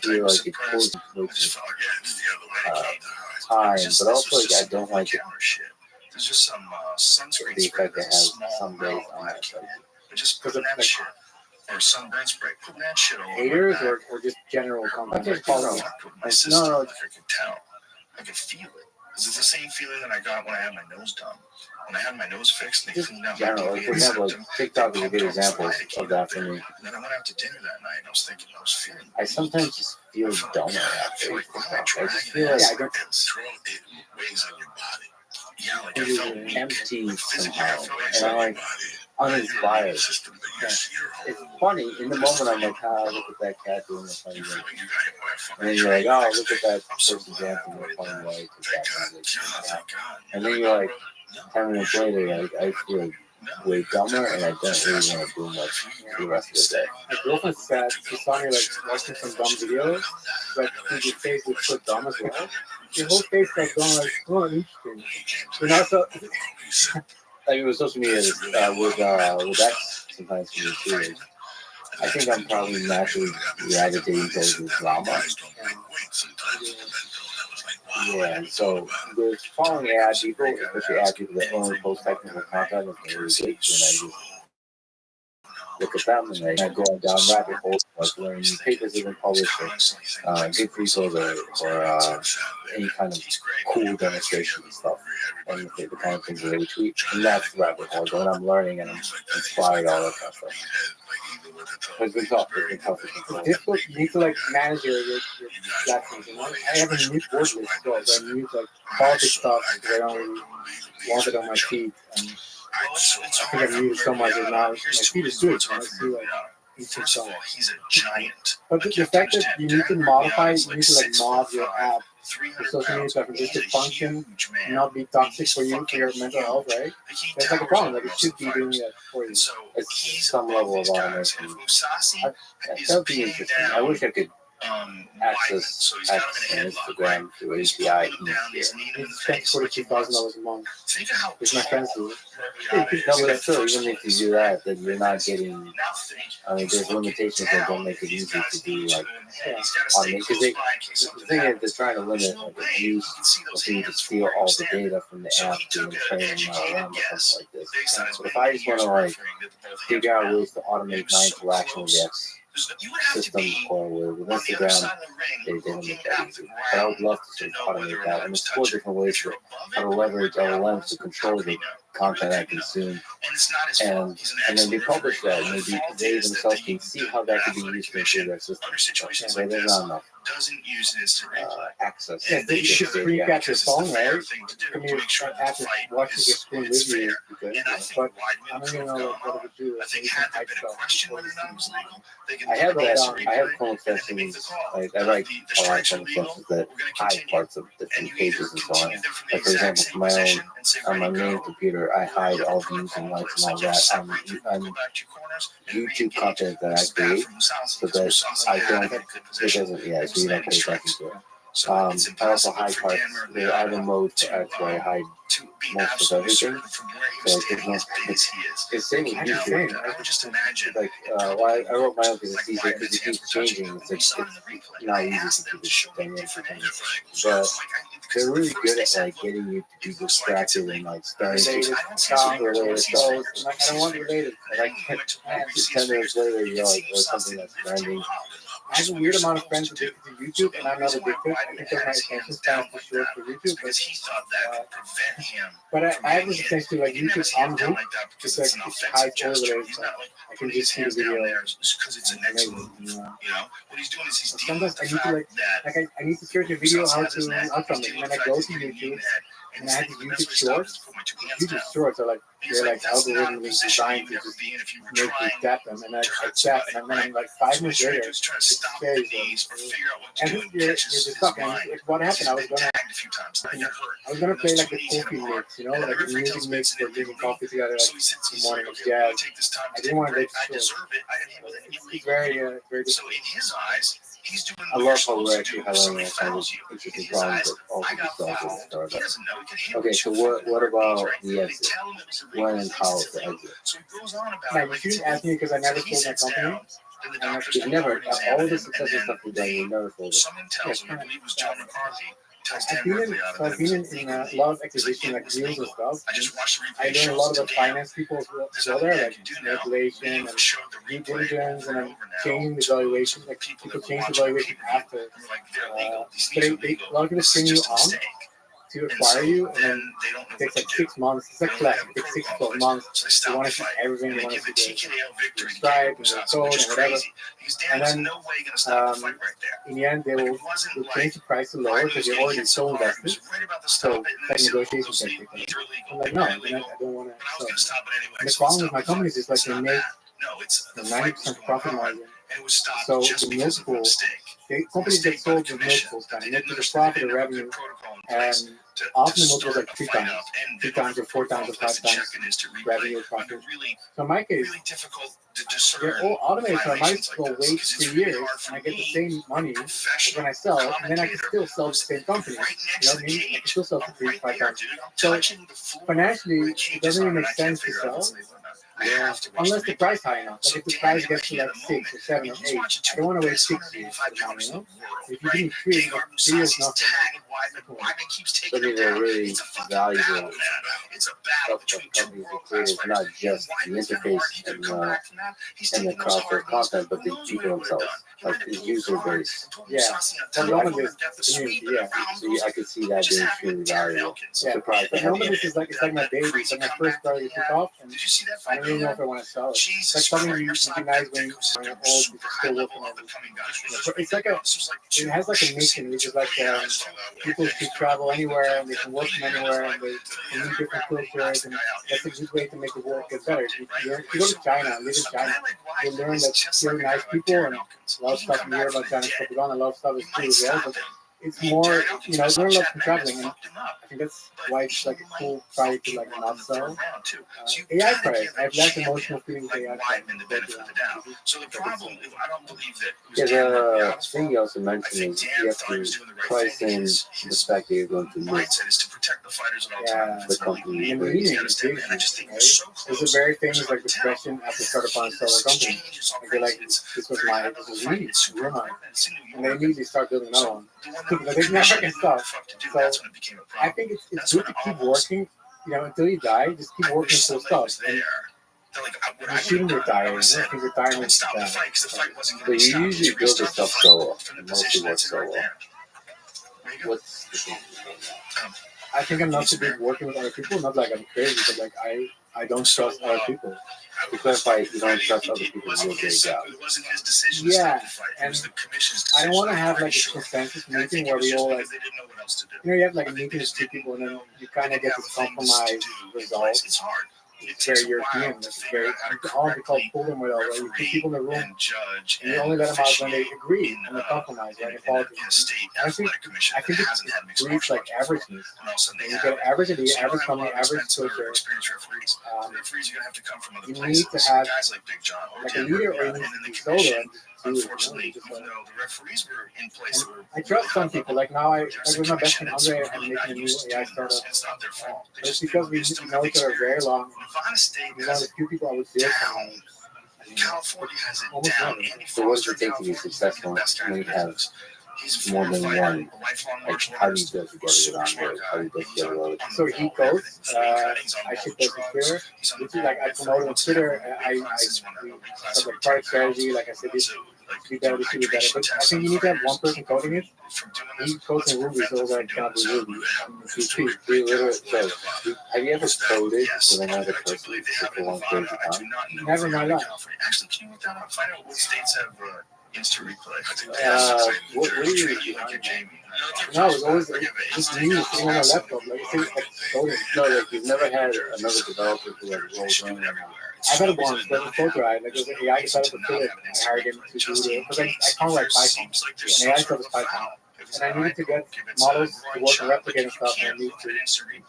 H: feel like it pulls way too time, but also like I don't like it.
G: There's just some sunscreen
H: The
G: spray
H: effect it
G: that's a
H: has
G: small
H: some days
G: amount of
H: on my
G: vitamin
H: psyche.
G: but just putting that shit or sunburn spray, putting that shit all over
F: Haters
G: my back.
F: or just general
H: I
F: comments?
H: just follow.
G: My system,
H: No,
G: like I could tell, I could feel it. This is the same feeling that I got when I had my nose done. When I had my nose fixed, they
H: Just
G: cleaned out
H: general.
G: my
H: Like,
G: deviated
H: for example, like
G: septum.
H: TikTok is a
G: They
H: good
G: pumped all this
H: example
G: Lidocaine
H: of that
G: up
H: for
G: there.
H: me.
G: And then I went out to dinner that night and I was thinking, I was feeling
H: I sometimes just feel dumber
G: I
H: after
G: feel like
H: TikTok. I just
G: dragging
H: feel
G: it.
H: like
F: I don't-
G: It weighs on your body. Yeah, like I
F: It is
G: felt weak.
H: empty
G: Like physically,
H: somehow,
G: I felt like
H: and I'm like uninspired.
G: system that you see your whole
H: It's funny in the moment. I'm like, ah, look at that cat doing the funny
G: you
H: way,
G: feel like you got hit by a fucking
H: and then you're like, oh,
G: train.
H: look at that
G: I'm so
H: person
G: glad I
H: dancing the
G: avoided
H: funny
G: that.
H: way to
G: Thank
H: that
G: God.
H: music.
G: God, thank God.
H: And then you're like,
G: No.
H: 10 minutes later, like, I feel way dumber, and I don't really want to do much for the rest of the day.
F: My girlfriend said she saw me like watching some dumb videos, but your face was so dumb as well. Your whole face got dumb, like, oh, interesting. You know, so
H: Like with social media, with that sometimes for me too. Is, I think I'm probably naturally gravitating towards the drama. Yeah, and so with following ad people, especially ad people that only post technical content, that's really good. And I just look at them and I go down rabbit holes, like learning new papers that have been published, or good resources, or any kind of cool demonstration and stuff, and the kind of things that they tweet. And that's the rabbit hole. When I'm learning and I'm inspired, all that kind of stuff. It's been tough. It's been tough to control.
F: it's difficult. You need to like manage your platforms. You know? I have a mute word list, so I mute like politics stuff because I don't really want it on my feed. And I think I've muted so much that now my feed is good. I see like interesting stuff.
G: He's a giant.
F: But the fact that you need to modify, you need to like mod your app, your social media platform just to function, and not be toxic for you, for your mental health, right? That's like a problem. Like it should be doing that for you.
H: It's some level of automation. That would be interesting. I wish I could access X and Instagram through API easier.
F: It's spent $42,000 a month. It's my friends do it.
H: No, but still, even if you do that, then you're not getting. I mean, there's limitations that don't make it easy to do like automation. Because the thing is, they're trying to limit like abuse, so you just steal all the data from the app doing training LLM or something like this. But if I just want to like figure out ways to automate my interaction with the X system or with Instagram, they don't make that easy. But I would love to sort of automate that and explore different ways for how to leverage LLMs to control the content I consume. And then they publish that, and maybe they themselves can see how that could be used to improve their system. So there's not enough access.
F: Yeah, you should screen cap your phone, right? I mean, app is watching your screen with you, but I don't even know what it would do. Maybe some hype stuff.
H: I have that. I have Chrome extensions. I write a lot of Chrome extensions that hide parts of different pages and so on. Like for example, for my own on my main computer, I hide all views and likes and all that on YouTube content that I create, so that I don't. It doesn't. Yeah, so you don't pay attention to it. I also hide parts. There are other modes for X where I hide most of everything. So there's no. It's same with YouTube. Like, well, I wrote my own because it's easier because it keeps changing. It's not easy to keep it dynamic. But they're really good at like getting you to be distracted and like starting to related stuff.
F: I don't want related.
H: Like 10 minutes later, you're like, there's something that's trending.
F: I have a weird amount of friends addicted to YouTube, and I'm not addicted. I think that my attention span is too short for YouTube. But I have this attention to like YouTube on hook. It's like it's high quality. I can just see the video. Amazing, you know. Sometimes I need to like I need to search a video how to something, and then I go to YouTube. And I had these YouTube shorts. YouTube shorts are like they're like algorithmically designed to just make you tap them, and I tap, and then I'm like 5 minutes later, it's scary. And you're just stuck. And what happened? I was gonna play like the coffee mix, you know, like the music mix for drinking coffee together, like in the morning with jazz. I didn't want to make it short. It's very very.
G: So in his eyes, he's doing.
H: I love how we're actually highlighting that kind of interesting problems that also be solved with startup. Okay, so what about the exit? When and how to exit?
F: Now, you shouldn't ask me because I never sold my company.
H: You've never, all the successful stuff you've done, you never sold it.
G: Someone tells him, I believe it was John McCarthy,
F: I've been in a lot of acquisition like deals and stuff. I learned a lot of the finance people as well there, like regulation and due diligence, and then changing the valuation. Like people change the valuation after. A lot of people bring you on to acquire you, and then it takes like 6 months. It's like flat. It takes 6 to 12 months. They want to see everything. They want to see the stripe and the code and whatever. And then in the end, they'll change the price to lower because they're already so invested. So that negotiation takes. I'm like, no, I don't want to. So, the problem with my companies is like they make the 90% profit margin. So the multiple, the companies get sold with multiples, kind of multiple the profit or revenue, and often the multiples like 3 times or 4 times or 5 times revenue or profit. So in my case, they're all automated, so I might as well wait 3 years and I get the same money as when I sell, and then I can still sell the same company. You know what I mean? I can still sell for 3 to 5 times. So financially, it doesn't even make sense to sell. Yeah, unless the price high enough. Like if the price gets to like 6 or 7 or 8, I don't want to wait 6 years for the money, you know? If you give me 3, like 3 years nothing.
H: So these are really valuable stuff that companies create. It's not just the interface and the content, but the people themselves, like the user base.
F: Yeah, a lot of this community, yeah.
H: So I could see that being extremely valuable.
F: Yeah,
H: Surprised.
F: a lot of this is like, it's like my baby. It's like my first car you took off, and I don't even know if I want to sell it. It's like something you recognize when you're old, you're still working on it. It's like it has like a mission, which is like people can travel anywhere and they can work from anywhere and they can meet different cultures, and that's a good way to make the world get better. If you go to China, live in China, you learn that you're nice people, and a lot of stuff you hear about China is propaganda, a lot of stuff is true as well, but it's more, you know, learn a lot from traveling, and I think that's why it's like a cool project to like not sell. AI project, I have less emotional feelings with AI project.
G: So the problem, I don't believe that.
H: Yeah, the thing you also mentioned is you have to price in the fact that you're going to miss
G: is to protect the fighters at all times.
H: the company.
F: And the meaning is big, right? There's a very famous like discussion after startup on seller company. Like they're like, this was me, you're mine. And they immediately start building another one. But they never can stop. So I think it's good to keep working, you know, until you die. Just keep working until stuff. And you shouldn't retire. I think retirement is bad.
H: But you usually build this stuff solo, and mostly work solo. What's the thing?
F: I think I'm not so good working with other people. Not like I'm crazy, but like I don't trust other people.
H: To clarify, you don't trust other people to do a great job.
F: Yeah, and I don't want to have like a consensus meeting where we all like, you know, you have like a meeting with 2 people and then you kind of get this compromise result. It's very European. It's very, all we call pulling with all, where you put people in the room and you only let them out when they agree on the compromise, right? I think it breeds like averageness. And you get average of the average company, average culture. You need to have like a leader, or you need to be solo. Unfortunately, even though the referees were in place, I trust some people. Like now, like with my best friend Andre, I'm making a new AI startup. But it's because we know each other very long. He's one of the few people I would build from.
G: California has it
F: Almost
G: down.
F: never.
H: So what does it take to be successful when you have more than one? Like, how do you build together with Andre? How do you build together with others?
F: So he codes. I should post on Twitter. Which is like I promote on Twitter. I sort of product strategy. Like I said, this be better, this should be better. But I think you need to have one person coding it. He codes in Ruby, so I cannot do Ruby.
H: We literally, so, have you ever coded with another person for one crazy time?
F: Never in my life.
G: Actually, can you look that up? Find out what states have instant replay.
H: What do you
G: Like your Jamie.
F: No, it's always just me sitting on my laptop. Like it's like coding.
H: No, like you've never had another developer who like rolls on.
F: I've had it once, but it was photo right. Like it was an AI developer for it. I hired him to do it because I can't write Python. And AI stuff is Python. And I needed to get models to work and replicate and stuff, and I needed to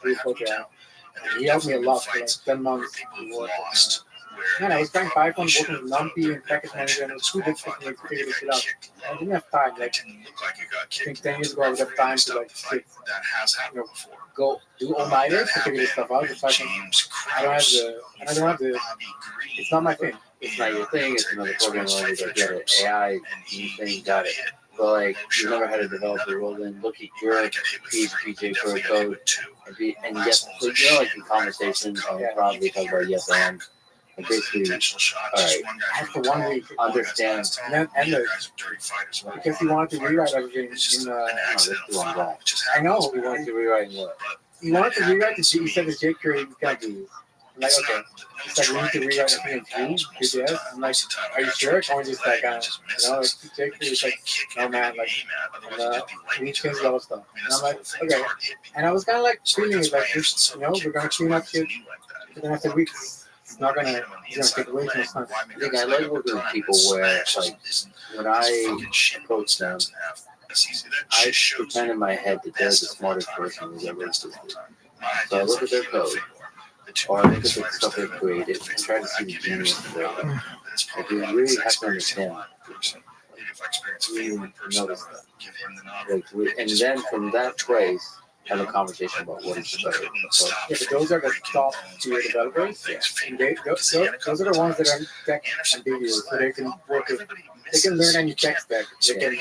F: do photo right. And he helped me a lot for like 10 months to work. Man, I was trying Python, working with NumPy and package manager, and it was too difficult for me to figure this shit out. I didn't have time. Like, I think 10 years ago, I would have time to like sit, you know, go do all-nighters to figure this stuff out. It's like, I don't have the, it's not my thing.
H: It's not your thing, it's another program language. I get it. AI, you think, got it. but like you never had a developer roll in, look at your PHP jQuery code, and yes, so you know, like in conversation, probably talk about yes and basically, all right,
F: I have to one week
H: understand.
F: and because he wanted to rewrite everything in
H: This is one guy.
F: I know
H: We wanted to rewrite what?
F: he wanted to rewrite the G. He said the jQuery can't be used. I'm like, okay. It's like, we need to rewrite everything in Vue, JS. I'm like, are you sure? Or just like, like jQuery is like, no man, like, we need to change all stuff. And I'm like, okay. And I was kind of like feeling it, like, this, we're gonna clean up shit. But then after weeks, it's not gonna take way too much time.
H: I think I like working with people where, like, when I approach them, I pretend in my head that they're the smartest person who's ever existed. So I look at their code, or I look at the stuff they've created, and try to see the genius of their life. Like, you really have to understand. You notice that. Like, and then from that place, have a conversation about what is better. So,
F: yeah, but those are the top tier developers. Yeah. And those are the ones that are tech ambiguous, so they can work with. They can learn any tech stack. They can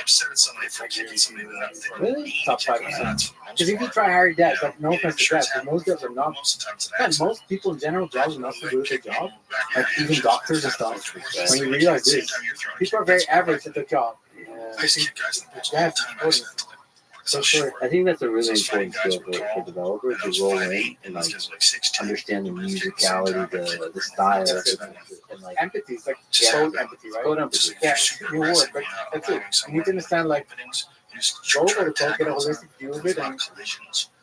H: really?
F: top 5%. Because if you try hard that, like no offense to that, but most jobs are not. And most people in general, jobs are not so good at their job. Like even doctors and stuff. When you realize this, people are very average at their job. That's important. So sure.
H: I think that's a really important skill for developers to roll in and like understand the musicality, the style, and like
F: empathy. It's like code empathy, right?
H: Code empathy.
F: Yeah, your word, but that's it. You need to understand like go over the code, get a holistic view of it, and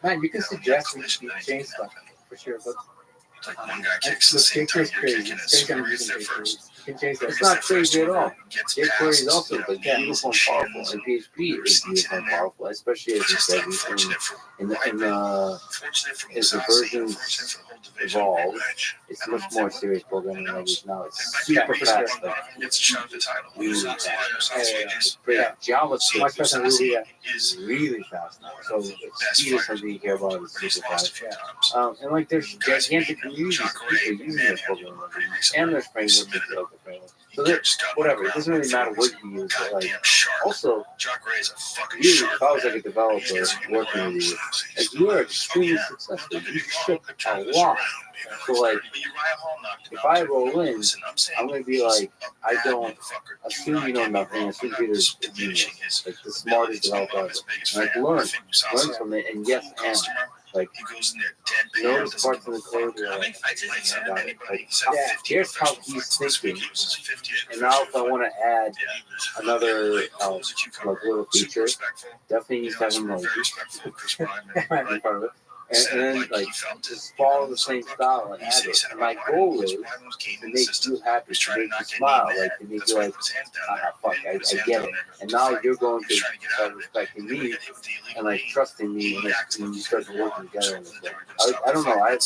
F: man, you can suggest we change stuff for sure, but jQuery is crazy. It's crazy. I'm using jQuery. You can change that.
H: It's not crazy at all. jQuery is also like beautiful and powerful, and PHP is beautiful and powerful, especially as you said, as the versions evolve, it's much more serious programming language now. It's super fast. Like, really fast. JavaScript is really fast now. So the speed of something you care about is super fast. And like there's gigantic communities of people using this programming language, and there's frameworks that develop the framework. So there's whatever. It doesn't really matter what you use. But like also, you, if I was like a developer working with you, like you are extremely successful. You ship a lot. So like, if I roll in, I'm gonna be like, I don't assume you know nothing. Assume you're a genius, like the smartest developer ever. And like learn from it, and yes, and like notice parts of the code where like, here's how he's thinking. And now if I want to add another like little feature, definitely needs to have him like in front of it. And then like just follow the same style and add it. And my goal is to make you happy, to make you smile, like to make you like, fuck, I get it. And now you're going to start respecting me and like trusting me, and like when you start working together in this way. I don't know. I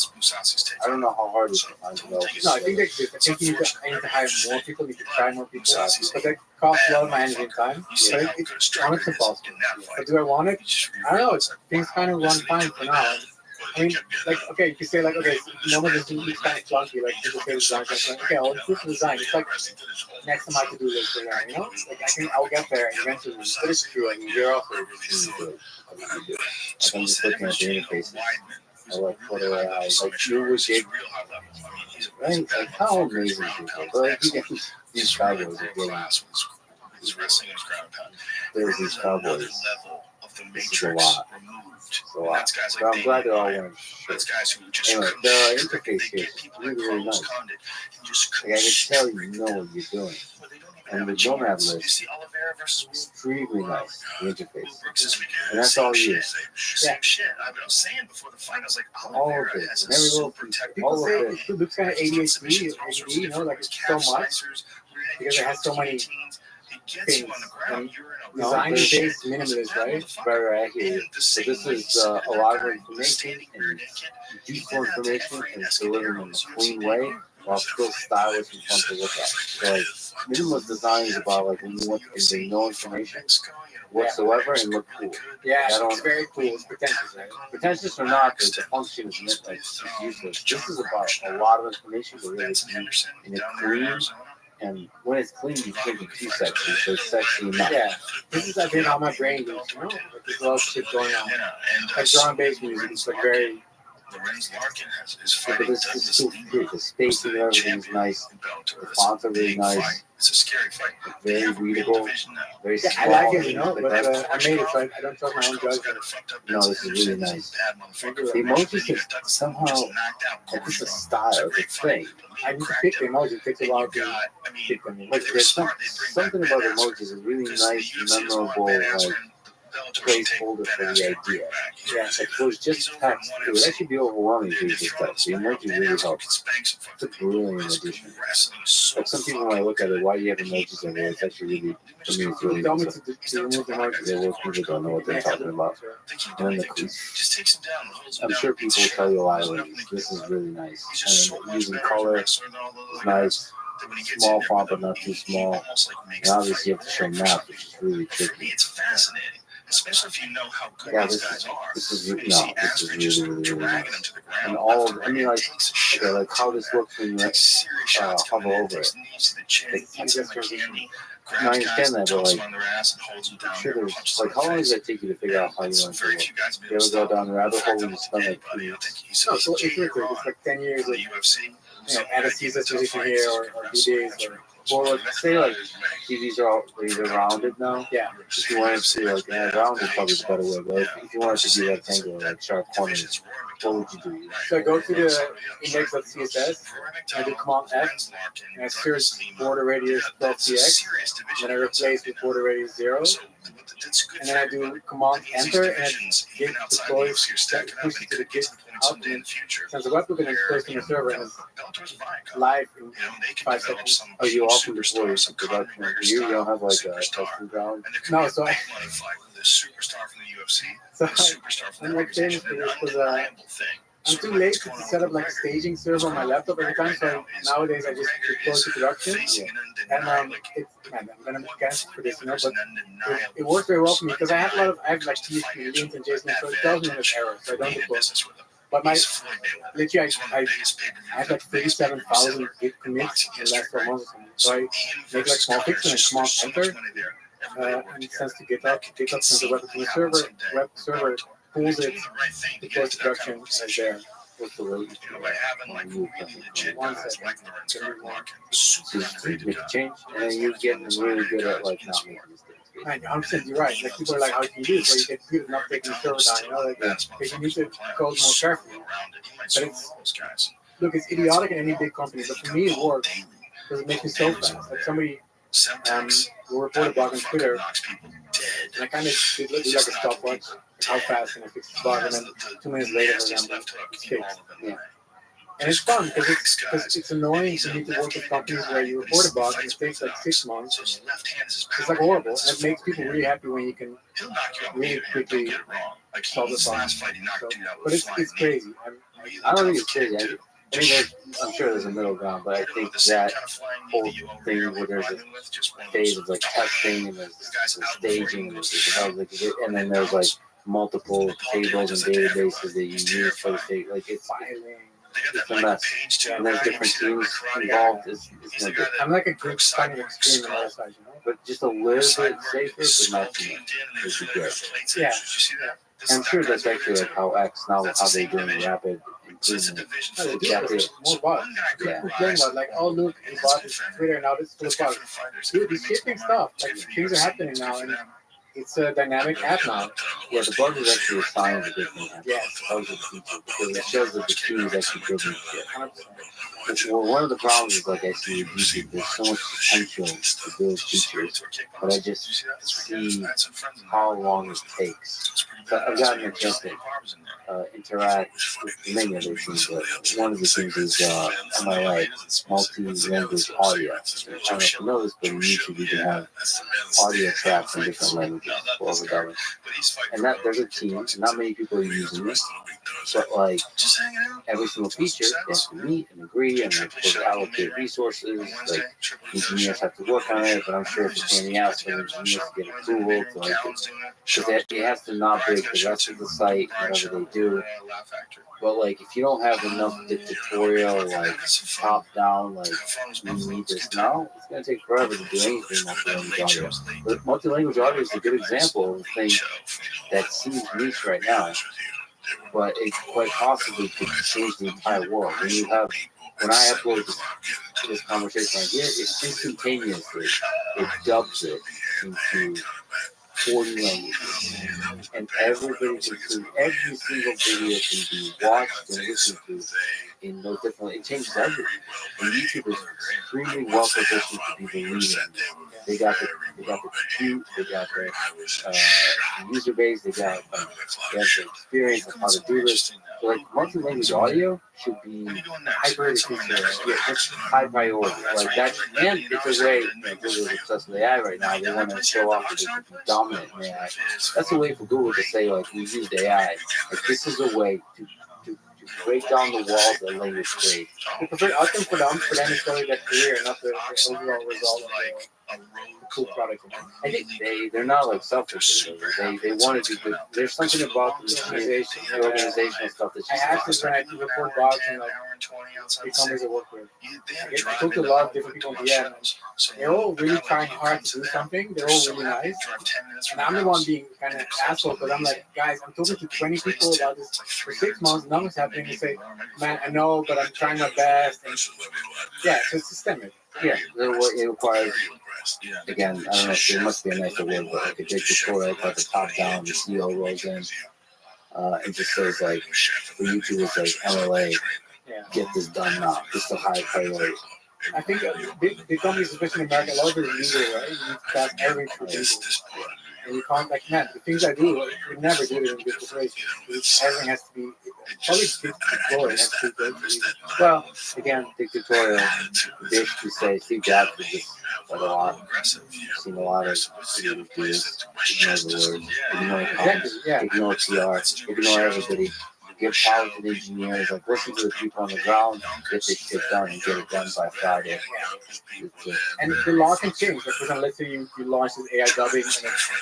H: don't know how hard it is to find developers.
F: No, I think that's good. I think you need to hire more people. You need to try more people. But that costs a lot of my energy and time. But it's honestly impossible. But do I want it? I don't know. Things kind of run fine for now. I mean, like, okay, you can say, like, okay, nobody does it's kind of clunky, like, people say design, like, okay, I'll improve the design. It's like next to my to-do list for that, you know? Like, I'll get there eventually. But it's true, I mean, you're also really good.
H: I'm just looking at the interfaces. I like Twitter, like, you would get, right? Like, how amazing people. But, like, you get these cowboys are getting, there's these cowboys. This is a lot. So I'm glad they're all wearing shirts. Anyway, the interface here is really, really nice. Like, I can tell you know what you're doing. And the nomad list, extremely nice, the interface. And that's all you.
F: Yeah.
H: All of it. And every little piece.
F: People
H: All
F: say
H: of it.
F: it looks kind of ADHD, you know, like it's so much because it has so many things. And design is based minimalist, right?
H: Right, I hear you. So this is a lot of information and useful information, and it's delivered in a clean way while still stylish and fun to look at. So like, minimalist design is about like when you want to convey no information whatsoever and look cool.
F: Yeah, it's very cool. It's pretentious, right?
H: Pretentious or not, the function is meant like it's useless. This is about a lot of information, but really in a clean And when it's clean, you think it's too sexy, so it's sexy enough.
F: Yeah, this is I think how my brain goes. You know, like there's a lot of shit going on. Like drum-based music, it's like very.
G: Lorenz Larkin is
H: Yeah, but
G: fighting
H: this is too good. The spacing of everything's nice. The fonts are really nice.
G: It's a scary fight.
H: Very readable. Very
F: Yeah,
H: small.
F: I like it, you know, but
H: that,
F: I made it, so I don't trust my own judgment.
H: no, this is really nice. The emojis is somehow, like, it's a style, it's a thing.
F: I need to pick the emoji. It takes a while to pick them.
H: Like, there's something about emojis is really nice, memorable, like, placeholder for the idea.
F: Yeah,
H: like if it was just text, it would actually be overwhelming if it was just text. The emoji really helps. It's a brilliant addition. Like some people might look at it, why do you have emojis in there? It's actually really, for me, it's really
F: tell me
H: easy.
F: to remove the emojis.
H: Yeah, most people don't know what they're talking about. And then I'm sure people will tell you a lot of things. This is really nice. And using color is nice. Small font, but not too small. And obviously, you have to show math, which is really tricky.
G: It's fascinating, especially if you know how good
H: Yeah,
G: these guys are.
H: this is really really nice. And all, I mean, like, okay, like how this looks when you hover over it. No, I understand that, but like, I'm sure there's, like, how long does that take you to figure out how you want to do it? You ever go down the rabbit hole and you spend like 2 weeks?
F: No, so it's really quick. It's like 10 years of, anesthesia position here or DJs
H: Or like, say like TVs are all either rounded now.
F: yeah.
H: If you wanted to like round is probably the better way. But if you wanted to be rectangular, like sharp corners, what would you do?
F: So I go to the index.css, I do Command F, and I search border radius 12px, then I replace with border radius 0, and then I do Command Enter, and it git deploys, pushes it to the git out, and sends a webhook, and then goes to the server, and it's live in 5 seconds.
H: Oh, you often deploy it to production. You don't have like a testing ground.
F: No, so I,
G: the superstar from the UFC,
F: so
G: the superstar from
F: I'm
G: the
F: like famous for this because I'm too lazy to set up like a staging server on my laptop every time, so nowadays I just deploy to production. And it's, man, I'm gonna cancel for this, you know, but it works very well for me because I have like PHP links and JSON, so it tells me when there's errors, so I don't deploy. But my literally, I have like 37,000 git commits in the last 4 months or something. So I make like small fixes and Command Enter, and it sends to GitHub. GitHub sends the web to the server. Web server pulls it, deploys to production, and it's there.
H: What's the rate?
F: One second.
H: So you make a change, and then you get really good at like not making mistakes.
F: I know, 100% you're right. Like people are like, how can you do this? Where you get good at not taking the server down, you know, like because you need to code more carefully. But it's look, it's idiotic in any big company, but for me it works because it makes me so fast. Like somebody will report a bug on Twitter, and I kind of do like a stopwatch, like how fast can I fix the bug, and then 2 minutes later, for example, it's fixed. Yeah. And it's fun because it's annoying to need to work with companies where you report a bug and it takes like 6 months. It's like horrible, and it makes people really happy when you can really quickly solve the bug. So, but it's crazy.
H: I don't think it's crazy. I mean, I'm sure there's a middle ground, but I think that whole thing where there's a phase of like testing and there's staging and there's development, and then there's like multiple tables and databases that you use for the state, like it's a mess. And there's different teams involved. It's no good.
F: I'm like a group finding extreme on the other side, you know?
H: But just a little bit safer, but not too much. Would be good.
F: Yeah.
H: I'm sure that's actually like how X now how they doing rapid improvement.
F: More bugs.
H: Yeah.
F: Complain about like, oh look, the bot is Twitter now. This is full of bugs. Dude, it's shipping stuff. Like things are happening now, and it's a dynamic app now.
H: Yeah, the bug is actually a sign of a good thing.
F: Yes.
H: Bugs are the feature because it shows that the team is actually building shit.
F: 100%.
H: Well, one of the problems is like I see with YouTube, there's so much potential to build features, but I just see how long it takes. So I've gotten a chance to interact with many other things, but one of the things is MLA, multi-language audio. I don't know if you know this, but in YouTube you can have audio tracks in different languages for $1. And that there's a team, not many people are using this, but like every single feature they have to meet and agree and like allocate resources. Like engineers have to work on it, but I'm sure it's a pain in the ass for engineers to get approval to like it. Because it has to not break the rest of the site, whatever they do. But like, if you don't have enough dictatorial, like top down, like we need this now, it's gonna take forever to do anything multi-language audio. But multi-language audio is a good example of a thing that seems niche right now, but it quite possibly could change the entire world. When I upload this conversation like this, it's instantaneously, it dubs it into 40 languages, and everybody can see every single video can be watched and listened to in those different. It changes everything. And YouTube is extremely well positioned to be the leader. They got the compute, they got the user base, they have the experience of how to do this. So like multi-language audio should be hyper high priority. Like that, and it's a way. Google is obsessed with AI right now. They want to show off that they can be dominant in AI. That's a way for Google to say like we used AI. Like this is a way to break down the walls that language creates.
F: I think for them to study their career, not the overall result of the cool product.
H: I think they're not like selfish. They want to do good. There's something about the organizational stuff that
F: I asked when I report blogs and like the companies I work with. I talked to a lot of different people in the end. They're all really trying hard to do something. They're all really nice. And I'm the one being kind of asshole because I'm like, guys, I'm talking to 20 people about this for 6 months. Nothing's happening. They say, man, I know, but I'm trying my best. And yeah, so it's systemic.
H: Yeah, it requires. Again, I don't know. There must be a nicer word, but like a dictatorial, like the top down, the CEO rolls in, and just says like, for YouTube, it's like MLA, get this done now. This is a high priority.
F: I think big companies, especially in America, a lot of it is legal, right? You need to pass everything through legal. And you can't, like, man, the things I do, we never did it in this situation. Everything has to be, probably dictatorial, has to be good.
H: Well, again, dictatorial, basically say, Steve Jobs was just said a lot. I've seen a lot of people do this, ignore the words, ignore comments, ignore PR, ignore everybody. Give power to the engineers, like listen to the people on the ground, get this shit done and get it done by Friday.
F: And the law can change. Like, for example, let's say you launch this AI dubbing and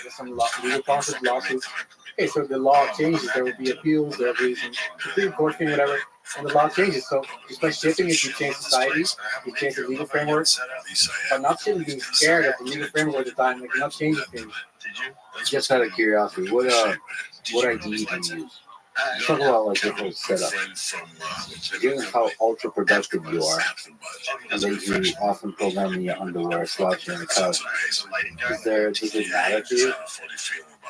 F: there's some legal process lawsuits. Okay, so the law changes. There will be appeals, there will be some Supreme Court thing, whatever, and the law changes. So just by shipping it, you change society, you change the legal framework, but not simply being scared of the legal framework at the time. Like, you're not changing things.
H: Just out of curiosity, what ID do you use? Talk about like your whole setup. Given how ultra productive you are, and that you often program in your underwear, slouching on the couch, does it matter to you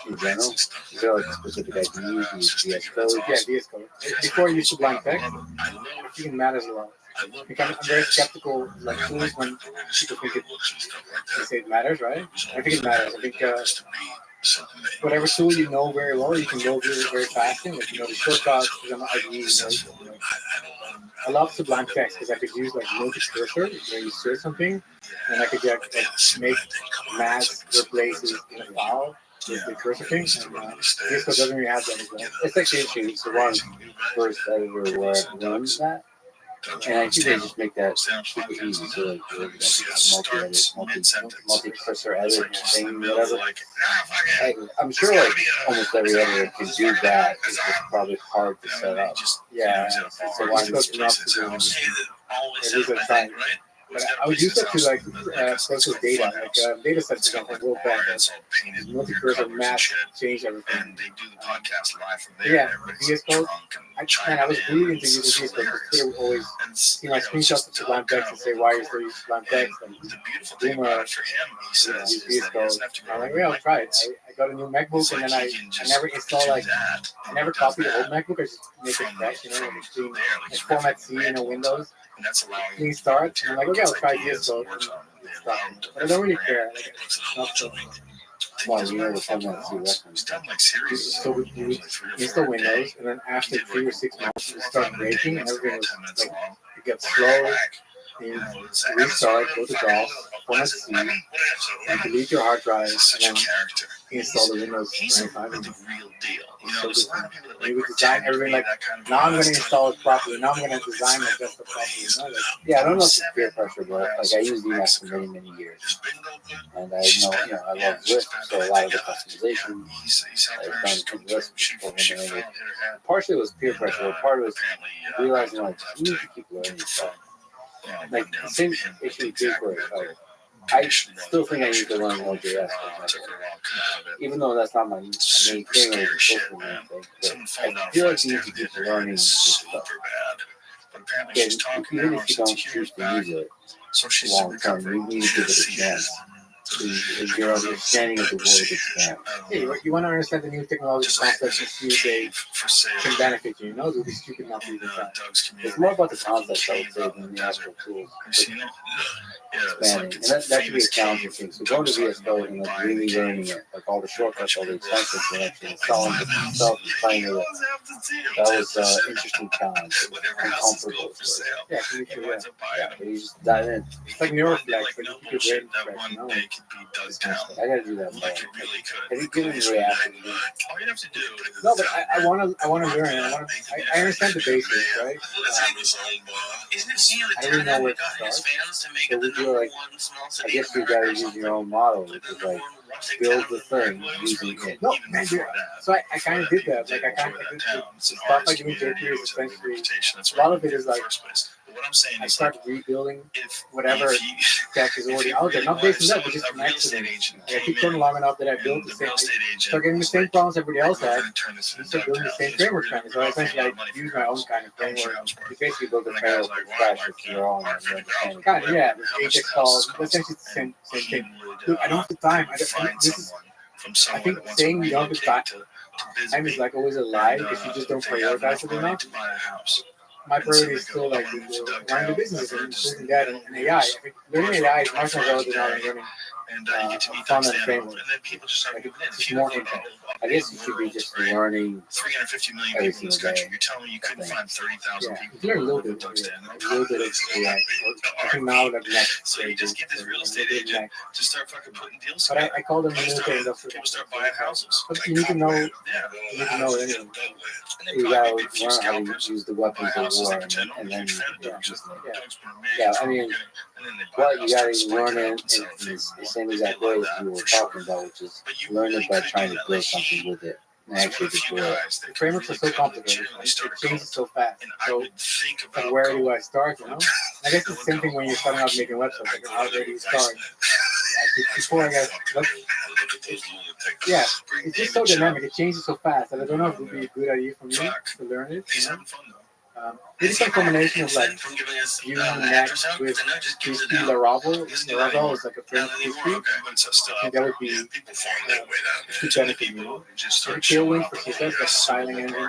H: in general? Is there like a specific ID? Do you use VS Code?
F: Yeah, VS Code. Before you use Sublime Text, I think it matters a lot. I'm very skeptical, like tools when people think they say it matters, right? I think it matters. I think whatever tool you know very well, you can go very, very fast in. Like, the shortcuts, I love Sublime Text because I could use like multi-cursor when you search something, and I could make mass replaces in a file with the cursor thing. And VS Code doesn't really have that as well.
H: It's actually the one first editor where I learned that. And I think they just make that super easy. So like multi-cursor edit thing, whatever. I'm sure like almost every editor can do that. It's just probably hard to set up.
F: Yeah, so why not to do it? It but I would use that to like process data, like data sets for example, World Bank, multi-cursor map, change everything. And they do the podcast live from there. Yeah, VS Code. I was really into using VS Code because Twitter would always see my screenshots of Sublime Text and say, why are you still using Sublime Text? And Boomer use VS Code. I'm like, well, I'll try it. I got a new MacBook and then I never install I never copy the old MacBook. I just make it fresh, like format C, Windows. And that's allowing clean start. And I'm like, okay, I'll try VS Code. But I don't really care. Like, not so.
H: Well, you know the format C
F: reference. So we install Windows, and then after 3 or 6 months, it started breaking, and everything was like, it gets slow. You restart, go to DOS, format C, and delete your hard drive, and then install the Windows 95. And so you would design everything like, now I'm going to install it properly, now I'm going to design my desktop properly.
H: Yeah, I don't know if it's peer pressure, but like I used Emacs for many, many years. And I know, I love Lisp, so a lot of the customization I've done from Lisp programming. Partially it was peer pressure, but part of it was realizing like you need to keep learning stuff. Like the same issue with jQuery. Like, I still think I need to learn Node.js, even though that's not my main thing or supposed to be my main thing. But I feel like you need to keep learning this stuff. Even if you don't choose to use it long term, you need to give it a chance. Your understanding of the world expands.
F: Yeah, you want to understand the new technology concepts and see if they can benefit you. It would be stupid not to even try.
H: It's more about the concepts, I would say, than the actual tools. Expanding. And that should be a challenging thing. So going to VS Code and like really learning it, like all the shortcuts, all the extensions, and actually installing it yourself and playing with it. That was an interesting challenge. Uncomfortable.
F: Yeah,
H: But you just dive in.
F: It's like neuroflex, like you keep your brain fresh,
H: I gotta do that more. Have you given React?
F: No, but I want to learn. I understand the basics, right? I don't know where to start.
H: So would you like? I guess you gotta use your own model, which is like build the thing using it.
F: No, man, so I kind of did that. Like I kind of did stuff like doing jQuery is essentially a lot of it is like I started rebuilding whatever tech is already out there. Not based on that, but just connected to it. I keep going long enough that I built the same. Start getting the same problems everybody else had. You start building the same framework kind of. So essentially, I use my own kind of framework.
H: You basically build a framework from scratch with your own.
F: Kind of, yeah. Ajax calls. Essentially, it's the same thing. Look, I don't have the time. I think saying you don't have the time is like always a lie because you just don't prioritize it enough. My priority is still like running the business and improving that and AI. I think learning AI is much more relevant than learning front-end framework. Like it's just more impact.
H: I guess you should be just learning
G: 350 million people in this country. You're telling me you couldn't find 30,000 people?
F: You learn a little bit of AI. I think now that next.
G: So you just get this real estate agent to start fucking putting deals
F: together. But I call them
G: military industrial. People start buying houses.
F: But you need to know. You need to know it anyway.
H: You gotta learn how to use the weapons of war, and then I mean, what you gotta learn it in the same exact way as you were talking about, which is learn it by trying to build something with it and actually deploy it.
F: The frameworks are so complicated. It changes so fast. So, like, where do I start? I guess it's the same thing when you're starting out making websites. Like, how do you start? Before I guess, it's just so dynamic. It changes so fast, and I don't know if it would be a good idea for me to learn it. It's a combination of like viewing next with Laravel. Laravel is like a framework history. I think that would be to benefit you. Tailwind for success, like styling engine.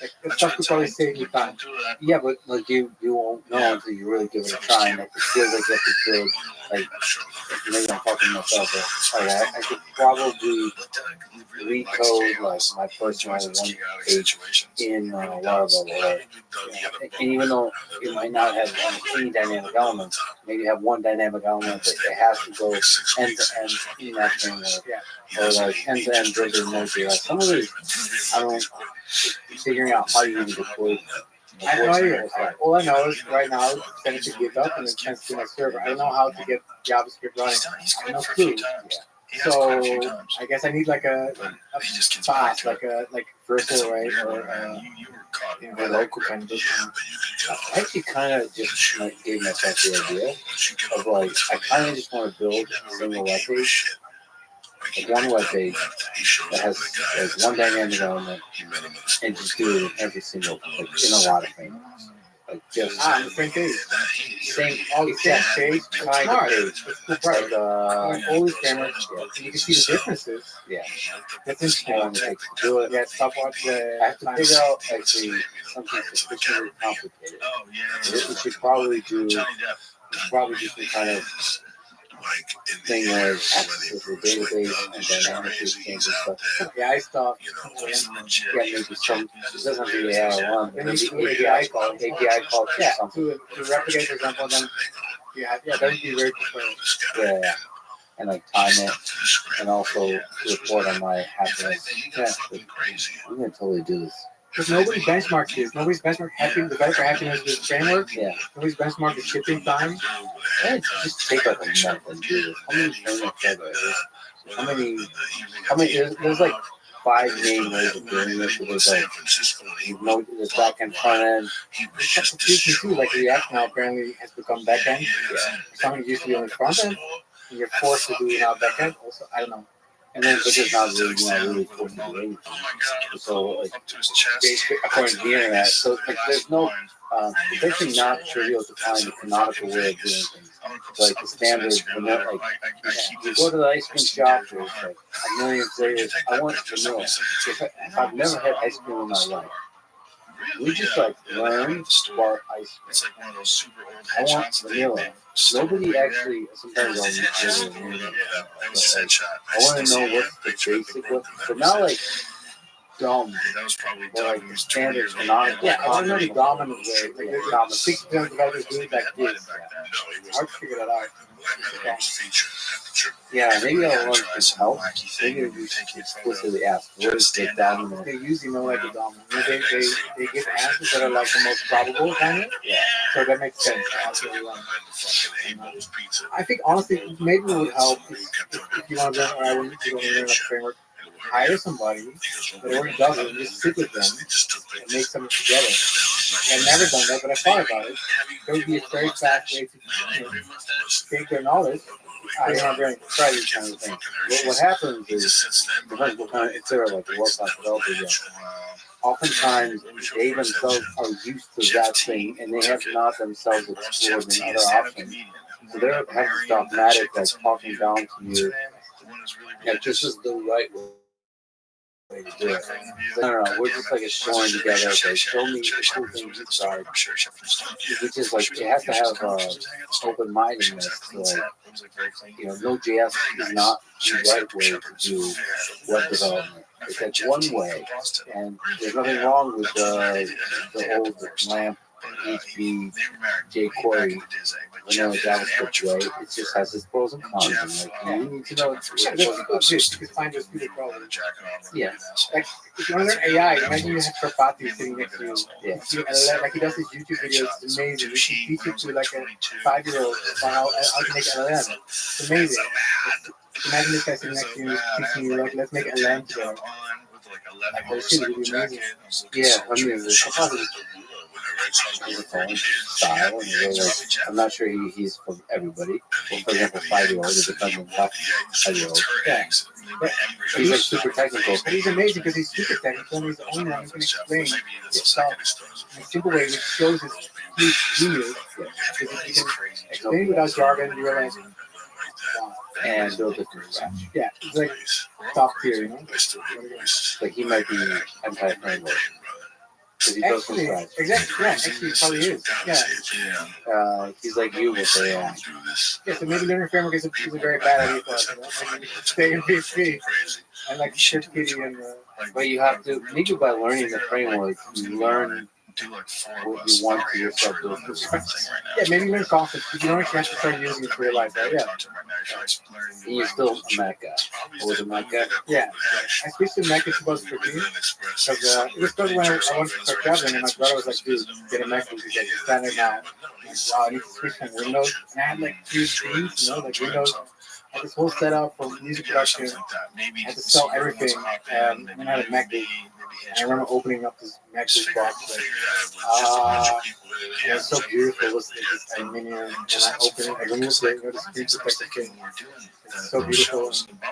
F: Like that stuff could probably save you time.
H: Yeah, but like you won't know until you really give it a try, and like it feels like you have to build. Like maybe I'm talking to myself, but I could probably recode like my personal one page in Laravel. And even though it might not have any dynamic elements, maybe have one dynamic element that it has to go end to end in that framework, or like end to end building Node.js. Some of it, I don't figuring out how you even deploy.
F: I have no idea. All I know is right now, send it to GitHub and then send it to my server. I don't know how to get JavaScript running. I have no clue. So I guess I need like a fast, like Versal, right, or a local kind of system.
H: I actually kind of just like gave myself the idea of like I kind of just want to build a single web page. Like one web page that has like one dynamic element and just do it in every single, like in a lot of frameworks. Like just
F: the same page.
H: Same
F: page,
H: kind of page.
F: Right. All these frameworks, you can see the differences.
H: Yeah.
F: That's interesting.
H: Like do it.
F: Yeah, stopwatch.
H: I have to figure out actually something sufficiently complicated. We should probably do. Probably just kind of thing where access to the database and dynamically changes stuff.
F: API stuff.
H: Yeah, maybe some. It doesn't have to be AI alone. Maybe API call. API call for
F: Yeah,
H: something.
F: to replicate, for example, then that would be very preferred.
H: Yeah. And like time it, and also report on my happiness. Yeah, I'm gonna totally do this.
F: Because nobody benchmarks this. Nobody's benchmarked happiness, the better happiness with framework.
H: Yeah.
F: Nobody's benchmarked the shipping time.
H: Yeah, just take like a month and do this. How many frameworks are there? How many? There's like 5 main ways of doing this. So there's like, there's back end, front end.
F: It's confusing too. Like React now apparently has become back end. Something used to be on the front end. And you're forced to do it now back end. Also, I don't know.
H: And then but there's not really forced to do anything. So like, according to the internet, so like, there's no. It's actually not trivial to find a canonical way of doing things. So, like the standard, vanilla, like you go to the ice cream shop, there's like a million flavors. I want vanilla. If I've never had ice cream in my life, we just like learn bar ice cream.
G: It's like one of those super old
H: I want
G: headshots.
H: vanilla. Nobody actually. Sometimes I'll use vanilla.
G: That was a headshot.
H: I want to know what's the basic one, but not like dumb.
G: That was probably
H: Or like
G: Doug.
H: the standard canonical.
F: Yeah, I don't know the dominant way. Like there's
H: Dominant.
F: 60% of developers do it like this. Hard to figure that out.
H: Yeah, maybe I'll learn some help. Maybe you should explicitly ask, what is the dominant?
F: They usually know like the dominant. They give answers that are like the most probable kind of.
H: Yeah.
F: So that makes sense. I think honestly, maybe it would help if you want to learn, or I wouldn't learn like framework. Hire somebody that already does it and just sit with them and make something together. I've never done that, but I thought about it. There would be a very fast way to take their knowledge. I don't know, very
H: Try these kind of things. What happens is, depends what kind of, if they're like a world-class developer, yeah. Oftentimes, they themselves are used to that thing, and they have not themselves explored in other options. So they're having this dogmatic, like talking down to you. Yeah, this is the right way to do it. No, we're just like exploring together. Okay, show me the cool things you tried. Which is like, it has to have open-mindedness. So like, Node.js is not the right way to do web development. It's like one way, and there's nothing wrong with the old LAMP, HB, jQuery, vanilla JavaScript way. It just has its pros and cons. And like, you need to know
F: that's good. You can find those people problem.
H: Yeah.
F: Like if you want to learn AI, imagine you have Karpati sitting next to you.
H: Yeah.
F: Like he does these YouTube videos. It's amazing. You can teach it to like a 5-year-old how to make LLM. It's amazing. Imagine this guy sitting next to you teaching you like, let's make LLM together. Like that shit would be amazing.
H: Yeah, I mean, there's style. And like, I'm not sure he's for everybody. Well, for example, 5-year-old, it depends on the 5-year-old.
F: Yeah. But
H: He's like super technical.
F: But he's amazing because he's super technical and he's the only one who can explain stuff in a simple way which shows his genius. Because if you can explain without jargon, you realize, wow.
H: And build it from scratch.
F: Yeah, it's like top tier, you know?
H: Like he might be anti-framework. Because he builds from
F: Actually,
H: scratch.
F: exactly, yeah, actually, it probably is. Yeah.
H: He's like you with AI.
F: Yeah, so maybe learning framework is a very bad idea for us. You know? Maybe stay in PHP. And like Shift Kitty and
H: But you have to, maybe by learning the framework, you learn what you want to yourself to do.
F: yeah, maybe learn concepts. You don't actually have to start using it for your life, right? Yeah.
H: And you're still a Mac guy. Or was a Mac guy?
F: Yeah. I switched to Mac in 2013 because it was because when I wanted to start traveling, and my brother was like, dude, get a Mac, it's like standard now. Like, wow, I need to switch from Windows. And I had like 2 screens, like Windows. I had this whole setup for music production. I had to sell everything. And then I had a MacBook. And I remember opening up this MacBook box. Like, it was so beautiful listening to this aluminium. And I opened it, I removed the screen protector thing. It's so beautiful. And I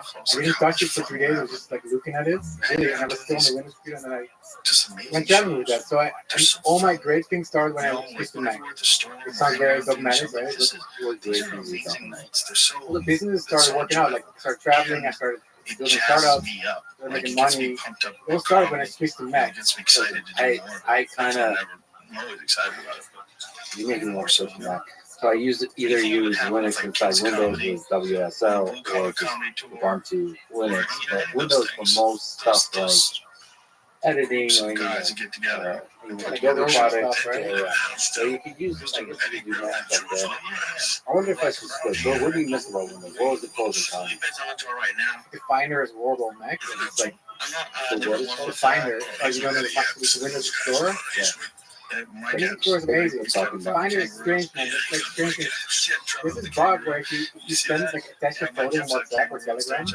F: didn't touch it for 3 days. I was just like looking at it. Really, and I was still on the Windows screen. And then I went traveling with that. So all my great things started when I switched to Mac. It sounds very dogmatic, right?
H: What great things you done?
F: Well, the business started working out. Like I started traveling. I started building startups. Started making money. It all started when I switched to Mac.
H: I kind of, you make me more so Mac. So I use Linux inside Windows with WSL or just Ubuntu Linux. But Windows for most stuff like editing or even Adobe products, right? Yeah. So you could use, I guess you could do that stuff there. I wonder if I should switch. What do you miss about Windows? What was the pros and cons?
F: The Finder is horrible on Mac. And it's like the Finder. Oh, you don't know the Windows Explorer? Yeah. Windows Explorer is amazing. Finder is strange, man. It's like strange. There's this bug where if you send like attach a photo in WhatsApp or Telegram,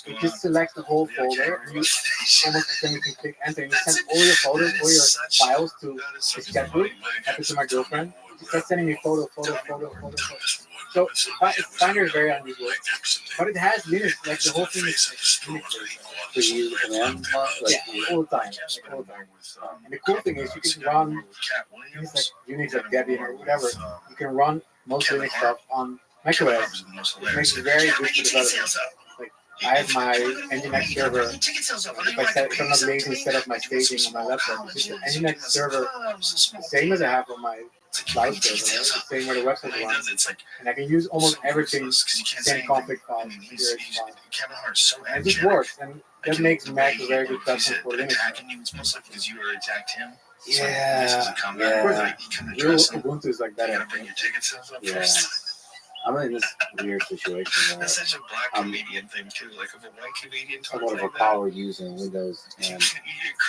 F: you just select the whole folder and you almost then you can click enter and you send all your photos, all your files to this chat group. Happened to my girlfriend. She starts sending me photo. So Finder is very unusual, but it has Linux. Like the whole thing is like Linux.
H: So you use the command line?
F: Yeah, all the time. And the cool thing is you can run things like Unix or Debian or whatever. You can run most Linux stuff on macOS. It makes it very good for developers. Like I have my Nginx server. If I'm not lazy, set up my staging on my laptop. It's just an Nginx server, the same as I have on my cloud server, right? The same where the website runs. And I can use almost everything, same config files, configuration files. And it just works. And that makes Mac a very good platform for Linux. Yeah. Real Ubuntu is like that.
H: Yeah. I'm in this weird situation where
G: That's such a black comedian thing too. Like if a white comedian talks
H: somewhat of a
G: like
H: power user in Windows and
G: you get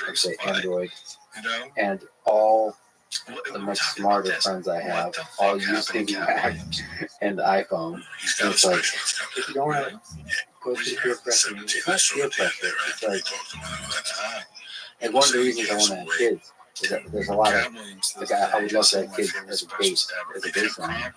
H: let's say
G: crucified,
H: Android,
G: you know?
H: and all the
G: We're
H: much
G: talking
H: smarter
G: about this.
H: friends I have
G: What the
H: all
G: fuck
H: using
G: happened,
H: Mac
G: Captain?
H: and iPhone.
G: He's
H: And
G: got a
H: it's like,
G: special
F: If you don't want to go through peer pressure,
H: it's not peer pressure. It's like, and one of the reasons I want to have kids is that there's a lot of, like, I would love to have kids as a baseline.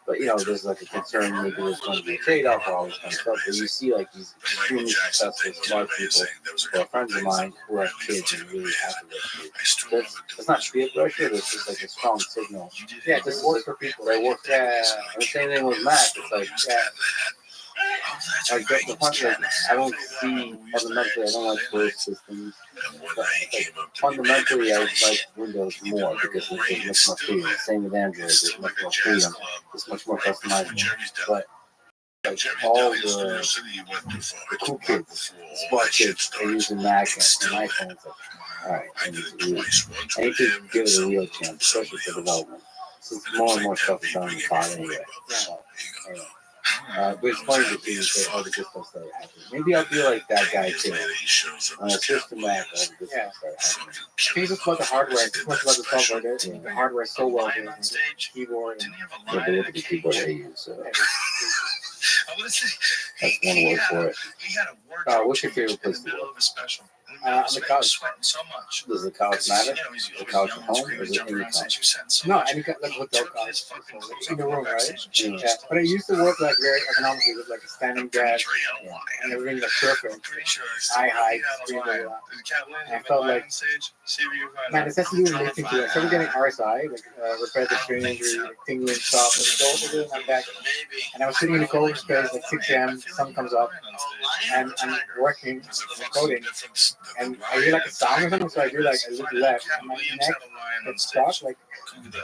H: But, you know, there's like a concern maybe there's going to be a trade-off for all this kind of stuff. But you see, like, these extremely successful, smart people who are friends of mine who have kids and really happy with kids. That's not peer pressure, it's just like a strong signal.
F: yeah, it just works for people.
H: They work. Yeah. And the same thing with Mac. It's like, like the fact that I don't see fundamentally, I don't like both systems. But like, fundamentally, I like Windows more because there's much more freedom. Same with Android, there's much more freedom. It's much more customizable. But like all the cool kids, smart kids, are using Mac and iPhone. It's like, all right, I need to give it a real chance, especially for development. Since more and more stuff is done in the cloud anyway. So, anyway. But it's funny to see all the good stuff started happening. Maybe I'll be like that guy too. When I switch to Mac, all the good stuff started happening.
F: I think it's just about the hardware. It's much about the software. The hardware is so well done. Keyboard. And,
H: Yeah, but look at the keyboard I use. So that's one word for it. What's your favorite place to work?
F: On the couch.
H: Does the couch matter? The couch at home or is it in the couch?
F: No, any like hotel couch. So, like, in the room, right?
H: Yeah.
F: Yeah. But I used to work like very economically with like a standing desk and everything like perfect. Eye height, screen level. And I felt like, man, this has to do with lifting too. I started getting RSI, like repetitive strain injury, like tingling stuff. Like, it's all in my back. And I was sitting in the co-working space like 6 a.m. Sun comes up, and I'm working, coding, and I hear like a sound or something. So I do like I look left, and my neck gets stuck, like, and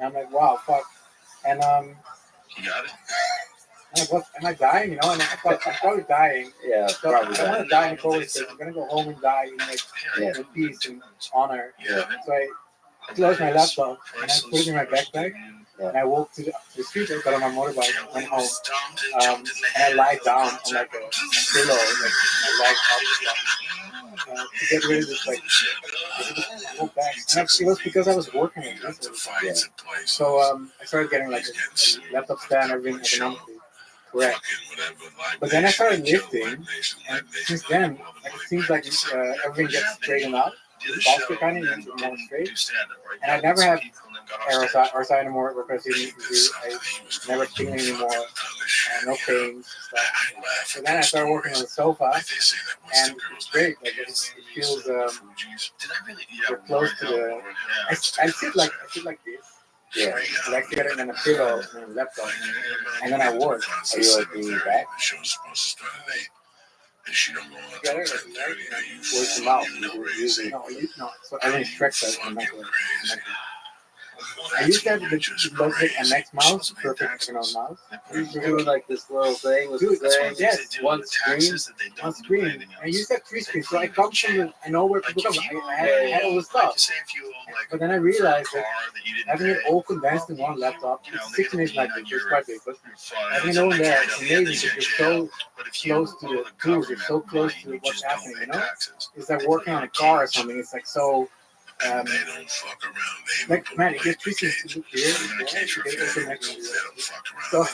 F: I'm like, wow, fuck, and
G: You got it?
F: I'm like, what? Am I dying? You know, and I thought I'm probably dying.
H: Yeah,
F: So
H: probably.
F: I don't want to die in the co-working space. I'm gonna go home and die in like in peace and honor.
H: Yeah.
F: So I closed my laptop and I put it in my backpack. And I walked to the street, I got on my motorbike, went home, and I lied down on like a pillow, like my leg up, to get rid of this, like, whole back. And it was because I was working on this.
H: Yeah.
F: So I started getting like a laptop stand, everything economically correct. But then I started lifting, and since then, like, it seems like everything gets straightened out. Posture kind of more straight, and I never have RSI anymore because I never feeling anymore, no pain stuff. So then I started working on the sofa, and it's great. Like it feels you're close to the. I sit like this. Yeah, like together and then a pillow and a laptop, and then I work.
H: Are you like leaning back?
F: Together, work them out. No, so everything stretches out in the microwave. I used to have the Logitech MX mouse, perfect mouse.
H: You used to do like this little thing with the thing.
F: Yes,
H: one screen.
F: on screen. I used to have 3 screens, so I come from I know where people come. I had all the stuff. But then I realized that having it all condensed in one laptop, it's 16 inch MacBook, it's quite big, but having it all in there, it's amazing because you're so close to the tools, you're so close to what's happening, you know? It's like working on a car or something, it's like so. Like, man, if you're treating so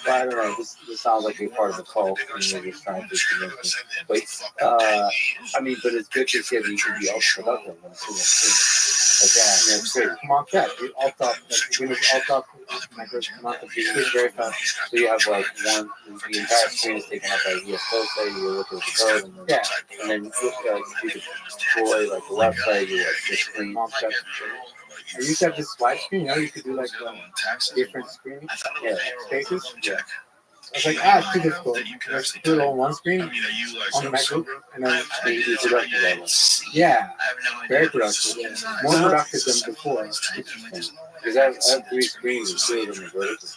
H: I don't know. This sounds like you're part of a cult and you're just trying to convince me. But I mean, but it's good to see that you can be ultra productive on a single screen. Like, yeah, it's great.
F: come on, that you all top, like Windows all top, like come on, it's very fast.
H: So you have like the entire screen is taken up by VS Code, say you're looking at the code, and then you can deploy like the website, you like this screen.
F: I used to have this swipe screen, you know, you could do like different screen spaces.
H: Yeah.
F: I was like, it's too difficult. Just do it on one screen on the MacBook, and then
H: You do productive level.
F: yeah, very productive, more productive than before.
H: Because I have 3 screens and 2 of them are vertical.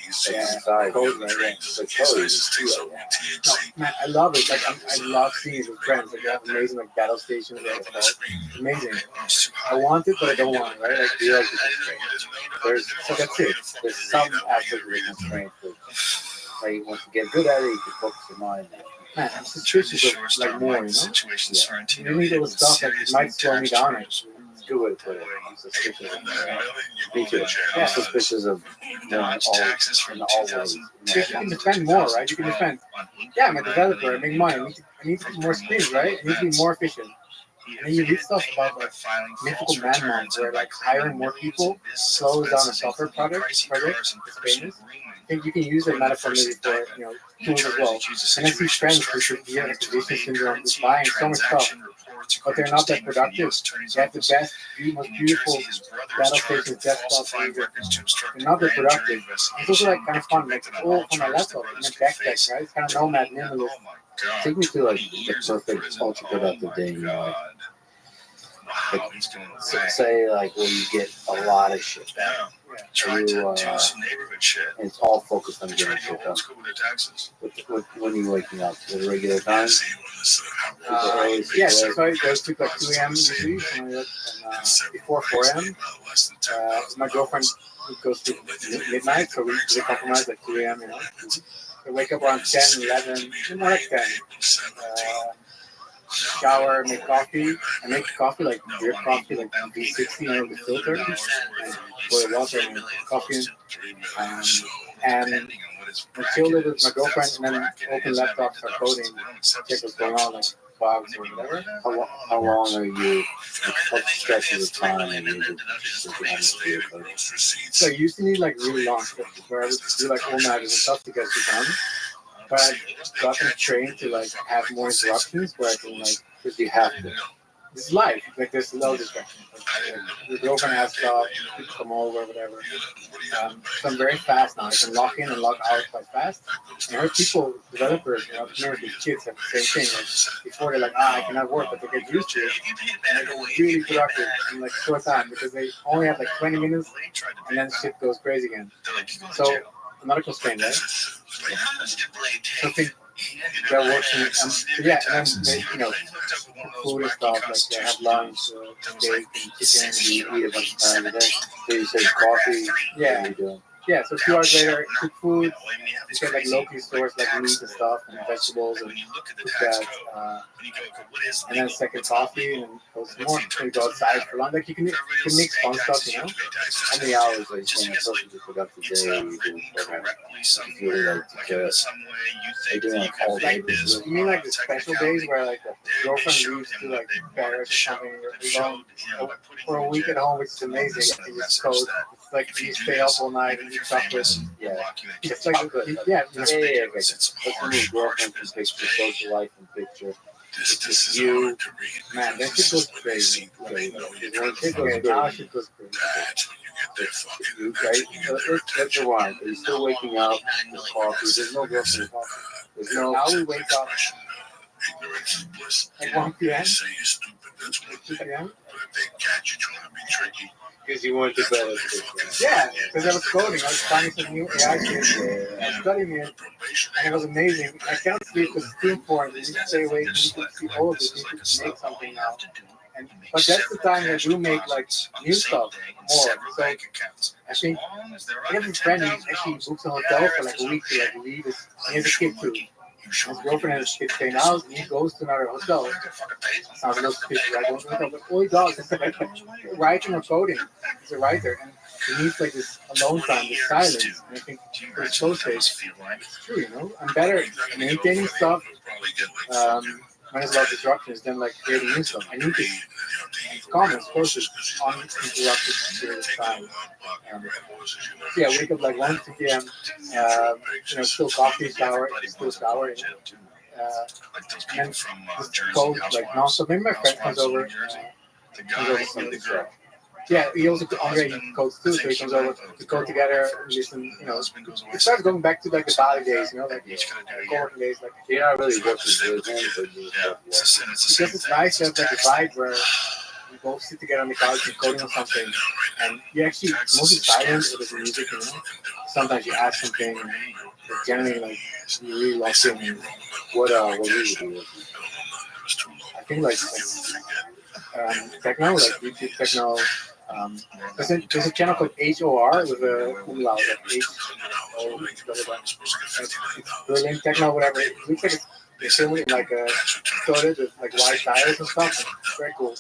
H: Inside, code, right? But code is too.
F: No, man, I love it. Like I love seeing it with friends. Like they have amazing like battle stations. Like, amazing. I want it, but I don't want it. Right? Like
H: You like the constraint.
F: so that's it.
H: There's some aspect of the constraint, but like once you get good at it, you can focus your mind.
F: Man, I'm suspicious of like more. You know, you need all the stuff that might slow me down.
H: It's a good way to put it. I'm suspicious of me too. I'm suspicious of all ways.
F: You can defend more, right? You can defend. Yeah, I'm a developer. I make money. I need more screens, right? I need to be more efficient. And then you read stuff about like mythical man months where like hiring more people slows down a software project. It's famous. I think you can use that metaphor maybe for tools as well. And I see friends who should be an acquisition syndrome, just buying so much stuff, but they're not that productive. They have the best, most beautiful battle stations, desktop. They're not that productive. It's also like kind of fun, like all on my laptop in a backpack, right? It's kind of nomad, minimalist.
H: Take me through like the perfect ultra productive day in your life. Like, say like where you get a lot of shit done. And it's all focused on getting shit done. When are you waking up? At a regular time?
F: Yes, so I go to like 2 a.m. usually, and before 4 a.m. My girlfriend goes to midnight, so we compromise like 2 a.m. I wake up around 10, 11, more like 10. Shower, make coffee. I make coffee like drip coffee, like V60 with filter, and boil water and coffee. And I chill it with my girlfriend, and then open laptop, start coding, check what's going on, like bugs or whatever.
H: How long are you? What stretches of time are you able to
F: So I used to need like really long stretches where I would do like all nighters and stuff to get it done. But I've gotten trained to like have more interruptions where I can like,
H: because you have to.
F: this is life. Like there's no distractions. Like, the girlfriend has stuff, people come over, whatever. So I'm very fast now. I can lock in and lock out quite fast. And I heard people, developers, entrepreneurs with kids have the same thing. Like before they're like, I cannot work, but they get used to it. And they get really productive in like short time because they only have like 20 minutes and then shit goes crazy again. So another constraint, right? Something that works in, and then food and stuff, like they have lunch, steak and chicken,
H: You eat a bunch of time a day. So you say coffee.
F: Yeah.
H: What are you doing?
F: Yeah, so a few hours later, cook food, you get like locally sourced like meat and stuff and vegetables and cook that. And then second coffee and go some more. Then you go outside for lunch. Like you can mix fun stuff,
H: How many hours are you spending a perfectly productive day? Are you doing you really like to care? Are you doing like all day?
F: You mean like the special days where like the girlfriend leaves to like Paris or something alone for a week at home, which is amazing. You just code. It's like you stay up all night and you chocolate.
H: Yeah.
F: It's like
H: Yeah. Let's remove girlfriend from picture, social life from picture.
C: This is
F: You-
C: hard to read.
F: Man, that shit goes crazy.
C: Okay,
F: Now shit goes crazy.
C: That's when you get there fucking.
H: Right? So let's rewind. Are you still waking up with coffee? There's no girlfriend. There's
F: So
H: no.
F: now we wake up
C: Ignorance is bliss.
F: at 1 p.m.
C: They say you're stupid. That's one
F: 2
C: thing.
F: p.m.
C: But if they catch you trying to be tricky,
H: Because you wanted to better.
F: Yeah, because I was coding. I was finding some new AI shit. I was studying it, and it was amazing. I can't sleep because it's too important. You need to stay awake. You need to see all of this. You need to make something now. But that's the time that I do make like new stuff more. So I think I have a friend who actually books a hotel for like a week to like leave his. He has a kid too. His girlfriend and his kid staying out, and he goes to another hotel. Sounds a little suspicious. I don't know, but all he does is like writing or coding. He's a writer, and he needs like this alone time, this silence. And I think for his slow stage, it's true, you know. I'm better at maintaining stuff when there's a lot of disruptions than like creating new stuff. I need this calmness, focus, uninterrupted period of time. Yeah, wake up like 1 2 p.m. Still coffee, shower, still shower. And then just code like nonstop. Maybe my friend comes over. Yeah, he also Andre codes too, so he comes over to code together, listen. It starts going back to like the Bali days, like co-working days. Like
H: you're not really working with him, but
F: because it's nice to have like a vibe where we both sit together on the couch and coding on something, and you actually mostly silent with the music. Sometimes you ask something, and generally like you really lost in.
H: What music do you listen?
F: I think like techno, like YouTube techno. There's a channel called HOR with a umlaut, like H-O, it's Berlin techno, whatever. It looks like it's filmed in like a toilet with like white tires and stuff. It's very cool.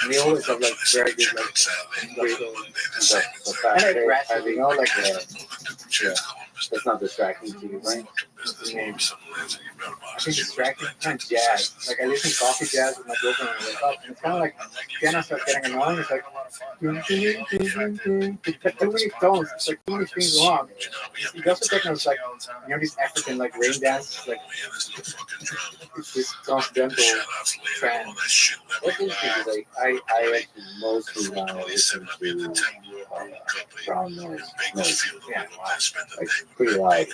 F: And they always have like very good like industrial, like
H: yeah. That's not distracting to you, right?
F: Maybe. I think distracting kind of jazz. Like I listen to coffee jazz with my girlfriend when I wake up, and it's kind of like then I start getting annoying. It's like too many tones. It's like too many things wrong. Industrial techno is like these African like rain dance, like it's this transcendental trend.
H: What's interesting is like I actually mostly now listen to brown noise.
F: Yeah,
H: like pretty loud.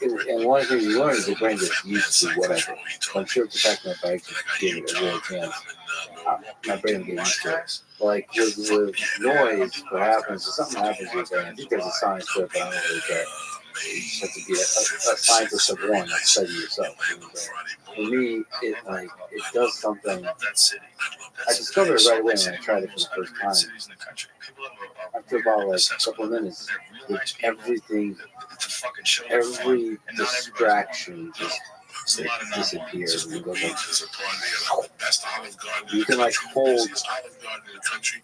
H: And one of the things you learn is the brain gets used to whatever. I'm sure the fact that if I actually give it a real chance, my brain will get used to it. Like with noise, what happens is something happens with your brain. I think there's a science to it, but I don't really care. You just have to be a scientist of one, like study yourself. For me, it does something. I discovered it right away when I tried it for the first time. After about like a couple of minutes, everything, every distraction just disappears and goes like, you can like hold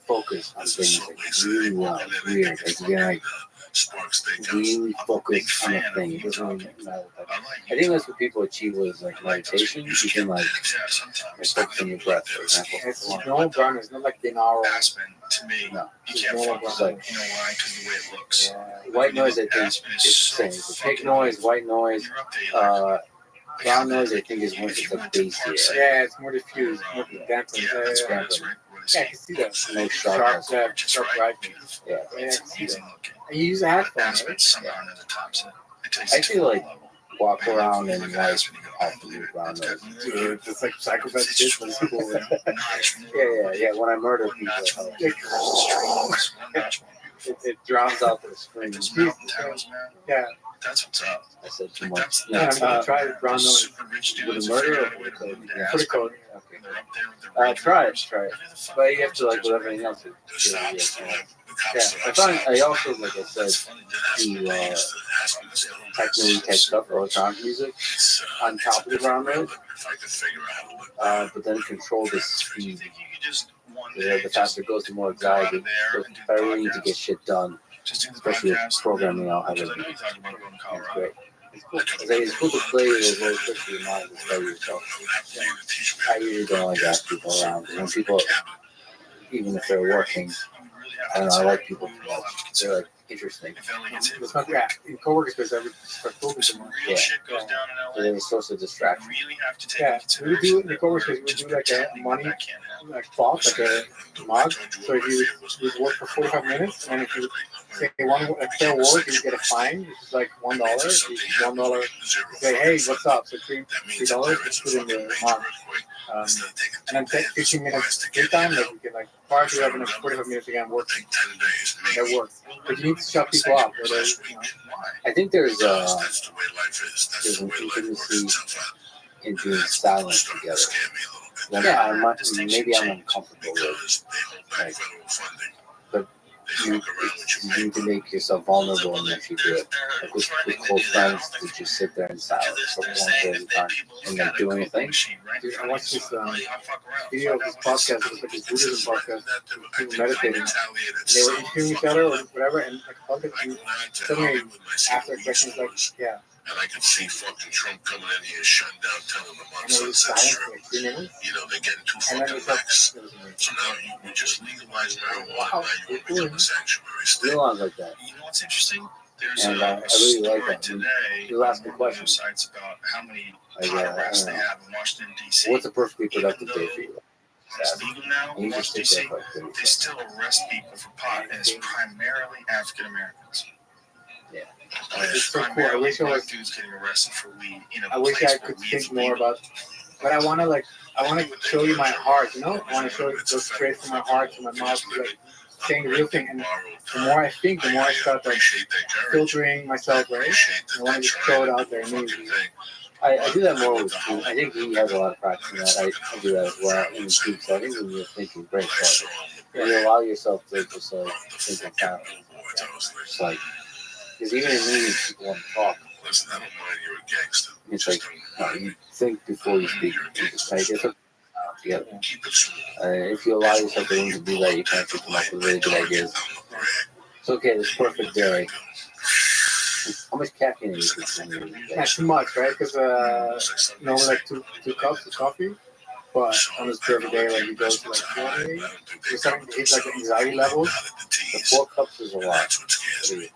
H: focus on things like really well, weird, like you're like really focus on a thing. It doesn't really matter. I think that's what people achieve with like meditation. You can like focus on your breath, for example.
F: It's no burn. It's not like binaural.
H: No,
F: it's no burn.
H: White noise, I think, is the same. So pink noise, white noise, brown noise, I think, is when it's like bassy.
F: Yeah, it's more diffused, more condensed. Yeah, I can see that.
H: No sharpness.
F: Sharp brightness.
H: Yeah,
F: I can see that. And you use a headphone, right?
H: I actually like walk around and like have to use brown noise.
F: Dude, it's like psychopath shit, but it's cool.
H: Yeah. When I murder people, it drowns out the scream.
F: Yeah.
G: That's what's up.
H: I said too much.
F: Yeah, I'm gonna try brown noise.
H: With a murder or with a code?
F: Yeah, for the code.
H: Okay. Try it. But you have to like with everything else. I also, like I said, do techno type stuff, electronic music on top of the brown noise. But then control the speed. The faster it goes, the more anxiety. So I really need to get shit done. Especially with programming out, it's great. It's cool to play with very quickly, not to study yourself. I usually don't like to ask people around. When people, even if they're working, I don't know, I like people too much. They're like interesting.
F: It's not in co-working space, I would start focusing more.
H: Yeah. So they're a source of distraction.
F: Yeah, we do in the co-working space, we do like a money like pot, like a mug. So if you would work for 45 minutes, and if you say one fair word, you get a fine, which is like $1. $1. Say, hey, what's up? So $3, just put in the mug. And then take 15 minutes free time, like you can like prior to having 45 minutes again working.
G: Take 10 days.
F: That works. But you need to shut people up.
H: I think there's
G: That's the way life is. That's
H: there's
G: the
H: an
G: way life works.
H: intimacy
G: It's tough.
H: in doing silence together.
G: Scare me a little bit.
H: Then
F: Yeah,
H: maybe I'm uncomfortable with,
G: Because they hold back
H: like,
G: federal funding.
H: but
G: They
H: you,
G: fuck around with your
H: you need to
G: paper.
H: make yourself vulnerable and actually do it. Like with close friends, to just sit there in silence for a long period of time and not do anything.
F: Dude, I watched this video of this podcast. It was like this Buddhism podcast. People meditating. They were interviewing each other or whatever, and like public, and suddenly after a question, like, yeah,
G: And I could see fucking Trump coming in here, shutting down, telling them on
F: and there was
G: Sunset
F: silence
G: Strip.
F: for like 3 minutes,
G: You know, they're getting too
F: and then
G: fucking
F: it's like,
G: lax.
F: it was amazing.
G: So now you just legalize marijuana.
F: Wow,
G: Now you
F: cool.
G: become a sanctuary state.
H: Real ones like that.
I: You know what's interesting? There's
H: And
I: a
H: I really like
I: story
H: that.
I: today
H: You ask a
I: on
H: question.
I: websites about how many
H: Like,
I: pot arrests
H: I
I: they
H: don't know.
I: have in Washington, D.C.
H: What's a perfectly productive day for you?
I: It's legal now
H: And
I: in
H: you just
I: Washington,
H: sit
I: D.C.
H: there for like 30
I: They
H: seconds.
I: still arrest people for pot, and it's primarily African Americans.
H: Yeah.
F: It's so cool. I
I: Primarily
F: wish I
I: black
F: was.
I: dudes getting arrested for weed. You know,
F: I wish
I: place
F: I
I: where
F: could
I: weed's
F: think more
I: legal.
F: about. But I want to show you my heart. You know, I want to show it go straight from my heart to my mouth, to like saying the real thing. And the more I think, the more I start like filtering myself, right? I want to just throw it out there. And maybe,
H: I do that more with food. I think he has a lot of practice in that. I do that as well in food settings when you're thinking brainstorming. When you allow yourself to just like think of that. It's like, because even in meetings, people want to talk.
G: Listen, I don't mind you're a gangster.
H: It's like, no, you think before you speak. It's like, it's a together.
G: Keep it small.
H: If you allow yourself the room to do that, you can actually come up with really good ideas. It's okay, this perfect day. How much caffeine are you consuming?
F: not too much, right? Because normally like two cups of coffee. But on this perfect day, like you go to like 40, you're starting to hit like the anxiety levels.
H: The 4 cups is a lot.
G: That's what scares me.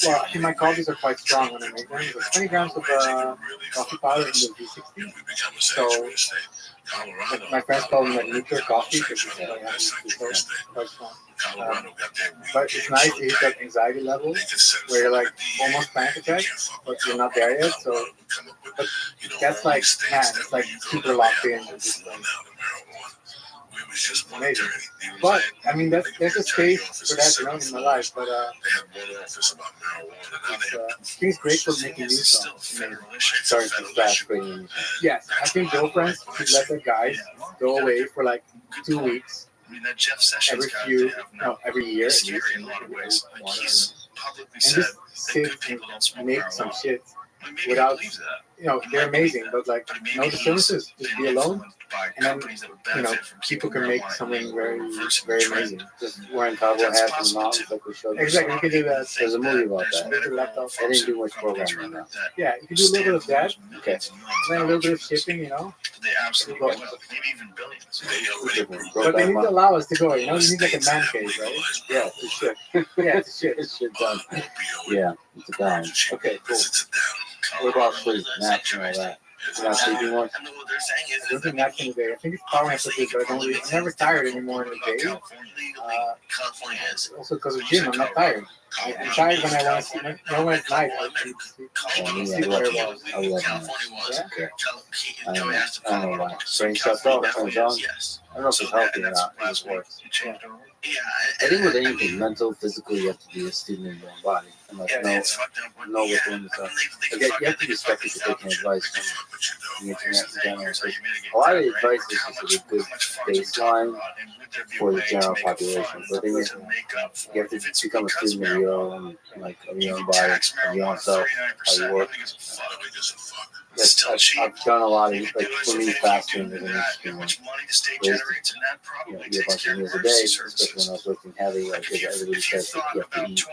F: Well, I think my coffees are quite strong when I make them. There's 20 grams of coffee powder in the V60. So, like, my friends call them like nuclear coffee because it's like quite strong. But it's nice to hit that anxiety level where you're like almost panic attack, but you're not there yet. So, but that's like, man, it's like super locked in. It's just, like, amazing. But I mean, there's a space for that, you know, in my life. But it's great for making new stuff.
H: Starting to fast bringing.
F: Yes, I think girlfriends should let their guys go away for like 2 weeks
I: I mean, that Jeff Sessions
F: every year,
I: He's scary in a lot of ways. Like, he's publicly
F: and
I: said
F: just
I: that
F: sit
I: good people don't smoke
F: and make
I: marijuana.
F: some shit.
I: I mean, maybe
F: without-
I: he believes that.
F: You know, they're amazing, but like
I: But maybe
F: no
I: he's
F: disturbances, just be
I: been
F: alone.
I: influenced by
F: and then,
I: companies that would
F: You know,
I: benefit from
F: people
I: keeping
F: can make
I: marijuana
F: something
I: illegal,
F: very,
I: reversing
F: very
I: the trend.
F: amazing.
H: Just wearing cowboy
I: That's
H: hats and
I: possible,
H: mountains
I: too.
H: like we showed.
F: Exactly, we can do that.
H: There's a movie about
I: There's
H: that.
I: medical
F: laptop.
H: I didn't do much
I: companies,
H: programming
I: rather,
H: on
I: that
F: Yeah, you can do a little bit of that,
H: Okay.
F: then a little bit of shipping, you know.
I: They absolutely will. Maybe even billions.
F: But they need to allow us to go, you know. You need like a man cave, right?
H: Yeah, it's shit.
F: Yeah, it's shit.
H: It's shit done. Yeah, it's a dime.
F: Okay, cool.
H: What about sleep, naps, and all that? You're not sleeping much?
I: And what they're saying
F: I
I: is
F: don't think that's in the day. I think it's powering up a bit, but I'm never tired anymore in the day.
I: California is.
F: Also because of gym, I'm not tired. I'm tired when I want to sleep. No, when it's night, I can sleep. Sleep very well.
H: I love
I: California was.
F: Yeah?
H: Okay.
I: I
H: don't know why. Brain shuts off, turns on.
I: Yes.
H: I don't know if it's healthy or not. It just works.
I: Yeah,
H: I think with anything, mental, physical, you have to be a student in your own body. And like,
I: it's fucked up.
H: know what's going on. Like, you have to be respected for taking advice from the internet in general. So a lot of the advice is just a good baseline for the general population. But then you have to become a student of your own, like, of your own body, of your own self, how you work. Yes, I've done a lot of, like, for me, fasting is an interesting one. You know, eat a bunch of meals a day, especially when I was lifting heavy. Like, everybody says that you have to eat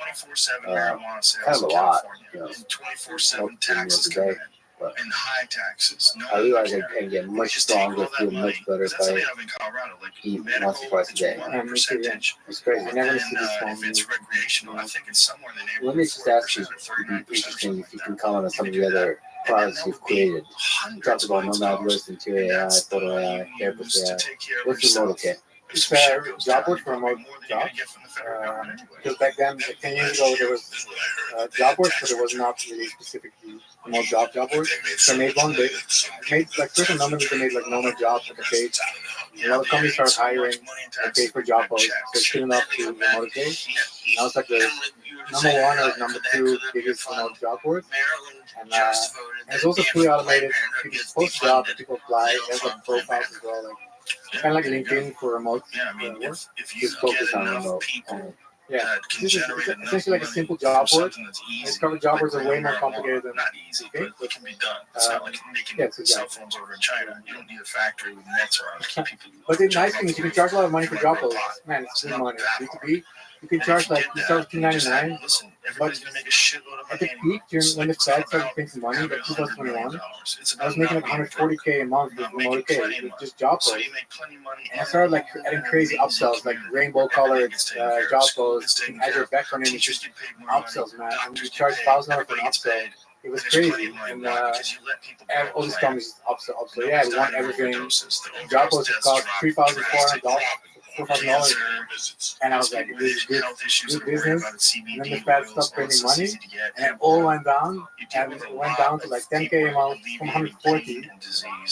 H: kind of a lot, you know, multiple meals a day. But
I: and high taxes. No,
H: I realize I can get much stronger, feel much better if I eat once or twice a day.
F: Me too, yeah.
H: It's crazy.
F: I never see this
I: if it's
F: one.
I: recreational, I think it's somewhere in the neighborhood.
H: Let me just ask you, it'd be interesting if you can comment on some of the other products you've created. You talked about Nomad List, Interior AI, Photo AI, Therapist AI. What's your motive kit?
F: It's a job board for remote jobs. Because back then, like 10 years ago, there was job boards, but it was not really specifically promote job boards. So I made one. They made like first on numbers. They made like normal jobs like a page. A lot of companies started hiring and paid for job posts. So it's good enough to remote a page. Now it's like the number one or number two biggest remote job board. And it's also fully automated. You just post a job, people apply. There's like profiles as well. Like it's kind of like LinkedIn for remote work.
H: Just focus on remote.
F: Yeah, this is essentially like a simple job board. Discovered job boards are way more complicated than
I: but it can be done. It's not like making cell phones over in China. You don't need a factory with nets around to keep people.
F: But the nice thing is you can charge a lot of money for job posts. Man, it's good money. B2B, you can charge like you start with $2.99.
I: Listen, everybody's gonna make a shitload of
F: At the
I: money.
F: peak, during when the Fed started printing money, like 2021, I was making like 140K a month with remote pay with just job
I: So
F: posts.
I: you make plenty of money.
F: And I started like adding crazy upsells, like rainbow colored job posts, add your background image,
I: Teachers get paid more money.
F: upsells, man. And you charge $1,000 for an upsell. It was crazy. And all these companies just upsell. Yeah, we want everything. Job posts cost $3,400. $4,000, and I was like, this is good business. And then the Fed stopped printing money, and it all went down, and it went down to like 10K a month from 140.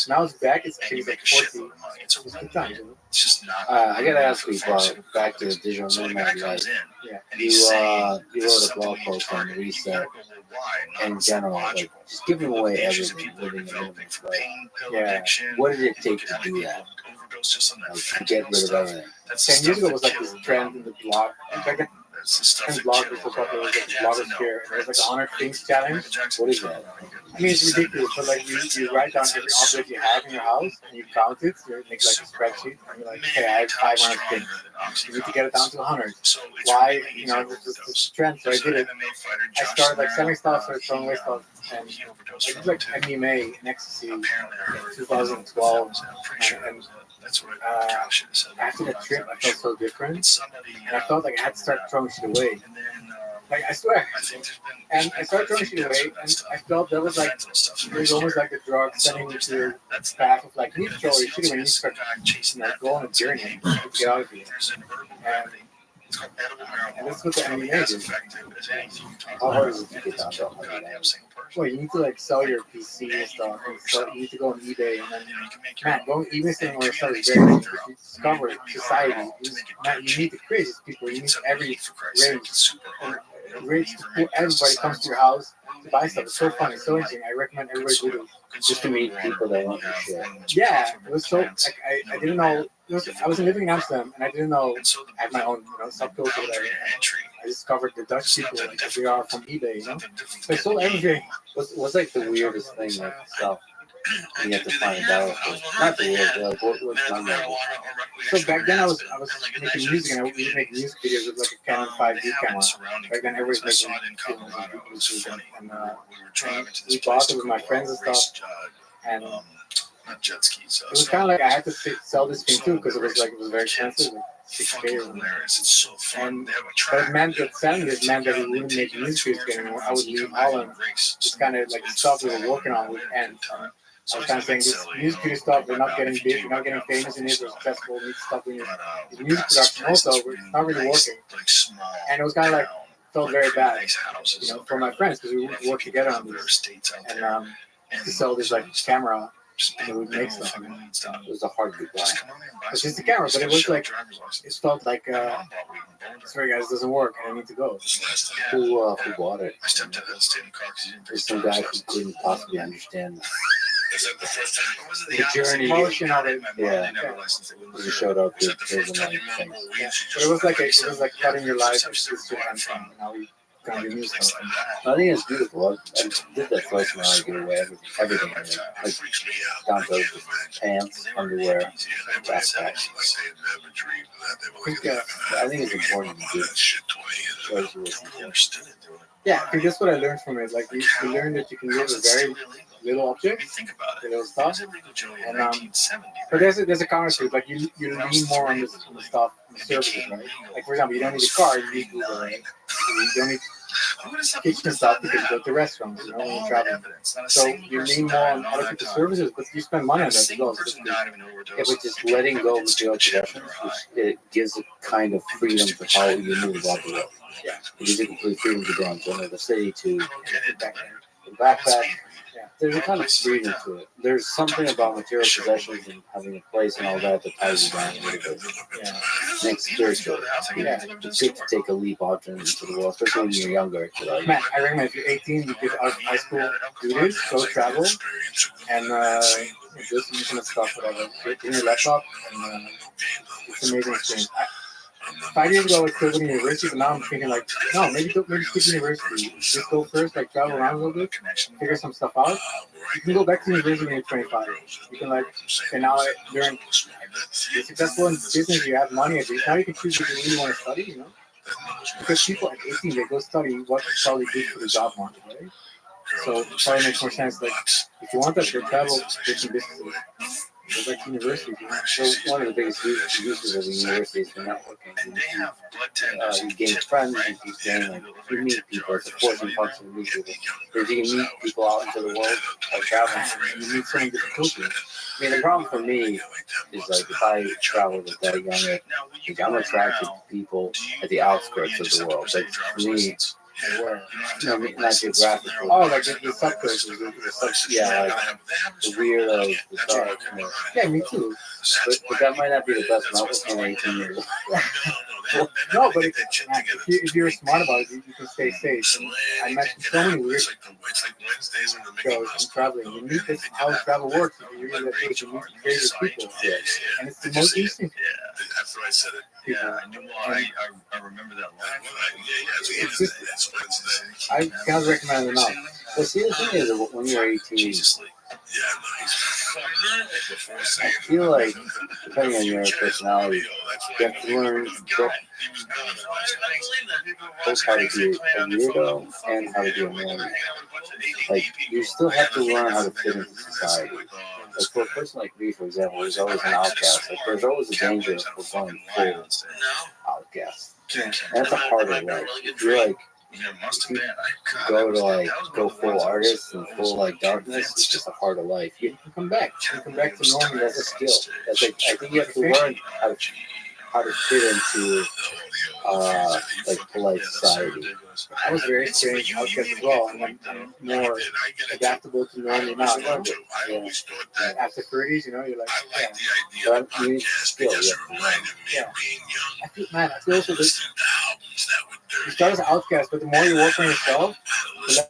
F: Now it's back, it's like 40. It's good times, you know?
I: It's just not.
H: I gotta ask you about back to the digital nomad life.
F: Yeah.
H: You wrote a blog post on reset in general, like just giving away everything, living a living life.
F: Yeah.
H: What did it take to do that? Like, to get rid of everything.
F: 10 years ago was like this trend in the blog. In fact, and blog was so popular, was like blogosphere. There's like 100 things challenge.
H: What is that?
F: I mean, it's ridiculous, but like you write down every object you have in your house and you count it. You make like a spreadsheet and you're like, okay, I have 500 things. You need to get it down to 100. Why? You know, this is a trend. So I did it. I started like selling stuff, started throwing away stuff, and I did like MDMA and ecstasy in 2012. And after the trip, I felt so different, and I felt like I had to start throwing shit away. Like I swear, and I started throwing shit away, and I felt that was like it was almost like a drug sending you to the path of like you need to throw your shit away, you need to start go on a journey to get out of here. And that's what the MDMA is.
H: How hard is it to get down to 100?
F: Well, you need to like sell your PC and stuff. And so you need to go on eBay, and then man, going eBay selling or stuff is very easy. You discover society. You meet the craziest people. You meet every range. Everybody comes to your house to buy stuff. It's so fun. It's so interesting. I recommend everybody do it.
H: Just to meet people that want your shit.
F: Yeah, it was so. Like, I didn't know. I was living in Amsterdam, and I didn't know I had my own, subculture. Whatever. I discovered the Dutch people like they are from eBay. So I sold everything.
H: What's like the weirdest thing like stuff you have to find out? Not the weird, what's not that?
F: So back then I was making music, and I would make music videos with like a Canon 5D camera. Back then everybody's making videos, and we bought it with my friends and stuff, and
I: not jet skis.
F: it was kind of like I had to sell this thing too because it was very expensive. Like,
I: It's so fun.
F: But it meant that selling it meant that we wouldn't make music videos anymore. I would leave Holland. Just kind of like the stuff we were working on would end. I was kind of saying this music video stuff, we're not getting big, we're not getting famous in it, we're successful, we need stuff in this music production also, we're not really working. And it was kind of like, felt very bad, for my friends, because we worked together on this. And to sell this like camera, and we would make stuff.
H: It was a hard goodbye.
F: It's just a camera, but it was like, it felt like, sorry guys, it doesn't work, and I need to go.
H: Who bought it?
I: I stepped out of the state of car because he didn't
H: There's some guy who couldn't possibly understand
F: the journey, emotion of it.
H: Yeah. He showed up with his money.
F: Yeah. But it was like cutting your life. It's just your hand from now we got your new stuff.
H: I think it's beautiful. I did that first when I gave away everything. Like down to pants, underwear, backpack. I think it's important to do.
F: Yeah, I think that's what I learned from it. Like you learn that you can live with very little objects, little stuff, and but there's a counter to it. Like you lean more on the stuff, on the services, right? Like for example, you don't need a car, you need Uber, right? You don't need kitchen stuff because you go to restaurants, when you're traveling. So you lean more on other people's services, but you spend money on that as well. So
H: yeah, but just letting go of your possessions, it gives a kind of freedom to how you move about the world.
F: Yeah.
H: It gives you complete freedom to go on to another city, to
F: backpack.
H: There's a kind of freedom to it. There's something about material possessions and having a place and all that ties you down a little bit.
F: Yeah.
H: Next spiritual.
F: Yeah.
H: It's good to take a leap out into the world, especially when you're younger.
F: Man, I recommend if you're 18, you get out of high school, do this, go travel, and do some kind of stuff, whatever. Bring your laptop, and it's an amazing experience. 5 years ago, I was still going to university, but now I'm thinking like, no, maybe skip university. Just go first, like travel around a little bit, figure some stuff out. You can go back to university when you're 25. You can like, okay, now you're successful in business, you have money at least. Now you can choose what you really want to study, you know? Because people at 18, they go study what's probably good for the job market, right? So it probably makes more sense. Like, if you want that, go travel, get some businesses. Go back to university.
H: So one of the biggest uses of the university is for networking. You gain friends, you gain, like, you meet people. It's a fortune function to meet people. If you can meet people out into the world by traveling, you meet so many different cultures. I mean, the problem for me is like if I travel with that young age, like, I'm attracted to people at the outskirts of the world. Like for me, I mean, not geographically.
F: Oh, like the subcultures.
H: Yeah, like the weirdos, the dark. You know.
F: Yeah, me too.
H: But that might not be the best novel for 18 years.
F: No, but if you're smart about it, you can stay safe. And I met so many weird shows from traveling. You meet this how travel works. You really get to meet crazy people. And it's the most interesting.
I: That's what I said. Yeah, I knew. I remember that line.
F: It's just, I can't recommend it enough.
H: But see, the thing is, when you're 18, I feel like, depending on your personality, you have to learn both how to be a weirdo and how to be a normal. Like, you still have to learn how to fit into society. Like, for a person like me, for example, who's always an outcast, like, there's always a danger of going full outcast. And that's a harder life. If you're like, if you go full artist and full like darkness, it's just a harder life. You can come back. You can come back to normal. That's a skill. That's like, I think you have to learn how to fit into like polite society.
F: I was very strange outcast as well, and I'm more adaptable to normal now.
H: Yeah.
F: After 30s, you know, you're like,
H: But you need skill.
F: yeah. I feel also that you start as an outcast, but the more you work on yourself, the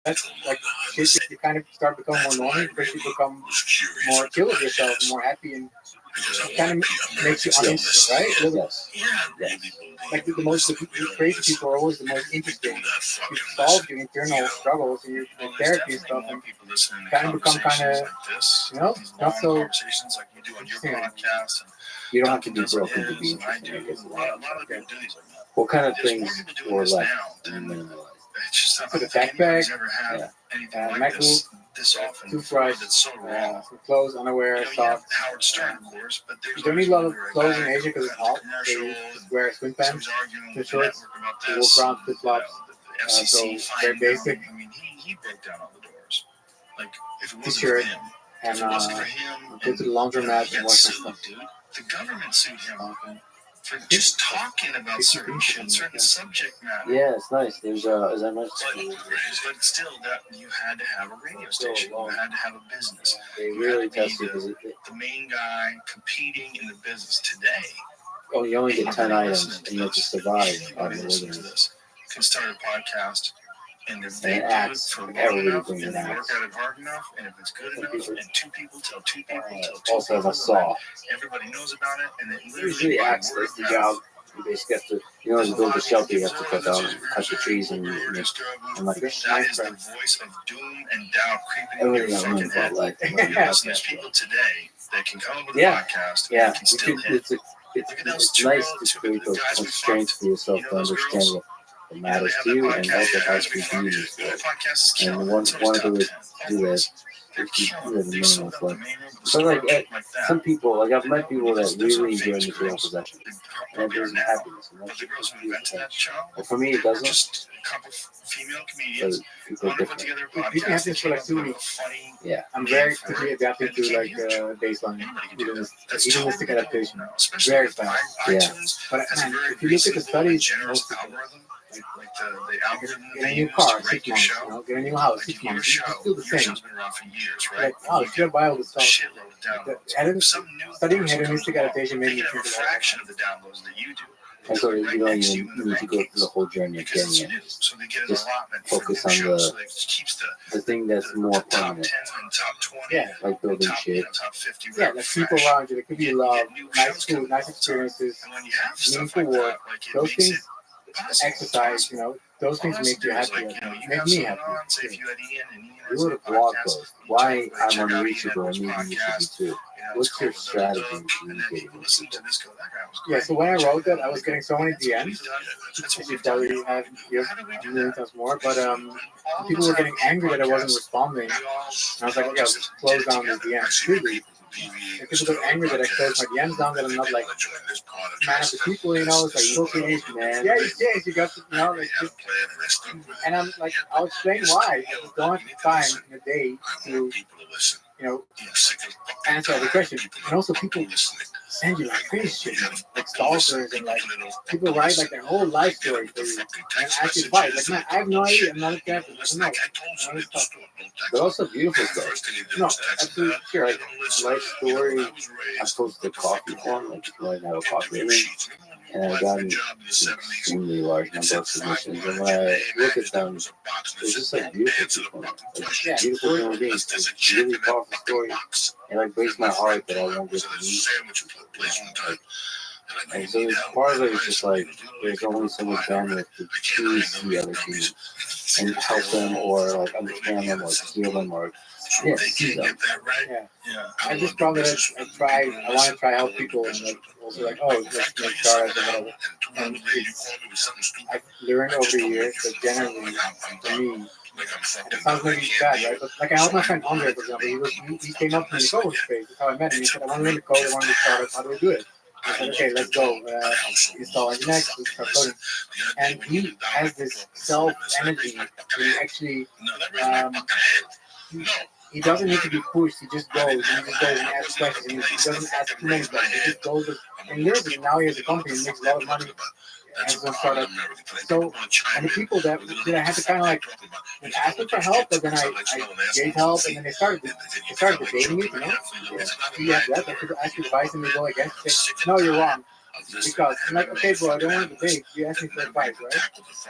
F: less like you kind of start becoming more normal because you become more chill with yourself, more happy, and it kind of makes you uninteresting, right?
H: Yes.
F: Like the crazy people are always the most interesting. You solve your internal struggles and your therapy and stuff, and kind of become not so interesting.
H: You don't have to be broken to be interesting, I guess. What kind of things were left in your life?
F: So the backpack, MacBook, toothbrush, some clothes, underwear, socks. You don't need a lot of clothes in Asia because it's hot. They just wear swim pants, swim shorts, walk around flip flops. So very basic.
I: I mean, he broke down all the doors. Like if it wasn't
F: T-shirt,
I: for him,
F: and
I: if it wasn't for him,
F: go to the laundromat and wash some stuff.
I: Dude, the government sued him for just talking about certain shit, certain subject matter.
H: Yeah, it's nice. There's as I mentioned,
I: But still, that you had to have a radio station. You had to have a business.
H: they
I: You
H: really
I: had to be
H: test you because
I: the main guy competing in the business today.
H: you only get 10
I: Anybody
H: items
I: listening to
H: and you have to
I: this,
H: survive
I: anybody
H: on the
I: listening to
H: wilderness.
I: this can start a podcast, and if they
H: And
I: do it
H: acts,
I: for long
H: everybody
I: enough,
H: brings
I: and
H: an
I: they work
H: axe.
I: at it hard enough, and if it's good enough, and two people tell two people tell two
H: Also have
I: people,
H: a saw.
I: everybody knows about it, and it
H: Usually
I: literally by
H: axe
I: word
H: is the
I: of
H: job.
I: mouth.
H: You basically have to, to build a shelter, you have to cut the trees and like
I: That is the voice of doom and doubt creeping in
H: everything
I: your
H: I
I: fucking
H: learned
I: head.
H: about life.
I: Listen, there's people today that can come up with a
H: Yeah.
I: podcast
H: Yeah,
I: and can still hit.
H: it's
I: Look at those
H: it's
I: two
H: nice
I: girls,
H: to create those
I: the guys we
H: constraints
I: fucked.
H: for yourself
I: You know
H: to
I: those
H: understand
I: girls?
H: what matters to you and also how to be used.
I: Podcast is killing.
H: And one
I: It's
H: of
I: always
H: the ways
I: top
H: to do
I: 10.
H: that
I: They're
H: is to
I: killing.
H: live
I: They
H: in
I: sold
H: minimalist
I: out the
H: life.
I: main room of the
H: But
I: store
H: like
I: like that.
H: some people, like I've met people that
I: There's
H: really enjoy
I: famous
H: material
I: girls.
H: possessions.
I: They
H: And it
I: probably are
H: brings them
I: now.
H: happiness. And
I: But
H: that's
I: the girls who
H: beautiful.
I: invented that show,
H: But for me, it
I: they were
H: doesn't.
I: just a couple female
H: So
I: comedians.
H: people are
I: One put
H: different.
I: together a
F: You can have
I: podcast. They
F: this for
I: came
F: like
I: up
F: two
I: with a
F: weeks.
I: funny.
H: Yeah.
F: I'm very quickly adapting to like baseline, hedonistic adaptation. Very fast.
I: iTunes
F: But
I: has a
F: man,
I: very
F: if you look at the
I: reasonable and
F: studies,
I: generous
F: most people,
I: algorithm. Like the
F: Get a new car, 6 months. You know, get a new house, 6 months. It's still the same. Like, oh, should I buy all this stuff? Studying hedonistic adaptation made me think about
I: fraction of the downloads that you do.
H: And so you don't even need to go through the whole journey of getting it. Just focus on the thing that's more permanent.
F: Yeah.
H: Like building shit.
F: Yeah, like people around you. It could be love, nice food, nice experiences, meaningful work. Those things, exercise, you know, those things make you happy. Make me happy.
H: You wrote a blog post. Why I'm unreachable and maybe you should be too. What's your strategy in communicating with people?
F: Yeah, so when I wrote that, I was getting so many DMs. You probably have a million times more, but people were getting angry that I wasn't responding. And I was like, okay, I'll just close down the DMs. Really? And people get angry that I close my DMs down, that I'm not like man of the people, you know. It's like, you okay, man. Yeah, you changed. You got to, you know, like just, and I'm like, I'll explain why. I just don't have the time in a day to, you know, answer every question. And also, people send you like crazy shit, like stalkers, and like people write like their whole life story for you and ask you advice. Like, man, I have no idea. I'm not a therapist. I don't know.
H: But also beautiful stuff.
F: No, absolutely, sure.
H: Like life story. I posted a coffee form, like if you want to have a coffee with me. And I got an extremely large number of submissions. And when I look at them, it's just like beautiful people. Like beautiful human beings. It's really powerful story. It like breaks my heart that I won't get to meet. And so part of it is just like there's only so much bandwidth to truly see other people and help them or like understand them or heal them or see them.
F: Yeah. I just found that I want to try help people and like also like, oh, let's make startups or whatever. And I've learned over the years that generally for me, and it sounds maybe bad, right? But like I helped my friend Andre, for example. He came up to me in the coding space. That's how I met him. He said, I want to learn the code. I want to start up. How do we do it? I said, okay, let's go. Install Nginx. Let's start coding. And he has this self-energy. He actually, he doesn't need to be pushed. He just goes. And he just goes and asks questions. And he doesn't ask too many questions. He just goes and lives. And now he has a company and makes a lot of money. And it's going to start up. So, and the people that I had to kind of like ask them for help, but then I gave help, and then they started debating it, you know? You have that, like people ask you advice and they go against it. Say, no, you're wrong. Because I'm like, okay, bro, I don't want to debate. You asked me for advice, right?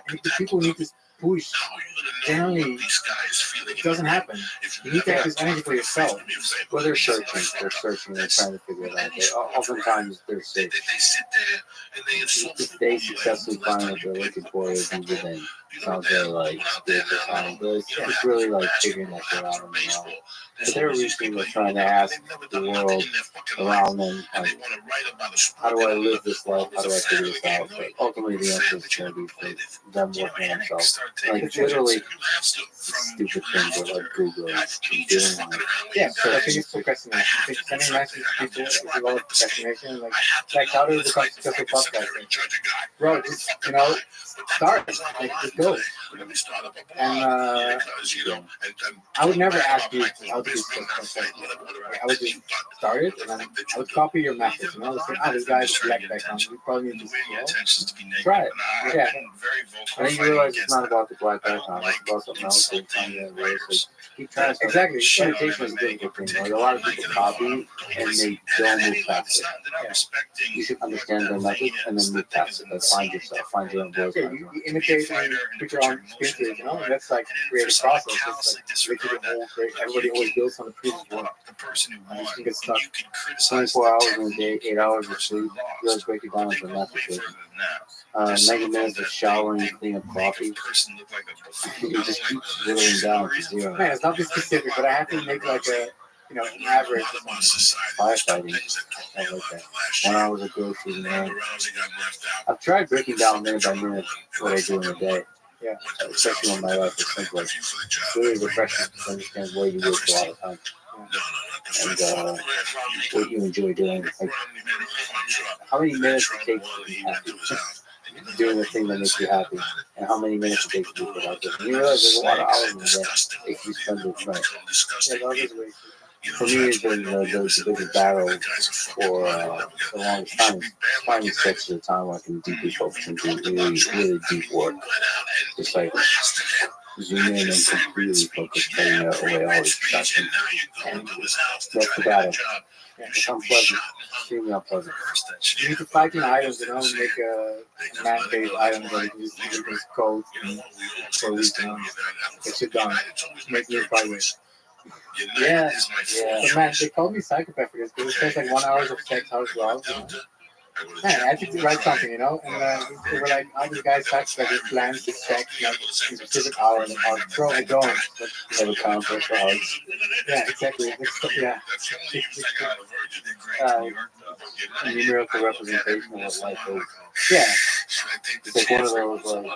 F: And if the people need to push, generally, it doesn't happen. You need to have this energy for yourself.
H: Well, they're searching, they're trying to figure it out. Oftentimes, they're safe. If they successfully find what they're looking for, it's within. Sounds very like spiritual sound, but it's really like figuring that shit out on their own. But they're reaching, they're trying to ask the world around them, like, how do I live this life? How do I figure this out? But ultimately, the answer is going to be for them working on themselves. Like, literally, stupid things that like Google is doing.
F: Yeah, so I think it's procrastination. I think sending messages to people is a lot of procrastination. Like how to become successful podcasting. Bro, just, you know, start. Like, just go. And I would never ask you how to do stuff. I would just start it, and then I would copy your methods. You know, let's say, this guy's a black background. You probably need to try it. Yeah.
H: And then you realize it's not about the black background. It's about something else. Keep trying. Exactly. Imitation is a difficult thing. Like, a lot of people copy and they don't move past it. Yeah. You should understand their methods and then move past it. Like, find yourself, find your own voice.
F: Yeah, you imitate and put your own spin to it, you know? And that's like creative process. It's like literally the whole create. Everybody always builds on the previous one. You just get stuck.
H: 24 hours in a day, 8 hours of sleep. You always break it down into method. 90 minutes of showering, clean up coffee. You just keep whittling down to zero.
F: Man, it's not this specific, but I have to make like a, you know, an average.
H: Firefighting. I like that. 1 hour of groceries, man. I've tried breaking down minute by minute what I do in a day.
F: Yeah.
H: Especially when my life is simpler. It's really refreshing to understand where you waste a lot of time. And what you enjoy doing. Like, how many minutes it takes to be happy. Doing the thing that makes you happy, and how many minutes it takes to be productive. And you realize there's a lot of hours in the day if you spend it right.
F: Yeah, that is wasted.
H: for me, the biggest battle for the longest time is finding stretches of time where I can deeply focus into really deep work. Just like zoom in and completely focus, cutting away all distractions. And that's the battle. It's unpleasant, extremely unpleasant.
F: You need to fighting items, make a man cave item that you can just use this code for a week, get shit done, make new progress.
H: Yeah.
F: But man, they called me psychopath for this because it says like 1 hour of sex hours well. Man, I had to write something, and they were like, "Oh, this guy's psychopath. He plans his sex in a specific hour, and I'll throw it going." But
H: Have a counter for hugs.
F: yeah, exactly. Yeah.
H: Numerical representation of what life is.
F: Yeah.
H: It's like one of those,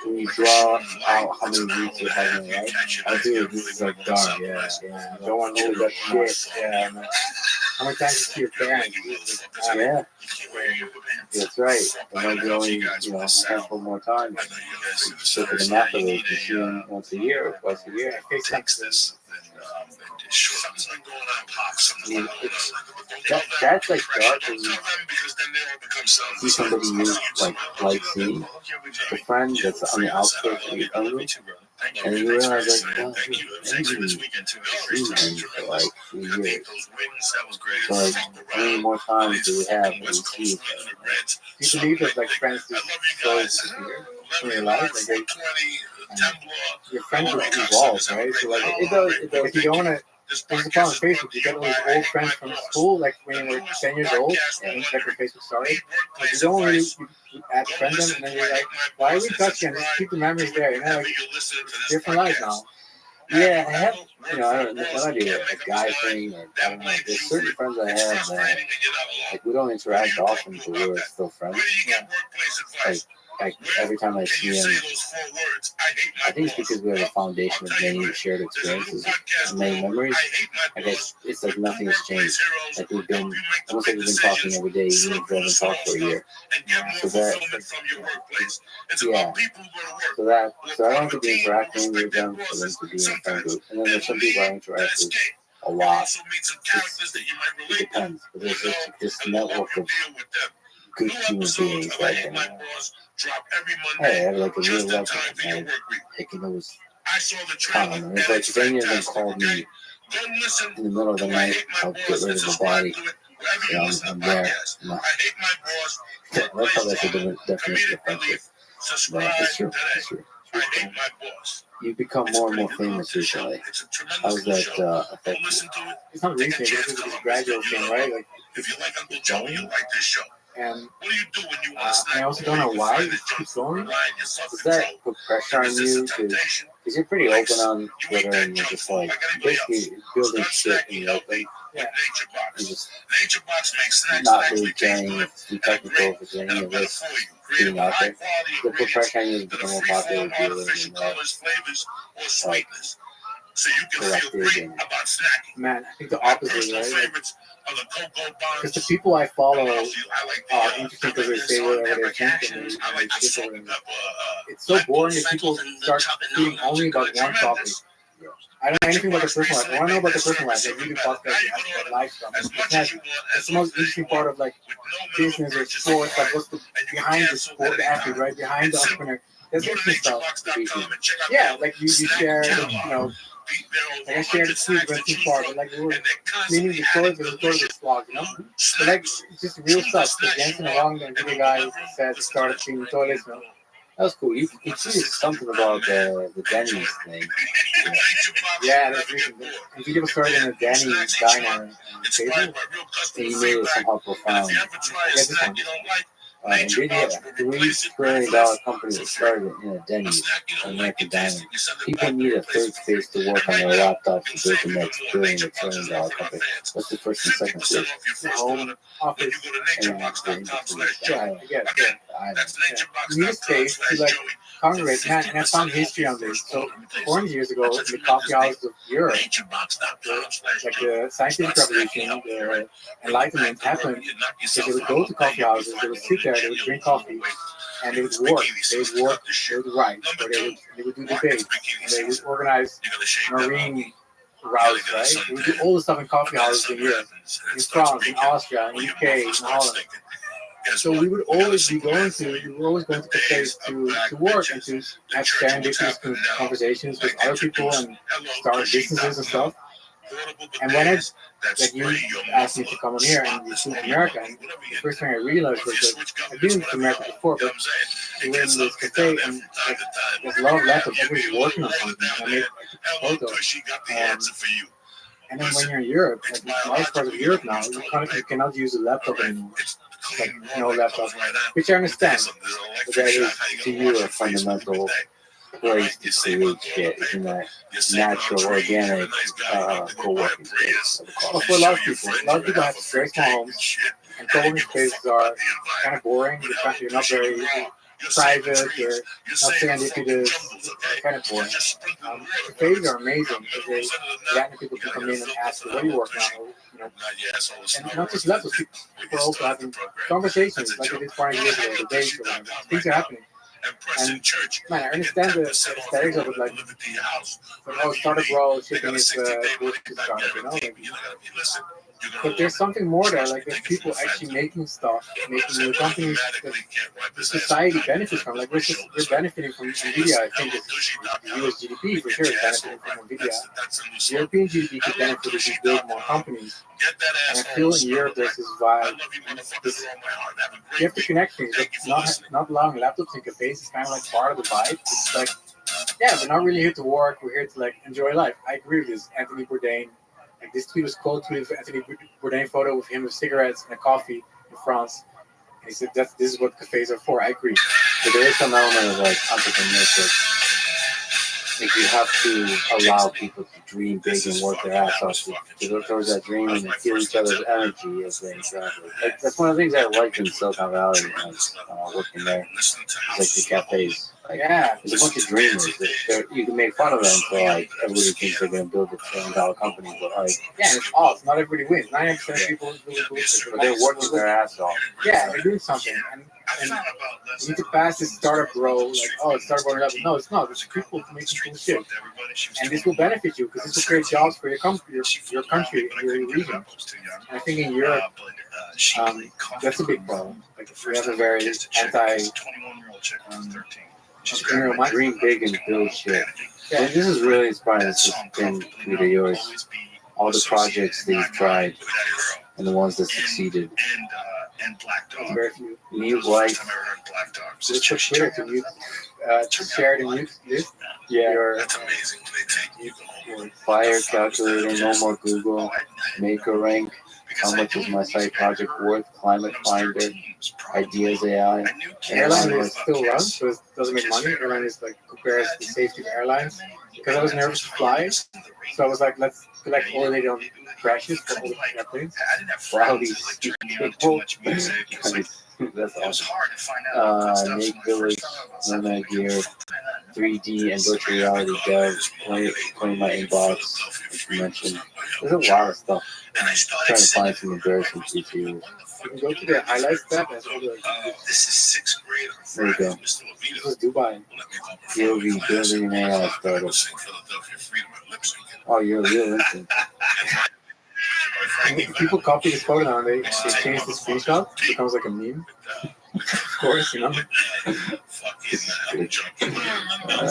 H: when you draw out how many weeks you're having, right? I do, this is like dark, yeah. Don't want to know that shit.
F: Yeah. Man. How many times you see your parents?
H: Yeah. That's right. There might be only, a handful more time. So for the math of it, you see them once a year or twice a year. That's like dark when you see somebody you like seeing, a friend that's on the outskirts of your family, and you realize like, well, maybe seen him for like 3 years. So like, how many more times do we have when we see each other?
F: Do you believe that like friends just slowly disappear in your life? Like your friends will evolve, right? So like
H: It does.
F: if you don't want to. There's a problem on Facebook. You get all these old friends from school, like when you were 10 years old, and like when Facebook started. Like you don't really you add friend them, and then you're like, why are we touching? Just keep the memories there, like different life now.
H: Yeah, I have, I don't know what I do, a guy thing, or I don't know. There's certain friends I have that, like, we don't interact often, but we're still friends. Like every time I see him, I think it's because we have a foundation of many shared experiences and many memories. I guess it's like nothing has changed. Like we've been, almost like we've been talking every day, even if we haven't talked for a year. So so I don't have to be interacting with them for them to be in a friend group. And then there's some people I interact with a lot. It depends. But there's this network of good human beings that can, I have like a real love, and I can always count on them. It's like if any of them called me in the middle of the night, I'll get rid of the body. I'm there. That's how that's a definition of friendship. But it's true. You become more and more famous recently. How's that affect you?
F: It's not recent. It's just a gradual thing, right? Like it's going. And I also don't know why it keeps going.
H: Does that put pressure on you? Because you're pretty open on Twitter and you're just like basically building shit in the open.
F: Yeah.
H: And just not really caring if it's too technical, if it's any of this being out there. Does it put pressure on you to become more popular, dealer, and like collected and
F: man, I think the opposite, right? Because the people I follow are interesting because they say whatever they think and it's so boring that people start tweeting only about one topic. I don't know anything about the personal life. I want to know about the personal life. Like, you do podcasts about lifestyle. It's the most interesting part of like business or sports. Like, what's the behind the sport, the athlete, right? Behind the entrepreneur. There's interesting stuff. Yeah, like you share, like I shared the tweet, but too far. But like we were cleaning the toilet with the toilet vlog, But like it's just real stuff. Just dancing along, and the guy said started cleaning the toilets,
H: That was cool. You tweeted something about the Denny's thing.
F: Yeah, that's recent. And video started in a Denny's diner table,
H: and you made it somehow profound.
F: Yeah, this one.
H: And did you have a $3 trillion company that started in a Denny's, American Diamond? People need a third space to work on their laptops to build the next $1 trillion company. What's the first and second space?
F: Home, office,
H: and
F: yeah, I guess. You need a space to like congregate, man, and I found history on this. So 400 years ago, the coffee houses of Europe, like the scientific revolution, the Enlightenment happened. So they would go to coffee houses, they would sit there, they would drink coffee, and they would work. They would write, or they would do debate, and they would organize marine routes, right? We do all the stuff in coffee houses in Europe, in France, in Austria, in UK, in Holland. So we would always be going to, we were always going to cafes to work and to have serendipitous conversations with other people and start businesses and stuff. And when like you asked me to come on here and you flew to America, and the first thing I realized was that I've been to America before, but we were in this cafe and like, there's a lot of laptops, everybody's working on something, and I made a photo. And then when you're in Europe, like most parts of Europe now, you cannot use a laptop anymore. Like no laptop, which I understand.
H: But that is to you a fundamental place to create shit in that natural, organic co-working space.
F: Well, for a lot of people have very small homes, and co-working spaces are kind of boring. You're not very private, you're not serendipitous, kind of boring. Cafes are amazing because random people can come in and ask, what are you working on? You know, and not just levels, people are also having conversations like they did 40 years ago, debates or whatever. Things are happening. And man, I understand the aesthetics of it, like startup grow, shipping is bullshit startup, you know? Like, but there's something more there, like there's people actually making stuff, making new companies that society benefits from. Like we're benefiting from NVIDIA, I think it's US GDP for sure is benefiting from NVIDIA. European GDP could benefit if you build more companies. And I feel in Europe there's this vibe, you have to connect things, but not allowing laptops in cafes is kind of like part of the vibe. It's like, yeah, we're not really here to work, we're here to like enjoy life. I agree with this. Anthony Bourdain, like this tweet was quote tweeted for Anthony Bourdain photo with him with cigarettes and a coffee in France. And he said this is what cafes are for. I agree.
H: But there is some element of like entrepreneurship. Like you have to allow people to dream big and work their ass off to go towards that dream and feel each other's energy as they travel. Like, that's one of the things I liked in Silicon Valley when I was working there. It's like the cafes. Like,
F: yeah,
H: there's a bunch of dreamers. You can make fun of them for like everybody thinks they're going to build a $1 trillion company, but like
F: yeah, it's off. Not everybody wins. 90% of people really bullshit.
H: But they're working their ass off.
F: Yeah, they're doing something. And you need to pass this startup grow, like, oh, it's startup growing level. No, it's not. It's people making cool shit. And this will benefit you because this will create jobs for your country, your region. And I think in Europe, that's a big problem. Like, we have a very entrepreneurial mindset.
H: Dream big and build shit. Yeah. This is really inspiring. This has been tweet of yours. All the projects that you've tried and the ones that succeeded.
I: And Black Dog.
F: Very few.
H: Mute life.
I: Black Dogs.
F: Just for Twitter to mute, to share the mute list.
H: Yeah.
I: That's amazing. They take you.
H: Fire calculator, no more Google. Make a rank. How much is my site project worth? Climate Finder. Ideas AI.
F: Airline is still run, so it doesn't make money. Airline is like compares the safety of airlines. Because I was nervous to fly, so I was like, let's collect all the data on crashes for all the airplanes.
H: Wow, these people. That's awesome. Make Village, Nomad Gear, 3D and virtual reality dev, playing my inbox, as you mentioned. There's a lot of stuff. I'm trying to find some embarrassing features.
F: You can go to the highlights tab and see
I: this is 6th grade.
H: There you go.
F: This is Dubai.
H: POV building an AI startup. Oh, you're a real instant.
F: If people copy this photo now and they change the screenshot, it becomes like a meme. Of course, you know. That's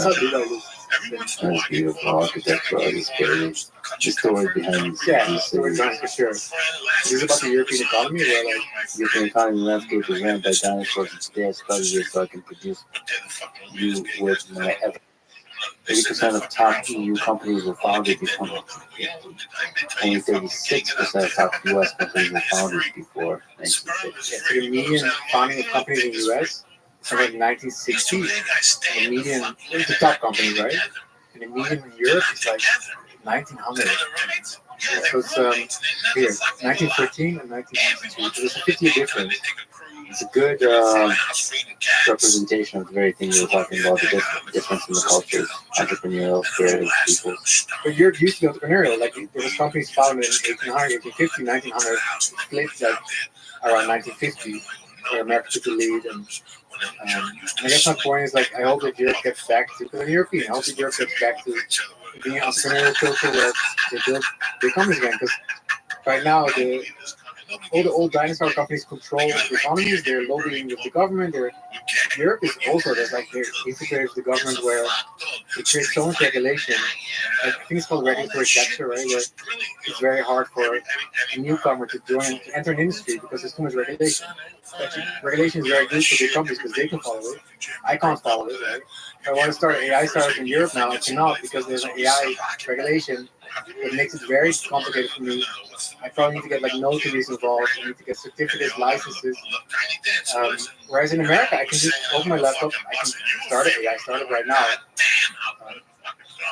F: how Dubai is.
H: That's beautiful architecture, artist crazy. The story behind these
F: story behind for sure. This is about the European economy, where like
H: European economy landscape is ran by dinosaurs, and today I studied it so I can produce you with my ever. 80% of top EU companies were founded before. Only 36% of top US companies were founded before 1960.
F: So the median founding of companies in the US is like 1960. The median, the top companies, right? And the median in Europe is like 1900. So it's here, 1913 and 1962. So there's a 50-year difference.
H: It's a good representation of the very thing you were talking about, the difference in the cultures, entrepreneurial spirit of people.
F: But Europe used to be entrepreneurial. Like, there was companies founded in 1800, 1850, 1900, split like around 1950. where America took the lead. And I guess my point is like I hope that Europe gets back to, because I'm European, I hope that Europe gets back to being an entrepreneurial culture where they build big companies again. Because right now all the old dinosaur companies control the economies. They're lobbying with the government. Europe is also they're integrated with the government where it creates so much regulation. I think it's called regulatory capture, right? Where it's very hard for a newcomer to enter an industry because there's too much regulation. Actually, regulation is very good for big companies because they can follow it. I can't follow it, right? If I want to start an AI startup in Europe now, I cannot because there's an AI regulation that makes it very complicated for me. I probably need to get like notaries involved. I need to get certificates, licenses. Whereas in America, I can just open my laptop. I can start an AI startup right now.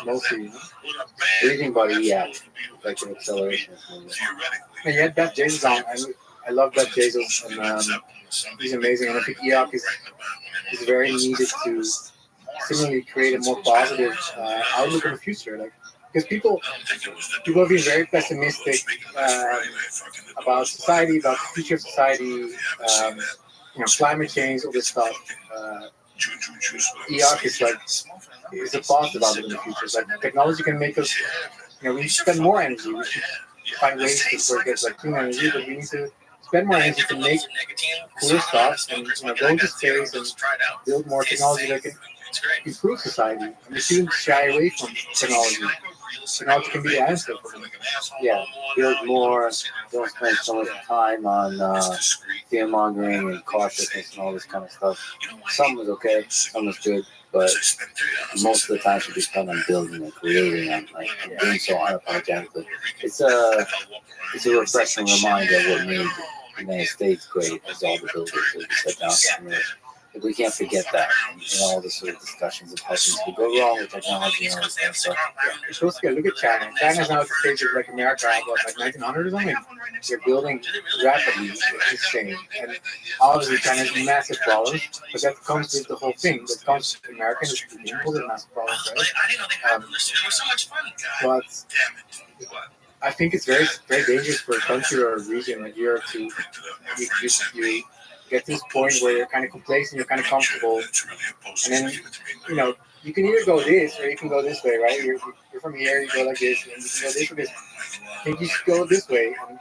F: Mostly, you know.
H: What do you think about EAC, like an acceleration?
F: And yet, Beth Jesus on. I love Beth Jesus, and he's amazing. And I think EAC is very needed to similarly create a more positive outlook in the future. Like, because people have been very pessimistic about society, about the future of society, climate change, all this stuff. EAC is a positive outlook in the future. It's like technology can make us, we should spend more energy. We should find ways to get like clean energy, but we need to spend more energy to make cool stuff and go into space and build more technology that can improve society. And we shouldn't shy away from technology. Technology can be the answer for them.
H: Yeah, build more. Don't spend so much time on fear mongering and cautiousness and all this kind of stuff. Some is okay, some is good, but most of the time should be spent on building and creating and being so unapologetic. It's a refreshing reminder of what made the United States great, is all the builders that we set down. Like, we can't forget that in all the sort of discussions of how things could go wrong with technology and all this kind of stuff.
F: Look at China. China's now at the stage of like America, like 1900 or something. They're building rapidly. It's insane. And obviously China has massive problems, but that comes with the whole thing. That comes with America and the people with massive problems, right? But I think it's very, very dangerous for a country or a region like Europe to you get to this point where you're kind of complacent, you're kind of comfortable, and then you can either go this or you can go this way, right? You're from here, you go like this, and you can go this or this. I think you should go this way. And,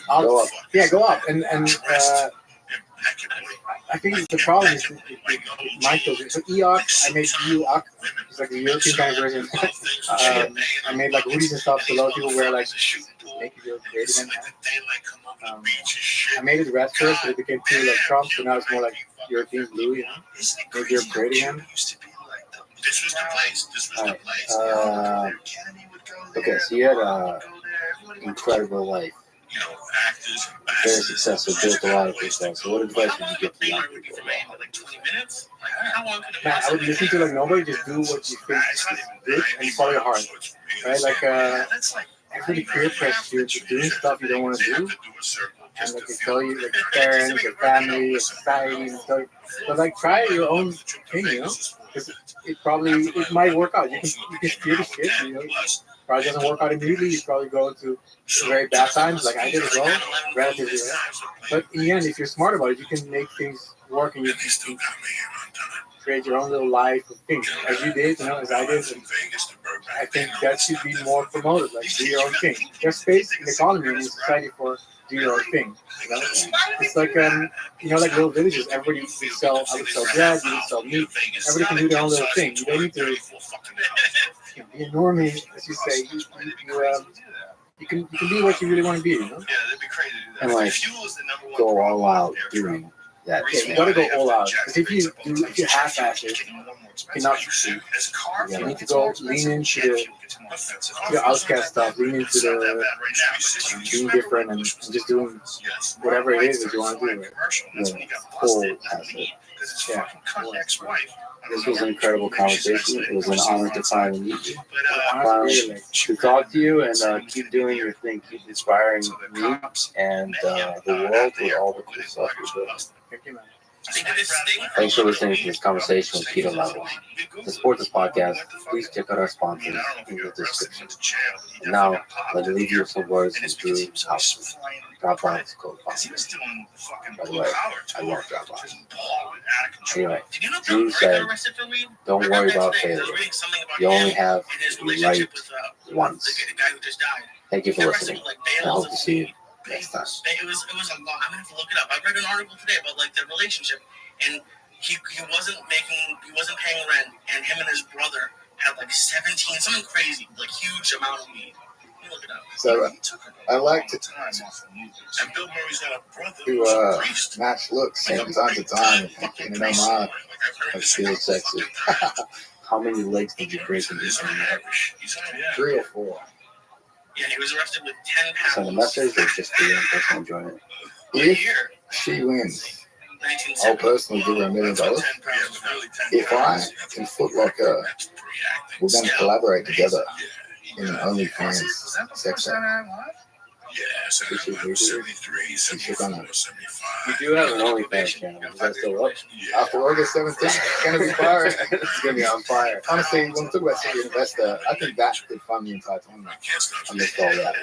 H: go up.
F: Yeah, go up. And I think the problem is Michael. So EOC, I made EUOC. It's like the European kind of version. I made like hoodies and stuff, so a lot of people wear like make Europe great again. I made it red first, but it became too like Trump, so now it's more like European blue, Make Europe great again.
H: Alright. Okay, so you had an incredible life. Very successful, built a lot of yourself. So what advice would you give to young people?
F: Man, I would listen to like nobody, just do what you think is good and follow your heart. Right? Like everybody peer pressures you into doing stuff you don't want to do. And like they tell you, like your parents, your family, your society, and stuff. But like try your own thing, because it might work out. You can steer the ship, Probably doesn't work out immediately. You probably go into very bad times, like I did as well, relatively. But in the end, if you're smart about it, you can make things work, and you can create your own little life of things, as you did, as I did. And I think that should be more promoted. Like do your own thing. There's space in the economy and in society for do your own thing. It's like like little villages. Everybody would sell. I would sell bread. You would sell meat. Everybody can do their own little thing. You don't need to be a normie, as you say. You can be what you really want to be.
H: And like go all out doing that.
F: Yeah, you gotta go all out. Because if you half-ass it, you cannot succeed. You need to go lean into the outcast stuff, lean into the being different and just doing whatever it is that you want to do.
H: The whole asset.
F: Yeah.
H: This was an incredible conversation. It was an honor to finally meet you. To talk to you and keep doing your thing, keep inspiring me and the world with all the cool stuff you're doing.
F: Thank you, man.
H: Thanks for listening to this conversation with Peter Level. To support this podcast, please check out our sponsors in the description. And now, let me leave you with some words from Drew House, Dropbox co-founder. By the way, I love Dropbox. Anyway, Drew said, "Don't worry about failure. You only have to be right once." Thank you for listening. I hope to see you next time.
G: It was a lot. I'm gonna have to look it up. I read an article today about like their relationship, and he wasn't paying rent, and him and his brother had like 17, something crazy, like huge amount of weed. Let me look it up.
J: So I like to
G: And Bill Murray's got a brother.
J: match looks from time to time. You know, I feel sexy.
H: How many legs did you break in this one?
J: 3 or 4.
G: Yeah, he was arrested with 10 pounds.
H: Send a message or just for your own personal enjoyment?
J: If she wins, I'll personally give her $1 million. If I can foot lock her, we're going to collaborate together in an OnlyFans sex act.
H: We do have an OnlyFans channel. Is that still up?
J: After August 17th, it's going to be fire. It's going to be on fire. Honestly, when we talk about serious investor, I think that could fund the entire tournament. I missed all that.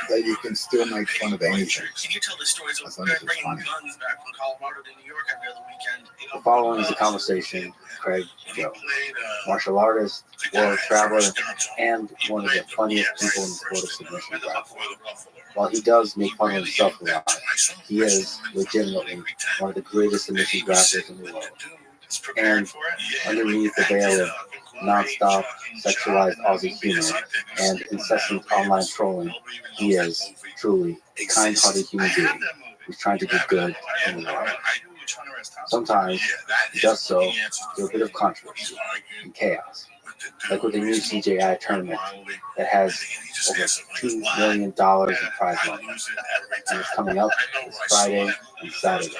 J: That you can still make fun of anything.
G: Can you tell the stories of bringing guns back from Colorado to New York every other weekend?
H: The following is a conversation with Craig Joe, martial artist, world traveler, and one of the funniest people in the sport of submission grapple. While he does make fun of himself a lot, he is legitimately one of the greatest submission grapplers in the world. And underneath the veil of non-stop sexualized Aussie humor and incessant online trolling, he is truly a kind-hearted human being who's trying to do good in the world. Sometimes he does so through a bit of controversy and chaos, like with the new CJI tournament that has over $2 million in prize money, and it's coming up this Friday and Saturday.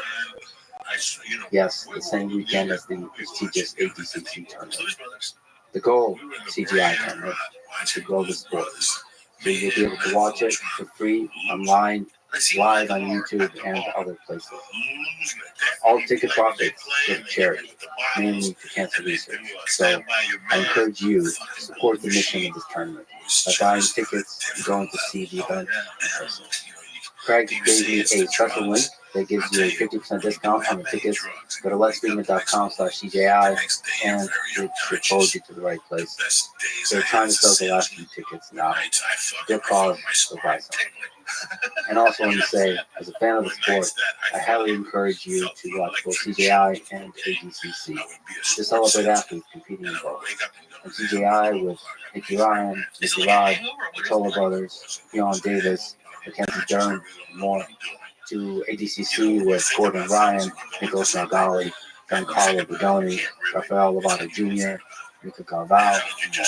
H: Yes, the same weekend as the prestigious ADCC tournament. The goal of CGI tournament is to grow the sport, so you'll be able to watch it for free online, live on YouTube and other places. All ticket profits go to charity, mainly to cancer research. So I encourage you to support the mission of this tournament by buying tickets and going to see the event in person. Craig gave me a special link that gives you a 50% discount on the tickets. Go to letsfreeman.com/CJI and it should forward you to the right place. They're trying to sell the last few tickets now. Your cause will buy some. And also want to say, as a fan of the sport, I highly encourage you to watch both CJI and ADCC to celebrate athletes competing in both. And CJI with Nicky Ryan, Nicky Rod, the Toller Brothers, Keon Davis, Mackenzie Dern, and more. To ADCC with Gordon Ryan, Nicholas Margali, Giancarlo Bodoni, Rafael Lovato Jr., Mika Carval, and more.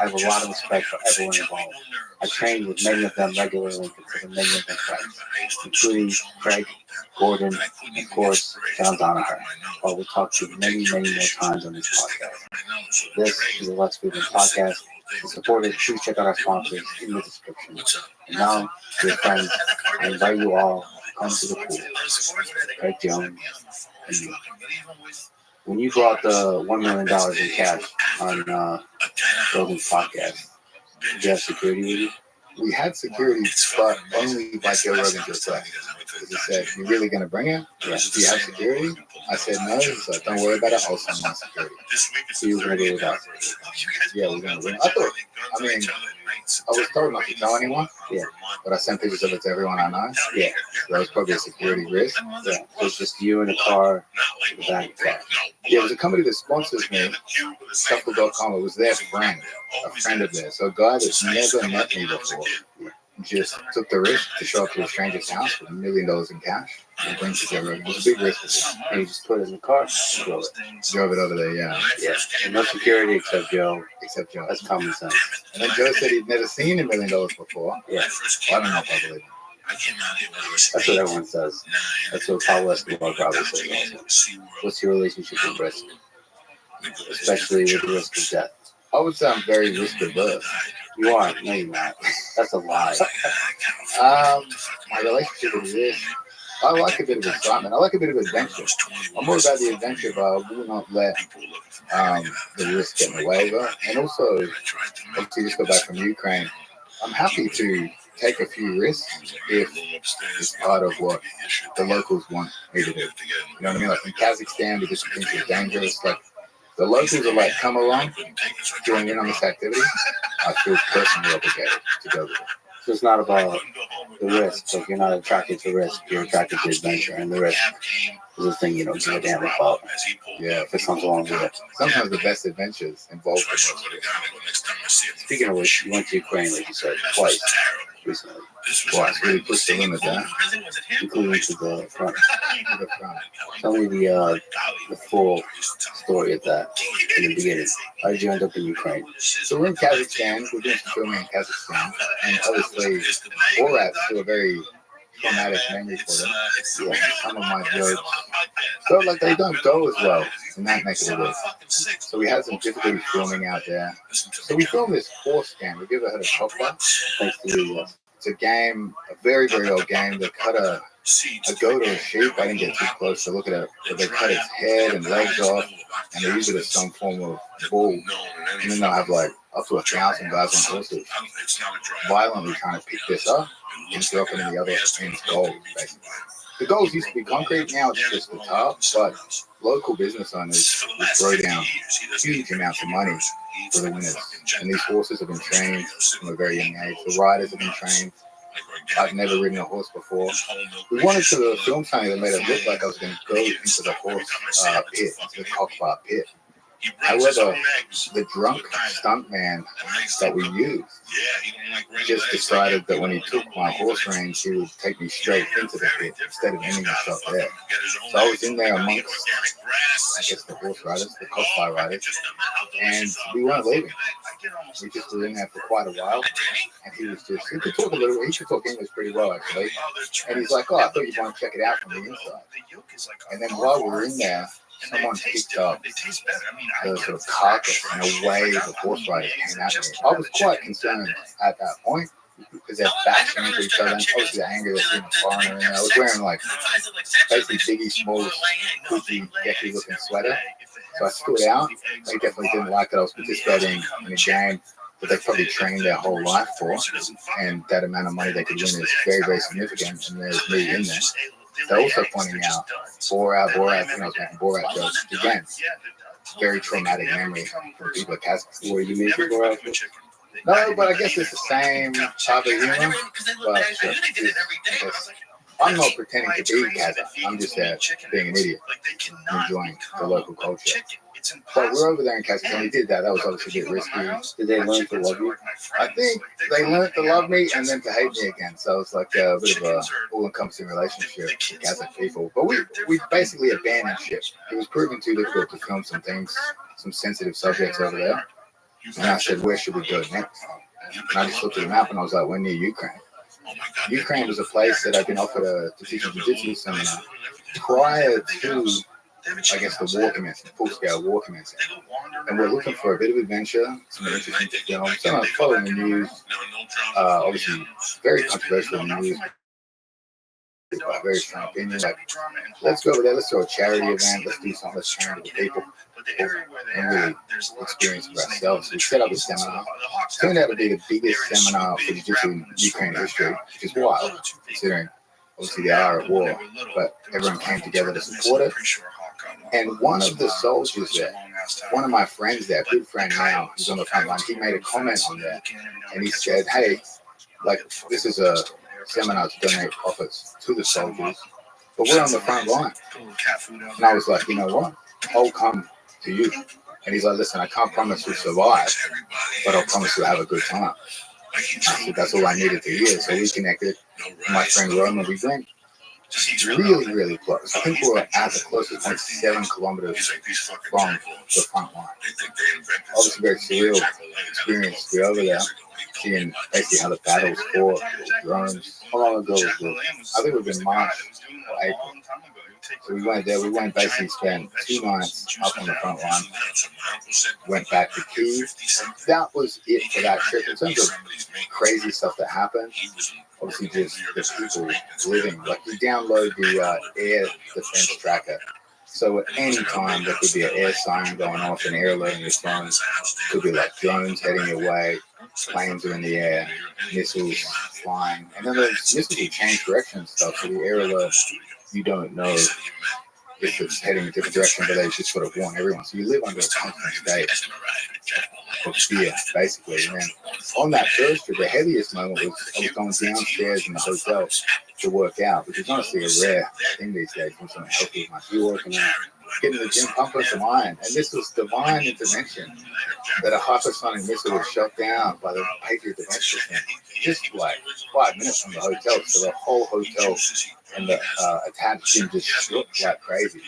H: I have a lot of respect for everyone involved. I train with many of them regularly and consider many of them friends, including Craig, Gordon, and of course, John Donaher. But we'll talk to you many, many more times on this podcast. This is the Let's Freedom podcast. To support it, please check out our sponsors in the description. And now, dear friends, I invite you all to come to the pool. Craig Jones and me. When you brought the $1 million in cash on Rogan's podcast, did you have security with you?
J: We had security, but only by Joe Rogan's request. He said, "You really going to bring it? Yeah. Do you have security?" I said, "No." He said, "Don't worry about it. I'll send my security."
H: So you were going to do without security?
J: Yeah, we're going to bring it. I was told not to tell anyone.
H: Yeah.
J: But I sent pictures of it to everyone I know.
H: Yeah.
J: So that was probably a security risk.
H: Yeah. It was just you in a car with a bag of cash.
J: Yeah, it was a company that sponsors me, Shuffle.com. It was their friend, a friend of theirs. So a guy that's never met me before just took the risk to show up to a stranger's house with $1 million in cash and bring it together. It was a big risk for him.
H: And you just put it in the car and drove it.
J: Drove it over there, yeah.
H: Yeah. And no security except Joe.
J: Except Joe.
H: That's common sense.
J: And then Joe said he'd never seen $1 million before.
H: Yeah.
J: Well, I don't know if I believe him.
H: That's what everyone says. That's what Pablo Escobar probably says also. What's your relationship with risk? Especially with the risk of death.
J: I would say I'm very risk averse.
H: You are. No, you're not. That's a lie.
J: My relationship with risk, I like a bit of excitement. I like a bit of adventure. I'm more about the adventure, but I will not let the risk get in the way of it. And also, obviously, just got back from Ukraine. I'm happy to take a few risks if it's part of what the locals want me to do. You know what I mean? Like in Kazakhstan, because things are dangerous. Like the locals are like, come along, join in on this activity. I feel personally obligated to go with it.
H: So it's not about the risk. Like you're not attracted to risk. You're attracted to adventure, and the risk is the thing you don't give a damn about.
J: Yeah,
H: If it's something wrong with it.
J: sometimes the best adventures involve the most risk.
H: Speaking of which, you went to Ukraine, like you said, twice recently.
J: Twice, really pushed the limit there.
H: Including to the front.
J: To the front.
H: Tell me the full story of that in the beginning. How did you end up in Ukraine?
J: So we're in Kazakhstan. We're doing some filming in Kazakhstan, and obviously, Borat's still a very traumatic memory for them. Yeah, some of my jokes felt like they don't go as well in that neck of the woods. So we had some difficulty filming out there. So we filmed this horse game. Have you ever heard of Chopper?
H: Thanks to you.
J: It's a game, a very, very old game. They cut a goat or a sheep. I didn't get too close to look at it, but they cut its head and legs off, and they use it as some form of bull. And then they'll have like up to 1,000 guys on horses violently trying to pick this up and throw it in the other end's goal, basically. The goals used to be concrete, now it's just the top, but local business owners will throw down huge amounts of money for the winners. And these horses have been trained from a very young age. The riders have been trained. I've never ridden a horse before. We wanted to film something that made it look like I was going to go into the horse pit, into the cockpit pit. However, the drunk stuntman that we used just decided that when he took my horse reins, he would take me straight into the pit instead of ending us up there. So I was in there amongst, I guess, the horse riders, the cockpit riders, and we weren't leaving. We just were in there for quite a while, and he was just, he could talk a little, he could talk English pretty well, actually. And he's like, oh, I thought you'd want to check it out from the inside. And then while we were in there, someone picked up the sort of carcass and a wave of horse riders came at me. I was quite concerned at that point because they're bashing into each other and obviously the anger that's in the foreigner in there. I was wearing like basically Biggie Small's Gucci Gecky looking sweater. So I stood out. They definitely didn't like that I was participating in a game that they probably trained their whole life for, and that amount of money they could win is very, very significant, and there's me in there. They're also pointing out Borat, I think I was making Borat jokes. Again, very traumatic memory for people at Kazakhstan.
H: Were you making Borat?
J: No, but I guess it's the same type of humor. But I'm not pretending to be Kazakh. I'm just there being an idiot, enjoying the local culture. But we're over there in Kazakhstan. We did that. That was obviously a bit risky.
H: Did they learn to love you?
J: I think they learned to love me and then to hate me again. So it's like a bit of a all-encompassing relationship with Kazakh people. But we basically abandoned ship. It was proving too difficult to film some things, some sensitive subjects over there. And I said, where should we go next? And I just looked at the map and I was like, we're near Ukraine. Ukraine was a place that I'd been offered to teach a jiu-jitsu seminar prior to, I guess, the war commencing, full-scale war commencing. And we're looking for a bit of adventure, some interesting films. So I'm following the news, obviously very controversial news. A very strong opinion. Like, let's go over there, let's throw a charity event, let's do something, let's train the people and really experience it for ourselves. We set up a seminar. It turned out to be the biggest seminar for jiu-jitsu in Ukraine history, which is wild, considering obviously they are at war, but everyone came together to support it. And one of the soldiers there, one of my friends there, good friend now, who's on the front line, he made a comment on that, and he said, hey, like, this is a seminar to donate profits to the soldiers, but we're on the front line. And I was like, you know what? I'll come to you. And he's like, listen, I can't promise you'll survive, but I'll promise you'll have a good time. I said, that's all I needed to hear. So we connected. My friend Roman, we went really, really close. I think we were at the closest point 7 kilometers from the front line. Obviously, very surreal experience to be over there, seeing basically how the battles fought, drones. How long ago was this? I think it was in March or April. So we went there. We went basically spent 2 nights up on the front line. Went back to Kyiv. That was it for that trip. In terms of crazy stuff that happened, obviously just the people living. Like you download the air defense tracker. So at any time there could be an air siren going off, an air alert on your phone. Could be like drones heading your way, planes are in the air, missiles flying, and then those missiles will change direction and stuff. So the air alert, you don't know if it's heading in a different direction, but they just sort of warn everyone. So you live under a constant state of fear, basically. And then on that first trip, the heaviest moment was I was going downstairs in the hotel to work out, which is honestly a rare thing these days when someone healthy is like you working out, getting the gym pumping some iron. And this was divine intervention that a hypersonic missile was shot down by the Patriot Defense System just like 5 minutes from the hotel. So the whole hotel and the attached gym just shook like crazy.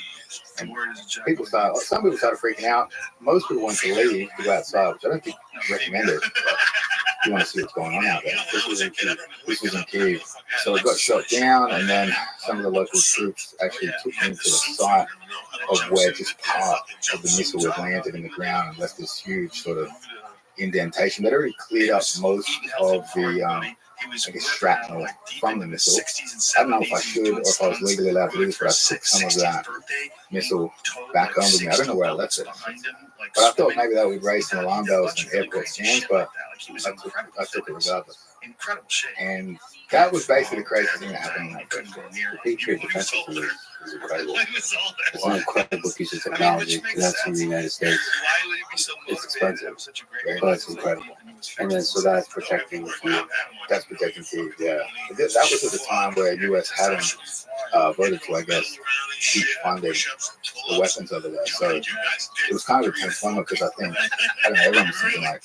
J: And some people started freaking out. Most people went to leave to go outside, which I don't think is recommended. You want to see what's going on out there. This was in Kyiv. So it got shot down, and then some of the local troops actually took me to the site of where just part of the missile was landed in the ground and left this huge sort of indentation. They'd already cleared up most of the shrapnel from the missile. I don't know if I should or if I was legally allowed to do this, but I took some of that missile back home with me. I don't know where I left it. But I thought maybe that would raise some alarm bells and airport scans, but I took it regardless. And that was basically the craziest thing that happened in that first trip.
H: The Patriot Defense System is incredible. It's an incredible piece of technology. That's from the United States. It's expensive, but it's incredible. And then so that's protecting you.
J: That's protecting Kyiv, yeah. That was at the time where the U.S. hadn't voted to, I guess, keep funding the weapons over there. So it was kind of a tense moment because I think, I don't know, everyone was thinking like,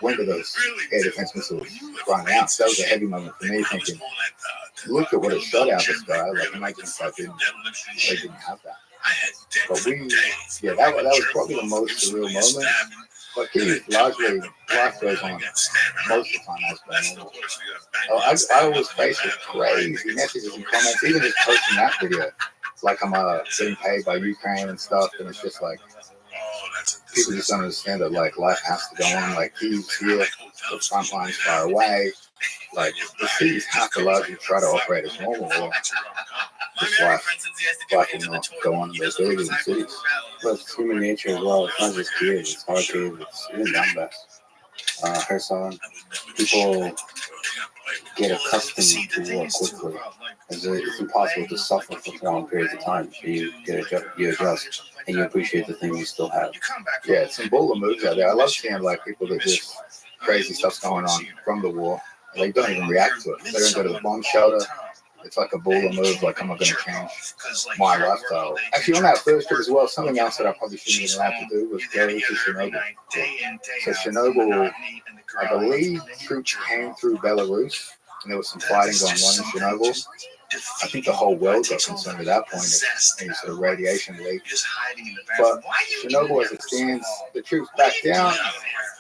J: when did those air defense missiles run out? So that was a heavy moment for me, thinking, look at what it shot out this guy. Like, imagine if they didn't have that. But that was probably the most surreal moment. But Kyiv largely, life goes on most of the time as per normal. I was faced with crazy messages and comments, even just posting that video. Like I'm getting paid by Ukraine and stuff, and it's just like, people just don't understand that like life has to go on. Like Kyiv's here, the front line's far away. Like the cities have to largely try to operate as normal, or this life will not go on in those villages and cities.
H: But it's human nature as well. It's not just Kyiv, it's Kharkiv, it's even Donbass, Kherson. People get accustomed to war quickly. It's impossible to suffer for long periods of time. You adjust, and you appreciate the things you still have.
J: Yeah, some baller moves out there. I love seeing like people that just crazy stuff's going on from the war. They don't even react to it. They don't go to the bomb shelter. It's like a baller move, like I'm not going to change my lifestyle. Actually, on that first trip as well, something else that I probably shouldn't have been allowed to do was go to Chernobyl. So Chernobyl, I believe troops came through Belarus, and there was some fighting going on in Chernobyl. I think the whole world got concerned at that point of any sort of radiation leak. But Chernobyl, as it stands, the troops back down,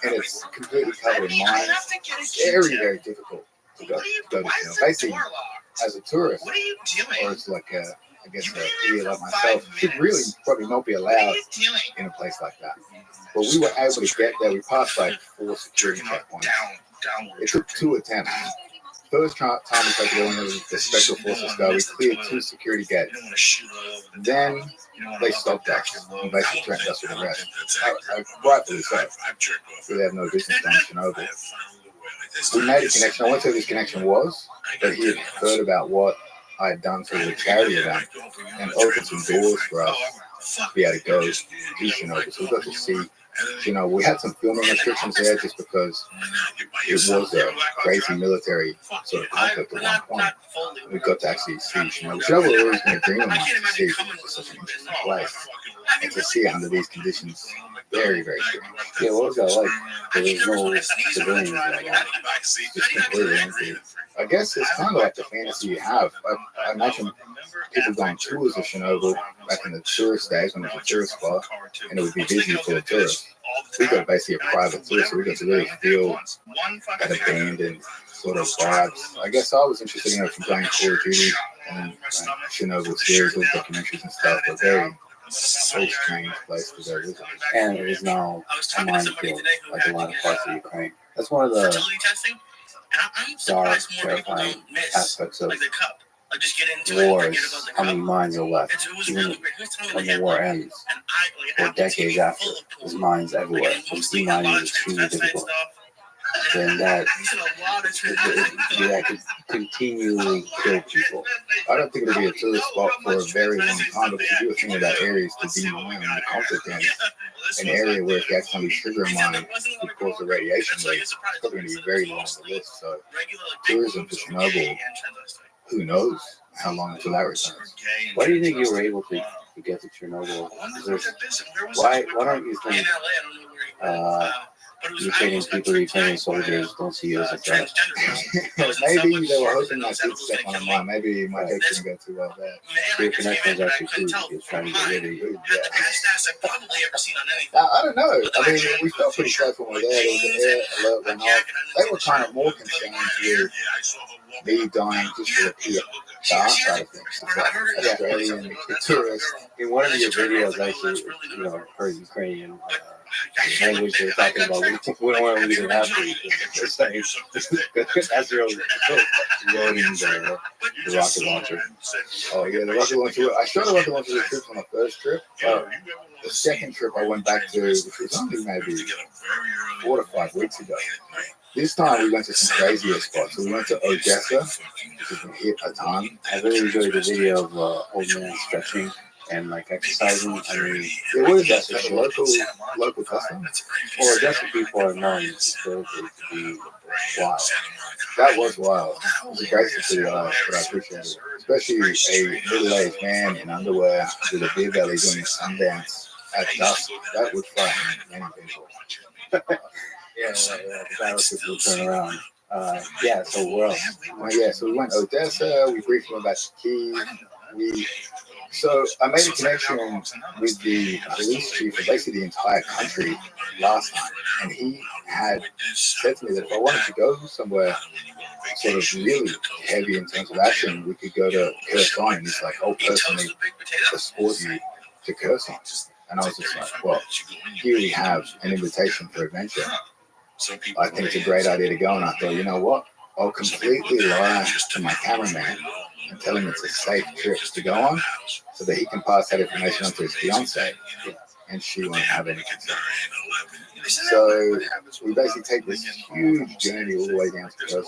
J: and it's completely covered in mines. Very, very difficult to go to Chernobyl. Basically, as a tourist, or as like an idiot like myself, should really probably not be allowed in a place like that. But we were able to get there. We passed like 4 security checkpoints. It took 2 attempts. First time we tried to go in, the special forces guy, we cleared 2 security gates. Then they stopped us and basically threatened us with arrest. Rightfully so. So they have no business going to Chernobyl. We made a connection. I went to who this connection was, but he had heard about what I had done for the charity event and opened some doors for us to be able to go to Chernobyl. So we got to see. We had some filming restrictions there just because it was a crazy military sort of conflict at one point. We got to actually see Chernobyl. Chernobyl had always been a dream of mine to see. It's such an interesting place. And to see it under these conditions, very, very strange.
H: Yeah, what was that like? There was no civilians like that.
J: Just completely empty. I guess it's kind of like the fantasy you have. I imagine people going tours of Chernobyl back in the tourist days when it was a tourist spot, and it would be busy full of tourists. We got basically a private tour, so we got to really feel that abandoned sort of vibes. I guess I was interested in from playing Call of Duty and Chernobyl series, all documentaries and stuff, but very strange place to go visit.
H: And it is now a minefield, like a lot of parts of Ukraine. That's one of the
G: I'm
H: dark,
G: surprised more people
H: terrifying
G: don't miss
H: aspects of
G: like the cup. Like just get into it and
H: wars,
G: forget about the
H: how
G: cup.
H: many minds are left,
G: It was
H: even
G: really weird. He was telling me
H: when
G: they
H: the
G: had
H: war
G: like
H: ends,
G: an
H: or
G: Apple
H: decades
G: TV
H: after.
G: full of
H: There's
G: porn.
H: minds
G: Like,
H: everywhere.
G: and
H: So
G: mostly a
H: demining
G: lot
H: is
G: of
H: extremely
G: transvestite
H: difficult.
G: stuff.
H: Then that
G: He said a lot of transvestite
H: that could continually kill people.
J: I don't think it'll be a tourist spot for a very long time because you were thinking about areas to demine the conflict in. An area where if you accidentally trigger a mine, could cause a radiation leak. It's probably going to be very low on the list. So tourism for Chernobyl, who knows how long until that returns.
H: Why do you think you were able to get to Chernobyl? Why don't you think Ukrainian people, Ukrainian soldiers don't see you as a threat?
J: Maybe they were hoping that did step on a mine. Maybe my case didn't go too well there.
H: So your connection was actually true. You're trying to get rid of you.
G: The best ass I've probably ever seen on anything.
J: I don't know. I mean, we felt pretty close when we were there. There was an air alert went off. They were kind of more concerned with me dying just to repeat the art side of things. It's like Australian tourists.
H: In one of your videos, I actually, heard Ukrainian language they were talking about. We don't want to leave it after. They're saying that's really
J: Loading the rocket launcher. Oh yeah, the rocket launcher. I shot a rocket launcher trip on the first trip. The second trip I went back to, which was only maybe 4 to 5 weeks ago. This time we went to some crazier spots. So we went to Odessa, which has been hit a ton.
H: I really enjoyed the video of old man stretching and like exercising. I mean,
J: Yeah, what is that? Just local custom?
H: well, Odessa people are known historically to be wild.
J: That was wild. It was a great city, but I appreciate it. Especially a middle-aged man in underwear with a beer belly doing a Sundance at dusk. That would frighten many people.
H: Yeah, the battleship will turn around. So where else?
J: So we went to Odessa. We briefly went back to Kyiv. So I made a connection with the police chief of basically the entire country last time, and he had said to me that if I wanted to go somewhere sort of really heavy in terms of action, we could go to Kherson. And he's like, I'll personally escort you to Kherson. And I was just like, well, here we have an invitation for adventure. I think it's a great idea to go. And I thought, you know what? I'll completely lie to my cameraman and tell him it's a safe trip to go on so that he can pass that information on to his fiance and she won't have any concern. So we basically take this huge journey all the way down to Kherson.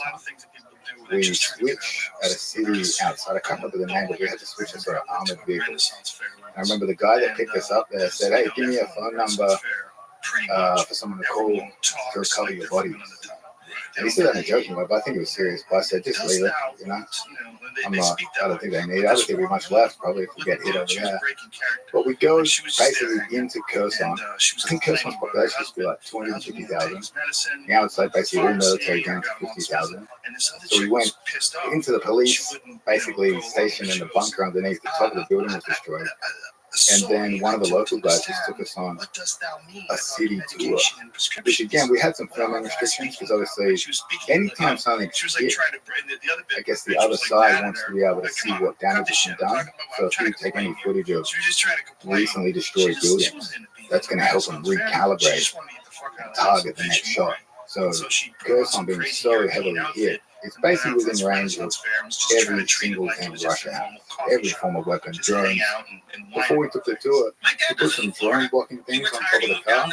J: We switch at a city outside. I can't remember the name, but we had to switch to sort of armored vehicles. I remember the guy that picked us up there said, hey, give me a phone number for someone to call to recover your body. And he said that in a joking way, but I think it was serious. But I said, just leave it, I don't think they need it. I don't think we have much left, probably, if we get hit over there. But we go basically into Kherson. I think Kherson's population used to be like 250,000. Now it's like basically all military down to 50,000. So we went into the police, basically stationed in the bunker underneath. The top of the building was destroyed. And then one of the local guys just took us on a city tour, which again, we had some filming restrictions because obviously anytime something hit, I guess the other side wants to be able to see what damage has been done. So if you take any footage of recently destroyed buildings, that's going to help them recalibrate and target the next shot. So Kherson being so heavily hit, it's basically within range of every single thing Russia has, every form of weapon, drones. Before we took the tour, we put some drone blocking things on top of the car,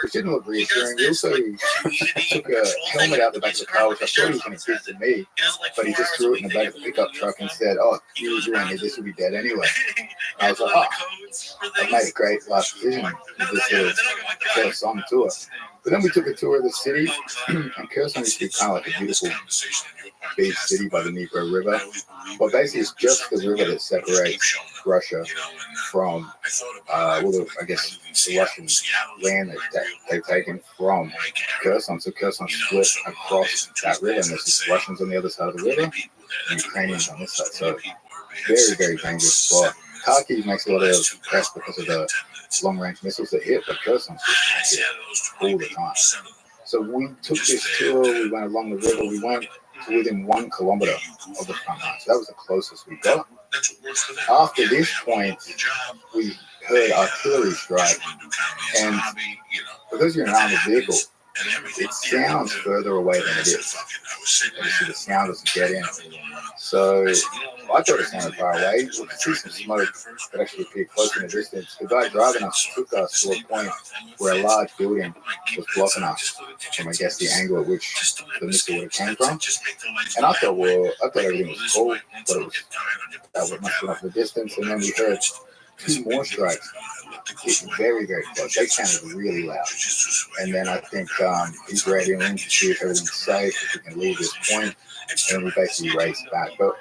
J: which didn't look reassuring. We also took a helmet out the back of the car, which I thought he was going to give to me, but he just threw it in the back of the pickup truck and said, oh, you won't need this, will be dead anyway. And I was like, oh, I made a great last decision with this little Kherson tour. But then we took a tour of the city, and Kherson used to be kind of like a beautiful beach city by the Dnipro River. But basically, it's just the river that separates Russia from, I guess, the Russian land that they've taken from Kherson. So Kherson split across that river, and there's just Russians on the other side of the river, and Ukrainians on this side. So very, very dangerous spot. Kharkiv makes a lot of press because of the long-range missiles that hit, but Kherson's just hit all the time. So we took this tour, we went along the river, we went to within 1 kilometer of the front line. So that was the closest we got. After this point, we heard artillery strike, and because you're an armored vehicle, it sounds further away than it is. Obviously, the sound doesn't get in. So I thought it sounded far away. We could see some smoke that actually appeared close in the distance. The guy driving us took us to a point where a large building was blocking us from, I guess, the angle at which the missile would have came from. And I thought everything was cool, but it was that was much enough of a distance. And then we heard 2 more strikes. It's very, very close. They sounded really loud. And then I think he's radioing in to see if everything's safe, if we can leave this point. And we basically raced back. But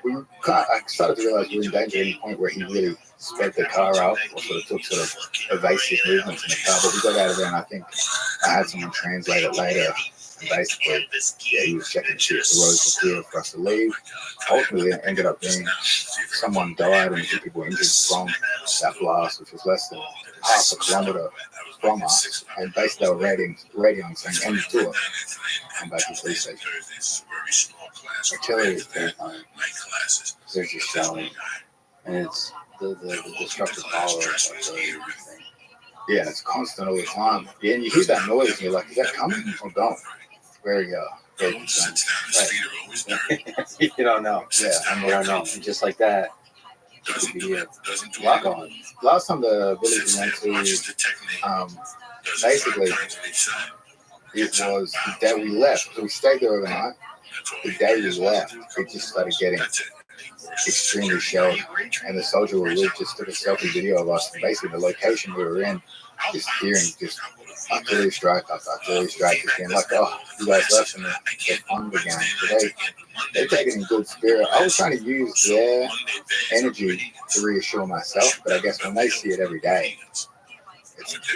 J: I started to realize we were in danger at any point where he really sped the car up or sort of took sort of evasive movements in the car. But we got out of there, and I think I had someone translate it later. And basically, yeah, he was checking to see if the roads were clear for us to leave. Ultimately, it ended up being someone died and a few people injured from that blast, which was less than half a kilometer from us. And basically, they were radioing saying, end tour. Come back to the police station.
H: Artillery is terrifying. They're just shelling. And it's the destructive power of artillery.
J: Yeah, it's constant all the time. Yeah, and you hear that noise and you're like, is that coming or going? Very concerning.
H: Right. You don't know.
J: Yeah,
H: you don't know. And just like that, it could be gone.
J: Last time the village we went to, basically, it was the day we left. So we stayed there overnight. The day we left, it just started getting extremely shelled. And the soldier we were with just took a selfie video of us. And basically, the location we were in, just hearing just artillery strike after artillery strike, just being like, oh, you guys left and they're fun again. So they're taking in good spirit. I was trying to use their energy to reassure myself, but I guess when they see it every day,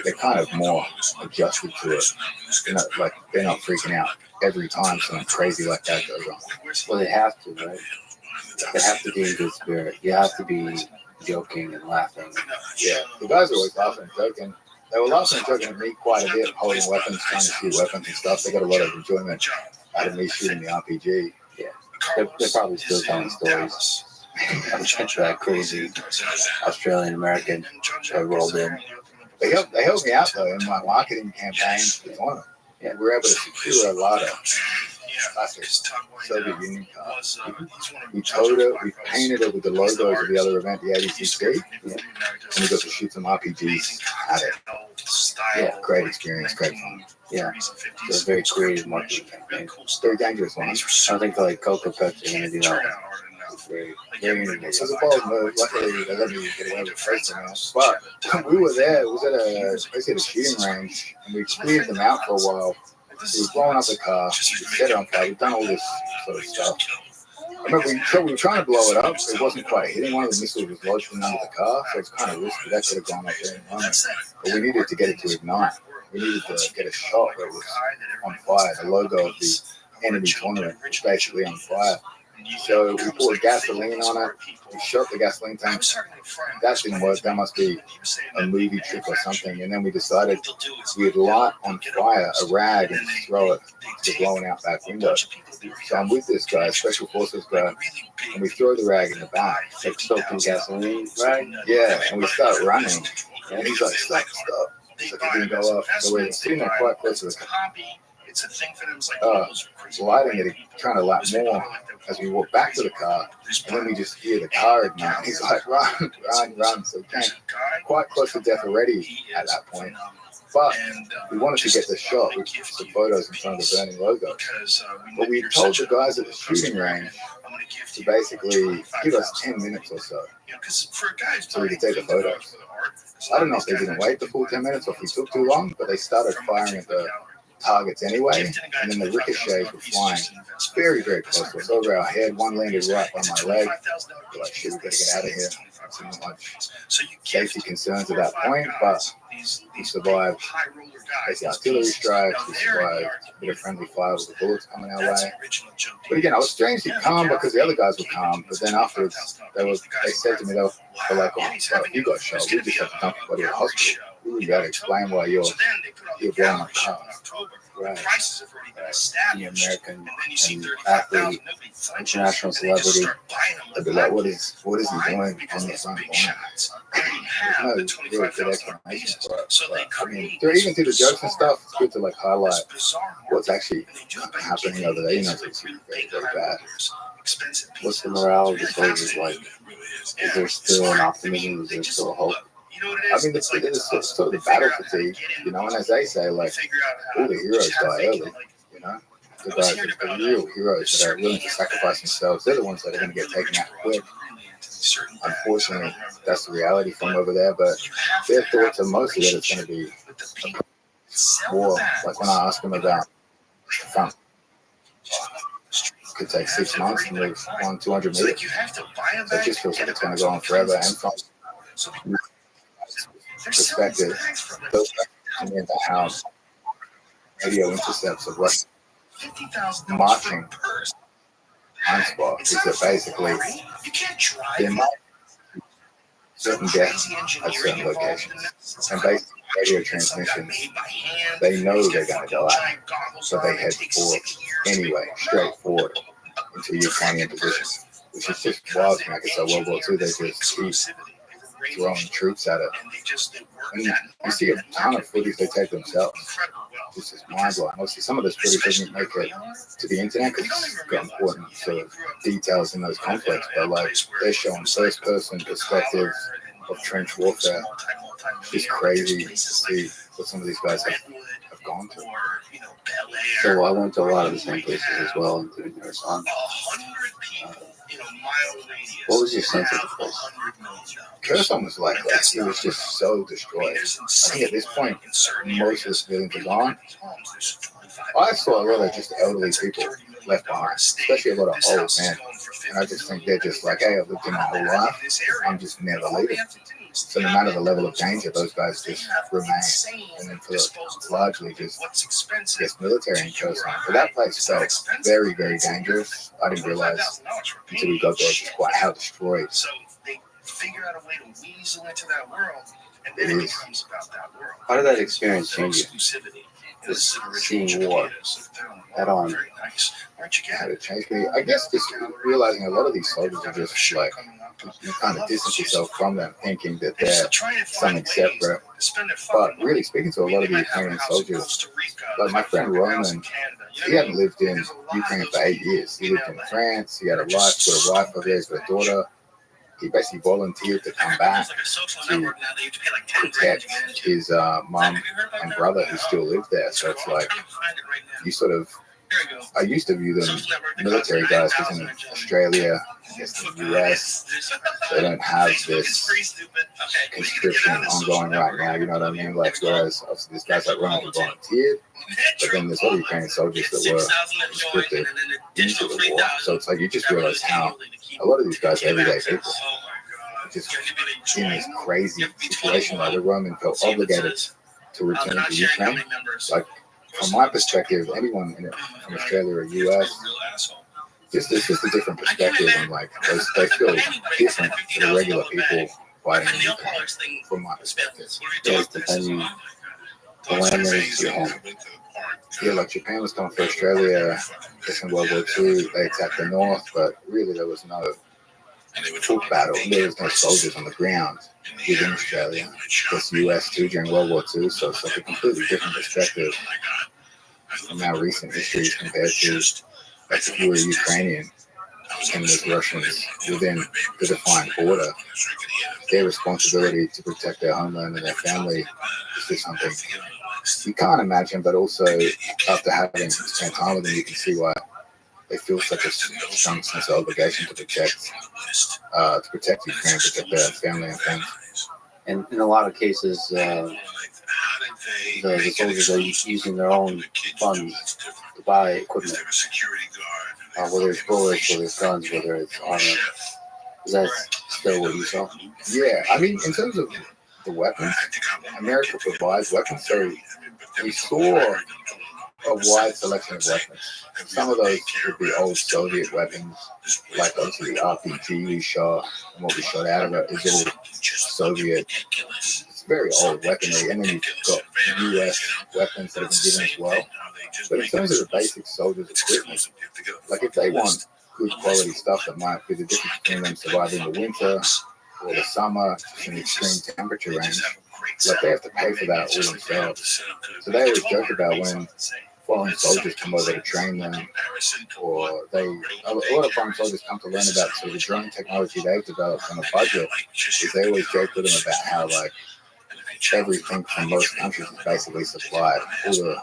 J: they're kind of more adjusted to it. They're not freaking out every time something crazy like that goes on.
H: Well, they have to, right? They have to be in good spirit. You have to be joking and laughing.
J: Yeah, the guys are always laughing and joking. They were laughing and joking at me quite a bit, holding weapons, trying to shoot weapons and stuff. They got a lot of enjoyment out of me shooting the RPG.
H: Yeah, they're probably still telling stories. I'm that crazy Australian American that rolled in.
J: They helped me out though in my marketing campaign for the tournament. Yeah, we were able to secure a lot of classic Soviet Union cars. We towed it, we painted it with the logos of the other event, the ADCC, and we got to shoot some RPGs at it. Yeah, great experience, great fun.
H: Yeah, it's a very creative marketing campaign.
J: Very dangerous one.
H: I don't think like Coca Pepsi are going to do that.
J: Very innovative. It was a bold move. Luckily, they let me get away with it. But we were there. It was at a shooting range, and we cleared them out for a while. We were blowing up the car. We set it on fire. We've done all this sort of stuff. I remember we were trying to blow it up. It wasn't quite hitting. One of the missiles was lodged under the car, so it's kind of risky. That could have gone off there in a moment. But we needed to get it to ignite. We needed to get a shot where it was on fire. The logo of the enemy tournament was basically on fire. So we poured gasoline on it. We shot the gasoline tank. That didn't work. That must be a movie trick or something. And then we decided we'd light on fire a rag and throw it to the blown out back window. So I'm with this guy, special forces guy, and we throw the rag in the back.
H: Like soaked in gasoline, right?
J: Yeah, and we start running. And he's like, stop. So it didn't go off. So we're sitting there quite close to the car.
I: It's a thing for them. It's like
J: lighting it, trying to light more as we walk back to the car, and then we just hear the car ignite. He's like, run. So we came quite close to death already at that point. But we wanted to get the shot with some photos in front of the burning logo. But we told the guys at the shooting range to basically give us 10 minutes or so we could take the photos. I don't know if they didn't wait the full 10 minutes or if we took too long, but they started firing at the targets anyway, and then the ricochets were flying very, very close to us over our head. One landed right on my leg. We're like, shit, we gotta get out of here. So not much safety concerns at that point, but we survived basically artillery strikes. We survived a bit of friendly fire with the bullets coming our way. But again, I was strangely calm because the other guys were calm. But then afterwards, they said to me, they were like, "Oh, you got shot. We just have to dump your body at the hospital. We got to explain why you're blowing up cars."
H: Right.
G: The prices have already been
H: The
G: established.
H: American
G: And then you see
H: and
G: 35,000,
H: athlete,
G: nobody flinches,
H: international
G: and they just
H: celebrity,
G: start buying them
J: They'd be like, what is he doing
G: because
J: on the
G: it's
J: front
G: big
J: line?
G: shots. They don't
J: There's
G: have
J: no
G: the
J: real good
G: $25,000
J: explanation
G: basis.
J: for it.
G: So they
J: But, I mean,
G: create
J: through,
G: this
J: even through the jokes and
G: bizarre-
J: stuff, it's good to like highlight
G: this bizarre
J: what's
G: market.
J: actually
G: And they do it by
J: happening
G: giving
J: over there. You know,
G: these,
J: it's
G: really
J: very,
G: big
J: very bad.
G: high-rollers expensive
H: what's the
G: pieces.
H: morale of
G: It's
H: the
G: really
H: soldiers
G: fascinating.
H: like? Is there still an optimism? Is there still a hope?
G: You know what it
J: I
G: is?
J: mean,
G: It's like
J: it's sort of
G: they
J: the battle
G: figure out how to
J: fatigue,
G: get in
J: you know, and
G: these
J: as they
G: people.
J: say, like,
G: They figure out how
J: all the
G: to
J: heroes
G: just have
J: die
G: fake,
J: early,
G: like,
J: you know? The
G: I was
J: guys,
G: hearing
J: the
G: about,
J: real heroes that are
G: certain
J: willing to
G: media
J: sacrifice
G: fads
J: themselves, they're the ones that are going to get
G: really
J: taken
G: rich
J: out
G: bros
J: quick.
G: are really into these certain fads. I
J: Unfortunately,
G: don't remember
J: that's
G: that.
J: the reality from over there, but
G: You have
J: their
G: to
J: thoughts
G: have
J: are
G: a
J: mostly that it's going to be
G: relationship with the people. Sell
J: war.
G: the
J: Like when I
G: bags.
J: ask them about front, could take
G: You have
J: 6
G: to
J: months to
G: bring
J: move
G: that
J: 100-200
G: So, like,
J: meters.
G: you have to buy a
J: So it
G: bag,
J: just feels
G: get
J: like
G: it
J: it's going
G: back
J: to go
G: to
J: on
G: the
J: forever. And
G: transit.
J: from
G: So they're selling these
J: perspective,
G: bags for like
J: those to me about how radio intercepts of what
G: $50,000
J: marching
G: for a purse.
J: blind spot
G: It's
J: is
G: not
J: that
G: a
J: basically
G: Ferrari. You can't drive
J: there
G: it.
J: might be certain deaths
G: Crazy
J: at
G: engineering
J: certain
G: involved in
J: locations.
G: that. It's
J: And
G: not like
J: based on radio
G: it's some guy
J: transmissions,
G: made by hand.
J: they know
G: He's
J: they're
G: got
J: going to go
G: fucking
J: out.
G: giant goggles
J: So
G: on.
J: they
G: It
J: head
G: takes
J: forward
G: 6 years to
J: anyway,
G: make
J: straight forward until you
G: It's a
J: find your
G: freaking
J: position.
G: purse.
J: Which is just
G: Because
J: wild
G: they
J: to me. Like it's a World War II,
G: engineered
J: they
G: this
J: just keep
G: exclusivity. They
J: throwing
G: raised
J: troops at it.
G: and they work
J: And
G: that
J: you see a
G: market.
J: ton of footage they take themselves.
G: Incredible well.
J: It's just mind blowing. Obviously, some of this footage doesn't make it to the internet because it's got important sort of details in those conflicts, but like they're showing first person perspectives of trench warfare. It's crazy to see what some of these guys have gone through.
H: So I went to a lot of the same places as well, including Arizona. What was your sense of the place?
J: Kherson was like it was just so destroyed. I think at this point, most of the civilians are gone. I saw a lot of just elderly people left behind, especially a lot of old men. And I just think they're just like, hey, I've lived here my whole life. I'm just never leaving. So no matter the level of danger, those guys just remain. And then for largely just military in Kherson. But that place felt very, very dangerous. I didn't realize until we got there just quite how destroyed
G: Figure out a way to weasel into that world, and
J: it
G: then it
J: is.
G: becomes about that world.
H: How did that experience change you?
G: Exclusivity.
H: Just seeing war head on.
G: Very nice. Aren't you
J: How
G: getting
J: to change me. I guess just realizing a lot of these soldiers are just like, you kind of distance yourself from them, thinking that they're something separate. But really speaking to a lot of the Ukrainian soldiers, like my friend Roman, he hadn't lived in Ukraine for 8 years. He lived in France. He had a wife, got a wife over there, he's got a daughter. He basically volunteered to come back to protect his mom and brother who still live there. So it's like, you sort of, I used to view them military guys because in Australia, I guess the US, they don't have this conscription ongoing right now, you know what I mean? Like, whereas obviously these guys like Roman volunteered, but then there's other Ukrainian soldiers that were conscripted into the war. So it's like, you just realize how a lot of these guys are everyday people. Just in this crazy situation, like the Roman felt obligated to return to Ukraine. Like, from my perspective, anyone from Australia or US, it's just a different perspective, and like they feel different to the regular people fighting in Ukraine, from my perspective.
H: Yes, depending on the land is your home.
J: Yeah, like Japan was coming for Australia, in World War II, they attacked the north, but really there was no full battle. There was no soldiers on the ground within Australia. Plus the US too during World War II, so it's like a completely different perspective from our recent histories compared to like if you were Ukrainian and with Russians within the defined border, their responsibility to protect their homeland and their family is just something you can't imagine, but also after having spent time with them, you can see why they feel such a strong sense of obligation to protect Ukraine, protect their family and friends.
H: And in a lot of cases, the soldiers are using their own funds to buy equipment, whether it's bullets, whether it's guns, whether it's armor. Is that still what you saw?
J: Yeah, I mean, in terms of the weapons, America provides weapons, so we saw a wide selection of weapons. Some of those would be old Soviet weapons, like obviously the RPG we shot, and what we shot out of it is all Soviet. It's it's very old weaponry, and then you've got US weapons that have been given as well. But in terms of the basic soldiers' equipment, like if they want good quality stuff that might be the difference between them surviving the winter or the summer in extreme temperature range, like they have to pay for that all themselves. So they always joke about when foreign soldiers come over to train them, or a lot of foreign soldiers come to learn about sort of the drone technology they've developed on a budget, is they always joke with them about how like everything from most countries is basically supplied. All the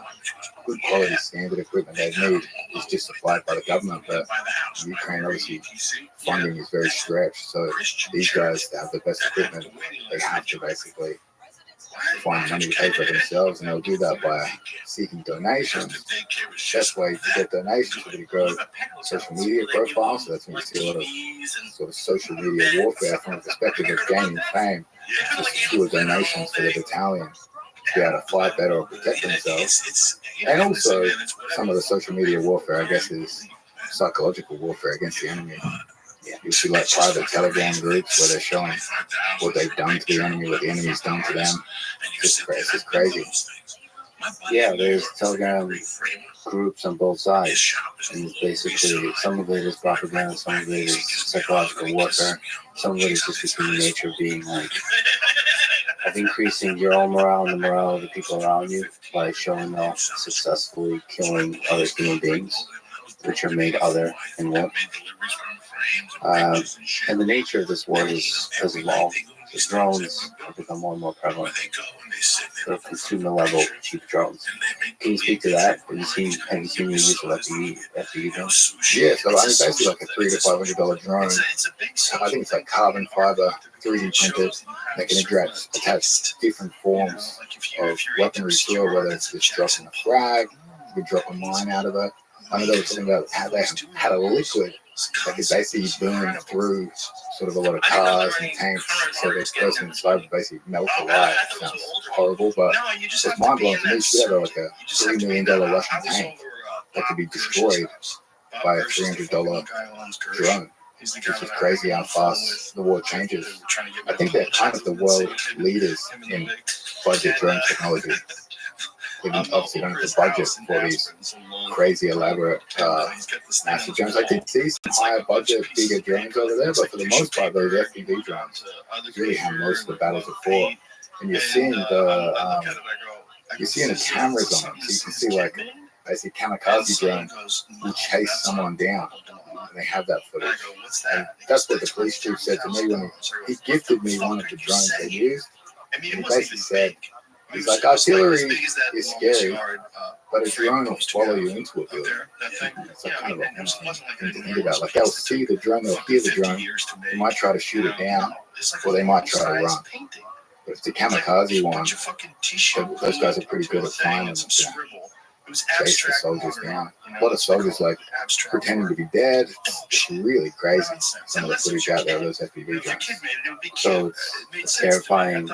J: good quality standard equipment they need is just supplied by the government, but Ukraine obviously funding is very stretched, so these guys that have the best equipment, they have to basically find money to pay for themselves, and they'll do that by seeking donations. Best way to get donations is to grow social media profiles, so that's when you see a lot of sort of social media warfare from the perspective of gaining fame, just fewer donations for the battalion to be able to fight better or protect themselves. And also some of the social media warfare, I guess, is psychological warfare against the enemy. You see like private Telegram groups where they're showing what they've done to the enemy, what the enemy's done to them. It's just crazy.
H: Yeah, there's Telegram groups on both sides, and it's basically some of it is propaganda, some of it is psychological warfare, some of it is just the nature of being like of increasing your own morale and the morale of the people around you by showing off successfully killing other human beings, which are made other and what. And the nature of this war has evolved. The drones have become more and more prevalent. So consumer level cheap drones. Can you speak to that? Have you seen the use of FPV drones?
J: Yeah, so I mean basically like a $300 to $500 drone. I think it's like carbon fiber, 3D printed. They can attach different forms of weaponry to it, whether it's just dropping a frag, you can drop a mine out of it. I know they were talking about how they had a liquid that could basically burn through sort of a lot of cars and tanks, so this person inside would basically melt alive. It sounds horrible, but it's mind-blowing to me. You have like a $3 million Russian tank that could be destroyed by a $300 drone. It's just crazy how fast the war changes. I think they're kind of the world leaders in budget drone technology. They obviously don't have the budget for these crazy elaborate massive drones. I did see some higher budget, bigger drones over there, but for the most part, those FPV drones really how most of the battles are fought. And you're seeing the cameras on them, so you can see like basically kamikaze drone will chase someone down, and they have that footage. And that's what the police chief said to me when he gifted me one of the drones they used. And he basically said, he's like, artillery is scary, but a drone will follow you into a building. It's like kind of a thing to think about. Like they'll see the drone, they'll hear the drone, they might try to shoot it down, or they might try to run. But if the kamikaze one, those guys are pretty good at finding them to chase the soldiers down. A lot of soldiers like pretending to be dead. It's really crazy. Some of the footage out there of those FPV drones.
H: So it's a terrifying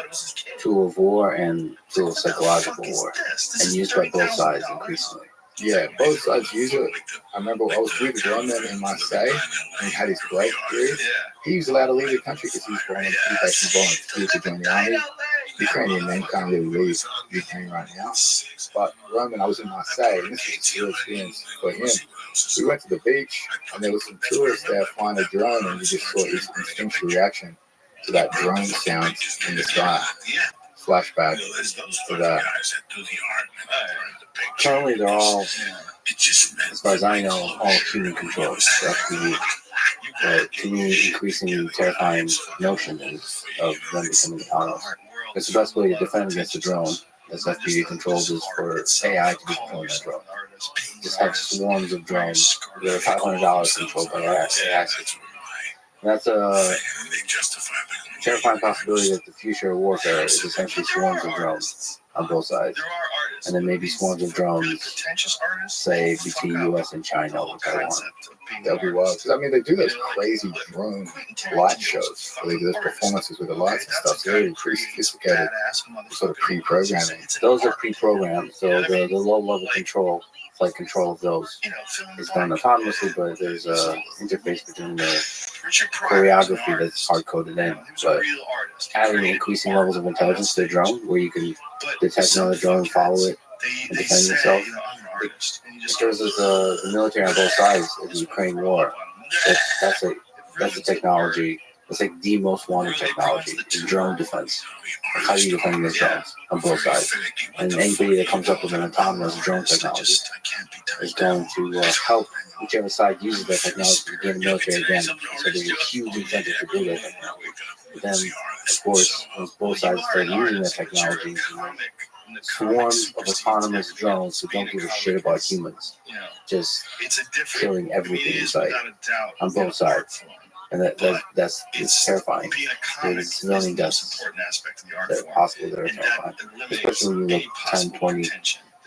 H: tool of war and tool of psychological war, and used by both sides increasingly.
J: Yeah, both sides use it. I remember I was with a gunman in Marseille, and he had his break period. He was allowed to leave the country because he basically volunteered to join the army. Ukrainian men can't really leave Ukraine right now. But Roman, I was in Marseille, and this was a real experience for him. We went to the beach, and there was some tourists there flying a drone, and we just saw his instinctual reaction to that drone sound in the sky. Flashback to that.
H: Currently, they're all, as far as I know, all human controlled. But to me, increasingly terrifying notion of them becoming autonomous. It's the best way to defend against a drone that's FPV controlled is for AI to be controlling that drone. Just have swarms of drones that are $500 controlled by AI. That's a terrifying possibility that the future of warfare is essentially swarms of drones on both sides. And then maybe swarms of drones, say, between US and China or Taiwan.
J: That'll be wild. I mean, they do those crazy drone light shows. Where they do those performances with the lights and stuff. They're really pretty sophisticated, sort of pre-programming.
H: Those are pre-programmed, so the low-level control flight control of those is done autonomously, but there's a interface between the choreography that's hard coded in. But adding increasing levels of intelligence to the drone, where you can detect another drone, follow it, and defend yourself. Because of the military on both sides of the Ukraine war, that's a technology. It's like the most wanted technology, is drone defense. Like how you defend yourselves on both sides. And anybody that comes up with an autonomous drone technology is going to help whichever side uses that technology to gain the military advantage. So there's a huge incentive to do that technology. But then, of course, once both sides start using that technology, swarms of autonomous drones who don't give a shit about humans, just killing everything in sight on both sides. And that's terrifying. There's civilian deaths that are possible that are terrifying, especially when you look 10, 20,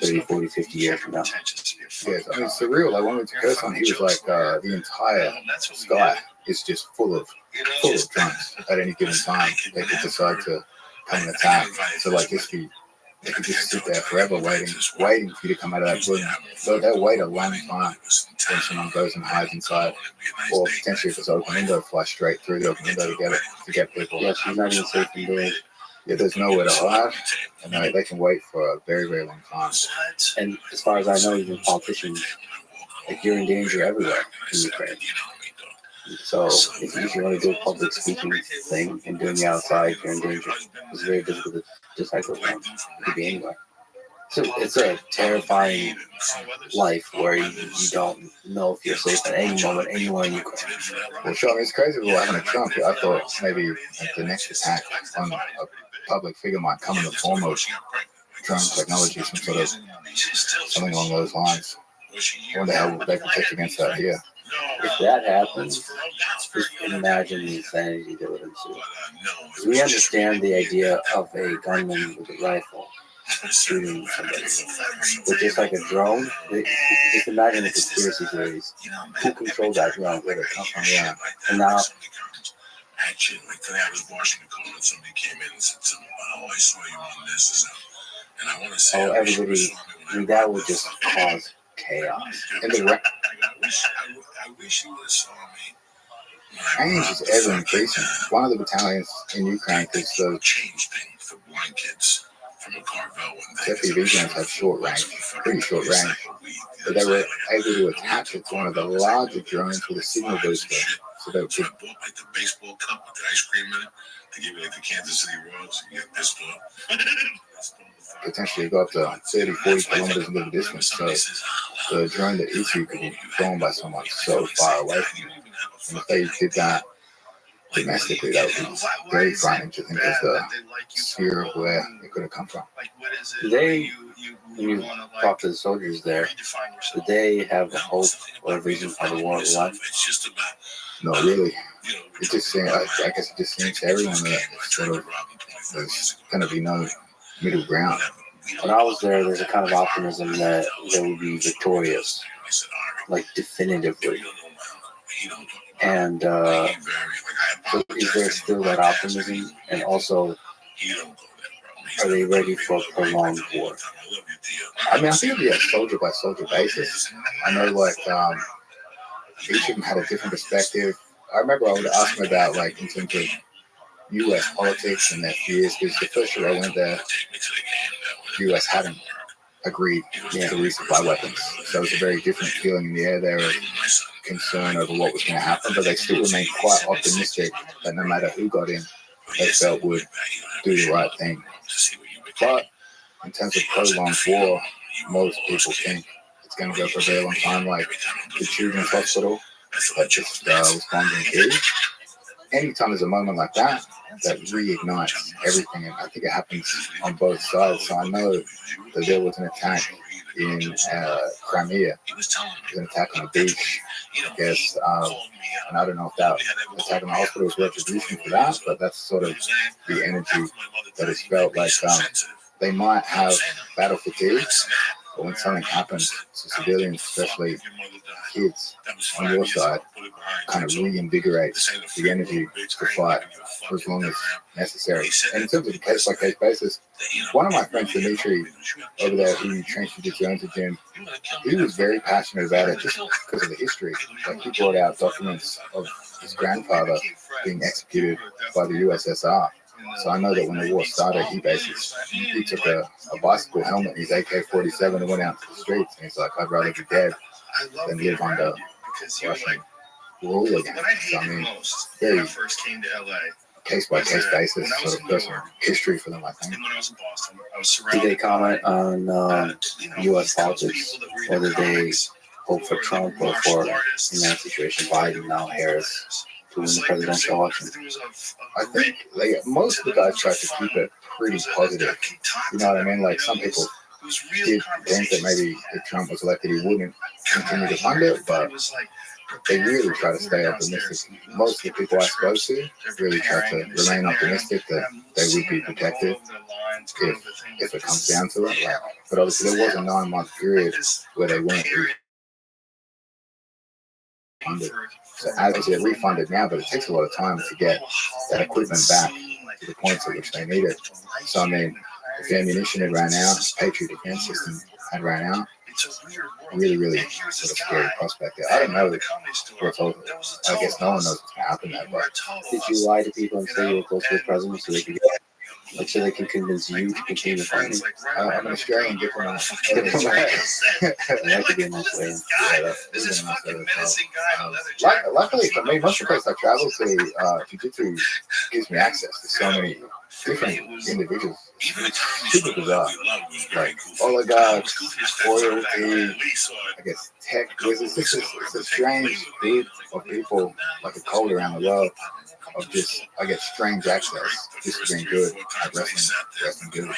H: 30, 40, 50 years from now.
J: Yes, I mean, it's surreal. Like when we took us on, he was like, the entire sky is just full of drones at any given time. They could decide to come and attack. So like if they could just sit there forever waiting for you to come out of that building. So they'll wait a long time when someone goes and hides inside. Or potentially if it's open window, fly straight through the open window to get people.
H: Yes, you're not even safe indoors.
J: Yeah, there's nowhere to hide, and they can wait for a very, very long time.
H: And as far as I know, even politicians, like you're in danger everywhere in Ukraine. So if you want to do a public speaking thing and doing it outside, you're in danger. It's very difficult to decipher from. It could be anywhere. So it's a terrifying life where you don't know if you're safe at any moment, anywhere in Ukraine.
J: Well, sure, I mean, it's crazy. Well, having a Trump, I thought maybe the next attack on a public figure might come in the form of drone technology, some sort of something along those lines. I wonder how they protect against that here.
H: If that happens, just imagine the insanity that would ensue. Because we understand the idea of a gunman with a rifle shooting somebody. But just like a drone, just imagine the conspiracy theories. Who controls that drone? Where did it come from? Yeah. And now,
K: actually, like today I was washing the car and somebody came in and said something about, I saw you on this. And I want to say,
H: everybody, that would just cause chaos.
J: And the
K: I wish you would have saw me.
J: range is ever increasing. One of the battalions in Ukraine is the
K: change thing for blind kids from a Carvel one day.
J: FPV drones have short range, pretty short range. But they were able to attach it to one of the larger drones with a signal booster. So they
K: I bought like the baseball cup with the ice cream in it to give it like the Kansas City Royals. You get pissed off.
J: Potentially go up to 30, 40 kilometers into the distance. So the drone that hits you could be thrown by someone so far away from you. And if they did that domestically, that would be very frightening to think of the sphere of where it could have come from.
H: When you talk to the soldiers there, do they have a hope or a reason for the war of life?
J: No, really. It just seems, I guess it just seems to everyone that sort of there's going to be no middle ground.
H: When I was there, there's a kind of optimism that they would be victorious, like definitively. And so is there still that optimism? And also, are they ready for a prolonged war?
J: I mean, I think it'd be a soldier by soldier basis. I know, like, each of them had a different perspective. I remember I would ask them about, like, in terms of U.S. politics and their fears, because the first year I went there, the U.S. hadn't agreed to resupply weapons. So it was a very different feeling in the air there of concern over what was going to happen, but they still remained quite optimistic that no matter who got in, they felt would do the right thing. But in terms of prolonged war, most people think it's going to go for a very long time, like the children's hospital that just was bombed in Kyiv. Anytime there's a moment like that, that reignites everything, and I think it happens on both sides. So I know that there was an attack in Crimea. It was an attack on a beach, I guess, and I don't know if that attack on the hospital was retribution for that, but that's sort of the energy that is felt. Like they might have battle fatigue, But when something happens to civilians, especially kids on your side, kind of reinvigorates the energy to fight for as long as necessary. And in terms of a case-by-case basis, one of my friends, Dimitri, over there, who trains jiu-jitsu owns a gym, he was very passionate about it just because of the history. Like, he brought out documents of his grandfather being executed by the USSR. So I know that when the war started, he took a bicycle helmet and his AK-47 and went out to the streets. And he's like, I'd rather be dead than live under Russian rule again. So I mean, very case-by-case basis, sort of personal history for them, I think.
H: Did they comment on U.S. politics, whether they hope for Trump or for, in that situation, Biden, now Harris, to win the presidential election?
J: I think most of the guys try to keep it pretty positive. You know what I mean? Like, some people did think that maybe if Trump was elected, he wouldn't continue to fund it, but they really try to stay optimistic. Most of the people I spoke to really try to remain optimistic that they would be protected if it comes down to it. Like, but obviously there was a 9-month period where they weren't refunded. So as they're refunded now, but it takes a lot of time to get that equipment back to the points at which they need it. So I mean, if the ammunition had ran out, Patriot defense system had ran out, really, really sort of scary prospect there. I don't know what's over. I guess no one knows what's going to happen there. But
H: did you lie to people and say you were close to the president so they could so they can convince you to continue fighting?
J: I'm an Australian diplomat.
H: That could be a nice way.
J: Yeah, that's a nice way to tell. Luckily for me, most of the places I travel to, jiu-jitsu gives me access to so many different individuals. Super bizarre. Like oligarchs, royalty, I guess tech wizards. It's a strange group of people, like a cult around the world, of just, I guess, strange access just to being good at wrestling good.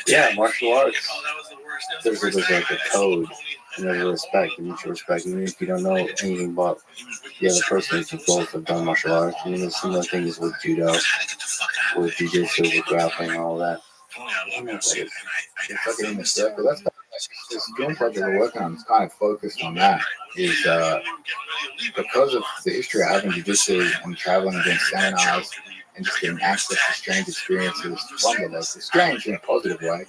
H: Yeah, martial arts. There's like a code and there's a respect, a mutual respect. Even if you don't know anything about the other person, if you both have done martial arts, I mean, there's similar things with judo, with jiu-jitsu, with grappling, all that. I don't know what that is.
J: It's like in the circle. That's this film project we're working on is kind of focused on that. Is because of the history I have in jiu-jitsu and traveling against seminars and just getting access to strange experiences from the locals, strange in a positive way,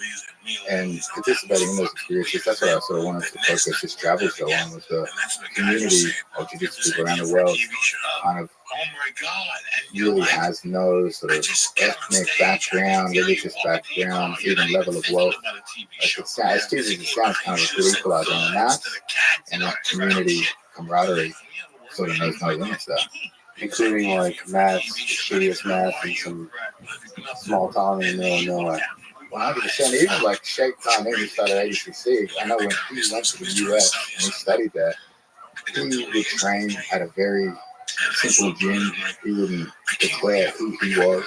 J: and participating in those experiences. That's what I sort of wanted to focus this travel show on, was the community of jiu-jitsu people around the world kind of really has no sort of ethnic background, religious background, even level of wealth. Like, it sounds, as cheesy as it sounds, kind of a good equalizer on that, and that community camaraderie sort of knows no limits there.
H: Including like math, shittiest math, and some small town in the middle of nowhere.
J: 100%. Even like Sheikh Tamim, who started ADCC, I know when he went to the US and he studied there, he would train at a very simple gym. He wouldn't declare who he was.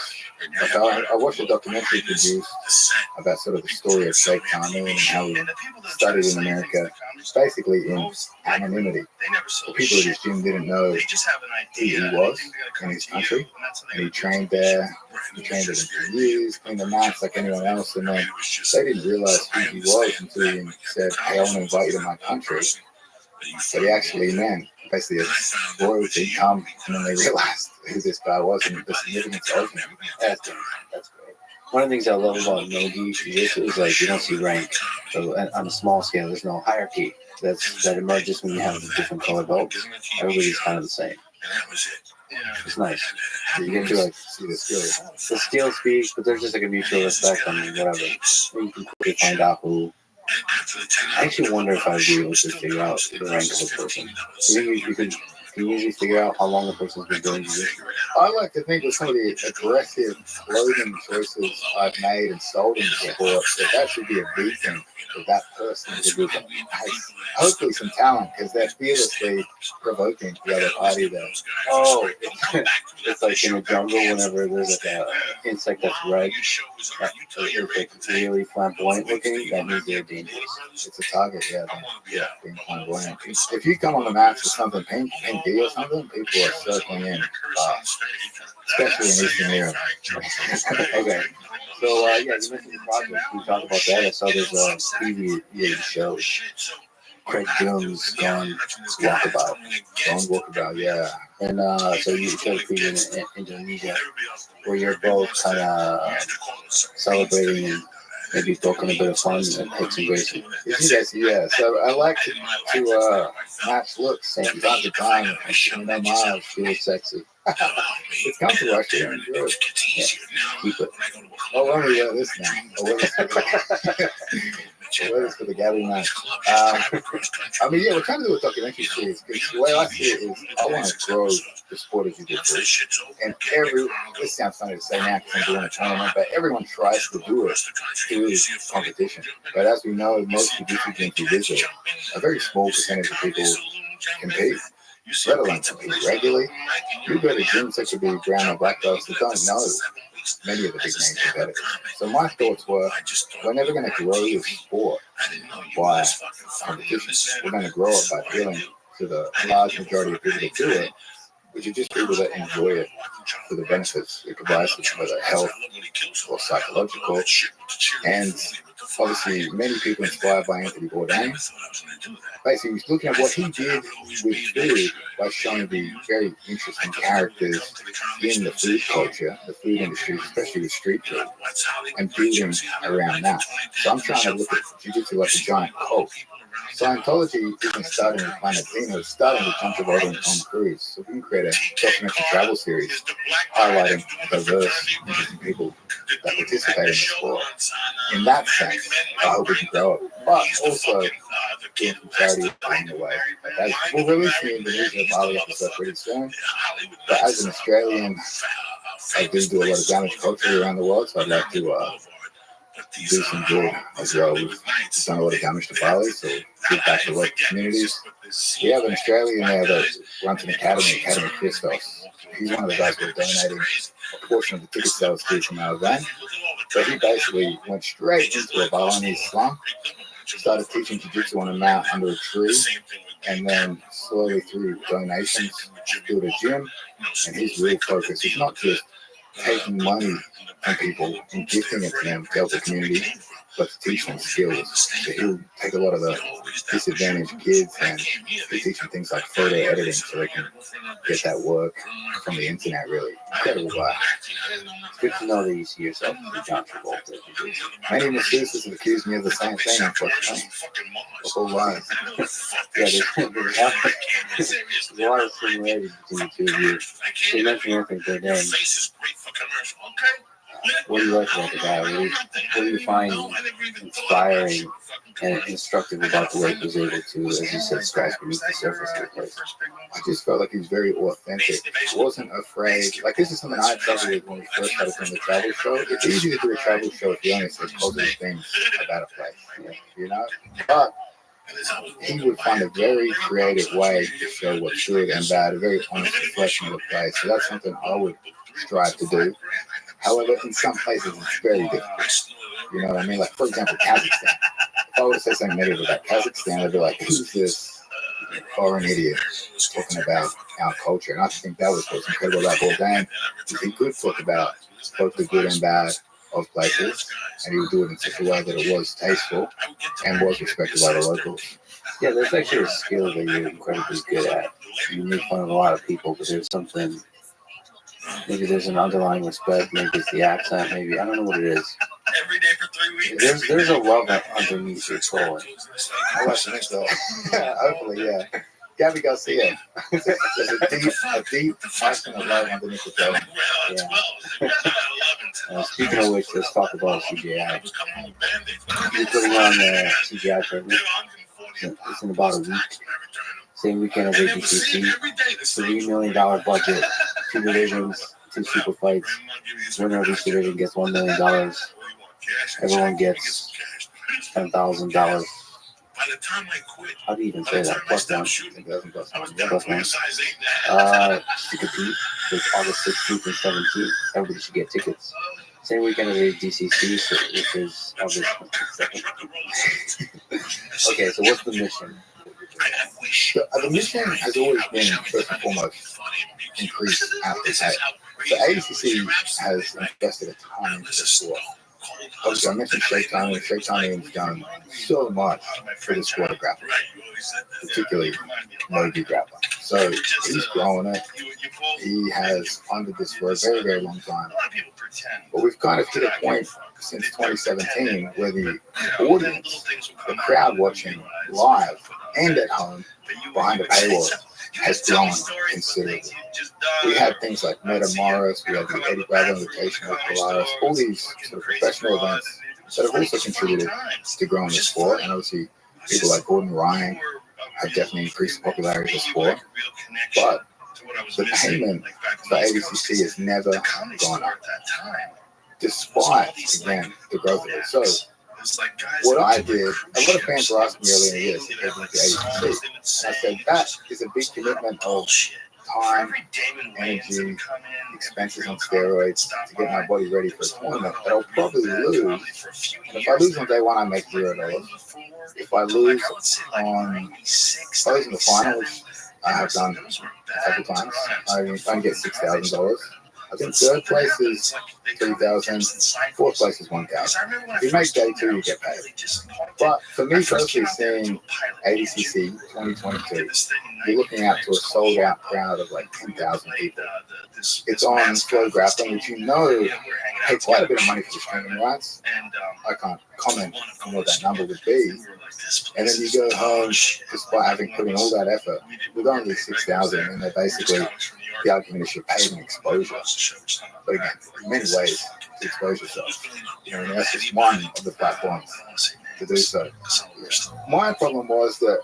J: Like, I watched a documentary produced about sort of the story of Sheikh Tamim and how he studied in America, basically in anonymity. The people at his gym didn't know who he was in his country, and he trained there. He trained with them for years, cleaned the mats like anyone else, and then they didn't realize who he was until he said, "Hey, I want to invite you to my country." But he actually meant basically a royalty come, and then they realized who this guy was and the significance of him.
H: That's great. One of the things I love about no-gi jiu-jitsu is like you don't see rank. So on a small scale, there's no hierarchy that emerges when you have different color belts. Everybody's kind of the same. It's nice. You get to like see the skills. The skill speaks, but there's just like a mutual respect on whatever. You can quickly find out who. I actually wonder if I'd be able to figure out the rank of a person. Can you usually figure out how long a person's been doing jiu-jitsu?
J: I like to think with some of the aggressive clothing choices I've made and sold in the sport, that should be a beacon for that person who has hopefully some talent, because they're fearlessly provoking the other party there.
H: Oh, it's like in the jungle whenever there's like an insect that's red, it's like really flamboyant looking, that means they're dangerous.
J: It's a target, being flamboyant. If you come on the match with something pink or something, people are circling in fast, especially in Eastern Europe.
H: Okay, So yeah, you mentioned the project. We talked about that. I saw there's a preview show. Craig Jones Gone Walkabout.
J: Don't walk about, yeah.
H: And so you showed a preview in Indonesia where you're both kind of celebrating and maybe poking a bit of fun and hits and racing.
J: Yeah. So I like to match looks from time to time. And my mom feels sexy. It's comfortable, actually. I enjoy it.
H: Yeah, keep it.
J: Oh, let me wear this now. I'll wear this for the gathering night. I mean, yeah, we're trying to do a documentary series because the way I see it is I want to grow the sport of jiu-jitsu. And this sounds funny to say now because I'm doing a tournament, but everyone tries to do it through competition. But as we know, most jiu-jitsu gyms we visit, a very small percentage of people compete, let alone compete regularly. You go to gyms that could be brown or black belts that don't know many of the big name competitors. So my thoughts were, we're never going to grow this sport by competition. We're going to grow it by appealing to the large majority of people that do it, which are just people that enjoy it for the benefits it provides them, whether health or psychological. And obviously, many people inspired by Anthony Bourdain. Basically, he's looking at what he did with food by showing the very interesting characters in the food culture, the food industry, especially with street food, and building around that. So I'm trying to look at jiu-jitsu like a giant cult. Scientology isn't starting with Planet Dino, it's starting with John Travolta and Tom Cruise. So we can create a documentary travel series highlighting diverse, interesting people that participate in the sport. In that sense, I hope we can grow it. But also, doing some charity along the way. Like we'll release the Indonesia Bali episode pretty soon. But as an Australian, I do a lot of damage culturally around the world, so I'd like to do some good as well. We've done a lot of damage to Bali, so give back to local communities. We have an Australian there that runs an Academy Christos. He's one of the guys we're donating a portion of the ticket sales to from our event. So he basically went straight into a Balinese slum, started teaching jiu-jitsu on a mat under a tree, and then slowly through donations built a gym. And his real focus is not just taking money from people and gifting it to them to help the community, but to teach them skills. So he'll take a lot of the disadvantaged kids and he'll teach them things like photo editing so they can get that work from the internet, really. Incredible guy.
H: It's good to know that you see yourself as John Travolta.
J: Many masseuses have accused me of the same thing, unfortunately. The whole life.
H: Yeah, there's a lot of similarities between the two of you. So you mentioned Anthony Bourdain. What do you like about the guy? What do you find inspiring and instructive about the way he was able to, as you said, scratch beneath the surface of the place?
J: I just felt like he was very authentic. He wasn't afraid. Like, this is something I struggled with when we first started doing the travel show. It's easy to do a travel show if you only say positive things about a place, you know? But he would find a very creative way to show what's good and bad, a very honest reflection of the place. So that's something I would strive to do. However, in some places, it's very difficult. You know what I mean? Like, for example, Kazakhstan. If I were to say something negative about Kazakhstan, I'd be like, who's this foreign idiot talking about our culture? And I think that was what's incredible about Bourdain. He could talk about both the good and bad of places, and he would do it in such a way that it was tasteful and was respected by the locals.
H: Yeah, there's actually a skill that you're incredibly good at. You make fun of a lot of people, but there's something. Maybe there's an underlying respect. Maybe it's the accent. Maybe I don't know what it is.
G: Every day for 3 weeks.
H: There's a love underneath your soul.
J: I like to think so. Hopefully, yeah. Gabby Garcia. There's a deep passion of love underneath the soul.
H: Yeah. Speaking of which, let's talk about CGI. You're putting on the CGI tournament. It's in about a week. Same weekend as AGCC. $3 million budget. 2 divisions, 2 super fights. Winner of each division gets $1 million. Everyone gets $10,000. How do you even say that? Plus one. Plus one. To compete, it's August 16th and 17th. Everybody should get tickets. Same weekend as DCC, which is August 2nd. Okay, so what's the mission?
J: The mission has always been, first and foremost, increase athlete pay. So ACC has invested a ton into the sport. obviously I mentioned Shake Timing. Shake Timing has done so much for the sport of grappling, particularly no-gi grappling. So he's growing it. He has funded this for a very, very long time. But we've kind of hit a point since 2017 where the audience, the crowd watching live and at home behind the paywall, has grown considerably. We had things like Meta Morris, we had the Eddie Bravo Invitation with Polaris, all these sort of professional events that have also contributed to growing the sport. And obviously, people like Gordon Ryan have definitely increased the popularity of the sport. But the payment for ADCC has never gone up, despite, again, the growth of it. So, what I did, a lot of fans were asking me earlier in the year if they went to ADCC. And I said, that is a big commitment of time, energy, expenses on steroids to get my body ready for a tournament that I'll probably lose. And if I lose on day one, I make $0. If I lose in the final, which I have done a couple times, I get $6,000. I think third place is $3,000, fourth place is $1,000. If you make day two, you get paid. But for me personally, seeing ADCC 2022, you're looking out to a sold out crowd of like 10,000 people. It's on Flow Grappling, which you know pay quite a bit of money for the streaming rights. I can't comment on what that number would be. And then you go home, despite having put in all that effort, with only 6,000, and they're basically, the argument is you're paid in exposure. But again, in many ways, to expose yourself. And that's just one of the platforms to do so. My problem was that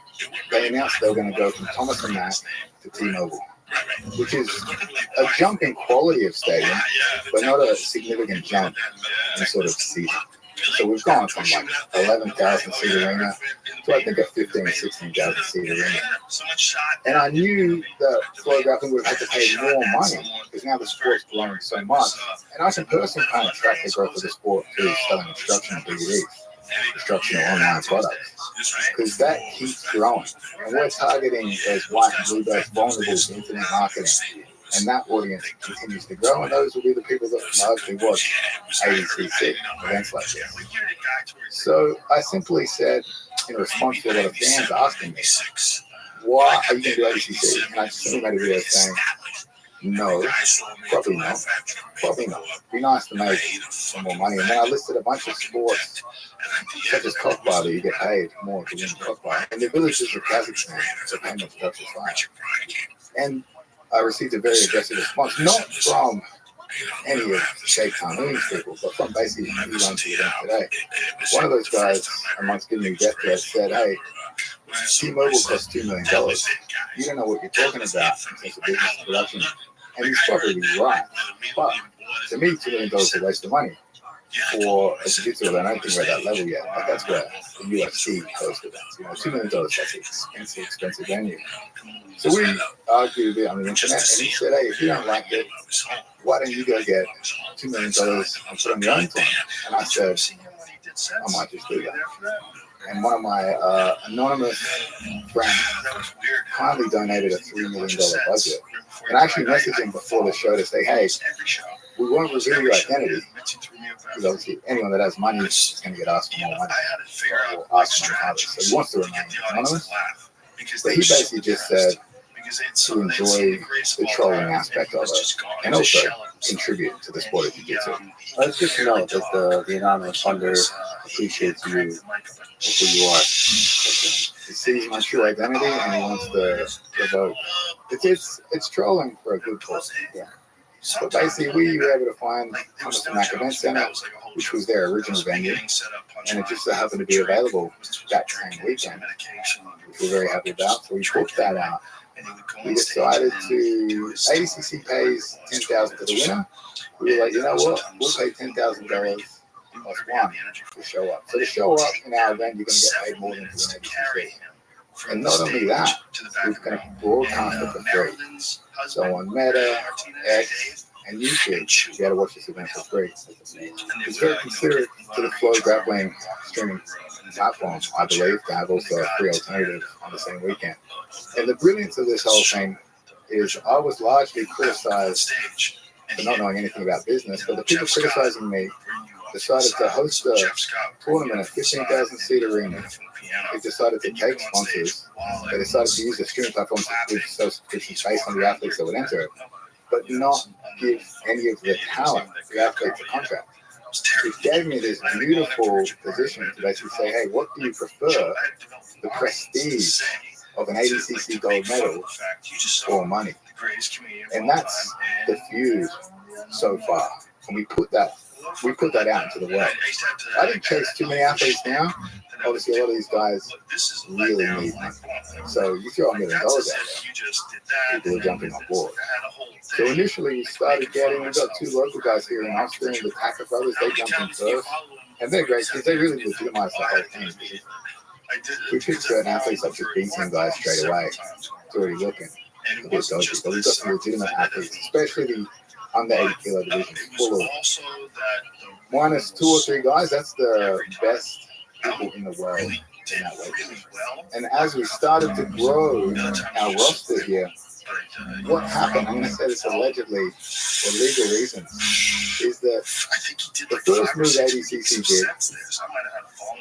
J: they announced they were going to go from Thomas and Mack to T-Mobile, which is a jump in quality of stadium, but not a significant jump in sort of seating. So we've gone from like 11,000 seat arena to I think a 15 or 16,000 seat arena. And I knew that Flow Grappling would have had to pay more money because now the sport's growing so much. And I can personally kind of track the growth of the sport through selling instruction and DVDs, instruction and online products, because that keeps growing. And we're targeting those white and blue belts vulnerable to internet marketing. And that audience continues to grow, and those will be the people that largely watch ADCC events like this. So I simply said, in response to a lot of fans asking me, why are you going to do ADCC? And I just simply made a video saying, no, probably not. Probably not. It'd be nice to make some more money. And then I listed a bunch of sports, such as cockbar, that you get paid more to win cockbar. In the villages of Kazakhstan, the payment structure is fine. And I received a very aggressive response, not from any of Shake Tahmoon's people, but from basically who runs the event today. One of those guys, amongst giving me death threats, said, hey, T-Mobile costs $2 million. You don't know what you're talking about in terms of business and production. And he's probably right. But to me, $2 million is a waste of money for a jiu-jitsu event. I don't think we're at that level yet. But that's where the UFC hosts events. $2 million, that's an expensive venue. So we argued a bit on the internet, and he said, hey, if you don't like it, why don't you go get $2 million and put on your own tournament? And I said, I might just do that. And one of my anonymous friends kindly donated a $3 million budget. And I actually messaged him before the show to say, hey, we won't reveal your identity, because obviously anyone that has money is going to get asked for more money, or asked for others. So he wants to remain anonymous. But he basically just said to enjoy the trolling aspect of it and also contribute to the sport of jiu-jitsu.
H: It's good to know that the anonymous funder appreciates you for who you are.
J: He sees my true identity and he wants to vote. It's trolling for a good cause. Yeah. But basically, we were able to find Thomas and Mack Event Center, which was their original venue, and it just so happened to be available that same weekend, which we're very happy about. So we booked that out. We decided to, ADCC pays $10,000 to the winner. We were like, you know what, we'll pay $10,000 plus one to show up. So to show up in our event, you're going to get paid more than to win ADCC. And not only that, we're going to broadcast it for free. So on Meta, X, and YouTube, you'll be able to watch this event for free. It's very considerate to the Flow Grappling streaming platform, I believe, to have also a free alternative on the same weekend. And the brilliance of this whole thing is I was largely criticized for not knowing anything about business, but the people criticizing me decided to host a tournament at 15,000 seat arena. They decided to take sponsors. They decided to use the streaming platform to sell subscriptions based on the athletes that would enter it, but not give any of the talent, the athletes, a contract. It gave me this beautiful position to basically say, hey, what do you prefer? The prestige of an ADCC gold medal or money? And that's diffused so far. And we put that out into the world. I didn't chase too many athletes now. Obviously, a lot of these guys really need money. So you throw $1 million out there, people are jumping on board. So initially, we started getting, we've got 2 local guys here in Austria, the Tacker brothers. They jumped in first. And they're great because they really legitimize the whole thing. We picked certain athletes up to beating guys straight away. It's already looking a bit dodgy. But we've got some legitimate athletes, especially the under 80 kilo division, full of minus 2 or 3 guys. That's the best people in the world in that weight division. And as we started to grow our roster here, what happened, I'm going to say this allegedly for legal reasons, is that the first move ADCC did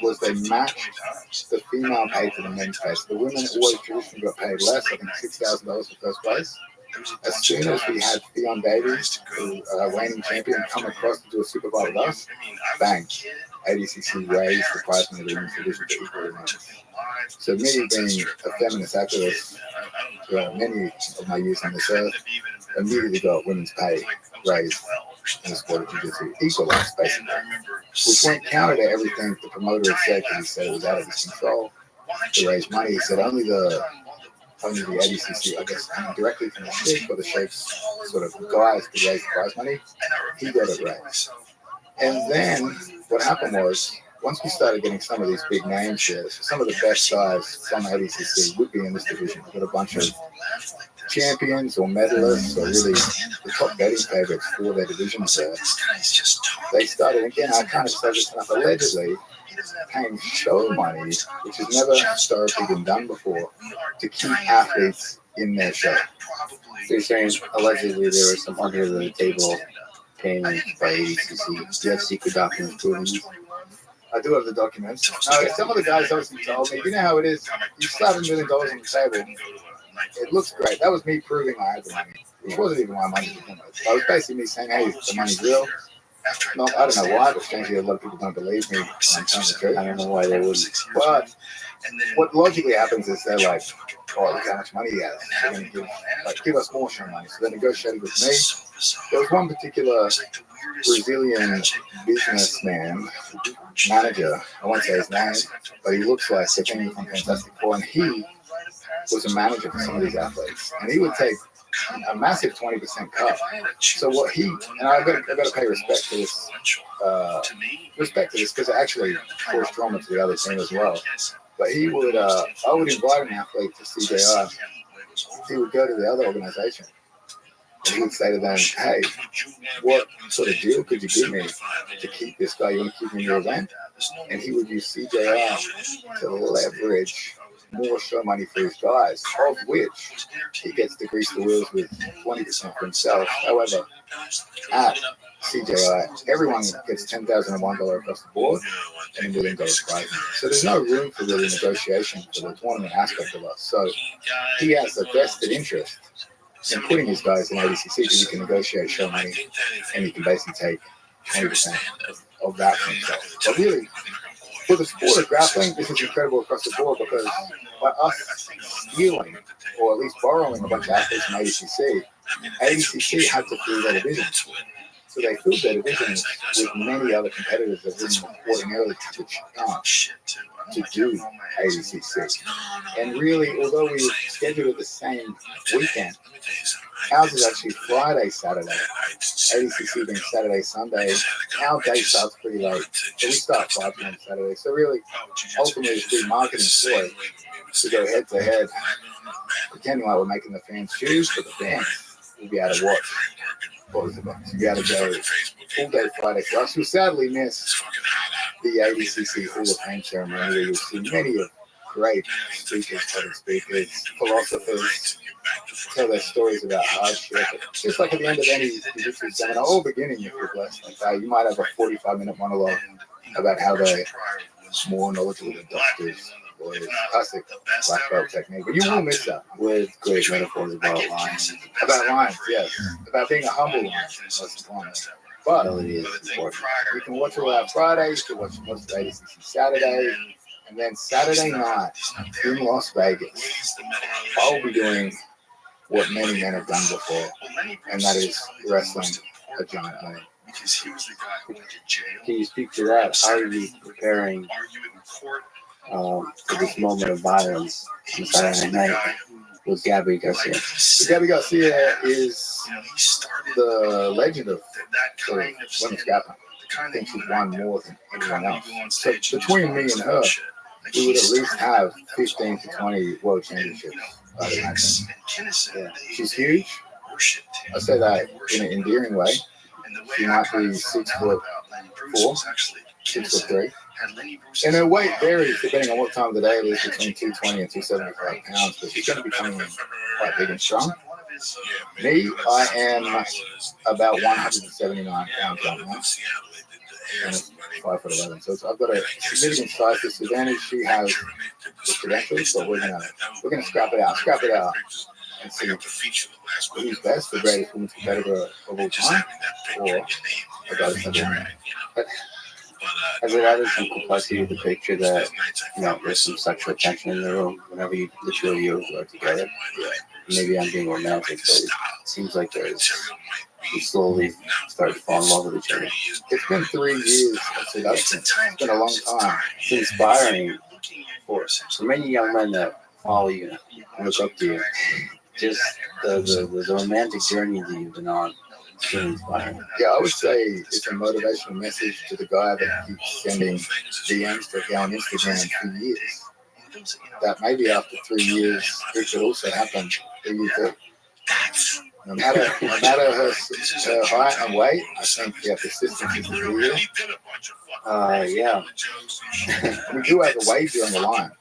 J: was they matched the female pay to the men's pay. So the women always traditionally got paid less, I think $6,000 for first place. As soon as we had Theon Davies, the reigning champion, come across to do a super fight with us, bang, ADCC raised the prize money of the women's division to equal the men's. So me being a feminist activist throughout many of my years on this earth, immediately got women's pay raised in the sport of jiu-jitsu, equalized basically, which went counter to everything the promoter had said, because he said it was out of his control to raise money. He said only the ADCC, I guess, directly from the sheikh or the sheikh's sort of guys to raise the prize money. He got it raised. And then what happened was, once we started getting some of these big names here, some of the best guys from ADCC would be in this division. We've got a bunch of champions or medalists or really the top betting favorites for their divisions there. They started, again, I kind of said this enough, allegedly paying show money, which has never historically been done before, to keep athletes in their show.
H: So you're saying allegedly there was some under the table payments by ADCC. Do you have secret documents proving this?
J: I do have the documents. Some of the guys obviously told me, you know how it is, you slap $1 million on the table, it looks great. That was me proving I had the money, which wasn't even my money to begin with. That was basically me saying, hey, the money's real. No, I don't know why, but strangely, a lot of people don't believe me when I'm telling the truth.
H: I don't know why they wouldn't.
J: But what logically happens is they're like, oh, look how much money he has. They're going to give us more show money. So they negotiated with me. There was one particular Brazilian businessman, manager, I won't say his name, but he looks like the thing from Fantastic Four, and he was a manager for some of these athletes. And he would take a massive 20% cut. So what he, and I've got to pay respect to this, because it actually caused trauma to the other team as well. But he would, I would invite an athlete to CJR. He would go to the other organization. And he would say to them, hey, what sort of deal could you give me to keep this guy? You want to keep him in your event? And he would use CJR to leverage more show money for his guys, of which he gets to grease the wheels with 20% for himself. However, at CJI, everyone gets $10,001 across the board and $1 million prize. So there's no room for really negotiation for the tournament aspect of us. So he has a vested interest in putting his guys in ADCC because he can negotiate show money and he can basically take 20% of that for himself. But really, for the sport of grappling, this is incredible across the board because by us stealing or at least borrowing a bunch of athletes from ADCC had to fill their divisions. So they filled their divisions with many other competitors that wouldn't ordinarily have the chance to do ADCC. And really, although we were scheduled at the same weekend, ours is actually Friday, Saturday. ADCC being Saturday, Sunday. Our day starts pretty late, so we start 5 p.m. Saturday. So really, ultimately, it's a big marketing ploy to go head to head, pretending like we're making the fans choose, but the fans will be able to watch both events. You'll be able to go full day Friday for us. You'll sadly miss the ADCC Hall of Fame ceremony where you'll see many of great speakers, public speakers, philosophers tell their stories about hardship. Just like at the end of any jujitsu seminar, or beginning if you're blessed like that, you might have a 45-minute monologue about how they're more knowledgeable than doctors. Or it's classic black belt technique, but you will miss that
H: with great metaphors about lines.
J: About lines, yes, about being a humble one. Most important. But
H: Ability is important.
J: you can watch it on Friday, you can watch most of ADCC Saturday, and then Saturday night in Las Vegas, I'll be doing what many men have done before, and that is wrestling a giant man.
H: Can you speak to that? How are you preparing for this moment of violence on Saturday night with Gabby Garcia?
J: Gabby Garcia is the legend of women's grappling. I think she's won more than anyone else. So between me and her, we would at least have 15 to 20 world championships. Yeah. She's huge. I say that in an endearing way. She might be 6'4", 6'3". And her weight varies depending on what time of the day it is, between 220 and 275 pounds, but she's going to be coming in quite big and strong. Me, I am about 179 pounds right now. And 5'11". So I've got a significant size disadvantage. She has the credentials, but we're gonna scrap it out and see who's best, the greatest women's competitor of all time, or a guy that's never won.
H: Has it added some complexity to the picture that, there's some sexual tension in the room whenever you literally are together? Maybe I'm being romantic, but it seems like we slowly start to fall in love with each other.
J: It's been 3 years of seduction. It's been a long time.
H: It's inspiring for many young men that follow you and look up to you. Just the romantic journey that you've been on. It's really inspiring.
J: Yeah, I would say it's a motivational message to the guy that keeps sending DMs to a guy on Instagram for years. That maybe after 3 years, it could also happen for you too. No matter her height and weight, I think persistence is the key.
H: Yeah.
J: We do have a wager on the line.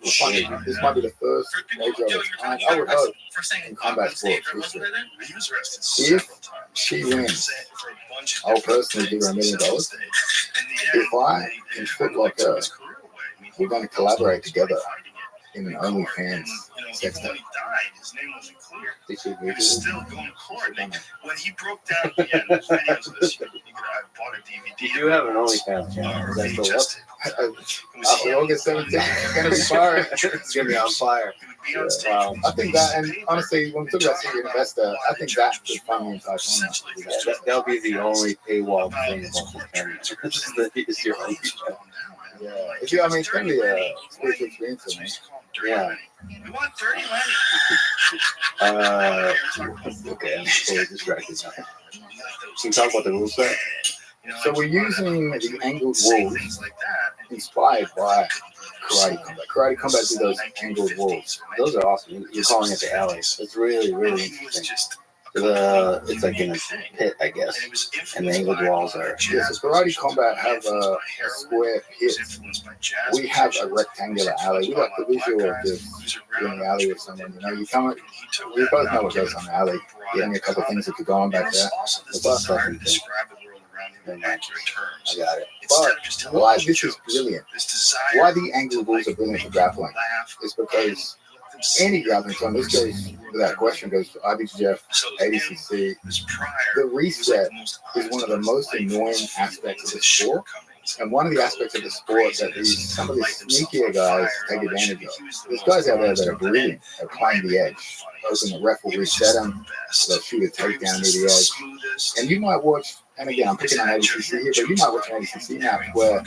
J: This might be the first wager of its kind, I would hope, in combat sports history. If she wins, I'll personally give her $1 million. If I can footlock her, we're going to collaborate together in an OnlyFans sex tape.
G: Still going hard. When he broke down the videos of this, I bought a DVD.
H: You do have an OnlyFans channel. Is that still up?
J: After August 17th, it's going to be fire. It's going to be on fire. Wow. I think that, and honestly, when we talk about senior investor, I think that could fund the entire tournament.
H: That'll be the only paywall thing about this tournament. It's your OnlyFans.
J: Yeah, it's going to be a spiritual experience for me.
H: Yeah.
G: We want 30 money.
H: Okay, I'm fully distracted now. Can you talk about the rule set?
J: So we're using the angled walls inspired by Karate Combat. Karate Combat do those angled walls.
H: Those are awesome. You're calling it the alley. It's really, really interesting. It's like in a pit, I guess, and the angled walls are.
J: Yeah, so Karate Combat have a square pit. We have a rectangular alley. We like the visual of this in the alley with someone. You come, we both know what goes on the alley. Getting a couple of things that could go on back there. The bus, I think. I got it. But why this is brilliant? Why the angled walls are brilliant for grappling is because any grappling tournament, this goes to that question, goes to IBJJF, ADCC. The reset is one of the most annoying aspects of the sport, and one of the aspects of the sport that some of the sneakier guys take advantage of. There's guys out there that are brilliant at playing the edge, hoping the ref will reset them, they'll shoot a takedown near the edge. And you might watch, and again, I'm picking on ADCC here, but you might watch an ADCC match where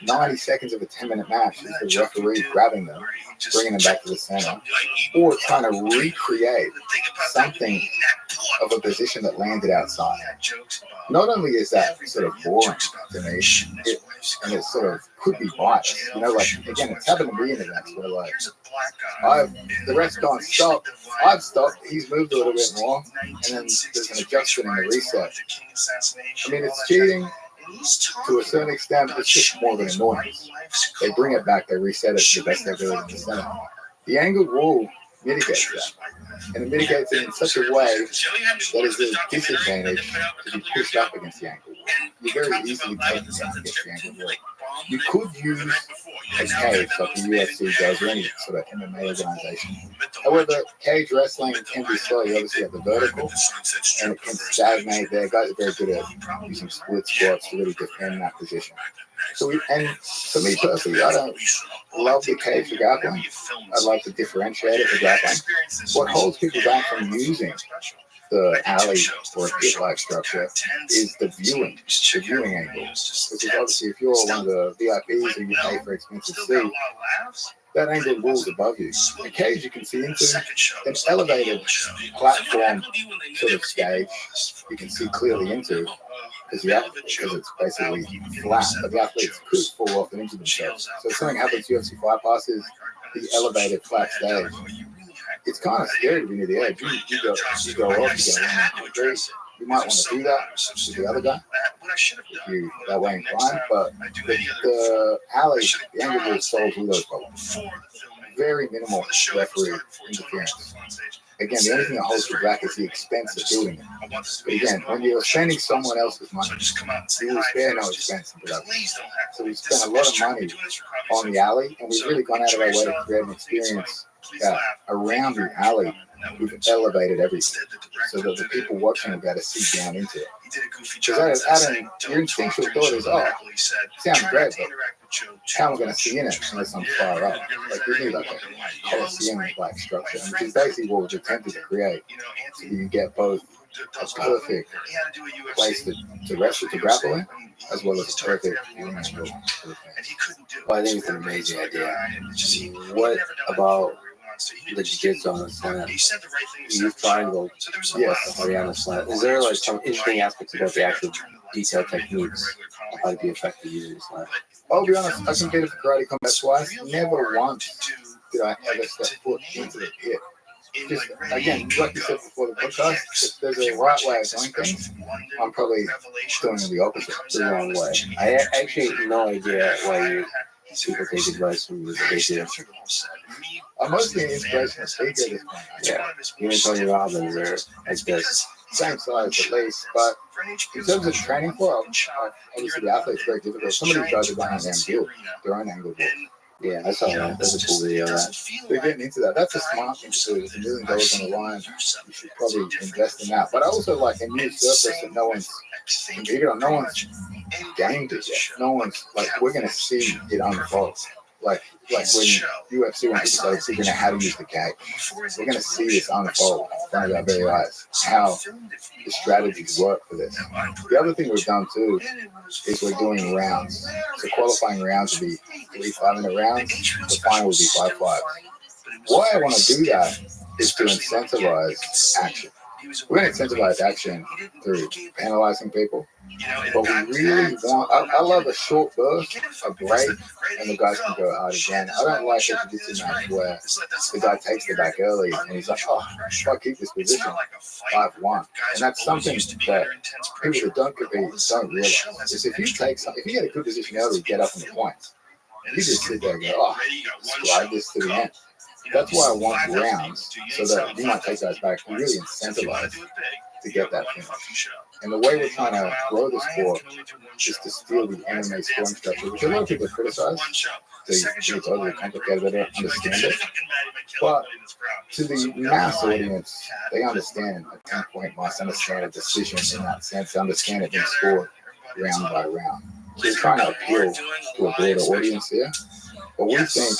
J: 90 seconds of a 10-minute match is the referee grabbing them, bringing them back to the center, or trying to recreate something of a position that landed outside. Not only is that sort of boring to me, and it sort of could be biased. Again, it's happened to me in events where the ref's gone stop, I've stopped, he's moved a little bit more, and then there's an adjustment in the reset. I mean, it's cheating to a certain extent, it's just more of an annoyance. They bring it back, they reset it to the best ability to set it. The angled wall mitigates that. And it mitigates it in such a way that is a disadvantage to be pushed up against the angled wall. You very easily take it down against the angled wall. You could use a cage like the UFC does or any sort of MMA organization. However, cage wrestling can be slow. You obviously have the vertical and it can stagnate there. Guys are very good at using split squats to really defend that position. So and for me personally, I don't love the cage for grappling. I'd like to differentiate it for grappling. What holds people back from using the alley or a pit-like structure is the viewing angle. Because obviously, if you're one of the VIPs and you pay for expensive seat, that angled wall is above you. A cage you can see into, an elevated platform sort of stage you can see clearly into, because it's basically flat, but the athletes could fall off and injure themselves. So if something happens to UFC fight passes, the elevated flat stage, it's kind of scary to be near the edge. You go off, you get a you might want to do that with the other guy if you that way inclined, but the alley, the angle wall solves all those problems. Very minimal referee interference. Again, the only thing that holds you back is the expense of building it. But again, when you're spending someone else's money, you will spare no expense in production. So we spent a lot of money on the alley, and we've really gone out of our way to create an experience that around the alley we've elevated everything so that the people watching are able to see down into it. Because Adam, your instinctual thought is, oh, sounds great, but how am I going to see in it unless I'm far up? Like we need like a Colosseum-like structure, which is basically what we've attempted to create. So you get both a perfect place to wrestle, to grapple in, as well as a perfect angle.
H: Well, I think it's an amazing idea. What about the jiu-jitsu on the slant? You use triangle.
J: Yes.
H: On the slant. Is there like some interesting aspects about the actual detailed techniques of how to be effective using the slant?
J: I'll be honest, I competed for karate combat twice. Never once did I ever step foot into the pit. Just, again, like you said before the podcast, if there's a right way of doing things, I'm probably doing the opposite,
H: the wrong way. I actually have no idea why people take advice from you. They do.
J: I'm mostly an inspirational speaker at this point.
H: Yeah, you and Tony Robbins are like this.
J: Same size at least, but in terms of training for it, obviously the athlete's very difficult. Some of these guys are going out there and build their own angle balls.
H: Yeah, I saw that. That's a cool video.
J: They're getting into that. That's a smart thing to do. There's $1 million on the line. You should probably invest in that. But I also like a new surface that no one's competed on. No one's gamed it yet. No one's like, we're going to see it unfold. Like when UFC went to go figuring out how to use the cage, we're going to see this unfold in front of our very eyes, how the strategies work for this. The other thing we've done too is we're doing rounds. So qualifying rounds will be 3 5-minute rounds. The final will be 5 5. Why I want to do that is to incentivize action. We're going to incentivize action through penalizing people. But we really want, I love a short burst, a break, and the guys can go hard again. I don't like a jiu-jitsu match where the guy takes the back early and he's like, oh, if I keep this position, 5-1. And that's something that people that don't compete don't realize. Is if you get a good position early, get up in the points. You just sit there and go, oh, slide this to the end. That's why I want rounds, so that you might take guys back and really incentivize to get that finish. And the way we're trying to grow the sport is to steal the MMA scoring structure, which a lot of people criticize. They think it's overly complicated, they don't understand it. But to the mass audience, they understand a 10-point must understand a decision in that sense, they understand it being scored round by round. So we're trying to appeal to a broader audience here. But we think,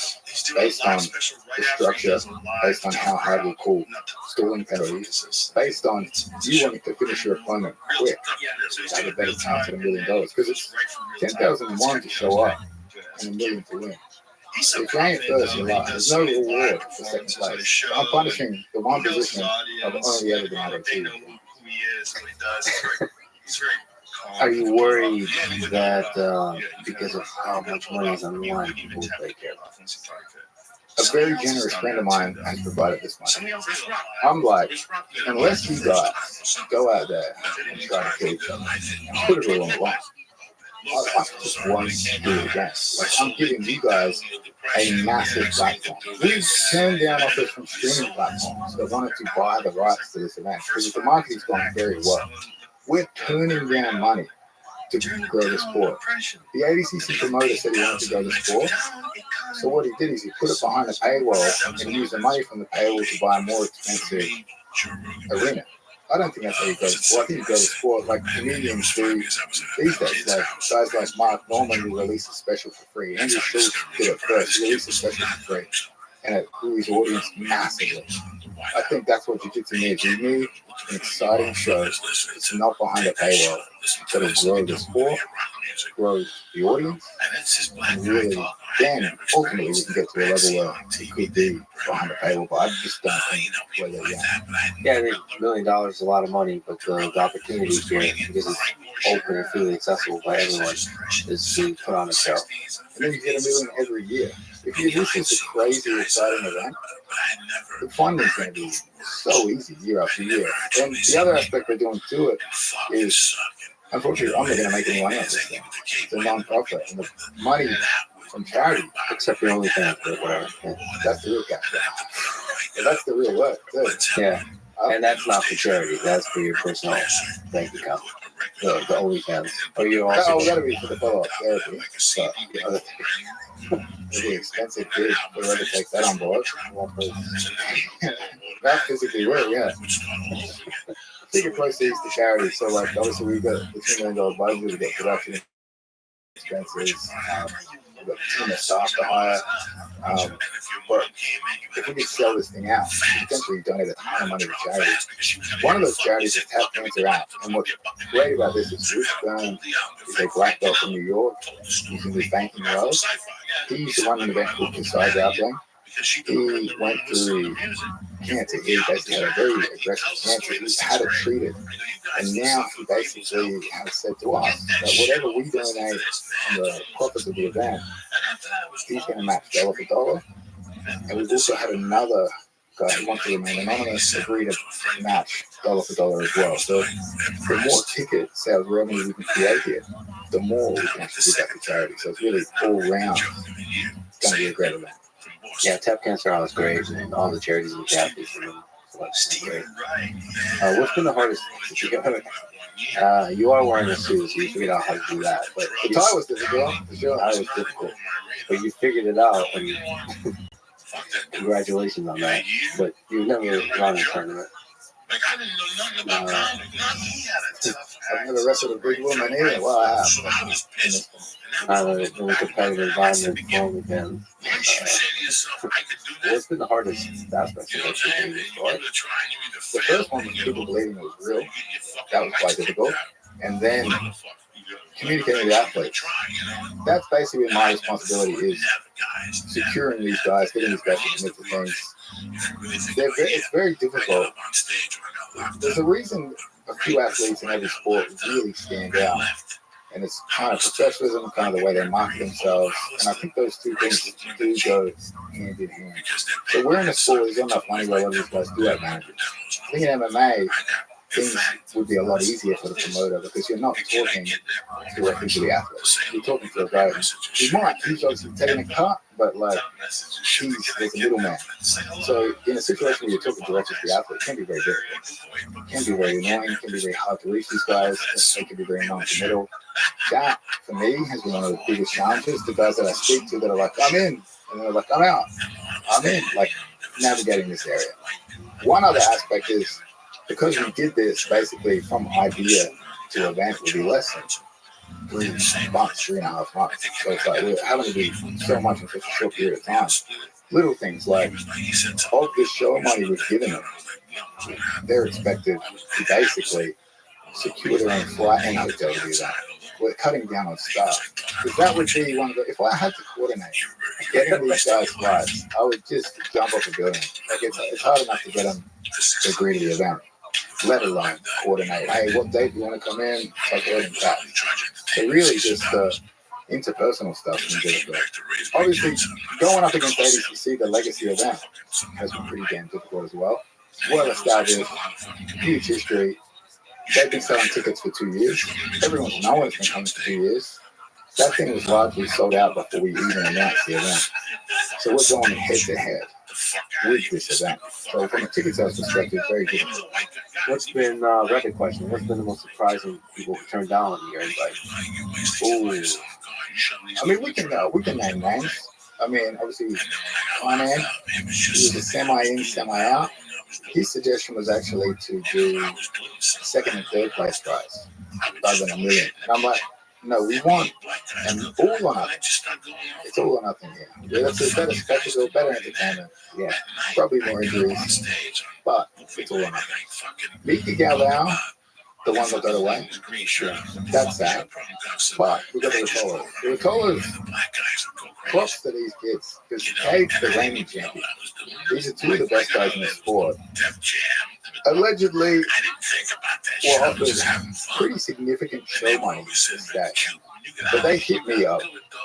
J: based on the structure, based on how hard we call stalling penalties, based on you wanting to finish your opponent quick, to have a better chance at $1 million. Because it's 10,001 to show up and $1 million to win. If you ain't first, you're last. There's no reward for second place. I'm punishing the one position I've only ever been able to achieve.
H: Are you worried that because of how much money is on the line, people will play careful?
J: A very generous friend of mine has provided this money. I'm like, unless you guys go out there and try to kill each other and put it all on the line, I just want to do it again. Like, I'm giving you guys a massive platform. We've turned down offers from streaming platforms that wanted to buy the rights to this event because the marketing's gone very well. We're turning down money to grow the sport. The ADCC promoter said he wanted to grow the sport. So what he did is he put it behind the paywall and used the money from the paywall to buy a more expensive arena. I don't think that's how you grow the sport. I think you grow the sport like comedians do these days. Like guys like Mark Norman who release a special for free. Andrew Schultz did it first. He released a special for free. And it grew his audience massively. I think that's what Jiu-Jitsu needs. We need an exciting show. It's not behind a paywall. That'll grow the sport, grow the audience, and really, then ultimately we can get to a level where it could be behind a paywall. But I just don't think where they're at.
H: Yeah, I mean, $1 million is a lot of money, but the opportunity here, because it's open and freely accessible by everyone, is to put on a show.
J: And then you get $1 million every year. If you do this a crazy, exciting event, the funding is going to be so easy year after year. And the other aspect they're doing to it is, unfortunately, I'm not going to make any money off this thing. It's a non-profit, and the money from charity,
H: except for OnlyFans,
J: that's the real cash. That's the real work, too.
H: Yeah, and that's not for charity. That's for your personal bank account. The OnlyFans. Or you also
J: that'll be for the follow-up therapy. But the other thing, it'll be expensive too. Whoever takes that on board. That physically will, yeah. Bigger proceeds to charity. So, like, obviously, we've got the $2 million budget, we've got production expenses, we've got a team of staff to hire. But if we could sell this thing out, potentially donate a ton of money to charity. One of those charities is Tap Cancer Out. And what's great about this is Bruce Byrne is a black belt from New York. He's in the banking world. He used to run an event called Kasai Grappling. He went through cancer. He basically had a very aggressive cancer. He had it treated. And now he basically has said to us that whatever we donate on the profits of the event, he's going to match dollar for dollar. And we've also had another guy who wants to remain anonymous agree to match dollar for dollar as well. So the more ticket sales revenue we can create here, the more we can actually give back to charity. So it's really all round going to be a great event.
H: Yeah, Tap Cancer Out is great, and all the charities and charities are great. What's been the hardest? You are wearing a suit, so you figured out how to do that. But
J: the tie was difficult. The tie was difficult.
H: But you figured it out, and congratulations on that. But you've never run a tournament.
K: Like, I didn't know nothing about comics. He had a tough
J: I've never wrestled a big woman either. Well, I have.
K: So I was pissed.
H: In a competitive environment, again. What's been the hardest aspect of it?
J: The first one was people believing it was real. That was quite difficult. And then communicating with athletes. That's basically my responsibility, is securing these guys, getting these guys to commit to things. It's very difficult. There's a reason a few athletes in every sport really stand out. And it's kind of professionalism, kind of the way they market themselves. And I think those two things do go hand in hand. So we're in a sport, there's enough money where a lot of these guys do have managers. I think in MMA, things would be a lot easier for the promoter because you're not talking directly to the athlete. You're talking to a guy he's obviously taking a cut, but like there's a middleman. So in a situation where you're talking directly to the athlete, it can be very difficult. It can be very annoying, it can be very hard to reach these guys, it can be very non-committal. That, for me, has been one of the biggest challenges. The guys that I speak to that are like, I'm in, and they're like, I'm out. I'm in, like navigating this area. One other aspect is, because we did this basically from idea to event will be less than 3 months, 3.5 months. So it's like we're having to do so much in such a short period of time. Little things like all this show money we've given them, they're expected to basically secure their own flight and hotel to do that. We're cutting down on staff. Because that would be one of the, if I had to coordinate getting these guys flights, I would just jump off a building. Like it's hard enough to get them to agree to the event, let alone coordinate. Hey, what date do you want to come in? Like and that. So really just interpersonal stuff can be difficult. Obviously, going up against ADCC, the legacy event, has been pretty damn difficult as well. Well established, huge history. They've been selling tickets for 2 years. Everyone's known it's been coming for 2 years. that thing was largely sold out before we even announced the event. So we're going head to head with this event. So from a ticket sales perspective, very good.
H: What's been rapid question? What's been the most surprising people who turned down your invite?
J: Ooh. I mean, we can name names. I mean, obviously, Kanye, he was a semi-in, semi-out. His suggestion was actually to do second and third place prize rather than $1 million. And I'm like, no, we want an all or nothing. It's all or nothing here. Yeah, that's a better spectacle, better entertainment. Yeah, probably more injuries, but it's all or nothing. Mika Galvao, the one that got away, that's sad. But we got the Rotolo. The Rotolo's props to these kids because Cade's the reigning champion. These are two of the best guys in the sport. Allegedly, were offered pretty significant show money this day. But they hit me up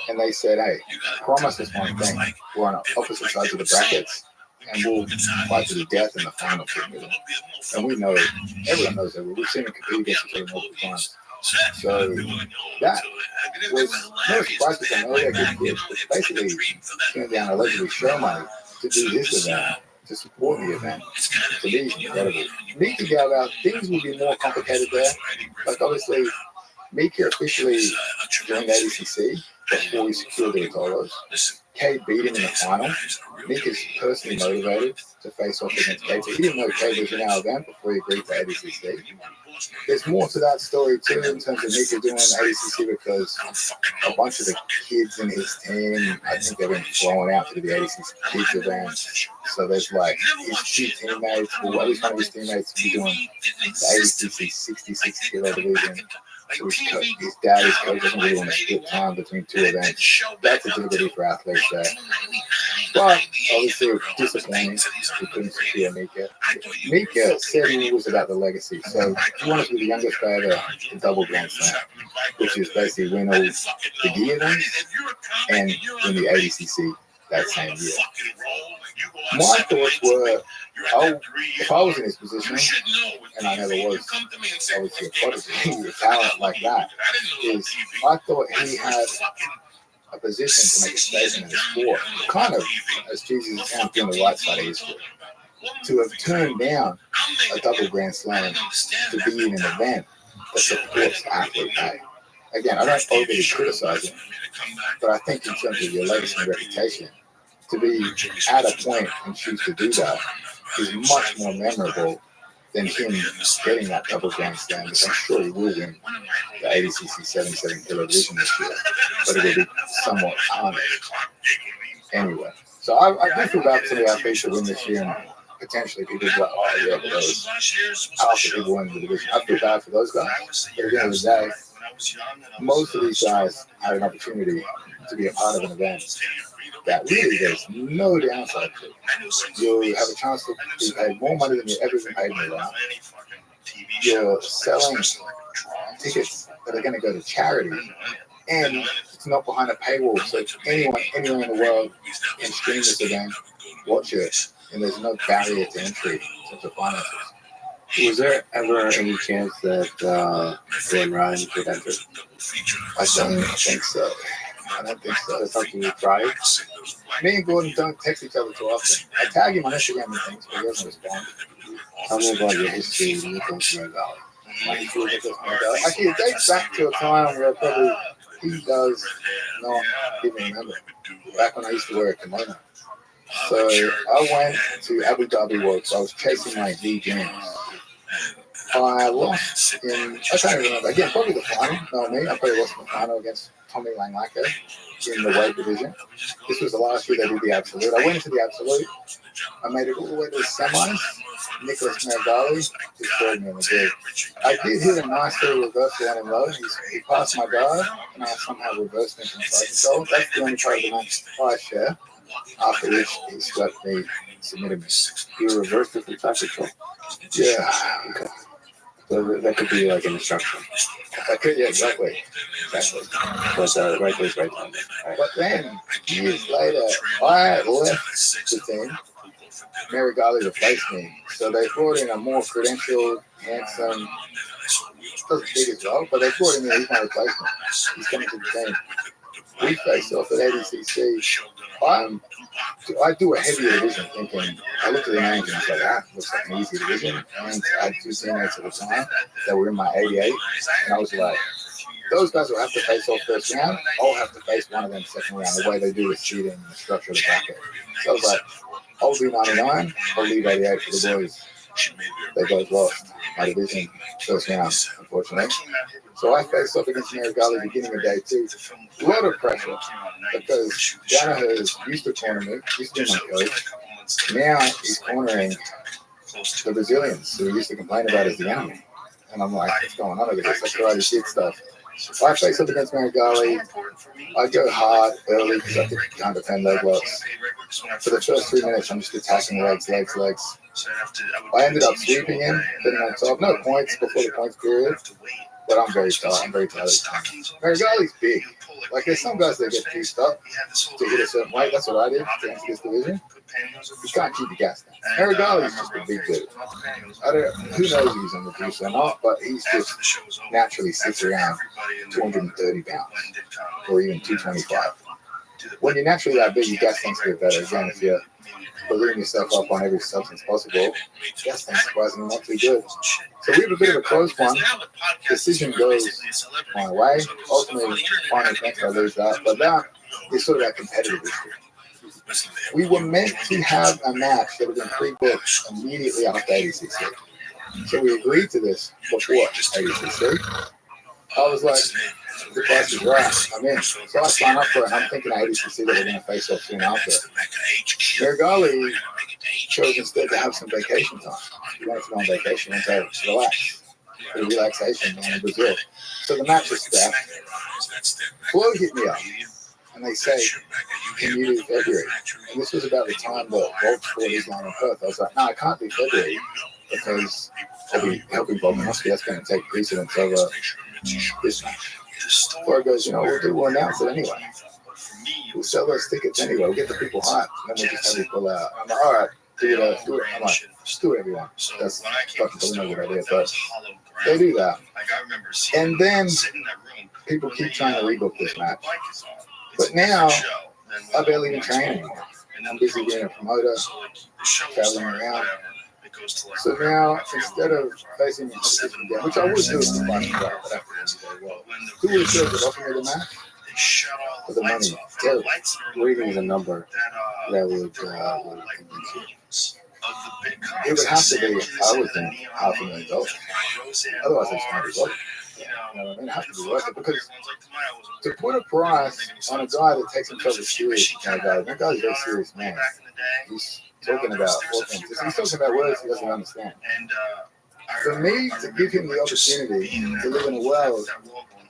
J: and they said, hey, promise us one thing. We're on opposite sides of the brackets and we'll fight to the death in the final for $1 million. And we know, everyone knows that. We've seen it compete against each other multiple times. So that was no surprise because I know they're good kids, but basically turned down allegedly show money to do this event, to support the event. To me, incredible. Mika Galvao, things will be more complicated there. Like obviously, Mika officially joined ADCC before we secured the Rotolo's. Cade beat him in the final. Mika's personally motivated to face off against Cade. So he didn't know Cade was in our event before he agreed to ADCC. There's more to that story too in terms of Mika doing ADCC because a bunch of the kids in his team, I think they've been flown out to the ADCC kids events. So there's like his two teammates, or at least one of his teammates, will be doing the ADCC 66 kilo division. So his dad is coach doesn't really want to split time between two events. That's a difficulty for athletes there. But obviously, disappointing. We couldn't secure Mika. Mika said it was about the legacy. So he wanted to be the youngest guy to double Grand Slam, which is basically win all the D events and win the ADCC that same year. My thoughts were, if I was in his position, and I never was, obviously a prodigy, a talent like that, is I thought he had a position to make a statement in the sport, kind of as cheesy as it sounds, being the right side of history. To have turned down a double Grand Slam to be in an event that supports athlete pay. Again, I don't overly criticize him, but I think in terms of your legacy and reputation, to be at a point and choose to do that is much more memorable than him getting that double Grand Slam, which I'm sure he will win the ADCC 77 kilo division this year, but it will be somewhat tarnished anyway. So I do feel bad for some of the athletes that win this year, and potentially people be like, oh yeah, but those half the people win the division. I feel bad for those guys, but at the end of the day, most of these guys had an opportunity to be a part of an event that really there's no downside to. You'll have a chance to be paid more money than you've ever been paid in your life. You're selling tickets that are going to go to charity, and it's not behind a paywall, so anyone anywhere in the world can stream this event, watch it, and there's no barrier to entry in terms of finances.
H: Was there ever any chance that Dan Ryan could enter?
J: I don't think so. I don't think so.
H: That's something you tried?
J: Me and Gordon don't text each other too often. I tag him on Instagram and things, but he doesn't respond.
H: Tell me about your history with Nicholas Valley.
J: My history with Nicholas Valley. Actually, it dates back to a time where probably he does not even remember. Back when I used to wear a kimono. So I went to Abu Dhabi Worlds. I was chasing my V Games. I lost in, I can't remember, again, probably the final, no me, I probably lost in the final against Tommy Langlacker in the weight division. This was the last year they did the Absolute. I went into the Absolute, I made it all the way to the semis. Nicholas Mergali destroyed me in the grid. I did hit a nice little reversal on him low. He passed my guard, and I somehow reversed him from side control. That's the only part of the match I share. After which, he swept me, submitted me.
H: You reversed it from side control?
J: Yeah.
H: Okay. So that could be like an instruction.
J: That could, yeah, exactly.
H: But right place, right time. Right.
J: But then, years later, I left the team. Mary Garley replaced me. So they brought in a more credentialed, handsome does big as well, but they brought him in. He's my replacement. He's coming to the team. We face off at ADCC. I do a heavier division thinking, I looked at the names and I was like, looks like an easy division. And I had 2 teammates at the time that were in my 88. And I was like, those guys will have to face off first round. I'll have to face one of them second round, the way they do with seeding and the structure of the bracket. So I was like, I'll do 99, I'll leave 88 for the boys. They both lost my division first round, unfortunately. So I faced off against Marigali beginning of day 2. A lot of pressure because Danaher used to corner me, used to be my coach. Now he's cornering the Brazilians who he used to complain about as the enemy. And I'm like, what's going on over there? It's like karate shit stuff. I face up against Marigali. I go hard early because I think I can't defend leg locks. For the first 3 minutes, I'm just attacking legs. I ended up sweeping him, getting on top. No points before the points period, but I'm very tight. Marigali's big. Like, there's some guys that get juiced up to hit a certain weight. That's what I did to enter this division. You can't keep the gas down. Marigali's just a big dude. Who knows if he's on the juice or not, but he's just naturally sits around 230 pounds or even 225. When you're naturally that big, your gas tanks get better. Again, if you're balloon yourself up on every substance possible, gas tank's surprisingly not too good. So we have a bit of a close one. Decision goes my way. Ultimately, final thanks, I lose that. But that is sort of that competitive issue. We were meant to have a match that had been pre-booked immediately after ADCC. So we agreed to this before ADCC. I was like, the price is right, I'm in. So I sign up for it, and I'm thinking ADCC that we're going to face off soon after. Marigali chose instead to have some vacation time. He wanted to go on vacation and to relax, for relaxation down in Brazil. So the match is stacked. Flo hit me up, and they say, can you do February? And this was about the time that Volt fought Islam in Perth. I was like, no, I can't do February because I'll be helping Volkanovski. That's going to take precedence over this match. Flo goes, we'll announce it anyway. We'll sell those tickets anyway. We'll get the people hyped, and then we'll just have you pull out. I'm like, all right, do it. I'm like, just do it, everyone. That's fucking not a good idea, but they do that. And then people keep trying to rebook this match. But now, I barely even train anymore. I'm busy being a promoter, traveling around. So now, instead of facing the competition again, which I would do if the fight was right, but I have to very well. Who would have said that offer me the match? For the money. Terrible.
H: What do you think is a number that would convince you?
J: It would have to be, I would think, $500,000. Otherwise, it's not worth it. It has to be worth it because to put a price on a guy that takes himself as serious as that guy's a very serious man. He's talking about authenticity. He's talking about words he doesn't understand. For me to give him the opportunity to live in a world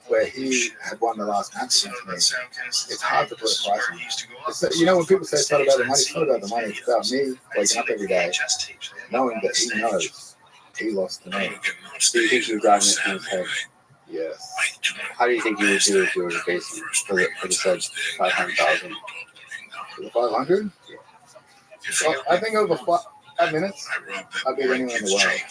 J: where he had won the last match against me, it's hard to put a price on it. When people say it's not about the money, it's not about the money. It's about me waking up every day knowing that he knows he lost to me.
H: Do you think you're driving it in his head?
J: Yes.
H: How do you think you would do if you were facing for the said 500,000?
J: For the 500? Well, I think over 5 minutes, I'll beat anyone in the world.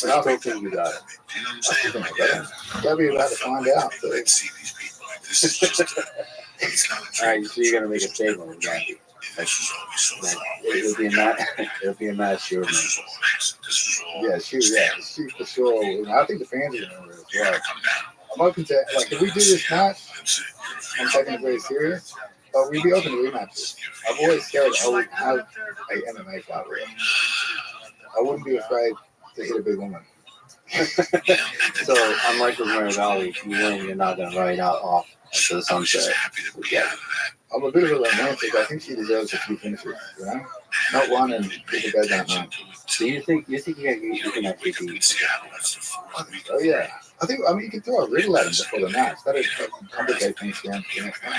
J: But I don't think you got it. I still think I got it. You'll be about to find out.
H: All right, so you're going to make a statement with that. It'll be a match, sure.
J: Yeah, she for sure. I think the fans are going to win as well. I'm open to, if we do this match, I'm taking it very serious. But we'd be open to rematches. I've always said I would have a MMA fight with him. I wouldn't be afraid to hit a big woman.
H: So, unlike with Marigali, if you win, you're not going to ride out off to the sunset.
J: Yeah. I'm a bit of a romantic. I think she deserves a few finishes, Not one and get the bed that night.
H: So you think you can actually beat?
J: Oh yeah. You can throw a riddle at him before the match. That would complicate things for him for the next time.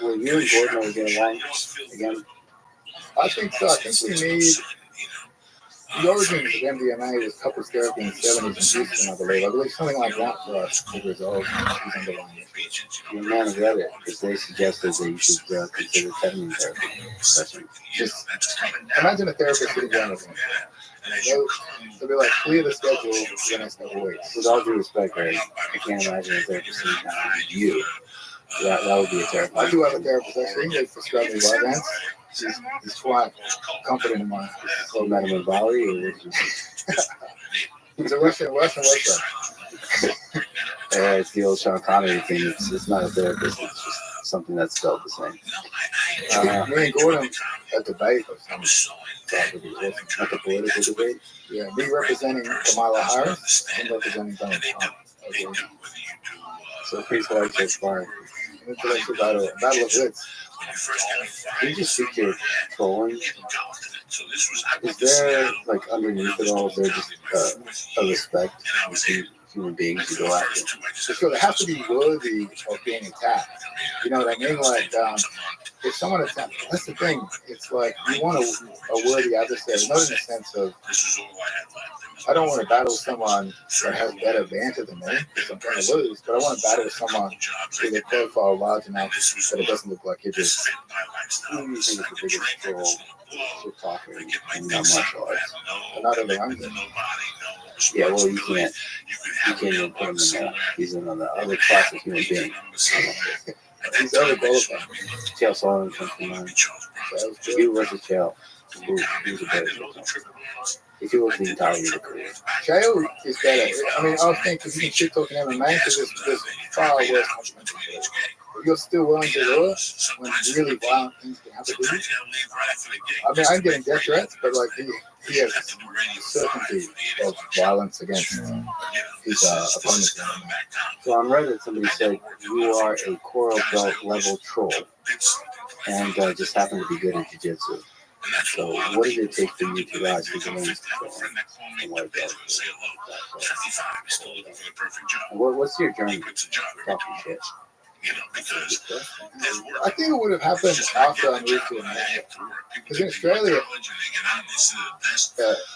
H: Will you and Gordon ever get along again?
J: I think so. I think we need the origins of MDMA was couples therapy in the 70s in Houston, I believe. Something like that for us to resolve these underlying issues.
H: You're a man of Reddit because they suggested that you should consider ketamine therapy.
J: Just imagine a therapist sitting down with him They'll be like, clear the schedule for the next couple weeks.
H: With all due respect, Greg, I can't imagine a therapist sitting down with you. That would be a terrible.
J: I do have a therapist actually. They prescribe me Vyvanse. He's quite confident in mine.
H: Called Madame Valerie, or
J: He's a Russian website.
H: it's the old Sean Connery thing. It's not a therapist. It's just something that's spelled the same.
J: Me and Gordon at debate or something.
H: Like a political debate.
J: Yeah, me representing Kamala Harris and representing Donald Trump. Okay.
H: So please like this far.
J: Intellectual battle of wits.
H: Can you just speak to your trolling? Is there, like, underneath it all, is there just a respect between human beings you go after?
J: So they have to be worthy of being attacked. You know what I mean? Like, if someone attacks, that's the thing. It's like you want a worthy adversary, not in the sense of I don't want to battle someone that has better banter than me because I'm trying to lose, but I want to battle someone with a profile large enough that it doesn't look like you're just.
H: Who do you think is the biggest troll we're talking in martial arts?
J: Not everyone.
H: Yeah, well, you can't even put him in there. He's in on the other class of human being.
J: He's overqualified.
H: Chael Sonnen comes to mind. You versus Chael. Who's a better troll? If you look at the entire of your career.
J: Chael is better. I mean, I was thinking you can shit talking MMA because there's far worse consequences. You're still willing to do it when really violent things can happen to you. I mean, I'm getting death threats, but like he has certainty of violence against his opponents.
H: So on Reddit, somebody said you are a coral belt level troll and just happen to be good at jiu-jitsu. So what does it take for you to rise to the next white belt? What's your journey? Talking shit.
J: I think it would have happened after I moved to America. Because in Australia,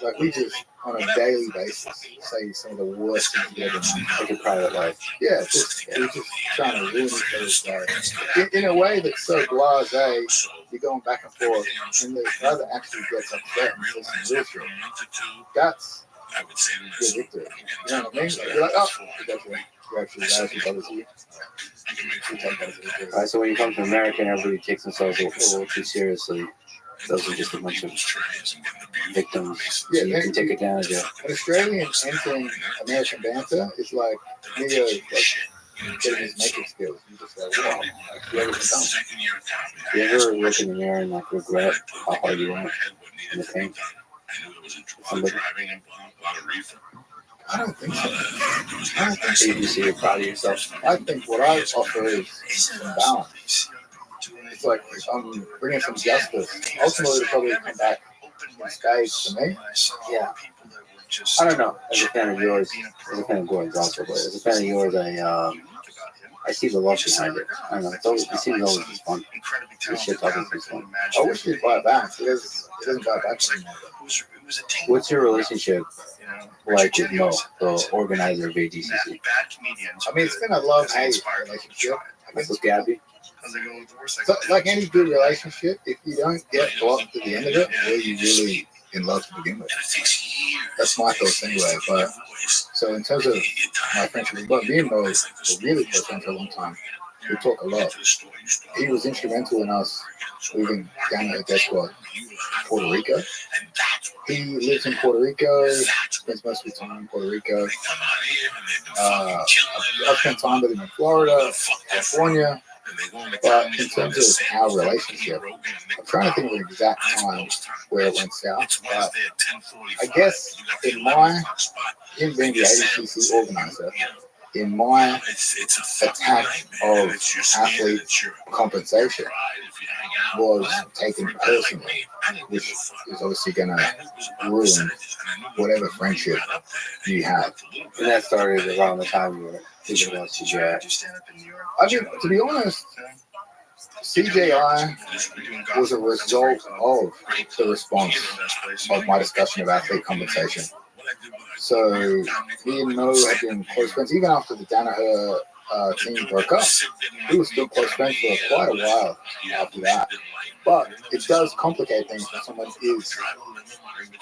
J: like we just on a daily basis say some of the worst things you ever done.
H: Like a private life.
J: Yeah, we're just trying to ruin each other's life. In a way that's so blasé, you're going back and forth, and the other actually gets upset and says some real shit. That's your victory. You know what I mean? You're like, oh, you actually bothers you.
H: Alright, so when you come to America and everybody takes themselves a little too seriously, those are just a bunch of victims.
J: Yeah,
H: you can take advantage of.
J: An Australian entering American banter is like Neo getting his makeup skills. You're just like, wow, you ever done?
H: You ever look in the mirror and like regret how hard you went in the paint?
J: I don't think so.
H: You see you're proud of yourself.
J: I think what I offer is some balance. It's like I'm bringing some justice. Ultimately, it'll probably come back in spades to me.
H: Yeah. I don't know. As a fan of yours, as a fan of Gordon's also, but as a fan of yours, I see the love behind it. I don't know. It seems always just fun. This shit talking is fun.
J: I wish you'd buy it back. It doesn't buy it back anymore.
H: What's your relationship like with Mo, the organizer of AGCC?
J: I mean, it's been a love-hate relationship.
H: With Gabby?
J: So, like any good relationship, if you don't get blocked at the end of it, were you really in love to begin with? That's my thoughts anyway. But so in terms of my friendship with Mo, me and Mo were really close friends for a long time. We talk a lot. He was instrumental in us moving down to Death Squad, Puerto Rico. He lives in Puerto Rico, spends most of his time in Puerto Rico. I've spent time with him in Florida, California. But in terms of our relationship, I'm trying to think of an exact time where it went south. But I guess in him being the ADCC organizer, in my attack of athlete compensation was taken personally, which is obviously going to ruin whatever friendship you have.
H: And that started around the time you were thinking about CJI.
J: I mean, to be honest, CJI was a result of the response of my discussion of athlete compensation. So me and Mo have been close friends even after the Danaher team broke up. We were still close friends for quite a while after that. But it does complicate things when someone is,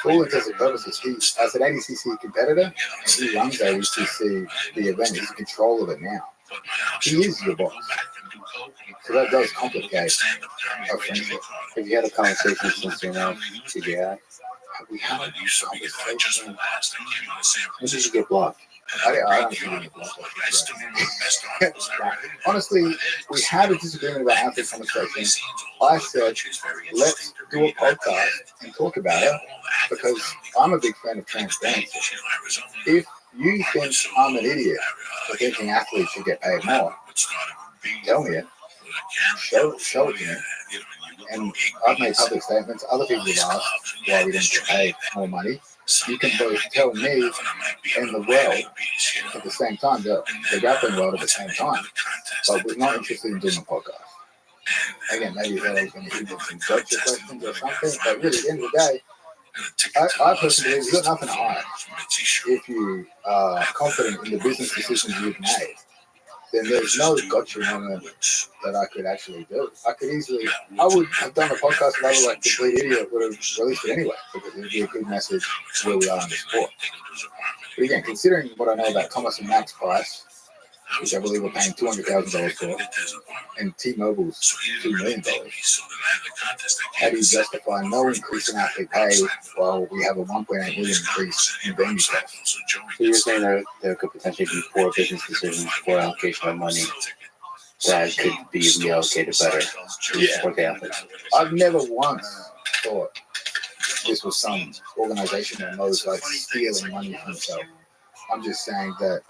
J: for all intents and purposes, he, as an ADCC competitor, he runs ADCC, the event, he's in control of it now. He is your boss. So that does complicate a friendship.
H: Have you had a conversation since you're now CGI?
J: We had a conversation.
H: When did you get blocked?
J: I don't think we get blocked. Honestly, we had a disagreement about after the conversation. I said, let's do a podcast and talk about it because I'm a big fan of transparency. If you think I'm an idiot for thinking athletes should get paid more, tell me it. Show it to me. And I've made public statements. Other people have asked why we didn't get paid more money. You can both tell me and the world at the same time, the grappling world at the same time. But we're not interested in doing a podcast. Again, maybe they're going to hit with some gotcha questions or something. But really, at the end of the day, I personally believe you've got nothing to hide. If you are confident in the business decisions you've made, then there's no gotcha moment that I could actually do. I would have done a podcast and I would complete idiot would have released it anyway because it would be a good message where we are in the sport. But again, considering what I know about Thomas and Max price, which I believe we're paying $200,000 for, and T-Mobile's $2 million, how do you justify no increase in athlete pay while we have a 1.8 million increase in venue costs?
H: So you're saying there could potentially be poor business decisions for allocation of money that could be reallocated better to support the athletes?
J: I've never once thought this was some organization that knows like stealing money from itself. I'm just saying that.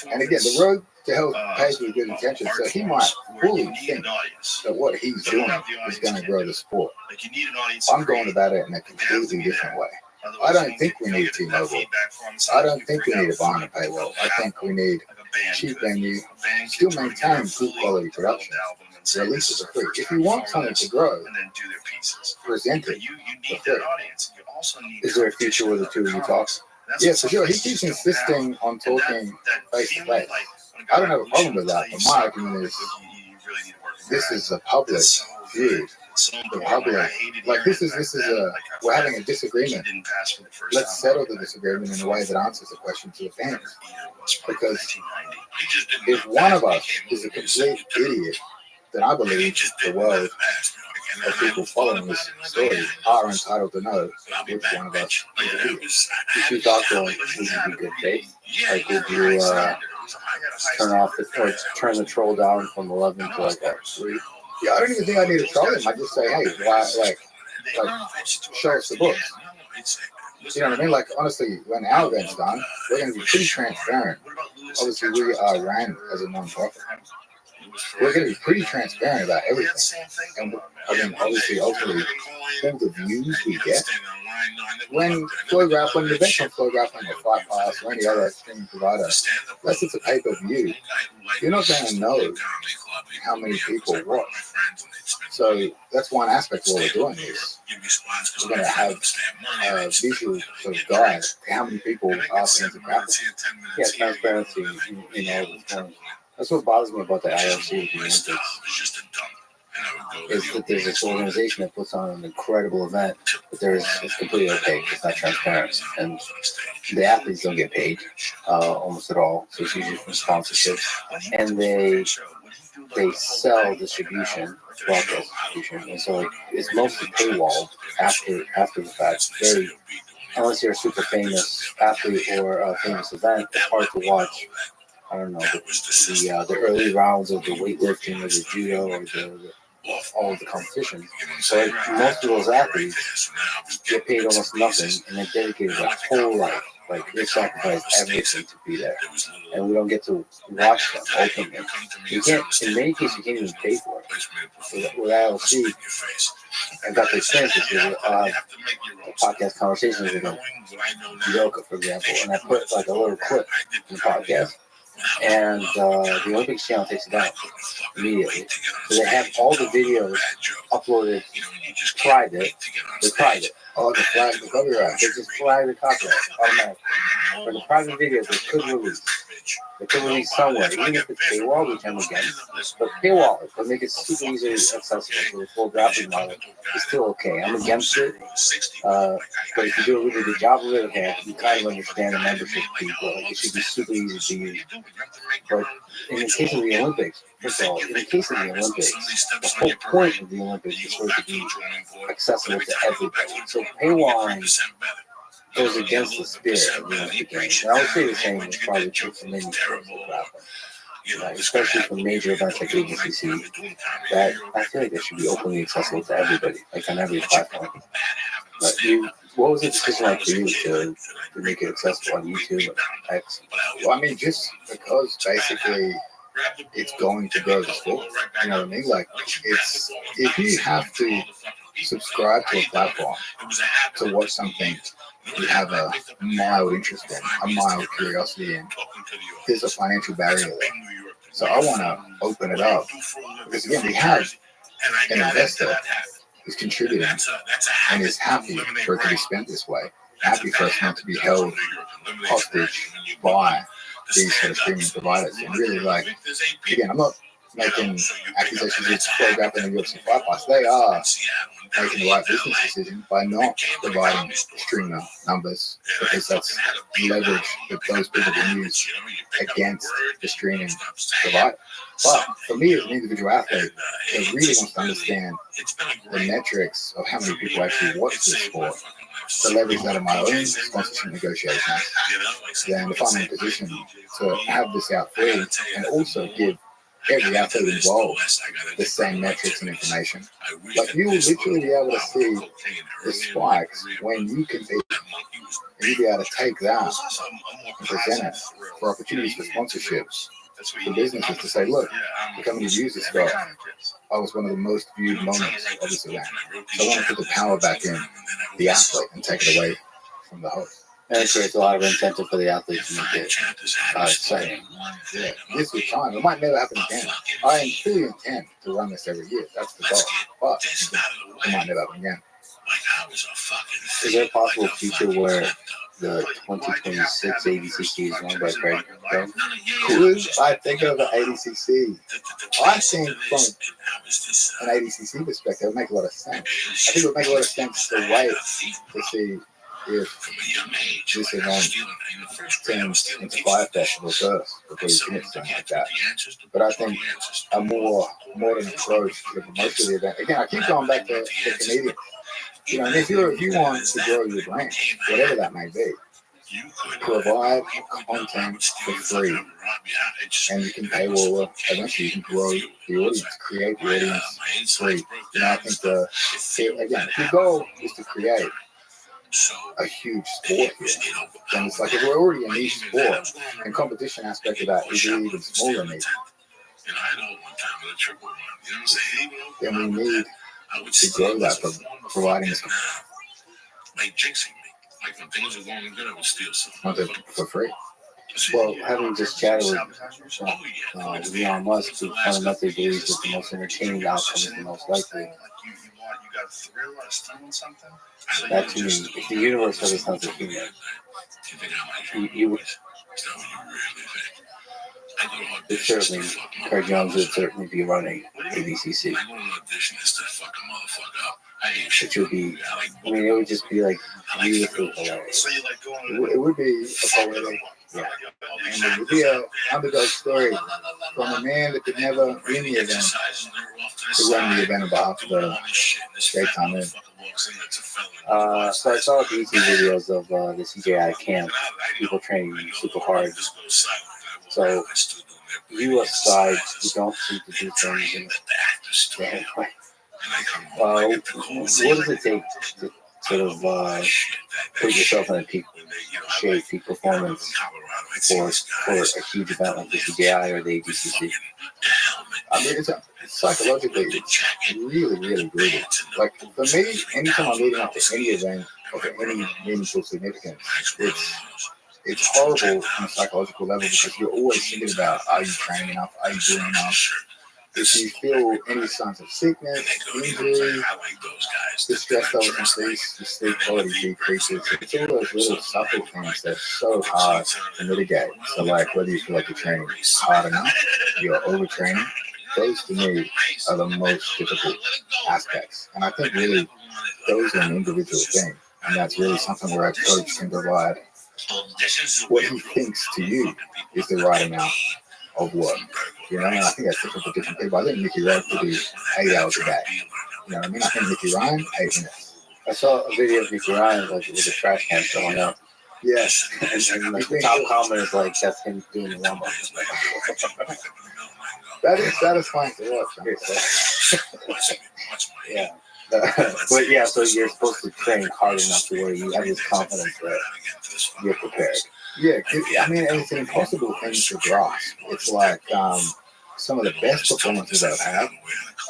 J: And again, the road to hell pays with good intentions, so he might fully think that what he's doing is going to grow the sport. I'm going about it in a completely different way. I don't think we need T-Mobile. I don't think we need a behind a paywall. I think we need cheap venue, still maintain good quality production. Release it for free. If you want something to grow, present it for free.
H: Is there a future where the two of you talk?
J: Yeah, for sure. He keeps insisting on talking face to face. I don't have a problem with that, but my argument is this is a public view. The public, like this is we're having a disagreement. Let's settle the disagreement in a way that answers the question to the fans. Because if one of us is a complete idiot, then I believe the world of people following this story are entitled to know which one of us is an idiot.
H: If you talk to him, would you be good faith? Like, would you turn the troll down from 11 to like a 3?
J: Yeah, I don't even think I need to troll him. I just say, hey, why, like show us the books. You know what I mean? Like, honestly, when our event's done, we're going to be pretty transparent. Obviously, we are ran as a non-profit. We're going to be pretty transparent about everything. And I mean, obviously, ultimately, all the views we get, when Flow Grappling, the events on Flow Grappling or Fight Pass or any other streaming provider, unless it's a pay-per-view, you're not going to know how many people watch. So that's one aspect of what we're doing is we're going to have a visual sort of guide to how many people are fans of grappling.
H: Yeah, transparency in all the things. That's what bothers me about the IOC with the Olympics. Is that there's this organization that puts on an incredible event, but it's completely opaque. It's not transparent, and the athletes don't get paid almost at all. So it's usually from sponsorships, and they sell distribution, broadcast distribution, and so it's mostly paywalled after the fact. Unless you're a super famous athlete or a famous event, it's hard to watch. I don't know, the early rounds of the weightlifting or the judo or all of the competition. So most of those athletes get paid almost nothing, and they're dedicated their whole life. Like, they sacrifice everything to be there. And we don't get to watch them openly. You can't, in many cases, you can't even pay for it. So with ILC, I got the experience with podcast conversations with Yoka, for example, and I put like a little clip in the podcast. And the Olympics channel takes it down immediately. So they have all the videos uploaded private. They're private.
J: Oh, the flag, the copyright.
H: They just flag the copyright automatically. For the private videos, they could release. It can release somewhere, even if it's paywall, which I'm against. But paywall, but make it super easily accessible. So the full graphic model is still okay. I'm against it. But if you do a really good job of it, okay, you kind of understand the membership people. Like, it should be super easy to use. But in the case of the Olympics, first of all, in the case of the Olympics, the whole point of the Olympics is for it to be accessible to everybody. So paywalling goes against the spirit of the Olympic Games. And I would say the same is probably true for many sports like grappling, especially for major events like ADCC, that I feel like they should be openly accessible to everybody, like on every platform. But what was the decision like for you to make it accessible on YouTube and X?
J: Well, I mean, just because basically it's going to go to school. You know what I mean? Like, it's if you have to subscribe to a platform to watch something you have a mild interest in, a mild curiosity in, there's a financial barrier there. So I want to open it up because, again, we have an investor who's contributing and is happy for it to be spent this way, happy for us not to be held hostage by these sort of streaming providers. And really, like, again, I'm not making accusations of pro grappling and UFC fight pass. They are making the right business decision by not providing streamer numbers, because that's leverage that those people can use against the streaming provider. But for me as an individual athlete that really wants to understand the metrics of how many people actually watch this sport, to leverage that in my own sponsorship negotiations, then if I'm in a position to have this out free and also give every athlete involved the same metrics and information, like, you will literally be able to see the spikes when you compete, and you'll be able to take that and present it for opportunities for sponsorships, for businesses to say, look, look how many views it's got. I was one of the most viewed moments of this event. So I want to put the power back in the athlete and take it away from the host.
H: And it creates a lot of incentive for the athletes to make it exciting.
J: Yeah, this was time. It might never happen again. I fully intend to run this every year. That's the goal. But it might never happen again.
H: Is there a possible future where the 2026 ADCC is run by Craig?
J: Could I think of an ADCC? I think from an ADCC perspective, it would make a lot of sense. I think it would make a lot of sense to wait to see if this event turns into Fire Festival first before you commit to something like that. But I think a more modern approach to the promotion of the event. Again, I keep going back to the comedian. You know, and if you want to grow your brand, whatever that may be, provide content for free, and you can pay well. Eventually, you can grow the audience, create the audience free. You know, I think again, if your goal is to create a huge sport here, then it's like, if we're already a niche sport, and competition aspect of that is even smaller niche, then we need to grow that for providing some content for free.
H: Well, having just chatted with Elon Musk, who fundamentally believes that the most entertaining outcome is the most likely. That to me, if the universe has a sense of humor, Craig Jones would certainly be running ADCC. Which would be, I mean, it would just be like beautiful hilarious.
J: It would be a poetic, yeah. And it would be an underdog story from a man that could never win the event to run the event on behalf of the great time in.
H: So I saw YouTube videos of the CJI camp, people training super hard. So you aside, you don't seem to do things in the head way. What does it take to sort of put yourself in a peak shape, peak performance for a huge event like the CJI or the ADCC?
J: I mean, it's psychologically, it's really, really brutal. Like, for me, anytime I'm leading up to any event of any meaningful significance, it's horrible on a psychological level, because you're always thinking about, are you training enough? Are you doing enough? if you feel any signs of sickness, injury, the stress levels increase, the sleep quality decreases. It's all those little subtle things that's so hard to mitigate. So like whether you feel like you're training hard enough, you're overtraining, those to me are the most difficult aspects. And I think really those are an individual thing. And that's really something where a coach can provide what he thinks to you is the right amount of work. You know, and I think that's different for different people. I think Mickey Ryan could do 8 hours a day. You know what I mean? I think Mickey Ryan, 8 minutes.
H: I saw a video of Mickey Ryan like with a trash can going up.
J: Yes.
H: And like the top comment is like, that's him doing the warm up.
J: That is satisfying to watch.
H: Yeah. But yeah, so you're supposed to train hard enough to where you have this confidence that you're prepared.
J: Yeah, I mean, it's an impossible thing to grasp. It's like some of the best performances I've had,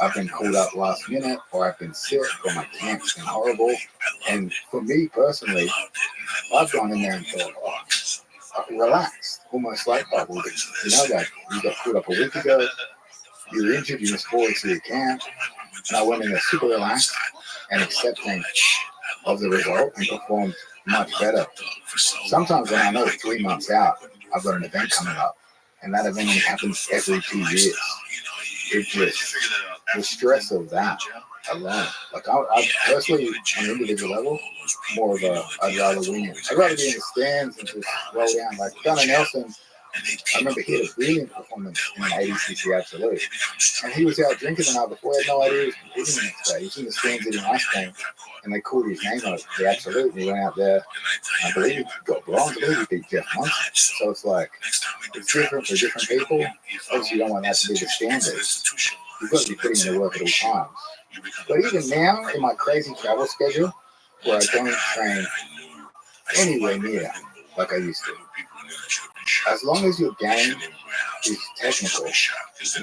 J: I've been called up last minute, or I've been sick, or my camp's been horrible. And for me personally, I've gone in there and thought, oh, I relaxed, almost like, oh, well, you know, that you got called up a week ago, you're injured, you missed 4 weeks of your camp, and I went in there super relaxed and accepting of the result and performed much better. Sometimes when I know 3 months out, I've got an event coming up, and that event only happens every 2 years. It just, the stress of that alone. Like I personally, on an individual level, more of a, I'd rather win. I'd rather be in the stands and just roll down. Like Gunnar Nelson, I remember he had a brilliant performance in an 80cc absolute. And he was out drinking the night before. I had no idea he was competing the next day. He was in the stands eating ice cream, and they called his name out the absolute, and he went out there. I believe he got bronze. I believe he beat Jeff Munson. So it's like, it's different for different people. Obviously, you don't want that to be the standard. You've got to be putting in the work at all times. But even now, in my crazy travel schedule, where I don't train anywhere near like I used to, as long as your game is technical, and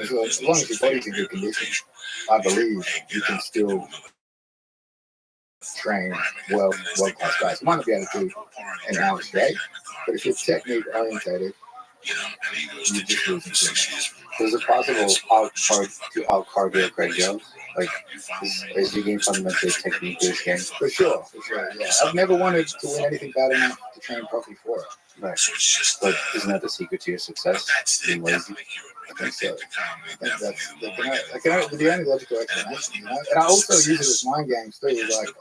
J: as long as your body's in good condition, I believe you can still train world-class guys. You might not be able to do an hour straight, but if you're technique orientated, you just lose.
H: So is it possible to out-cardio Craig Jones? Like, is your game fundamentally technique-based game?
J: For sure, yeah. I've never wanted to win anything bad enough to train properly for it.
H: Right. But isn't that the secret to your success? Being lazy?
J: I think so. I think that's the only logical explanation, you know? And I also use it as mind games too. Like,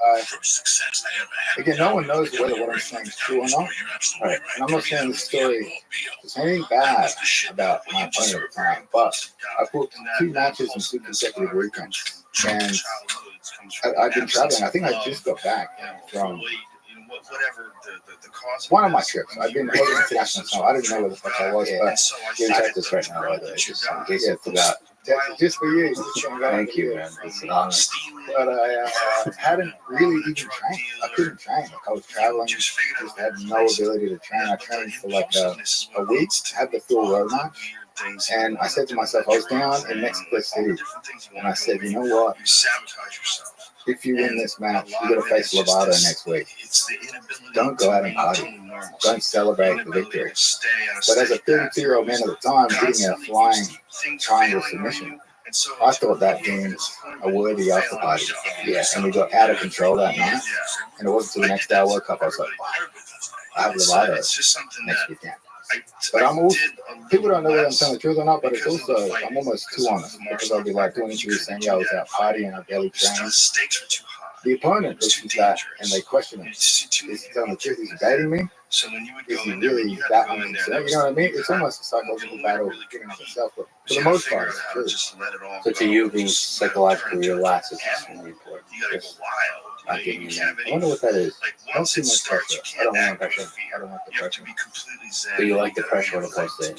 J: again, no one knows whether what I'm saying is true or not. Right. And I'm not saying this story is anything bad about my opponent at the time, but I put 2 matches in 2 consecutive weekends. And I've been traveling. I think I just got back from one of my trips. I've been over international, so I didn't know where the fuck I was. But
H: you're in Texas right now, by the way. Just in case you forgot.
J: Just for you.
H: Thank you, man. It's an honor.
J: But I hadn't really even trained. I couldn't train. Like I was traveling, just had no ability to train. I trained for like a week, had the full road match. And I said to myself, I was down in Mexico City, and I said, you know what? If you win this match, you're going to face Lovato next week. Don't go out and party. Don't celebrate the victory. But as a 32-year-old man at the time, getting a flying triangle submission, I thought that deemed a worthy after party. Yeah, and we got out of control that night. And it wasn't until the next day I woke up, I was like, wow, I have Lovato next weekend. But I'm also, people don't know whether I'm telling the truth or not, but it's also, I'm almost too honest, because I'll be like doing interviews saying, yeah, I was out partying, I barely trained. The opponent looks at that and they question him. Is he telling the truth? Is he baiting me? Is he really that unconcerned? You know what I mean? It's almost a psychological battle getting on himself, but for the most part, it's true.
H: So to you, being psychologically relaxed is really important. Not giving you that. I wonder what that is.
J: Don't see much pressure. I don't want pressure. I don't want the pressure.
H: But you like the pressure when it comes to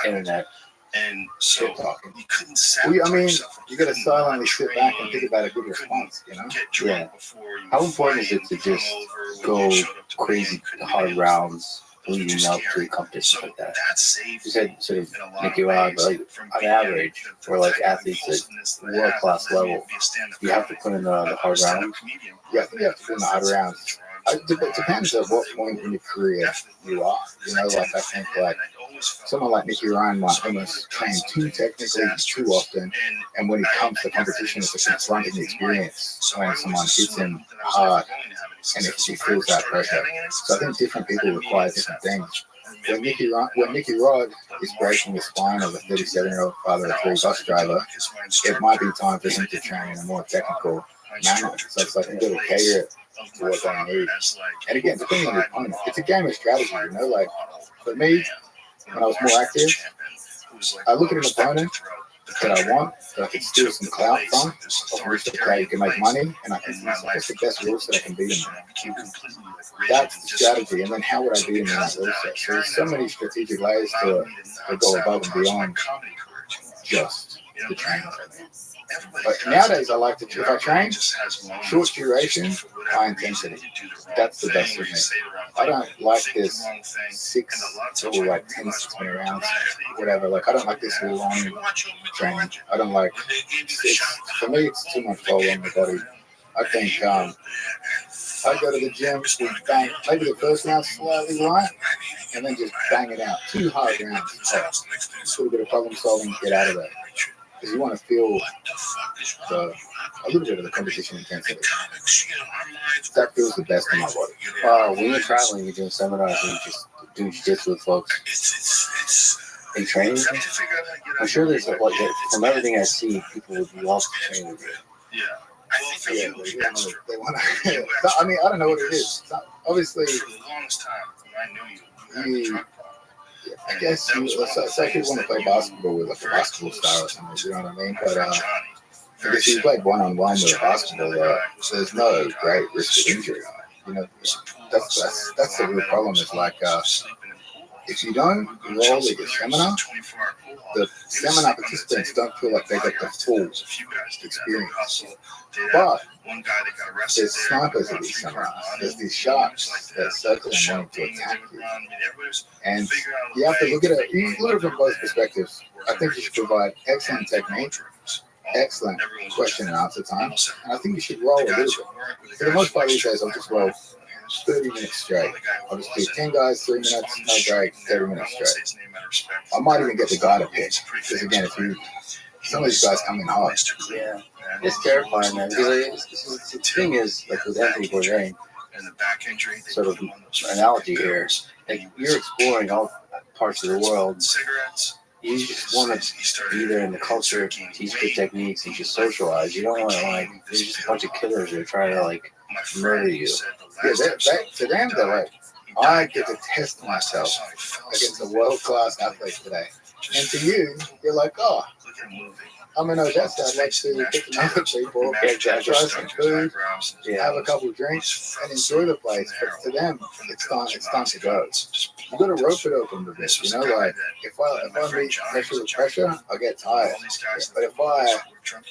H: internet.
G: And so you couldn't
J: I mean, you got to silently sit back and think about a good response, you know?
H: Yeah. How important is it to just go crazy hard rounds leading up to a competition like that? You said sort of make you out, but like on average, for like athletes at world-class level, you have to put in the hard rounds.
J: Yeah, I think you have to put in the hard rounds. It depends at what point in your career you are. You know, like I think like someone like Nicky Ryan might almost train too technically too often, and when he comes to competition, it's a confronting experience when someone hits him hard and he feels that pressure. So I think different people require different things. When Nicky Rod is breaking the spine of a 37-year-old father of 3 bus driver, it might be time for him to train in a more technical manner. So it's like you got to cater it to what they need. And again, depending on the opponent, it's a game of strategy, you know. Like for me, when I was more active, I look at an opponent that I want, that I can steal some clout from, of which the crowd can make money, and I can use what's the best rules that I can beat him in. That's the strategy, and then how would I beat him in that rule set? So there's so many strategic layers to it that go above and beyond just the training. But nowadays, I like to, if I train, short duration, high intensity. That's the best for me. I don't like this 6 or like 10 6-minute rounds, whatever. Like, I don't like this long training. I don't like, for me, it's too much toll on the body. I think I go to the gym, we bang, maybe the first round slightly light, and then just bang it out. 2 hard rounds. A little bit of problem solving, get out of there. Because you want to feel a little bit of the competition intensity. That feels the best in my body.
H: When you're traveling, you're doing seminars, and you just do jiu-jitsu with folks. They train with you? I'm sure there's, from everything I see, people would love to train with you.
J: Yeah, they want to. I mean, I don't know what it is. Obviously, I guess say people want to play basketball with like a basketball star or something, you know what I mean? But I guess you play one-on-one with a basketball, there's no great risk of injury. You know, that's the real problem. Is like if you don't enroll at your seminar, the seminar participants don't feel like they got the full experience. But there's snipers at these seminars. There's these sharks that circle and wanting to attack you. And you have to look at it. You look at it from both perspectives. I think you should provide excellent technique, excellent question and answer time, and I think you should roll a little bit. For the most part these days, I'll just roll 30 minutes straight. I'll just do 10 guys, 3 minutes, no break, 30 minutes straight. I might even get the guy to pick. Because again, some of these guys come in hard.
H: Yeah, it's terrifying, man. Because the thing is, like with Anthony Bourdain, sort of analogy here, like you're exploring all parts of the world. You just want to be there in the culture, teach good techniques, and just socialize. You don't want to there's just a bunch of killers that are trying to murder you.
J: Yeah, to them, they're like, I get to test myself against a world-class athlete today. And to you, you're like, oh, I'm in Odessa. I'd like to get to know the people, try some food, have a couple of drinks, and enjoy the place. But to them, it's time to go. You've got to rope it open a bit, you know? Like, if I meet pressure with pressure, I'll get tired. But if I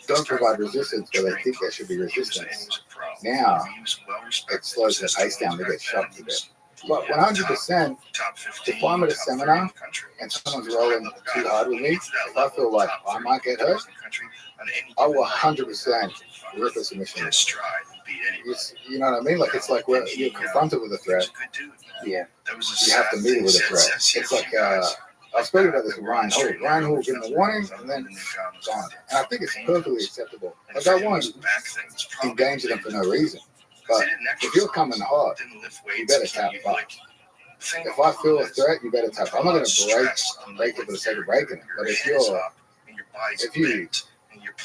J: don't provide resistance where they think there should be resistance, now it slows the pace down. They get shocked a bit. But 100%, if I'm at a seminar and someone's rolling too hard with me, if I feel like I might get hurt, I will 100% rip a submission. You know what I mean? Like, it's like when you're confronted with a threat. Yeah, you have to meet it with a threat. It's like, I've spoken about this with Ryan Hall. Ryan Hall giving a warning and then gone. And I think it's perfectly acceptable. Like, I won't endanger them for no reason. But if you're coming hard, you better tap up. If I feel a threat, you better tap up. I'm not going to break it for the sake of breaking it. But if you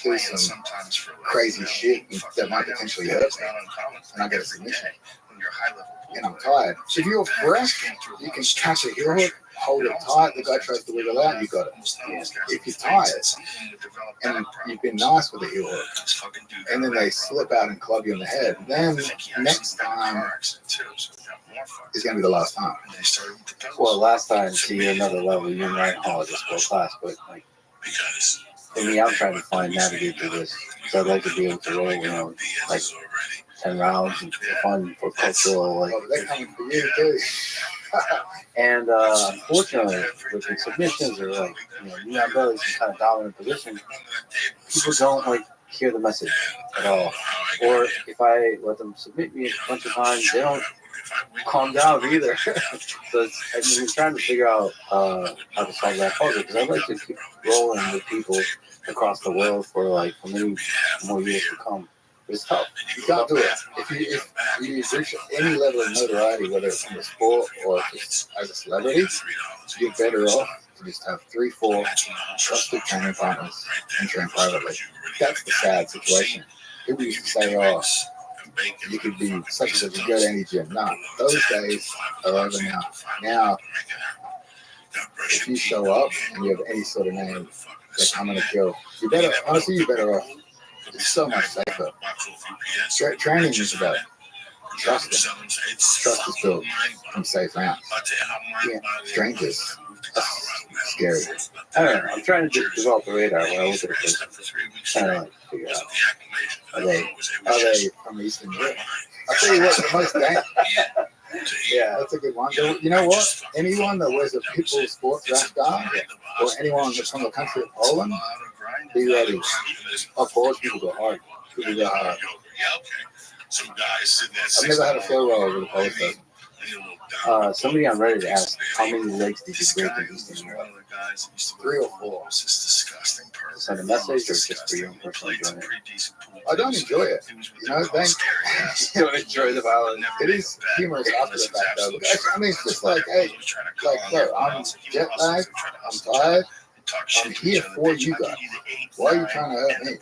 J: do some crazy shit that might potentially hurt me, and I get a submission, and I'm tired. If you're fresh, you can catch a heel hook, hold it tight, the guy tries to wiggle out, you got it. If you're tired, and you've been nice with the heel hook, and then they slip out and club you in the head, then next time is going to be the last time.
H: Well, last time, see, you're another level. You and Ryan Hall just go class, but for me, I'm trying to navigate through this. So I'd like to be able to roll, 10 rounds and for fun, for cultural,
J: they're coming for you too.
H: And unfortunately, with the submissions or you and brothers in kind of dominant position, people don't hear the message at all. Or if I let them submit me a bunch of times, they don't calm down either. So we're trying to figure out how to solve that puzzle, because I'd like to keep rolling with people across the world for many more years to come. But it's tough.
J: You can't do it. If you reach any level of notoriety, whether it's in the sport or just as a celebrity, you're better off to just have 3-4 trusted training partners and train privately. That's the sad situation. People used to say, "Oh, you could be such as a good any gym." No, those days are over now. Now, if you show up and you have any sort of name, they're coming to kill. You're better off. It's so much safer. Training is about trusting. Trust is built from safe hands. Yeah, strangers. That's scary.
H: I don't know. I'm trying to develop a radar when I look at a person. Trying to figure out.
J: Are they from Eastern Europe? I'll tell you what, the most yeah, that's a good one. You know what? Anyone that wears a Pitbull sports rash guard, or anyone that's from the country of Poland, be ready. Of course, people go hard. People go hard. I've never had a flow roll over the Polish person.
H: Somebody on Reddit asked, how many legs did you break in Eastern Europe?
J: 3 or 4.
H: Send a message or just for your own personal enjoyment?
J: I don't enjoy it. You know,
H: You don't enjoy the violence.
J: it is humorous after the fact, though. I mean, it's just like, hey, look, I'm jet lagged, I'm tired, I'm here for you guys. Why are you trying to hurt me?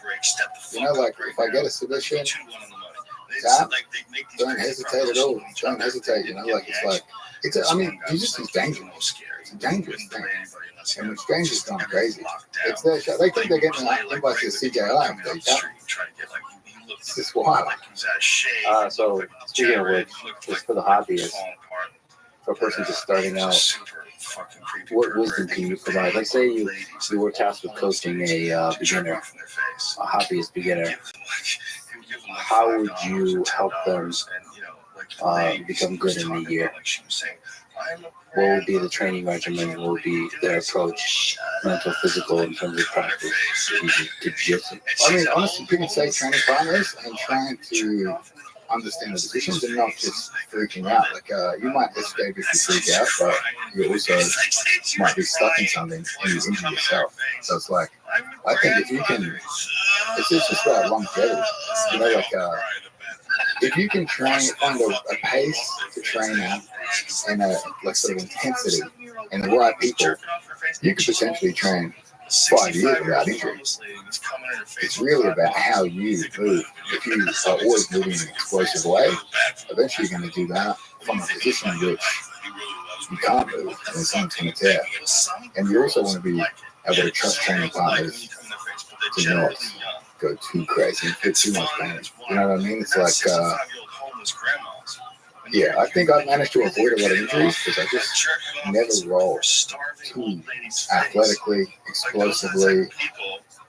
J: You know, like, if I get a submission, tap, don't hesitate at all. Don't hesitate, you know, like, I mean, jiu-jitsu is dangerous. It's a dangerous thing. And when strangers gone crazy, it's their show. They think they're getting an invite to the CJI. It's just wild.
H: So, speaking of which, just for the hobbyist, for a person just starting out, what wisdom can you provide? Let's say you were tasked with coaching a beginner, a hobbyist beginner. How would you help them become good in a year? What would be the training regimen? What would be their approach, mental, physical, in terms of practice to jiu-jitsu?
J: I mean, honestly, people say training partners and trying to understand the positions and not just freaking out. Like, you might escape if you freak out, but you also might be stuck in something and you injure yourself. So it's like, I think if you can, it's just about longevity. You know, like, if you can find a pace to train at and a sort of intensity and the right people, you could potentially train 5 years without injury. It's really about how you move. If you are always moving in an explosive way, eventually you're going to do that from a position in which you can't move and someone's going to tear. And you also want to be able to trust training partners to not go too crazy and put too much pain. You know what I mean? It's like, yeah, I think I've managed to avoid a lot of injuries because I just never roll too athletically, explosively.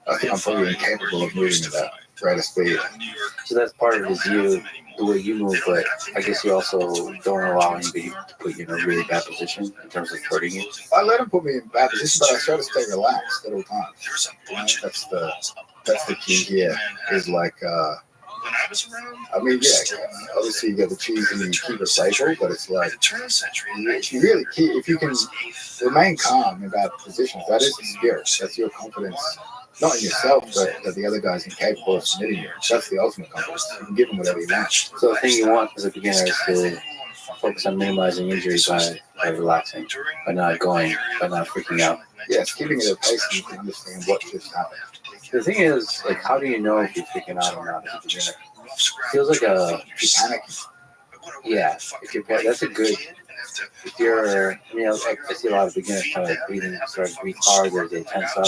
J: I think I'm probably incapable of moving at that rate of speed.
H: So that's part of the way you move, but I guess you also don't allow anybody to put you in a really bad position in terms of hurting you.
J: I let them put me in bad position, but I try to stay relaxed at all times. You know, that's the key here. Is like, I mean, yeah, obviously you got the cheese and you keep it playful, but it's like, you really keep, if you can remain calm in bad positions, that is the skill. That's your confidence. Not in yourself, but that the other guy's incapable of submitting you. That's the ultimate confidence. You can give him whatever you want.
H: So the thing you want as a beginner is to focus on minimizing injuries by relaxing, by not freaking out.
J: Yes, keeping it at pace so you can understand what just happened.
H: The thing is, like, how do you know if you're freaking out or not as a beginner? It feels like
J: if you're panicking.
H: Yeah, if you're that's a good. If you're, like I see a lot of beginners kind of start to breathe hard, or they tense up.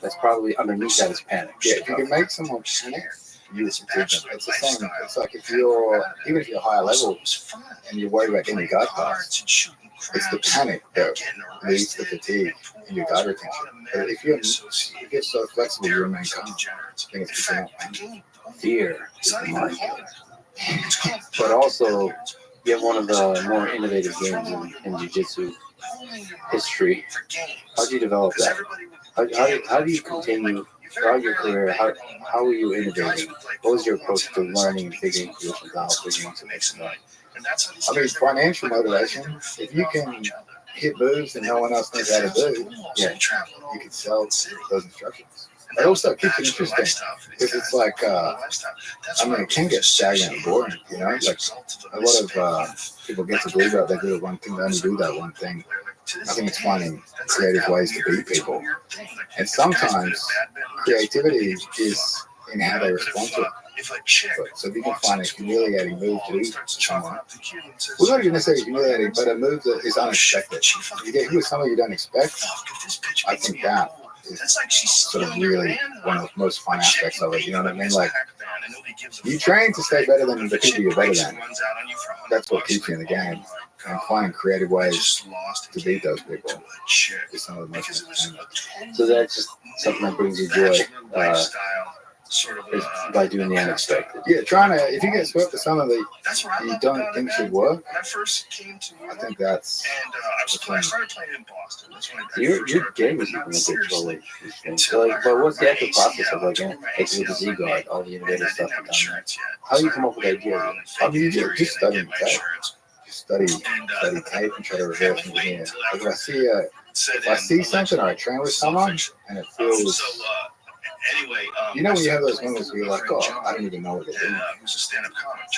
H: That's probably underneath that is panic.
J: Yeah, if you can make someone panic, you succeed them. It's the same. It's like even if you're higher level and you're worried about getting your guard passed, it's the panic that leads to fatigue and your guard retention. But if you get so flexible, you remain calm. I think it's becoming
H: fear is the mind killer. But also, you have one of the more innovative games in jiu-jitsu history. How do you develop that? How do you continue throughout your career? How are you innovating? What was your approach to learning and figuring positions out, figuring some things out?
J: I mean, financial motivation. If you can hit moves and no one else knows how to do, yeah, you can sell those instructions. It also keeps it interesting because it's like, I mean, it can get stagnant and boring, you know? Like, a lot of people get to believe that they do one thing, they only do that one thing. I think it's finding creative ways to beat people. And sometimes creativity is in how they respond to it. So if you can find a humiliating move to do someone, well, not even necessarily humiliating, but a move that is unexpected. You get hit with something you don't expect, I think that is sort of really one of the most fun aspects of it. You know what I mean? Like, you train to stay better than the people you're better than. That's what keeps you in the game. And finding creative ways to beat those people is some of the most entertainment.
H: So that's just something that brings you joy. Is by doing the unexpected.
J: Yeah, trying to, if you get swept to something that you don't think should work, I think that's
I: I started playing in Boston.
H: Your game is even a bit trolling. So, like, but what's the actual process of like with the Z-Guard, all the innovative stuff you've done? How do you come up with ideas?
J: I mean, you just study tape. Just study tape and try to reverse engineer. Like if I see something or I train with someone and it feels, you know, when you have those moments where you're like, oh, I don't even know what they're doing.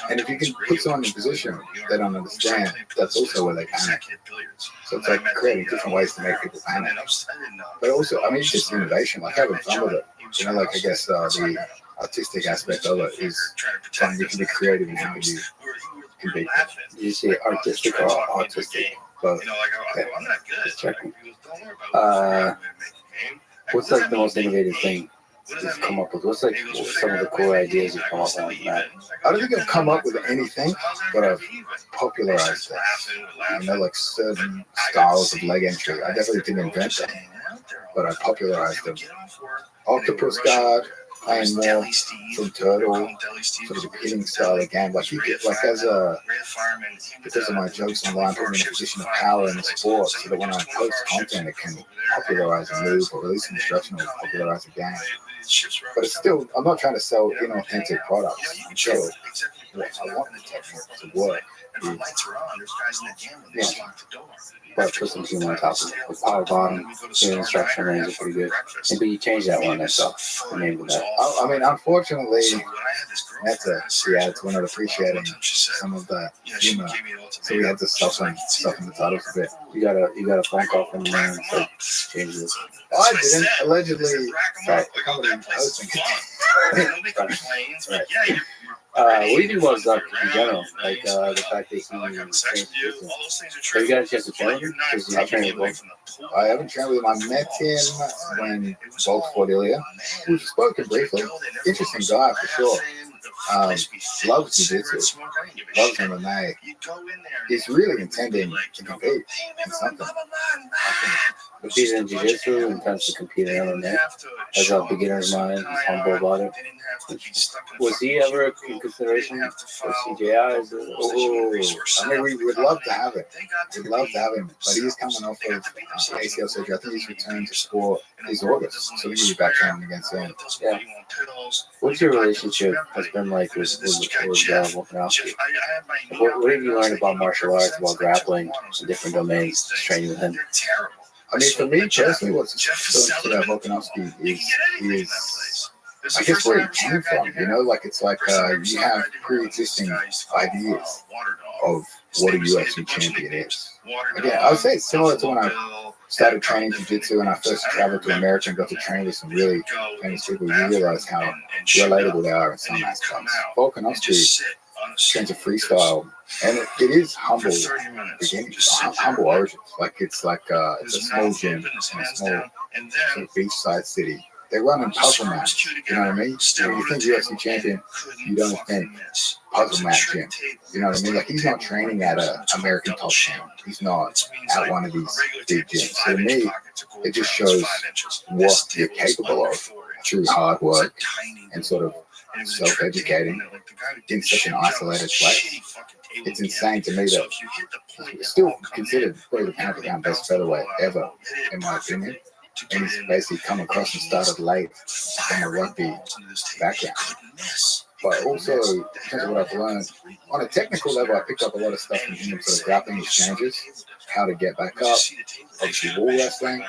J: And if you can put someone in a position they don't understand, that's also where they panic. So it's like creating different ways to make people panic. But also, I mean, it's just innovation, like having fun with it. You know, like I guess the artistic aspect of it is fun. You can be creative in how you can be.
H: You say artistic or autistic? Both.
J: Yeah.
H: Just checking. What's like the most innovative thing you've come up with? What's like some of the cool ideas you've come up with? I
J: don't think I've come up with anything, but I've popularized it. You know, like certain styles of leg entry. I definitely didn't invent them, but I popularized them. Octopus guard, playing more from turtle, sort of hitting style of game. Like you get, like because of my jokes online, put me in a position of power in the sport, so that when I post content, it can popularize a move or release an instruction or popularize a game. But it's still, I'm not trying to sell inauthentic products. I'm sure what I want the technique to work.
H: Yeah. But put some humor on top of it. With power bottom, your instruction range is pretty good. Maybe you change that one myself. The name of that.
J: I mean, unfortunately, we had to not appreciating some of the humor, so we had to soften the titles a bit.
H: You got a phone call from the man to change this.
J: I didn't. Allegedly, the company hosting
H: Right. What do you think about Zuck in general? Like the fact that he changed the business. Have you got a chance to train with him?
J: I haven't trained with him. I met him when Bulk fought Ilya. We've spoken briefly. Interesting guy for sure. Loves jiu-jitsu, loves MMA. He's really intending to compete in something.
H: Competing in jiu-jitsu and tends to compete in MMA. As a beginner's mind, he's humble about it. Was he ever a consideration for CJI?
J: I mean, we would love to have it. We'd love to have him, but he's coming off of ACL surgery. I think he's returned to sport this August, so we can be back training against him.
H: Yeah. What's your relationship has been like with Volkanovski? What have you learned about martial arts, about grappling in different domains, training with him?
J: I mean, for me personally, what's so interesting about Volkanovski is I guess where he came from, you know, like it's like you have pre-existing ideas of what a UFC champion is. Again, I would say it's similar to when I started training jiu-jitsu and I first traveled to America and got to train with some really famous people. You realize how relatable they are in some aspects. Volkanovski tends to freestyle, and it is humble beginnings, humble origins. Like it's a small gym in a small sort of beachside city. They run in puzzle match, you know what I mean? When you think UFC champion, you don't think puzzle match gym. You know what I mean? Like he's not training at an American top gym. He's not at one of these big gyms. So to me, it just shows what you're capable of through hard work and sort of self-educating in such an isolated place. It's insane to me that he's still considered probably the pound-for-pound best featherweight ever, in my opinion. And he's basically come across and started late from a rugby background. But also, in terms of what I've learned, on a technical level, I picked up a lot of stuff from him, sort of grappling exchanges, how to get back up, obviously wall wrestling.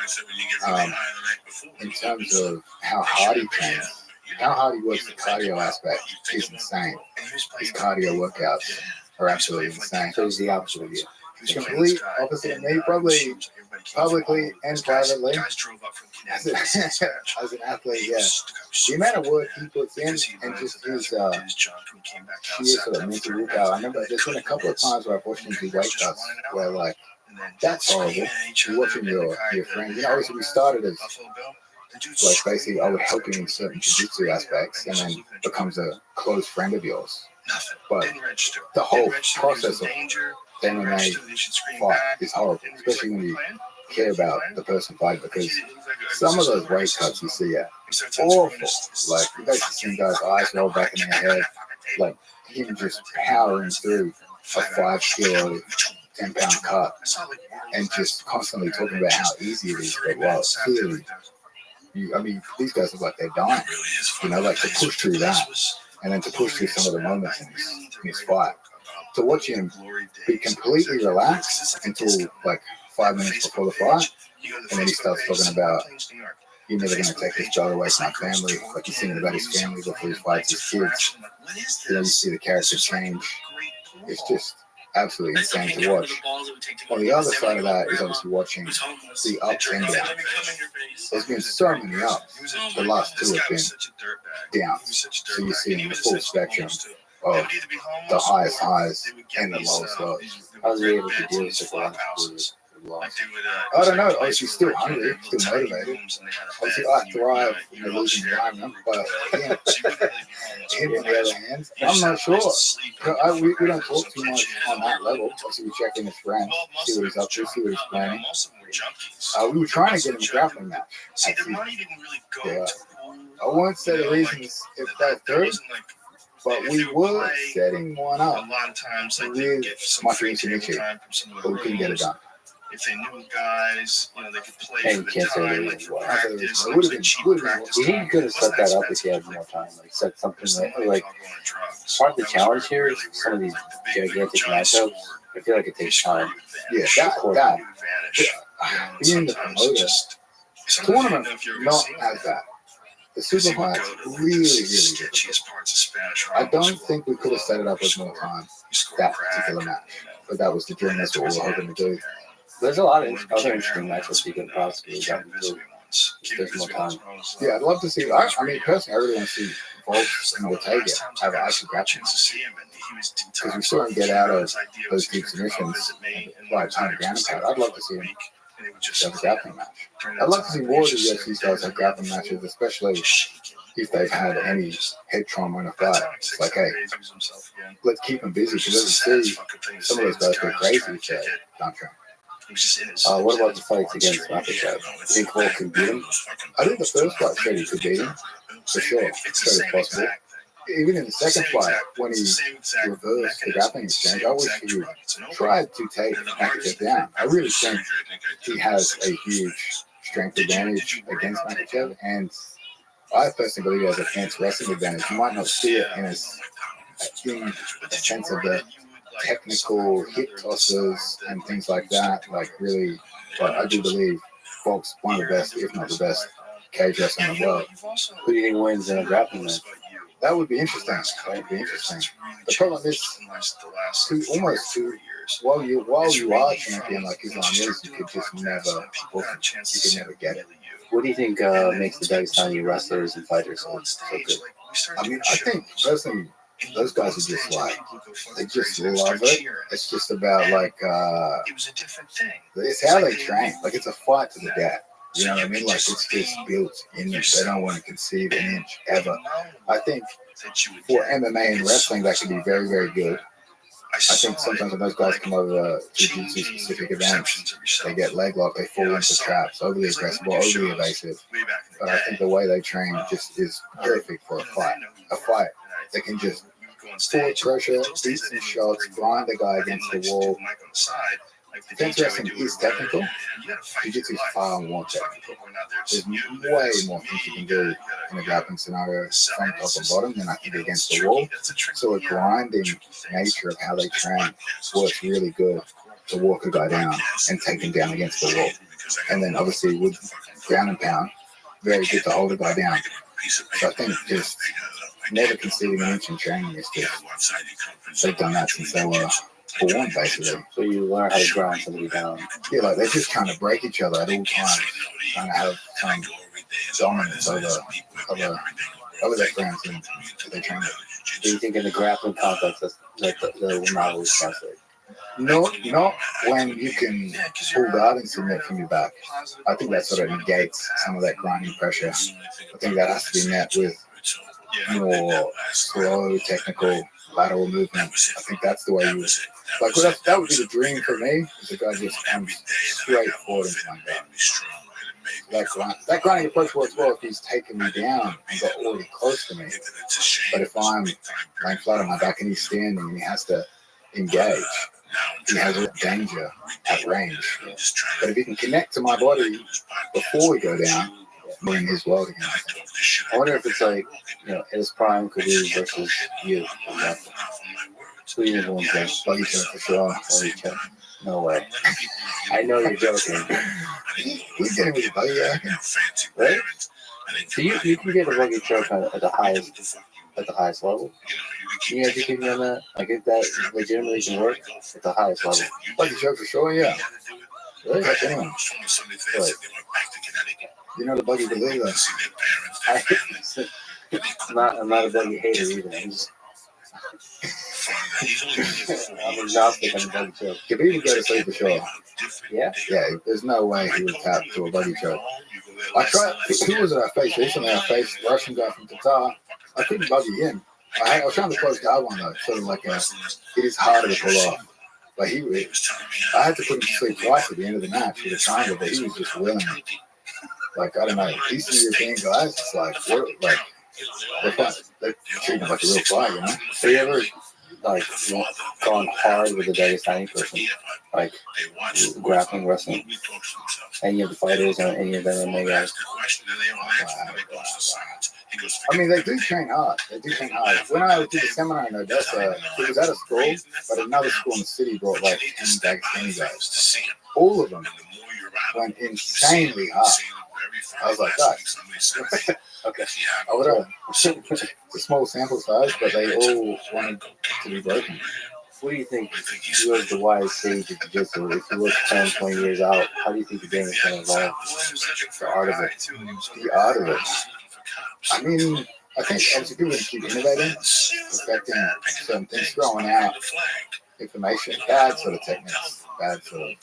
J: In terms of how hard he trains, how hard he works the cardio aspect is insane. His cardio workouts are absolutely insane.
H: So he's the opposite of you.
J: Complete opposite of me, probably publicly and privately. As an athlete, yeah. The amount of work he puts in and just his sheer sort of mental willpower. I remember there's been a couple of times where I've watched him do weight cuts where like, that's horrible. You're watching your friend. You know, obviously we started as like basically I would help him in certain jiu-jitsu aspects and then becomes a close friend of yours. But the whole process of MMA fight is horrible, especially when you care about the person fighting, because some of those weight cuts you see are awful. Like you basically see guys' eyes roll back in their head, like him just powering through a 5 kilo, 10 pound cut and just constantly talking about how easy it is. But well, clearly, these guys look like they're dying. You know, like to push through that and then to push through some of the moments in his fight. To watch him be completely relaxed until like 5 minutes before the fight, and then he starts talking about, you're never going to take this dog away from my family. Like he's thinking about his family before he fights his kids. Then you see the character change. It's just absolutely insane to watch. On the other side of that is obviously watching the ups and downs. There's been so many ups. The last two have been downs. So you see the full spectrum of the highest highs and the lowest lows.
H: I was able to do it for loss.
J: I don't know. Obviously, still hungry, still motivated. Obviously, I thrive in a losing environment, but yeah, him on the other hand, I'm not sure. We don't talk too much on that level. Obviously, we check in with friends, see what he's up to, see what he's planning. We were trying to get him a grappling match. Yeah. I won't say the reasons if that through. But we were setting one up with Masha Michi, but we couldn't get it done.
I: If they knew guys, they could play
H: and
I: for the time. Like,
J: it would have been.
H: You could have set that up if you had more time. Like set something like part of the challenge here is some of these gigantic matchups. I feel like it takes time.
J: Yeah, that. Being the promoter, tournament not as bad. The super fight's really good. I don't think we could have set it up with more time, that particular match. But that was the dream, that's what we were hoping to do.
H: There's a lot of other interesting matches you could possibly get into if there's more time.
J: Yeah, I'd love to see, I mean, personally, I really want to see Volks and Ortega have actual grappling. Because we saw him get out of those deep submissions by the time of ground and pound. I'd love to see him have a grappling match. I'd love to see more of the UFC stars have grappling matches, especially if they've had any head trauma in a fight. It's like, hey, let's keep them busy, because as you see, some of those guys go crazy if they don't train.
H: What about the fights against Makachev? Do you think Volk can beat him?
J: I think the first fight showed he could beat him, for sure. Showed it possible. Even in the second fight, when he reversed the grappling exchange, I wish he tried to take Makachev down. I really think he has a huge strength advantage against Makachev, and I personally believe he has a fancy wrestling advantage. You might not see it in the sense of the technical hip tosses and things like that, like really, but I do believe Volk's one of the best, if not the best, cage wrestler in the world.
H: Who do you think wins in a grappling match?
J: That would be interesting. The problem is, while you are champion like Islam is, you could just never get it.
H: What do you think makes the Dagestani wrestlers and fighters so good?
J: I mean, I think personally, those guys are just like, they just love it. It's just about like, it's how they train. Like it's a fight to the death. You know what I mean? Like it's just built in them. They don't want to concede an inch ever. I think for MMA and wrestling, that could be very, very good. I think sometimes when those guys come over to jiu-jitsu specific events, they get leg locked, they fall into traps, overly aggressive or overly evasive. But I think the way they train just is perfect for a fight. A fight they can just forward pressure, beat some shots, grind the guy against the wall, fence wrestling is technical. Jiu-jitsu is far more technical. There's way more things you can do in a grappling scenario from top and bottom than I can do against the wall. So a grinding nature of how they train works really good to walk a guy down and take him down against the wall. And then obviously with ground and pound, very good to hold a guy down. So I think just never conceding an inch in training is just, they've done that since they were born, basically.
H: So you learn how to grind somebody down.
J: Yeah, like they're just trying to break each other at all times, trying to have some dominance over their friends and their trainers.
H: Do you think in the grappling context that will not always translate?
J: No, not when you can pull guard and submit from your back. I think that sort of negates some of that grinding pressure. I think that has to be met with more slow, technical, lateral movement. I think that's the way you like. Well, that would be the dream for me. Is the guy just comes straight forward into my guard. That grinding approach works well if he's taking me down and got already close to me. But if I'm laying flat on my back and he's standing and he has to engage, he has a danger at range. But if he can connect to my body before we go down, we're in his world again.
H: I wonder if it's like, his prime Khabib versus you, for example. Who you going to say?
J: Buggy choke for sure.
H: Buggy choke. No way. I know you're joking.
J: He's getting with the buggy choke.
H: Right? So you can get a buggy choke at the highest level. Can you educate me on that? Like if that legitimately can work at the highest level.
J: Buggy choke for sure, yeah.
H: Really?
J: Catch anyone.
H: Really?
J: You know the buggy believer.
H: I'm not a buggy hater either. I'm agnostic on the buggy choke.
J: Khabib would go to sleep for sure.
H: Yeah?
J: Yeah, there's no way he would tap to a buggy choke. I tried, who was it I faced recently? I faced a Russian guy from Qatar. I couldn't buggy him. I was trying to close guard one though, sort of like it is harder to pull off. But I had to put him to sleep twice at the end of the match with a triangle, but he was just willing. Like, I don't know, Eastern European guys, it's like, they're treating him like a real fly,
H: So you ever, gone hard with a Dagestani person? Like, grappling, wrestling? Any of the fighters or any of the MMA guys?
J: I mean, they do train hard. When I did the seminar in Odessa, it was at a school, but another school in the city brought like 10 Dagestani guys. All of them went insanely hard. I was like, guys, okay. I would have it's a small sample size, but they all wanted to be broken.
H: What do you think you as the wise sage of jiu-jitsu, if you look 10, 20 years out, how do you think the game is going to evolve? The art of it.
J: The art of it. I mean, I think obviously people are going to keep innovating, perfecting certain things, throwing out information, bad sort of techniques, bad sort of.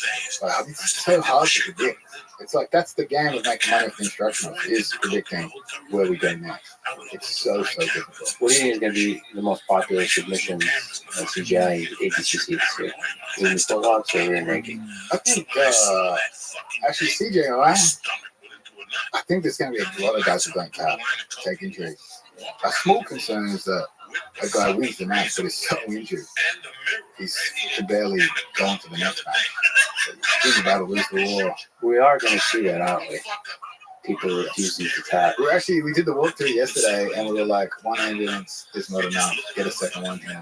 J: It's so hard to predict. It's like that's the game of making money from instructional is predicting where we go next. It's so difficult.
H: What do you think is going to be the most popular submission CGI ADCC this year? Is it still locks or rear naked?
J: I think actually CJI. I think there's going to be a lot of guys who don't tap, take injuries. A small concern is that a guy wins the match, but is so injured, he can barely go on to the next match. He's about to lose the war.
H: We are going to see that, aren't we? People refusing to tap.
J: We did the walkthrough yesterday, and we were like, one ambulance is not enough. Get a second one here.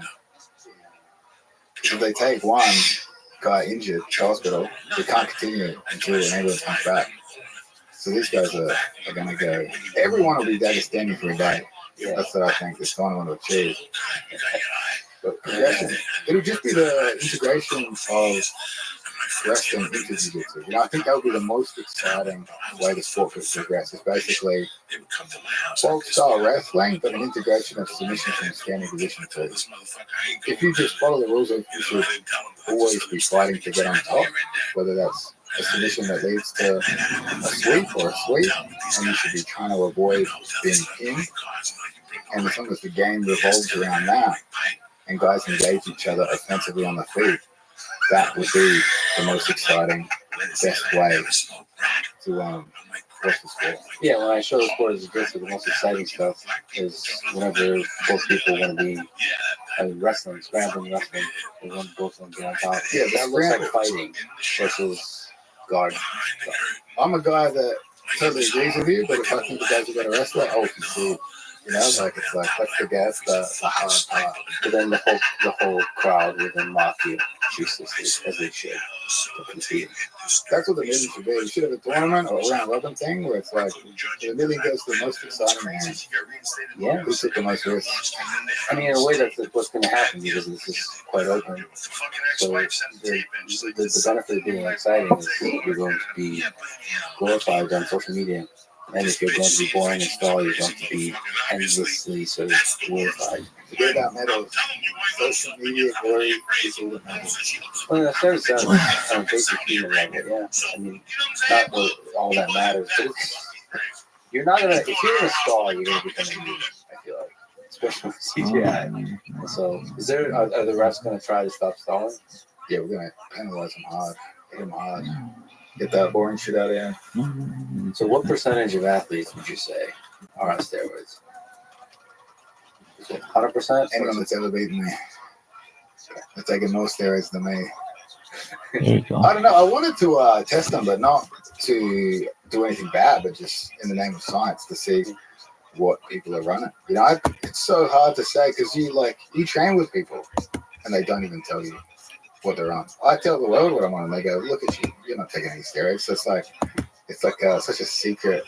J: If they take one guy injured to hospital, they can't continue until an ambulance comes back. So these guys are going to go. Everyone will be Dagestani for a day. Yeah. That's what I think this tournament will achieve. But progression, it'll just be the integration of wrestling into jiu-jitsu. I think that would be the most exciting way the sport could progress. It's basically folk-style wrestling, but an integration of submission from standing position too. If you just follow the rules, you should always be fighting to get on top, whether that's a submission that leads to a sweep or a sweep, and you should be trying to avoid being pinned. And as long as the game revolves around that, and guys engage each other offensively on the feet, that would be the most exciting, best way to watch the sport.
H: Yeah, when I show the sport as jiu-jitsu, the most exciting stuff is whenever both people want to be wrestling, scrambling wrestling. They want both of them get on top.
J: Yeah,
H: that looks like fighting versus guard.
J: I'm a guy that totally agrees with you, but if I think the guy's a better wrestler, I will concede. You know, like it's like let's forget the hard part.
H: But then the whole crowd will then mock you uselessly, as they should.
J: That's what the million should be. We should have a tournament or a round robin thing where it's like the million goes to the most exciting man.
H: Yeah,
J: who took the most risks.
H: I mean, in a way, that's what's going to happen because this is quite open. So the benefit of being exciting is you're going to be glorified on social media. And if you're going to be boring and stall, you're going to be endlessly sort of glorified.
J: Forget about medals. Social media glory is all that matters.
H: Well, that's very sad on a basic human level, yeah. I mean, not what all that matters, but you're not going to, if you're in a stall, you're going to become a meme, I feel like. Especially with CGI. So, are the refs going to try to stop stalling?
J: Yeah, we're going to penalize them hard. Hit them hard. Get that boring shit out of here.
H: So what percentage of athletes would you say are on steroids? Is it 100%?
J: Anyone that's ever beaten me. They're taking more steroids than me.
A: There you go.
J: I don't know. I wanted to test them, but not to do anything bad, but just in the name of science to see what people are running. You know, it's so hard to say because you train with people and they don't even tell you what they're on. I tell the world what I'm on, and they go, "Look at you! You're not taking any steroids." So it's like such a secret